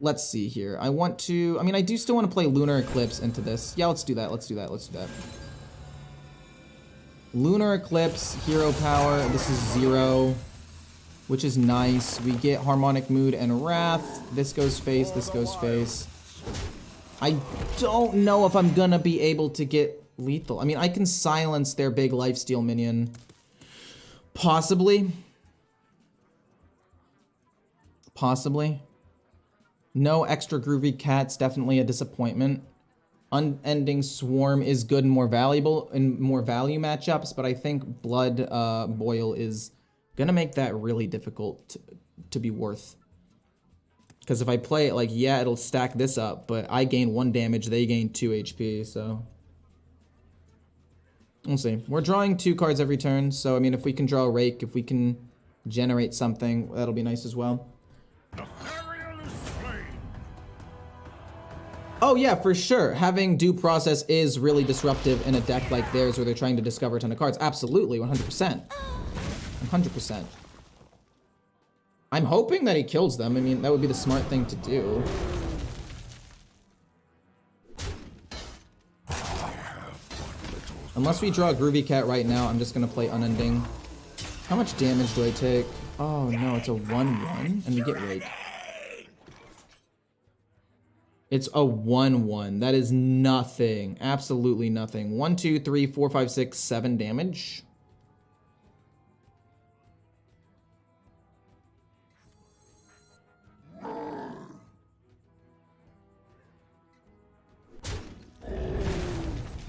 Let's see here. I want to... I mean, I do still want to play Lunar Eclipse into this. Yeah, let's do that. Let's do that. Let's do that. Lunar Eclipse, Hero Power. This is 0. Which is nice. We get Harmonic Mood and Wrath. This goes face, this goes face. I don't know if I'm gonna be able to get lethal. I mean, I can silence their big lifesteal minion. Possibly. Possibly. No extra Groovy Cat's definitely a disappointment. Unending Swarm is good and more valuable in more value matchups, but I think Blood Boil is gonna make that really difficult to be worth. Because if I play it, like, yeah, it'll stack this up, but I gain 1 damage, they gain 2 HP, so... We'll see. We're drawing 2 cards every turn, so, I mean, if we can draw a Rake, if we can generate something, that'll be nice as well. Oh yeah, for sure. Having due process is really disruptive in a deck like theirs where they're trying to discover a ton of cards. Absolutely, 100%. 100%. I'm hoping that he kills them. I mean, that would be the smart thing to do. Unless we draw a Groovy Cat right now, I'm just gonna play Unending. How much damage do I take? Oh no, it's a 1-1 and we get Rake. It's a 1-1. That is nothing. Absolutely nothing. 1, 2, 3, 4, 5, 6, 7 damage.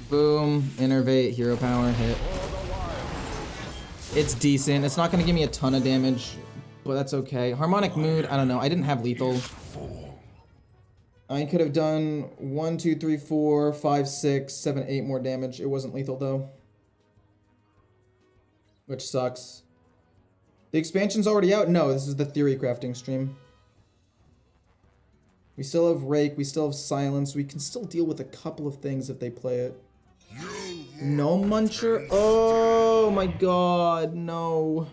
Boom. Innervate. Hero power. Hit. It's decent. It's not going to give me a ton of damage, but that's okay. Harmonic Mood. I don't know. I didn't have lethal. I could have done 1, 2, 3, 4, 5, 6, 7, 8 more damage. It wasn't lethal though. Which sucks. The expansion's already out? No, this is the theory crafting stream. We still have Rake, we still have Silence. We can still deal with a couple of things if they play it. No Muncher? Oh my god, no.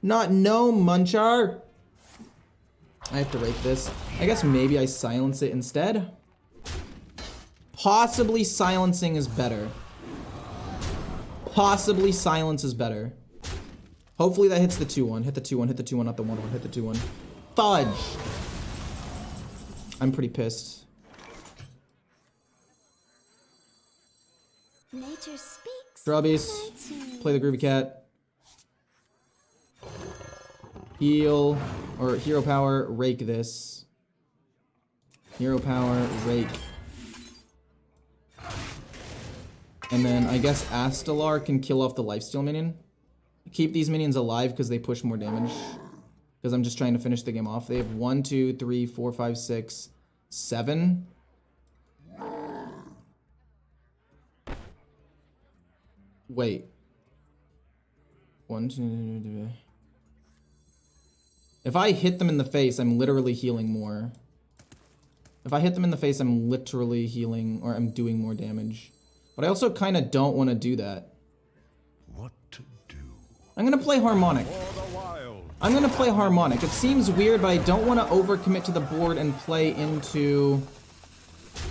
Not no Muncher! I have to Rake this. I guess maybe I silence it instead. Possibly silencing is better. Possibly silence is better. Hopefully that hits the 2-1. Hit the 2-1, hit the 2-1, not the 1-1. Hit the 2-1. Fudge! I'm pretty pissed. Nature speaks. Draw Beast. Play the Groovy Cat. Heal. Or Hero Power. Rake this. Hero Power. Rake. And then I guess Astalar can kill off the lifesteal minion. Keep these minions alive because they push more damage. Because I'm just trying to finish the game off. They have 1, 2, 3, 4, 5, 6, 7. Wait. 1, 2, 3. If I hit them in the face, I'm literally healing more. If I hit them in the face, I'm literally healing, or I'm doing more damage. But I also kind of don't want to do that. What to do? I'm going to play Harmonic. I'm going to play Harmonic. It seems weird, but I don't want to overcommit to the board and play into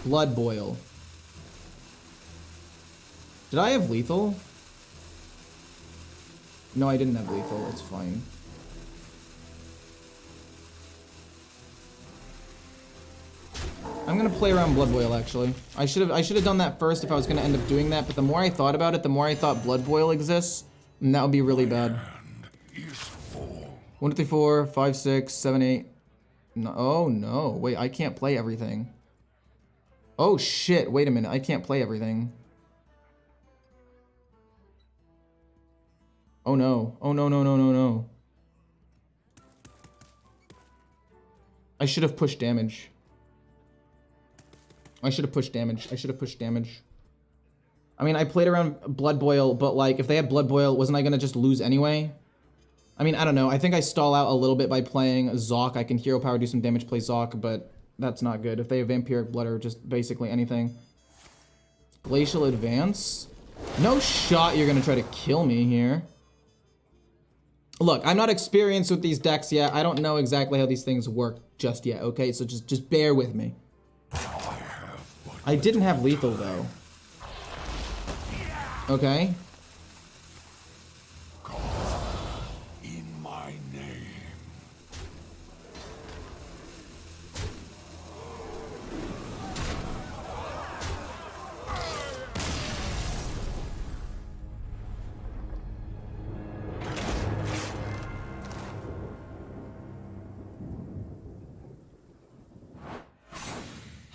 Blood Boil. Did I have lethal? No, I didn't have lethal. It's fine. I'm gonna play around Blood Boil actually. I should have done that first if I was gonna end up doing that, but the more I thought about it, the more I thought Blood Boil exists, and that would be really bad. 1, 2, 3, 4, 5, 6, 7, 8. No, oh no, wait, I can't play everything. Oh shit, wait a minute, I can't play everything. Oh no, oh no, no, no, no, no. I should have pushed damage. I should have pushed damage. I should have pushed damage. I mean, I played around Blood Boil, but like, if they had Blood Boil, wasn't I gonna just lose anyway? I mean, I don't know. I think I stall out a little bit by playing Zoc. I can Hero Power, do some damage, play Zoc, but that's not good. If they have Vampiric Blood or just basically anything. Glacial Advance? No shot you're gonna try to kill me here. Look, I'm not experienced with these decks yet. I don't know exactly how these things work just yet, okay? So just bear with me. I didn't have lethal though. Okay. In my name.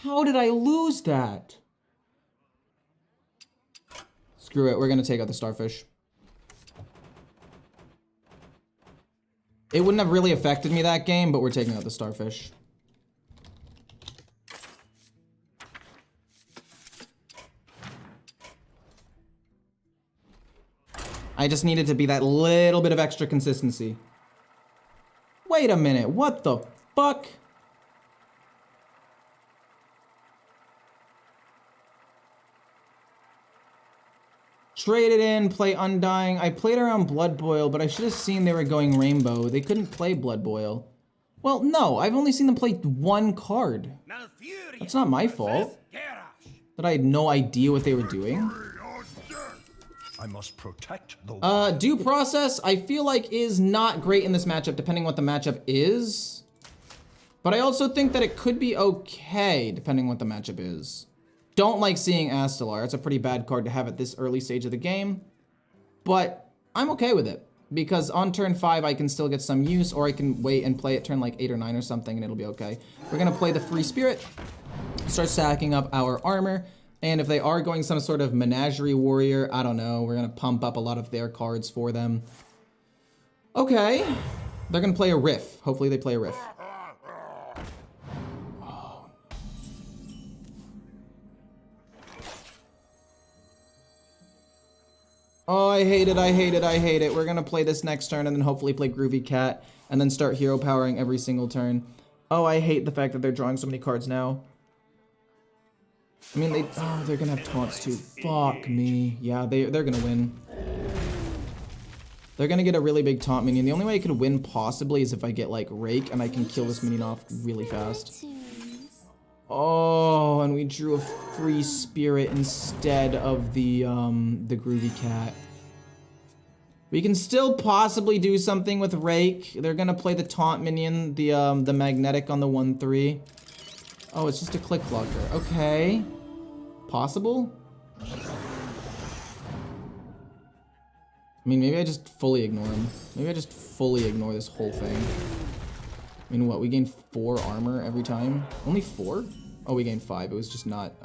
How did I lose that? Screw it, we're gonna take out the Starfish. It wouldn't have really affected me that game, but we're taking out the Starfish. I just needed to be that little bit of extra consistency. Wait a minute, what the fuck? Traded in, play Undying. I played around Blood Boil, but I should have seen they were going Rainbow. They couldn't play Blood Boil. Well, no, I've only seen them play one card. That's not my fault. That I had no idea what they were doing. I must protect the Due Process, I feel like is not great in this matchup, depending what the matchup is. But I also think that it could be okay, depending what the matchup is. Don't like seeing Astellar. It's a pretty bad card to have at this early stage of the game. But I'm okay with it. Because on turn 5, I can still get some use, or I can wait and play it turn like 8 or 9 or something, and it'll be okay. We're going to play the Free Spirit, start stacking up our armor, and if they are going some sort of Menagerie Warrior, I don't know, we're going to pump up a lot of their cards for them. Okay. They're going to play a Riff. Hopefully they play a Riff. Oh, I hate it, I hate it, I hate it. We're gonna play this next turn and then hopefully play Groovy Cat and then start hero powering every single turn. Oh, I hate the fact that they're drawing so many cards now. I mean, they're gonna have taunts too. Fuck me. Yeah, they're gonna win. They're gonna get a really big taunt minion. The only way I could win possibly is if I get like Rake and I can kill this minion off really fast. Oh, and we drew a Free Spirit instead of the Groovy Cat. We can still possibly do something with Rake. They're gonna play the taunt minion, the magnetic on the 1/3. Oh, it's just a click blocker. Okay. Possible? I mean, maybe I just fully ignore him. Maybe I just fully ignore this whole thing. I mean, what? We gain 4 armor every time? Only 4? Oh, we gained 5. It was just not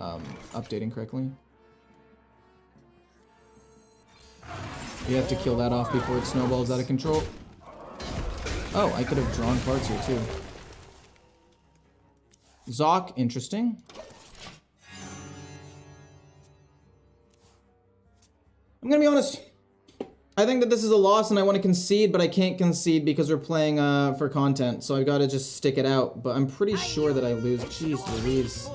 updating correctly. We have to kill that off before it snowballs out of control. Oh, I could have drawn cards here too. Zoc, interesting. I'm gonna be honest. I think that this is a loss and I want to concede, but I can't concede because we're playing for content, so I've got to just stick it out. But I'm pretty sure that I lose. Jeez Louise.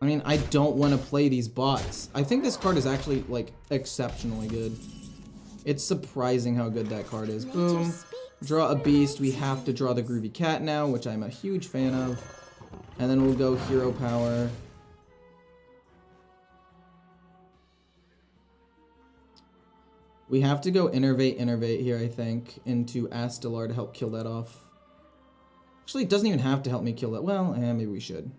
I mean, I don't want to play these bots. I think this card is actually, like, exceptionally good. It's surprising how good that card is. Boom. Draw a beast. We have to draw the Groovy Cat now, which I'm a huge fan of. And then we'll go hero power. We have to go innervate here, I think, into Astellar to help kill that off. Actually, it doesn't even have to help me kill that. Well, maybe we should.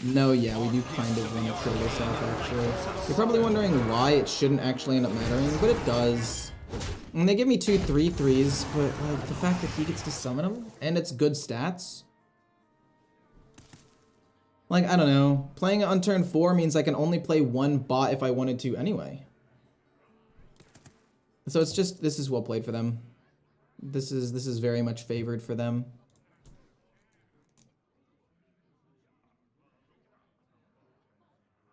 No, yeah, we do kind of want to kill this off, actually. You're probably wondering why it shouldn't actually end up mattering, but it does. And they give me 2 3/3s, but like the fact that he gets to summon them, and it's good stats. Like, I don't know. Playing it on turn 4 means I can only play 1 bot if I wanted to anyway. So it's just, this is well played for them. This is very much favored for them.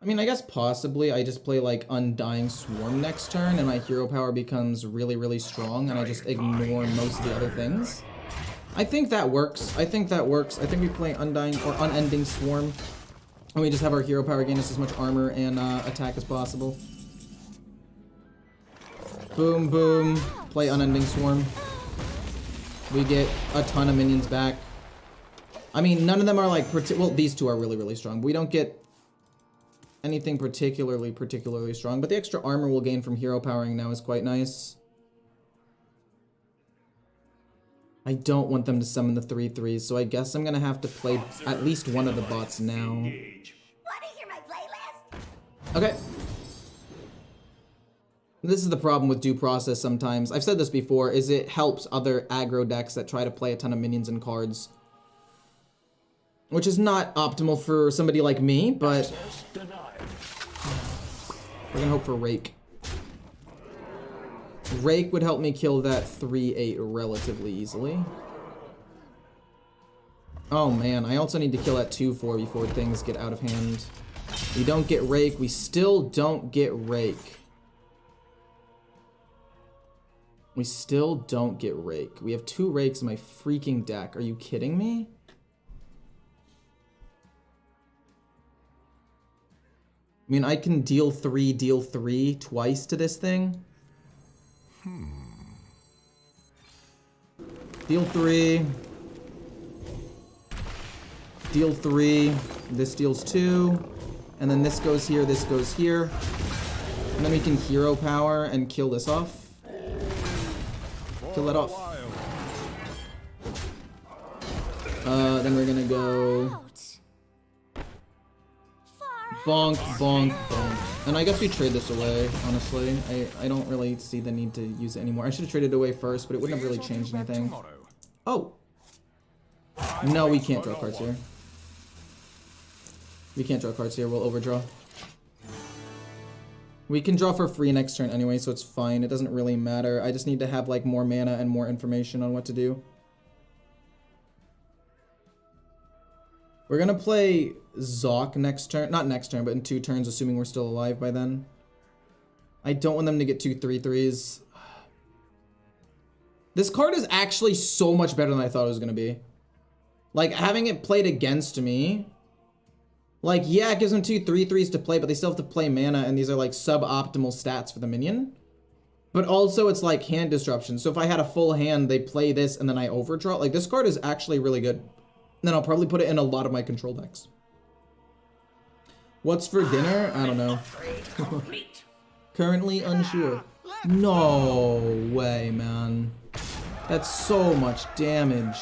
I mean, I guess possibly I just play like Undying Swarm next turn and my hero power becomes really, really strong and I just ignore most of the other things. I think that works. I think that works. I think we play Undying or Unending Swarm and we just have our hero power gain us as much armor and attack as possible. Boom, boom. Play Unending Swarm. We get a ton of minions back. I mean, none of them are like, well, these 2 are really, really strong. We don't get anything particularly strong, but the extra armor we'll gain from hero powering now is quite nice. I don't want them to summon the 3/3s, so I guess I'm gonna have to play at least one of the bots now. Want to hear my playlist? Okay. This is the problem with Due Process sometimes. I've said this before, is it helps other aggro decks that try to play a ton of minions and cards. which is not optimal for somebody like me, but we're gonna hope for Rake. Rake would help me kill that 3/8 relatively easily. Oh man, I also need to kill that 2/4 before things get out of hand. We don't get Rake. We still don't get Rake. We still don't get Rake. We have 2 Rakes in my freaking deck. Are you kidding me? I mean, I can deal 3 twice to this thing. Deal 3. Deal 3. This deals 2. And then this goes here, this goes here. And then we can hero power and kill this off. Kill that off. Then we're gonna go bonk, bonk, bonk. And I guess we trade this away, honestly. I don't really see the need to use it anymore. I should have traded it away first, but it wouldn't have really changed anything. Oh! No, we can't draw cards here. We can't draw cards here, we'll overdraw. We can draw for free next turn anyway, so it's fine. It doesn't really matter. I just need to have like more mana and more information on what to do. We're gonna play Zoc next turn. Not next turn, but in 2 turns, assuming we're still alive by then. I don't want them to get 2 3/3s. This card is actually so much better than I thought it was gonna be. Like, having it played against me... Like, yeah, it gives them 2 3/3s to play, but they still have to play mana, and these are like suboptimal stats for the minion. But also, it's like hand disruption. So if I had a full hand, they play this, and then I overdraw. Like, this card is actually really good. Then I'll probably put it in a lot of my control decks. What's for dinner? I don't know. Currently unsure. No way, man. That's so much damage.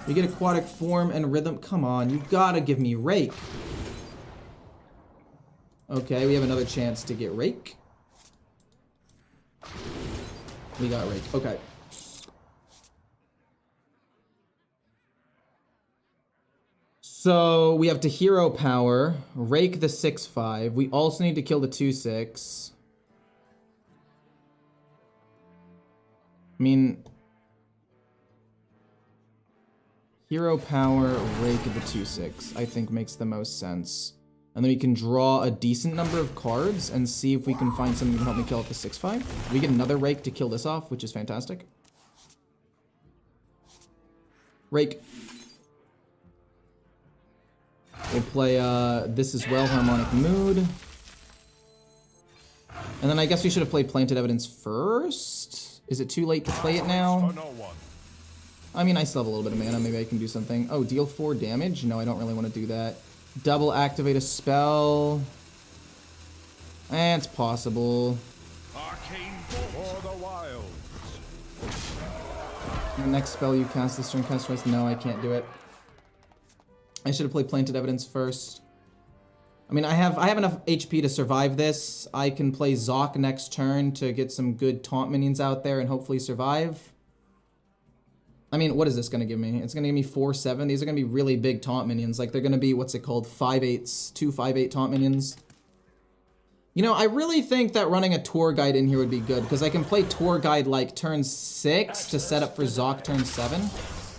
You get aquatic form and rhythm. Come on, you gotta give me Rake. Okay, we have another chance to get Rake. We got Rake. Okay. So we have to hero power, Rake the 6/5. We also need to kill the 2/6. I mean, hero power, Rake the 2/6, I think makes the most sense. And then we can draw a decent number of cards and see if we can find something to help me kill off the 6/5. We get another Rake to kill this off, which is fantastic. Rake. We'll play this as well, Harmonic Mood. And then I guess we should have played Planted Evidence first. Is it too late to play it now? I mean, I still have a little bit of mana. Maybe I can do something. Oh, deal 4 damage? No, I don't really want to do that. Double activate a spell. It's possible. Arcane for the wilds. The next spell you cast this turn, cast twice. No, I can't do it. I should have played Planted Evidence first. I mean, I have enough HP to survive this. I can play Zoc next turn to get some good taunt minions out there and hopefully survive. I mean, what is this going to give me? It's going to give me 4/7. These are going to be really big taunt minions. Like, they're going to be, what's it called? 5/8s. 2 5/8 taunt minions. You know, I really think that running a tour guide in here would be good, because I can play tour guide like turn 6 to set up for Zoc turn 7.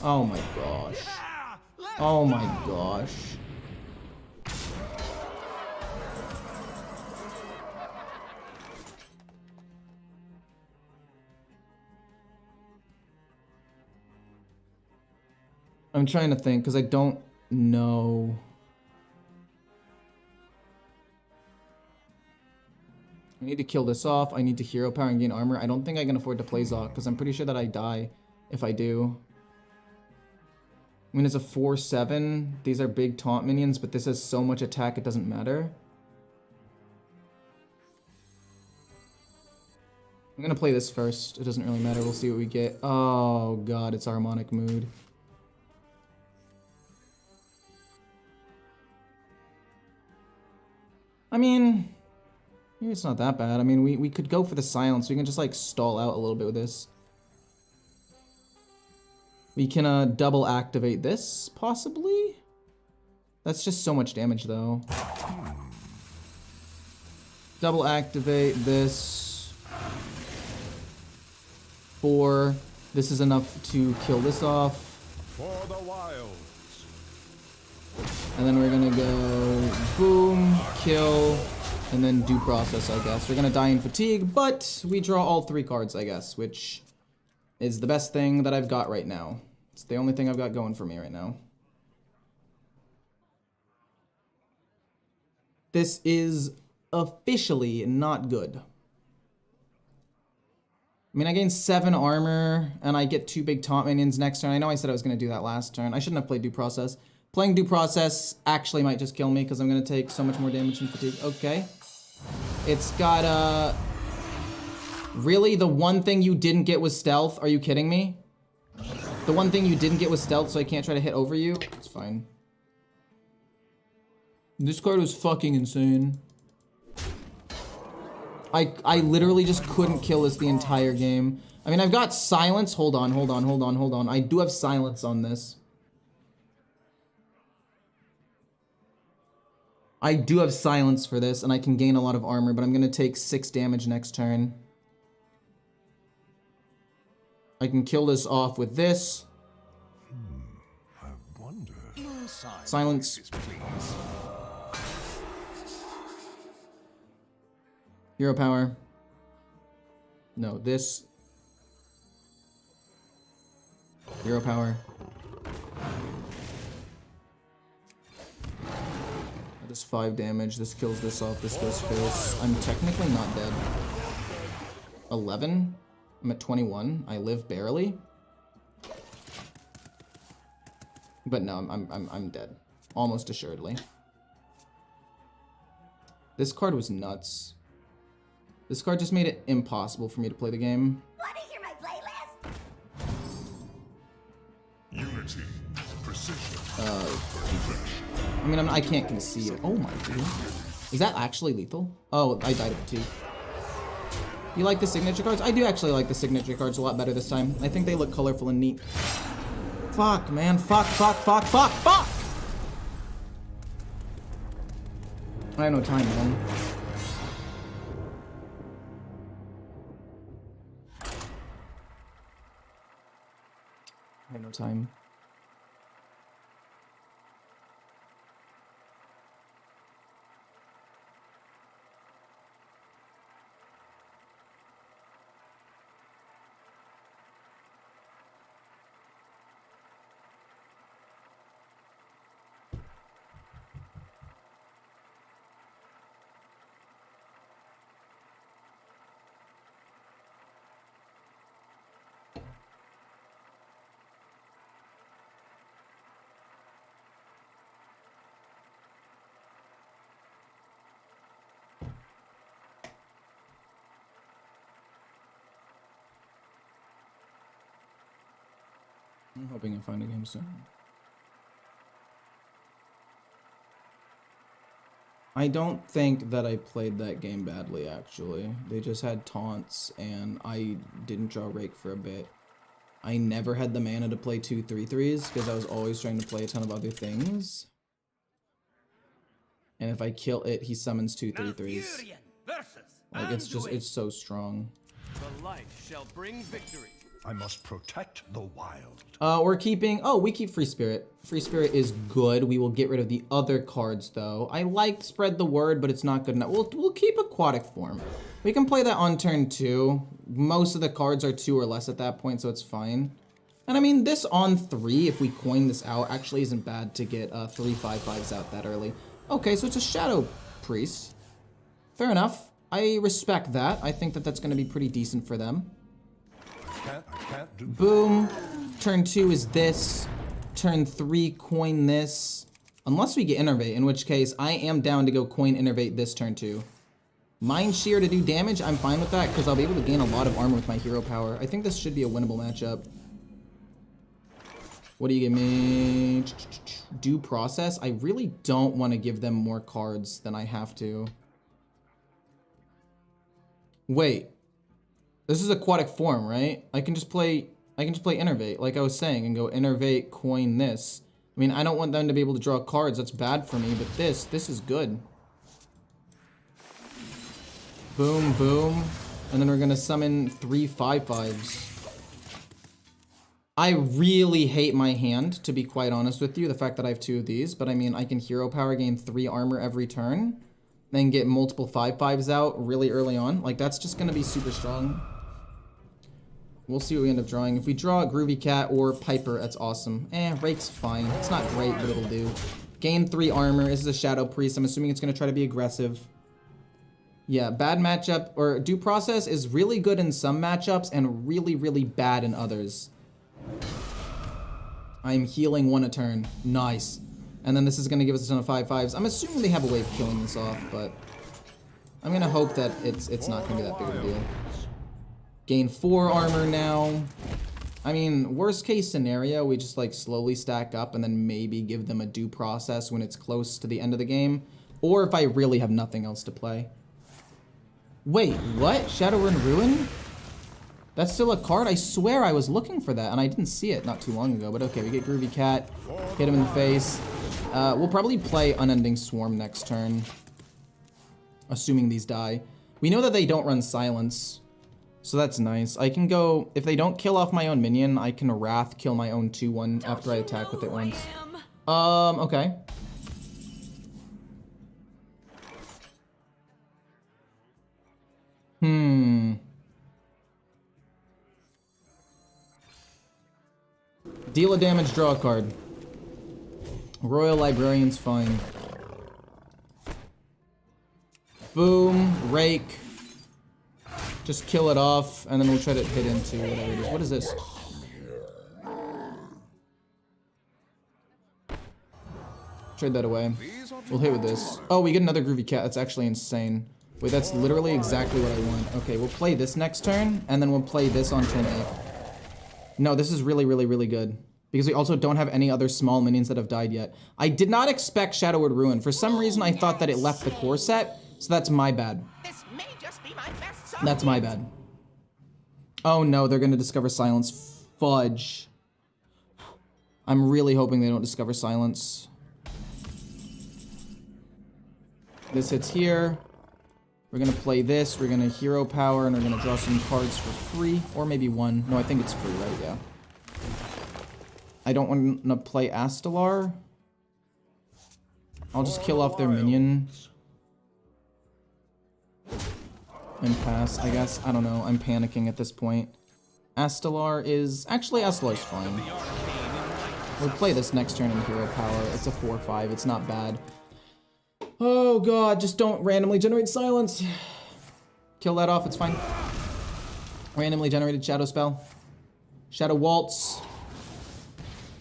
Oh my gosh. Oh my gosh. I'm trying to think, because I don't know. I need to kill this off. I need to hero power and gain armor. I don't think I can afford to play Zoc, because I'm pretty sure that I die if I do. I mean, it's a 4/7. These are big taunt minions, but this has so much attack it doesn't matter. I'm gonna play this first. It doesn't really matter. We'll see what we get. Oh god, it's Harmonic Mood. I mean, maybe it's not that bad. I mean, we could go for the silence. We can just like stall out a little bit with this. We can double activate this, possibly? That's just so much damage, though. Double activate this. 4. This is enough to kill this off. For the wilds. And then we're gonna go boom, kill, and then due process, I guess. We're gonna die in fatigue, but we draw all 3 cards, I guess, which is the best thing that I've got right now. It's the only thing I've got going for me right now. This is officially not good. I mean, I gain 7 armor, and I get 2 big taunt minions next turn. I know I said I was going to do that last turn. I shouldn't have played due process. Playing due process actually might just kill me, because I'm going to take so much more damage in fatigue. Okay. It's got, Really? The one thing you didn't get was stealth? Are you kidding me? The one thing you didn't get was stealth, so I can't try to hit over you? It's fine. This card was fucking insane. I literally just couldn't kill this the entire game. I mean, I've got silence. Hold on. I do have silence on this. I do have silence for this, and I can gain a lot of armor, but I'm going to take 6 damage next turn. I can kill this off with this. I wonder. Silence. Hero power. No, this. Hero power. That is 5 damage. This kills this off. This goes face. I'm technically not dead. 11. I'm at 21. I live barely. But no, I'm dead. Almost assuredly. This card was nuts. This card just made it impossible for me to play the game. Want to hear my playlist? Unity. Precision. I mean, I can't concede. Oh my god. Is that actually lethal? Oh, I died of fatigue. You like the signature cards? I do actually like the signature cards a lot better this time. I think they look colorful and neat. Fuck, man. Fuck. I have no time, man. I have no time. I'm hoping I find a game soon. I don't think that I played that game badly, actually. They just had taunts, and I didn't draw Rake for a bit. I never had the mana to play 2 3/3s, because I was always trying to play a ton of other things. And if I kill it, he summons 2 3/3s. Like, it's so strong. The light shall bring victory. I must protect the wild. We're keeping... Oh, we keep Free Spirit. Free Spirit is good. We will get rid of the other cards, though. I like Spread the Word, but it's not good enough. We'll keep Aquatic Form. We can play that on turn 2. Most of the cards are 2 or less at that point, so it's fine. And I mean, this on 3, if we coin this out, actually isn't bad to get 3 5/5s out that early. Okay, so it's a Shadow Priest. Fair enough. I respect that. I think that that's going to be pretty decent for them. Can't do. Boom. Turn 2 is this. Turn 3, coin this. Unless we get Innervate, in which case I am down to go coin Innervate this turn 2. Mind Shear to do damage, I'm fine with that because I'll be able to gain a lot of armor with my hero power. I think this should be a winnable matchup. What do you give me? Due Process? I really don't want to give them more cards than I have to. Wait. This is Aquatic Form, right? I can just play Innervate, like I was saying, and go Innervate, coin this. I mean, I don't want them to be able to draw cards. That's bad for me, but this is good. Boom, boom. And then we're gonna summon 3 5/5s. I really hate my hand, to be quite honest with you, the fact that I have 2 of these, but I mean, I can hero power, gain 3 armor every turn, then get multiple 5/5s out really early on. Like, that's just gonna be super strong. We'll see what we end up drawing. If we draw a Groovy Cat or Piper, that's awesome. Rake's fine. It's not great, but it'll do. Gain 3 armor. This is a Shadow Priest. I'm assuming it's gonna try to be aggressive. Yeah, bad matchup, or Due Process is really good in some matchups and really, really bad in others. I'm healing 1 a turn. Nice. And then this is gonna give us a ton of 5/5s. I'm assuming they have a way of killing this off, but I'm gonna hope that it's not gonna be that big of a deal. Gain 4 armor now. I mean, worst case scenario, we just like slowly stack up and then maybe give them a Due Process when it's close to the end of the game. Or if I really have nothing else to play. Wait, what? Shadowrun Ruin? That's still a card? I swear I was looking for that and I didn't see it not too long ago. But okay, we get Groovy Cat. Hit him in the face. We'll probably play Unending Swarm next turn. Assuming these die. We know that they don't run Silence. So that's nice. I can go, if they don't kill off my own minion, I can Wrath kill my own 2/1 after I attack with it once. Okay. Deal a damage, draw a card. Royal Librarian's fine. Boom, Rake. Just kill it off, and then we'll try to hit into whatever it is. What is this? Trade that away. We'll hit with this. Oh, we get another Groovy Cat. That's actually insane. Wait, that's literally exactly what I want. Okay, we'll play this next turn, and then we'll play this on turn 8. No, this is really, really, really good. Because we also don't have any other small minions that have died yet. I did not expect Shadowward Ruin. For some reason, I thought that it left the core set, so that's my bad. This may just be my best That's my bad. Oh no, they're gonna discover Silence. Fudge. I'm really hoping they don't discover Silence. This hits here. We're gonna play this, we're gonna hero power, and we're gonna draw some cards for free. Or maybe 1. No, I think it's free, right? Yeah. I don't want to play Astalar. I'll just kill off their minion. And pass, I guess. I don't know. I'm panicking at this point. Astalar is... Actually, Astalar's fine. We'll play this next turn in hero power. It's a 4/5. It's not bad. Oh god, just don't randomly generate Silence. Kill that off, it's fine. Randomly generated Shadow Spell. Shadow Waltz.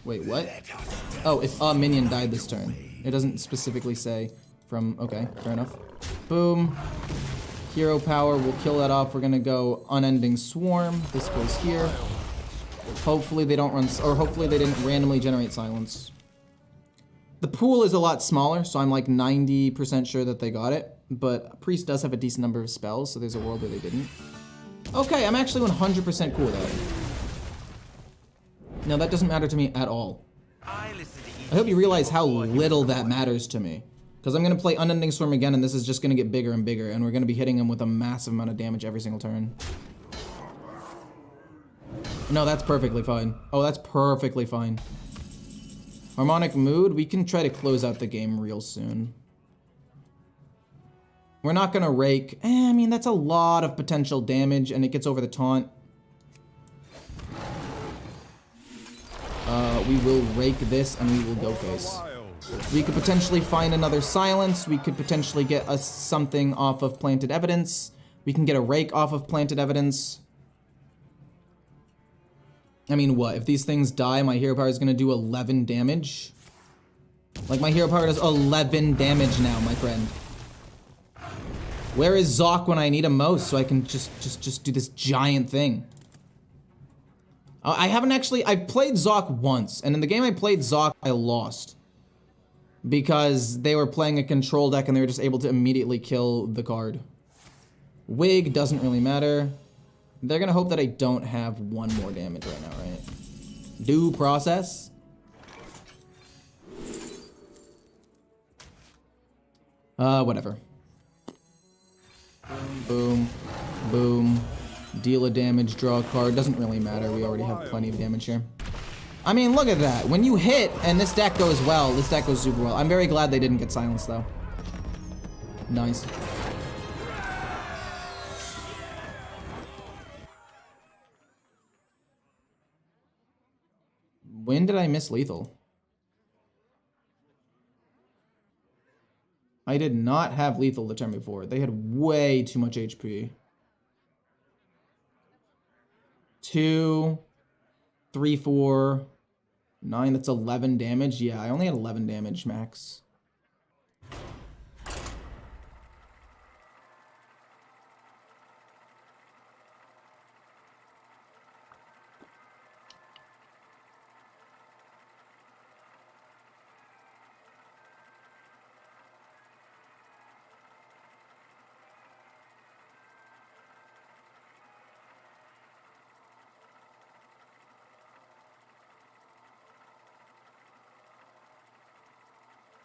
Wait, what? Oh, if a minion died this turn. It doesn't specifically say from... Okay, fair enough. Boom. Hero power, we'll kill that off. We're gonna go Unending Swarm. This goes here. Hopefully they don't run... Or hopefully they didn't randomly generate Silence. The pool is a lot smaller, so I'm like 90% sure that they got it. But Priest does have a decent number of spells, so there's a world where they didn't. Okay, I'm actually 100% cool with that. No, that doesn't matter to me at all. I hope you realize how little that matters to me. Because I'm going to play Unending Swarm again, and this is just going to get bigger and bigger, and we're going to be hitting him with a massive amount of damage every single turn. No, that's perfectly fine. Oh, that's perfectly fine. Harmonic Mood, we can try to close out the game real soon. We're not going to Rake. I mean, that's a lot of potential damage, and it gets over the taunt. We will Rake this, and we will go face. We could potentially find another Silence. We could potentially get us something off of Planted Evidence. We can get a Rake off of Planted Evidence. I mean, what? If these things die, my hero power is going to do 11 damage? Like, my hero power does 11 damage now, my friend. Where is Zoc when I need him most so I can just do this giant thing? I haven't actually... I've played Zoc once, and in the game I played Zoc, I lost. Because they were playing a control deck and they were just able to immediately kill the card. Wig doesn't really matter. They're gonna hope that I don't have 1 more damage right now, right? Due Process. Whatever. Boom. Boom. Deal a damage, draw a card. Doesn't really matter. We already have plenty of damage here. I mean, look at that. When you hit and this deck goes well, this deck goes super well. I'm very glad they didn't get silenced, though. Nice. When did I miss lethal? I did not have lethal the turn before. They had way too much HP. 2, 3, 4, 9. That's 11 damage. Yeah, I only had 11 damage max.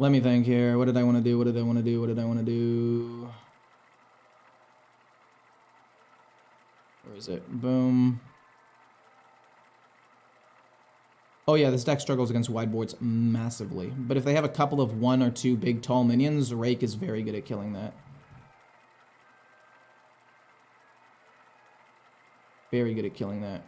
Let me think here. What did I want to do? What did I want to do? What did I want to do? Where is it? Boom. Oh yeah, this deck struggles against wide boards massively. But if they have a couple of 1 or 2 big tall minions, Rake is very good at killing that. Very good at killing that.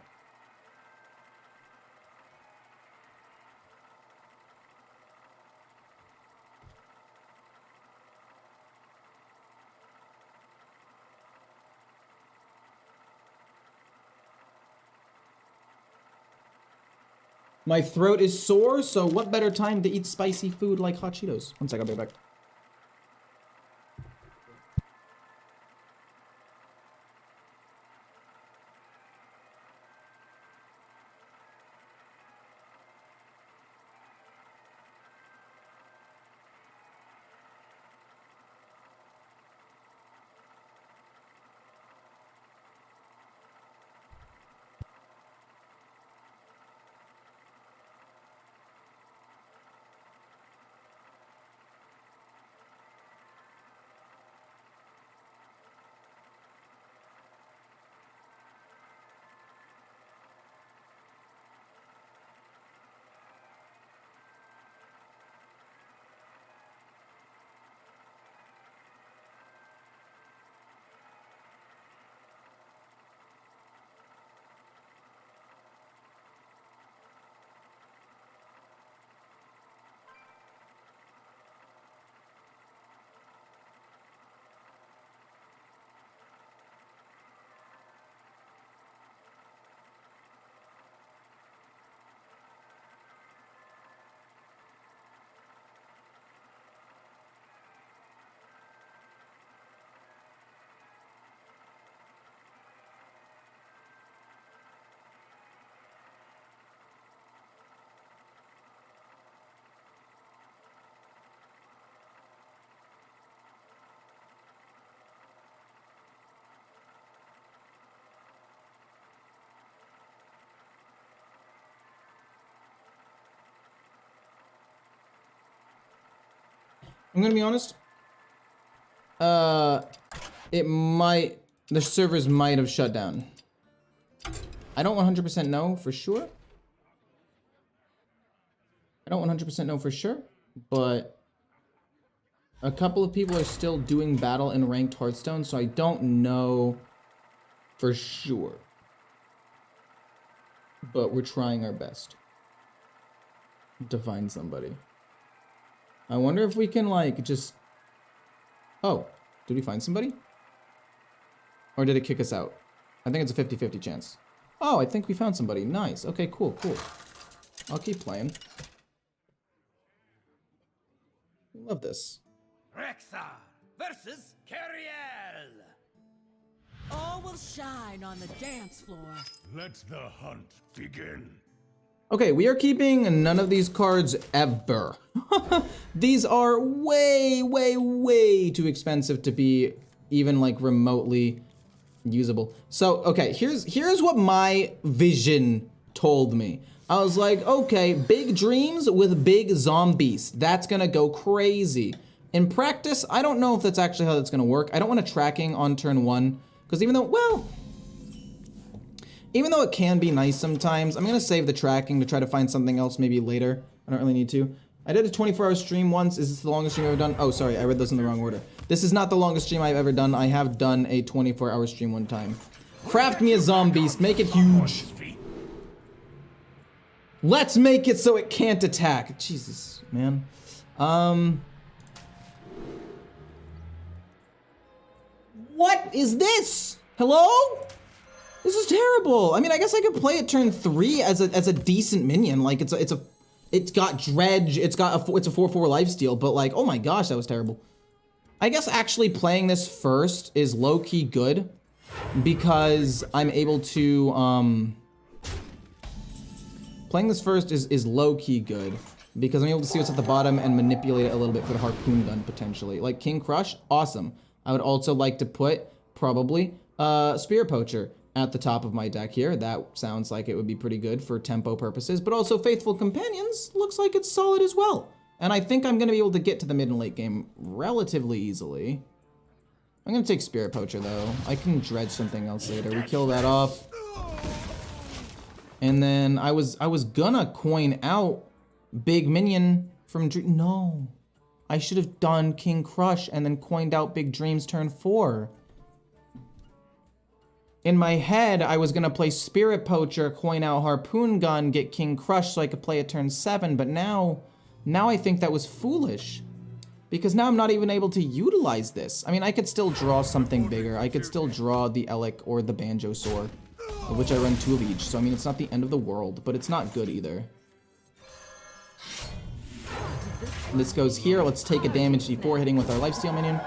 My throat is sore, so what better time to eat spicy food like hot Cheetos? One sec, I'll be back. I'm gonna be honest. The servers might have shut down. I don't 100% know for sure. I don't 100% know for sure, but a couple of people are still doing battle in ranked Hearthstone, so I don't know for sure. But we're trying our best to find somebody. I wonder if we can, like, just... Oh, did we find somebody? Or did it kick us out? I think it's a 50-50 chance. Oh, I think we found somebody. Nice. Okay, cool, cool. I'll keep playing. Love this. Rexar versus Cariel. All will shine on the dance floor. Let the hunt begin. Okay, we are keeping none of these cards ever. These are way, way, way too expensive to be even like remotely usable. So, okay, here's what my vision told me. I was like, okay, big dreams with big zombies. That's gonna go crazy. In practice, I don't know if that's actually how that's gonna work. I don't want a tracking on turn 1, because even though it can be nice sometimes, I'm gonna save the tracking to try to find something else maybe later. I don't really need to. I did a 24-hour stream once. Is this the longest stream I've ever done? Oh, sorry, I read those in the wrong order. This is not the longest stream I've ever done. I have done a 24-hour stream one time. Craft me a zombie, make it huge. Let's make it so it can't attack. Jesus, man. What is this? Hello? This is terrible. I mean, I guess I could play it turn 3 as a decent minion. Like it's got dredge, it's a 4/4 lifesteal, but like, oh my gosh, that was terrible. I guess actually playing this first is low-key good because I'm able to playing this first is low-key good because I'm able to see what's at the bottom and manipulate it a little bit for the harpoon gun potentially. Like King Crush, awesome. I would also like to put probably Spear Poacher at the top of my deck here. That sounds like it would be pretty good for tempo purposes, but also Faithful Companions looks like it's solid as well. And I think I'm gonna be able to get to the mid and late game relatively easily. I'm gonna take Spirit Poacher though. I can dredge something else later. We kill that off. And then I was gonna coin out Big Minion from Dream. No, I should have done King Crush and then coined out Big Dreams turn 4. In my head, I was gonna play Spirit Poacher, coin out Harpoon Gun, get King Crush so I could play it turn 7, but now I think that was foolish. Because now I'm not even able to utilize this. I mean, I could still draw something bigger. I could still draw the Elic or the Banjosaur, of which I run 2 of each. So, I mean, it's not the end of the world, but it's not good either. This goes here. Let's take a damage before hitting with our lifesteal minion.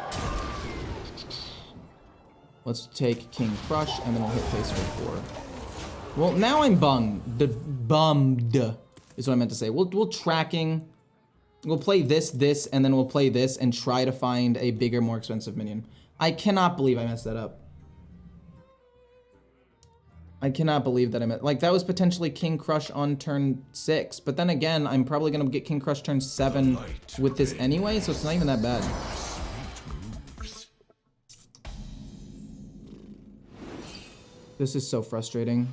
Let's take King Crush, and then we'll hit face for 4. Well, now I'm bummed is what I meant to say. We'll tracking. We'll play this, and then we'll play this and try to find a bigger, more expensive minion. I cannot believe I messed that up. I cannot believe that I messed... Like, that was potentially King Crush on turn 6. But then again, I'm probably going to get King Crush turn 7 with this anyway, so it's not even that bad. This is so frustrating.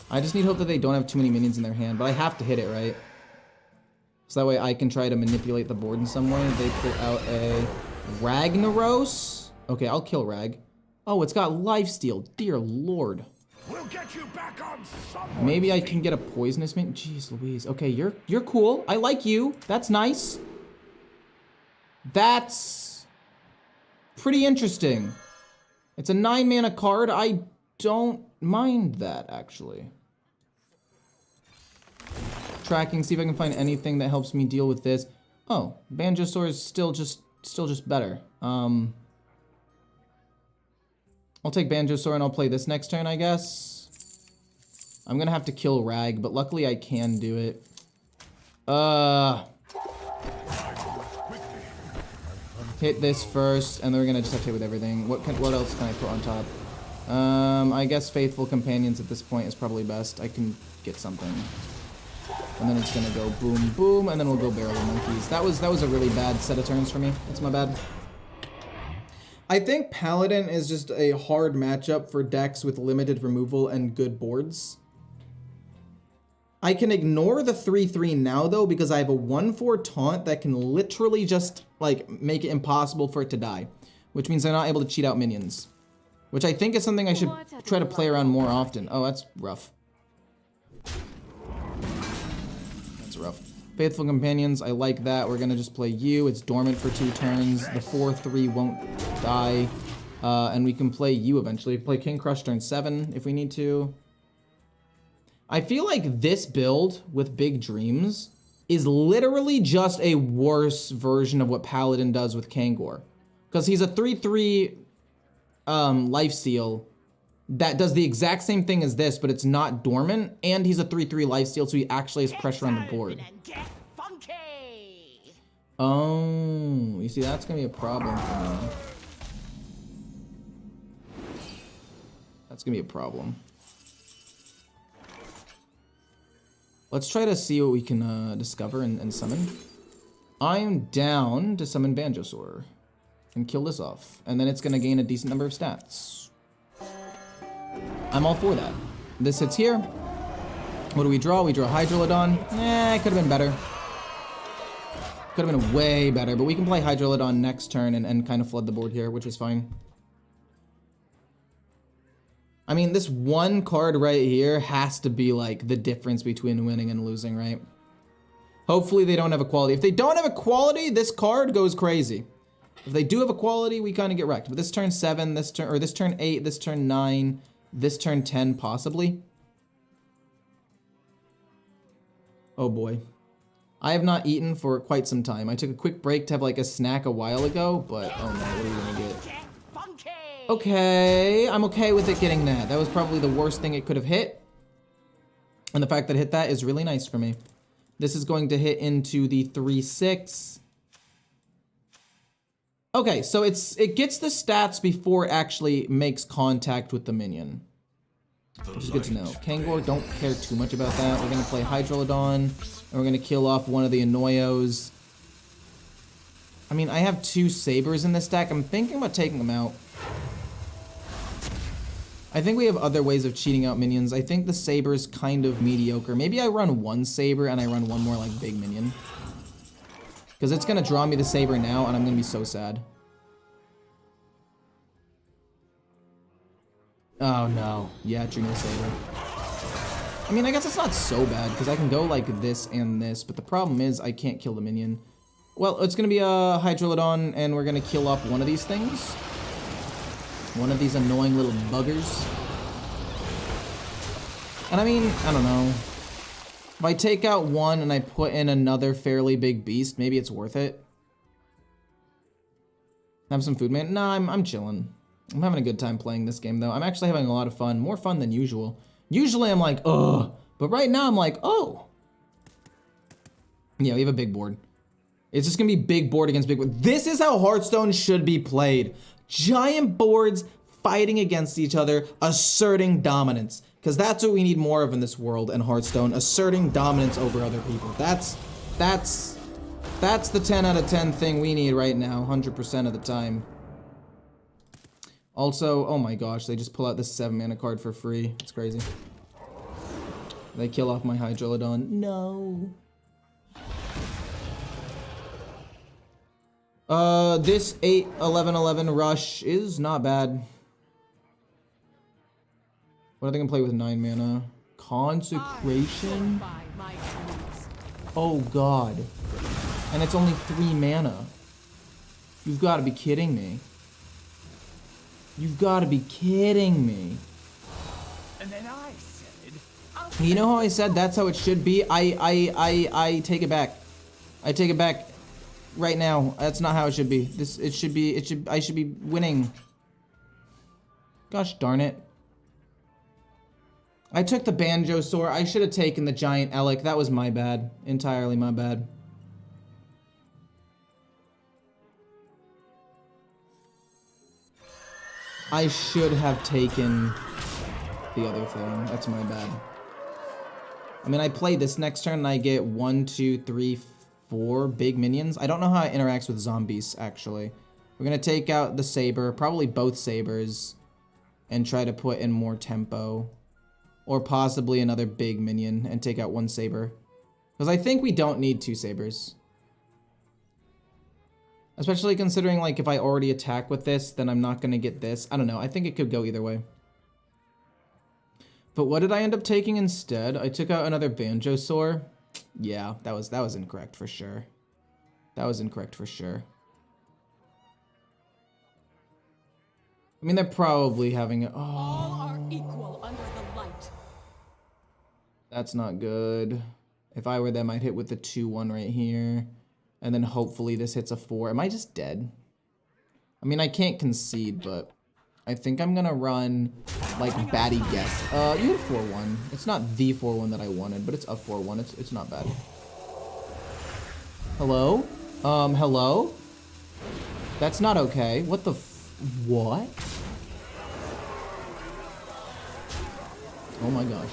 I just need hope that they don't have too many minions in their hand, but I have to hit it, right? So that way I can try to manipulate the board in some way. They pull out a Ragnaros. Okay, I'll kill Rag. Oh, it's got lifesteal. Dear Lord. We'll get you back on Maybe I can get a poisonous minion. Jeez Louise. Okay, you're cool. I like you. That's nice. That's pretty interesting. It's a 9-mana card. I don't mind that, actually. Tracking, see if I can find anything that helps me deal with this. Oh, Banjosaur is still just better. I'll take Banjosaur and I'll play this next turn, I guess. I'm gonna have to kill Rag, but luckily I can do it. Hit this first, and then we're gonna just have to hit with everything. What else can I put on top? I guess Faithful Companions at this point is probably best. I can get something. And then it's gonna go boom, boom, and then we'll go Barrel of Monkeys. That was a really bad set of turns for me. That's my bad. I think Paladin is just a hard matchup for decks with limited removal and good boards. I can ignore the 3/3 now though because I have a 1/4 taunt that can literally just like make it impossible for it to die, which means I'm not able to cheat out minions, which I think is something I should try to play around more often. Oh, that's rough. That's rough. Faithful Companions, I like that. We're gonna just play you. It's dormant for 2 turns. The 4/3 won't die. And we can play you eventually. Play King Crush turn 7 if we need to. I feel like this build with Big Dreams is literally just a worse version of what Paladin does with Kangor. Because he's a 3/3 lifesteal that does the exact same thing as this, but it's not dormant, and he's a 3/3 lifesteal, so he actually has pressure on the board. Oh, you see, that's gonna be a problem for me. That's gonna be a problem. Let's try to see what we can discover and summon. I'm down to summon Banjosaur and kill this off. And then it's going to gain a decent number of stats. I'm all for that. This hits here. What do we draw? We draw Hydrolodon. It could have been better. Could have been way better, but we can play Hydrolodon next turn and kind of flood the board here, which is fine. I mean, this one card right here has to be like the difference between winning and losing, right? Hopefully they don't have a quality. If they don't have a quality, this card goes crazy. If they do have a quality, we kind of get wrecked. But this turn 7, this turn 8, this turn 9, this turn 10 possibly. Oh boy. I have not eaten for quite some time. I took a quick break to have like a snack a while ago, but oh no, what are we gonna get? Okay, I'm okay with it getting that. That was probably the worst thing it could have hit. And the fact that it hit that is really nice for me. This is going to hit into the 3/6. Okay, so it gets the stats before it actually makes contact with the minion. Which is good to know. Kangor, don't care too much about that. We're going to play Hydrolodon, and we're going to kill off one of the Annoyos. I mean, I have 2 Sabers in this deck. I'm thinking about taking them out. I think we have other ways of cheating out minions. I think the Saber's kind of mediocre. Maybe I run 1 Saber and I run 1 more like big minion. Because it's going to draw me the Saber now, and I'm going to be so sad. Oh no. Yeah, Juno Saber. I mean, I guess it's not so bad, because I can go like this and this, but the problem is I can't kill the minion. Well, it's going to be a Hydrolodon, and we're going to kill off one of these things. One of these annoying little buggers. And I mean, I don't know. If I take out one and I put in another fairly big beast, maybe it's worth it. Have some food, man. Nah, I'm chilling. I'm having a good time playing this game, though. I'm actually having a lot of fun. More fun than usual. Usually I'm like, ugh. But right now I'm like, oh. Yeah, we have a big board. It's just gonna be big board against big board. This is how Hearthstone should be played. Giant boards fighting against each other, asserting dominance. Because that's what we need more of in this world and Hearthstone. Asserting dominance over other people. That's the 10 out of 10 thing we need right now, 100% of the time. Also, oh my gosh, they just pull out this 7 mana card for free. It's crazy. They kill off my Hydrolodon. No. This 8/11/11 rush is not bad. What are they gonna play with 9 mana? Consecration? Oh god. And it's only 3 mana. You've got to be kidding me. You've got to be kidding me. And then I said, You know how I said that's how it should be? I take it back. I take it back right now. That's not how it should be. I should be winning. Gosh darn it. I took the Banjosaur. I should have taken the giant Elec. That was my bad. Entirely my bad. I should have taken the other thing. That's my bad. I mean, I play this next turn and I get 1, 2, 3, 4 big minions. I don't know how it interacts with zombies, actually. We're going to take out the Saber, probably both Sabers, and try to put in more tempo. Or possibly another big minion and take out 1 Saber. Because I think we don't need 2 Sabers. Especially considering, like, if I already attack with this, then I'm not going to get this. I don't know. I think it could go either way. But what did I end up taking instead? I took out another Banjosaur. Yeah, that was incorrect for sure. That was incorrect for sure. I mean, they're probably having a... All are equal under the light. That's not good. If I were them, I'd hit with the 2/1 right here. And then hopefully this hits a 4. Am I just dead? I mean, I can't concede, but I think I'm gonna run, like, Batty Guess. You had 4/1. It's not the 4/1 that I wanted, but it's a 4/1. It's not bad. Hello? Hello? That's not okay. What the what? Oh my gosh.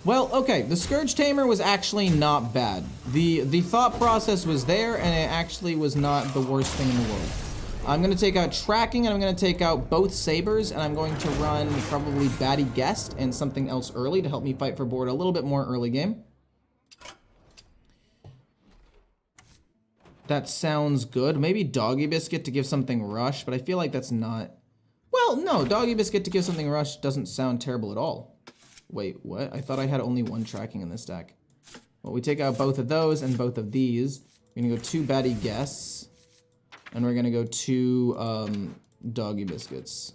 Well, okay, the Scourge Tamer was actually not bad. The thought process was there, and it actually was not the worst thing in the world. I'm gonna take out Tracking, and I'm gonna take out both Sabers, and I'm going to run probably Batty Guest and something else early to help me fight for board a little bit more early game. That sounds good. Maybe Doggy Biscuit to give something rush, but I feel like that's not... Well, no, Doggy Biscuit to give something rush doesn't sound terrible at all. Wait, what? I thought I had only one Tracking in this deck. Well, we take out both of those and both of these. We're gonna go 2 Batty Guests. And we're gonna go 2 Doggy Biscuits.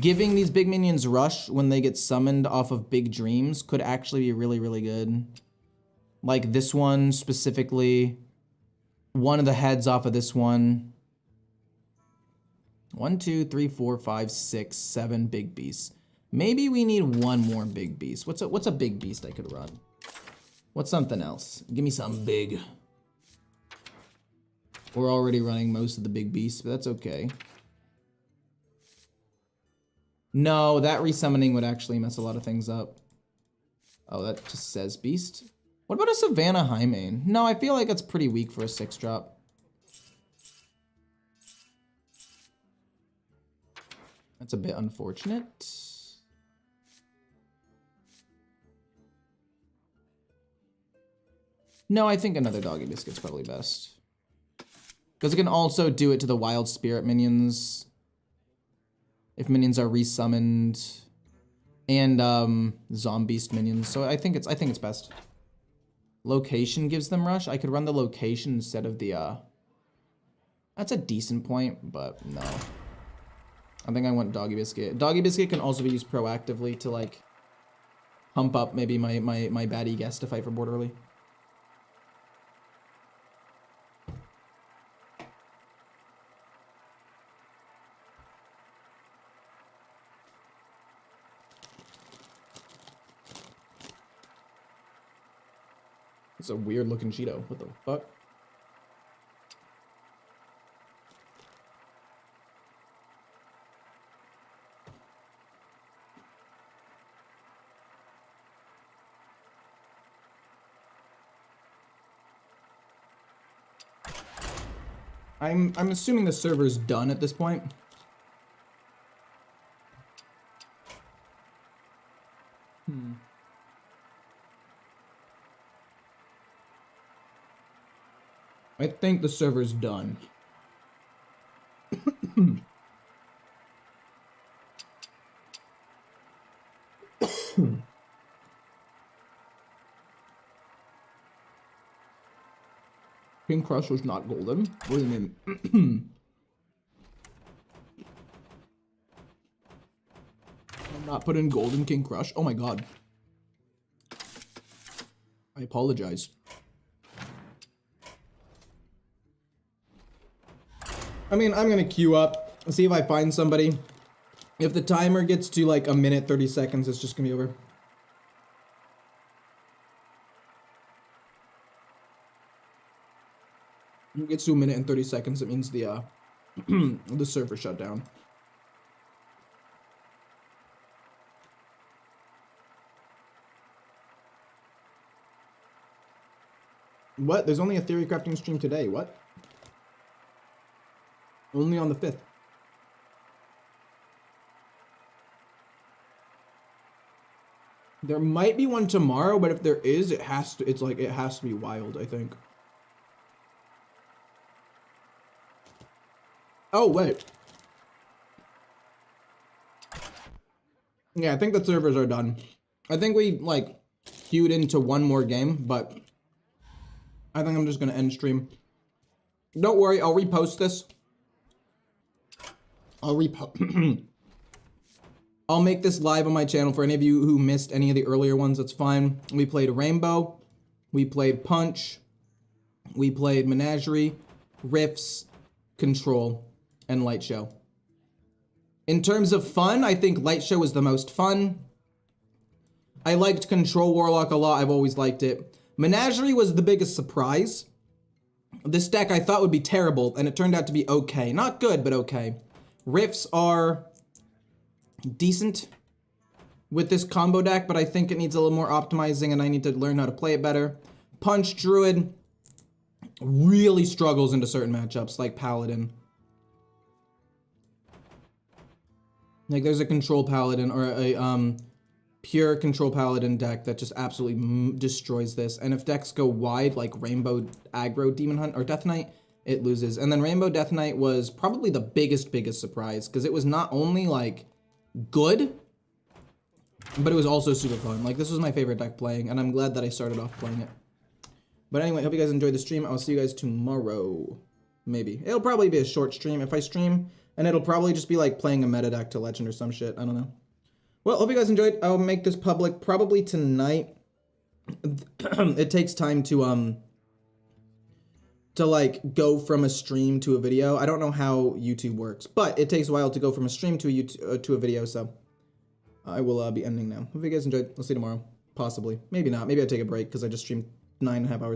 Giving these big minions rush when they get summoned off of big dreams could actually be really, really good. Like this one specifically. One of the heads off of this one. 1, 2, 3, 4, 5, 6, 7 big beasts. Maybe we need one more big beast. What's a big beast I could run? What's something else? Give me something big. We're already running most of the big beasts, but that's okay. No, that resummoning would actually mess a lot of things up. Oh, that just says beast. What about a Savannah High Main? No, I feel like it's pretty weak for a 6-drop. That's a bit unfortunate. No, I think another Doggy Biscuit's probably best. Because it can also do it to the Wild Spirit minions. If minions are resummoned. And Zombeast minions. So I think it's best. Location gives them rush. I could run the location instead of the That's a decent point, but no. I think I want Doggy Biscuit. Doggy Biscuit can also be used proactively to like pump up maybe my Batty Guest to fight for board early. It's a weird looking Cheeto. What the fuck? I'm assuming the server's done at this point. I think the server's done. King Crush was not golden. What do you mean? I'm not putting gold in King Crush. Oh my god. I apologize. I mean, I'm gonna queue up, see if I find somebody. If the timer gets to like a minute 30 seconds, it's just gonna be over. If it gets to a minute and 30 seconds, it means the the server shut down. What? There's only a theory crafting stream today. What? Only on the 5th. There might be one tomorrow, but if there is, it has to be wild, I think. Oh, wait. Yeah, I think the servers are done. I think we, like, queued into one more game, but I think I'm just gonna end stream. Don't worry, I'll repost this. I'll make this live on my channel for any of you who missed any of the earlier ones. That's fine. We played Rainbow. We played Punch. We played Menagerie, Rifts, Control, and Light Show. In terms of fun, I think Light Show was the most fun. I liked Control Warlock a lot. I've always liked it. Menagerie was the biggest surprise. This deck I thought would be terrible, and it turned out to be okay. Not good, but okay. Rifts are decent. with this combo deck, but I think it needs a little more optimizing and I need to learn how to play it better. Punch Druid really struggles into certain matchups, like Paladin. Like there's a control Paladin or a pure control Paladin deck that just absolutely destroys this. And if decks go wide, like Rainbow Aggro Demon Hunt or Death Knight, it loses. And then Rainbow Death Knight was probably the biggest surprise because it was not only like good, but it was also super fun. Like this was my favorite deck playing, and I'm glad that I started off playing it. But anyway, hope you guys enjoyed the stream. I'll see you guys tomorrow. Maybe. It'll probably be a short stream if I stream, and it'll probably just be like playing a meta deck to Legend or some shit. I don't know. Well, hope you guys enjoyed. I'll make this public probably tonight. It takes time to like go from a stream to a video. I don't know how YouTube works, but it takes a while to go from a stream to a video, so I will be ending now. Hope you guys enjoyed. I'll see you tomorrow. Possibly. Maybe not. Maybe I take a break because I just streamed 9.5 hours.